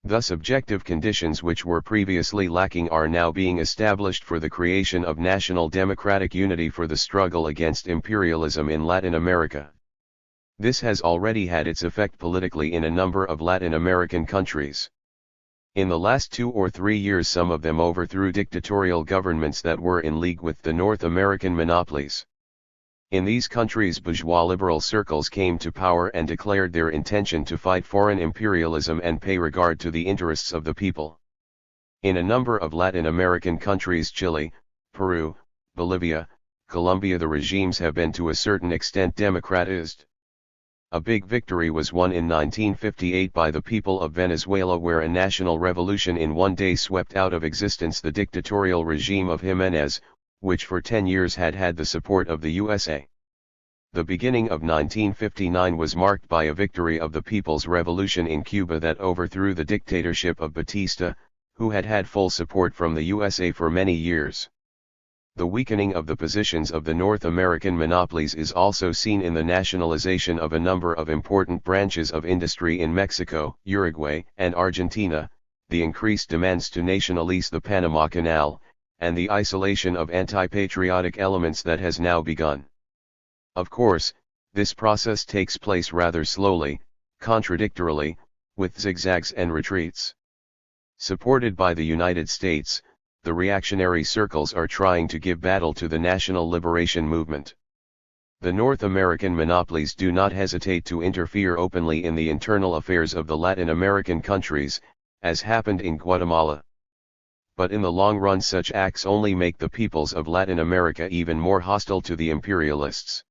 Thus objective conditions which were previously lacking are now being established for the creation of national democratic unity for the struggle against imperialism in Latin America. This has already had its effect politically in a number of Latin American countries. In the last 2 or 3 years some of them overthrew dictatorial governments that were in league with the North American monopolies. In these countries bourgeois liberal circles came to power and declared their intention to fight foreign imperialism and pay regard to the interests of the people. In a number of Latin American countries, Chile, Peru, Bolivia, Colombia, the regimes have been to a certain extent democratized. A big victory was won in 1958 by the people of Venezuela, where a national revolution in one day swept out of existence the dictatorial regime of Jimenez, which for 10 years had had the support of the USA. The beginning of 1959 was marked by a victory of the People's Revolution in Cuba that overthrew the dictatorship of Batista, who had had full support from the USA for many years. The weakening of the positions of the North American monopolies is also seen in the nationalization of a number of important branches of industry in Mexico, Uruguay, and Argentina, the increased demands to nationalize the Panama Canal, and the isolation of anti-patriotic elements that has now begun. Of course, this process takes place rather slowly, contradictorily, with zigzags and retreats. Supported by the United States, the reactionary circles are trying to give battle to the national liberation movement. The North American monopolies do not hesitate to interfere openly in the internal affairs of the Latin American countries, as happened in Guatemala. But in the long run such acts only make the peoples of Latin America even more hostile to the imperialists.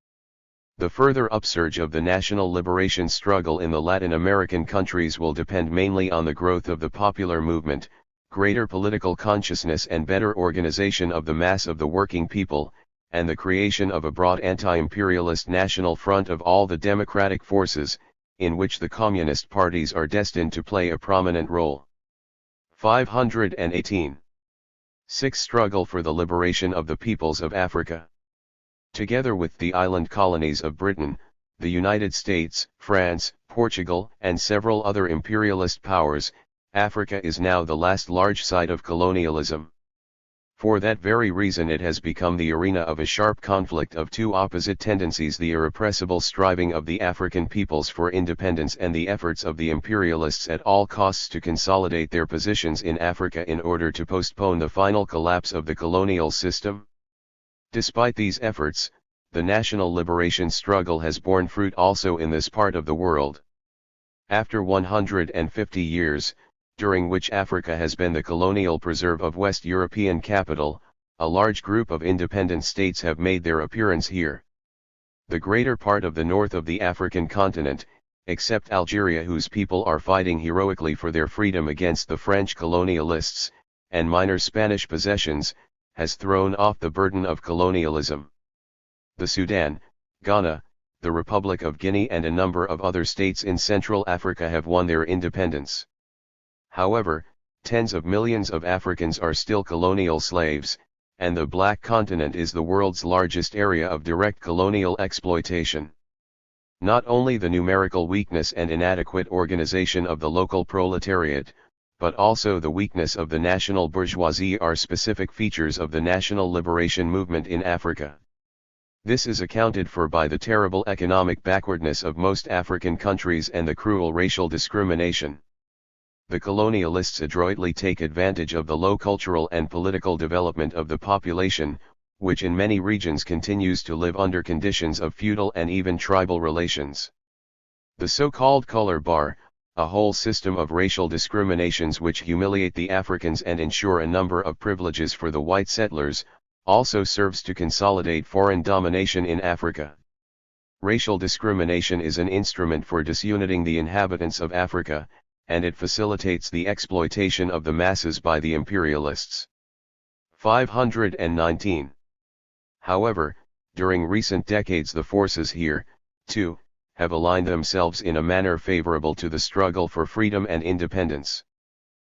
The further upsurge of the national liberation struggle in the Latin American countries will depend mainly on the growth of the popular movement, greater political consciousness and better organization of the mass of the working people, and the creation of a broad anti-imperialist national front of all the democratic forces, in which the communist parties are destined to play a prominent role. 518. 6. Struggle for the liberation of the peoples of Africa. Together with the island colonies of Britain, the United States, France, Portugal, and several other imperialist powers, Africa is now the last large site of colonialism. For that very reason it has become the arena of a sharp conflict of two opposite tendencies: the irrepressible striving of the African peoples for independence and the efforts of the imperialists at all costs to consolidate their positions in Africa in order to postpone the final collapse of the colonial system. Despite these efforts, the national liberation struggle has borne fruit also in this part of the world. After 150 years, during which Africa has been the colonial preserve of West European capital, a large group of independent states have made their appearance here. The greater part of the north of the African continent, except Algeria, whose people are fighting heroically for their freedom against the French colonialists, and minor Spanish possessions, has thrown off the burden of colonialism. The Sudan, Ghana, the Republic of Guinea and a number of other states in Central Africa have won their independence. However, tens of millions of Africans are still colonial slaves, and the Black Continent is the world's largest area of direct colonial exploitation. Not only the numerical weakness and inadequate organization of the local proletariat, but also the weakness of the national bourgeoisie are specific features of the national liberation movement in Africa. This is accounted for by the terrible economic backwardness of most African countries and the cruel racial discrimination. The colonialists adroitly take advantage of the low cultural and political development of the population, which in many regions continues to live under conditions of feudal and even tribal relations. The so-called color bar, a whole system of racial discriminations which humiliate the Africans and ensure a number of privileges for the white settlers, also serves to consolidate foreign domination in Africa. Racial discrimination is an instrument for disuniting the inhabitants of Africa, and it facilitates the exploitation of the masses by the imperialists. 519. However, during recent decades the forces here, too, have aligned themselves in a manner favorable to the struggle for freedom and independence.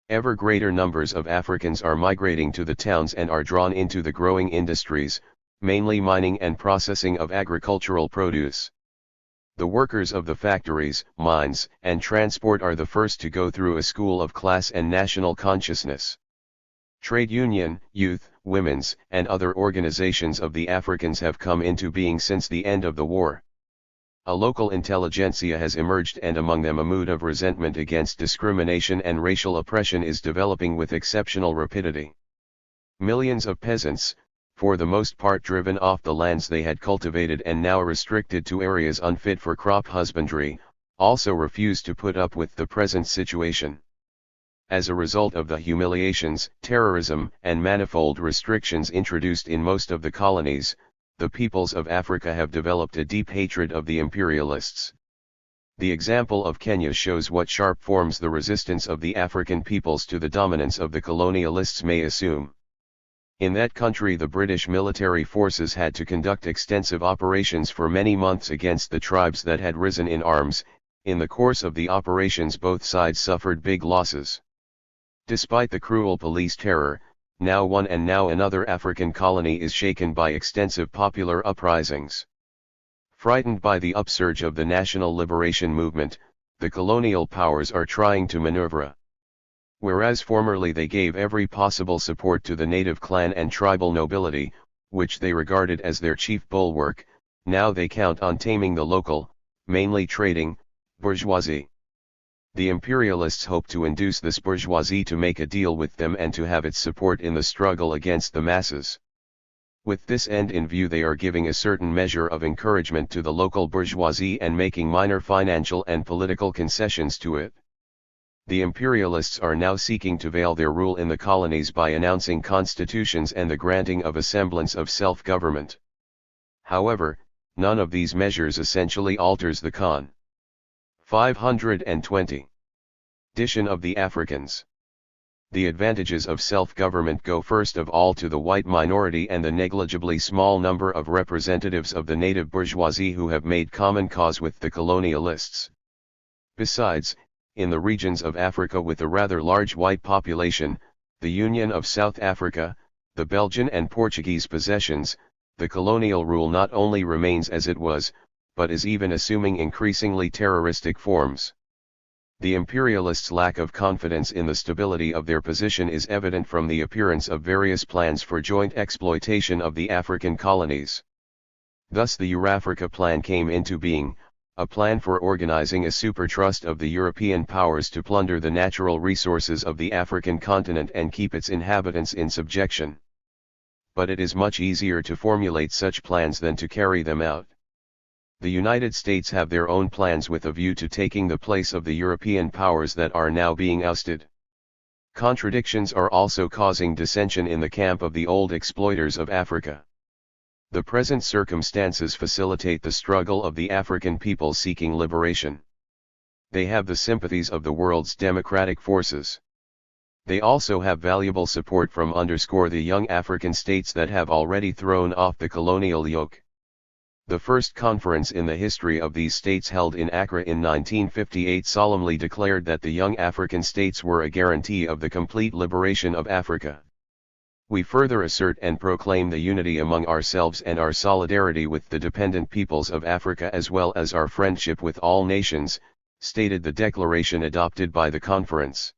Ever greater numbers of Africans are migrating to the towns and are drawn into the growing industries, mainly mining and processing of agricultural produce. The workers of the factories, mines, and transport are the first to go through a school of class and national consciousness. Trade union, youth, women's, and other organizations of the Africans have come into being since the end of the war. A local intelligentsia has emerged, and among them a mood of resentment against discrimination and racial oppression is developing with exceptional rapidity. Millions of peasants, for the most part driven off the lands they had cultivated and now restricted to areas unfit for crop husbandry, also refuse to put up with the present situation. As a result of the humiliations, terrorism, and manifold restrictions introduced in most of the colonies, the peoples of Africa have developed a deep hatred of the imperialists. The example of Kenya shows what sharp forms the resistance of the African peoples to the dominance of the colonialists may assume. In that country the British military forces had to conduct extensive operations for many months against the tribes that had risen in arms. In the course of the operations both sides suffered big losses. Despite the cruel police terror, now one and now another African colony is shaken by extensive popular uprisings. Frightened by the upsurge of the national liberation movement, the colonial powers are trying to maneuver. Whereas formerly they gave every possible support to the native clan and tribal nobility, which they regarded as their chief bulwark, now they count on taming the local, mainly trading, bourgeoisie. The imperialists hope to induce this bourgeoisie to make a deal with them and to have its support in the struggle against the masses. With this end in view they are giving a certain measure of encouragement to the local bourgeoisie and making minor financial and political concessions to it. The imperialists are now seeking to veil their rule in the colonies by announcing constitutions and the granting of a semblance of self-government. However, none of these measures essentially alters the con. 520. Condition of the Africans. The advantages of self-government go first of all to the white minority and the negligibly small number of representatives of the native bourgeoisie who have made common cause with the colonialists. Besides, in the regions of Africa with a rather large white population, the Union of South Africa, the Belgian and Portuguese possessions, the colonial rule not only remains as it was, but is even assuming increasingly terroristic forms. The imperialists' lack of confidence in the stability of their position is evident from the appearance of various plans for joint exploitation of the African colonies. Thus the Eurafrica Plan came into being, a plan for organizing a super trust of the European powers to plunder the natural resources of the African continent and keep its inhabitants in subjection. But it is much easier to formulate such plans than to carry them out. The United States have their own plans with a view to taking the place of the European powers that are now being ousted. Contradictions are also causing dissension in the camp of the old exploiters of Africa. The present circumstances facilitate the struggle of the African people seeking liberation. They have the sympathies of the world's democratic forces. They also have valuable support from the young African states that have already thrown off the colonial yoke. The first conference in the history of these states held in Accra in 1958 solemnly declared that the young African states were a guarantee of the complete liberation of Africa. We further assert and proclaim the unity among ourselves and our solidarity with the dependent peoples of Africa as well as our friendship with all nations, stated the declaration adopted by the conference.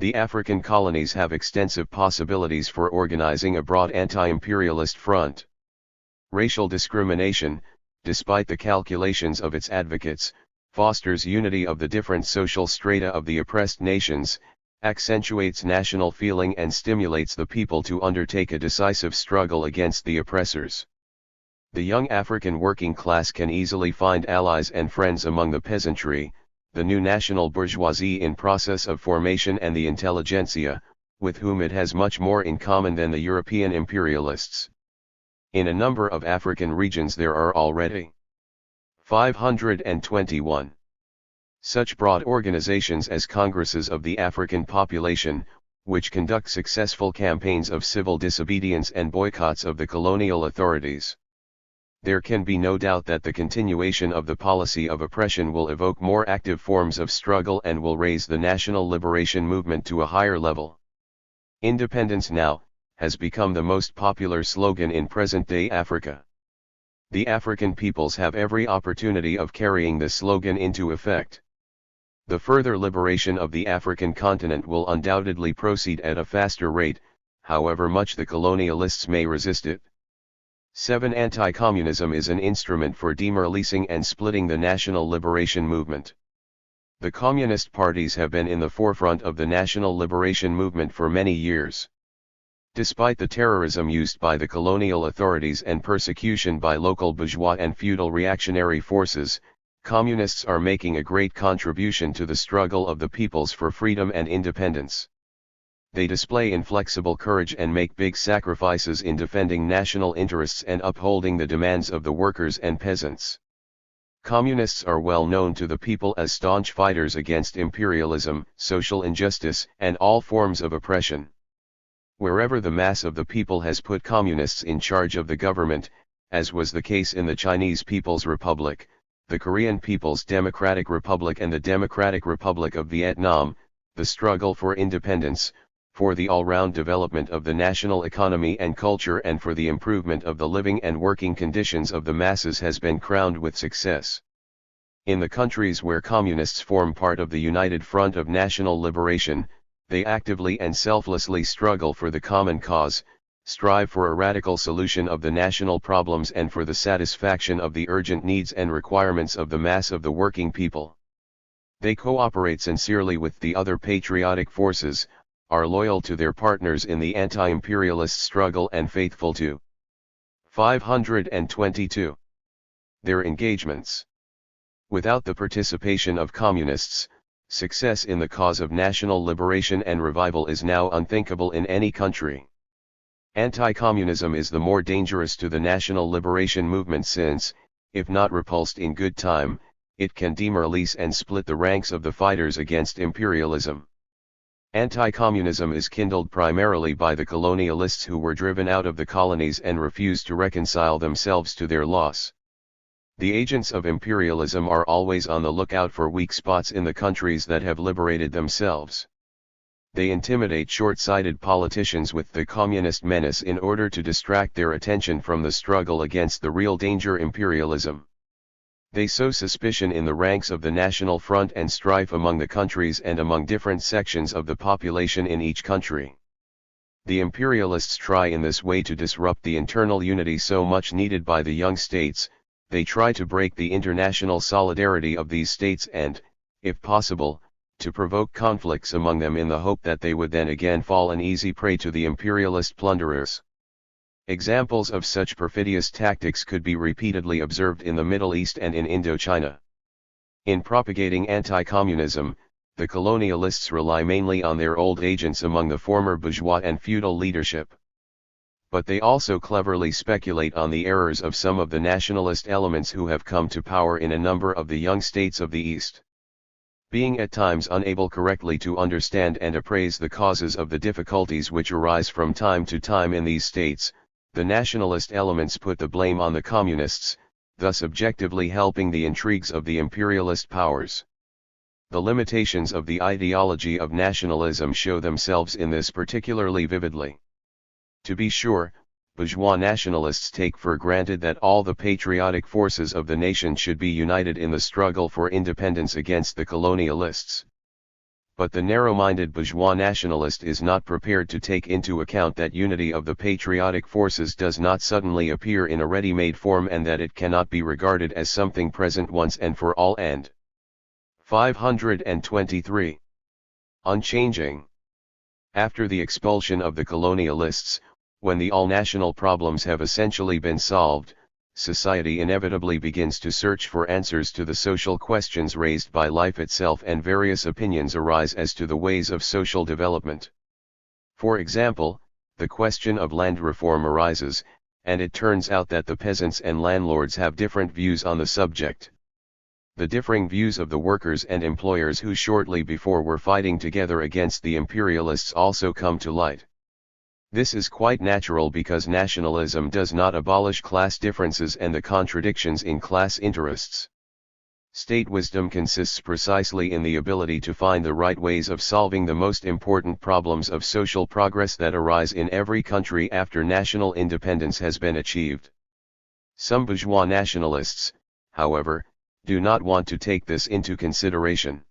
The African colonies have extensive possibilities for organizing a broad anti-imperialist front. Racial discrimination, despite the calculations of its advocates, fosters unity of the different social strata of the oppressed nations, accentuates national feeling and stimulates the people to undertake a decisive struggle against the oppressors. The young African working class can easily find allies and friends among the peasantry, the new national bourgeoisie in process of formation and the intelligentsia, with whom it has much more in common than the European imperialists. In a number of African regions there are already 521 such broad organizations as Congresses of the African population, which conduct successful campaigns of civil disobedience and boycotts of the colonial authorities. There can be no doubt that the continuation of the policy of oppression will evoke more active forms of struggle and will raise the national liberation movement to a higher level. Independence now has become the most popular slogan in present-day Africa. The African peoples have every opportunity of carrying this slogan into effect. The further liberation of the African continent will undoubtedly proceed at a faster rate, however much the colonialists may resist it. 7. Anti-communism is an instrument for demoralizing and splitting the national liberation movement. The communist parties have been in the forefront of the national liberation movement for many years. Despite the terrorism used by the colonial authorities and persecution by local bourgeois and feudal reactionary forces, communists are making a great contribution to the struggle of the peoples for freedom and independence. They display inflexible courage and make big sacrifices in defending national interests and upholding the demands of the workers and peasants. Communists are well known to the people as staunch fighters against imperialism, social injustice, and all forms of oppression. Wherever the mass of the people has put communists in charge of the government, as was the case in the Chinese People's Republic, the Korean People's Democratic Republic and the Democratic Republic of Vietnam, the struggle for independence, for the all-round development of the national economy and culture and for the improvement of the living and working conditions of the masses has been crowned with success. In the countries where communists form part of the United Front of National Liberation, they actively and selflessly struggle for the common cause, strive for a radical solution of the national problems and for the satisfaction of the urgent needs and requirements of the mass of the working people. They cooperate sincerely with the other patriotic forces, are loyal to their partners in the anti-imperialist struggle and faithful to 522 their engagements. Without the participation of communists, success in the cause of national liberation and revival is now unthinkable in any country. Anti-communism is the more dangerous to the national liberation movement since, if not repulsed in good time, it can demoralize and split the ranks of the fighters against imperialism. Anti-communism is kindled primarily by the colonialists who were driven out of the colonies and refused to reconcile themselves to their loss. The agents of imperialism are always on the lookout for weak spots in the countries that have liberated themselves. They intimidate short-sighted politicians with the communist menace in order to distract their attention from the struggle against the real danger, imperialism. They sow suspicion in the ranks of the National Front and strife among the countries and among different sections of the population in each country. The imperialists try in this way to disrupt the internal unity so much needed by the young states. They try to break the international solidarity of these states and, if possible, to provoke conflicts among them in the hope that they would then again fall an easy prey to the imperialist plunderers. Examples of such perfidious tactics could be repeatedly observed in the Middle East and in Indochina. In propagating anti-communism, the colonialists rely mainly on their old agents among the former bourgeois and feudal leadership. But they also cleverly speculate on the errors of some of the nationalist elements who have come to power in a number of the young states of the East. Being at times unable correctly to understand and appraise the causes of the difficulties which arise from time to time in these states, the nationalist elements put the blame on the communists, thus objectively helping the intrigues of the imperialist powers. The limitations of the ideology of nationalism show themselves in this particularly vividly. To be sure, bourgeois nationalists take for granted that all the patriotic forces of the nation should be united in the struggle for independence against the colonialists. But the narrow-minded bourgeois nationalist is not prepared to take into account that unity of the patriotic forces does not suddenly appear in a ready-made form and that it cannot be regarded as something present once and for all and 523. Unchanging. After the expulsion of the colonialists, when the all-national problems have essentially been solved, society inevitably begins to search for answers to the social questions raised by life itself, and various opinions arise as to the ways of social development. For example, the question of land reform arises, and it turns out that the peasants and landlords have different views on the subject. The differing views of the workers and employers who shortly before were fighting together against the imperialists also come to light. This is quite natural because nationalism does not abolish class differences and the contradictions in class interests. State wisdom consists precisely in the ability to find the right ways of solving the most important problems of social progress that arise in every country after national independence has been achieved. Some bourgeois nationalists, however, do not want to take this into consideration.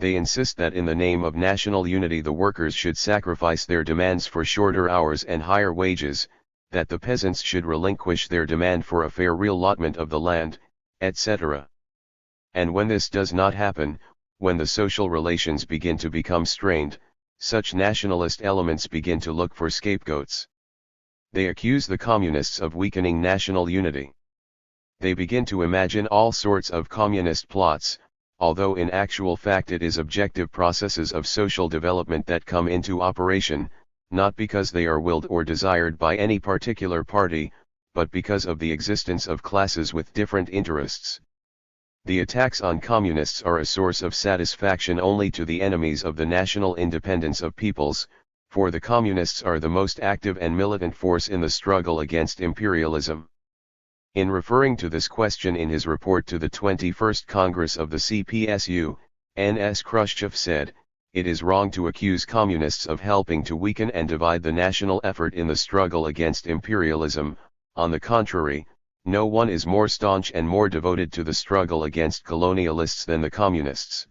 They insist that in the name of national unity the workers should sacrifice their demands for shorter hours and higher wages, that the peasants should relinquish their demand for a fair real allotment of the land, etc. And when this does not happen, when the social relations begin to become strained, such nationalist elements begin to look for scapegoats. They accuse the communists of weakening national unity. They begin to imagine all sorts of communist plots, although in actual fact it is objective processes of social development that come into operation, not because they are willed or desired by any particular party, but because of the existence of classes with different interests. The attacks on communists are a source of satisfaction only to the enemies of the national independence of peoples, for the communists are the most active and militant force in the struggle against imperialism. In referring to this question in his report to the 21st Congress of the CPSU, N.S. Khrushchev said, "It is wrong to accuse communists of helping to weaken and divide the national effort in the struggle against imperialism. On the contrary, no one is more staunch and more devoted to the struggle against colonialists than the communists.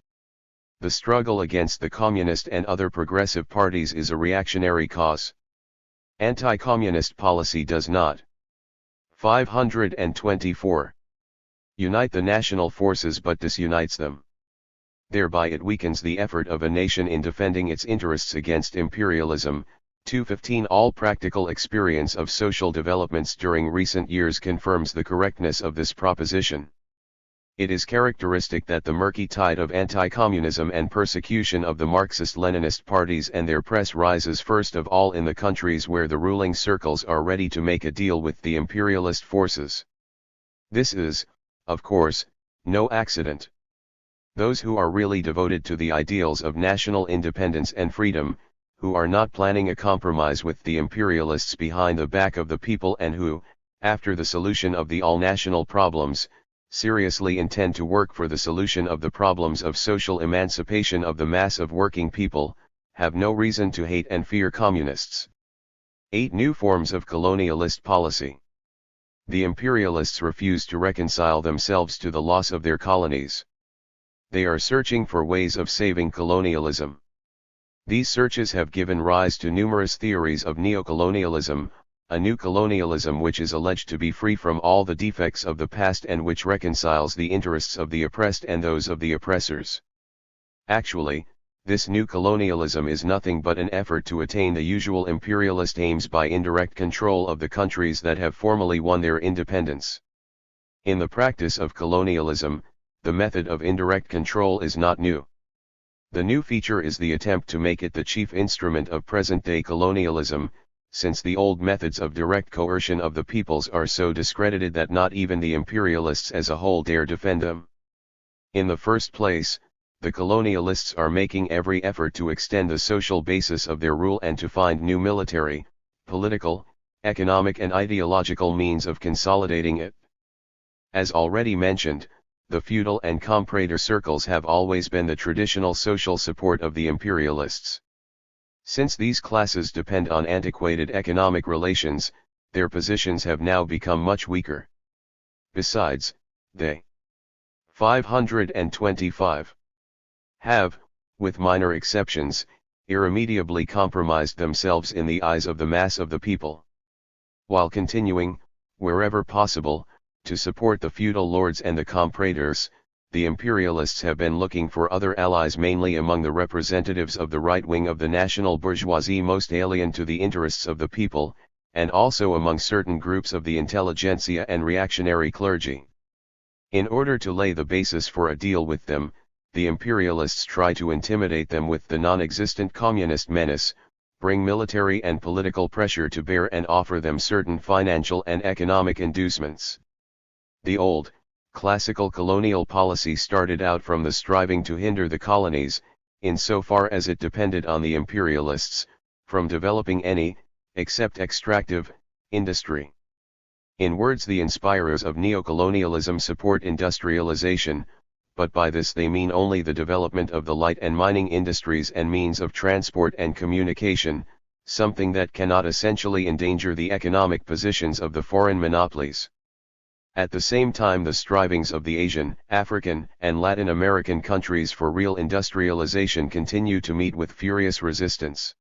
The struggle against the communist and other progressive parties is a reactionary cause. Anti-communist policy does not 524. Unite the national forces but disunites them. Thereby it weakens the effort of a nation in defending its interests against imperialism." 215. All practical experience of social developments during recent years confirms the correctness of this proposition. It is characteristic that the murky tide of anti-communism and persecution of the Marxist-Leninist parties and their press rises first of all in the countries where the ruling circles are ready to make a deal with the imperialist forces. This is, of course, no accident. Those who are really devoted to the ideals of national independence and freedom, who are not planning a compromise with the imperialists behind the back of the people, and who, after the solution of the all-national problems, seriously intend to work for the solution of the problems of social emancipation of the mass of working people, have no reason to hate and fear communists. 8 New forms of colonialist policy. The imperialists refuse to reconcile themselves to the loss of their colonies. They are searching for ways of saving colonialism. These searches have given rise to numerous theories of neocolonialism, a new colonialism which is alleged to be free from all the defects of the past and which reconciles the interests of the oppressed and those of the oppressors. Actually, this new colonialism is nothing but an effort to attain the usual imperialist aims by indirect control of the countries that have formally won their independence. In the practice of colonialism, the method of indirect control is not new. The new feature is the attempt to make it the chief instrument of present-day colonialism, since the old methods of direct coercion of the peoples are so discredited that not even the imperialists as a whole dare defend them. In the first place, the colonialists are making every effort to extend the social basis of their rule and to find new military, political, economic and ideological means of consolidating it. As already mentioned, the feudal and comprador circles have always been the traditional social support of the imperialists. Since these classes depend on antiquated economic relations, their positions have now become much weaker. Besides, they 525 have, with minor exceptions, irremediably compromised themselves in the eyes of the mass of the people. While continuing, wherever possible, to support the feudal lords and the compradors, the imperialists have been looking for other allies, mainly among the representatives of the right wing of the national bourgeoisie most alien to the interests of the people, and also among certain groups of the intelligentsia and reactionary clergy. In order to lay the basis for a deal with them, the imperialists try to intimidate them with the non-existent communist menace, bring military and political pressure to bear and offer them certain financial and economic inducements. The old, classical colonial policy started out from the striving to hinder the colonies, insofar as it depended on the imperialists, from developing any, except extractive, industry. In words, the inspirers of neocolonialism support industrialization, but by this they mean only the development of the light and mining industries and means of transport and communication, something that cannot essentially endanger the economic positions of the foreign monopolies. At the same time, the strivings of the Asian, African, and Latin American countries for real industrialization continue to meet with furious resistance.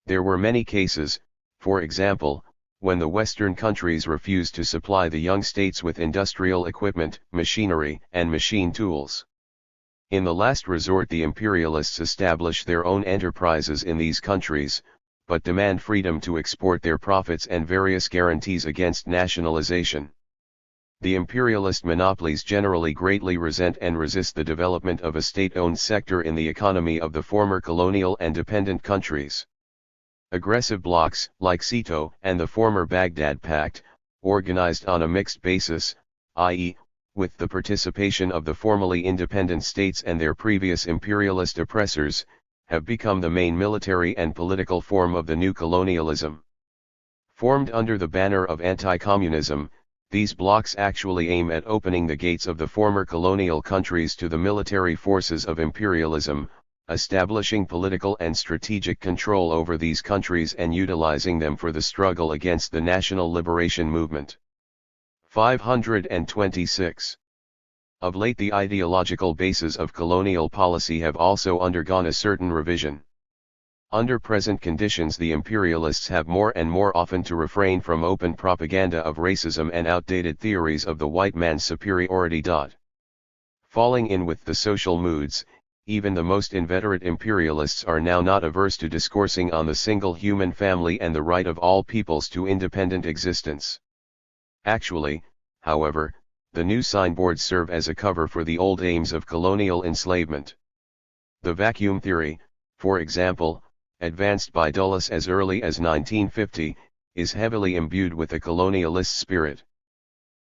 There were many cases, for example, when the Western countries refused to supply the young states with industrial equipment, machinery, and machine tools. In the last resort, the imperialists establish their own enterprises in these countries, but demand freedom to export their profits and various guarantees against nationalization. The imperialist monopolies generally greatly resent and resist the development of a state-owned sector in the economy of the former colonial and dependent countries. Aggressive blocs, like Sito and the former Baghdad Pact, organized on a mixed basis, i.e., with the participation of the formerly independent states and their previous imperialist oppressors, have become the main military and political form of the new colonialism. Formed under the banner of anti-communism, these blocs actually aim at opening the gates of the former colonial countries to the military forces of imperialism, establishing political and strategic control over these countries and utilizing them for the struggle against the national liberation movement. 526. Of late, the ideological bases of colonial policy have also undergone a certain revision. Under present conditions, the imperialists have more and more often to refrain from open propaganda of racism and outdated theories of the white man's superiority. Falling in with the social moods, even the most inveterate imperialists are now not averse to discoursing on the single human family and the right of all peoples to independent existence. Actually, however, the new signboards serve as a cover for the old aims of colonial enslavement. The vacuum theory, for example, advanced by Dulles as early as 1950, is heavily imbued with a colonialist spirit.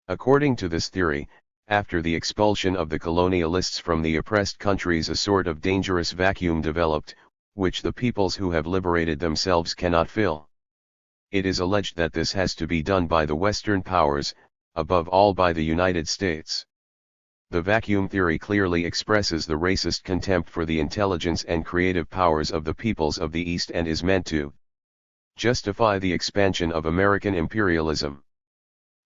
According to this theory, after the expulsion of the colonialists from the oppressed countries, a sort of dangerous vacuum developed, which the peoples who have liberated themselves cannot fill. It is alleged that this has to be done by the Western powers, above all by the United States. The vacuum theory clearly expresses the racist contempt for the intelligence and creative powers of the peoples of the East and is meant to justify the expansion of American imperialism.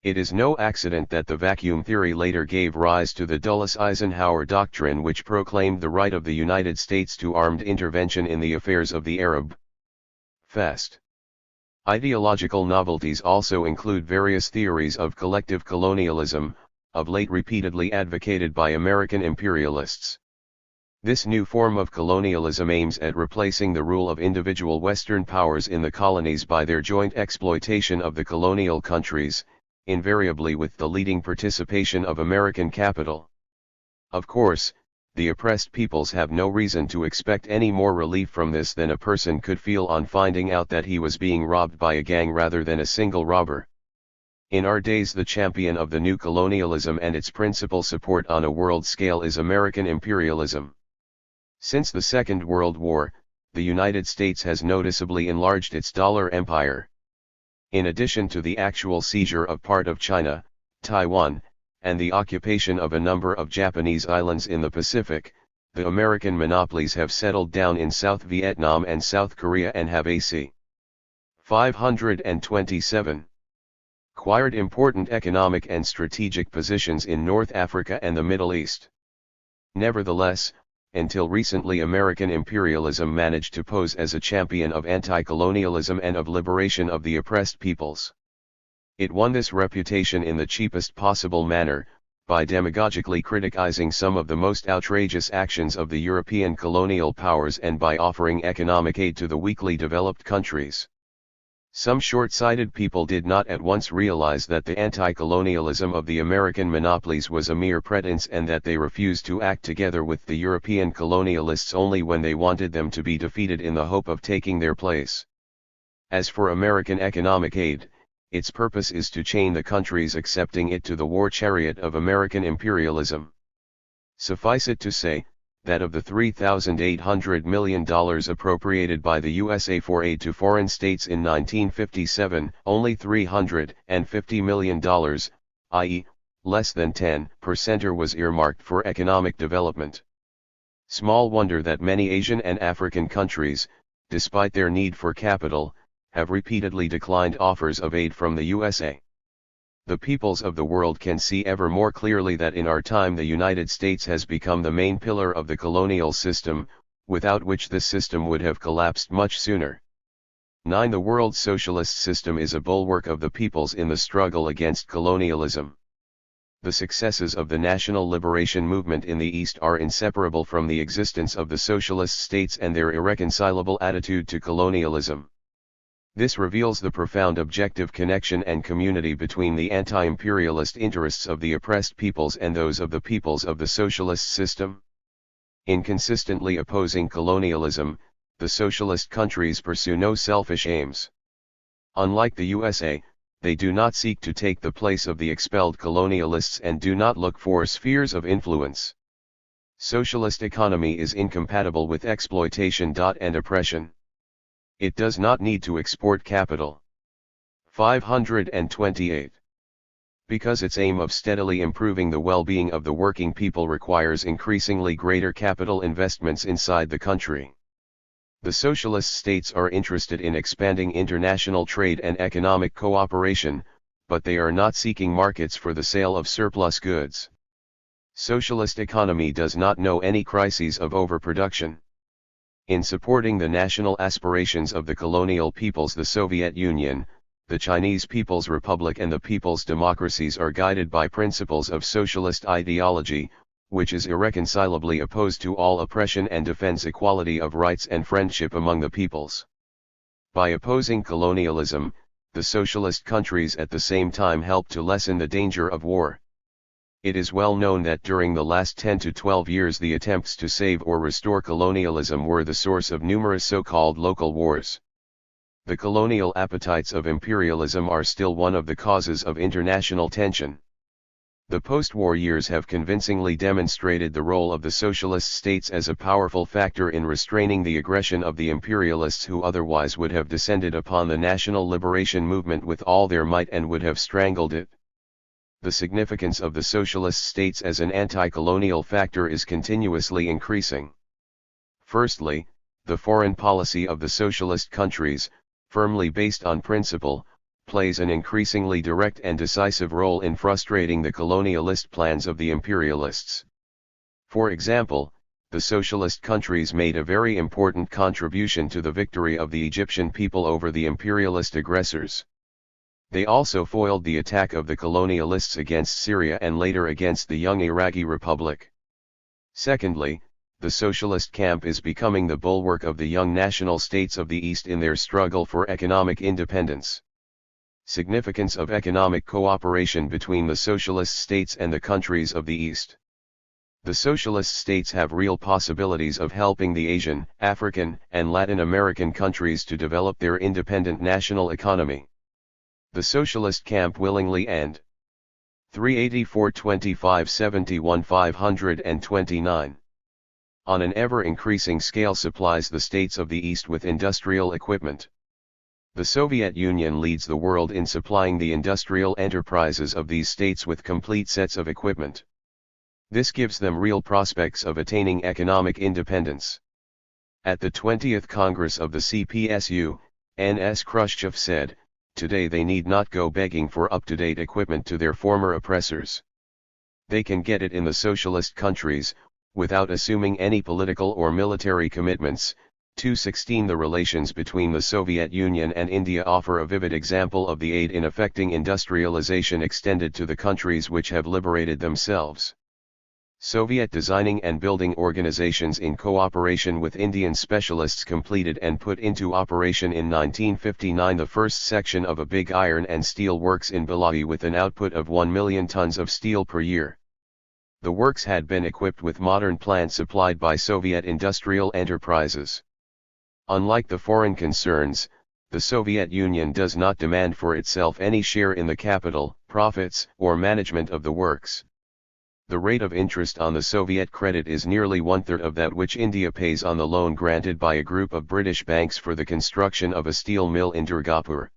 It is no accident that the vacuum theory later gave rise to the Dulles-Eisenhower doctrine, which proclaimed the right of the United States to armed intervention in the affairs of the Arab Fest. Ideological novelties also include various theories of collective colonialism, of late repeatedly advocated by American imperialists. This new form of colonialism aims at replacing the rule of individual Western powers in the colonies by their joint exploitation of the colonial countries, invariably with the leading participation of American capital. Of course, the oppressed peoples have no reason to expect any more relief from this than a person could feel on finding out that he was being robbed by a gang rather than a single robber. In our days, the champion of the new colonialism and its principal support on a world scale is American imperialism. Since the Second World War, the United States has noticeably enlarged its dollar empire. In addition to the actual seizure of part of China, Taiwan, and the occupation of a number of Japanese islands in the Pacific, the American monopolies have settled down in South Vietnam and South Korea and have ac. 527. Acquired important economic and strategic positions in North Africa and the Middle East. Nevertheless, until recently American imperialism managed to pose as a champion of anti-colonialism and of liberation of the oppressed peoples. It won this reputation in the cheapest possible manner, by demagogically criticizing some of the most outrageous actions of the European colonial powers and by offering economic aid to the weakly developed countries. Some short-sighted people did not at once realize that the anti-colonialism of the American monopolies was a mere pretense and that they refused to act together with the European colonialists only when they wanted them to be defeated in the hope of taking their place. As for American economic aid, its purpose is to chain the countries accepting it to the war chariot of American imperialism. Suffice it to say, that of the $3,800 million appropriated by the USA for aid to foreign states in 1957, only $350 million, i.e., less than 10%, was earmarked for economic development. Small wonder that many Asian and African countries, despite their need for capital, have repeatedly declined offers of aid from the USA. The peoples of the world can see ever more clearly that in our time the United States has become the main pillar of the colonial system, without which this system would have collapsed much sooner. 9. The world socialist system is a bulwark of the peoples in the struggle against colonialism. The successes of the national liberation movement in the East are inseparable from the existence of the socialist states and their irreconcilable attitude to colonialism. This reveals the profound objective connection and community between the anti-imperialist interests of the oppressed peoples and those of the peoples of the socialist system. In consistently opposing colonialism, the socialist countries pursue no selfish aims. Unlike the USA, they do not seek to take the place of the expelled colonialists and do not look for spheres of influence. Socialist economy is incompatible with exploitation and oppression. It does not need to export capital. 528. Because its aim of steadily improving the well-being of the working people requires increasingly greater capital investments inside the country. The socialist states are interested in expanding international trade and economic cooperation, but they are not seeking markets for the sale of surplus goods. Socialist economy does not know any crises of overproduction. In supporting the national aspirations of the colonial peoples, the Soviet Union, the Chinese People's Republic and the People's Democracies are guided by principles of socialist ideology, which is irreconcilably opposed to all oppression and defends equality of rights and friendship among the peoples. By opposing colonialism, the socialist countries at the same time help to lessen the danger of war. It is well known that during the last 10 to 12 years the attempts to save or restore colonialism were the source of numerous so-called local wars. The colonial appetites of imperialism are still one of the causes of international tension. The post-war years have convincingly demonstrated the role of the socialist states as a powerful factor in restraining the aggression of the imperialists who otherwise would have descended upon the national liberation movement with all their might and would have strangled it. The significance of the socialist states as an anti-colonial factor is continuously increasing. Firstly, the foreign policy of the socialist countries, firmly based on principle, plays an increasingly direct and decisive role in frustrating the colonialist plans of the imperialists. For example, the socialist countries made a very important contribution to the victory of the Egyptian people over the imperialist aggressors. They also foiled the attack of the colonialists against Syria and later against the young Iraqi Republic. Secondly, the socialist camp is becoming the bulwark of the young national states of the East in their struggle for economic independence. Significance of economic cooperation between the socialist states and the countries of the East. The socialist states have real possibilities of helping the Asian, African, and Latin American countries to develop their independent national economy. The socialist camp willingly and 384-2571-529 on an ever-increasing scale supplies the states of the East with industrial equipment. The Soviet Union leads the world in supplying the industrial enterprises of these states with complete sets of equipment. This gives them real prospects of attaining economic independence. At the 20th Congress of the CPSU, N.S. Khrushchev said, "Today they need not go begging for up-to-date equipment to their former oppressors. They can get it in the socialist countries, without assuming any political or military commitments." 216 The relations between the Soviet Union and India offer a vivid example of the aid in effecting industrialization extended to the countries which have liberated themselves. Soviet designing and building organizations in cooperation with Indian specialists completed and put into operation in 1959 the first section of a big iron and steel works in Bellary with an output of 1 million tons of steel per year. The works had been equipped with modern plants supplied by Soviet industrial enterprises. Unlike the foreign concerns, the Soviet Union does not demand for itself any share in the capital, profits, or management of the works. The rate of interest on the Soviet credit is nearly one-third of that which India pays on the loan granted by a group of British banks for the construction of a steel mill in Durgapur.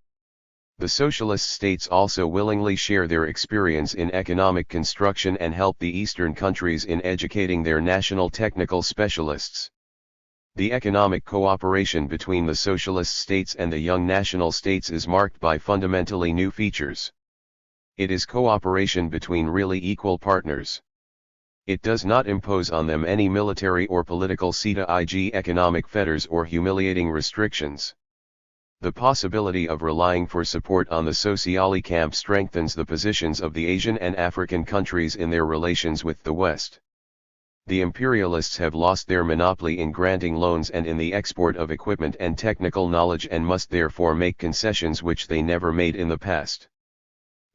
The socialist states also willingly share their experience in economic construction and help the Eastern countries in educating their national technical specialists. The economic cooperation between the socialist states and the young national states is marked by fundamentally new features. It is cooperation between really equal partners. It does not impose on them any military or political economic fetters or humiliating restrictions. The possibility of relying for support on the Sociali camp strengthens the positions of the Asian and African countries in their relations with the West. The imperialists have lost their monopoly in granting loans and in the export of equipment and technical knowledge and must therefore make concessions which they never made in the past.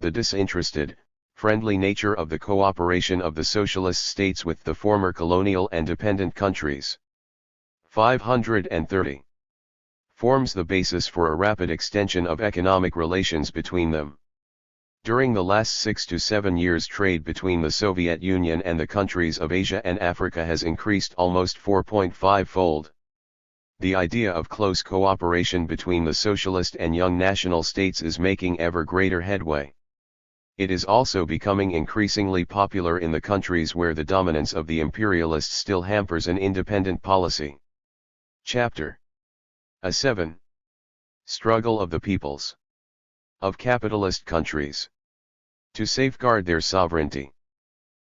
The disinterested, friendly nature of the cooperation of the socialist states with the former colonial and dependent countries. 530. Forms the basis for a rapid extension of economic relations between them. During the last 6 to 7 years, trade between the Soviet Union and the countries of Asia and Africa has increased almost 4.5-fold. The idea of close cooperation between the socialist and young national states is making ever greater headway. It is also becoming increasingly popular in the countries where the dominance of the imperialists still hampers an independent policy. Chapter 7. Struggle of the peoples of capitalist countries to safeguard their sovereignty.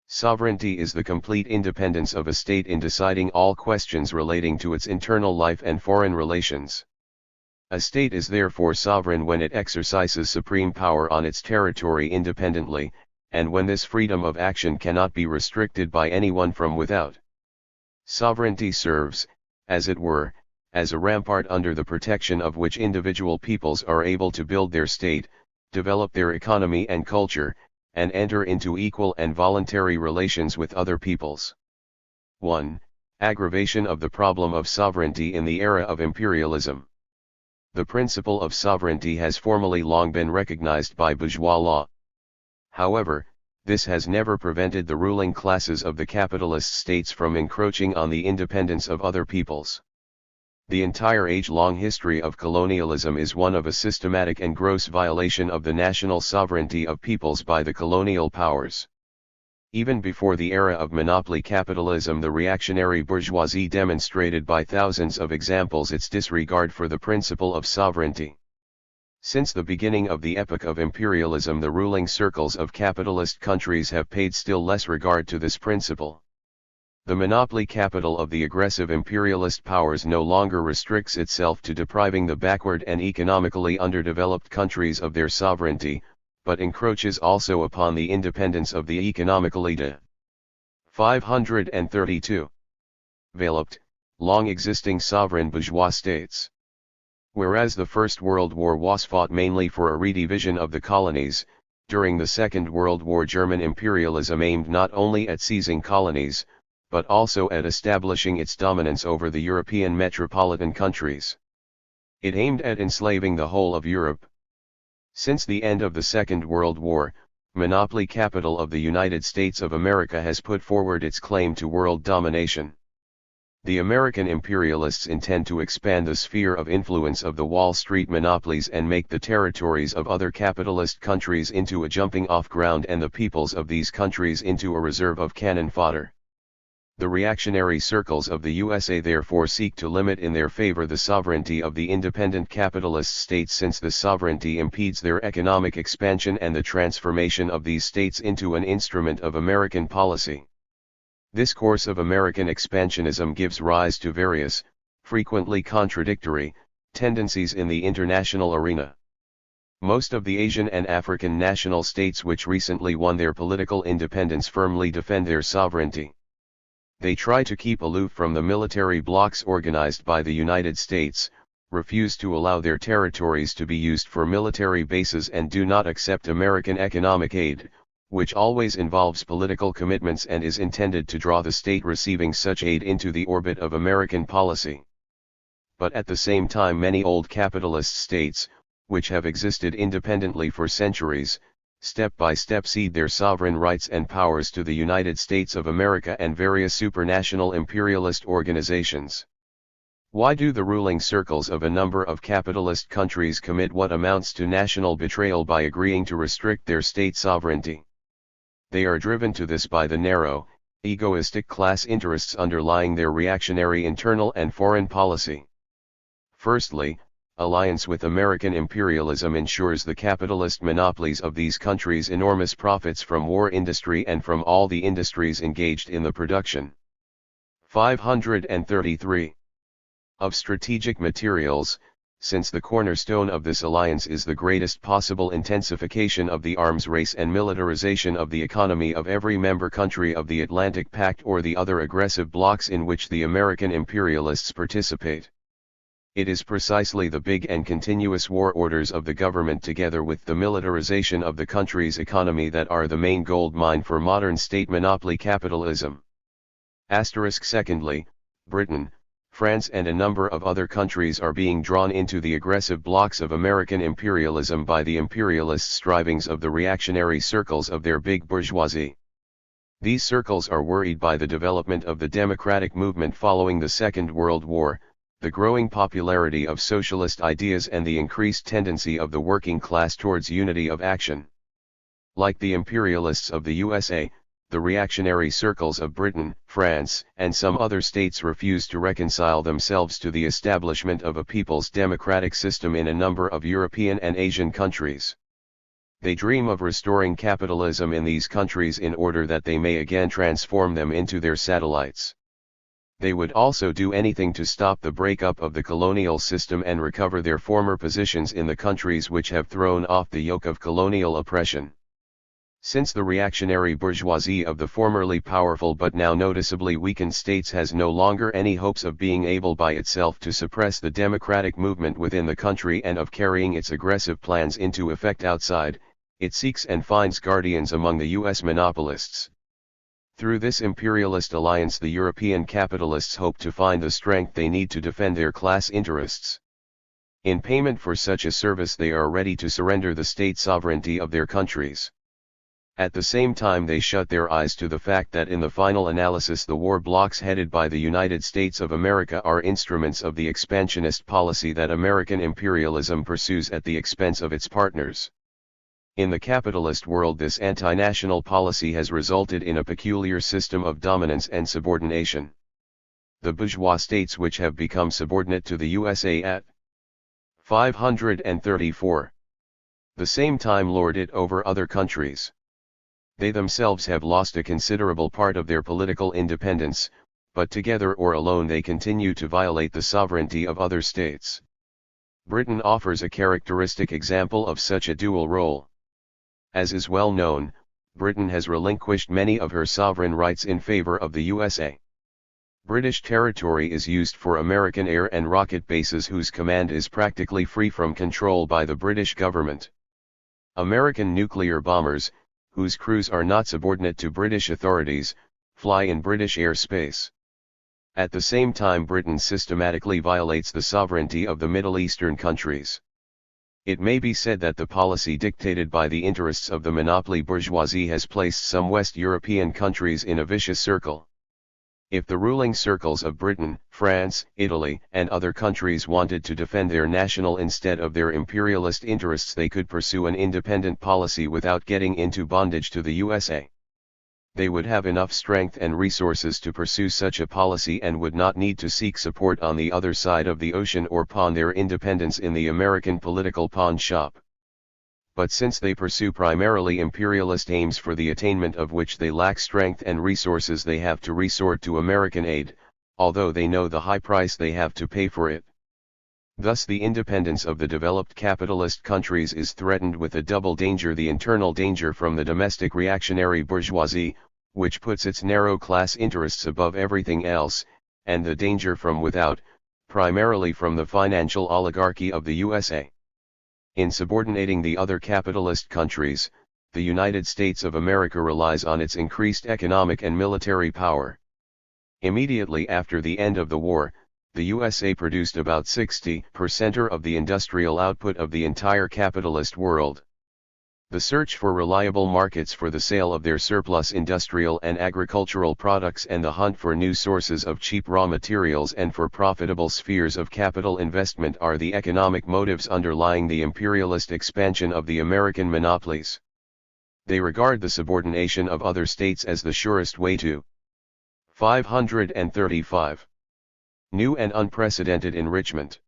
Sovereignty is the complete independence of a state in deciding all questions relating to its internal life and foreign relations. A state is therefore sovereign when it exercises supreme power on its territory independently, and when this freedom of action cannot be restricted by anyone from without. Sovereignty serves, as it were, as a rampart under the protection of which individual peoples are able to build their state, develop their economy and culture, and enter into equal and voluntary relations with other peoples. 1. Aggravation of the problem of sovereignty in the era of imperialism. The principle of sovereignty has formally long been recognized by bourgeois law. However, this has never prevented the ruling classes of the capitalist states from encroaching on the independence of other peoples. The entire age-long history of colonialism is one of a systematic and gross violation of the national sovereignty of peoples by the colonial powers. Even before the era of monopoly capitalism, the reactionary bourgeoisie demonstrated by thousands of examples its disregard for the principle of sovereignty. Since the beginning of the epoch of imperialism, the ruling circles of capitalist countries have paid still less regard to this principle. The monopoly capital of the aggressive imperialist powers no longer restricts itself to depriving the backward and economically underdeveloped countries of their sovereignty, but encroaches also upon the independence of the economically 532 developed, long-existing sovereign bourgeois states. Whereas the First World War was fought mainly for a redivision of the colonies, during the Second World War German imperialism aimed not only at seizing colonies, but also at establishing its dominance over the European metropolitan countries. It aimed at enslaving the whole of Europe. Since the end of the Second World War, monopoly capital of the United States of America has put forward its claim to world domination. The American imperialists intend to expand the sphere of influence of the Wall Street monopolies and make the territories of other capitalist countries into a jumping-off ground and the peoples of these countries into a reserve of cannon fodder. The reactionary circles of the USA therefore seek to limit in their favor the sovereignty of the independent capitalist states, since this sovereignty impedes their economic expansion and the transformation of these states into an instrument of American policy. This course of American expansionism gives rise to various, frequently contradictory, tendencies in the international arena. Most of the Asian and African national states which recently won their political independence firmly defend their sovereignty. They try to keep aloof from the military blocs organized by the United States, refuse to allow their territories to be used for military bases, and do not accept American economic aid, which always involves political commitments and is intended to draw the state receiving such aid into the orbit of American policy. But at the same time, many old capitalist states, which have existed independently for centuries, step by step cede their sovereign rights and powers to the United States of America and various supranational imperialist organizations. Why do the ruling circles of a number of capitalist countries commit what amounts to national betrayal by agreeing to restrict their state sovereignty? They are driven to this by the narrow, egoistic class interests underlying their reactionary internal and foreign policy. Firstly, alliance with American imperialism ensures the capitalist monopolies of these countries enormous profits from war industry and from all the industries engaged in the production. 533. Of strategic materials, since the cornerstone of this alliance is the greatest possible intensification of the arms race and militarization of the economy of every member country of the Atlantic Pact or the other aggressive blocs in which the American imperialists participate. It is precisely the big and continuous war orders of the government together with the militarization of the country's economy that are the main gold mine for modern state monopoly capitalism. Secondly, Britain, France and a number of other countries are being drawn into the aggressive blocs of American imperialism by the imperialist strivings of the reactionary circles of their big bourgeoisie. These circles are worried by the development of the democratic movement following the Second World War, the growing popularity of socialist ideas and the increased tendency of the working class towards unity of action. Like the imperialists of the USA, the reactionary circles of Britain, France, and some other states refuse to reconcile themselves to the establishment of a people's democratic system in a number of European and Asian countries. They dream of restoring capitalism in these countries in order that they may again transform them into their satellites. They would also do anything to stop the breakup of the colonial system and recover their former positions in the countries which have thrown off the yoke of colonial oppression. Since the reactionary bourgeoisie of the formerly powerful but now noticeably weakened states has no longer any hopes of being able by itself to suppress the democratic movement within the country and of carrying its aggressive plans into effect outside, it seeks and finds guardians among the U.S. monopolists. Through this imperialist alliance, the European capitalists hope to find the strength they need to defend their class interests. In payment for such a service, they are ready to surrender the state sovereignty of their countries. At the same time, they shut their eyes to the fact that in the final analysis the war blocs headed by the United States of America are instruments of the expansionist policy that American imperialism pursues at the expense of its partners. In the capitalist world, this anti-national policy has resulted in a peculiar system of dominance and subordination. The bourgeois states which have become subordinate to the USA at 534. The same time lord it over other countries. They themselves have lost a considerable part of their political independence, but together or alone they continue to violate the sovereignty of other states. Britain offers a characteristic example of such a dual role. As is well known, Britain has relinquished many of her sovereign rights in favor of the USA. British territory is used for American air and rocket bases whose command is practically free from control by the British government. American nuclear bombers, whose crews are not subordinate to British authorities, fly in British airspace. At the same time, Britain systematically violates the sovereignty of the Middle Eastern countries. It may be said that the policy dictated by the interests of the monopoly bourgeoisie has placed some West European countries in a vicious circle. If the ruling circles of Britain, France, Italy, and other countries wanted to defend their national instead of their imperialist interests, they could pursue an independent policy without getting into bondage to the USA. They would have enough strength and resources to pursue such a policy and would not need to seek support on the other side of the ocean or pawn their independence in the American political pawn shop. But since they pursue primarily imperialist aims for the attainment of which they lack strength and resources, they have to resort to American aid, although they know the high price they have to pay for it. Thus the independence of the developed capitalist countries is threatened with a double danger: the internal danger from the domestic reactionary bourgeoisie, which puts its narrow class interests above everything else, and the danger from without, primarily from the financial oligarchy of the USA. In subordinating the other capitalist countries, the United States of America relies on its increased economic and military power. Immediately after the end of the war, the USA produced about 60% of the industrial output of the entire capitalist world. The search for reliable markets for the sale of their surplus industrial and agricultural products, and the hunt for new sources of cheap raw materials and for profitable spheres of capital investment are the economic motives underlying the imperialist expansion of the American monopolies. They regard the subordination of other states as the surest way to 535. New and unprecedented enrichment.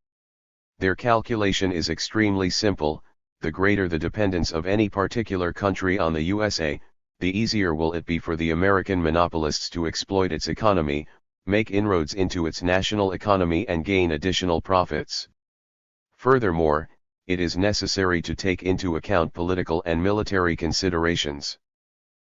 Their calculation is extremely simple: the greater the dependence of any particular country on the USA, the easier will it be for the American monopolists to exploit its economy, make inroads into its national economy, and gain additional profits. Furthermore, it is necessary to take into account political and military considerations.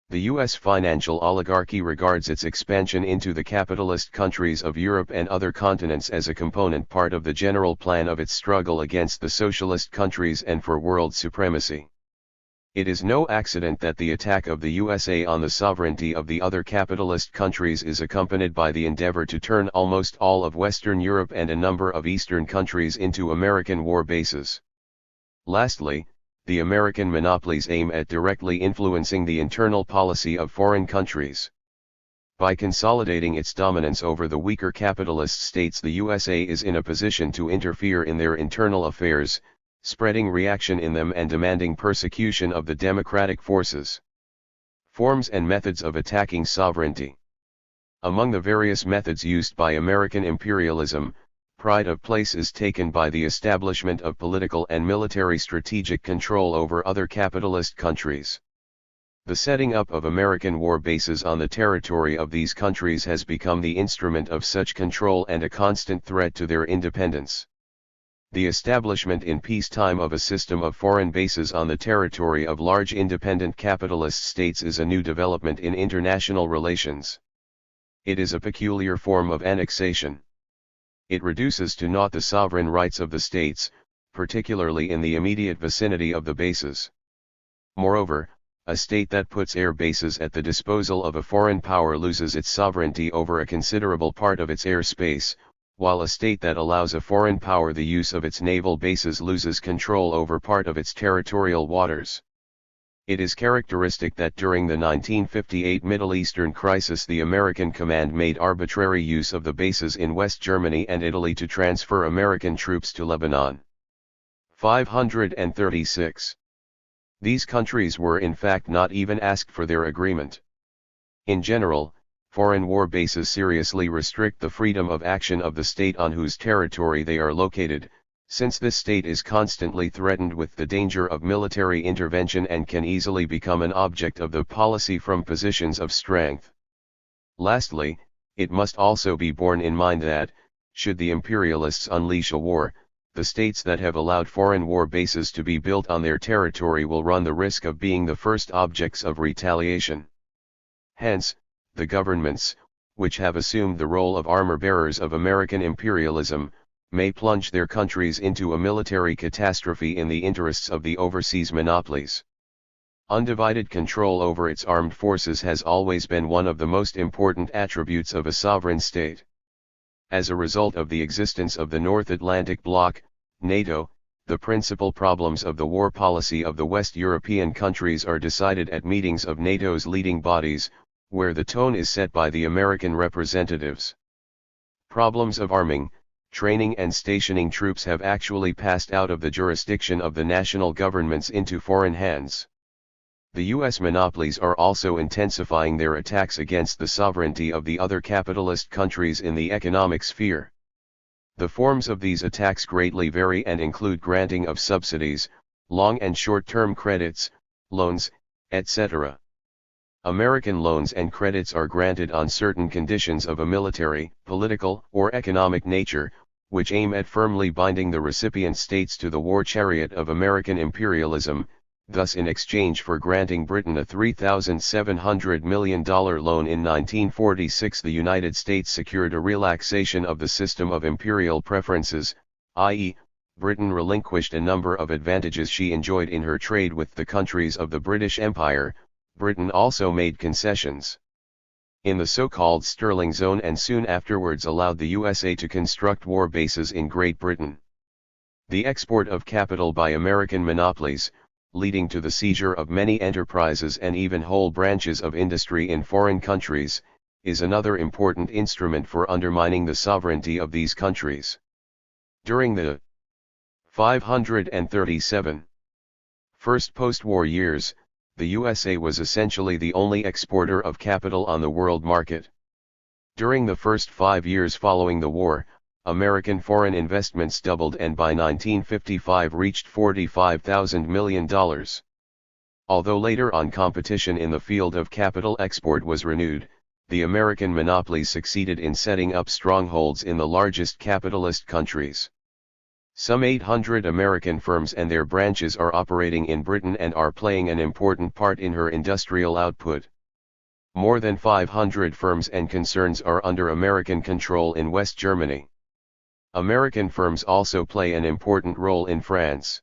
The U.S. financial oligarchy regards its expansion into the capitalist countries of Europe and other continents as a component part of the general plan of its struggle against the socialist countries and for world supremacy. It is no accident that the attack of the USA on the sovereignty of the other capitalist countries is accompanied by the endeavor to turn almost all of Western Europe and a number of Eastern countries into American war bases. Lastly, the American monopolies aim at directly influencing the internal policy of foreign countries. By consolidating its dominance over the weaker capitalist states, the USA is in a position to interfere in their internal affairs, spreading reaction in them and demanding persecution of the democratic forces. Forms and methods of attacking sovereignty. Among the various methods used by American imperialism, pride of place is taken by the establishment of political and military strategic control over other capitalist countries. The setting up of American war bases on the territory of these countries has become the instrument of such control and a constant threat to their independence. The establishment in peacetime of a system of foreign bases on the territory of large independent capitalist states is a new development in international relations. It is a peculiar form of annexation. It reduces to naught the sovereign rights of the states, particularly in the immediate vicinity of the bases. Moreover, a state that puts air bases at the disposal of a foreign power loses its sovereignty over a considerable part of its airspace, while a state that allows a foreign power the use of its naval bases loses control over part of its territorial waters. It is characteristic that during the 1958 Middle Eastern crisis the American command made arbitrary use of the bases in West Germany and Italy to transfer American troops to Lebanon. 536. These countries were in fact not even asked for their agreement. In general, foreign war bases seriously restrict the freedom of action of the state on whose territory they are located, since this state is constantly threatened with the danger of military intervention and can easily become an object of the policy from positions of strength. Lastly, it must also be borne in mind that, should the imperialists unleash a war, the states that have allowed foreign war bases to be built on their territory will run the risk of being the first objects of retaliation. Hence, the governments, which have assumed the role of armor-bearers of American imperialism, may plunge their countries into a military catastrophe in the interests of the overseas monopolies. Undivided control over its armed forces has always been one of the most important attributes of a sovereign state. As a result of the existence of the North Atlantic Bloc, NATO, the principal problems of the war policy of the West European countries are decided at meetings of NATO's leading bodies, where the tone is set by the American representatives. Problems of arming, training and stationing troops have actually passed out of the jurisdiction of the national governments into foreign hands. The U.S. monopolies are also intensifying their attacks against the sovereignty of the other capitalist countries in the economic sphere. The forms of these attacks greatly vary and include granting of subsidies, long and short-term credits, loans, etc. American loans and credits are granted on certain conditions of a military, political, or economic nature, which aim at firmly binding the recipient states to the war chariot of American imperialism. Thus, in exchange for granting Britain a $3,700 million loan in 1946, the United States secured a relaxation of the system of imperial preferences, i.e., Britain relinquished a number of advantages she enjoyed in her trade with the countries of the British Empire. Britain also made concessions in the so-called Sterling Zone and soon afterwards allowed the USA to construct war bases in Great Britain. The export of capital by American monopolies, leading to the seizure of many enterprises and even whole branches of industry in foreign countries, is another important instrument for undermining the sovereignty of these countries. During the 537 first post-war years, the USA was essentially the only exporter of capital on the world market. During the first 5 years following the war, American foreign investments doubled and by 1955 reached $45,000 million. Although later on competition in the field of capital export was renewed, the American monopolies succeeded in setting up strongholds in the largest capitalist countries. Some 800 American firms and their branches are operating in Britain and are playing an important part in her industrial output. More than 500 firms and concerns are under American control in West Germany. American firms also play an important role in France.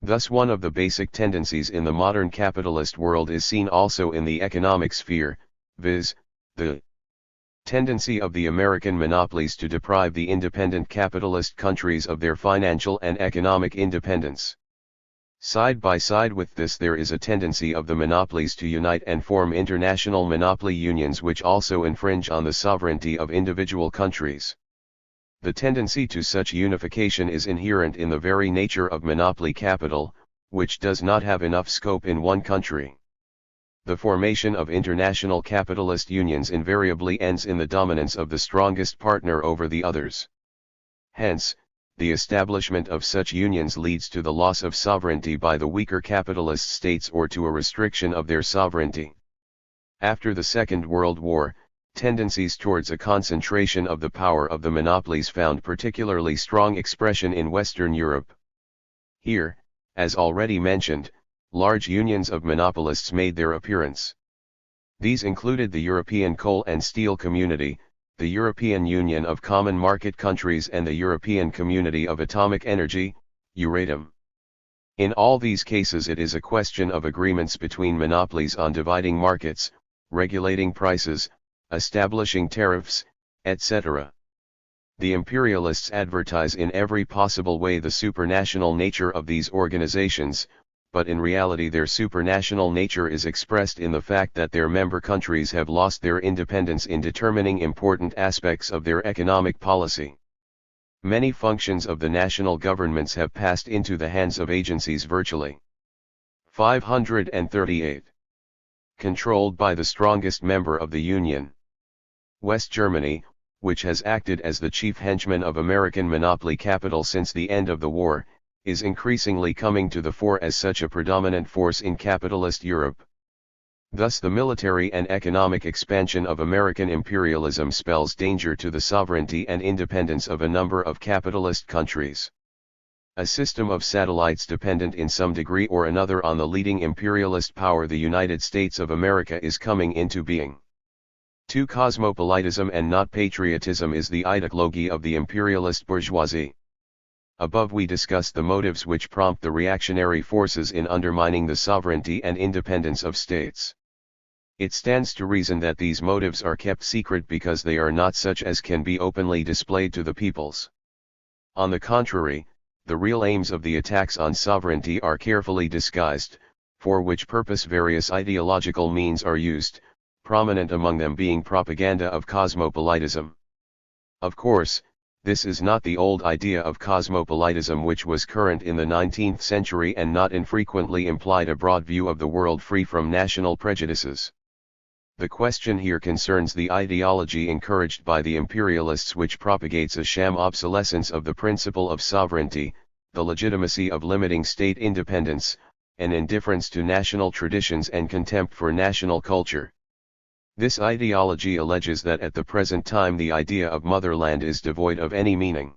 Thus, one of the basic tendencies in the modern capitalist world is seen also in the economic sphere, viz., the tendency of the American monopolies to deprive the independent capitalist countries of their financial and economic independence. Side by side with this, there is a tendency of the monopolies to unite and form international monopoly unions which also infringe on the sovereignty of individual countries. The tendency to such unification is inherent in the very nature of monopoly capital, which does not have enough scope in one country. The formation of international capitalist unions invariably ends in the dominance of the strongest partner over the others. Hence, the establishment of such unions leads to the loss of sovereignty by the weaker capitalist states or to a restriction of their sovereignty. After the Second World War, tendencies towards a concentration of the power of the monopolies found particularly strong expression in Western Europe. Here, as already mentioned, large unions of monopolists made their appearance. These included the European Coal and Steel Community, the European Union of Common Market Countries and the European Community of Atomic Energy, Euratom. In all these cases it is a question of agreements between monopolies on dividing markets, regulating prices, establishing tariffs, etc. The imperialists advertise in every possible way the supranational nature of these organizations, but in reality their supranational nature is expressed in the fact that their member countries have lost their independence in determining important aspects of their economic policy. Many functions of the national governments have passed into the hands of agencies virtually 538 controlled by the strongest member of the Union. West Germany, which has acted as the chief henchman of American monopoly capital since the end of the war, is increasingly coming to the fore as such a predominant force in capitalist Europe. Thus the military and economic expansion of American imperialism spells danger to the sovereignty and independence of a number of capitalist countries. A system of satellites dependent in some degree or another on the leading imperialist power, the United States of America, is coming into being. To cosmopolitism and not patriotism is the ideology of the imperialist bourgeoisie. Above we discussed the motives which prompt the reactionary forces in undermining the sovereignty and independence of states. It stands to reason that these motives are kept secret because they are not such as can be openly displayed to the peoples. On the contrary, the real aims of the attacks on sovereignty are carefully disguised, for which purpose various ideological means are used, prominent among them being propaganda of cosmopolitism. Of course, this is not the old idea of cosmopolitism which was current in the 19th century and not infrequently implied a broad view of the world free from national prejudices. The question here concerns the ideology encouraged by the imperialists which propagates a sham obsolescence of the principle of sovereignty, the legitimacy of limiting state independence, an indifference to national traditions and contempt for national culture. This ideology alleges that at the present time the idea of motherland is devoid of any meaning.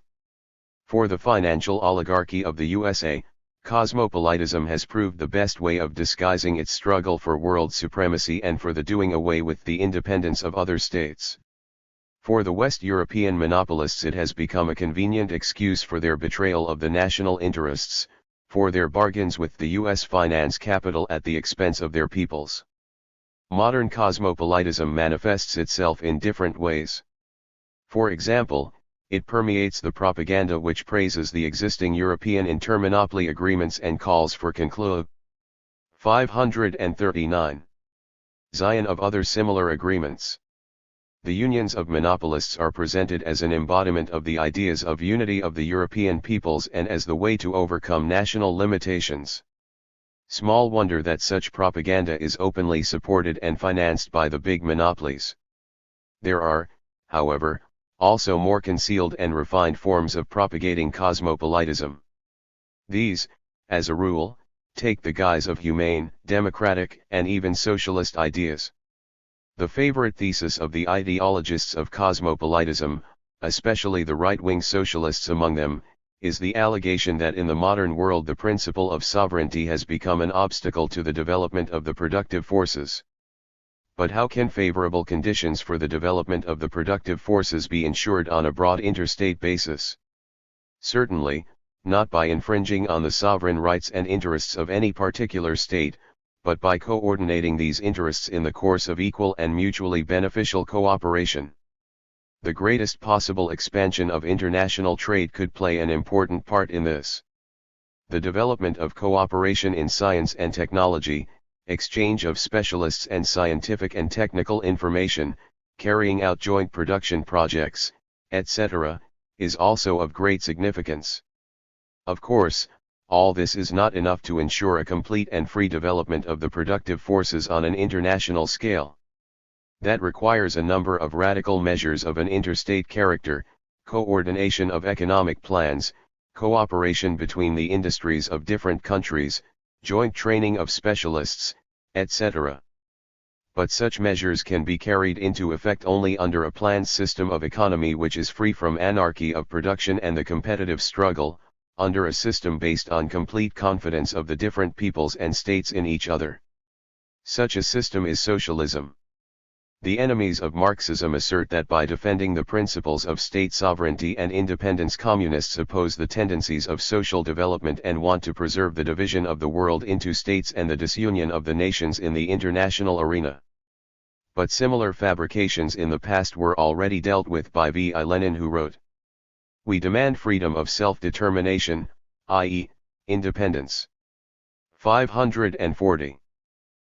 For the financial oligarchy of the USA, cosmopolitism has proved the best way of disguising its struggle for world supremacy and for the doing away with the independence of other states. For the West European monopolists it has become a convenient excuse for their betrayal of the national interests, for their bargains with the US finance capital at the expense of their peoples. Modern cosmopolitism manifests itself in different ways. For example, it permeates the propaganda which praises the existing European intermonopoly agreements and calls for conclusion 539 Zion of other similar agreements. The unions of monopolists are presented as an embodiment of the ideas of unity of the European peoples and as the way to overcome national limitations. Small wonder that such propaganda is openly supported and financed by the big monopolies. There are, however, also more concealed and refined forms of propagating cosmopolitism. These, as a rule, take the guise of humane, democratic, and even socialist ideas. The favorite thesis of the ideologists of cosmopolitism, especially the right-wing socialists among them, is the allegation that in the modern world the principle of sovereignty has become an obstacle to the development of the productive forces. But how can favorable conditions for the development of the productive forces be ensured on a broad interstate basis? Certainly, not by infringing on the sovereign rights and interests of any particular state, but by coordinating these interests in the course of equal and mutually beneficial cooperation. The greatest possible expansion of international trade could play an important part in this. The development of cooperation in science and technology, exchange of specialists and scientific and technical information, carrying out joint production projects, etc., is also of great significance. Of course, all this is not enough to ensure a complete and free development of the productive forces on an international scale. That requires a number of radical measures of an interstate character, coordination of economic plans, cooperation between the industries of different countries, joint training of specialists, etc. But such measures can be carried into effect only under a planned system of economy which is free from anarchy of production and the competitive struggle, under a system based on complete confidence of the different peoples and states in each other. Such a system is socialism. The enemies of Marxism assert that by defending the principles of state sovereignty and independence communists oppose the tendencies of social development and want to preserve the division of the world into states and the disunion of the nations in the international arena. But similar fabrications in the past were already dealt with by V. I. Lenin, who wrote, "We demand freedom of self-determination, i.e., independence." 540.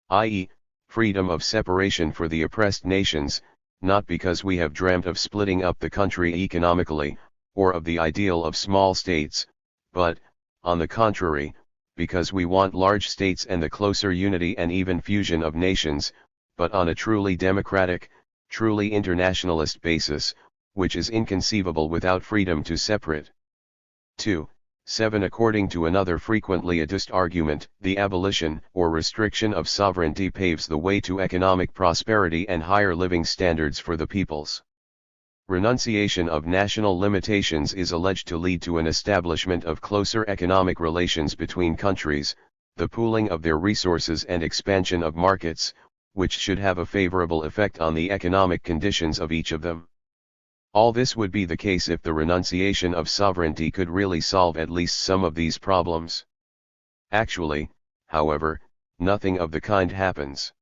I.e., freedom of separation for the oppressed nations, not because we have dreamt of splitting up the country economically, or of the ideal of small states, but, on the contrary, because we want large states and the closer unity and even fusion of nations, but on a truly democratic, truly internationalist basis, which is inconceivable without freedom to separate. 2. 7. According to another frequently adduced argument, the abolition or restriction of sovereignty paves the way to economic prosperity and higher living standards for the peoples. Renunciation of national limitations is alleged to lead to an establishment of closer economic relations between countries, the pooling of their resources and expansion of markets, which should have a favorable effect on the economic conditions of each of them. All this would be the case if the renunciation of sovereignty could really solve at least some of these problems. Actually, however, nothing of the kind happens.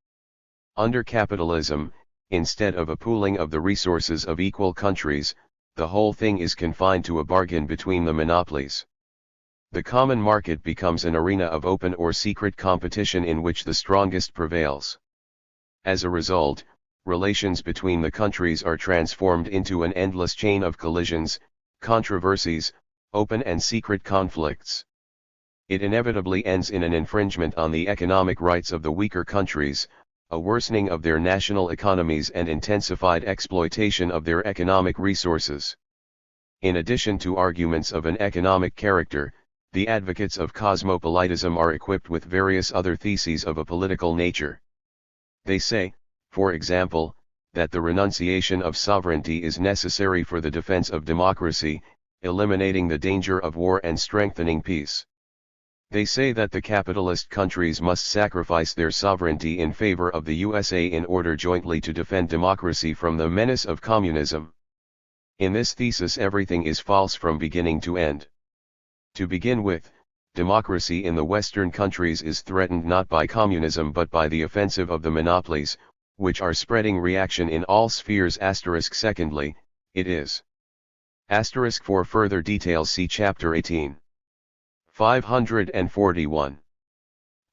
Under capitalism, instead of a pooling of the resources of equal countries, the whole thing is confined to a bargain between the monopolies. The common market becomes an arena of open or secret competition in which the strongest prevails. As a result, relations between the countries are transformed into an endless chain of collisions, controversies, open and secret conflicts. It inevitably ends in an infringement on the economic rights of the weaker countries, a worsening of their national economies and intensified exploitation of their economic resources. In addition to arguments of an economic character, the advocates of cosmopolitism are equipped with various other theses of a political nature. They say, for example, that the renunciation of sovereignty is necessary for the defense of democracy, eliminating the danger of war and strengthening peace. They say that the capitalist countries must sacrifice their sovereignty in favor of the USA in order jointly to defend democracy from the menace of communism. In this thesis, everything is false from beginning to end. To begin with, democracy in the Western countries is threatened not by communism but by the offensive of the monopolies, which are spreading reaction in all spheres. Secondly, it is. For further details see Chapter 18. 541.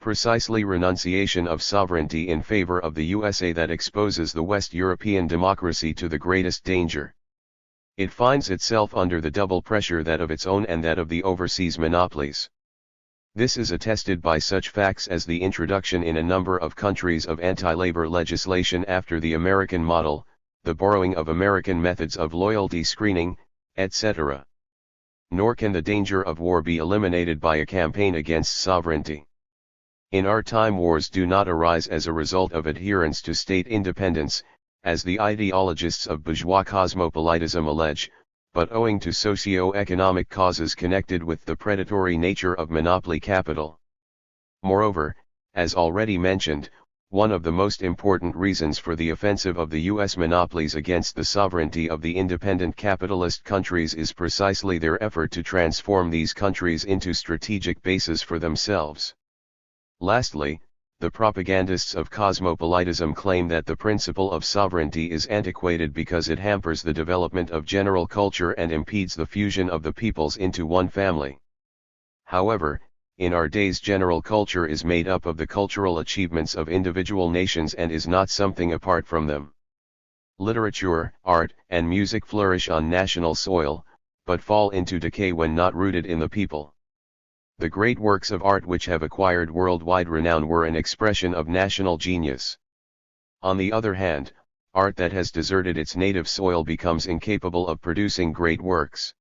Precisely renunciation of sovereignty in favor of the USA that exposes the West European democracy to the greatest danger. It finds itself under the double pressure, that of its own and that of the overseas monopolies. This is attested by such facts as the introduction in a number of countries of anti-labor legislation after the American model, the borrowing of American methods of loyalty screening, etc. Nor can the danger of war be eliminated by a campaign against sovereignty. In our time, wars do not arise as a result of adherence to state independence, as the ideologists of bourgeois cosmopolitism allege, but owing to socio-economic causes connected with the predatory nature of monopoly capital. Moreover, as already mentioned, one of the most important reasons for the offensive of the U.S. monopolies against the sovereignty of the independent capitalist countries is precisely their effort to transform these countries into strategic bases for themselves. Lastly, the propagandists of cosmopolitism claim that the principle of sovereignty is antiquated because it hampers the development of general culture and impedes the fusion of the peoples into one family. However, in our days, general culture is made up of the cultural achievements of individual nations and is not something apart from them. Literature, art, and music flourish on national soil, but fall into decay when not rooted in the people. The great works of art which have acquired worldwide renown were an expression of national genius. On the other hand, art that has deserted its native soil becomes incapable of producing great works.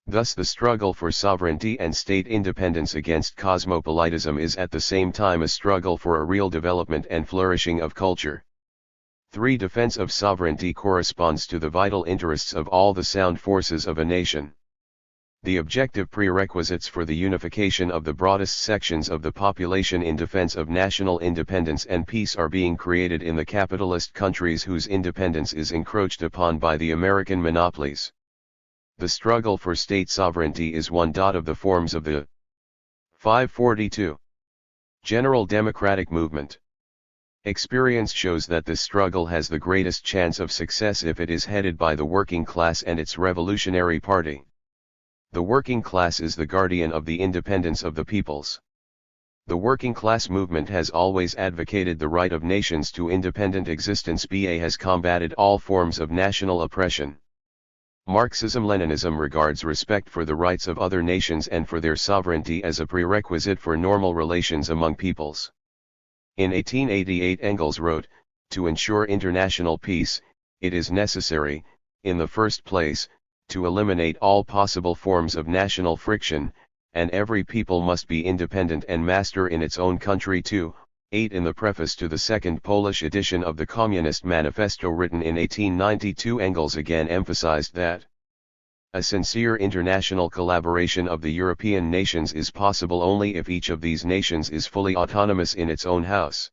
Thus the struggle for sovereignty and state independence against cosmopolitism is at the same time a struggle for a real development and flourishing of culture. 3. Defense of sovereignty corresponds to the vital interests of all the sound forces of a nation. The objective prerequisites for the unification of the broadest sections of the population in defense of national independence and peace are being created in the capitalist countries whose independence is encroached upon by the American monopolies. The struggle for state sovereignty is one of the forms of the 542 general democratic movement. Experience shows that this struggle has the greatest chance of success if it is headed by the working class and its revolutionary party. The working class is the guardian of the independence of the peoples. The working class movement has always advocated the right of nations to independent existence. BA has combated all forms of national oppression. Marxism-Leninism regards respect for the rights of other nations and for their sovereignty as a prerequisite for normal relations among peoples. In 1888 Engels wrote, "To ensure international peace, it is necessary, in the first place, to eliminate all possible forms of national friction, and every people must be independent and master in its own country too." 8. In the preface to the second Polish edition of the Communist Manifesto written in 1892, Engels again emphasized that a sincere international collaboration of the European nations is possible only if each of these nations is fully autonomous in its own house.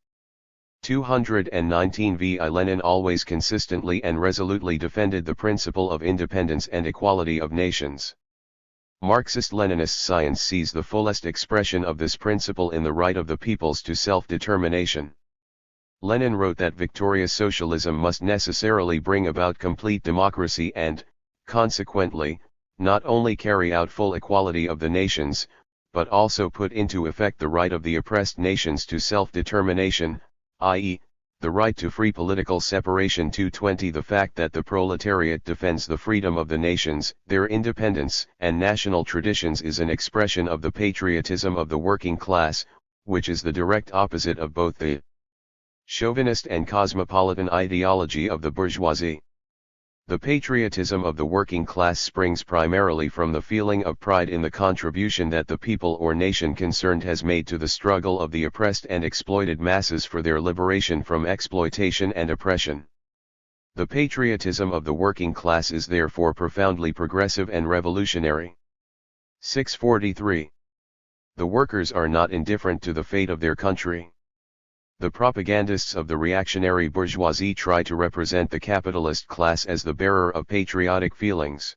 219 VI Lenin always consistently and resolutely defended the principle of independence and equality of nations. Marxist-Leninist science sees the fullest expression of this principle in the right of the peoples to self-determination. Lenin wrote that victorious socialism must necessarily bring about complete democracy and, consequently, not only carry out full equality of the nations, but also put into effect the right of the oppressed nations to self-determination, i.e., The right to free political separation. 220 The fact that the proletariat defends the freedom of the nations, their independence and national traditions is an expression of the patriotism of the working class, which is the direct opposite of both the chauvinist and cosmopolitan ideology of the bourgeoisie. The patriotism of the working class springs primarily from the feeling of pride in the contribution that the people or nation concerned has made to the struggle of the oppressed and exploited masses for their liberation from exploitation and oppression. The patriotism of the working class is therefore profoundly progressive and revolutionary. 643. The workers are not indifferent to the fate of their country. The propagandists of the reactionary bourgeoisie try to represent the capitalist class as the bearer of patriotic feelings.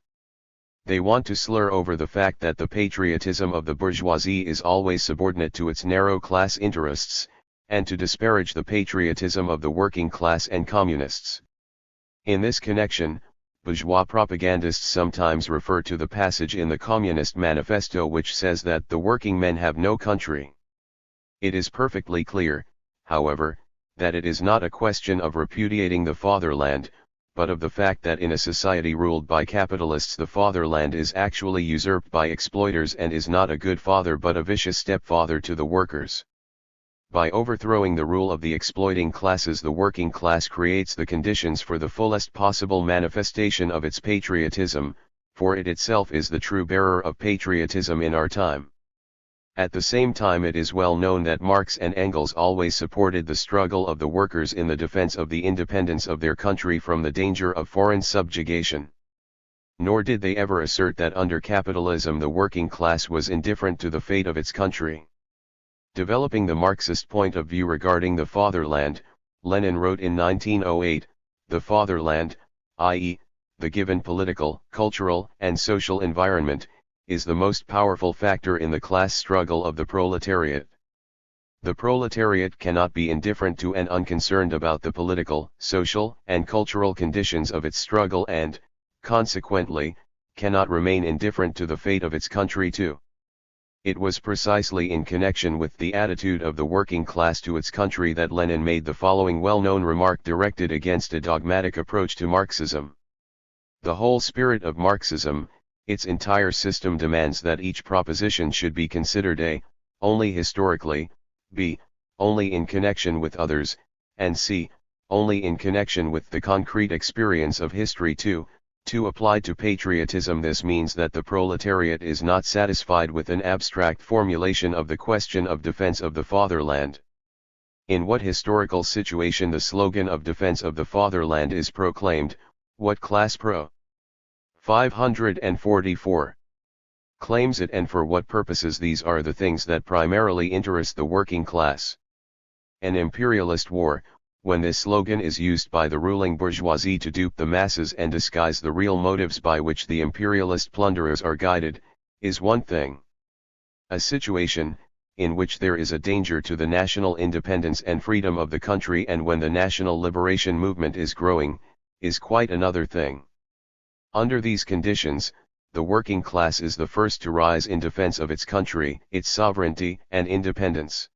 They want to slur over the fact that the patriotism of the bourgeoisie is always subordinate to its narrow class interests, and to disparage the patriotism of the working class and communists. In this connection, bourgeois propagandists sometimes refer to the passage in the Communist Manifesto which says that the working men have no country. It is perfectly clear, however, that it is not a question of repudiating the fatherland, but of the fact that in a society ruled by capitalists the fatherland is actually usurped by exploiters and is not a good father but a vicious stepfather to the workers. By overthrowing the rule of the exploiting classes, the working class creates the conditions for the fullest possible manifestation of its patriotism, for it itself is the true bearer of patriotism in our time. At the same time, it is well known that Marx and Engels always supported the struggle of the workers in the defense of the independence of their country from the danger of foreign subjugation. Nor did they ever assert that under capitalism the working class was indifferent to the fate of its country. Developing the Marxist point of view regarding the fatherland, Lenin wrote in 1908, "The fatherland, i.e., the given political, cultural, and social environment, is the most powerful factor in the class struggle of the proletariat. The proletariat cannot be indifferent to and unconcerned about the political, social, and cultural conditions of its struggle and, consequently, cannot remain indifferent to the fate of its country too." It was precisely in connection with the attitude of the working class to its country that Lenin made the following well-known remark directed against a dogmatic approach to Marxism. "The whole spirit of Marxism, its entire system demands that each proposition should be considered a, only historically, b, only in connection with others, and c, only in connection with the concrete experience of history too. To apply to patriotism, this means that the proletariat is not satisfied with an abstract formulation of the question of defense of the fatherland. In what historical situation the slogan of defense of the fatherland is proclaimed, what class 544 claims it, and for what purposes? These are the things that primarily interest the working class. An imperialist war, when this slogan is used by the ruling bourgeoisie to dupe the masses and disguise the real motives by which the imperialist plunderers are guided, is one thing. A situation, in which there is a danger to the national independence and freedom of the country, and when the national liberation movement is growing, is quite another thing. Under these conditions, the working class is the first to rise in defense of its country, its sovereignty and independence.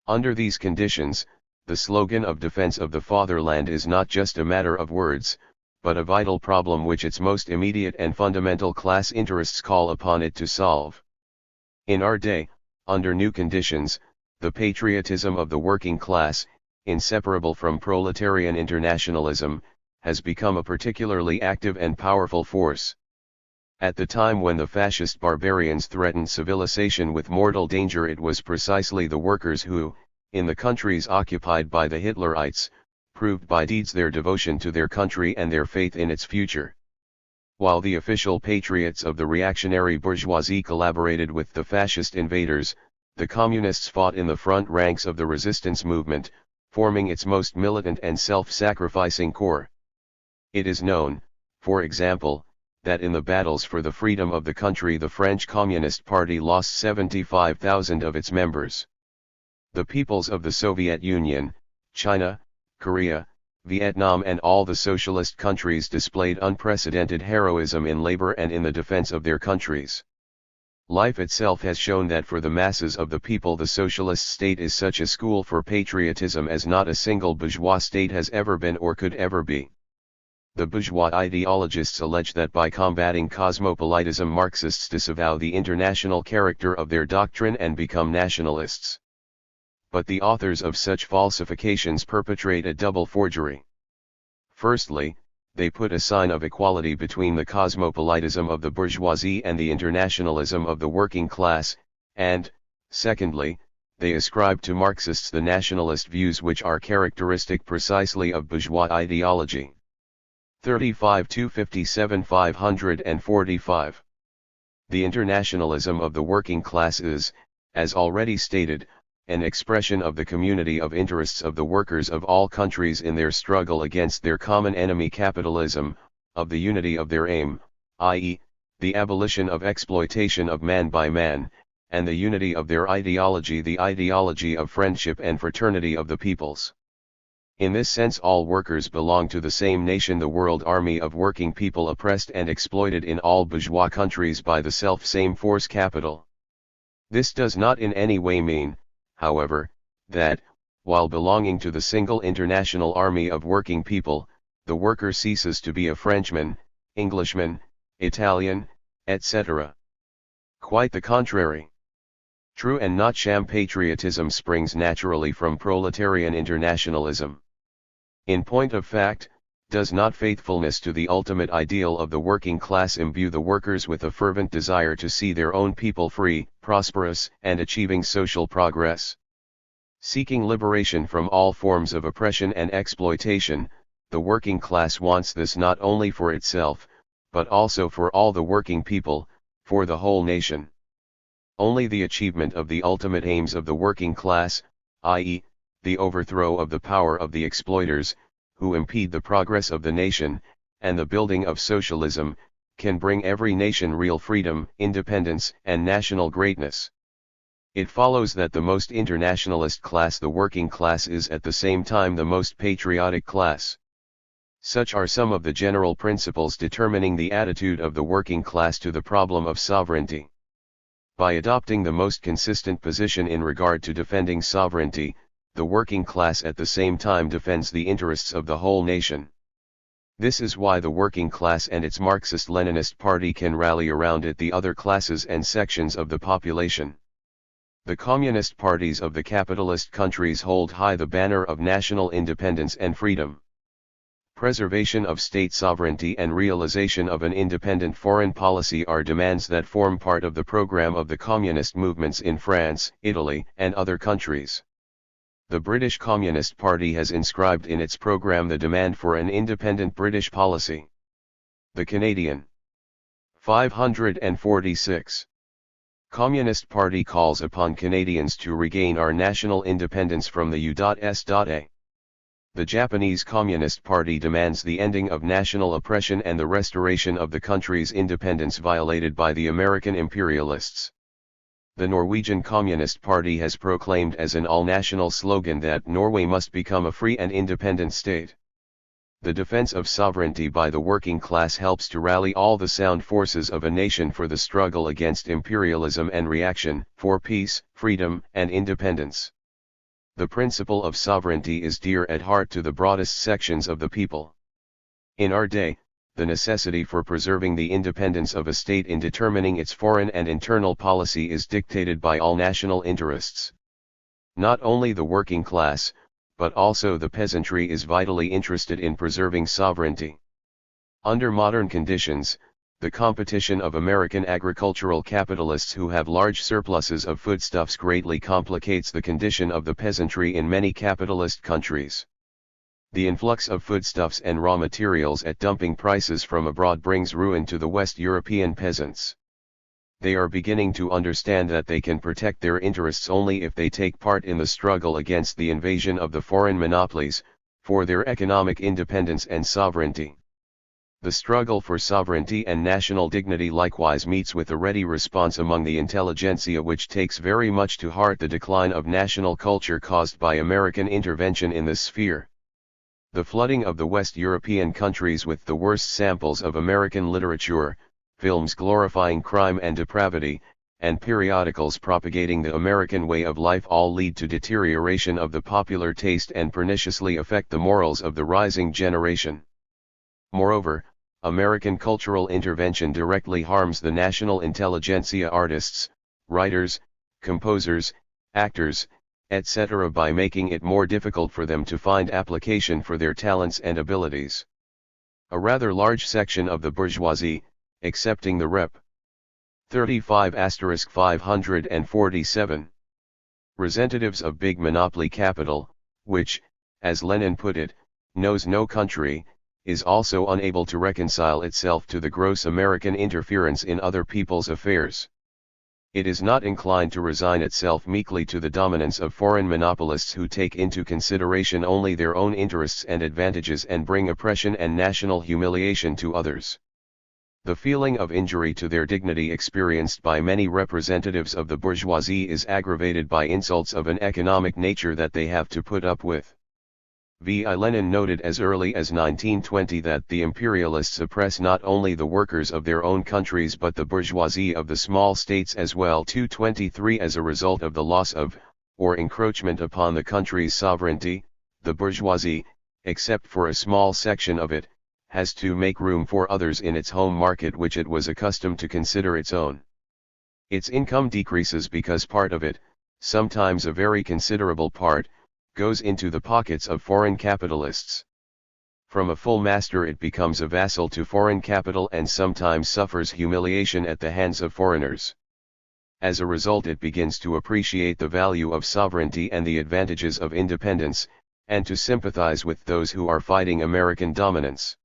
Under these conditions, the slogan of defense of the fatherland is not just a matter of words, but a vital problem which its most immediate and fundamental class interests call upon it to solve. In our day, under new conditions, the patriotism of the working class, inseparable from proletarian internationalism, has become a particularly active and powerful force. At the time when the fascist barbarians threatened civilization with mortal danger, it was precisely the workers who, in the countries occupied by the Hitlerites, proved by deeds their devotion to their country and their faith in its future. While the official patriots of the reactionary bourgeoisie collaborated with the fascist invaders, the communists fought in the front ranks of the resistance movement, forming its most militant and self-sacrificing core. It is known, for example, that in the battles for the freedom of the country the French Communist Party lost 75,000 of its members. The peoples of the Soviet Union, China, Korea, Vietnam and all the socialist countries displayed unprecedented heroism in labor and in the defense of their countries. Life itself has shown that for the masses of the people the socialist state is such a school for patriotism as not a single bourgeois state has ever been or could ever be. The bourgeois ideologists allege that by combating cosmopolitism Marxists disavow the international character of their doctrine and become nationalists. But the authors of such falsifications perpetrate a double forgery. Firstly, they put a sign of equality between the cosmopolitism of the bourgeoisie and the internationalism of the working class, and, secondly, they ascribe to Marxists the nationalist views which are characteristic precisely of bourgeois ideology. 35-57 545. The internationalism of the working class is, as already stated, an expression of the community of interests of the workers of all countries in their struggle against their common enemy capitalism, of the unity of their aim, i.e., the abolition of exploitation of man by man, and the unity of their ideology, the ideology of friendship and fraternity of the peoples. In this sense all workers belong to the same nation, the world army of working people oppressed and exploited in all bourgeois countries by the self-same force capital. This does not in any way mean, however, that, while belonging to the single international army of working people, the worker ceases to be a Frenchman, Englishman, Italian, etc. Quite the contrary. True and not sham patriotism springs naturally from proletarian internationalism. In point of fact, does not faithfulness to the ultimate ideal of the working class imbue the workers with a fervent desire to see their own people free, prosperous, and achieving social progress? Seeking liberation from all forms of oppression and exploitation, the working class wants this not only for itself, but also for all the working people, for the whole nation. Only the achievement of the ultimate aims of the working class, i.e., the overthrow of the power of the exploiters, who impede the progress of the nation, and the building of socialism, can bring every nation real freedom, independence, and national greatness. It follows that the most internationalist class, the working class, is at the same time the most patriotic class. Such are some of the general principles determining the attitude of the working class to the problem of sovereignty. By adopting the most consistent position in regard to defending sovereignty, the working class at the same time defends the interests of the whole nation. This is why the working class and its Marxist-Leninist party can rally around it the other classes and sections of the population. The communist parties of the capitalist countries hold high the banner of national independence and freedom. Preservation of state sovereignty and realization of an independent foreign policy are demands that form part of the program of the communist movements in France, Italy, and other countries. The British Communist Party has inscribed in its program the demand for an independent British policy. The Canadian 546. Communist Party calls upon Canadians to regain our national independence from the U.S.A. The Japanese Communist Party demands the ending of national oppression and the restoration of the country's independence violated by the American imperialists. The Norwegian Communist Party has proclaimed as an all-national slogan that Norway must become a free and independent state. The defense of sovereignty by the working class helps to rally all the sound forces of a nation for the struggle against imperialism and reaction, for peace, freedom, and independence. The principle of sovereignty is dear at heart to the broadest sections of the people. In our day, the necessity for preserving the independence of a state in determining its foreign and internal policy is dictated by all national interests. Not only the working class, but also the peasantry is vitally interested in preserving sovereignty. Under modern conditions, the competition of American agricultural capitalists who have large surpluses of foodstuffs greatly complicates the condition of the peasantry in many capitalist countries. The influx of foodstuffs and raw materials at dumping prices from abroad brings ruin to the West European peasants. They are beginning to understand that they can protect their interests only if they take part in the struggle against the invasion of the foreign monopolies, for their economic independence and sovereignty. The struggle for sovereignty and national dignity likewise meets with a ready response among the intelligentsia, which takes very much to heart the decline of national culture caused by American intervention in this sphere. The flooding of the West European countries with the worst samples of American literature, films glorifying crime and depravity, and periodicals propagating the American way of life all lead to deterioration of the popular taste and perniciously affect the morals of the rising generation. Moreover, American cultural intervention directly harms the national intelligentsia, artists, writers, composers, actors, etc. by making it more difficult for them to find application for their talents and abilities. A rather large section of the bourgeoisie, excepting the Rep. 35*547. Representatives of big monopoly capital, which, as Lenin put it, knows no country, is also unable to reconcile itself to the gross American interference in other people's affairs. It is not inclined to resign itself meekly to the dominance of foreign monopolists who take into consideration only their own interests and advantages and bring oppression and national humiliation to others. The feeling of injury to their dignity experienced by many representatives of the bourgeoisie is aggravated by insults of an economic nature that they have to put up with. V.I. Lenin noted as early as 1920 that the imperialists oppress not only the workers of their own countries but the bourgeoisie of the small states as well. 223 As a result of the loss of, or encroachment upon the country's sovereignty, the bourgeoisie, except for a small section of it, has to make room for others in its home market which it was accustomed to consider its own. Its income decreases because part of it, sometimes a very considerable part, goes into the pockets of foreign capitalists. From a full master it becomes a vassal to foreign capital and sometimes suffers humiliation at the hands of foreigners. As a result it begins to appreciate the value of sovereignty and the advantages of independence, and to sympathize with those who are fighting American dominance.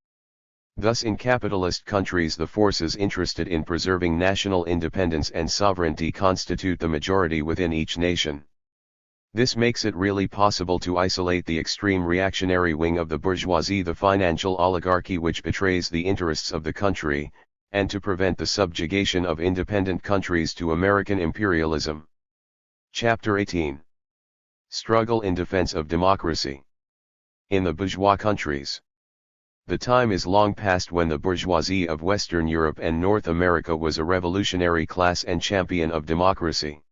Thus in capitalist countries the forces interested in preserving national independence and sovereignty constitute the majority within each nation. This makes it really possible to isolate the extreme reactionary wing of the bourgeoisie, the financial oligarchy which betrays the interests of the country, and to prevent the subjugation of independent countries to American imperialism. Chapter 18. Struggle in Defense of Democracy. In the bourgeois countries. The time is long past when the bourgeoisie of Western Europe and North America was a revolutionary class and champion of democracy.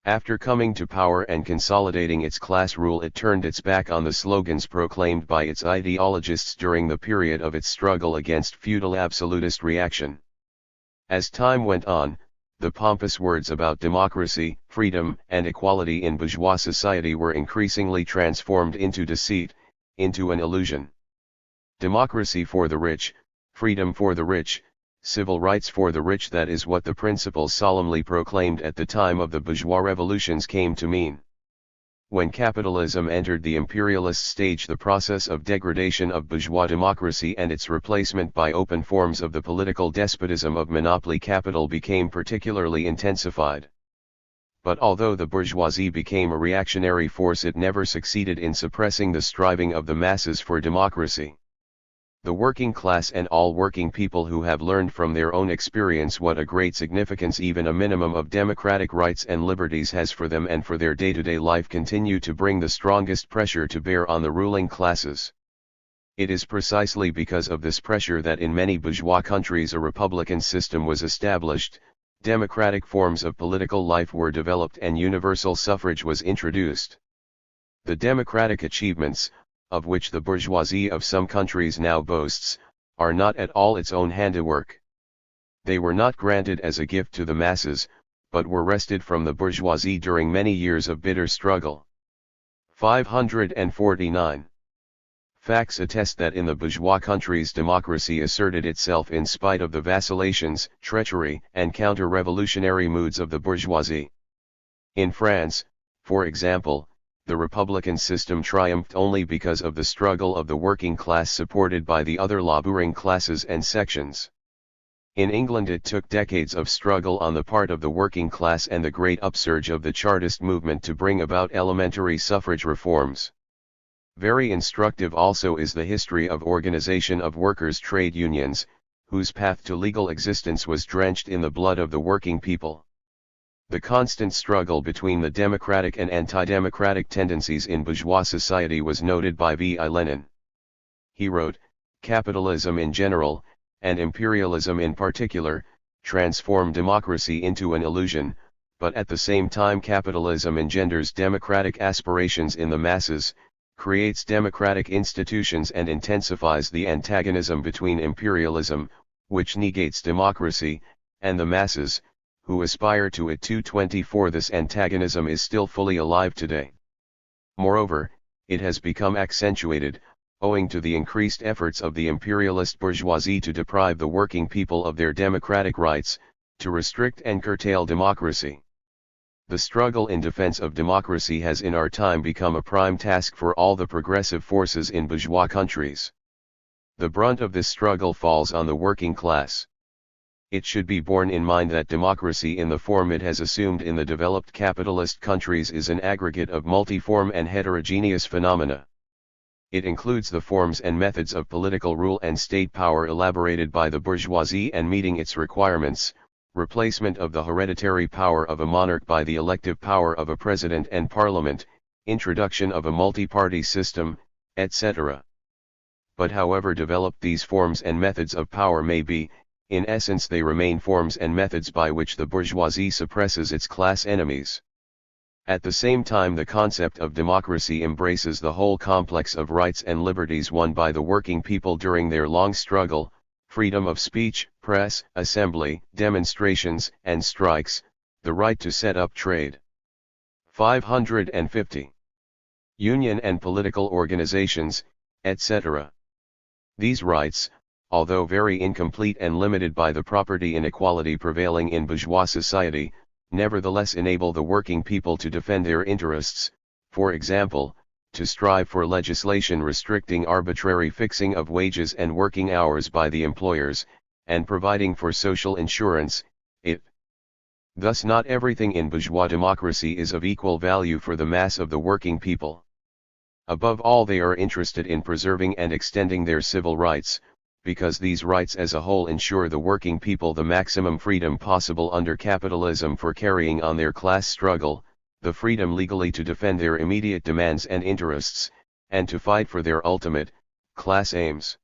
After coming to power and consolidating its class rule, it turned its back on the slogans proclaimed by its ideologists during the period of its struggle against feudal absolutist reaction. As time went on, the pompous words about democracy, freedom, and equality in bourgeois society were increasingly transformed into deceit, into an illusion. Democracy for the rich, freedom for the rich, civil rights for the rich, that is what the principles solemnly proclaimed at the time of the bourgeois revolutions came to mean. When capitalism entered the imperialist stage, the process of degradation of bourgeois democracy and its replacement by open forms of the political despotism of monopoly capital became particularly intensified. But although the bourgeoisie became a reactionary force, it never succeeded in suppressing the striving of the masses for democracy. The working class and all working people who have learned from their own experience what a great significance even a minimum of democratic rights and liberties has for them and for their day-to-day life continue to bring the strongest pressure to bear on the ruling classes. It is precisely because of this pressure that in many bourgeois countries a republican system was established, democratic forms of political life were developed and universal suffrage was introduced. The democratic achievements, of which the bourgeoisie of some countries now boasts, are not at all its own handiwork. They were not granted as a gift to the masses, but were wrested from the bourgeoisie during many years of bitter struggle. 549. Facts attest that in the bourgeois countries democracy asserted itself in spite of the vacillations, treachery, and counter-revolutionary moods of the bourgeoisie. In France, for example, the republican system triumphed only because of the struggle of the working class supported by the other laboring classes and sections. In England it took decades of struggle on the part of the working class and the great upsurge of the Chartist movement to bring about elementary suffrage reforms. Very instructive also is the history of organization of workers' trade unions, whose path to legal existence was drenched in the blood of the working people. The constant struggle between the democratic and anti-democratic tendencies in bourgeois society was noted by V.I. Lenin. He wrote, "Capitalism in general, and imperialism in particular, transform democracy into an illusion, but at the same time capitalism engenders democratic aspirations in the masses, creates democratic institutions and intensifies the antagonism between imperialism, which negates democracy, and the masses, who aspire to it. 224 This antagonism is still fully alive today. Moreover, it has become accentuated, owing to the increased efforts of the imperialist bourgeoisie to deprive the working people of their democratic rights, to restrict and curtail democracy. The struggle in defense of democracy has in our time become a prime task for all the progressive forces in bourgeois countries. The brunt of this struggle falls on the working class. It should be borne in mind that democracy in the form it has assumed in the developed capitalist countries is an aggregate of multiform and heterogeneous phenomena. It includes the forms and methods of political rule and state power elaborated by the bourgeoisie and meeting its requirements, replacement of the hereditary power of a monarch by the elective power of a president and parliament, introduction of a multi-party system, etc. But however developed these forms and methods of power may be, in essence they remain forms and methods by which the bourgeoisie suppresses its class enemies. At the same time the concept of democracy embraces the whole complex of rights and liberties won by the working people during their long struggle: freedom of speech, press, assembly, demonstrations, and strikes, the right to set up trade. 550. Union and political organizations, etc. These rights, although very incomplete and limited by the property inequality prevailing in bourgeois society, nevertheless enable the working people to defend their interests, for example, to strive for legislation restricting arbitrary fixing of wages and working hours by the employers, and providing for social insurance. Thus not everything in bourgeois democracy is of equal value for the mass of the working people. Above all they are interested in preserving and extending their civil rights, because these rights as a whole ensure the working people the maximum freedom possible under capitalism for carrying on their class struggle, the freedom legally to defend their immediate demands and interests, and to fight for their ultimate, class aims.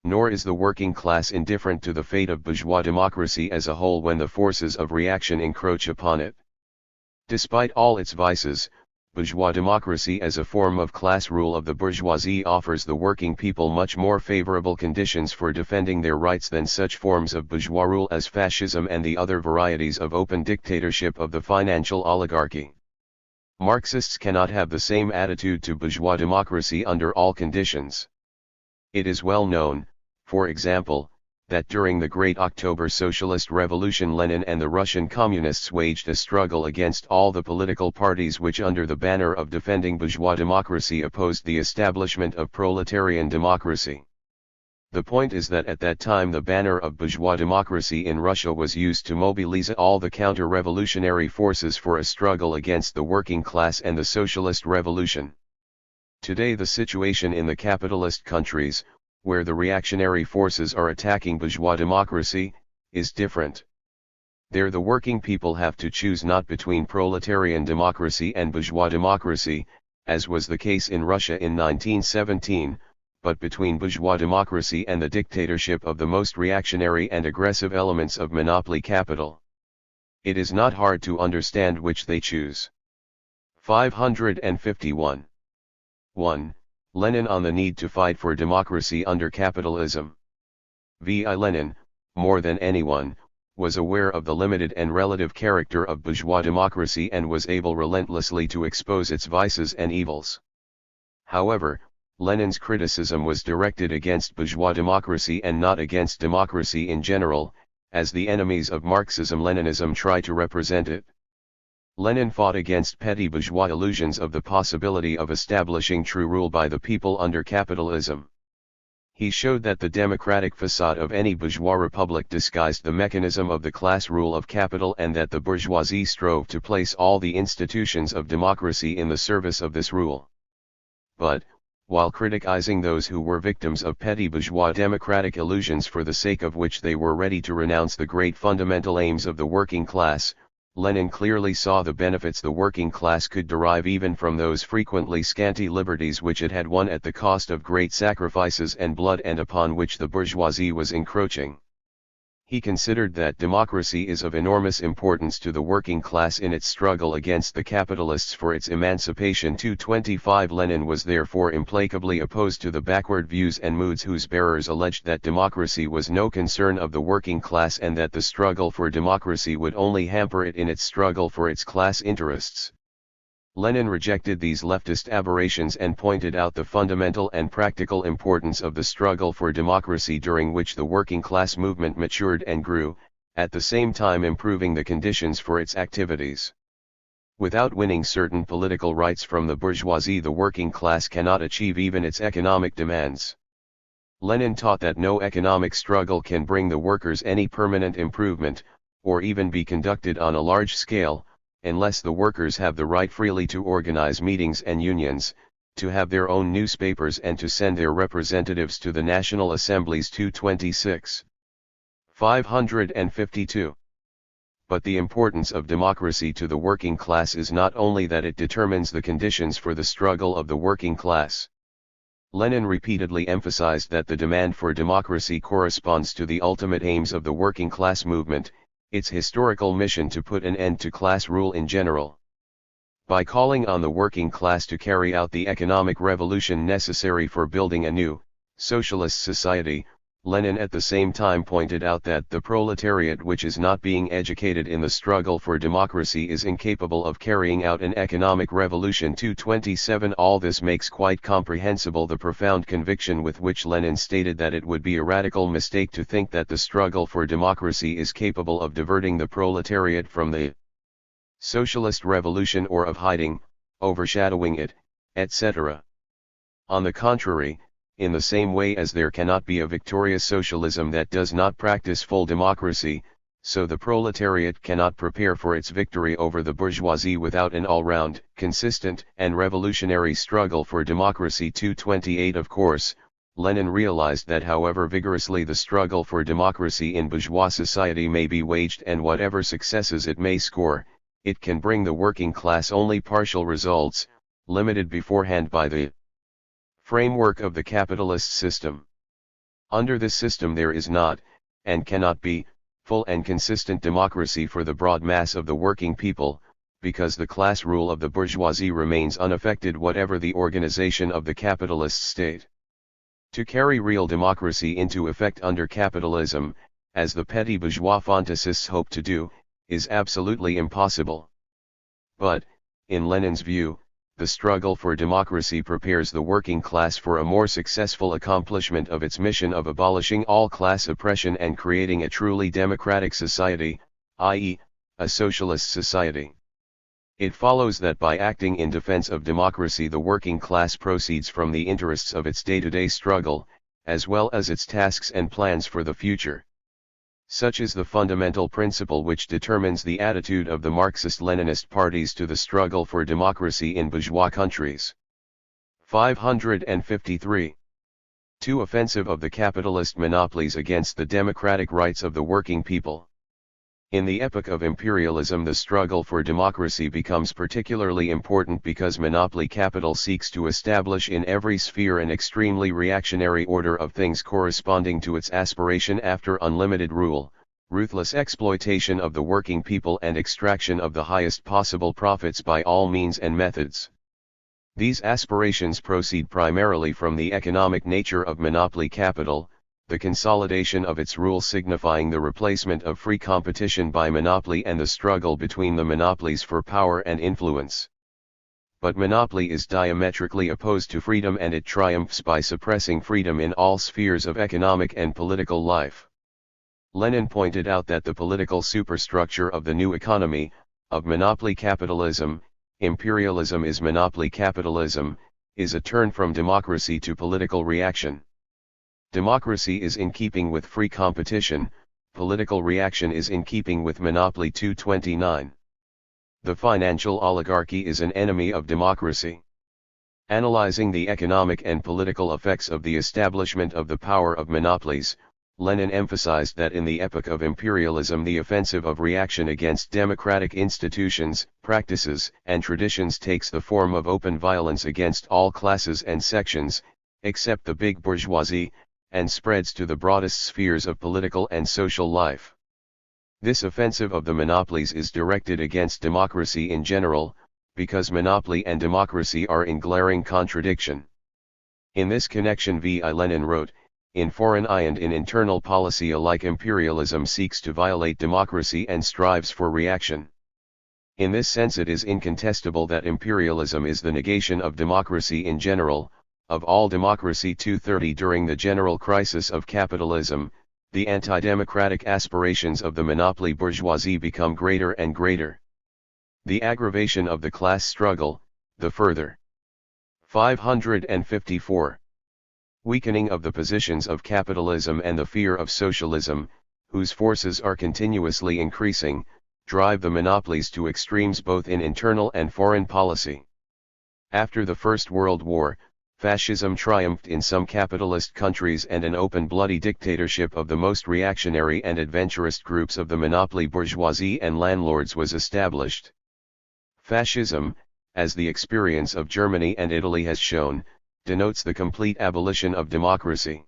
Nor is the working class indifferent to the fate of bourgeois democracy as a whole when the forces of reaction encroach upon it. Despite all its vices, bourgeois democracy as a form of class rule of the bourgeoisie offers the working people much more favorable conditions for defending their rights than such forms of bourgeois rule as fascism and the other varieties of open dictatorship of the financial oligarchy. Marxists cannot have the same attitude to bourgeois democracy under all conditions. It is well known, for example, that during the Great October Socialist Revolution Lenin and the Russian Communists waged a struggle against all the political parties which under the banner of defending bourgeois democracy opposed the establishment of proletarian democracy. The point is that at that time the banner of bourgeois democracy in Russia was used to mobilize all the counter-revolutionary forces for a struggle against the working class and the socialist revolution. Today the situation in the capitalist countries, where the reactionary forces are attacking bourgeois democracy, is different. There the working people have to choose not between proletarian democracy and bourgeois democracy, as was the case in Russia in 1917, but between bourgeois democracy and the dictatorship of the most reactionary and aggressive elements of monopoly capital. It is not hard to understand which they choose. 551. 1. Lenin on the need to fight for democracy under capitalism. V.I. Lenin, more than anyone, was aware of the limited and relative character of bourgeois democracy and was able relentlessly to expose its vices and evils. However, Lenin's criticism was directed against bourgeois democracy and not against democracy in general, as the enemies of Marxism-Leninism try to represent it. Lenin fought against petty bourgeois illusions of the possibility of establishing true rule by the people under capitalism. He showed that the democratic facade of any bourgeois republic disguised the mechanism of the class rule of capital and that the bourgeoisie strove to place all the institutions of democracy in the service of this rule. But, while criticizing those who were victims of petty bourgeois democratic illusions for the sake of which they were ready to renounce the great fundamental aims of the working class, Lenin clearly saw the benefits the working class could derive even from those frequently scanty liberties which it had won at the cost of great sacrifices and blood and upon which the bourgeoisie was encroaching. He considered that democracy is of enormous importance to the working class in its struggle against the capitalists for its emancipation. 225 Lenin was therefore implacably opposed to the backward views and moods whose bearers alleged that democracy was no concern of the working class and that the struggle for democracy would only hamper it in its struggle for its class interests. Lenin rejected these leftist aberrations and pointed out the fundamental and practical importance of the struggle for democracy during which the working class movement matured and grew, at the same time improving the conditions for its activities. Without winning certain political rights from the bourgeoisie, the working class cannot achieve even its economic demands. Lenin taught that no economic struggle can bring the workers any permanent improvement, or even be conducted on a large scale, unless the workers have the right freely to organize meetings and unions, to have their own newspapers and to send their representatives to the national assemblies. 226. 552. But the importance of democracy to the working class is not only that it determines the conditions for the struggle of the working class. Lenin repeatedly emphasized that the demand for democracy corresponds to the ultimate aims of the working class movement, its historical mission to put an end to class rule in general. By calling on the working class to carry out the economic revolution necessary for building a new, socialist society, Lenin at the same time pointed out that the proletariat which is not being educated in the struggle for democracy is incapable of carrying out an economic revolution. 227. All this makes quite comprehensible the profound conviction with which Lenin stated that it would be a radical mistake to think that the struggle for democracy is capable of diverting the proletariat from the socialist revolution or of hiding, overshadowing it, etc. On the contrary, in the same way as there cannot be a victorious socialism that does not practice full democracy, so the proletariat cannot prepare for its victory over the bourgeoisie without an all-round, consistent, and revolutionary struggle for democracy. 228. Of course, Lenin realized that however vigorously the struggle for democracy in bourgeois society may be waged and whatever successes it may score, it can bring the working class only partial results, limited beforehand by the framework of the capitalist system. Under this system there is not, and cannot be, full and consistent democracy for the broad mass of the working people, because the class rule of the bourgeoisie remains unaffected whatever the organization of the capitalist state. To carry real democracy into effect under capitalism, as the petty bourgeois fantasists hope to do, is absolutely impossible. But, in Lenin's view, the struggle for democracy prepares the working class for a more successful accomplishment of its mission of abolishing all class oppression and creating a truly democratic society, i.e., a socialist society. It follows that by acting in defense of democracy the working class proceeds from the interests of its day-to-day struggle, as well as its tasks and plans for the future. Such is the fundamental principle which determines the attitude of the Marxist-Leninist parties to the struggle for democracy in bourgeois countries. 553. 2. Offensive of the capitalist monopolies against the democratic rights of the working people. In the epoch of imperialism the struggle for democracy becomes particularly important because monopoly capital seeks to establish in every sphere an extremely reactionary order of things corresponding to its aspiration after unlimited rule, ruthless exploitation of the working people and extraction of the highest possible profits by all means and methods. These aspirations proceed primarily from the economic nature of monopoly capital, the consolidation of its rule signifying the replacement of free competition by monopoly and the struggle between the monopolies for power and influence. But monopoly is diametrically opposed to freedom and it triumphs by suppressing freedom in all spheres of economic and political life. Lenin pointed out that the political superstructure of the new economy, of monopoly capitalism, imperialism is monopoly capitalism, is a turn from democracy to political reaction. Democracy is in keeping with free competition, political reaction is in keeping with monopoly. 229. The financial oligarchy is an enemy of democracy. Analyzing the economic and political effects of the establishment of the power of monopolies, Lenin emphasized that in the epoch of imperialism the offensive of reaction against democratic institutions, practices, and traditions takes the form of open violence against all classes and sections, except the big bourgeoisie, and spreads to the broadest spheres of political and social life. This offensive of the monopolies is directed against democracy in general, because monopoly and democracy are in glaring contradiction. In this connection V.I. Lenin wrote, "In foreign and in internal policy alike imperialism seeks to violate democracy and strives for reaction. In this sense it is incontestable that imperialism is the negation of democracy in general, of all democracy. 230 During the general crisis of capitalism, the anti-democratic aspirations of the monopoly bourgeoisie become greater and greater. The aggravation of the class struggle, the further 554 weakening of the positions of capitalism and the fear of socialism, whose forces are continuously increasing, drive the monopolies to extremes both in internal and foreign policy. After the First World War, fascism triumphed in some capitalist countries and an open bloody dictatorship of the most reactionary and adventurous groups of the monopoly bourgeoisie and landlords was established. Fascism, as the experience of Germany and Italy has shown, denotes the complete abolition of democracy.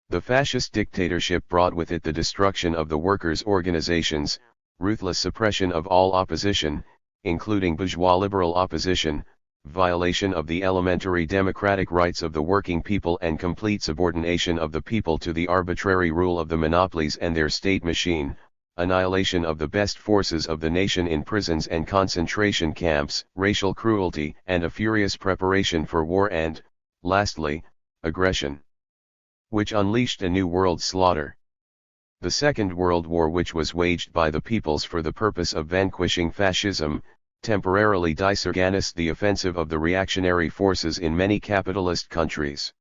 The fascist dictatorship brought with it the destruction of the workers' organizations, ruthless suppression of all opposition, including bourgeois liberal opposition, violation of the elementary democratic rights of the working people and complete subordination of the people to the arbitrary rule of the monopolies and their state machine, annihilation of the best forces of the nation in prisons and concentration camps, racial cruelty and a furious preparation for war and, lastly, aggression, which unleashed a new world slaughter. The Second World War, which was waged by the peoples for the purpose of vanquishing fascism, temporarily disorganized the offensive of the reactionary forces in many capitalist countries.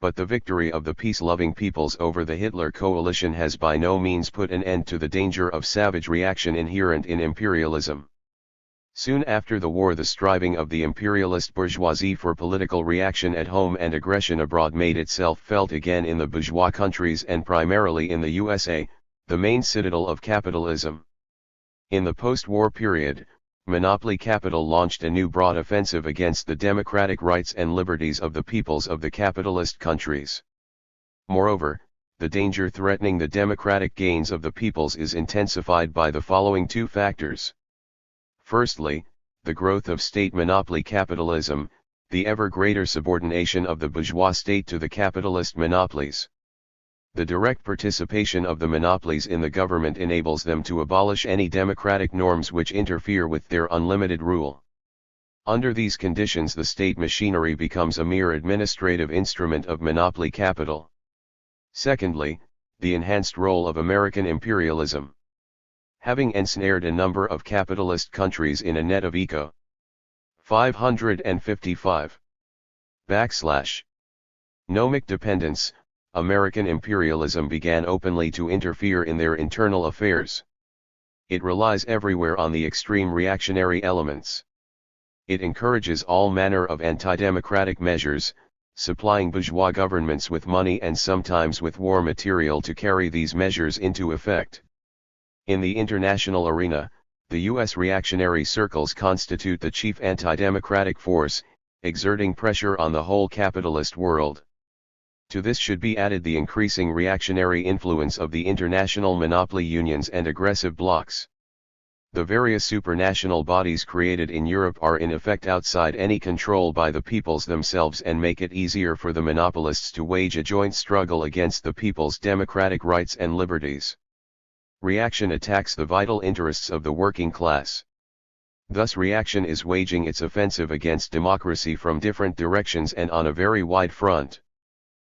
But the victory of the peace-loving peoples over the Hitler coalition has by no means put an end to the danger of savage reaction inherent in imperialism. Soon after the war, the striving of the imperialist bourgeoisie for political reaction at home and aggression abroad made itself felt again in the bourgeois countries and primarily in the USA, the main citadel of capitalism. In the post-war period, monopoly capital launched a new broad offensive against the democratic rights and liberties of the peoples of the capitalist countries. Moreover, the danger threatening the democratic gains of the peoples is intensified by the following two factors. Firstly, the growth of state monopoly capitalism, the ever greater subordination of the bourgeois state to the capitalist monopolies. The direct participation of the monopolies in the government enables them to abolish any democratic norms which interfere with their unlimited rule. Under these conditions, the state machinery becomes a mere administrative instrument of monopoly capital. Secondly, the enhanced role of American imperialism. Having ensnared a number of capitalist countries in a net of eco. 555. Nomic dependence, American imperialism began openly to interfere in their internal affairs. It relies everywhere on the extreme reactionary elements. It encourages all manner of anti-democratic measures, supplying bourgeois governments with money and sometimes with war material to carry these measures into effect. In the international arena, the U.S. reactionary circles constitute the chief anti-democratic force, exerting pressure on the whole capitalist world. To this should be added the increasing reactionary influence of the international monopoly unions and aggressive blocs. The various supranational bodies created in Europe are in effect outside any control by the peoples themselves and make it easier for the monopolists to wage a joint struggle against the people's democratic rights and liberties. Reaction attacks the vital interests of the working class. Thus reaction is waging its offensive against democracy from different directions and on a very wide front.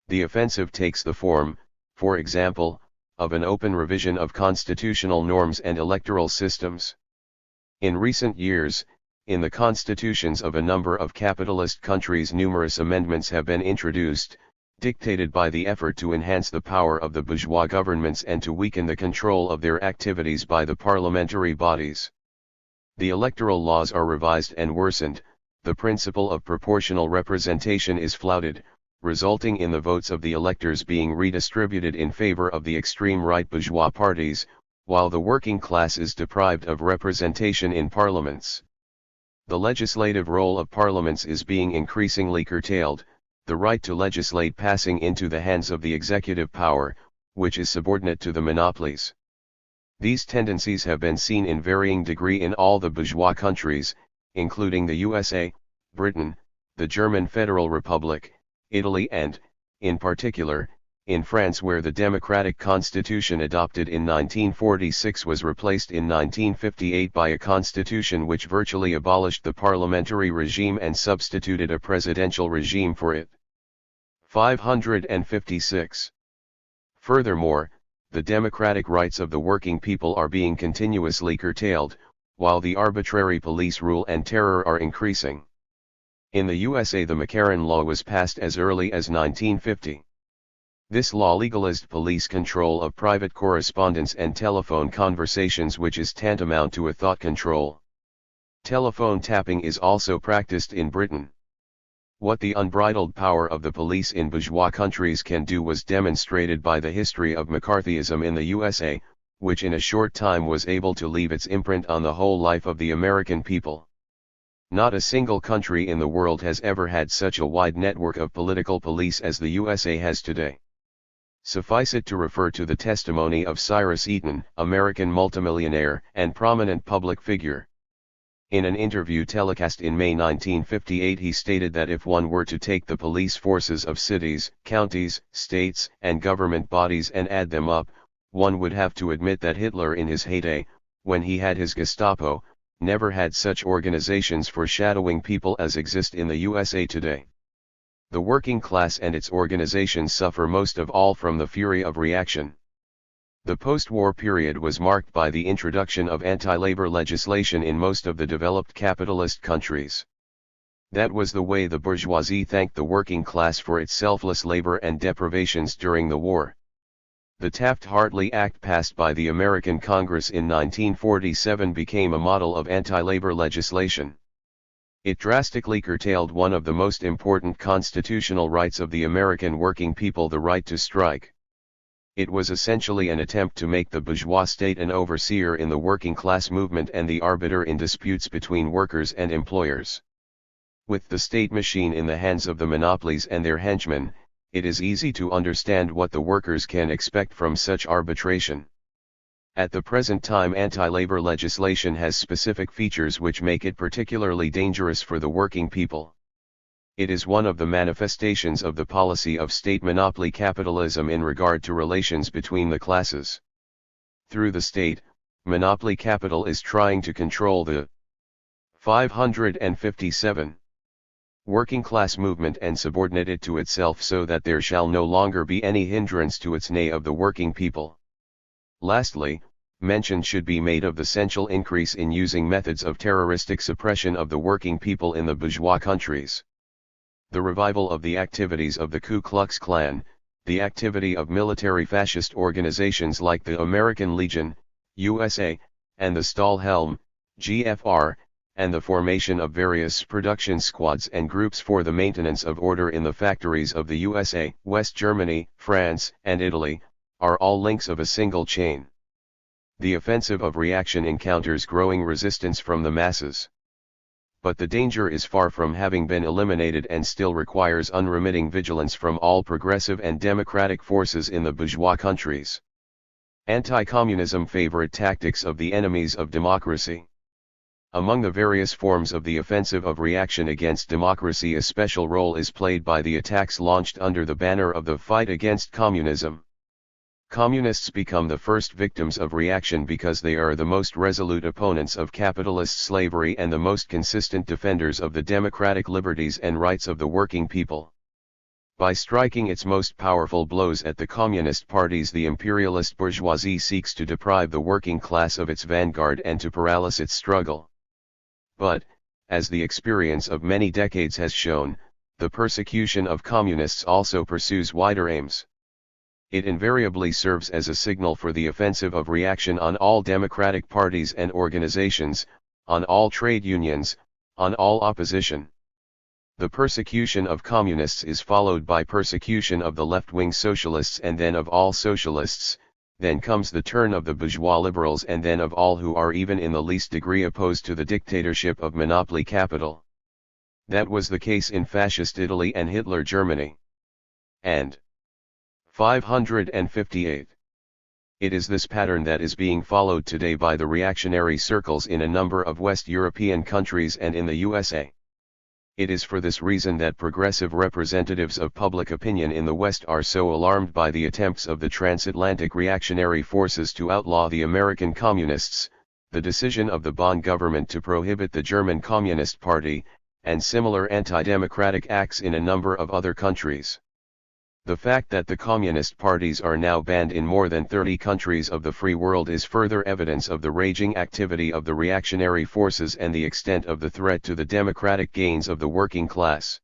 The offensive takes the form, for example, of an open revision of constitutional norms and electoral systems. In recent years, in the constitutions of a number of capitalist countries, numerous amendments have been introduced, dictated by the effort to enhance the power of the bourgeois governments and to weaken the control of their activities by the parliamentary bodies. The electoral laws are revised and worsened, the principle of proportional representation is flouted, resulting in the votes of the electors being redistributed in favor of the extreme right bourgeois parties, while the working class is deprived of representation in parliaments. The legislative role of parliaments is being increasingly curtailed, the right to legislate passing into the hands of the executive power, which is subordinate to the monopolies. These tendencies have been seen in varying degree in all the bourgeois countries, including the USA, Britain, the German Federal Republic, Italy and, in particular, in France, where the democratic constitution adopted in 1946 was replaced in 1958 by a constitution which virtually abolished the parliamentary regime and substituted a presidential regime for it. 556. Furthermore, the democratic rights of the working people are being continuously curtailed, while the arbitrary police rule and terror are increasing. In the USA, the McCarran Law was passed as early as 1950. This law legalized police control of private correspondence and telephone conversations, which is tantamount to a thought control. Telephone tapping is also practiced in Britain. What the unbridled power of the police in bourgeois countries can do was demonstrated by the history of McCarthyism in the USA, which in a short time was able to leave its imprint on the whole life of the American people. Not a single country in the world has ever had such a wide network of political police as the USA has today. Suffice it to refer to the testimony of Cyrus Eaton, American multimillionaire and prominent public figure. In an interview telecast in May 1958, he stated that if one were to take the police forces of cities, counties, states, and government bodies and add them up, one would have to admit that Hitler in his heyday, when he had his Gestapo, never had such organizations for shadowing people as exist in the USA today. The working class and its organizations suffer most of all from the fury of reaction. The post-war period was marked by the introduction of anti-labor legislation in most of the developed capitalist countries. That was the way the bourgeoisie thanked the working class for its selfless labor and deprivations during the war. The Taft-Hartley Act passed by the American Congress in 1947 became a model of anti-labor legislation. It drastically curtailed one of the most important constitutional rights of the American working people, the right to strike. It was essentially an attempt to make the bourgeois state an overseer in the working class movement and the arbiter in disputes between workers and employers. With the state machine in the hands of the monopolies and their henchmen, it is easy to understand what the workers can expect from such arbitration. At the present time, anti-labor legislation has specific features which make it particularly dangerous for the working people. It is one of the manifestations of the policy of state monopoly capitalism in regard to relations between the classes. Through the state, monopoly capital is trying to control the 557 working class movement and subordinate it to itself so that there shall no longer be any hindrance to its nay of the working people. Lastly, mention should be made of the essential increase in using methods of terroristic suppression of the working people in the bourgeois countries. The revival of the activities of the Ku Klux Klan, the activity of military fascist organizations like the American Legion, USA, and the Stahlhelm, GFR, and the formation of various production squads and groups for the maintenance of order in the factories of the USA, West Germany, France, and Italy, are all links of a single chain. The offensive of reaction encounters growing resistance from the masses. But the danger is far from having been eliminated and still requires unremitting vigilance from all progressive and democratic forces in the bourgeois countries. Anti-communism favorite tactics of the enemies of democracy. Among the various forms of the offensive of reaction against democracy, a special role is played by the attacks launched under the banner of the fight against communism. Communists become the first victims of reaction because they are the most resolute opponents of capitalist slavery and the most consistent defenders of the democratic liberties and rights of the working people. By striking its most powerful blows at the communist parties, the imperialist bourgeoisie seeks to deprive the working class of its vanguard and to paralyze its struggle. But, as the experience of many decades has shown, the persecution of communists also pursues wider aims. It invariably serves as a signal for the offensive of reaction on all democratic parties and organizations, on all trade unions, on all opposition. The persecution of communists is followed by persecution of the left-wing socialists and then of all socialists, then comes the turn of the bourgeois liberals and then of all who are even in the least degree opposed to the dictatorship of monopoly capital. That was the case in Fascist Italy and Hitler Germany. And 558. It is this pattern that is being followed today by the reactionary circles in a number of West European countries and in the USA. It is for this reason that progressive representatives of public opinion in the West are so alarmed by the attempts of the transatlantic reactionary forces to outlaw the American Communists, the decision of the Bonn government to prohibit the German Communist Party, and similar anti-democratic acts in a number of other countries. The fact that the communist parties are now banned in more than 30 countries of the free world is further evidence of the raging activity of the reactionary forces and the extent of the threat to the democratic gains of the working class.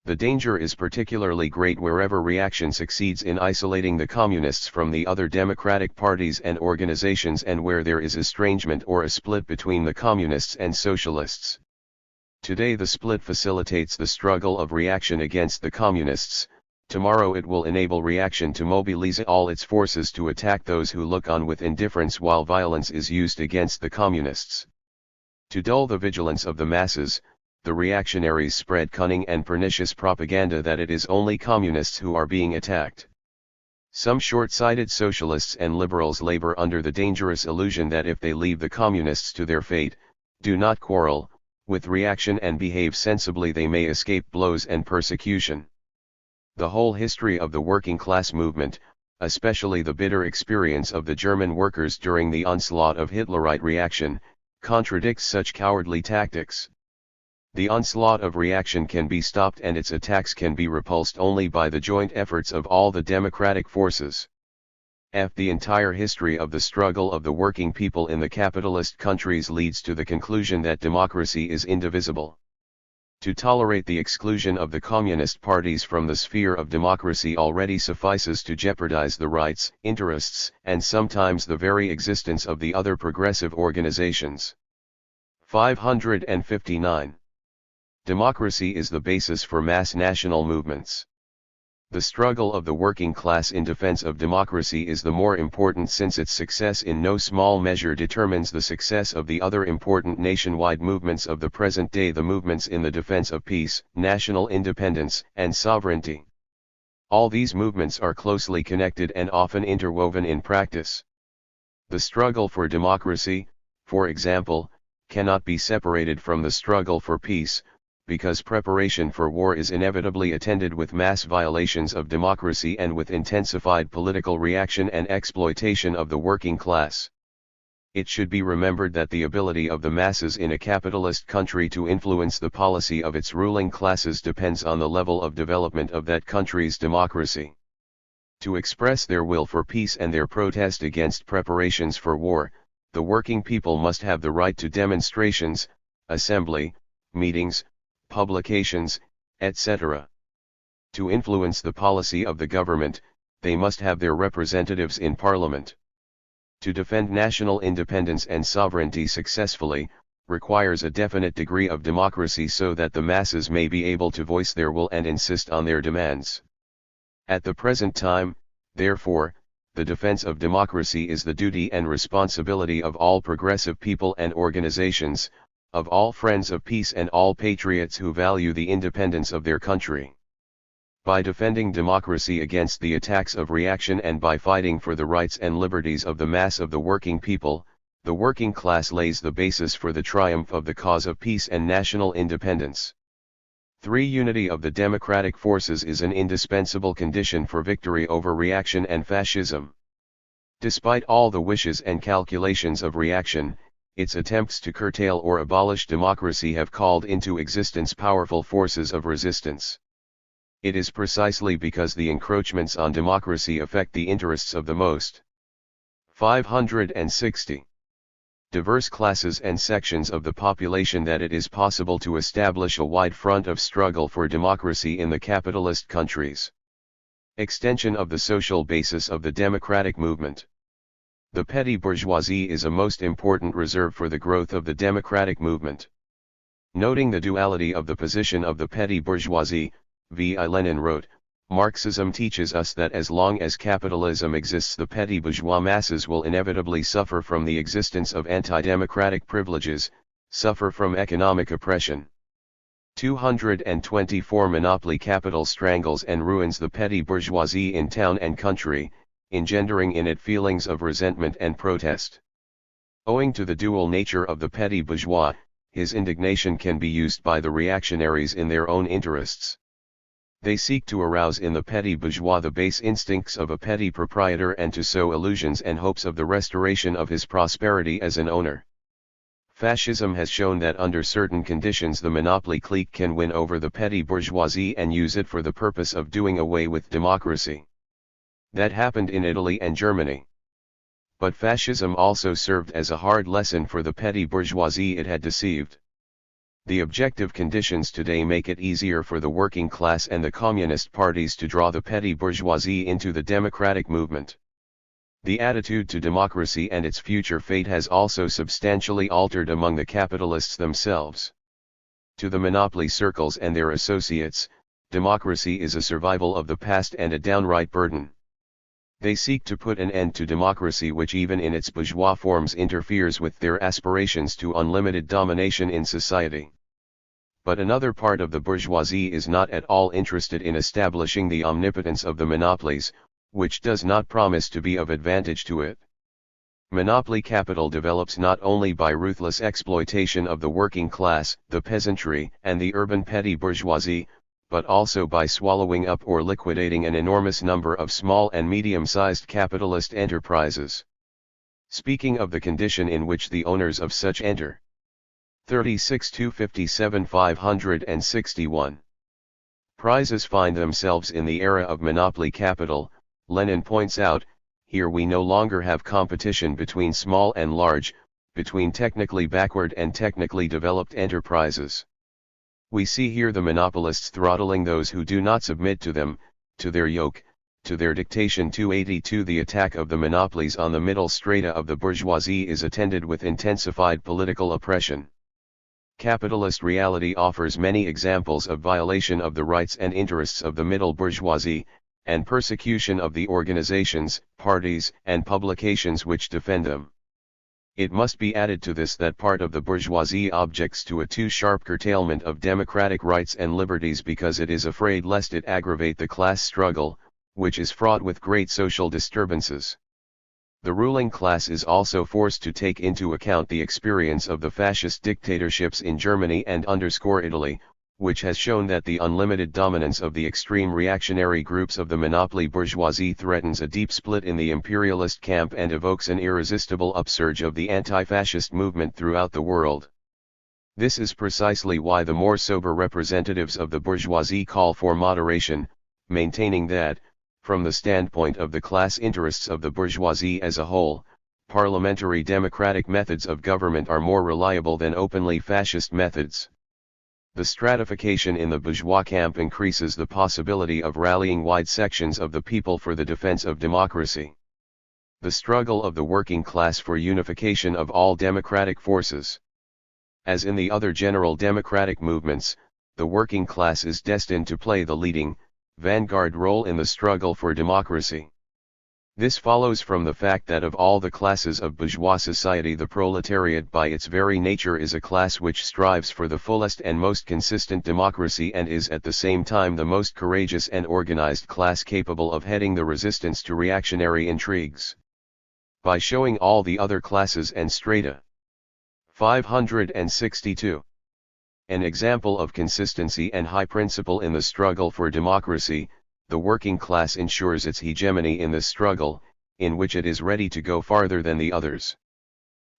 The danger is particularly great wherever reaction succeeds in isolating the communists from the other democratic parties and organizations, and where there is estrangement or a split between the communists and socialists. Today the split facilitates the struggle of reaction against the communists. Tomorrow it will enable reaction to mobilize all its forces to attack those who look on with indifference while violence is used against the communists. To dull the vigilance of the masses, the reactionaries spread cunning and pernicious propaganda that it is only communists who are being attacked. Some short-sighted socialists and liberals labor under the dangerous illusion that if they leave the communists to their fate, do not quarrel with reaction and behave sensibly, they may escape blows and persecution. The whole history of the working class movement, especially the bitter experience of the German workers during the onslaught of Hitlerite reaction, contradicts such cowardly tactics. The onslaught of reaction can be stopped and its attacks can be repulsed only by the joint efforts of all the democratic forces. The entire history of the struggle of the working people in the capitalist countries leads to the conclusion that democracy is indivisible. To tolerate the exclusion of the communist parties from the sphere of democracy already suffices to jeopardize the rights, interests, and sometimes the very existence of the other progressive organizations. 559. Democracy is the basis for mass national movements. The struggle of the working class in defense of democracy is the more important since its success in no small measure determines the success of the other important nationwide movements of the present day, the movements in the defense of peace, national independence, and sovereignty. All these movements are closely connected and often interwoven in practice. The struggle for democracy, for example, cannot be separated from the struggle for peace, because preparation for war is inevitably attended with mass violations of democracy and with intensified political reaction and exploitation of the working class. It should be remembered that the ability of the masses in a capitalist country to influence the policy of its ruling classes depends on the level of development of that country's democracy. To express their will for peace and their protest against preparations for war, the working people must have the right to demonstrations, assembly, meetings, publications, etc. To influence the policy of the government, they must have their representatives in parliament. To defend national independence and sovereignty successfully, requires a definite degree of democracy so that the masses may be able to voice their will and insist on their demands. At the present time, therefore, the defense of democracy is the duty and responsibility of all progressive people and organizations, of all friends of peace and all patriots who value the independence of their country. By defending democracy against the attacks of reaction and by fighting for the rights and liberties of the mass of the working people, the working class lays the basis for the triumph of the cause of peace and national independence. 3. Unity of the democratic forces is an indispensable condition for victory over reaction and fascism. Despite all the wishes and calculations of reaction, its attempts to curtail or abolish democracy have called into existence powerful forces of resistance. It is precisely because the encroachments on democracy affect the interests of the most 560 diverse classes and sections of the population that it is possible to establish a wide front of struggle for democracy in the capitalist countries. Extension of the social basis of the democratic movement. The petty bourgeoisie is a most important reserve for the growth of the democratic movement. Noting the duality of the position of the petty bourgeoisie, V.I. Lenin wrote, Marxism teaches us that as long as capitalism exists, the petty bourgeois masses will inevitably suffer from the existence of anti-democratic privileges, suffer from economic oppression. 224 Monopoly capital strangles and ruins the petty bourgeoisie in town and country, engendering in it feelings of resentment and protest. Owing to the dual nature of the petty bourgeois, his indignation can be used by the reactionaries in their own interests. They seek to arouse in the petty bourgeois the base instincts of a petty proprietor and to sow illusions and hopes of the restoration of his prosperity as an owner. Fascism has shown that under certain conditions the monopoly clique can win over the petty bourgeoisie and use it for the purpose of doing away with democracy. That happened in Italy and Germany. But fascism also served as a hard lesson for the petty bourgeoisie it had deceived. The objective conditions today make it easier for the working class and the communist parties to draw the petty bourgeoisie into the democratic movement. The attitude to democracy and its future fate has also substantially altered among the capitalists themselves. To the monopoly circles and their associates, democracy is a survival of the past and a downright burden. They seek to put an end to democracy, which even in its bourgeois forms interferes with their aspirations to unlimited domination in society. But another part of the bourgeoisie is not at all interested in establishing the omnipotence of the monopolies, which does not promise to be of advantage to it. Monopoly capital develops not only by ruthless exploitation of the working class, the peasantry, and the urban petty bourgeoisie, but also by swallowing up or liquidating an enormous number of small and medium-sized capitalist enterprises. Speaking of the condition in which the owners of such enter. 36-57 561. Prizes find themselves in the era of monopoly capital. Lenin points out, here we no longer have competition between small and large, between technically backward and technically developed enterprises. We see here the monopolists throttling those who do not submit to them, to their yoke, to their dictation. 282 The attack of the monopolies on the middle strata of the bourgeoisie is attended with intensified political oppression. Capitalist reality offers many examples of violation of the rights and interests of the middle bourgeoisie, and persecution of the organizations, parties, and publications which defend them. It must be added to this that part of the bourgeoisie objects to a too sharp curtailment of democratic rights and liberties because it is afraid lest it aggravate the class struggle, which is fraught with great social disturbances. The ruling class is also forced to take into account the experience of the fascist dictatorships in Germany and underscore Italy, which has shown that the unlimited dominance of the extreme reactionary groups of the monopoly bourgeoisie threatens a deep split in the imperialist camp and evokes an irresistible upsurge of the anti-fascist movement throughout the world. This is precisely why the more sober representatives of the bourgeoisie call for moderation, maintaining that, from the standpoint of the class interests of the bourgeoisie as a whole, parliamentary democratic methods of government are more reliable than openly fascist methods. The stratification in the bourgeois camp increases the possibility of rallying wide sections of the people for the defense of democracy. The struggle of the working class for unification of all democratic forces. As in the other general democratic movements, the working class is destined to play the leading, vanguard role in the struggle for democracy. This follows from the fact that of all the classes of bourgeois society the proletariat by its very nature is a class which strives for the fullest and most consistent democracy and is at the same time the most courageous and organized class capable of heading the resistance to reactionary intrigues. By showing all the other classes and strata. 562. An example of consistency and high principle in the struggle for democracy, the working class ensures its hegemony in this struggle, in which it is ready to go farther than the others.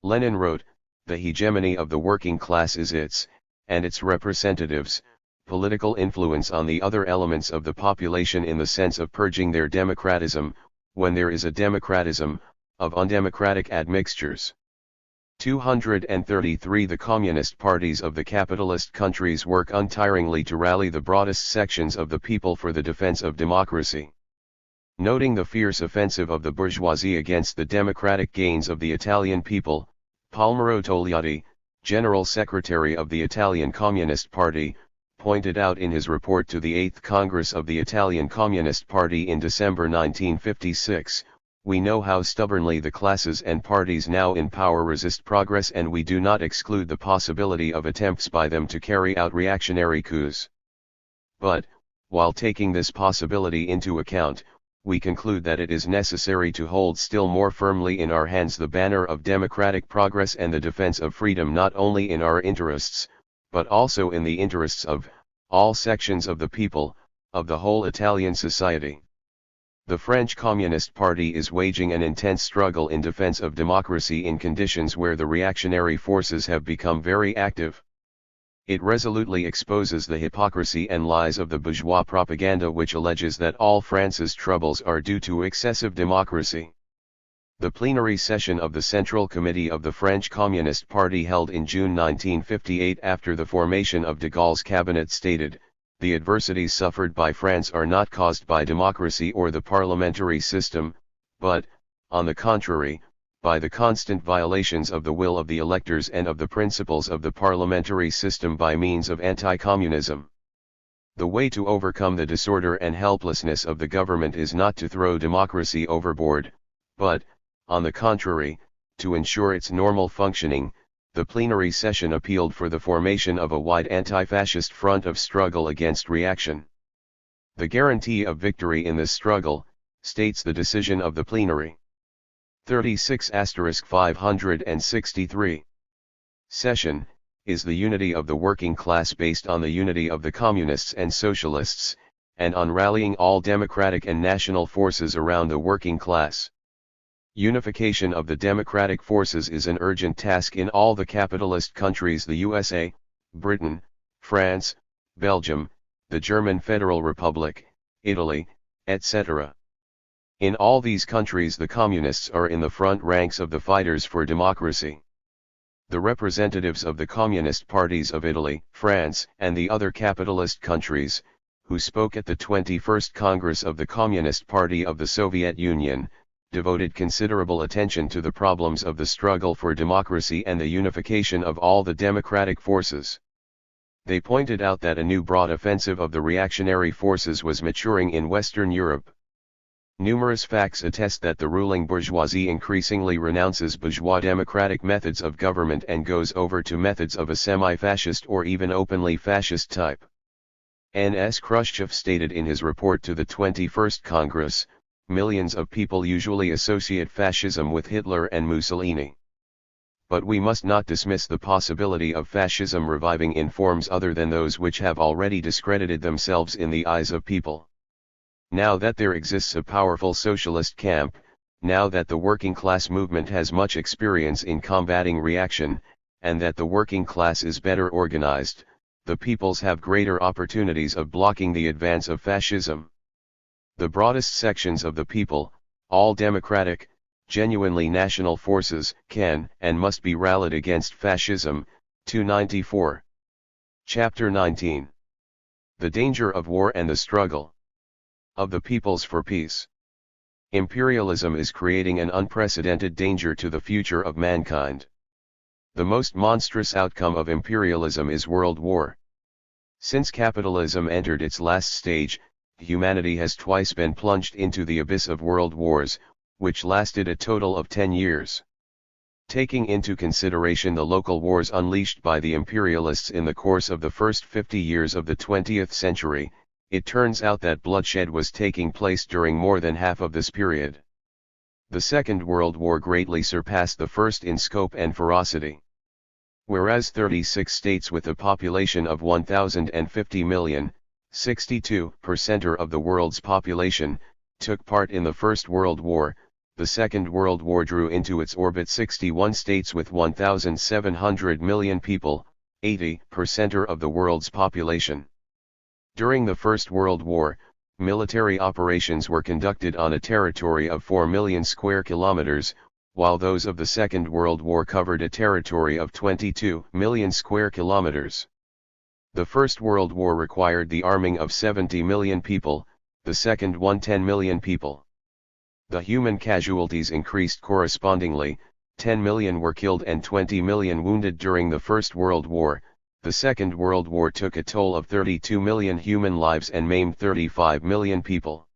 Lenin wrote, the hegemony of the working class is its, and its representatives, political influence on the other elements of the population in the sense of purging their democratism, when there is a democratism, of undemocratic admixtures. 233 The communist parties of the capitalist countries work untiringly to rally the broadest sections of the people for the defense of democracy. Noting the fierce offensive of the bourgeoisie against the democratic gains of the Italian people, Palmiro Togliatti, General Secretary of the Italian Communist Party, pointed out in his report to the 8th Congress of the Italian Communist Party in December 1956, We know how stubbornly the classes and parties now in power resist progress, and we do not exclude the possibility of attempts by them to carry out reactionary coups. But, while taking this possibility into account, we conclude that it is necessary to hold still more firmly in our hands the banner of democratic progress and the defense of freedom, not only in our interests, but also in the interests of all sections of the people, of the whole Italian society. The French Communist Party is waging an intense struggle in defense of democracy in conditions where the reactionary forces have become very active. It resolutely exposes the hypocrisy and lies of the bourgeois propaganda which alleges that all France's troubles are due to excessive democracy. The plenary session of the Central Committee of the French Communist Party held in June 1958 after the formation of de Gaulle's cabinet stated, "The adversities suffered by France are not caused by democracy or the parliamentary system, but, on the contrary, by the constant violations of the will of the electors and of the principles of the parliamentary system by means of anti-communism. The way to overcome the disorder and helplessness of the government is not to throw democracy overboard, but, on the contrary, to ensure its normal functioning." The plenary session appealed for the formation of a wide anti-fascist front of struggle against reaction. The guarantee of victory in this struggle, states the decision of the plenary. 36*563. Session, is the unity of the working class based on the unity of the communists and socialists, and on rallying all democratic and national forces around the working class. Unification of the democratic forces is an urgent task in all the capitalist countries, the USA, Britain, France, Belgium, the German Federal Republic, Italy, etc. In all these countries the communists are in the front ranks of the fighters for democracy. The representatives of the communist parties of Italy, France, and the other capitalist countries, who spoke at the 21st Congress of the Communist Party of the Soviet Union, devoted considerable attention to the problems of the struggle for democracy and the unification of all the democratic forces. They pointed out that a new broad offensive of the reactionary forces was maturing in Western Europe. Numerous facts attest that the ruling bourgeoisie increasingly renounces bourgeois democratic methods of government and goes over to methods of a semi-fascist or even openly fascist type. N.S. Khrushchev stated in his report to the 21st Congress, "Millions of people usually associate fascism with Hitler and Mussolini. But we must not dismiss the possibility of fascism reviving in forms other than those which have already discredited themselves in the eyes of people. Now that there exists a powerful socialist camp, now that the working class movement has much experience in combating reaction, and that the working class is better organized, the peoples have greater opportunities of blocking the advance of fascism. The broadest sections of the people, all democratic, genuinely national forces, can and must be rallied against fascism." 294. Chapter 19. The Danger of War and the Struggle of the Peoples for Peace. Imperialism is creating an unprecedented danger to the future of mankind. The most monstrous outcome of imperialism is world war. Since capitalism entered its last stage, humanity has twice been plunged into the abyss of world wars, which lasted a total of 10 years. Taking into consideration the local wars unleashed by the imperialists in the course of the first 50 years of the 20th century, it turns out that bloodshed was taking place during more than half of this period. The Second World War greatly surpassed the first in scope and ferocity. Whereas 36 states with a population of 1,050 million, 62% of the world's population, took part in the First World War, the Second World War drew into its orbit 61 states with 1,700 million people, 80% of the world's population. During the First World War, military operations were conducted on a territory of 4 million square kilometers, while those of the Second World War covered a territory of 22 million square kilometers. The First World War required the arming of 70 million people, the second one 10 million people. The human casualties increased correspondingly, 10 million were killed and 20 million wounded during the First World War. The Second World War took a toll of 32 million human lives and maimed 35 million people.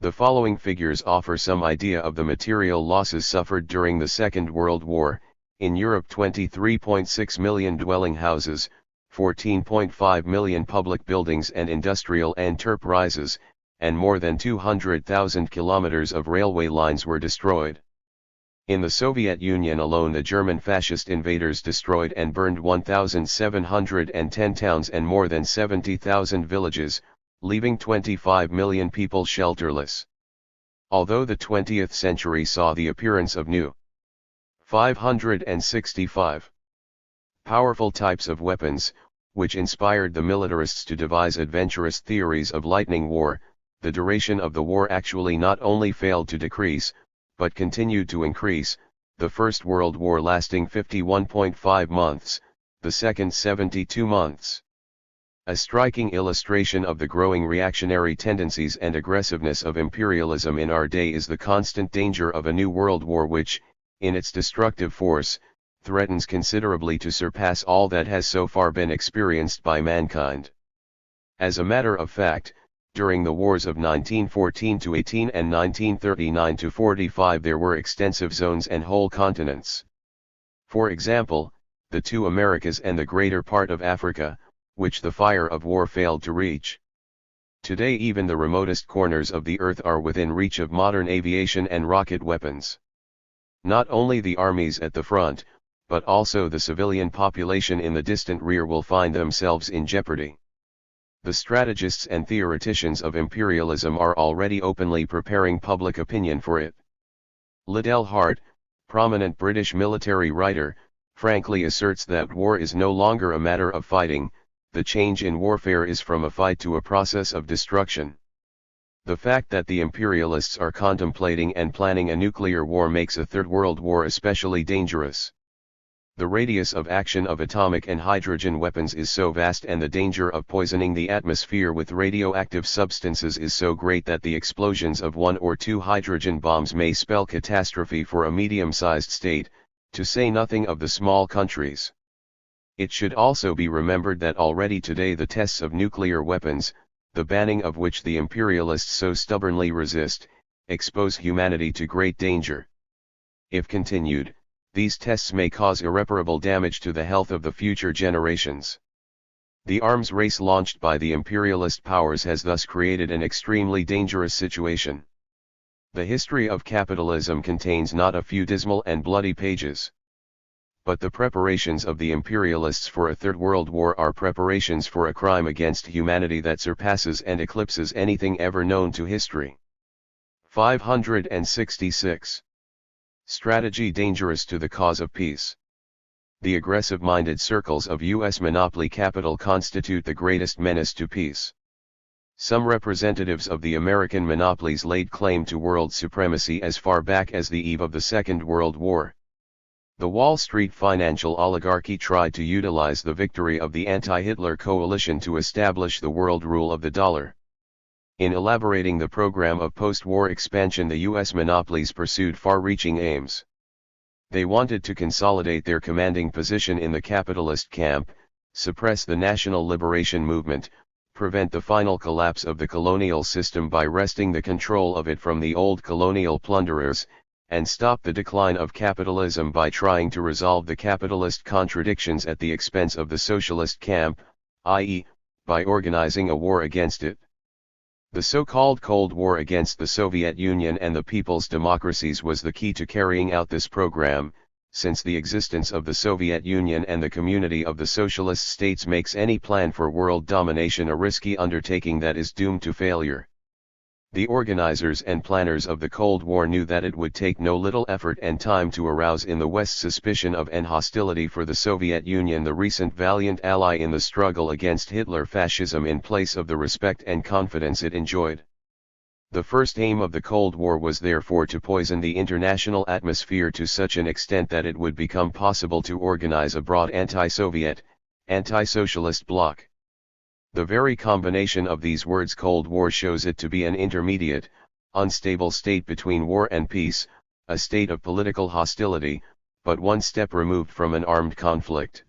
The following figures offer some idea of the material losses suffered during the Second World War. In Europe, 23.6 million dwelling houses, 14.5 million public buildings and industrial enterprises, and more than 200,000 kilometers of railway lines were destroyed. In the Soviet Union alone, the German fascist invaders destroyed and burned 1,710 towns and more than 70,000 villages, leaving 25 million people shelterless. Although the 20th century saw the appearance of new 565 powerful types of weapons, which inspired the militarists to devise adventurous theories of lightning war, the duration of the war actually not only failed to decrease, but continued to increase, the First World War lasting 51.5 months, the Second 72 months. A striking illustration of the growing reactionary tendencies and aggressiveness of imperialism in our day is the constant danger of a new world war which, in its destructive force, threatens considerably to surpass all that has so far been experienced by mankind. As a matter of fact, during the wars of 1914-18 and 1939-45 there were extensive zones and whole continents. For example, the two Americas and the greater part of Africa, which the fire of war failed to reach. Today even the remotest corners of the earth are within reach of modern aviation and rocket weapons. Not only the armies at the front, but also the civilian population in the distant rear will find themselves in jeopardy. The strategists and theoreticians of imperialism are already openly preparing public opinion for it. Liddell Hart, prominent British military writer, frankly asserts that war is no longer a matter of fighting. The change in warfare is from a fight to a process of destruction. The fact that the imperialists are contemplating and planning a nuclear war makes a Third World War especially dangerous. The radius of action of atomic and hydrogen weapons is so vast and the danger of poisoning the atmosphere with radioactive substances is so great that the explosions of 1 or 2 hydrogen bombs may spell catastrophe for a medium-sized state, to say nothing of the small countries. It should also be remembered that already today the tests of nuclear weapons, the banning of which the imperialists so stubbornly resist, expose humanity to great danger. If continued, these tests may cause irreparable damage to the health of the future generations. The arms race launched by the imperialist powers has thus created an extremely dangerous situation. The history of capitalism contains not a few dismal and bloody pages. But the preparations of the imperialists for a Third World War are preparations for a crime against humanity that surpasses and eclipses anything ever known to history. 566. Strategy dangerous to the cause of peace. The aggressive-minded circles of U.S. monopoly capital constitute the greatest menace to peace. Some representatives of the American monopolies laid claim to world supremacy as far back as the eve of the Second World War. The Wall Street financial oligarchy tried to utilize the victory of the anti-Hitler coalition to establish the world rule of the dollar. In elaborating the program of post-war expansion, the U.S. monopolies pursued far-reaching aims. They wanted to consolidate their commanding position in the capitalist camp, suppress the national liberation movement, prevent the final collapse of the colonial system by wresting the control of it from the old colonial plunderers, and stop the decline of capitalism by trying to resolve the capitalist contradictions at the expense of the socialist camp, i.e., by organizing a war against it. The so-called Cold War against the Soviet Union and the people's democracies was the key to carrying out this program, since the existence of the Soviet Union and the community of the socialist states makes any plan for world domination a risky undertaking that is doomed to failure. The organizers and planners of the Cold War knew that it would take no little effort and time to arouse in the West suspicion of and hostility for the Soviet Union, the recent valiant ally in the struggle against Hitler fascism, in place of the respect and confidence it enjoyed. The first aim of the Cold War was therefore to poison the international atmosphere to such an extent that it would become possible to organize a broad anti-Soviet, anti-socialist bloc. The very combination of these words Cold War shows it to be an intermediate, unstable state between war and peace, a state of political hostility, but one step removed from an armed conflict.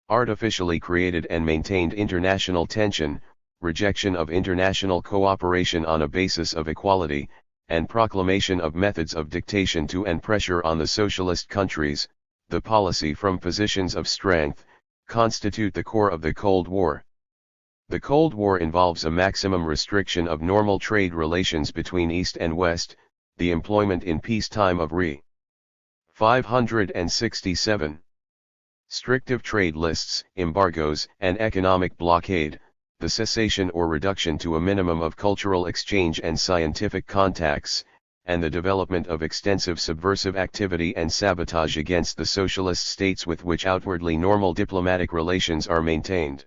Artificially created and maintained international tension, rejection of international cooperation on a basis of equality, and proclamation of methods of dictation to and pressure on the socialist countries, the policy from positions of strength, constitute the core of the Cold War. The Cold War involves a maximum restriction of normal trade relations between East and West, the employment in peacetime of Re. 567. Strictive trade lists, embargoes, and economic blockade, the cessation or reduction to a minimum of cultural exchange and scientific contacts, and the development of extensive subversive activity and sabotage against the socialist states with which outwardly normal diplomatic relations are maintained.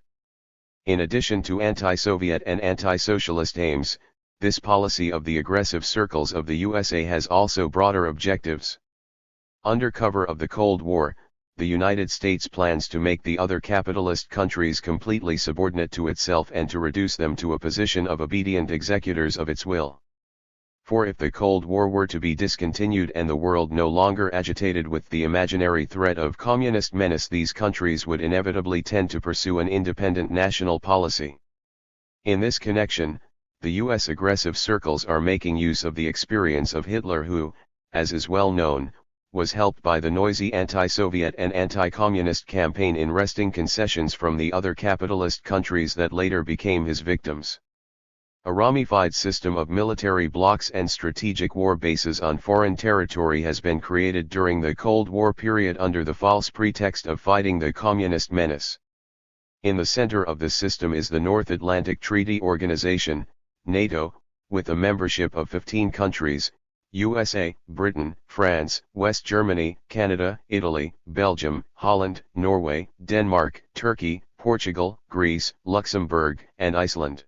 In addition to anti-Soviet and anti-socialist aims, this policy of the aggressive circles of the USA has also broader objectives. Under cover of the Cold War, the United States plans to make the other capitalist countries completely subordinate to itself and to reduce them to a position of obedient executors of its will. For if the Cold War were to be discontinued and the world no longer agitated with the imaginary threat of communist menace, these countries would inevitably tend to pursue an independent national policy. In this connection, the U.S. aggressive circles are making use of the experience of Hitler who, as is well known, was helped by the noisy anti-Soviet and anti-communist campaign in wresting concessions from the other capitalist countries that later became his victims. A ramified system of military blocs and strategic war bases on foreign territory has been created during the Cold War period under the false pretext of fighting the communist menace. In the center of this system is the North Atlantic Treaty Organization, NATO, with a membership of 15 countries, USA, Britain, France, West Germany, Canada, Italy, Belgium, Holland, Norway, Denmark, Turkey, Portugal, Greece, Luxembourg, and Iceland.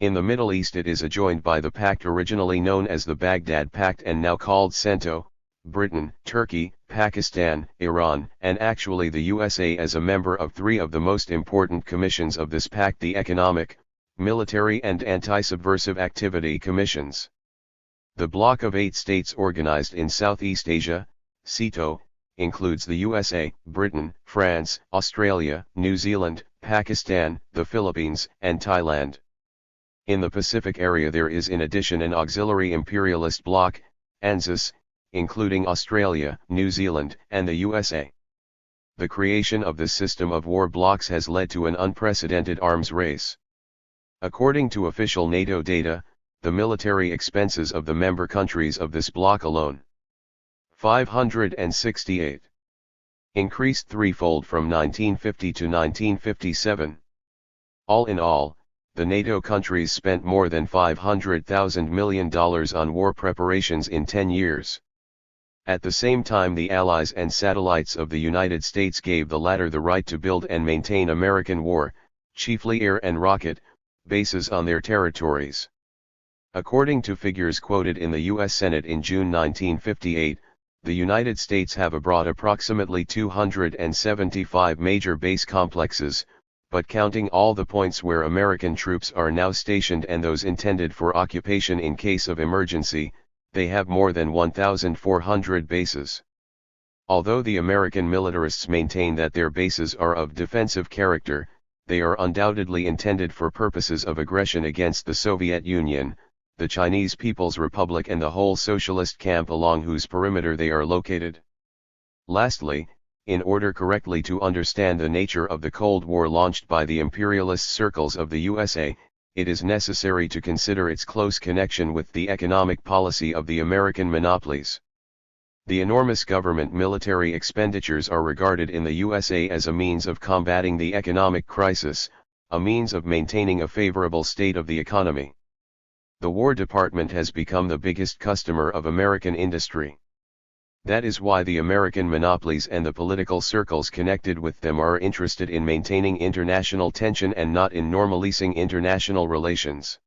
In the Middle East it is adjoined by the pact originally known as the Baghdad Pact and now called CENTO, Britain, Turkey, Pakistan, Iran, and actually the USA as a member of three of the most important commissions of this pact: the Economic, Military and Anti-Subversive Activity Commissions. The bloc of 8 states organized in Southeast Asia, CETO, includes the USA, Britain, France, Australia, New Zealand, Pakistan, the Philippines, and Thailand. In the Pacific area there is in addition an auxiliary imperialist bloc, ANZUS, including Australia, New Zealand, and the USA. The creation of this system of war blocs has led to an unprecedented arms race. According to official NATO data, the military expenses of the member countries of this bloc alone, 568, increased threefold from 1950 to 1957. All in all, the NATO countries spent more than $500,000 million on war preparations in 10 years. At the same time, the allies and satellites of the United States gave the latter the right to build and maintain American war, chiefly air and rocket, bases on their territories. According to figures quoted in the U.S. Senate in June 1958, the United States have abroad approximately 275 major base complexes, but counting all the points where American troops are now stationed and those intended for occupation in case of emergency, they have more than 1,400 bases. Although the American militarists maintain that their bases are of defensive character, they are undoubtedly intended for purposes of aggression against the Soviet Union, the Chinese People's Republic and the whole socialist camp along whose perimeter they are located. Lastly, in order correctly to understand the nature of the Cold War launched by the imperialist circles of the USA, it is necessary to consider its close connection with the economic policy of the American monopolies. The enormous government military expenditures are regarded in the USA as a means of combating the economic crisis, a means of maintaining a favorable state of the economy. The War Department has become the biggest customer of American industry. That is why the American monopolies and the political circles connected with them are interested in maintaining international tension and not in normalizing international relations.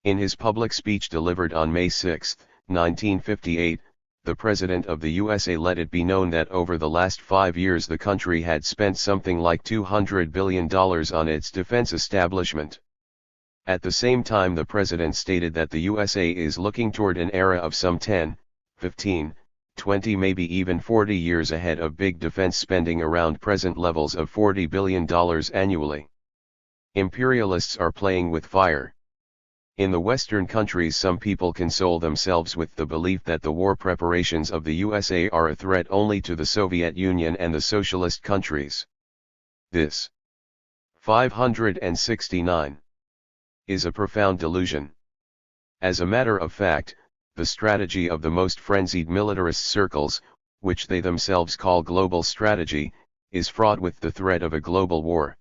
In his public speech delivered on May 6, 1958, the President of the USA let it be known that over the last 5 years the country had spent something like $200 billion on its defense establishment. At the same time, the President stated that the USA is looking toward an era of some 10, 15, 20 maybe even 40 years ahead of big defense spending around present levels of $40 billion annually. Imperialists are playing with fire. In the Western countries, some people console themselves with the belief that the war preparations of the USA are a threat only to the Soviet Union and the socialist countries. This 569 is a profound delusion. As a matter of fact, the strategy of the most frenzied militarist circles, which they themselves call global strategy, is fraught with the threat of a global war.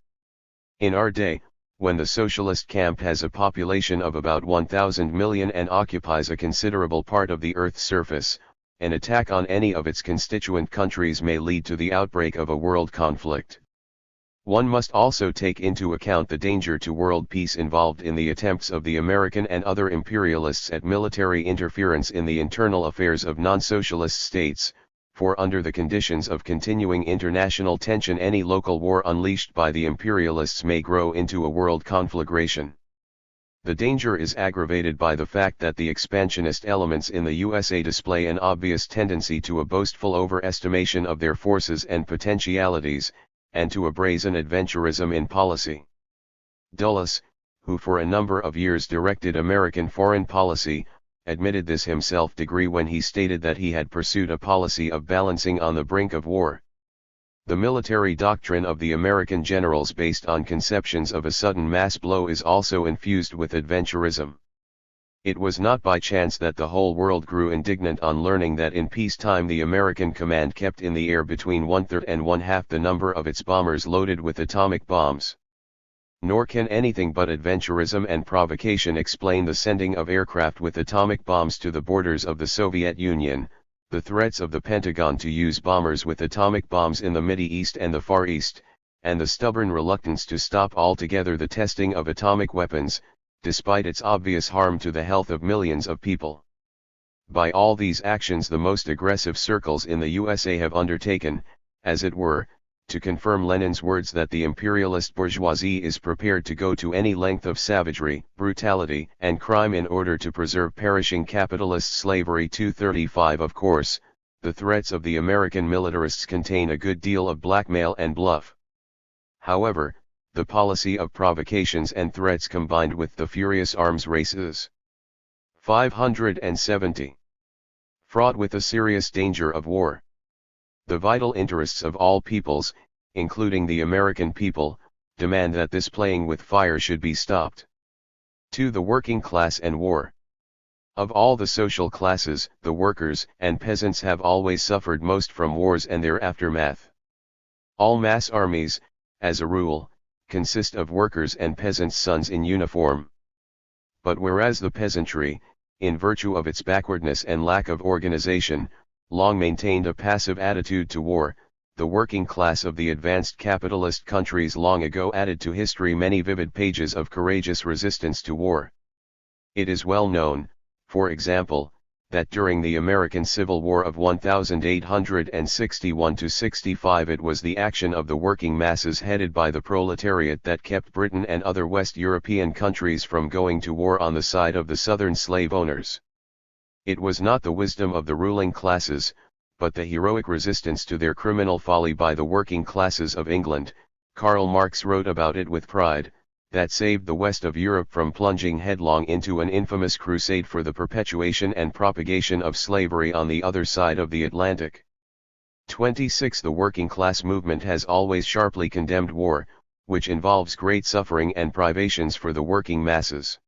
In our day, when the socialist camp has a population of about 1,000 million and occupies a considerable part of the Earth's surface, an attack on any of its constituent countries may lead to the outbreak of a world conflict. One must also take into account the danger to world peace involved in the attempts of the American and other imperialists at military interference in the internal affairs of non-socialist states, for under the conditions of continuing international tension, any local war unleashed by the imperialists may grow into a world conflagration. The danger is aggravated by the fact that the expansionist elements in the USA display an obvious tendency to a boastful overestimation of their forces and potentialities, and to a brazen adventurism in policy. Dulles, who for a number of years directed American foreign policy, admitted this himself when he stated that he had pursued a policy of balancing on the brink of war. The military doctrine of the American generals based on conceptions of a sudden mass blow is also infused with adventurism. It was not by chance that the whole world grew indignant on learning that in peacetime the American command kept in the air between 1/3 and 1/2 the number of its bombers loaded with atomic bombs. Nor can anything but adventurism and provocation explain the sending of aircraft with atomic bombs to the borders of the Soviet Union, the threats of the Pentagon to use bombers with atomic bombs in the Mideast and the Far East, and the stubborn reluctance to stop altogether the testing of atomic weapons, despite its obvious harm to the health of millions of people. By all these actions the most aggressive circles in the USA have undertaken, as it were, to confirm Lenin's words that the imperialist bourgeoisie is prepared to go to any length of savagery, brutality, and crime in order to preserve perishing capitalist slavery. 235 Of course, the threats of the American militarists contain a good deal of blackmail and bluff. However, the policy of provocations and threats combined with the furious arms races. 570. Fraught with a serious danger of war. The vital interests of all peoples, including the American people, demand that this playing with fire should be stopped. 2. The working class and war. Of all the social classes, the workers and peasants have always suffered most from wars and their aftermath. All mass armies, as a rule, consist of workers and peasants' sons in uniform. But whereas the peasantry, in virtue of its backwardness and lack of organization, long maintained a passive attitude to war, the working class of the advanced capitalist countries long ago added to history many vivid pages of courageous resistance to war. It is well known, for example, that during the American Civil War of 1861–65 it was the action of the working masses headed by the proletariat that kept Britain and other West European countries from going to war on the side of the Southern slave owners. It was not the wisdom of the ruling classes, but the heroic resistance to their criminal folly by the working classes of England, Karl Marx wrote about it with pride, that saved the West of Europe from plunging headlong into an infamous crusade for the perpetuation and propagation of slavery on the other side of the Atlantic. 26. The working class movement has always sharply condemned war, which involves great suffering and privations for the working masses.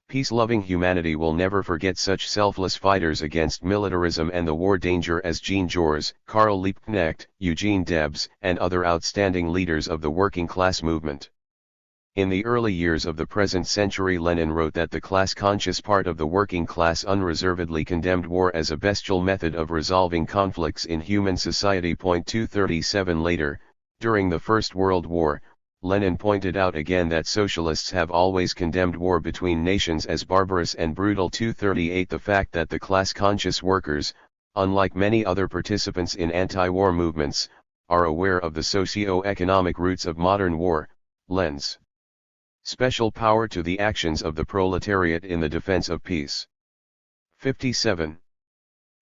Peace-loving humanity will never forget such selfless fighters against militarism and the war danger as Jean Jaurès, Karl Liebknecht, Eugene Debs, and other outstanding leaders of the working class movement. In the early years of the present century, Lenin wrote that the class-conscious part of the working class unreservedly condemned war as a bestial method of resolving conflicts in human society. 237 Later, during the First World War, Lenin pointed out again that socialists have always condemned war between nations as barbarous and brutal. 238 The fact that the class-conscious workers, unlike many other participants in anti-war movements, are aware of the socio-economic roots of modern war, lends special power to the actions of the proletariat in the defense of peace. 57.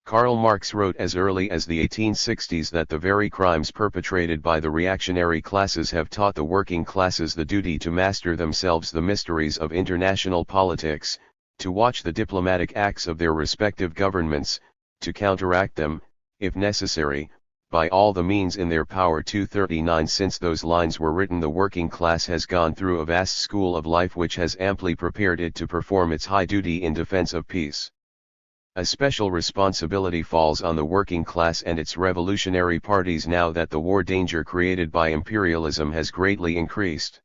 Karl Marx wrote as early as the 1860s that the very crimes perpetrated by the reactionary classes have taught the working classes the duty to master themselves the mysteries of international politics, to watch the diplomatic acts of their respective governments, to counteract them, if necessary, by all the means in their power. 239 Since those lines were written, the working class has gone through a vast school of life which has amply prepared it to perform its high duty in defense of peace. A special responsibility falls on the working class and its revolutionary parties now that the war danger created by imperialism has greatly increased.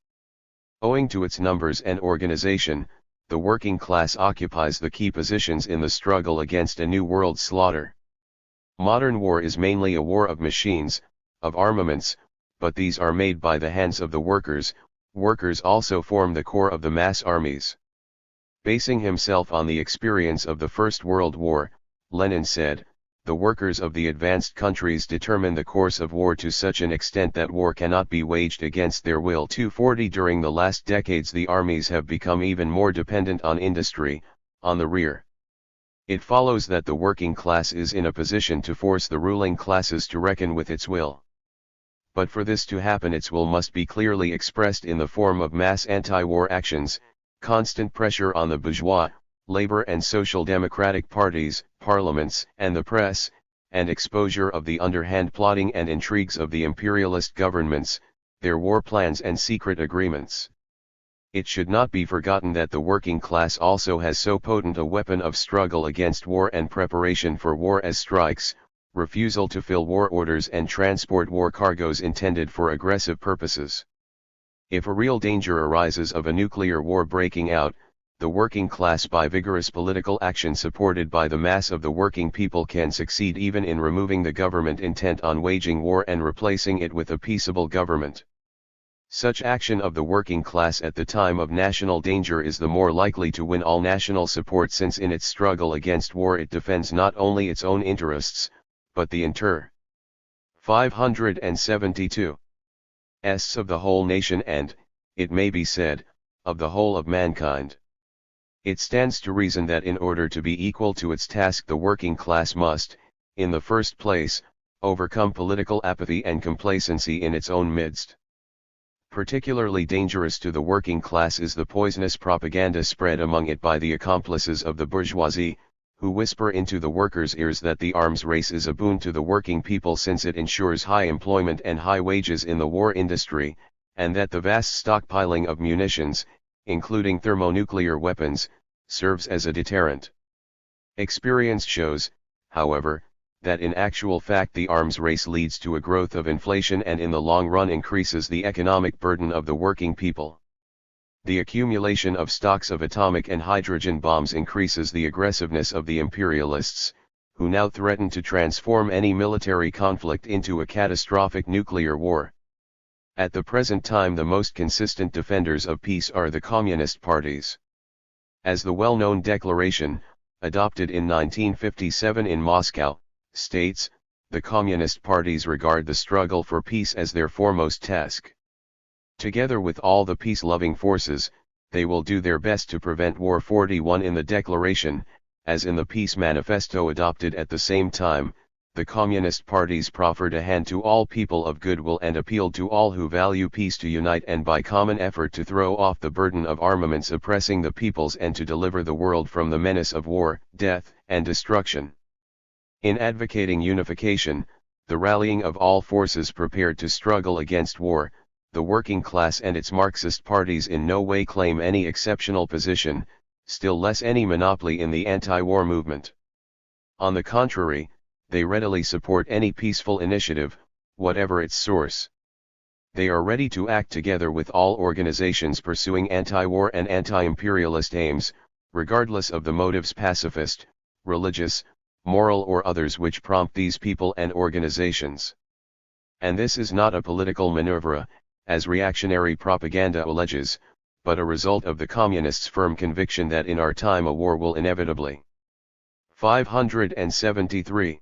Owing to its numbers and organization, the working class occupies the key positions in the struggle against a new world slaughter. Modern war is mainly a war of machines, of armaments, but these are made by the hands of the workers. Workers also form the core of the mass armies. Basing himself on the experience of the First World War, Lenin said, "The workers of the advanced countries determine the course of war to such an extent that war cannot be waged against their will." 240 During the last decades, the armies have become even more dependent on industry, on the rear. It follows that the working class is in a position to force the ruling classes to reckon with its will. But for this to happen, its will must be clearly expressed in the form of mass anti-war actions, constant pressure on the bourgeois, labor and social democratic parties, parliaments, and the press, and exposure of the underhand plotting and intrigues of the imperialist governments, their war plans and secret agreements. It should not be forgotten that the working class also has so potent a weapon of struggle against war and preparation for war as strikes, refusal to fill war orders and transport war cargoes intended for aggressive purposes. If a real danger arises of a nuclear war breaking out, the working class, by vigorous political action supported by the mass of the working people, can succeed even in removing the government intent on waging war and replacing it with a peaceable government. Such action of the working class at the time of national danger is the more likely to win all national support, since in its struggle against war it defends not only its own interests, but the entire 572 of the whole nation and, it may be said, of the whole of mankind. It stands to reason that in order to be equal to its task, the working class must, in the first place, overcome political apathy and complacency in its own midst. Particularly dangerous to the working class is the poisonous propaganda spread among it by the accomplices of the bourgeoisie, who whisper into the workers' ears that the arms race is a boon to the working people since it ensures high employment and high wages in the war industry, and that the vast stockpiling of munitions, including thermonuclear weapons, serves as a deterrent. Experience shows, however, that in actual fact the arms race leads to a growth of inflation and in the long run increases the economic burden of the working people. The accumulation of stocks of atomic and hydrogen bombs increases the aggressiveness of the imperialists, who now threaten to transform any military conflict into a catastrophic nuclear war. At the present time, the most consistent defenders of peace are the communist parties. As the well-known declaration, adopted in 1957 in Moscow, states, the communist parties regard the struggle for peace as their foremost task. Together with all the peace-loving forces, they will do their best to prevent war. 41 In the declaration, as in the peace manifesto adopted at the same time, the communist parties proffered a hand to all people of goodwill and appealed to all who value peace to unite and by common effort to throw off the burden of armaments oppressing the peoples and to deliver the world from the menace of war, death, and destruction. In advocating unification, the rallying of all forces prepared to struggle against war, the working class and its Marxist parties in no way claim any exceptional position, still less any monopoly in the anti-war movement. On the contrary, they readily support any peaceful initiative, whatever its source. They are ready to act together with all organizations pursuing anti-war and anti-imperialist aims, regardless of the motives, pacifist, religious, moral or others, which prompt these people and organizations. And this is not a political maneuver, as reactionary propaganda alleges, but a result of the communists' firm conviction that in our time a war will inevitably 573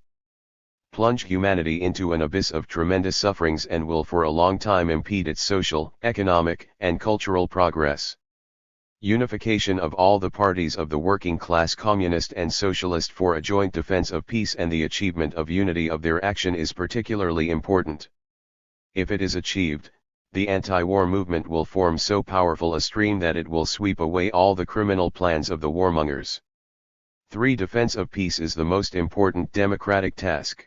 plunge humanity into an abyss of tremendous sufferings and will for a long time impede its social, economic, and cultural progress. Unification of all the parties of the working class, communist and socialist, for a joint defense of peace and the achievement of unity of their action is particularly important. If it is achieved, the anti-war movement will form so powerful a stream that it will sweep away all the criminal plans of the warmongers. 3. Defense of peace is the most important democratic task.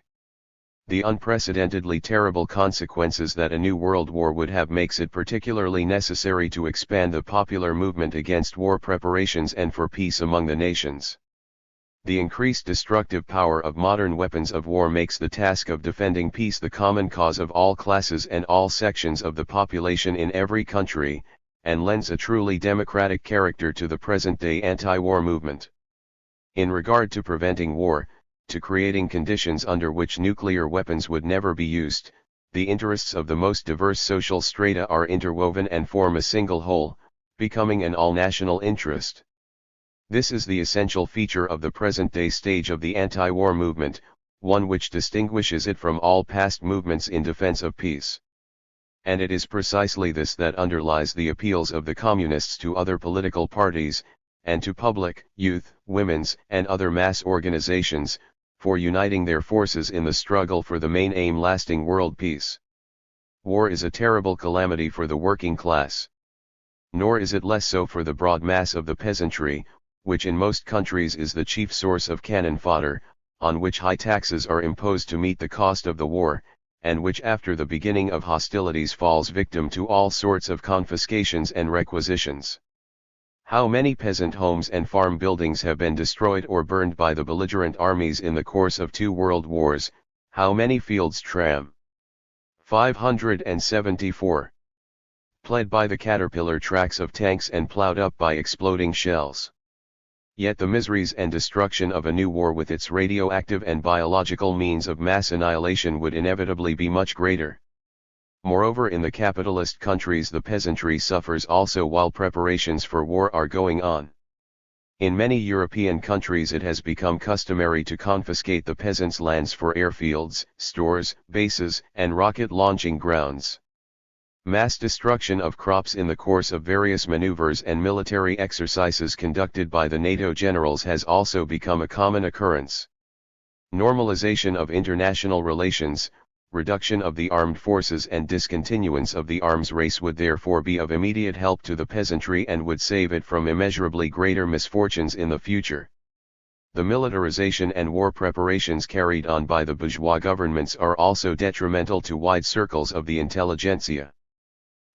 The unprecedentedly terrible consequences that a new world war would have makes it particularly necessary to expand the popular movement against war preparations and for peace among the nations. The increased destructive power of modern weapons of war makes the task of defending peace the common cause of all classes and all sections of the population in every country, and lends a truly democratic character to the present-day anti-war movement. In regard to preventing war, to creating conditions under which nuclear weapons would never be used, the interests of the most diverse social strata are interwoven and form a single whole, becoming an all-national interest. This is the essential feature of the present-day stage of the anti-war movement, one which distinguishes it from all past movements in defense of peace. And it is precisely this that underlies the appeals of the communists to other political parties, and to public, youth, women's, and other mass organizations, for uniting their forces in the struggle for the main aim, lasting world peace. War is a terrible calamity for the working class. Nor is it less so for the broad mass of the peasantry, which in most countries is the chief source of cannon fodder, on which high taxes are imposed to meet the cost of the war, and which after the beginning of hostilities falls victim to all sorts of confiscations and requisitions. How many peasant homes and farm buildings have been destroyed or burned by the belligerent armies in the course of 2 world wars, how many fields tram. 574. Pled by the caterpillar tracks of tanks and plowed up by exploding shells. Yet the miseries and destruction of a new war with its radioactive and biological means of mass annihilation would inevitably be much greater. Moreover, in the capitalist countries the peasantry suffers also while preparations for war are going on. In many European countries it has become customary to confiscate the peasants' lands for airfields, stores, bases, and rocket launching grounds. Mass destruction of crops in the course of various maneuvers and military exercises conducted by the NATO generals has also become a common occurrence. Normalization of international relations, reduction of the armed forces and discontinuance of the arms race would therefore be of immediate help to the peasantry and would save it from immeasurably greater misfortunes in the future. The militarization and war preparations carried on by the bourgeois governments are also detrimental to wide circles of the intelligentsia.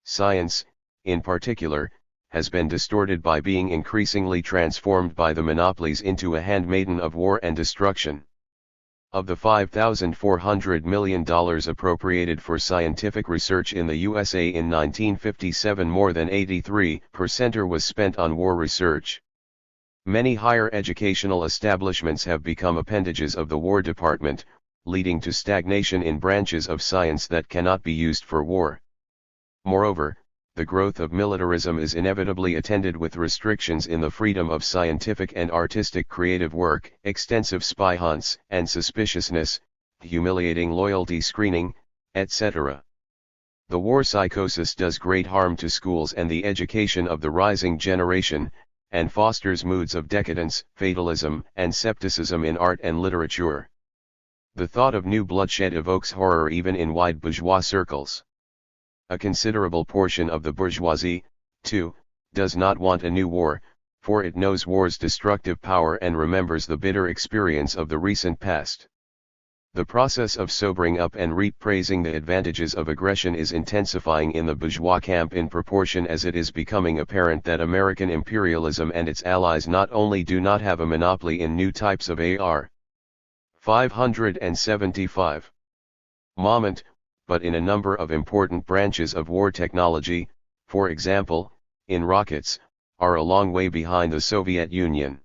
Science, in particular, has been distorted by being increasingly transformed by the monopolies into a handmaiden of war and destruction. Of the $5,400 million appropriated for scientific research in the USA in 1957, more than 83% was spent on war research. Many higher educational establishments have become appendages of the War Department, leading to stagnation in branches of science that cannot be used for war. Moreover, the growth of militarism is inevitably attended with restrictions in the freedom of scientific and artistic creative work, extensive spy hunts and suspiciousness, humiliating loyalty screening, etc. The war psychosis does great harm to schools and the education of the rising generation, and fosters moods of decadence, fatalism, and scepticism in art and literature. The thought of new bloodshed evokes horror even in wide bourgeois circles. A considerable portion of the bourgeoisie, too, does not want a new war, for it knows war's destructive power and remembers the bitter experience of the recent past. The process of sobering up and reappraising the advantages of aggression is intensifying in the bourgeois camp in proportion as it is becoming apparent that American imperialism and its allies not only do not have a monopoly in new types of AR. 575. Moment, but in a number of important branches of war technology, for example, in rockets, are a long way behind the Soviet Union.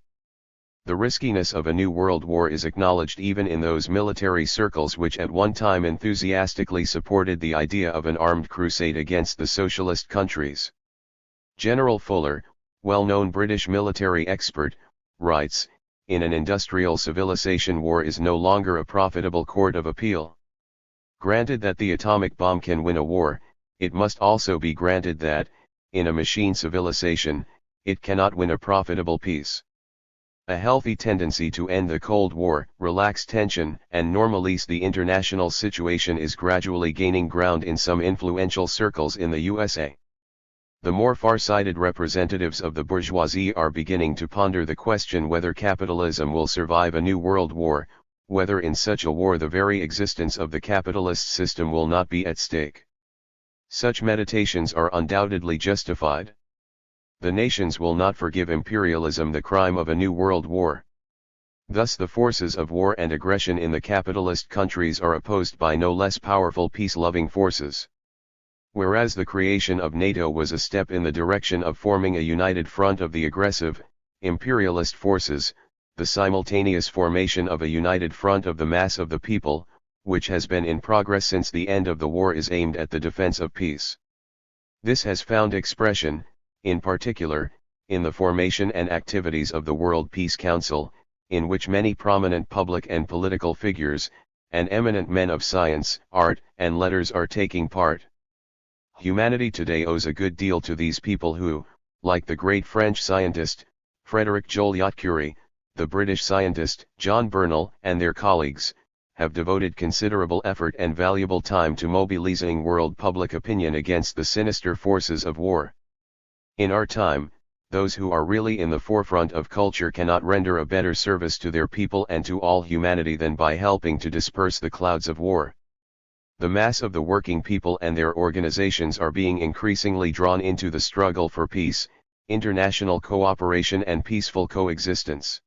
The riskiness of a new world war is acknowledged even in those military circles which at one time enthusiastically supported the idea of an armed crusade against the socialist countries. General Fuller, well-known British military expert, writes, "In an industrial civilization war is no longer a profitable court of appeal. Granted that the atomic bomb can win a war, it must also be granted that, in a machine civilization, it cannot win a profitable peace. A healthy tendency to end the Cold War, relax tension, and normalize the international situation is gradually gaining ground in some influential circles in the USA. The more far-sighted representatives of the bourgeoisie are beginning to ponder the question whether capitalism will survive a new world war, whether in such a war the very existence of the capitalist system will not be at stake. Such meditations are undoubtedly justified. The nations will not forgive imperialism the crime of a new world war. Thus the forces of war and aggression in the capitalist countries are opposed by no less powerful peace-loving forces. Whereas the creation of NATO was a step in the direction of forming a united front of the aggressive, imperialist forces, the simultaneous formation of a united front of the mass of the people, which has been in progress since the end of the war, is aimed at the defense of peace. This has found expression, in particular, in the formation and activities of the World Peace Council, in which many prominent public and political figures, and eminent men of science, art, and letters are taking part. Humanity today owes a good deal to these people who, like the great French scientist, Frédéric Joliot-Curie, the British scientist, John Bernal, and their colleagues, have devoted considerable effort and valuable time to mobilizing world public opinion against the sinister forces of war. In our time, those who are really in the forefront of culture cannot render a better service to their people and to all humanity than by helping to disperse the clouds of war. The mass of the working people and their organizations are being increasingly drawn into the struggle for peace, international cooperation and peaceful coexistence.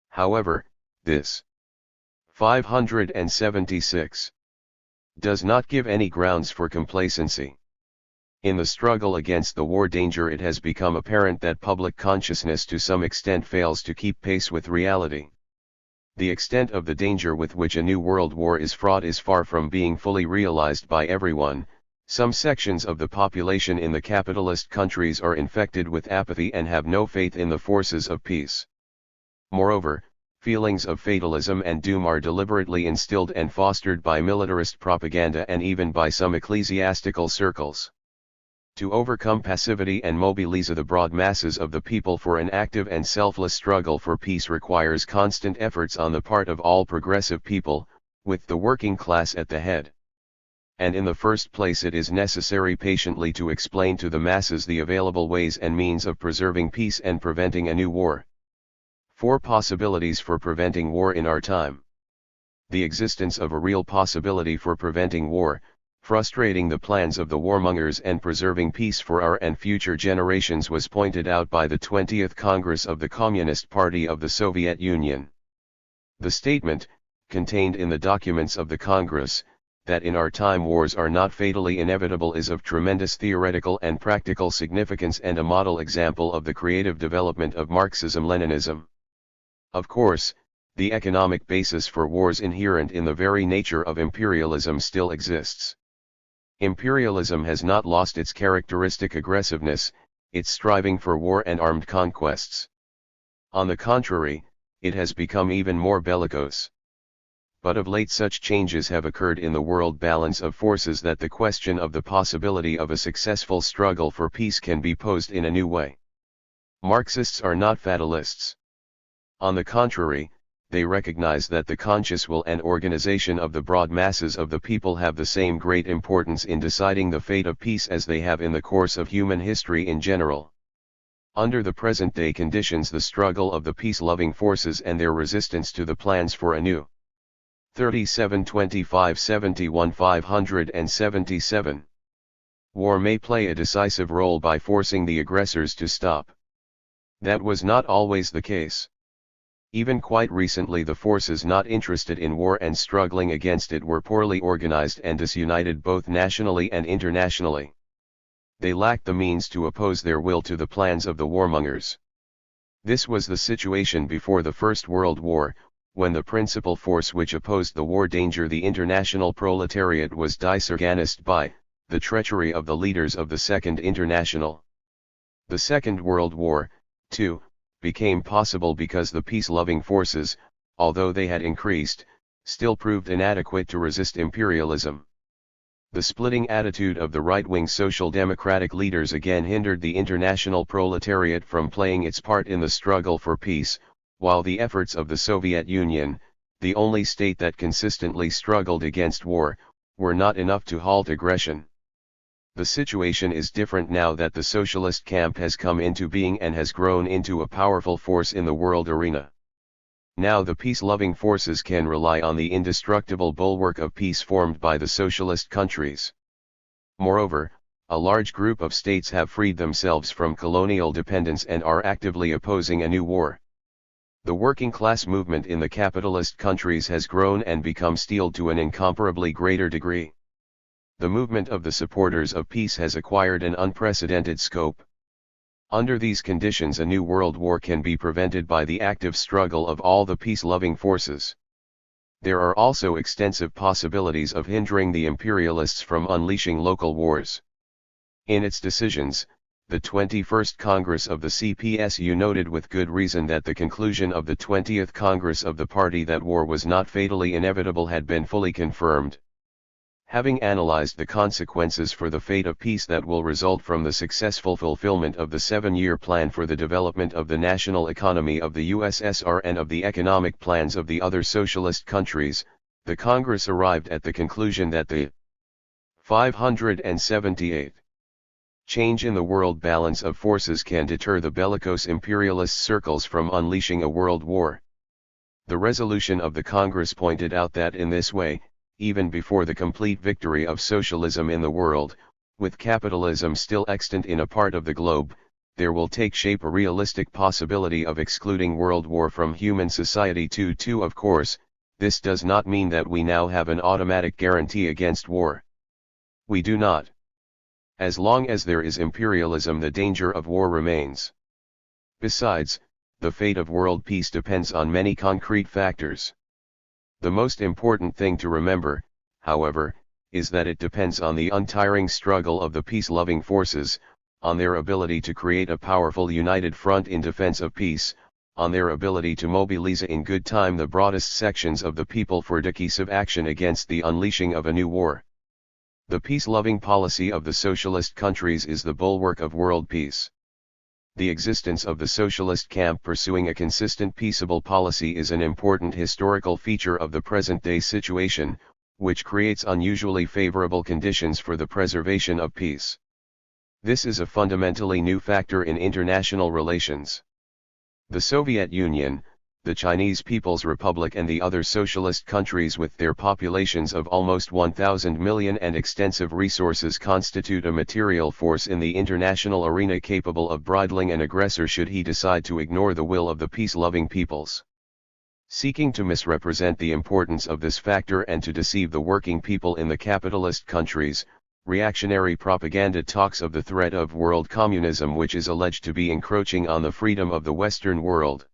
However, this 576 does not give any grounds for complacency. In the struggle against the war danger, it has become apparent that public consciousness to some extent fails to keep pace with reality. The extent of the danger with which a new world war is fraught is far from being fully realized by everyone. Some sections of the population in the capitalist countries are infected with apathy and have no faith in the forces of peace. Moreover, feelings of fatalism and doom are deliberately instilled and fostered by militarist propaganda and even by some ecclesiastical circles. To overcome passivity and mobilize the broad masses of the people for an active and selfless struggle for peace requires constant efforts on the part of all progressive people, with the working class at the head. And in the first place, it is necessary patiently to explain to the masses the available ways and means of preserving peace and preventing a new war. 4 possibilities for preventing war in our time. The existence of a real possibility for preventing war, frustrating the plans of the warmongers and preserving peace for our and future generations, was pointed out by the 20th Congress of the Communist Party of the Soviet Union. The statement, contained in the documents of the Congress, that in our time wars are not fatally inevitable is of tremendous theoretical and practical significance and a model example of the creative development of Marxism-Leninism. Of course, the economic basis for wars inherent in the very nature of imperialism still exists. Imperialism has not lost its characteristic aggressiveness, its striving for war and armed conquests. On the contrary, it has become even more bellicose. But of late such changes have occurred in the world balance of forces that the question of the possibility of a successful struggle for peace can be posed in a new way. Marxists are not fatalists. On the contrary, they recognize that the conscious will and organization of the broad masses of the people have the same great importance in deciding the fate of peace as they have in the course of human history in general. Under the present-day conditions, the struggle of the peace-loving forces and their resistance to the plans for a new 37-25-71-577 war may play a decisive role by forcing the aggressors to stop. That was not always the case. Even quite recently, the forces not interested in war and struggling against it were poorly organized and disunited both nationally and internationally. They lacked the means to oppose their will to the plans of the warmongers. This was the situation before the First World War, when the principal force which opposed the war danger, the international proletariat, was disorganized by the treachery of the leaders of the Second International. The Second World War, too, became possible because the peace-loving forces, although they had increased, still proved inadequate to resist imperialism. The splitting attitude of the right-wing social democratic leaders again hindered the international proletariat from playing its part in the struggle for peace, while the efforts of the Soviet Union, the only state that consistently struggled against war, were not enough to halt aggression. The situation is different now that the socialist camp has come into being and has grown into a powerful force in the world arena. Now the peace-loving forces can rely on the indestructible bulwark of peace formed by the socialist countries. Moreover, a large group of states have freed themselves from colonial dependence and are actively opposing a new war. The working class movement in the capitalist countries has grown and become steeled to an incomparably greater degree. The movement of the supporters of peace has acquired an unprecedented scope. Under these conditions, a new world war can be prevented by the active struggle of all the peace-loving forces. There are also extensive possibilities of hindering the imperialists from unleashing local wars. In its decisions, the 21st Congress of the CPSU noted with good reason that the conclusion of the 20th Congress of the party that war was not fatally inevitable had been fully confirmed. Having analyzed the consequences for the fate of peace that will result from the successful fulfillment of the 7-year plan for the development of the national economy of the USSR and of the economic plans of the other socialist countries, the Congress arrived at the conclusion that the 578 change in the world balance of forces can deter the bellicose imperialist circles from unleashing a world war. The resolution of the Congress pointed out that in this way, even before the complete victory of socialism in the world, with capitalism still extant in a part of the globe, there will take shape a realistic possibility of excluding world war from human society too. Of course, this does not mean that we now have an automatic guarantee against war. We do not. As long as there is imperialism, the danger of war remains. Besides, the fate of world peace depends on many concrete factors. The most important thing to remember, however, is that it depends on the untiring struggle of the peace-loving forces, on their ability to create a powerful united front in defense of peace, on their ability to mobilize in good time the broadest sections of the people for decisive action against the unleashing of a new war. The peace-loving policy of the socialist countries is the bulwark of world peace. The existence of the socialist camp pursuing a consistent peaceable policy is an important historical feature of the present-day situation, which creates unusually favorable conditions for the preservation of peace. This is a fundamentally new factor in international relations. The Soviet Union, the Chinese People's Republic and the other socialist countries with their populations of almost 1,000 million and extensive resources constitute a material force in the international arena capable of bridling an aggressor should he decide to ignore the will of the peace-loving peoples. Seeking to misrepresent the importance of this factor and to deceive the working people in the capitalist countries, reactionary propaganda talks of the threat of world communism, which is alleged to be encroaching on the freedom of the Western world.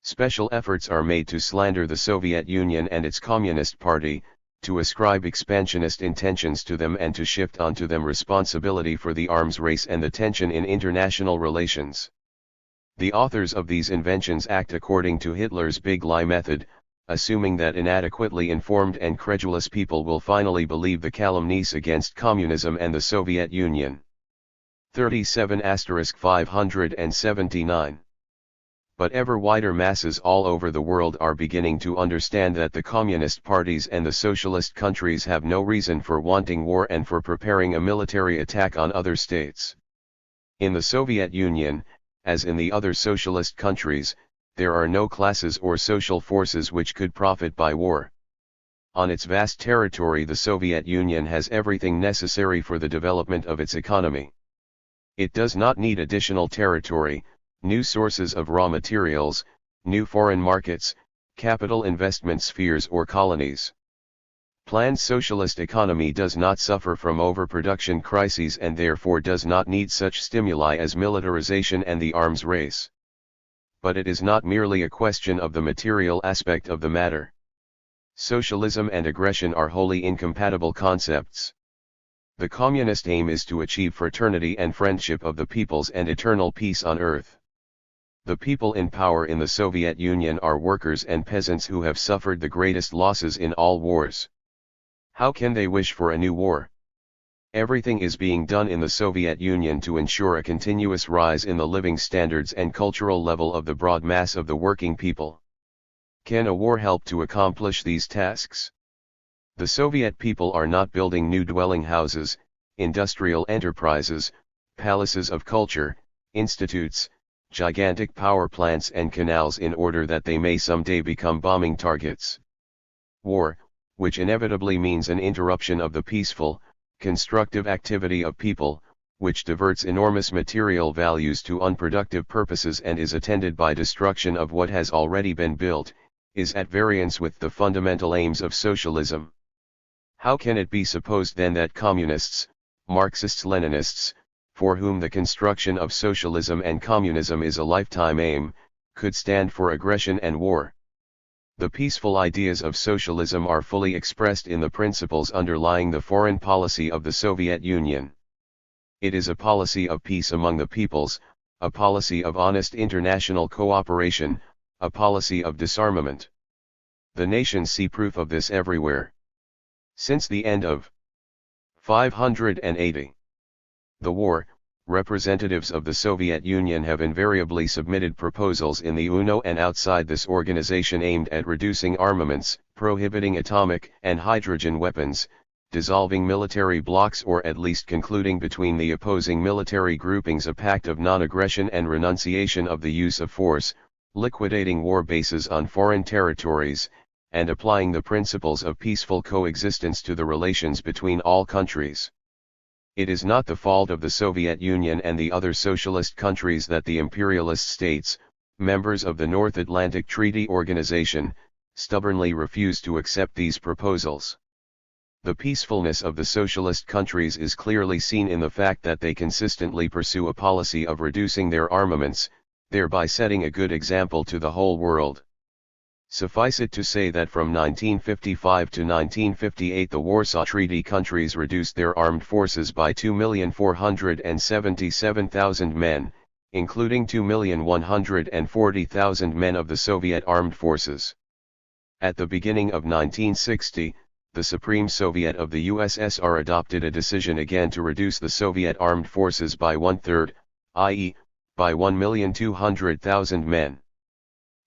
Special efforts are made to slander the Soviet Union and its Communist Party, to ascribe expansionist intentions to them and to shift onto them responsibility for the arms race and the tension in international relations. The authors of these inventions act according to Hitler's big lie method, assuming that inadequately informed and credulous people will finally believe the calumnies against communism and the Soviet Union. 37*579. But ever wider masses all over the world are beginning to understand that the communist parties and the socialist countries have no reason for wanting war and for preparing a military attack on other states. In the Soviet Union, as in the other socialist countries, there are no classes or social forces which could profit by war. On its vast territory, the Soviet Union has everything necessary for the development of its economy. It does not need additional territory, new sources of raw materials, new foreign markets, capital investment spheres or colonies. Planned socialist economy does not suffer from overproduction crises and therefore does not need such stimuli as militarization and the arms race. But it is not merely a question of the material aspect of the matter. Socialism and aggression are wholly incompatible concepts. The communist aim is to achieve fraternity and friendship of the peoples and eternal peace on earth. The people in power in the Soviet Union are workers and peasants who have suffered the greatest losses in all wars. How can they wish for a new war? Everything is being done in the Soviet Union to ensure a continuous rise in the living standards and cultural level of the broad mass of the working people. Can a war help to accomplish these tasks? The Soviet people are not building new dwelling houses, industrial enterprises, palaces of culture, institutes, gigantic power plants and canals in order that they may someday become bombing targets. War, which inevitably means an interruption of the peaceful, constructive activity of people, which diverts enormous material values to unproductive purposes and is attended by destruction of what has already been built, is at variance with the fundamental aims of socialism. How can it be supposed then that communists, Marxists-Leninists, for whom the construction of socialism and communism is a lifetime aim, could stand for aggression and war? The peaceful ideas of socialism are fully expressed in the principles underlying the foreign policy of the Soviet Union. It is a policy of peace among the peoples, a policy of honest international cooperation, a policy of disarmament. The nations see proof of this everywhere. Since the end of 580. The war, representatives of the Soviet Union have invariably submitted proposals in the UNO and outside this organization aimed at reducing armaments, prohibiting atomic and hydrogen weapons, dissolving military blocs or at least concluding between the opposing military groupings a pact of non-aggression and renunciation of the use of force, liquidating war bases on foreign territories, and applying the principles of peaceful coexistence to the relations between all countries. It is not the fault of the Soviet Union and the other socialist countries that the imperialist states, members of the North Atlantic Treaty Organization, stubbornly refuse to accept these proposals. The peacefulness of the socialist countries is clearly seen in the fact that they consistently pursue a policy of reducing their armaments, thereby setting a good example to the whole world. Suffice it to say that from 1955 to 1958 the Warsaw Treaty countries reduced their armed forces by 2,477,000 men, including 2,140,000 men of the Soviet armed forces. At the beginning of 1960, the Supreme Soviet of the USSR adopted a decision again to reduce the Soviet armed forces by one-third, i.e., by 1,200,000 men.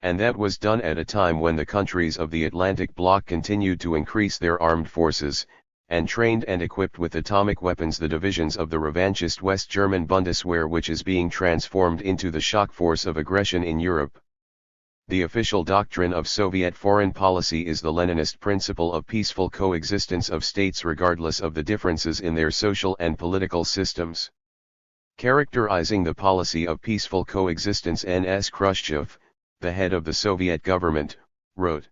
And that was done at a time when the countries of the Atlantic Bloc continued to increase their armed forces, and trained and equipped with atomic weapons the divisions of the revanchist West German Bundeswehr, which is being transformed into the shock force of aggression in Europe. The official doctrine of Soviet foreign policy is the Leninist principle of peaceful coexistence of states regardless of the differences in their social and political systems. Characterizing the policy of peaceful coexistence, N.S. Khrushchev, the head of the Soviet government, wrote.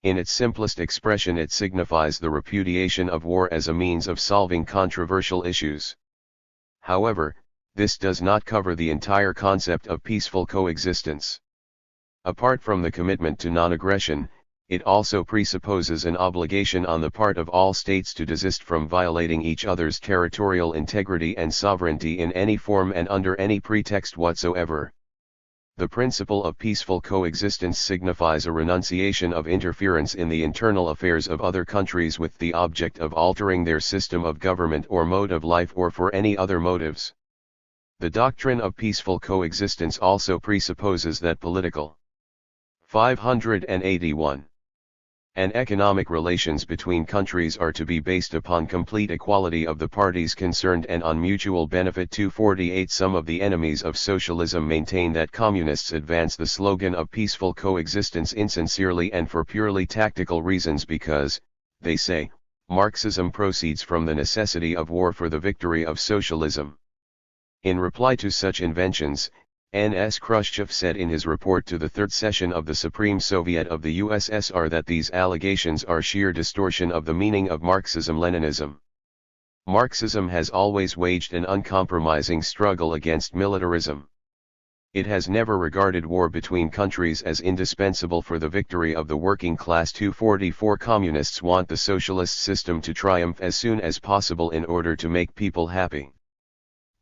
In its simplest expression, it signifies the repudiation of war as a means of solving controversial issues. However, this does not cover the entire concept of peaceful coexistence. Apart from the commitment to non-aggression, it also presupposes an obligation on the part of all states to desist from violating each other's territorial integrity and sovereignty in any form and under any pretext whatsoever. The principle of peaceful coexistence signifies a renunciation of interference in the internal affairs of other countries with the object of altering their system of government or mode of life or for any other motives. The doctrine of peaceful coexistence also presupposes that political 581 and economic relations between countries are to be based upon complete equality of the parties concerned and on mutual benefit. 248 Some of the enemies of socialism maintain that communists advance the slogan of peaceful coexistence insincerely and for purely tactical reasons because, they say, Marxism proceeds from the necessity of war for the victory of socialism. In reply to such inventions, N.S. Khrushchev said in his report to the Third Session of the Supreme Soviet of the USSR that these allegations are sheer distortion of the meaning of Marxism-Leninism. Marxism has always waged an uncompromising struggle against militarism. It has never regarded war between countries as indispensable for the victory of the working class. 244 Communists want the socialist system to triumph as soon as possible in order to make people happy.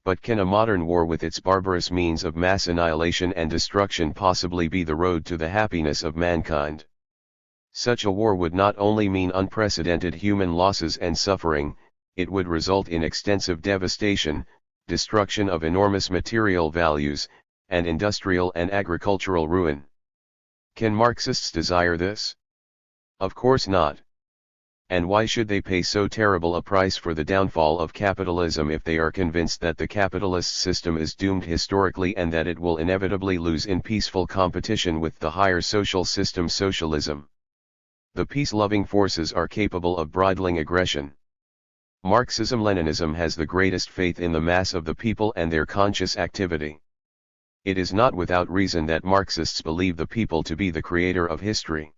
But can a modern war with its barbarous means of mass annihilation and destruction possibly be the road to the happiness of mankind? Such a war would not only mean unprecedented human losses and suffering, it would result in extensive devastation, destruction of enormous material values, and industrial and agricultural ruin. Can Marxists desire this? Of course not. And why should they pay so terrible a price for the downfall of capitalism if they are convinced that the capitalist system is doomed historically and that it will inevitably lose in peaceful competition with the higher social system, socialism? The peace-loving forces are capable of bridling aggression. Marxism-Leninism has the greatest faith in the mass of the people and their conscious activity. It is not without reason that Marxists believe the people to be the creator of history.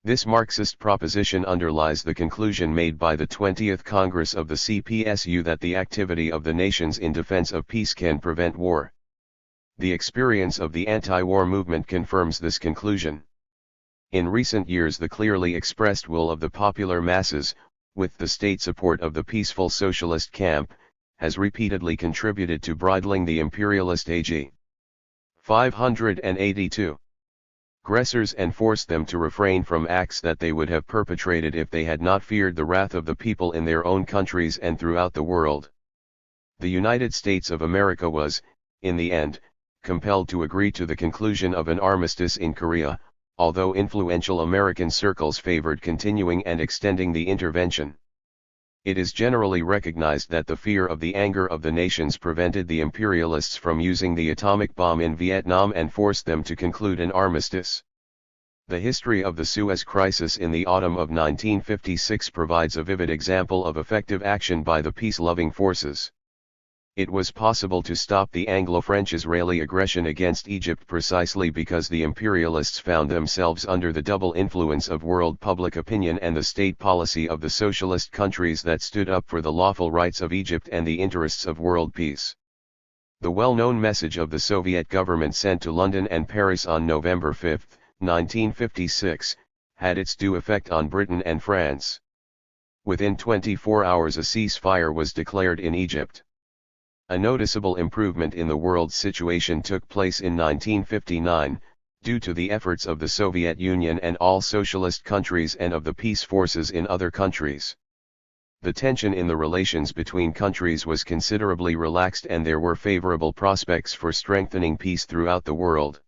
This Marxist proposition underlies the conclusion made by the 20th Congress of the CPSU that the activity of the nations in defense of peace can prevent war. The experience of the anti-war movement confirms this conclusion. In recent years, the clearly expressed will of the popular masses, with the state support of the peaceful socialist camp, has repeatedly contributed to bridling the imperialist AG. 582. Aggressors and forced them to refrain from acts that they would have perpetrated if they had not feared the wrath of the people in their own countries and throughout the world. The United States of America was, in the end, compelled to agree to the conclusion of an armistice in Korea, although influential American circles favored continuing and extending the intervention. It is generally recognized that the fear of the anger of the nations prevented the imperialists from using the atomic bomb in Vietnam and forced them to conclude an armistice. The history of the Suez Crisis in the autumn of 1956 provides a vivid example of effective action by the peace-loving forces. It was possible to stop the Anglo-French-Israeli aggression against Egypt precisely because the imperialists found themselves under the double influence of world public opinion and the state policy of the socialist countries that stood up for the lawful rights of Egypt and the interests of world peace. The well-known message of the Soviet government sent to London and Paris on November 5, 1956, had its due effect on Britain and France. Within 24 hours a ceasefire was declared in Egypt. A noticeable improvement in the world's situation took place in 1959, due to the efforts of the Soviet Union and all socialist countries and of the peace forces in other countries. The tension in the relations between countries was considerably relaxed and there were favorable prospects for strengthening peace throughout the world.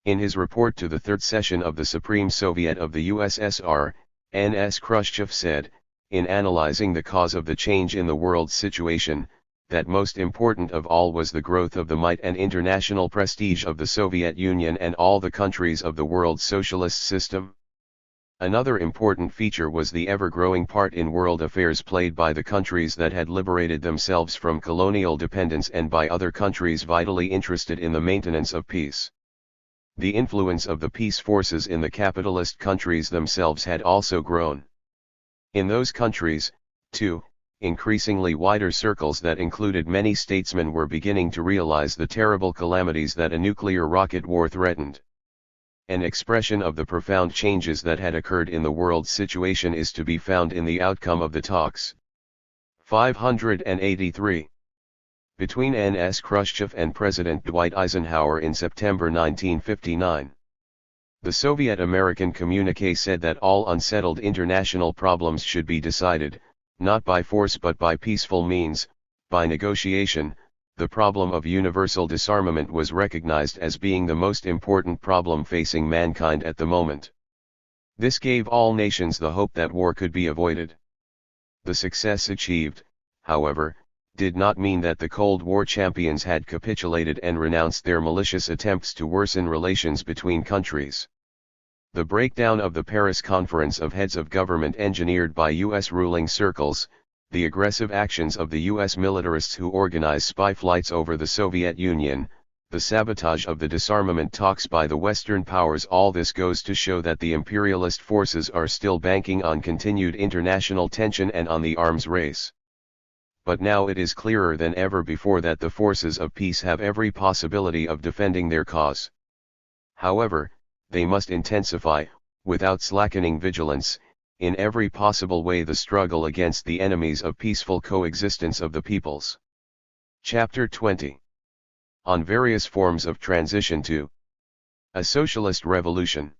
In his report to the Third Session of the Supreme Soviet of the USSR, N.S. Khrushchev said, in analyzing the cause of the change in the world's situation, that most important of all was the growth of the might and international prestige of the Soviet Union and all the countries of the world's socialist system. Another important feature was the ever-growing part in world affairs played by the countries that had liberated themselves from colonial dependence and by other countries vitally interested in the maintenance of peace. The influence of the peace forces in the capitalist countries themselves had also grown. In those countries, too, increasingly wider circles that included many statesmen were beginning to realize the terrible calamities that a nuclear rocket war threatened. An expression of the profound changes that had occurred in the world's situation is to be found in the outcome of the talks. 583. Between N.S. Khrushchev and President Dwight Eisenhower in September 1959. The Soviet-American communiqué said that all unsettled international problems should be decided, not by force but by peaceful means, by negotiation. The problem of universal disarmament was recognized as being the most important problem facing mankind at the moment. This gave all nations the hope that war could be avoided. The success achieved, however, did not mean that the Cold War champions had capitulated and renounced their malicious attempts to worsen relations between countries. The breakdown of the Paris Conference of Heads of Government engineered by U.S. ruling circles, the aggressive actions of the U.S. militarists who organized spy flights over the Soviet Union, the sabotage of the disarmament talks by the Western powers, all this goes to show that the imperialist forces are still banking on continued international tension and on the arms race. But now it is clearer than ever before that the forces of peace have every possibility of defending their cause. However, they must intensify, without slackening vigilance, in every possible way the struggle against the enemies of peaceful coexistence of the peoples. Chapter 20. On various forms of transition to a socialist revolution.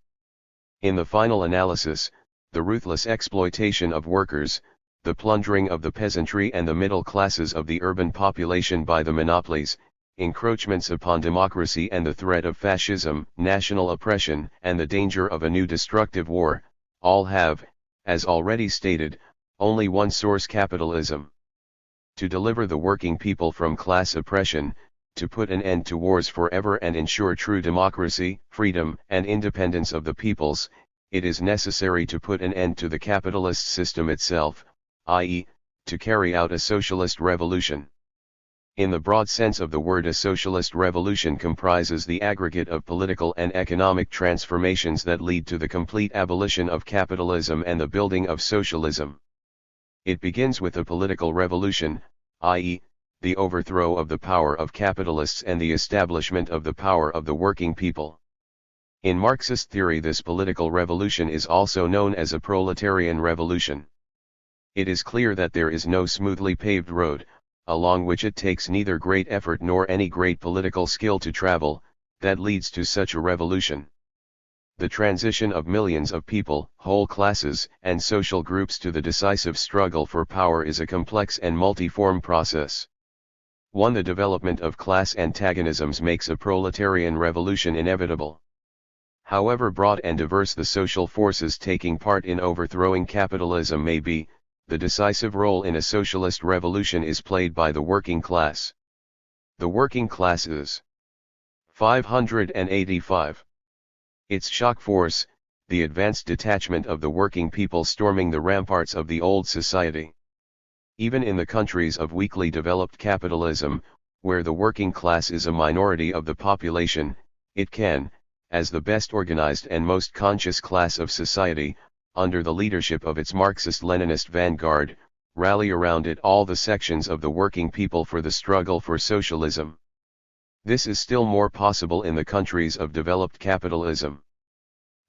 In the final analysis, the ruthless exploitation of workers, the plundering of the peasantry and the middle classes of the urban population by the monopolies, encroachments upon democracy and the threat of fascism, national oppression, and the danger of a new destructive war, all have, as already stated, only one source: capitalism. To deliver the working people from class oppression, to put an end to wars forever and ensure true democracy, freedom, and independence of the peoples, it is necessary to put an end to the capitalist system itself, i.e., to carry out a socialist revolution. In the broad sense of the word, a socialist revolution comprises the aggregate of political and economic transformations that lead to the complete abolition of capitalism and the building of socialism. It begins with a political revolution, i.e., the overthrow of the power of capitalists and the establishment of the power of the working people. In Marxist theory, this political revolution is also known as a proletarian revolution. It is clear that there is no smoothly paved road, along which it takes neither great effort nor any great political skill to travel, that leads to such a revolution. The transition of millions of people, whole classes, and social groups to the decisive struggle for power is a complex and multiform process. 1. The development of class antagonisms makes a proletarian revolution inevitable. However broad and diverse the social forces taking part in overthrowing capitalism may be, the decisive role in a socialist revolution is played by the working class. The working class is 585. Its shock force, the advanced detachment of the working people storming the ramparts of the old society. Even in the countries of weakly developed capitalism, where the working class is a minority of the population, it can, as the best organized and most conscious class of society, under the leadership of its Marxist-Leninist vanguard, rally around it all the sections of the working people for the struggle for socialism. This is still more possible in the countries of developed capitalism.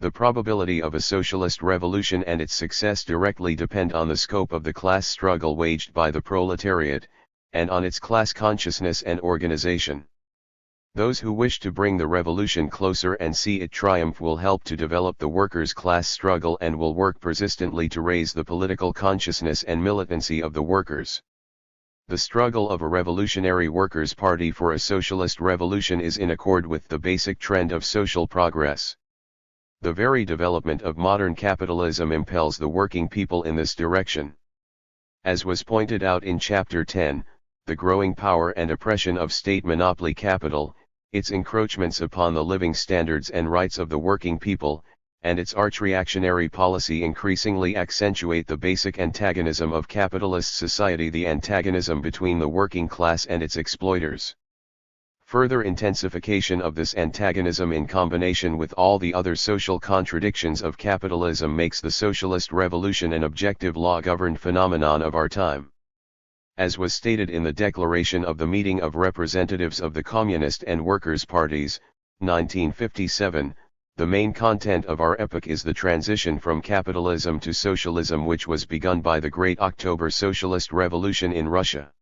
The probability of a socialist revolution and its success directly depend on the scope of the class struggle waged by the proletariat, and on its class consciousness and organization. Those who wish to bring the revolution closer and see it triumph will help to develop the workers' class struggle and will work persistently to raise the political consciousness and militancy of the workers. The struggle of a revolutionary workers' party for a socialist revolution is in accord with the basic trend of social progress. The very development of modern capitalism impels the working people in this direction. As was pointed out in Chapter 10, the growing power and oppression of state monopoly capital, its encroachments upon the living standards and rights of the working people, and its arch-reactionary policy increasingly accentuate the basic antagonism of capitalist society, the antagonism between the working class and its exploiters. Further intensification of this antagonism in combination with all the other social contradictions of capitalism makes the socialist revolution an objective law-governed phenomenon of our time. As was stated in the Declaration of the Meeting of Representatives of the Communist and Workers' Parties, 1957, the main content of our epoch is the transition from capitalism to socialism, which was begun by the Great October Socialist Revolution in Russia.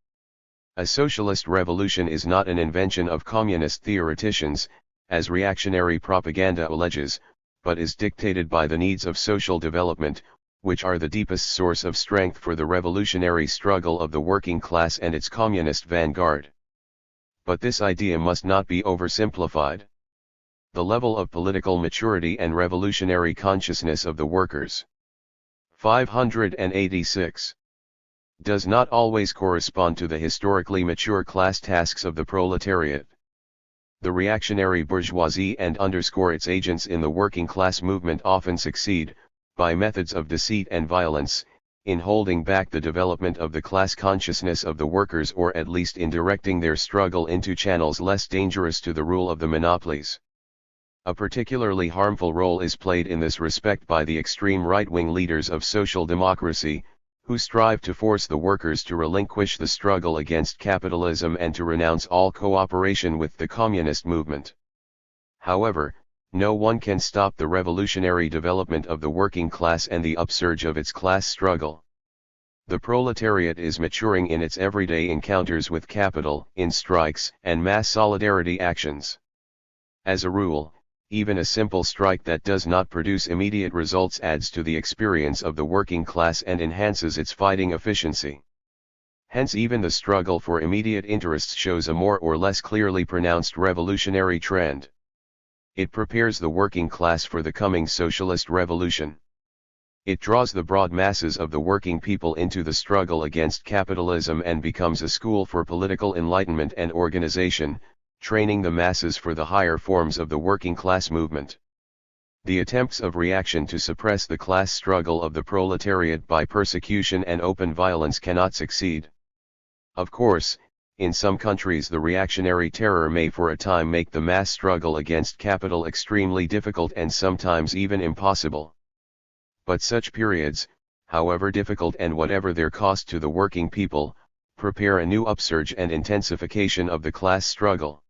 A socialist revolution is not an invention of communist theoreticians, as reactionary propaganda alleges, but is dictated by the needs of social development, which are the deepest source of strength for the revolutionary struggle of the working class and its communist vanguard. But this idea must not be oversimplified. The level of political maturity and revolutionary consciousness of the workers, 586, does not always correspond to the historically mature class tasks of the proletariat. The reactionary bourgeoisie and its agents in the working class movement often succeed, by methods of deceit and violence, in holding back the development of the class consciousness of the workers, or at least in directing their struggle into channels less dangerous to the rule of the monopolies. A particularly harmful role is played in this respect by the extreme right-wing leaders of social democracy, who strive to force the workers to relinquish the struggle against capitalism and to renounce all cooperation with the communist movement. However, no one can stop the revolutionary development of the working class and the upsurge of its class struggle. The proletariat is maturing in its everyday encounters with capital, in strikes and mass solidarity actions. As a rule, even a simple strike that does not produce immediate results adds to the experience of the working class and enhances its fighting efficiency. Hence even the struggle for immediate interests shows a more or less clearly pronounced revolutionary trend. It prepares the working class for the coming socialist revolution. It draws the broad masses of the working people into the struggle against capitalism and becomes a school for political enlightenment and organization, training the masses for the higher forms of the working class movement. The attempts of reaction to suppress the class struggle of the proletariat by persecution and open violence cannot succeed. Of course, in some countries the reactionary terror may for a time make the mass struggle against capital extremely difficult and sometimes even impossible. But such periods, however difficult and whatever their cost to the working people, prepare a new upsurge and intensification of the class struggle.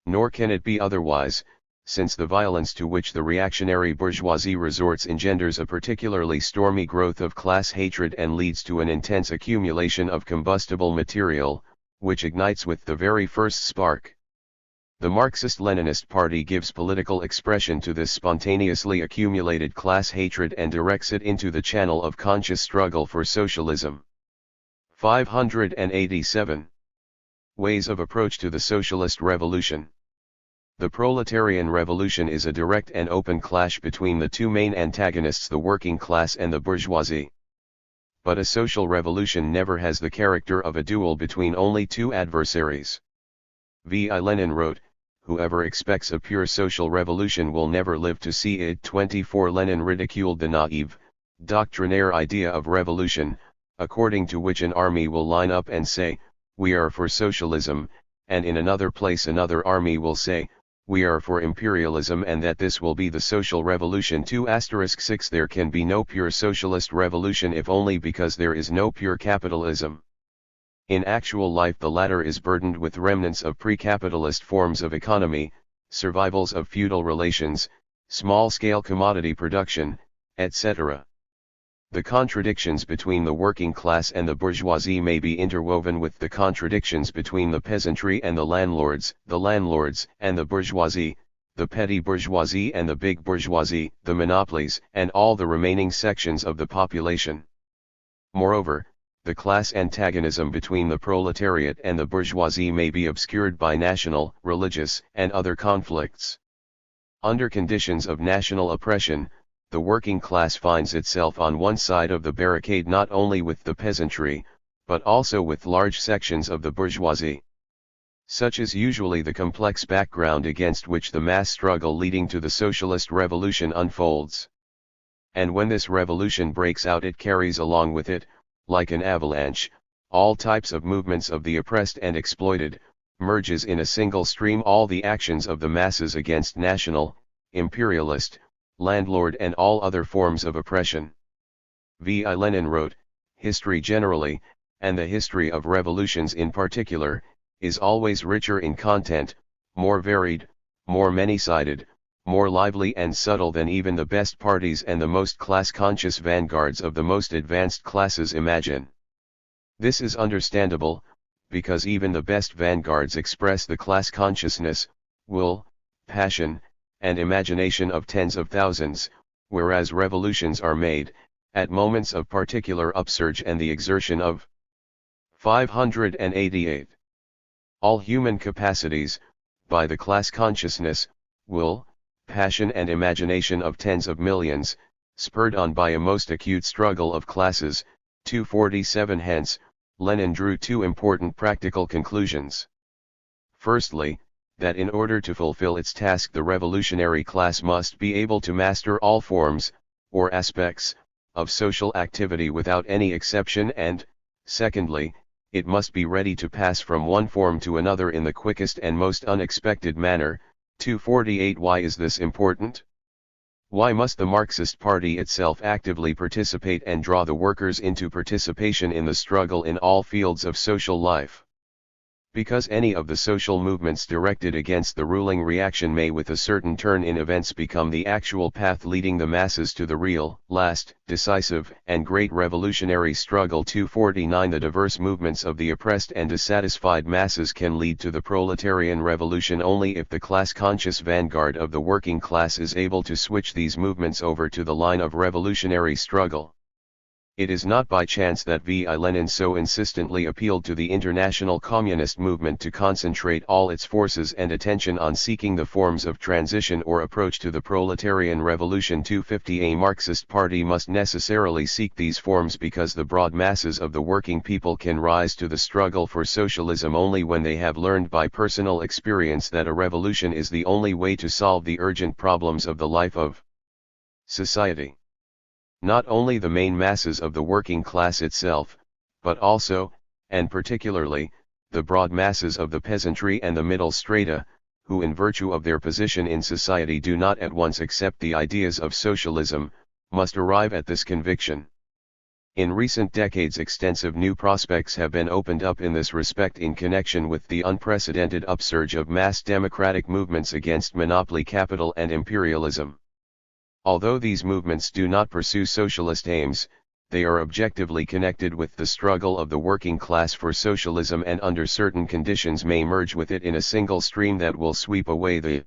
Nor can it be otherwise, since the violence to which the reactionary bourgeoisie resorts engenders a particularly stormy growth of class hatred and leads to an intense accumulation of combustible material, which ignites with the very first spark. The Marxist-Leninist Party gives political expression to this spontaneously accumulated class hatred and directs it into the channel of conscious struggle for socialism. 587. Ways of approach to the socialist revolution. The proletarian revolution is a direct and open clash between the two main antagonists, the working class and the bourgeoisie. But a social revolution never has the character of a duel between only two adversaries. V.I. Lenin wrote, "Whoever expects a pure social revolution will never live to see it." 24 Lenin ridiculed the naive, doctrinaire idea of revolution, according to which an army will line up and say, "We are for socialism," and in another place another army will say, "We are for imperialism," and that this will be the social revolution. 2*6 There can be no pure socialist revolution if only because there is no pure capitalism. In actual life the latter is burdened with remnants of pre-capitalist forms of economy, survivals of feudal relations, small-scale commodity production, etc. The contradictions between the working class and the bourgeoisie may be interwoven with the contradictions between the peasantry and the landlords and the bourgeoisie, the petty bourgeoisie and the big bourgeoisie, the monopolies and all the remaining sections of the population. Moreover, the class antagonism between the proletariat and the bourgeoisie may be obscured by national, religious, and other conflicts. Under conditions of national oppression, the working class finds itself on one side of the barricade not only with the peasantry, but also with large sections of the bourgeoisie. Such is usually the complex background against which the mass struggle leading to the socialist revolution unfolds. And when this revolution breaks out it carries along with it, like an avalanche, all types of movements of the oppressed and exploited, merges in a single stream all the actions of the masses against national, imperialist, landlord and all other forms of oppression. V.I. Lenin wrote, "History generally, and the history of revolutions in particular, is always richer in content, more varied, more many-sided, more lively and subtle than even the best parties and the most class-conscious vanguards of the most advanced classes imagine. This is understandable, because even the best vanguards express the class consciousness, will, passion, and imagination of tens of thousands, whereas revolutions are made, at moments of particular upsurge and the exertion of 588. All human capacities, by the class consciousness, will, passion and imagination of tens of millions, spurred on by a most acute struggle of classes." 247 Hence, Lenin drew two important practical conclusions. Firstly, that in order to fulfill its task the revolutionary class must be able to master all forms, or aspects, of social activity without any exception and, secondly, it must be ready to pass from one form to another in the quickest and most unexpected manner. 248 Why is this important? Why must the Marxist Party itself actively participate and draw the workers into participation in the struggle in all fields of social life? Because any of the social movements directed against the ruling reaction may with a certain turn in events become the actual path leading the masses to the real, last, decisive, and great revolutionary struggle. 249 The diverse movements of the oppressed and dissatisfied masses can lead to the proletarian revolution only if the class-conscious vanguard of the working class is able to switch these movements over to the line of revolutionary struggle. It is not by chance that V.I. Lenin so insistently appealed to the international communist movement to concentrate all its forces and attention on seeking the forms of transition or approach to the proletarian revolution. 250 A Marxist party must necessarily seek these forms because the broad masses of the working people can rise to the struggle for socialism only when they have learned by personal experience that a revolution is the only way to solve the urgent problems of the life of society. Not only the main masses of the working class itself, but also, and particularly, the broad masses of the peasantry and the middle strata, who in virtue of their position in society do not at once accept the ideas of socialism, must arrive at this conviction. In recent decades extensive new prospects have been opened up in this respect in connection with the unprecedented upsurge of mass democratic movements against monopoly capital and imperialism. Although these movements do not pursue socialist aims, they are objectively connected with the struggle of the working class for socialism and under certain conditions may merge with it in a single stream that will sweep away the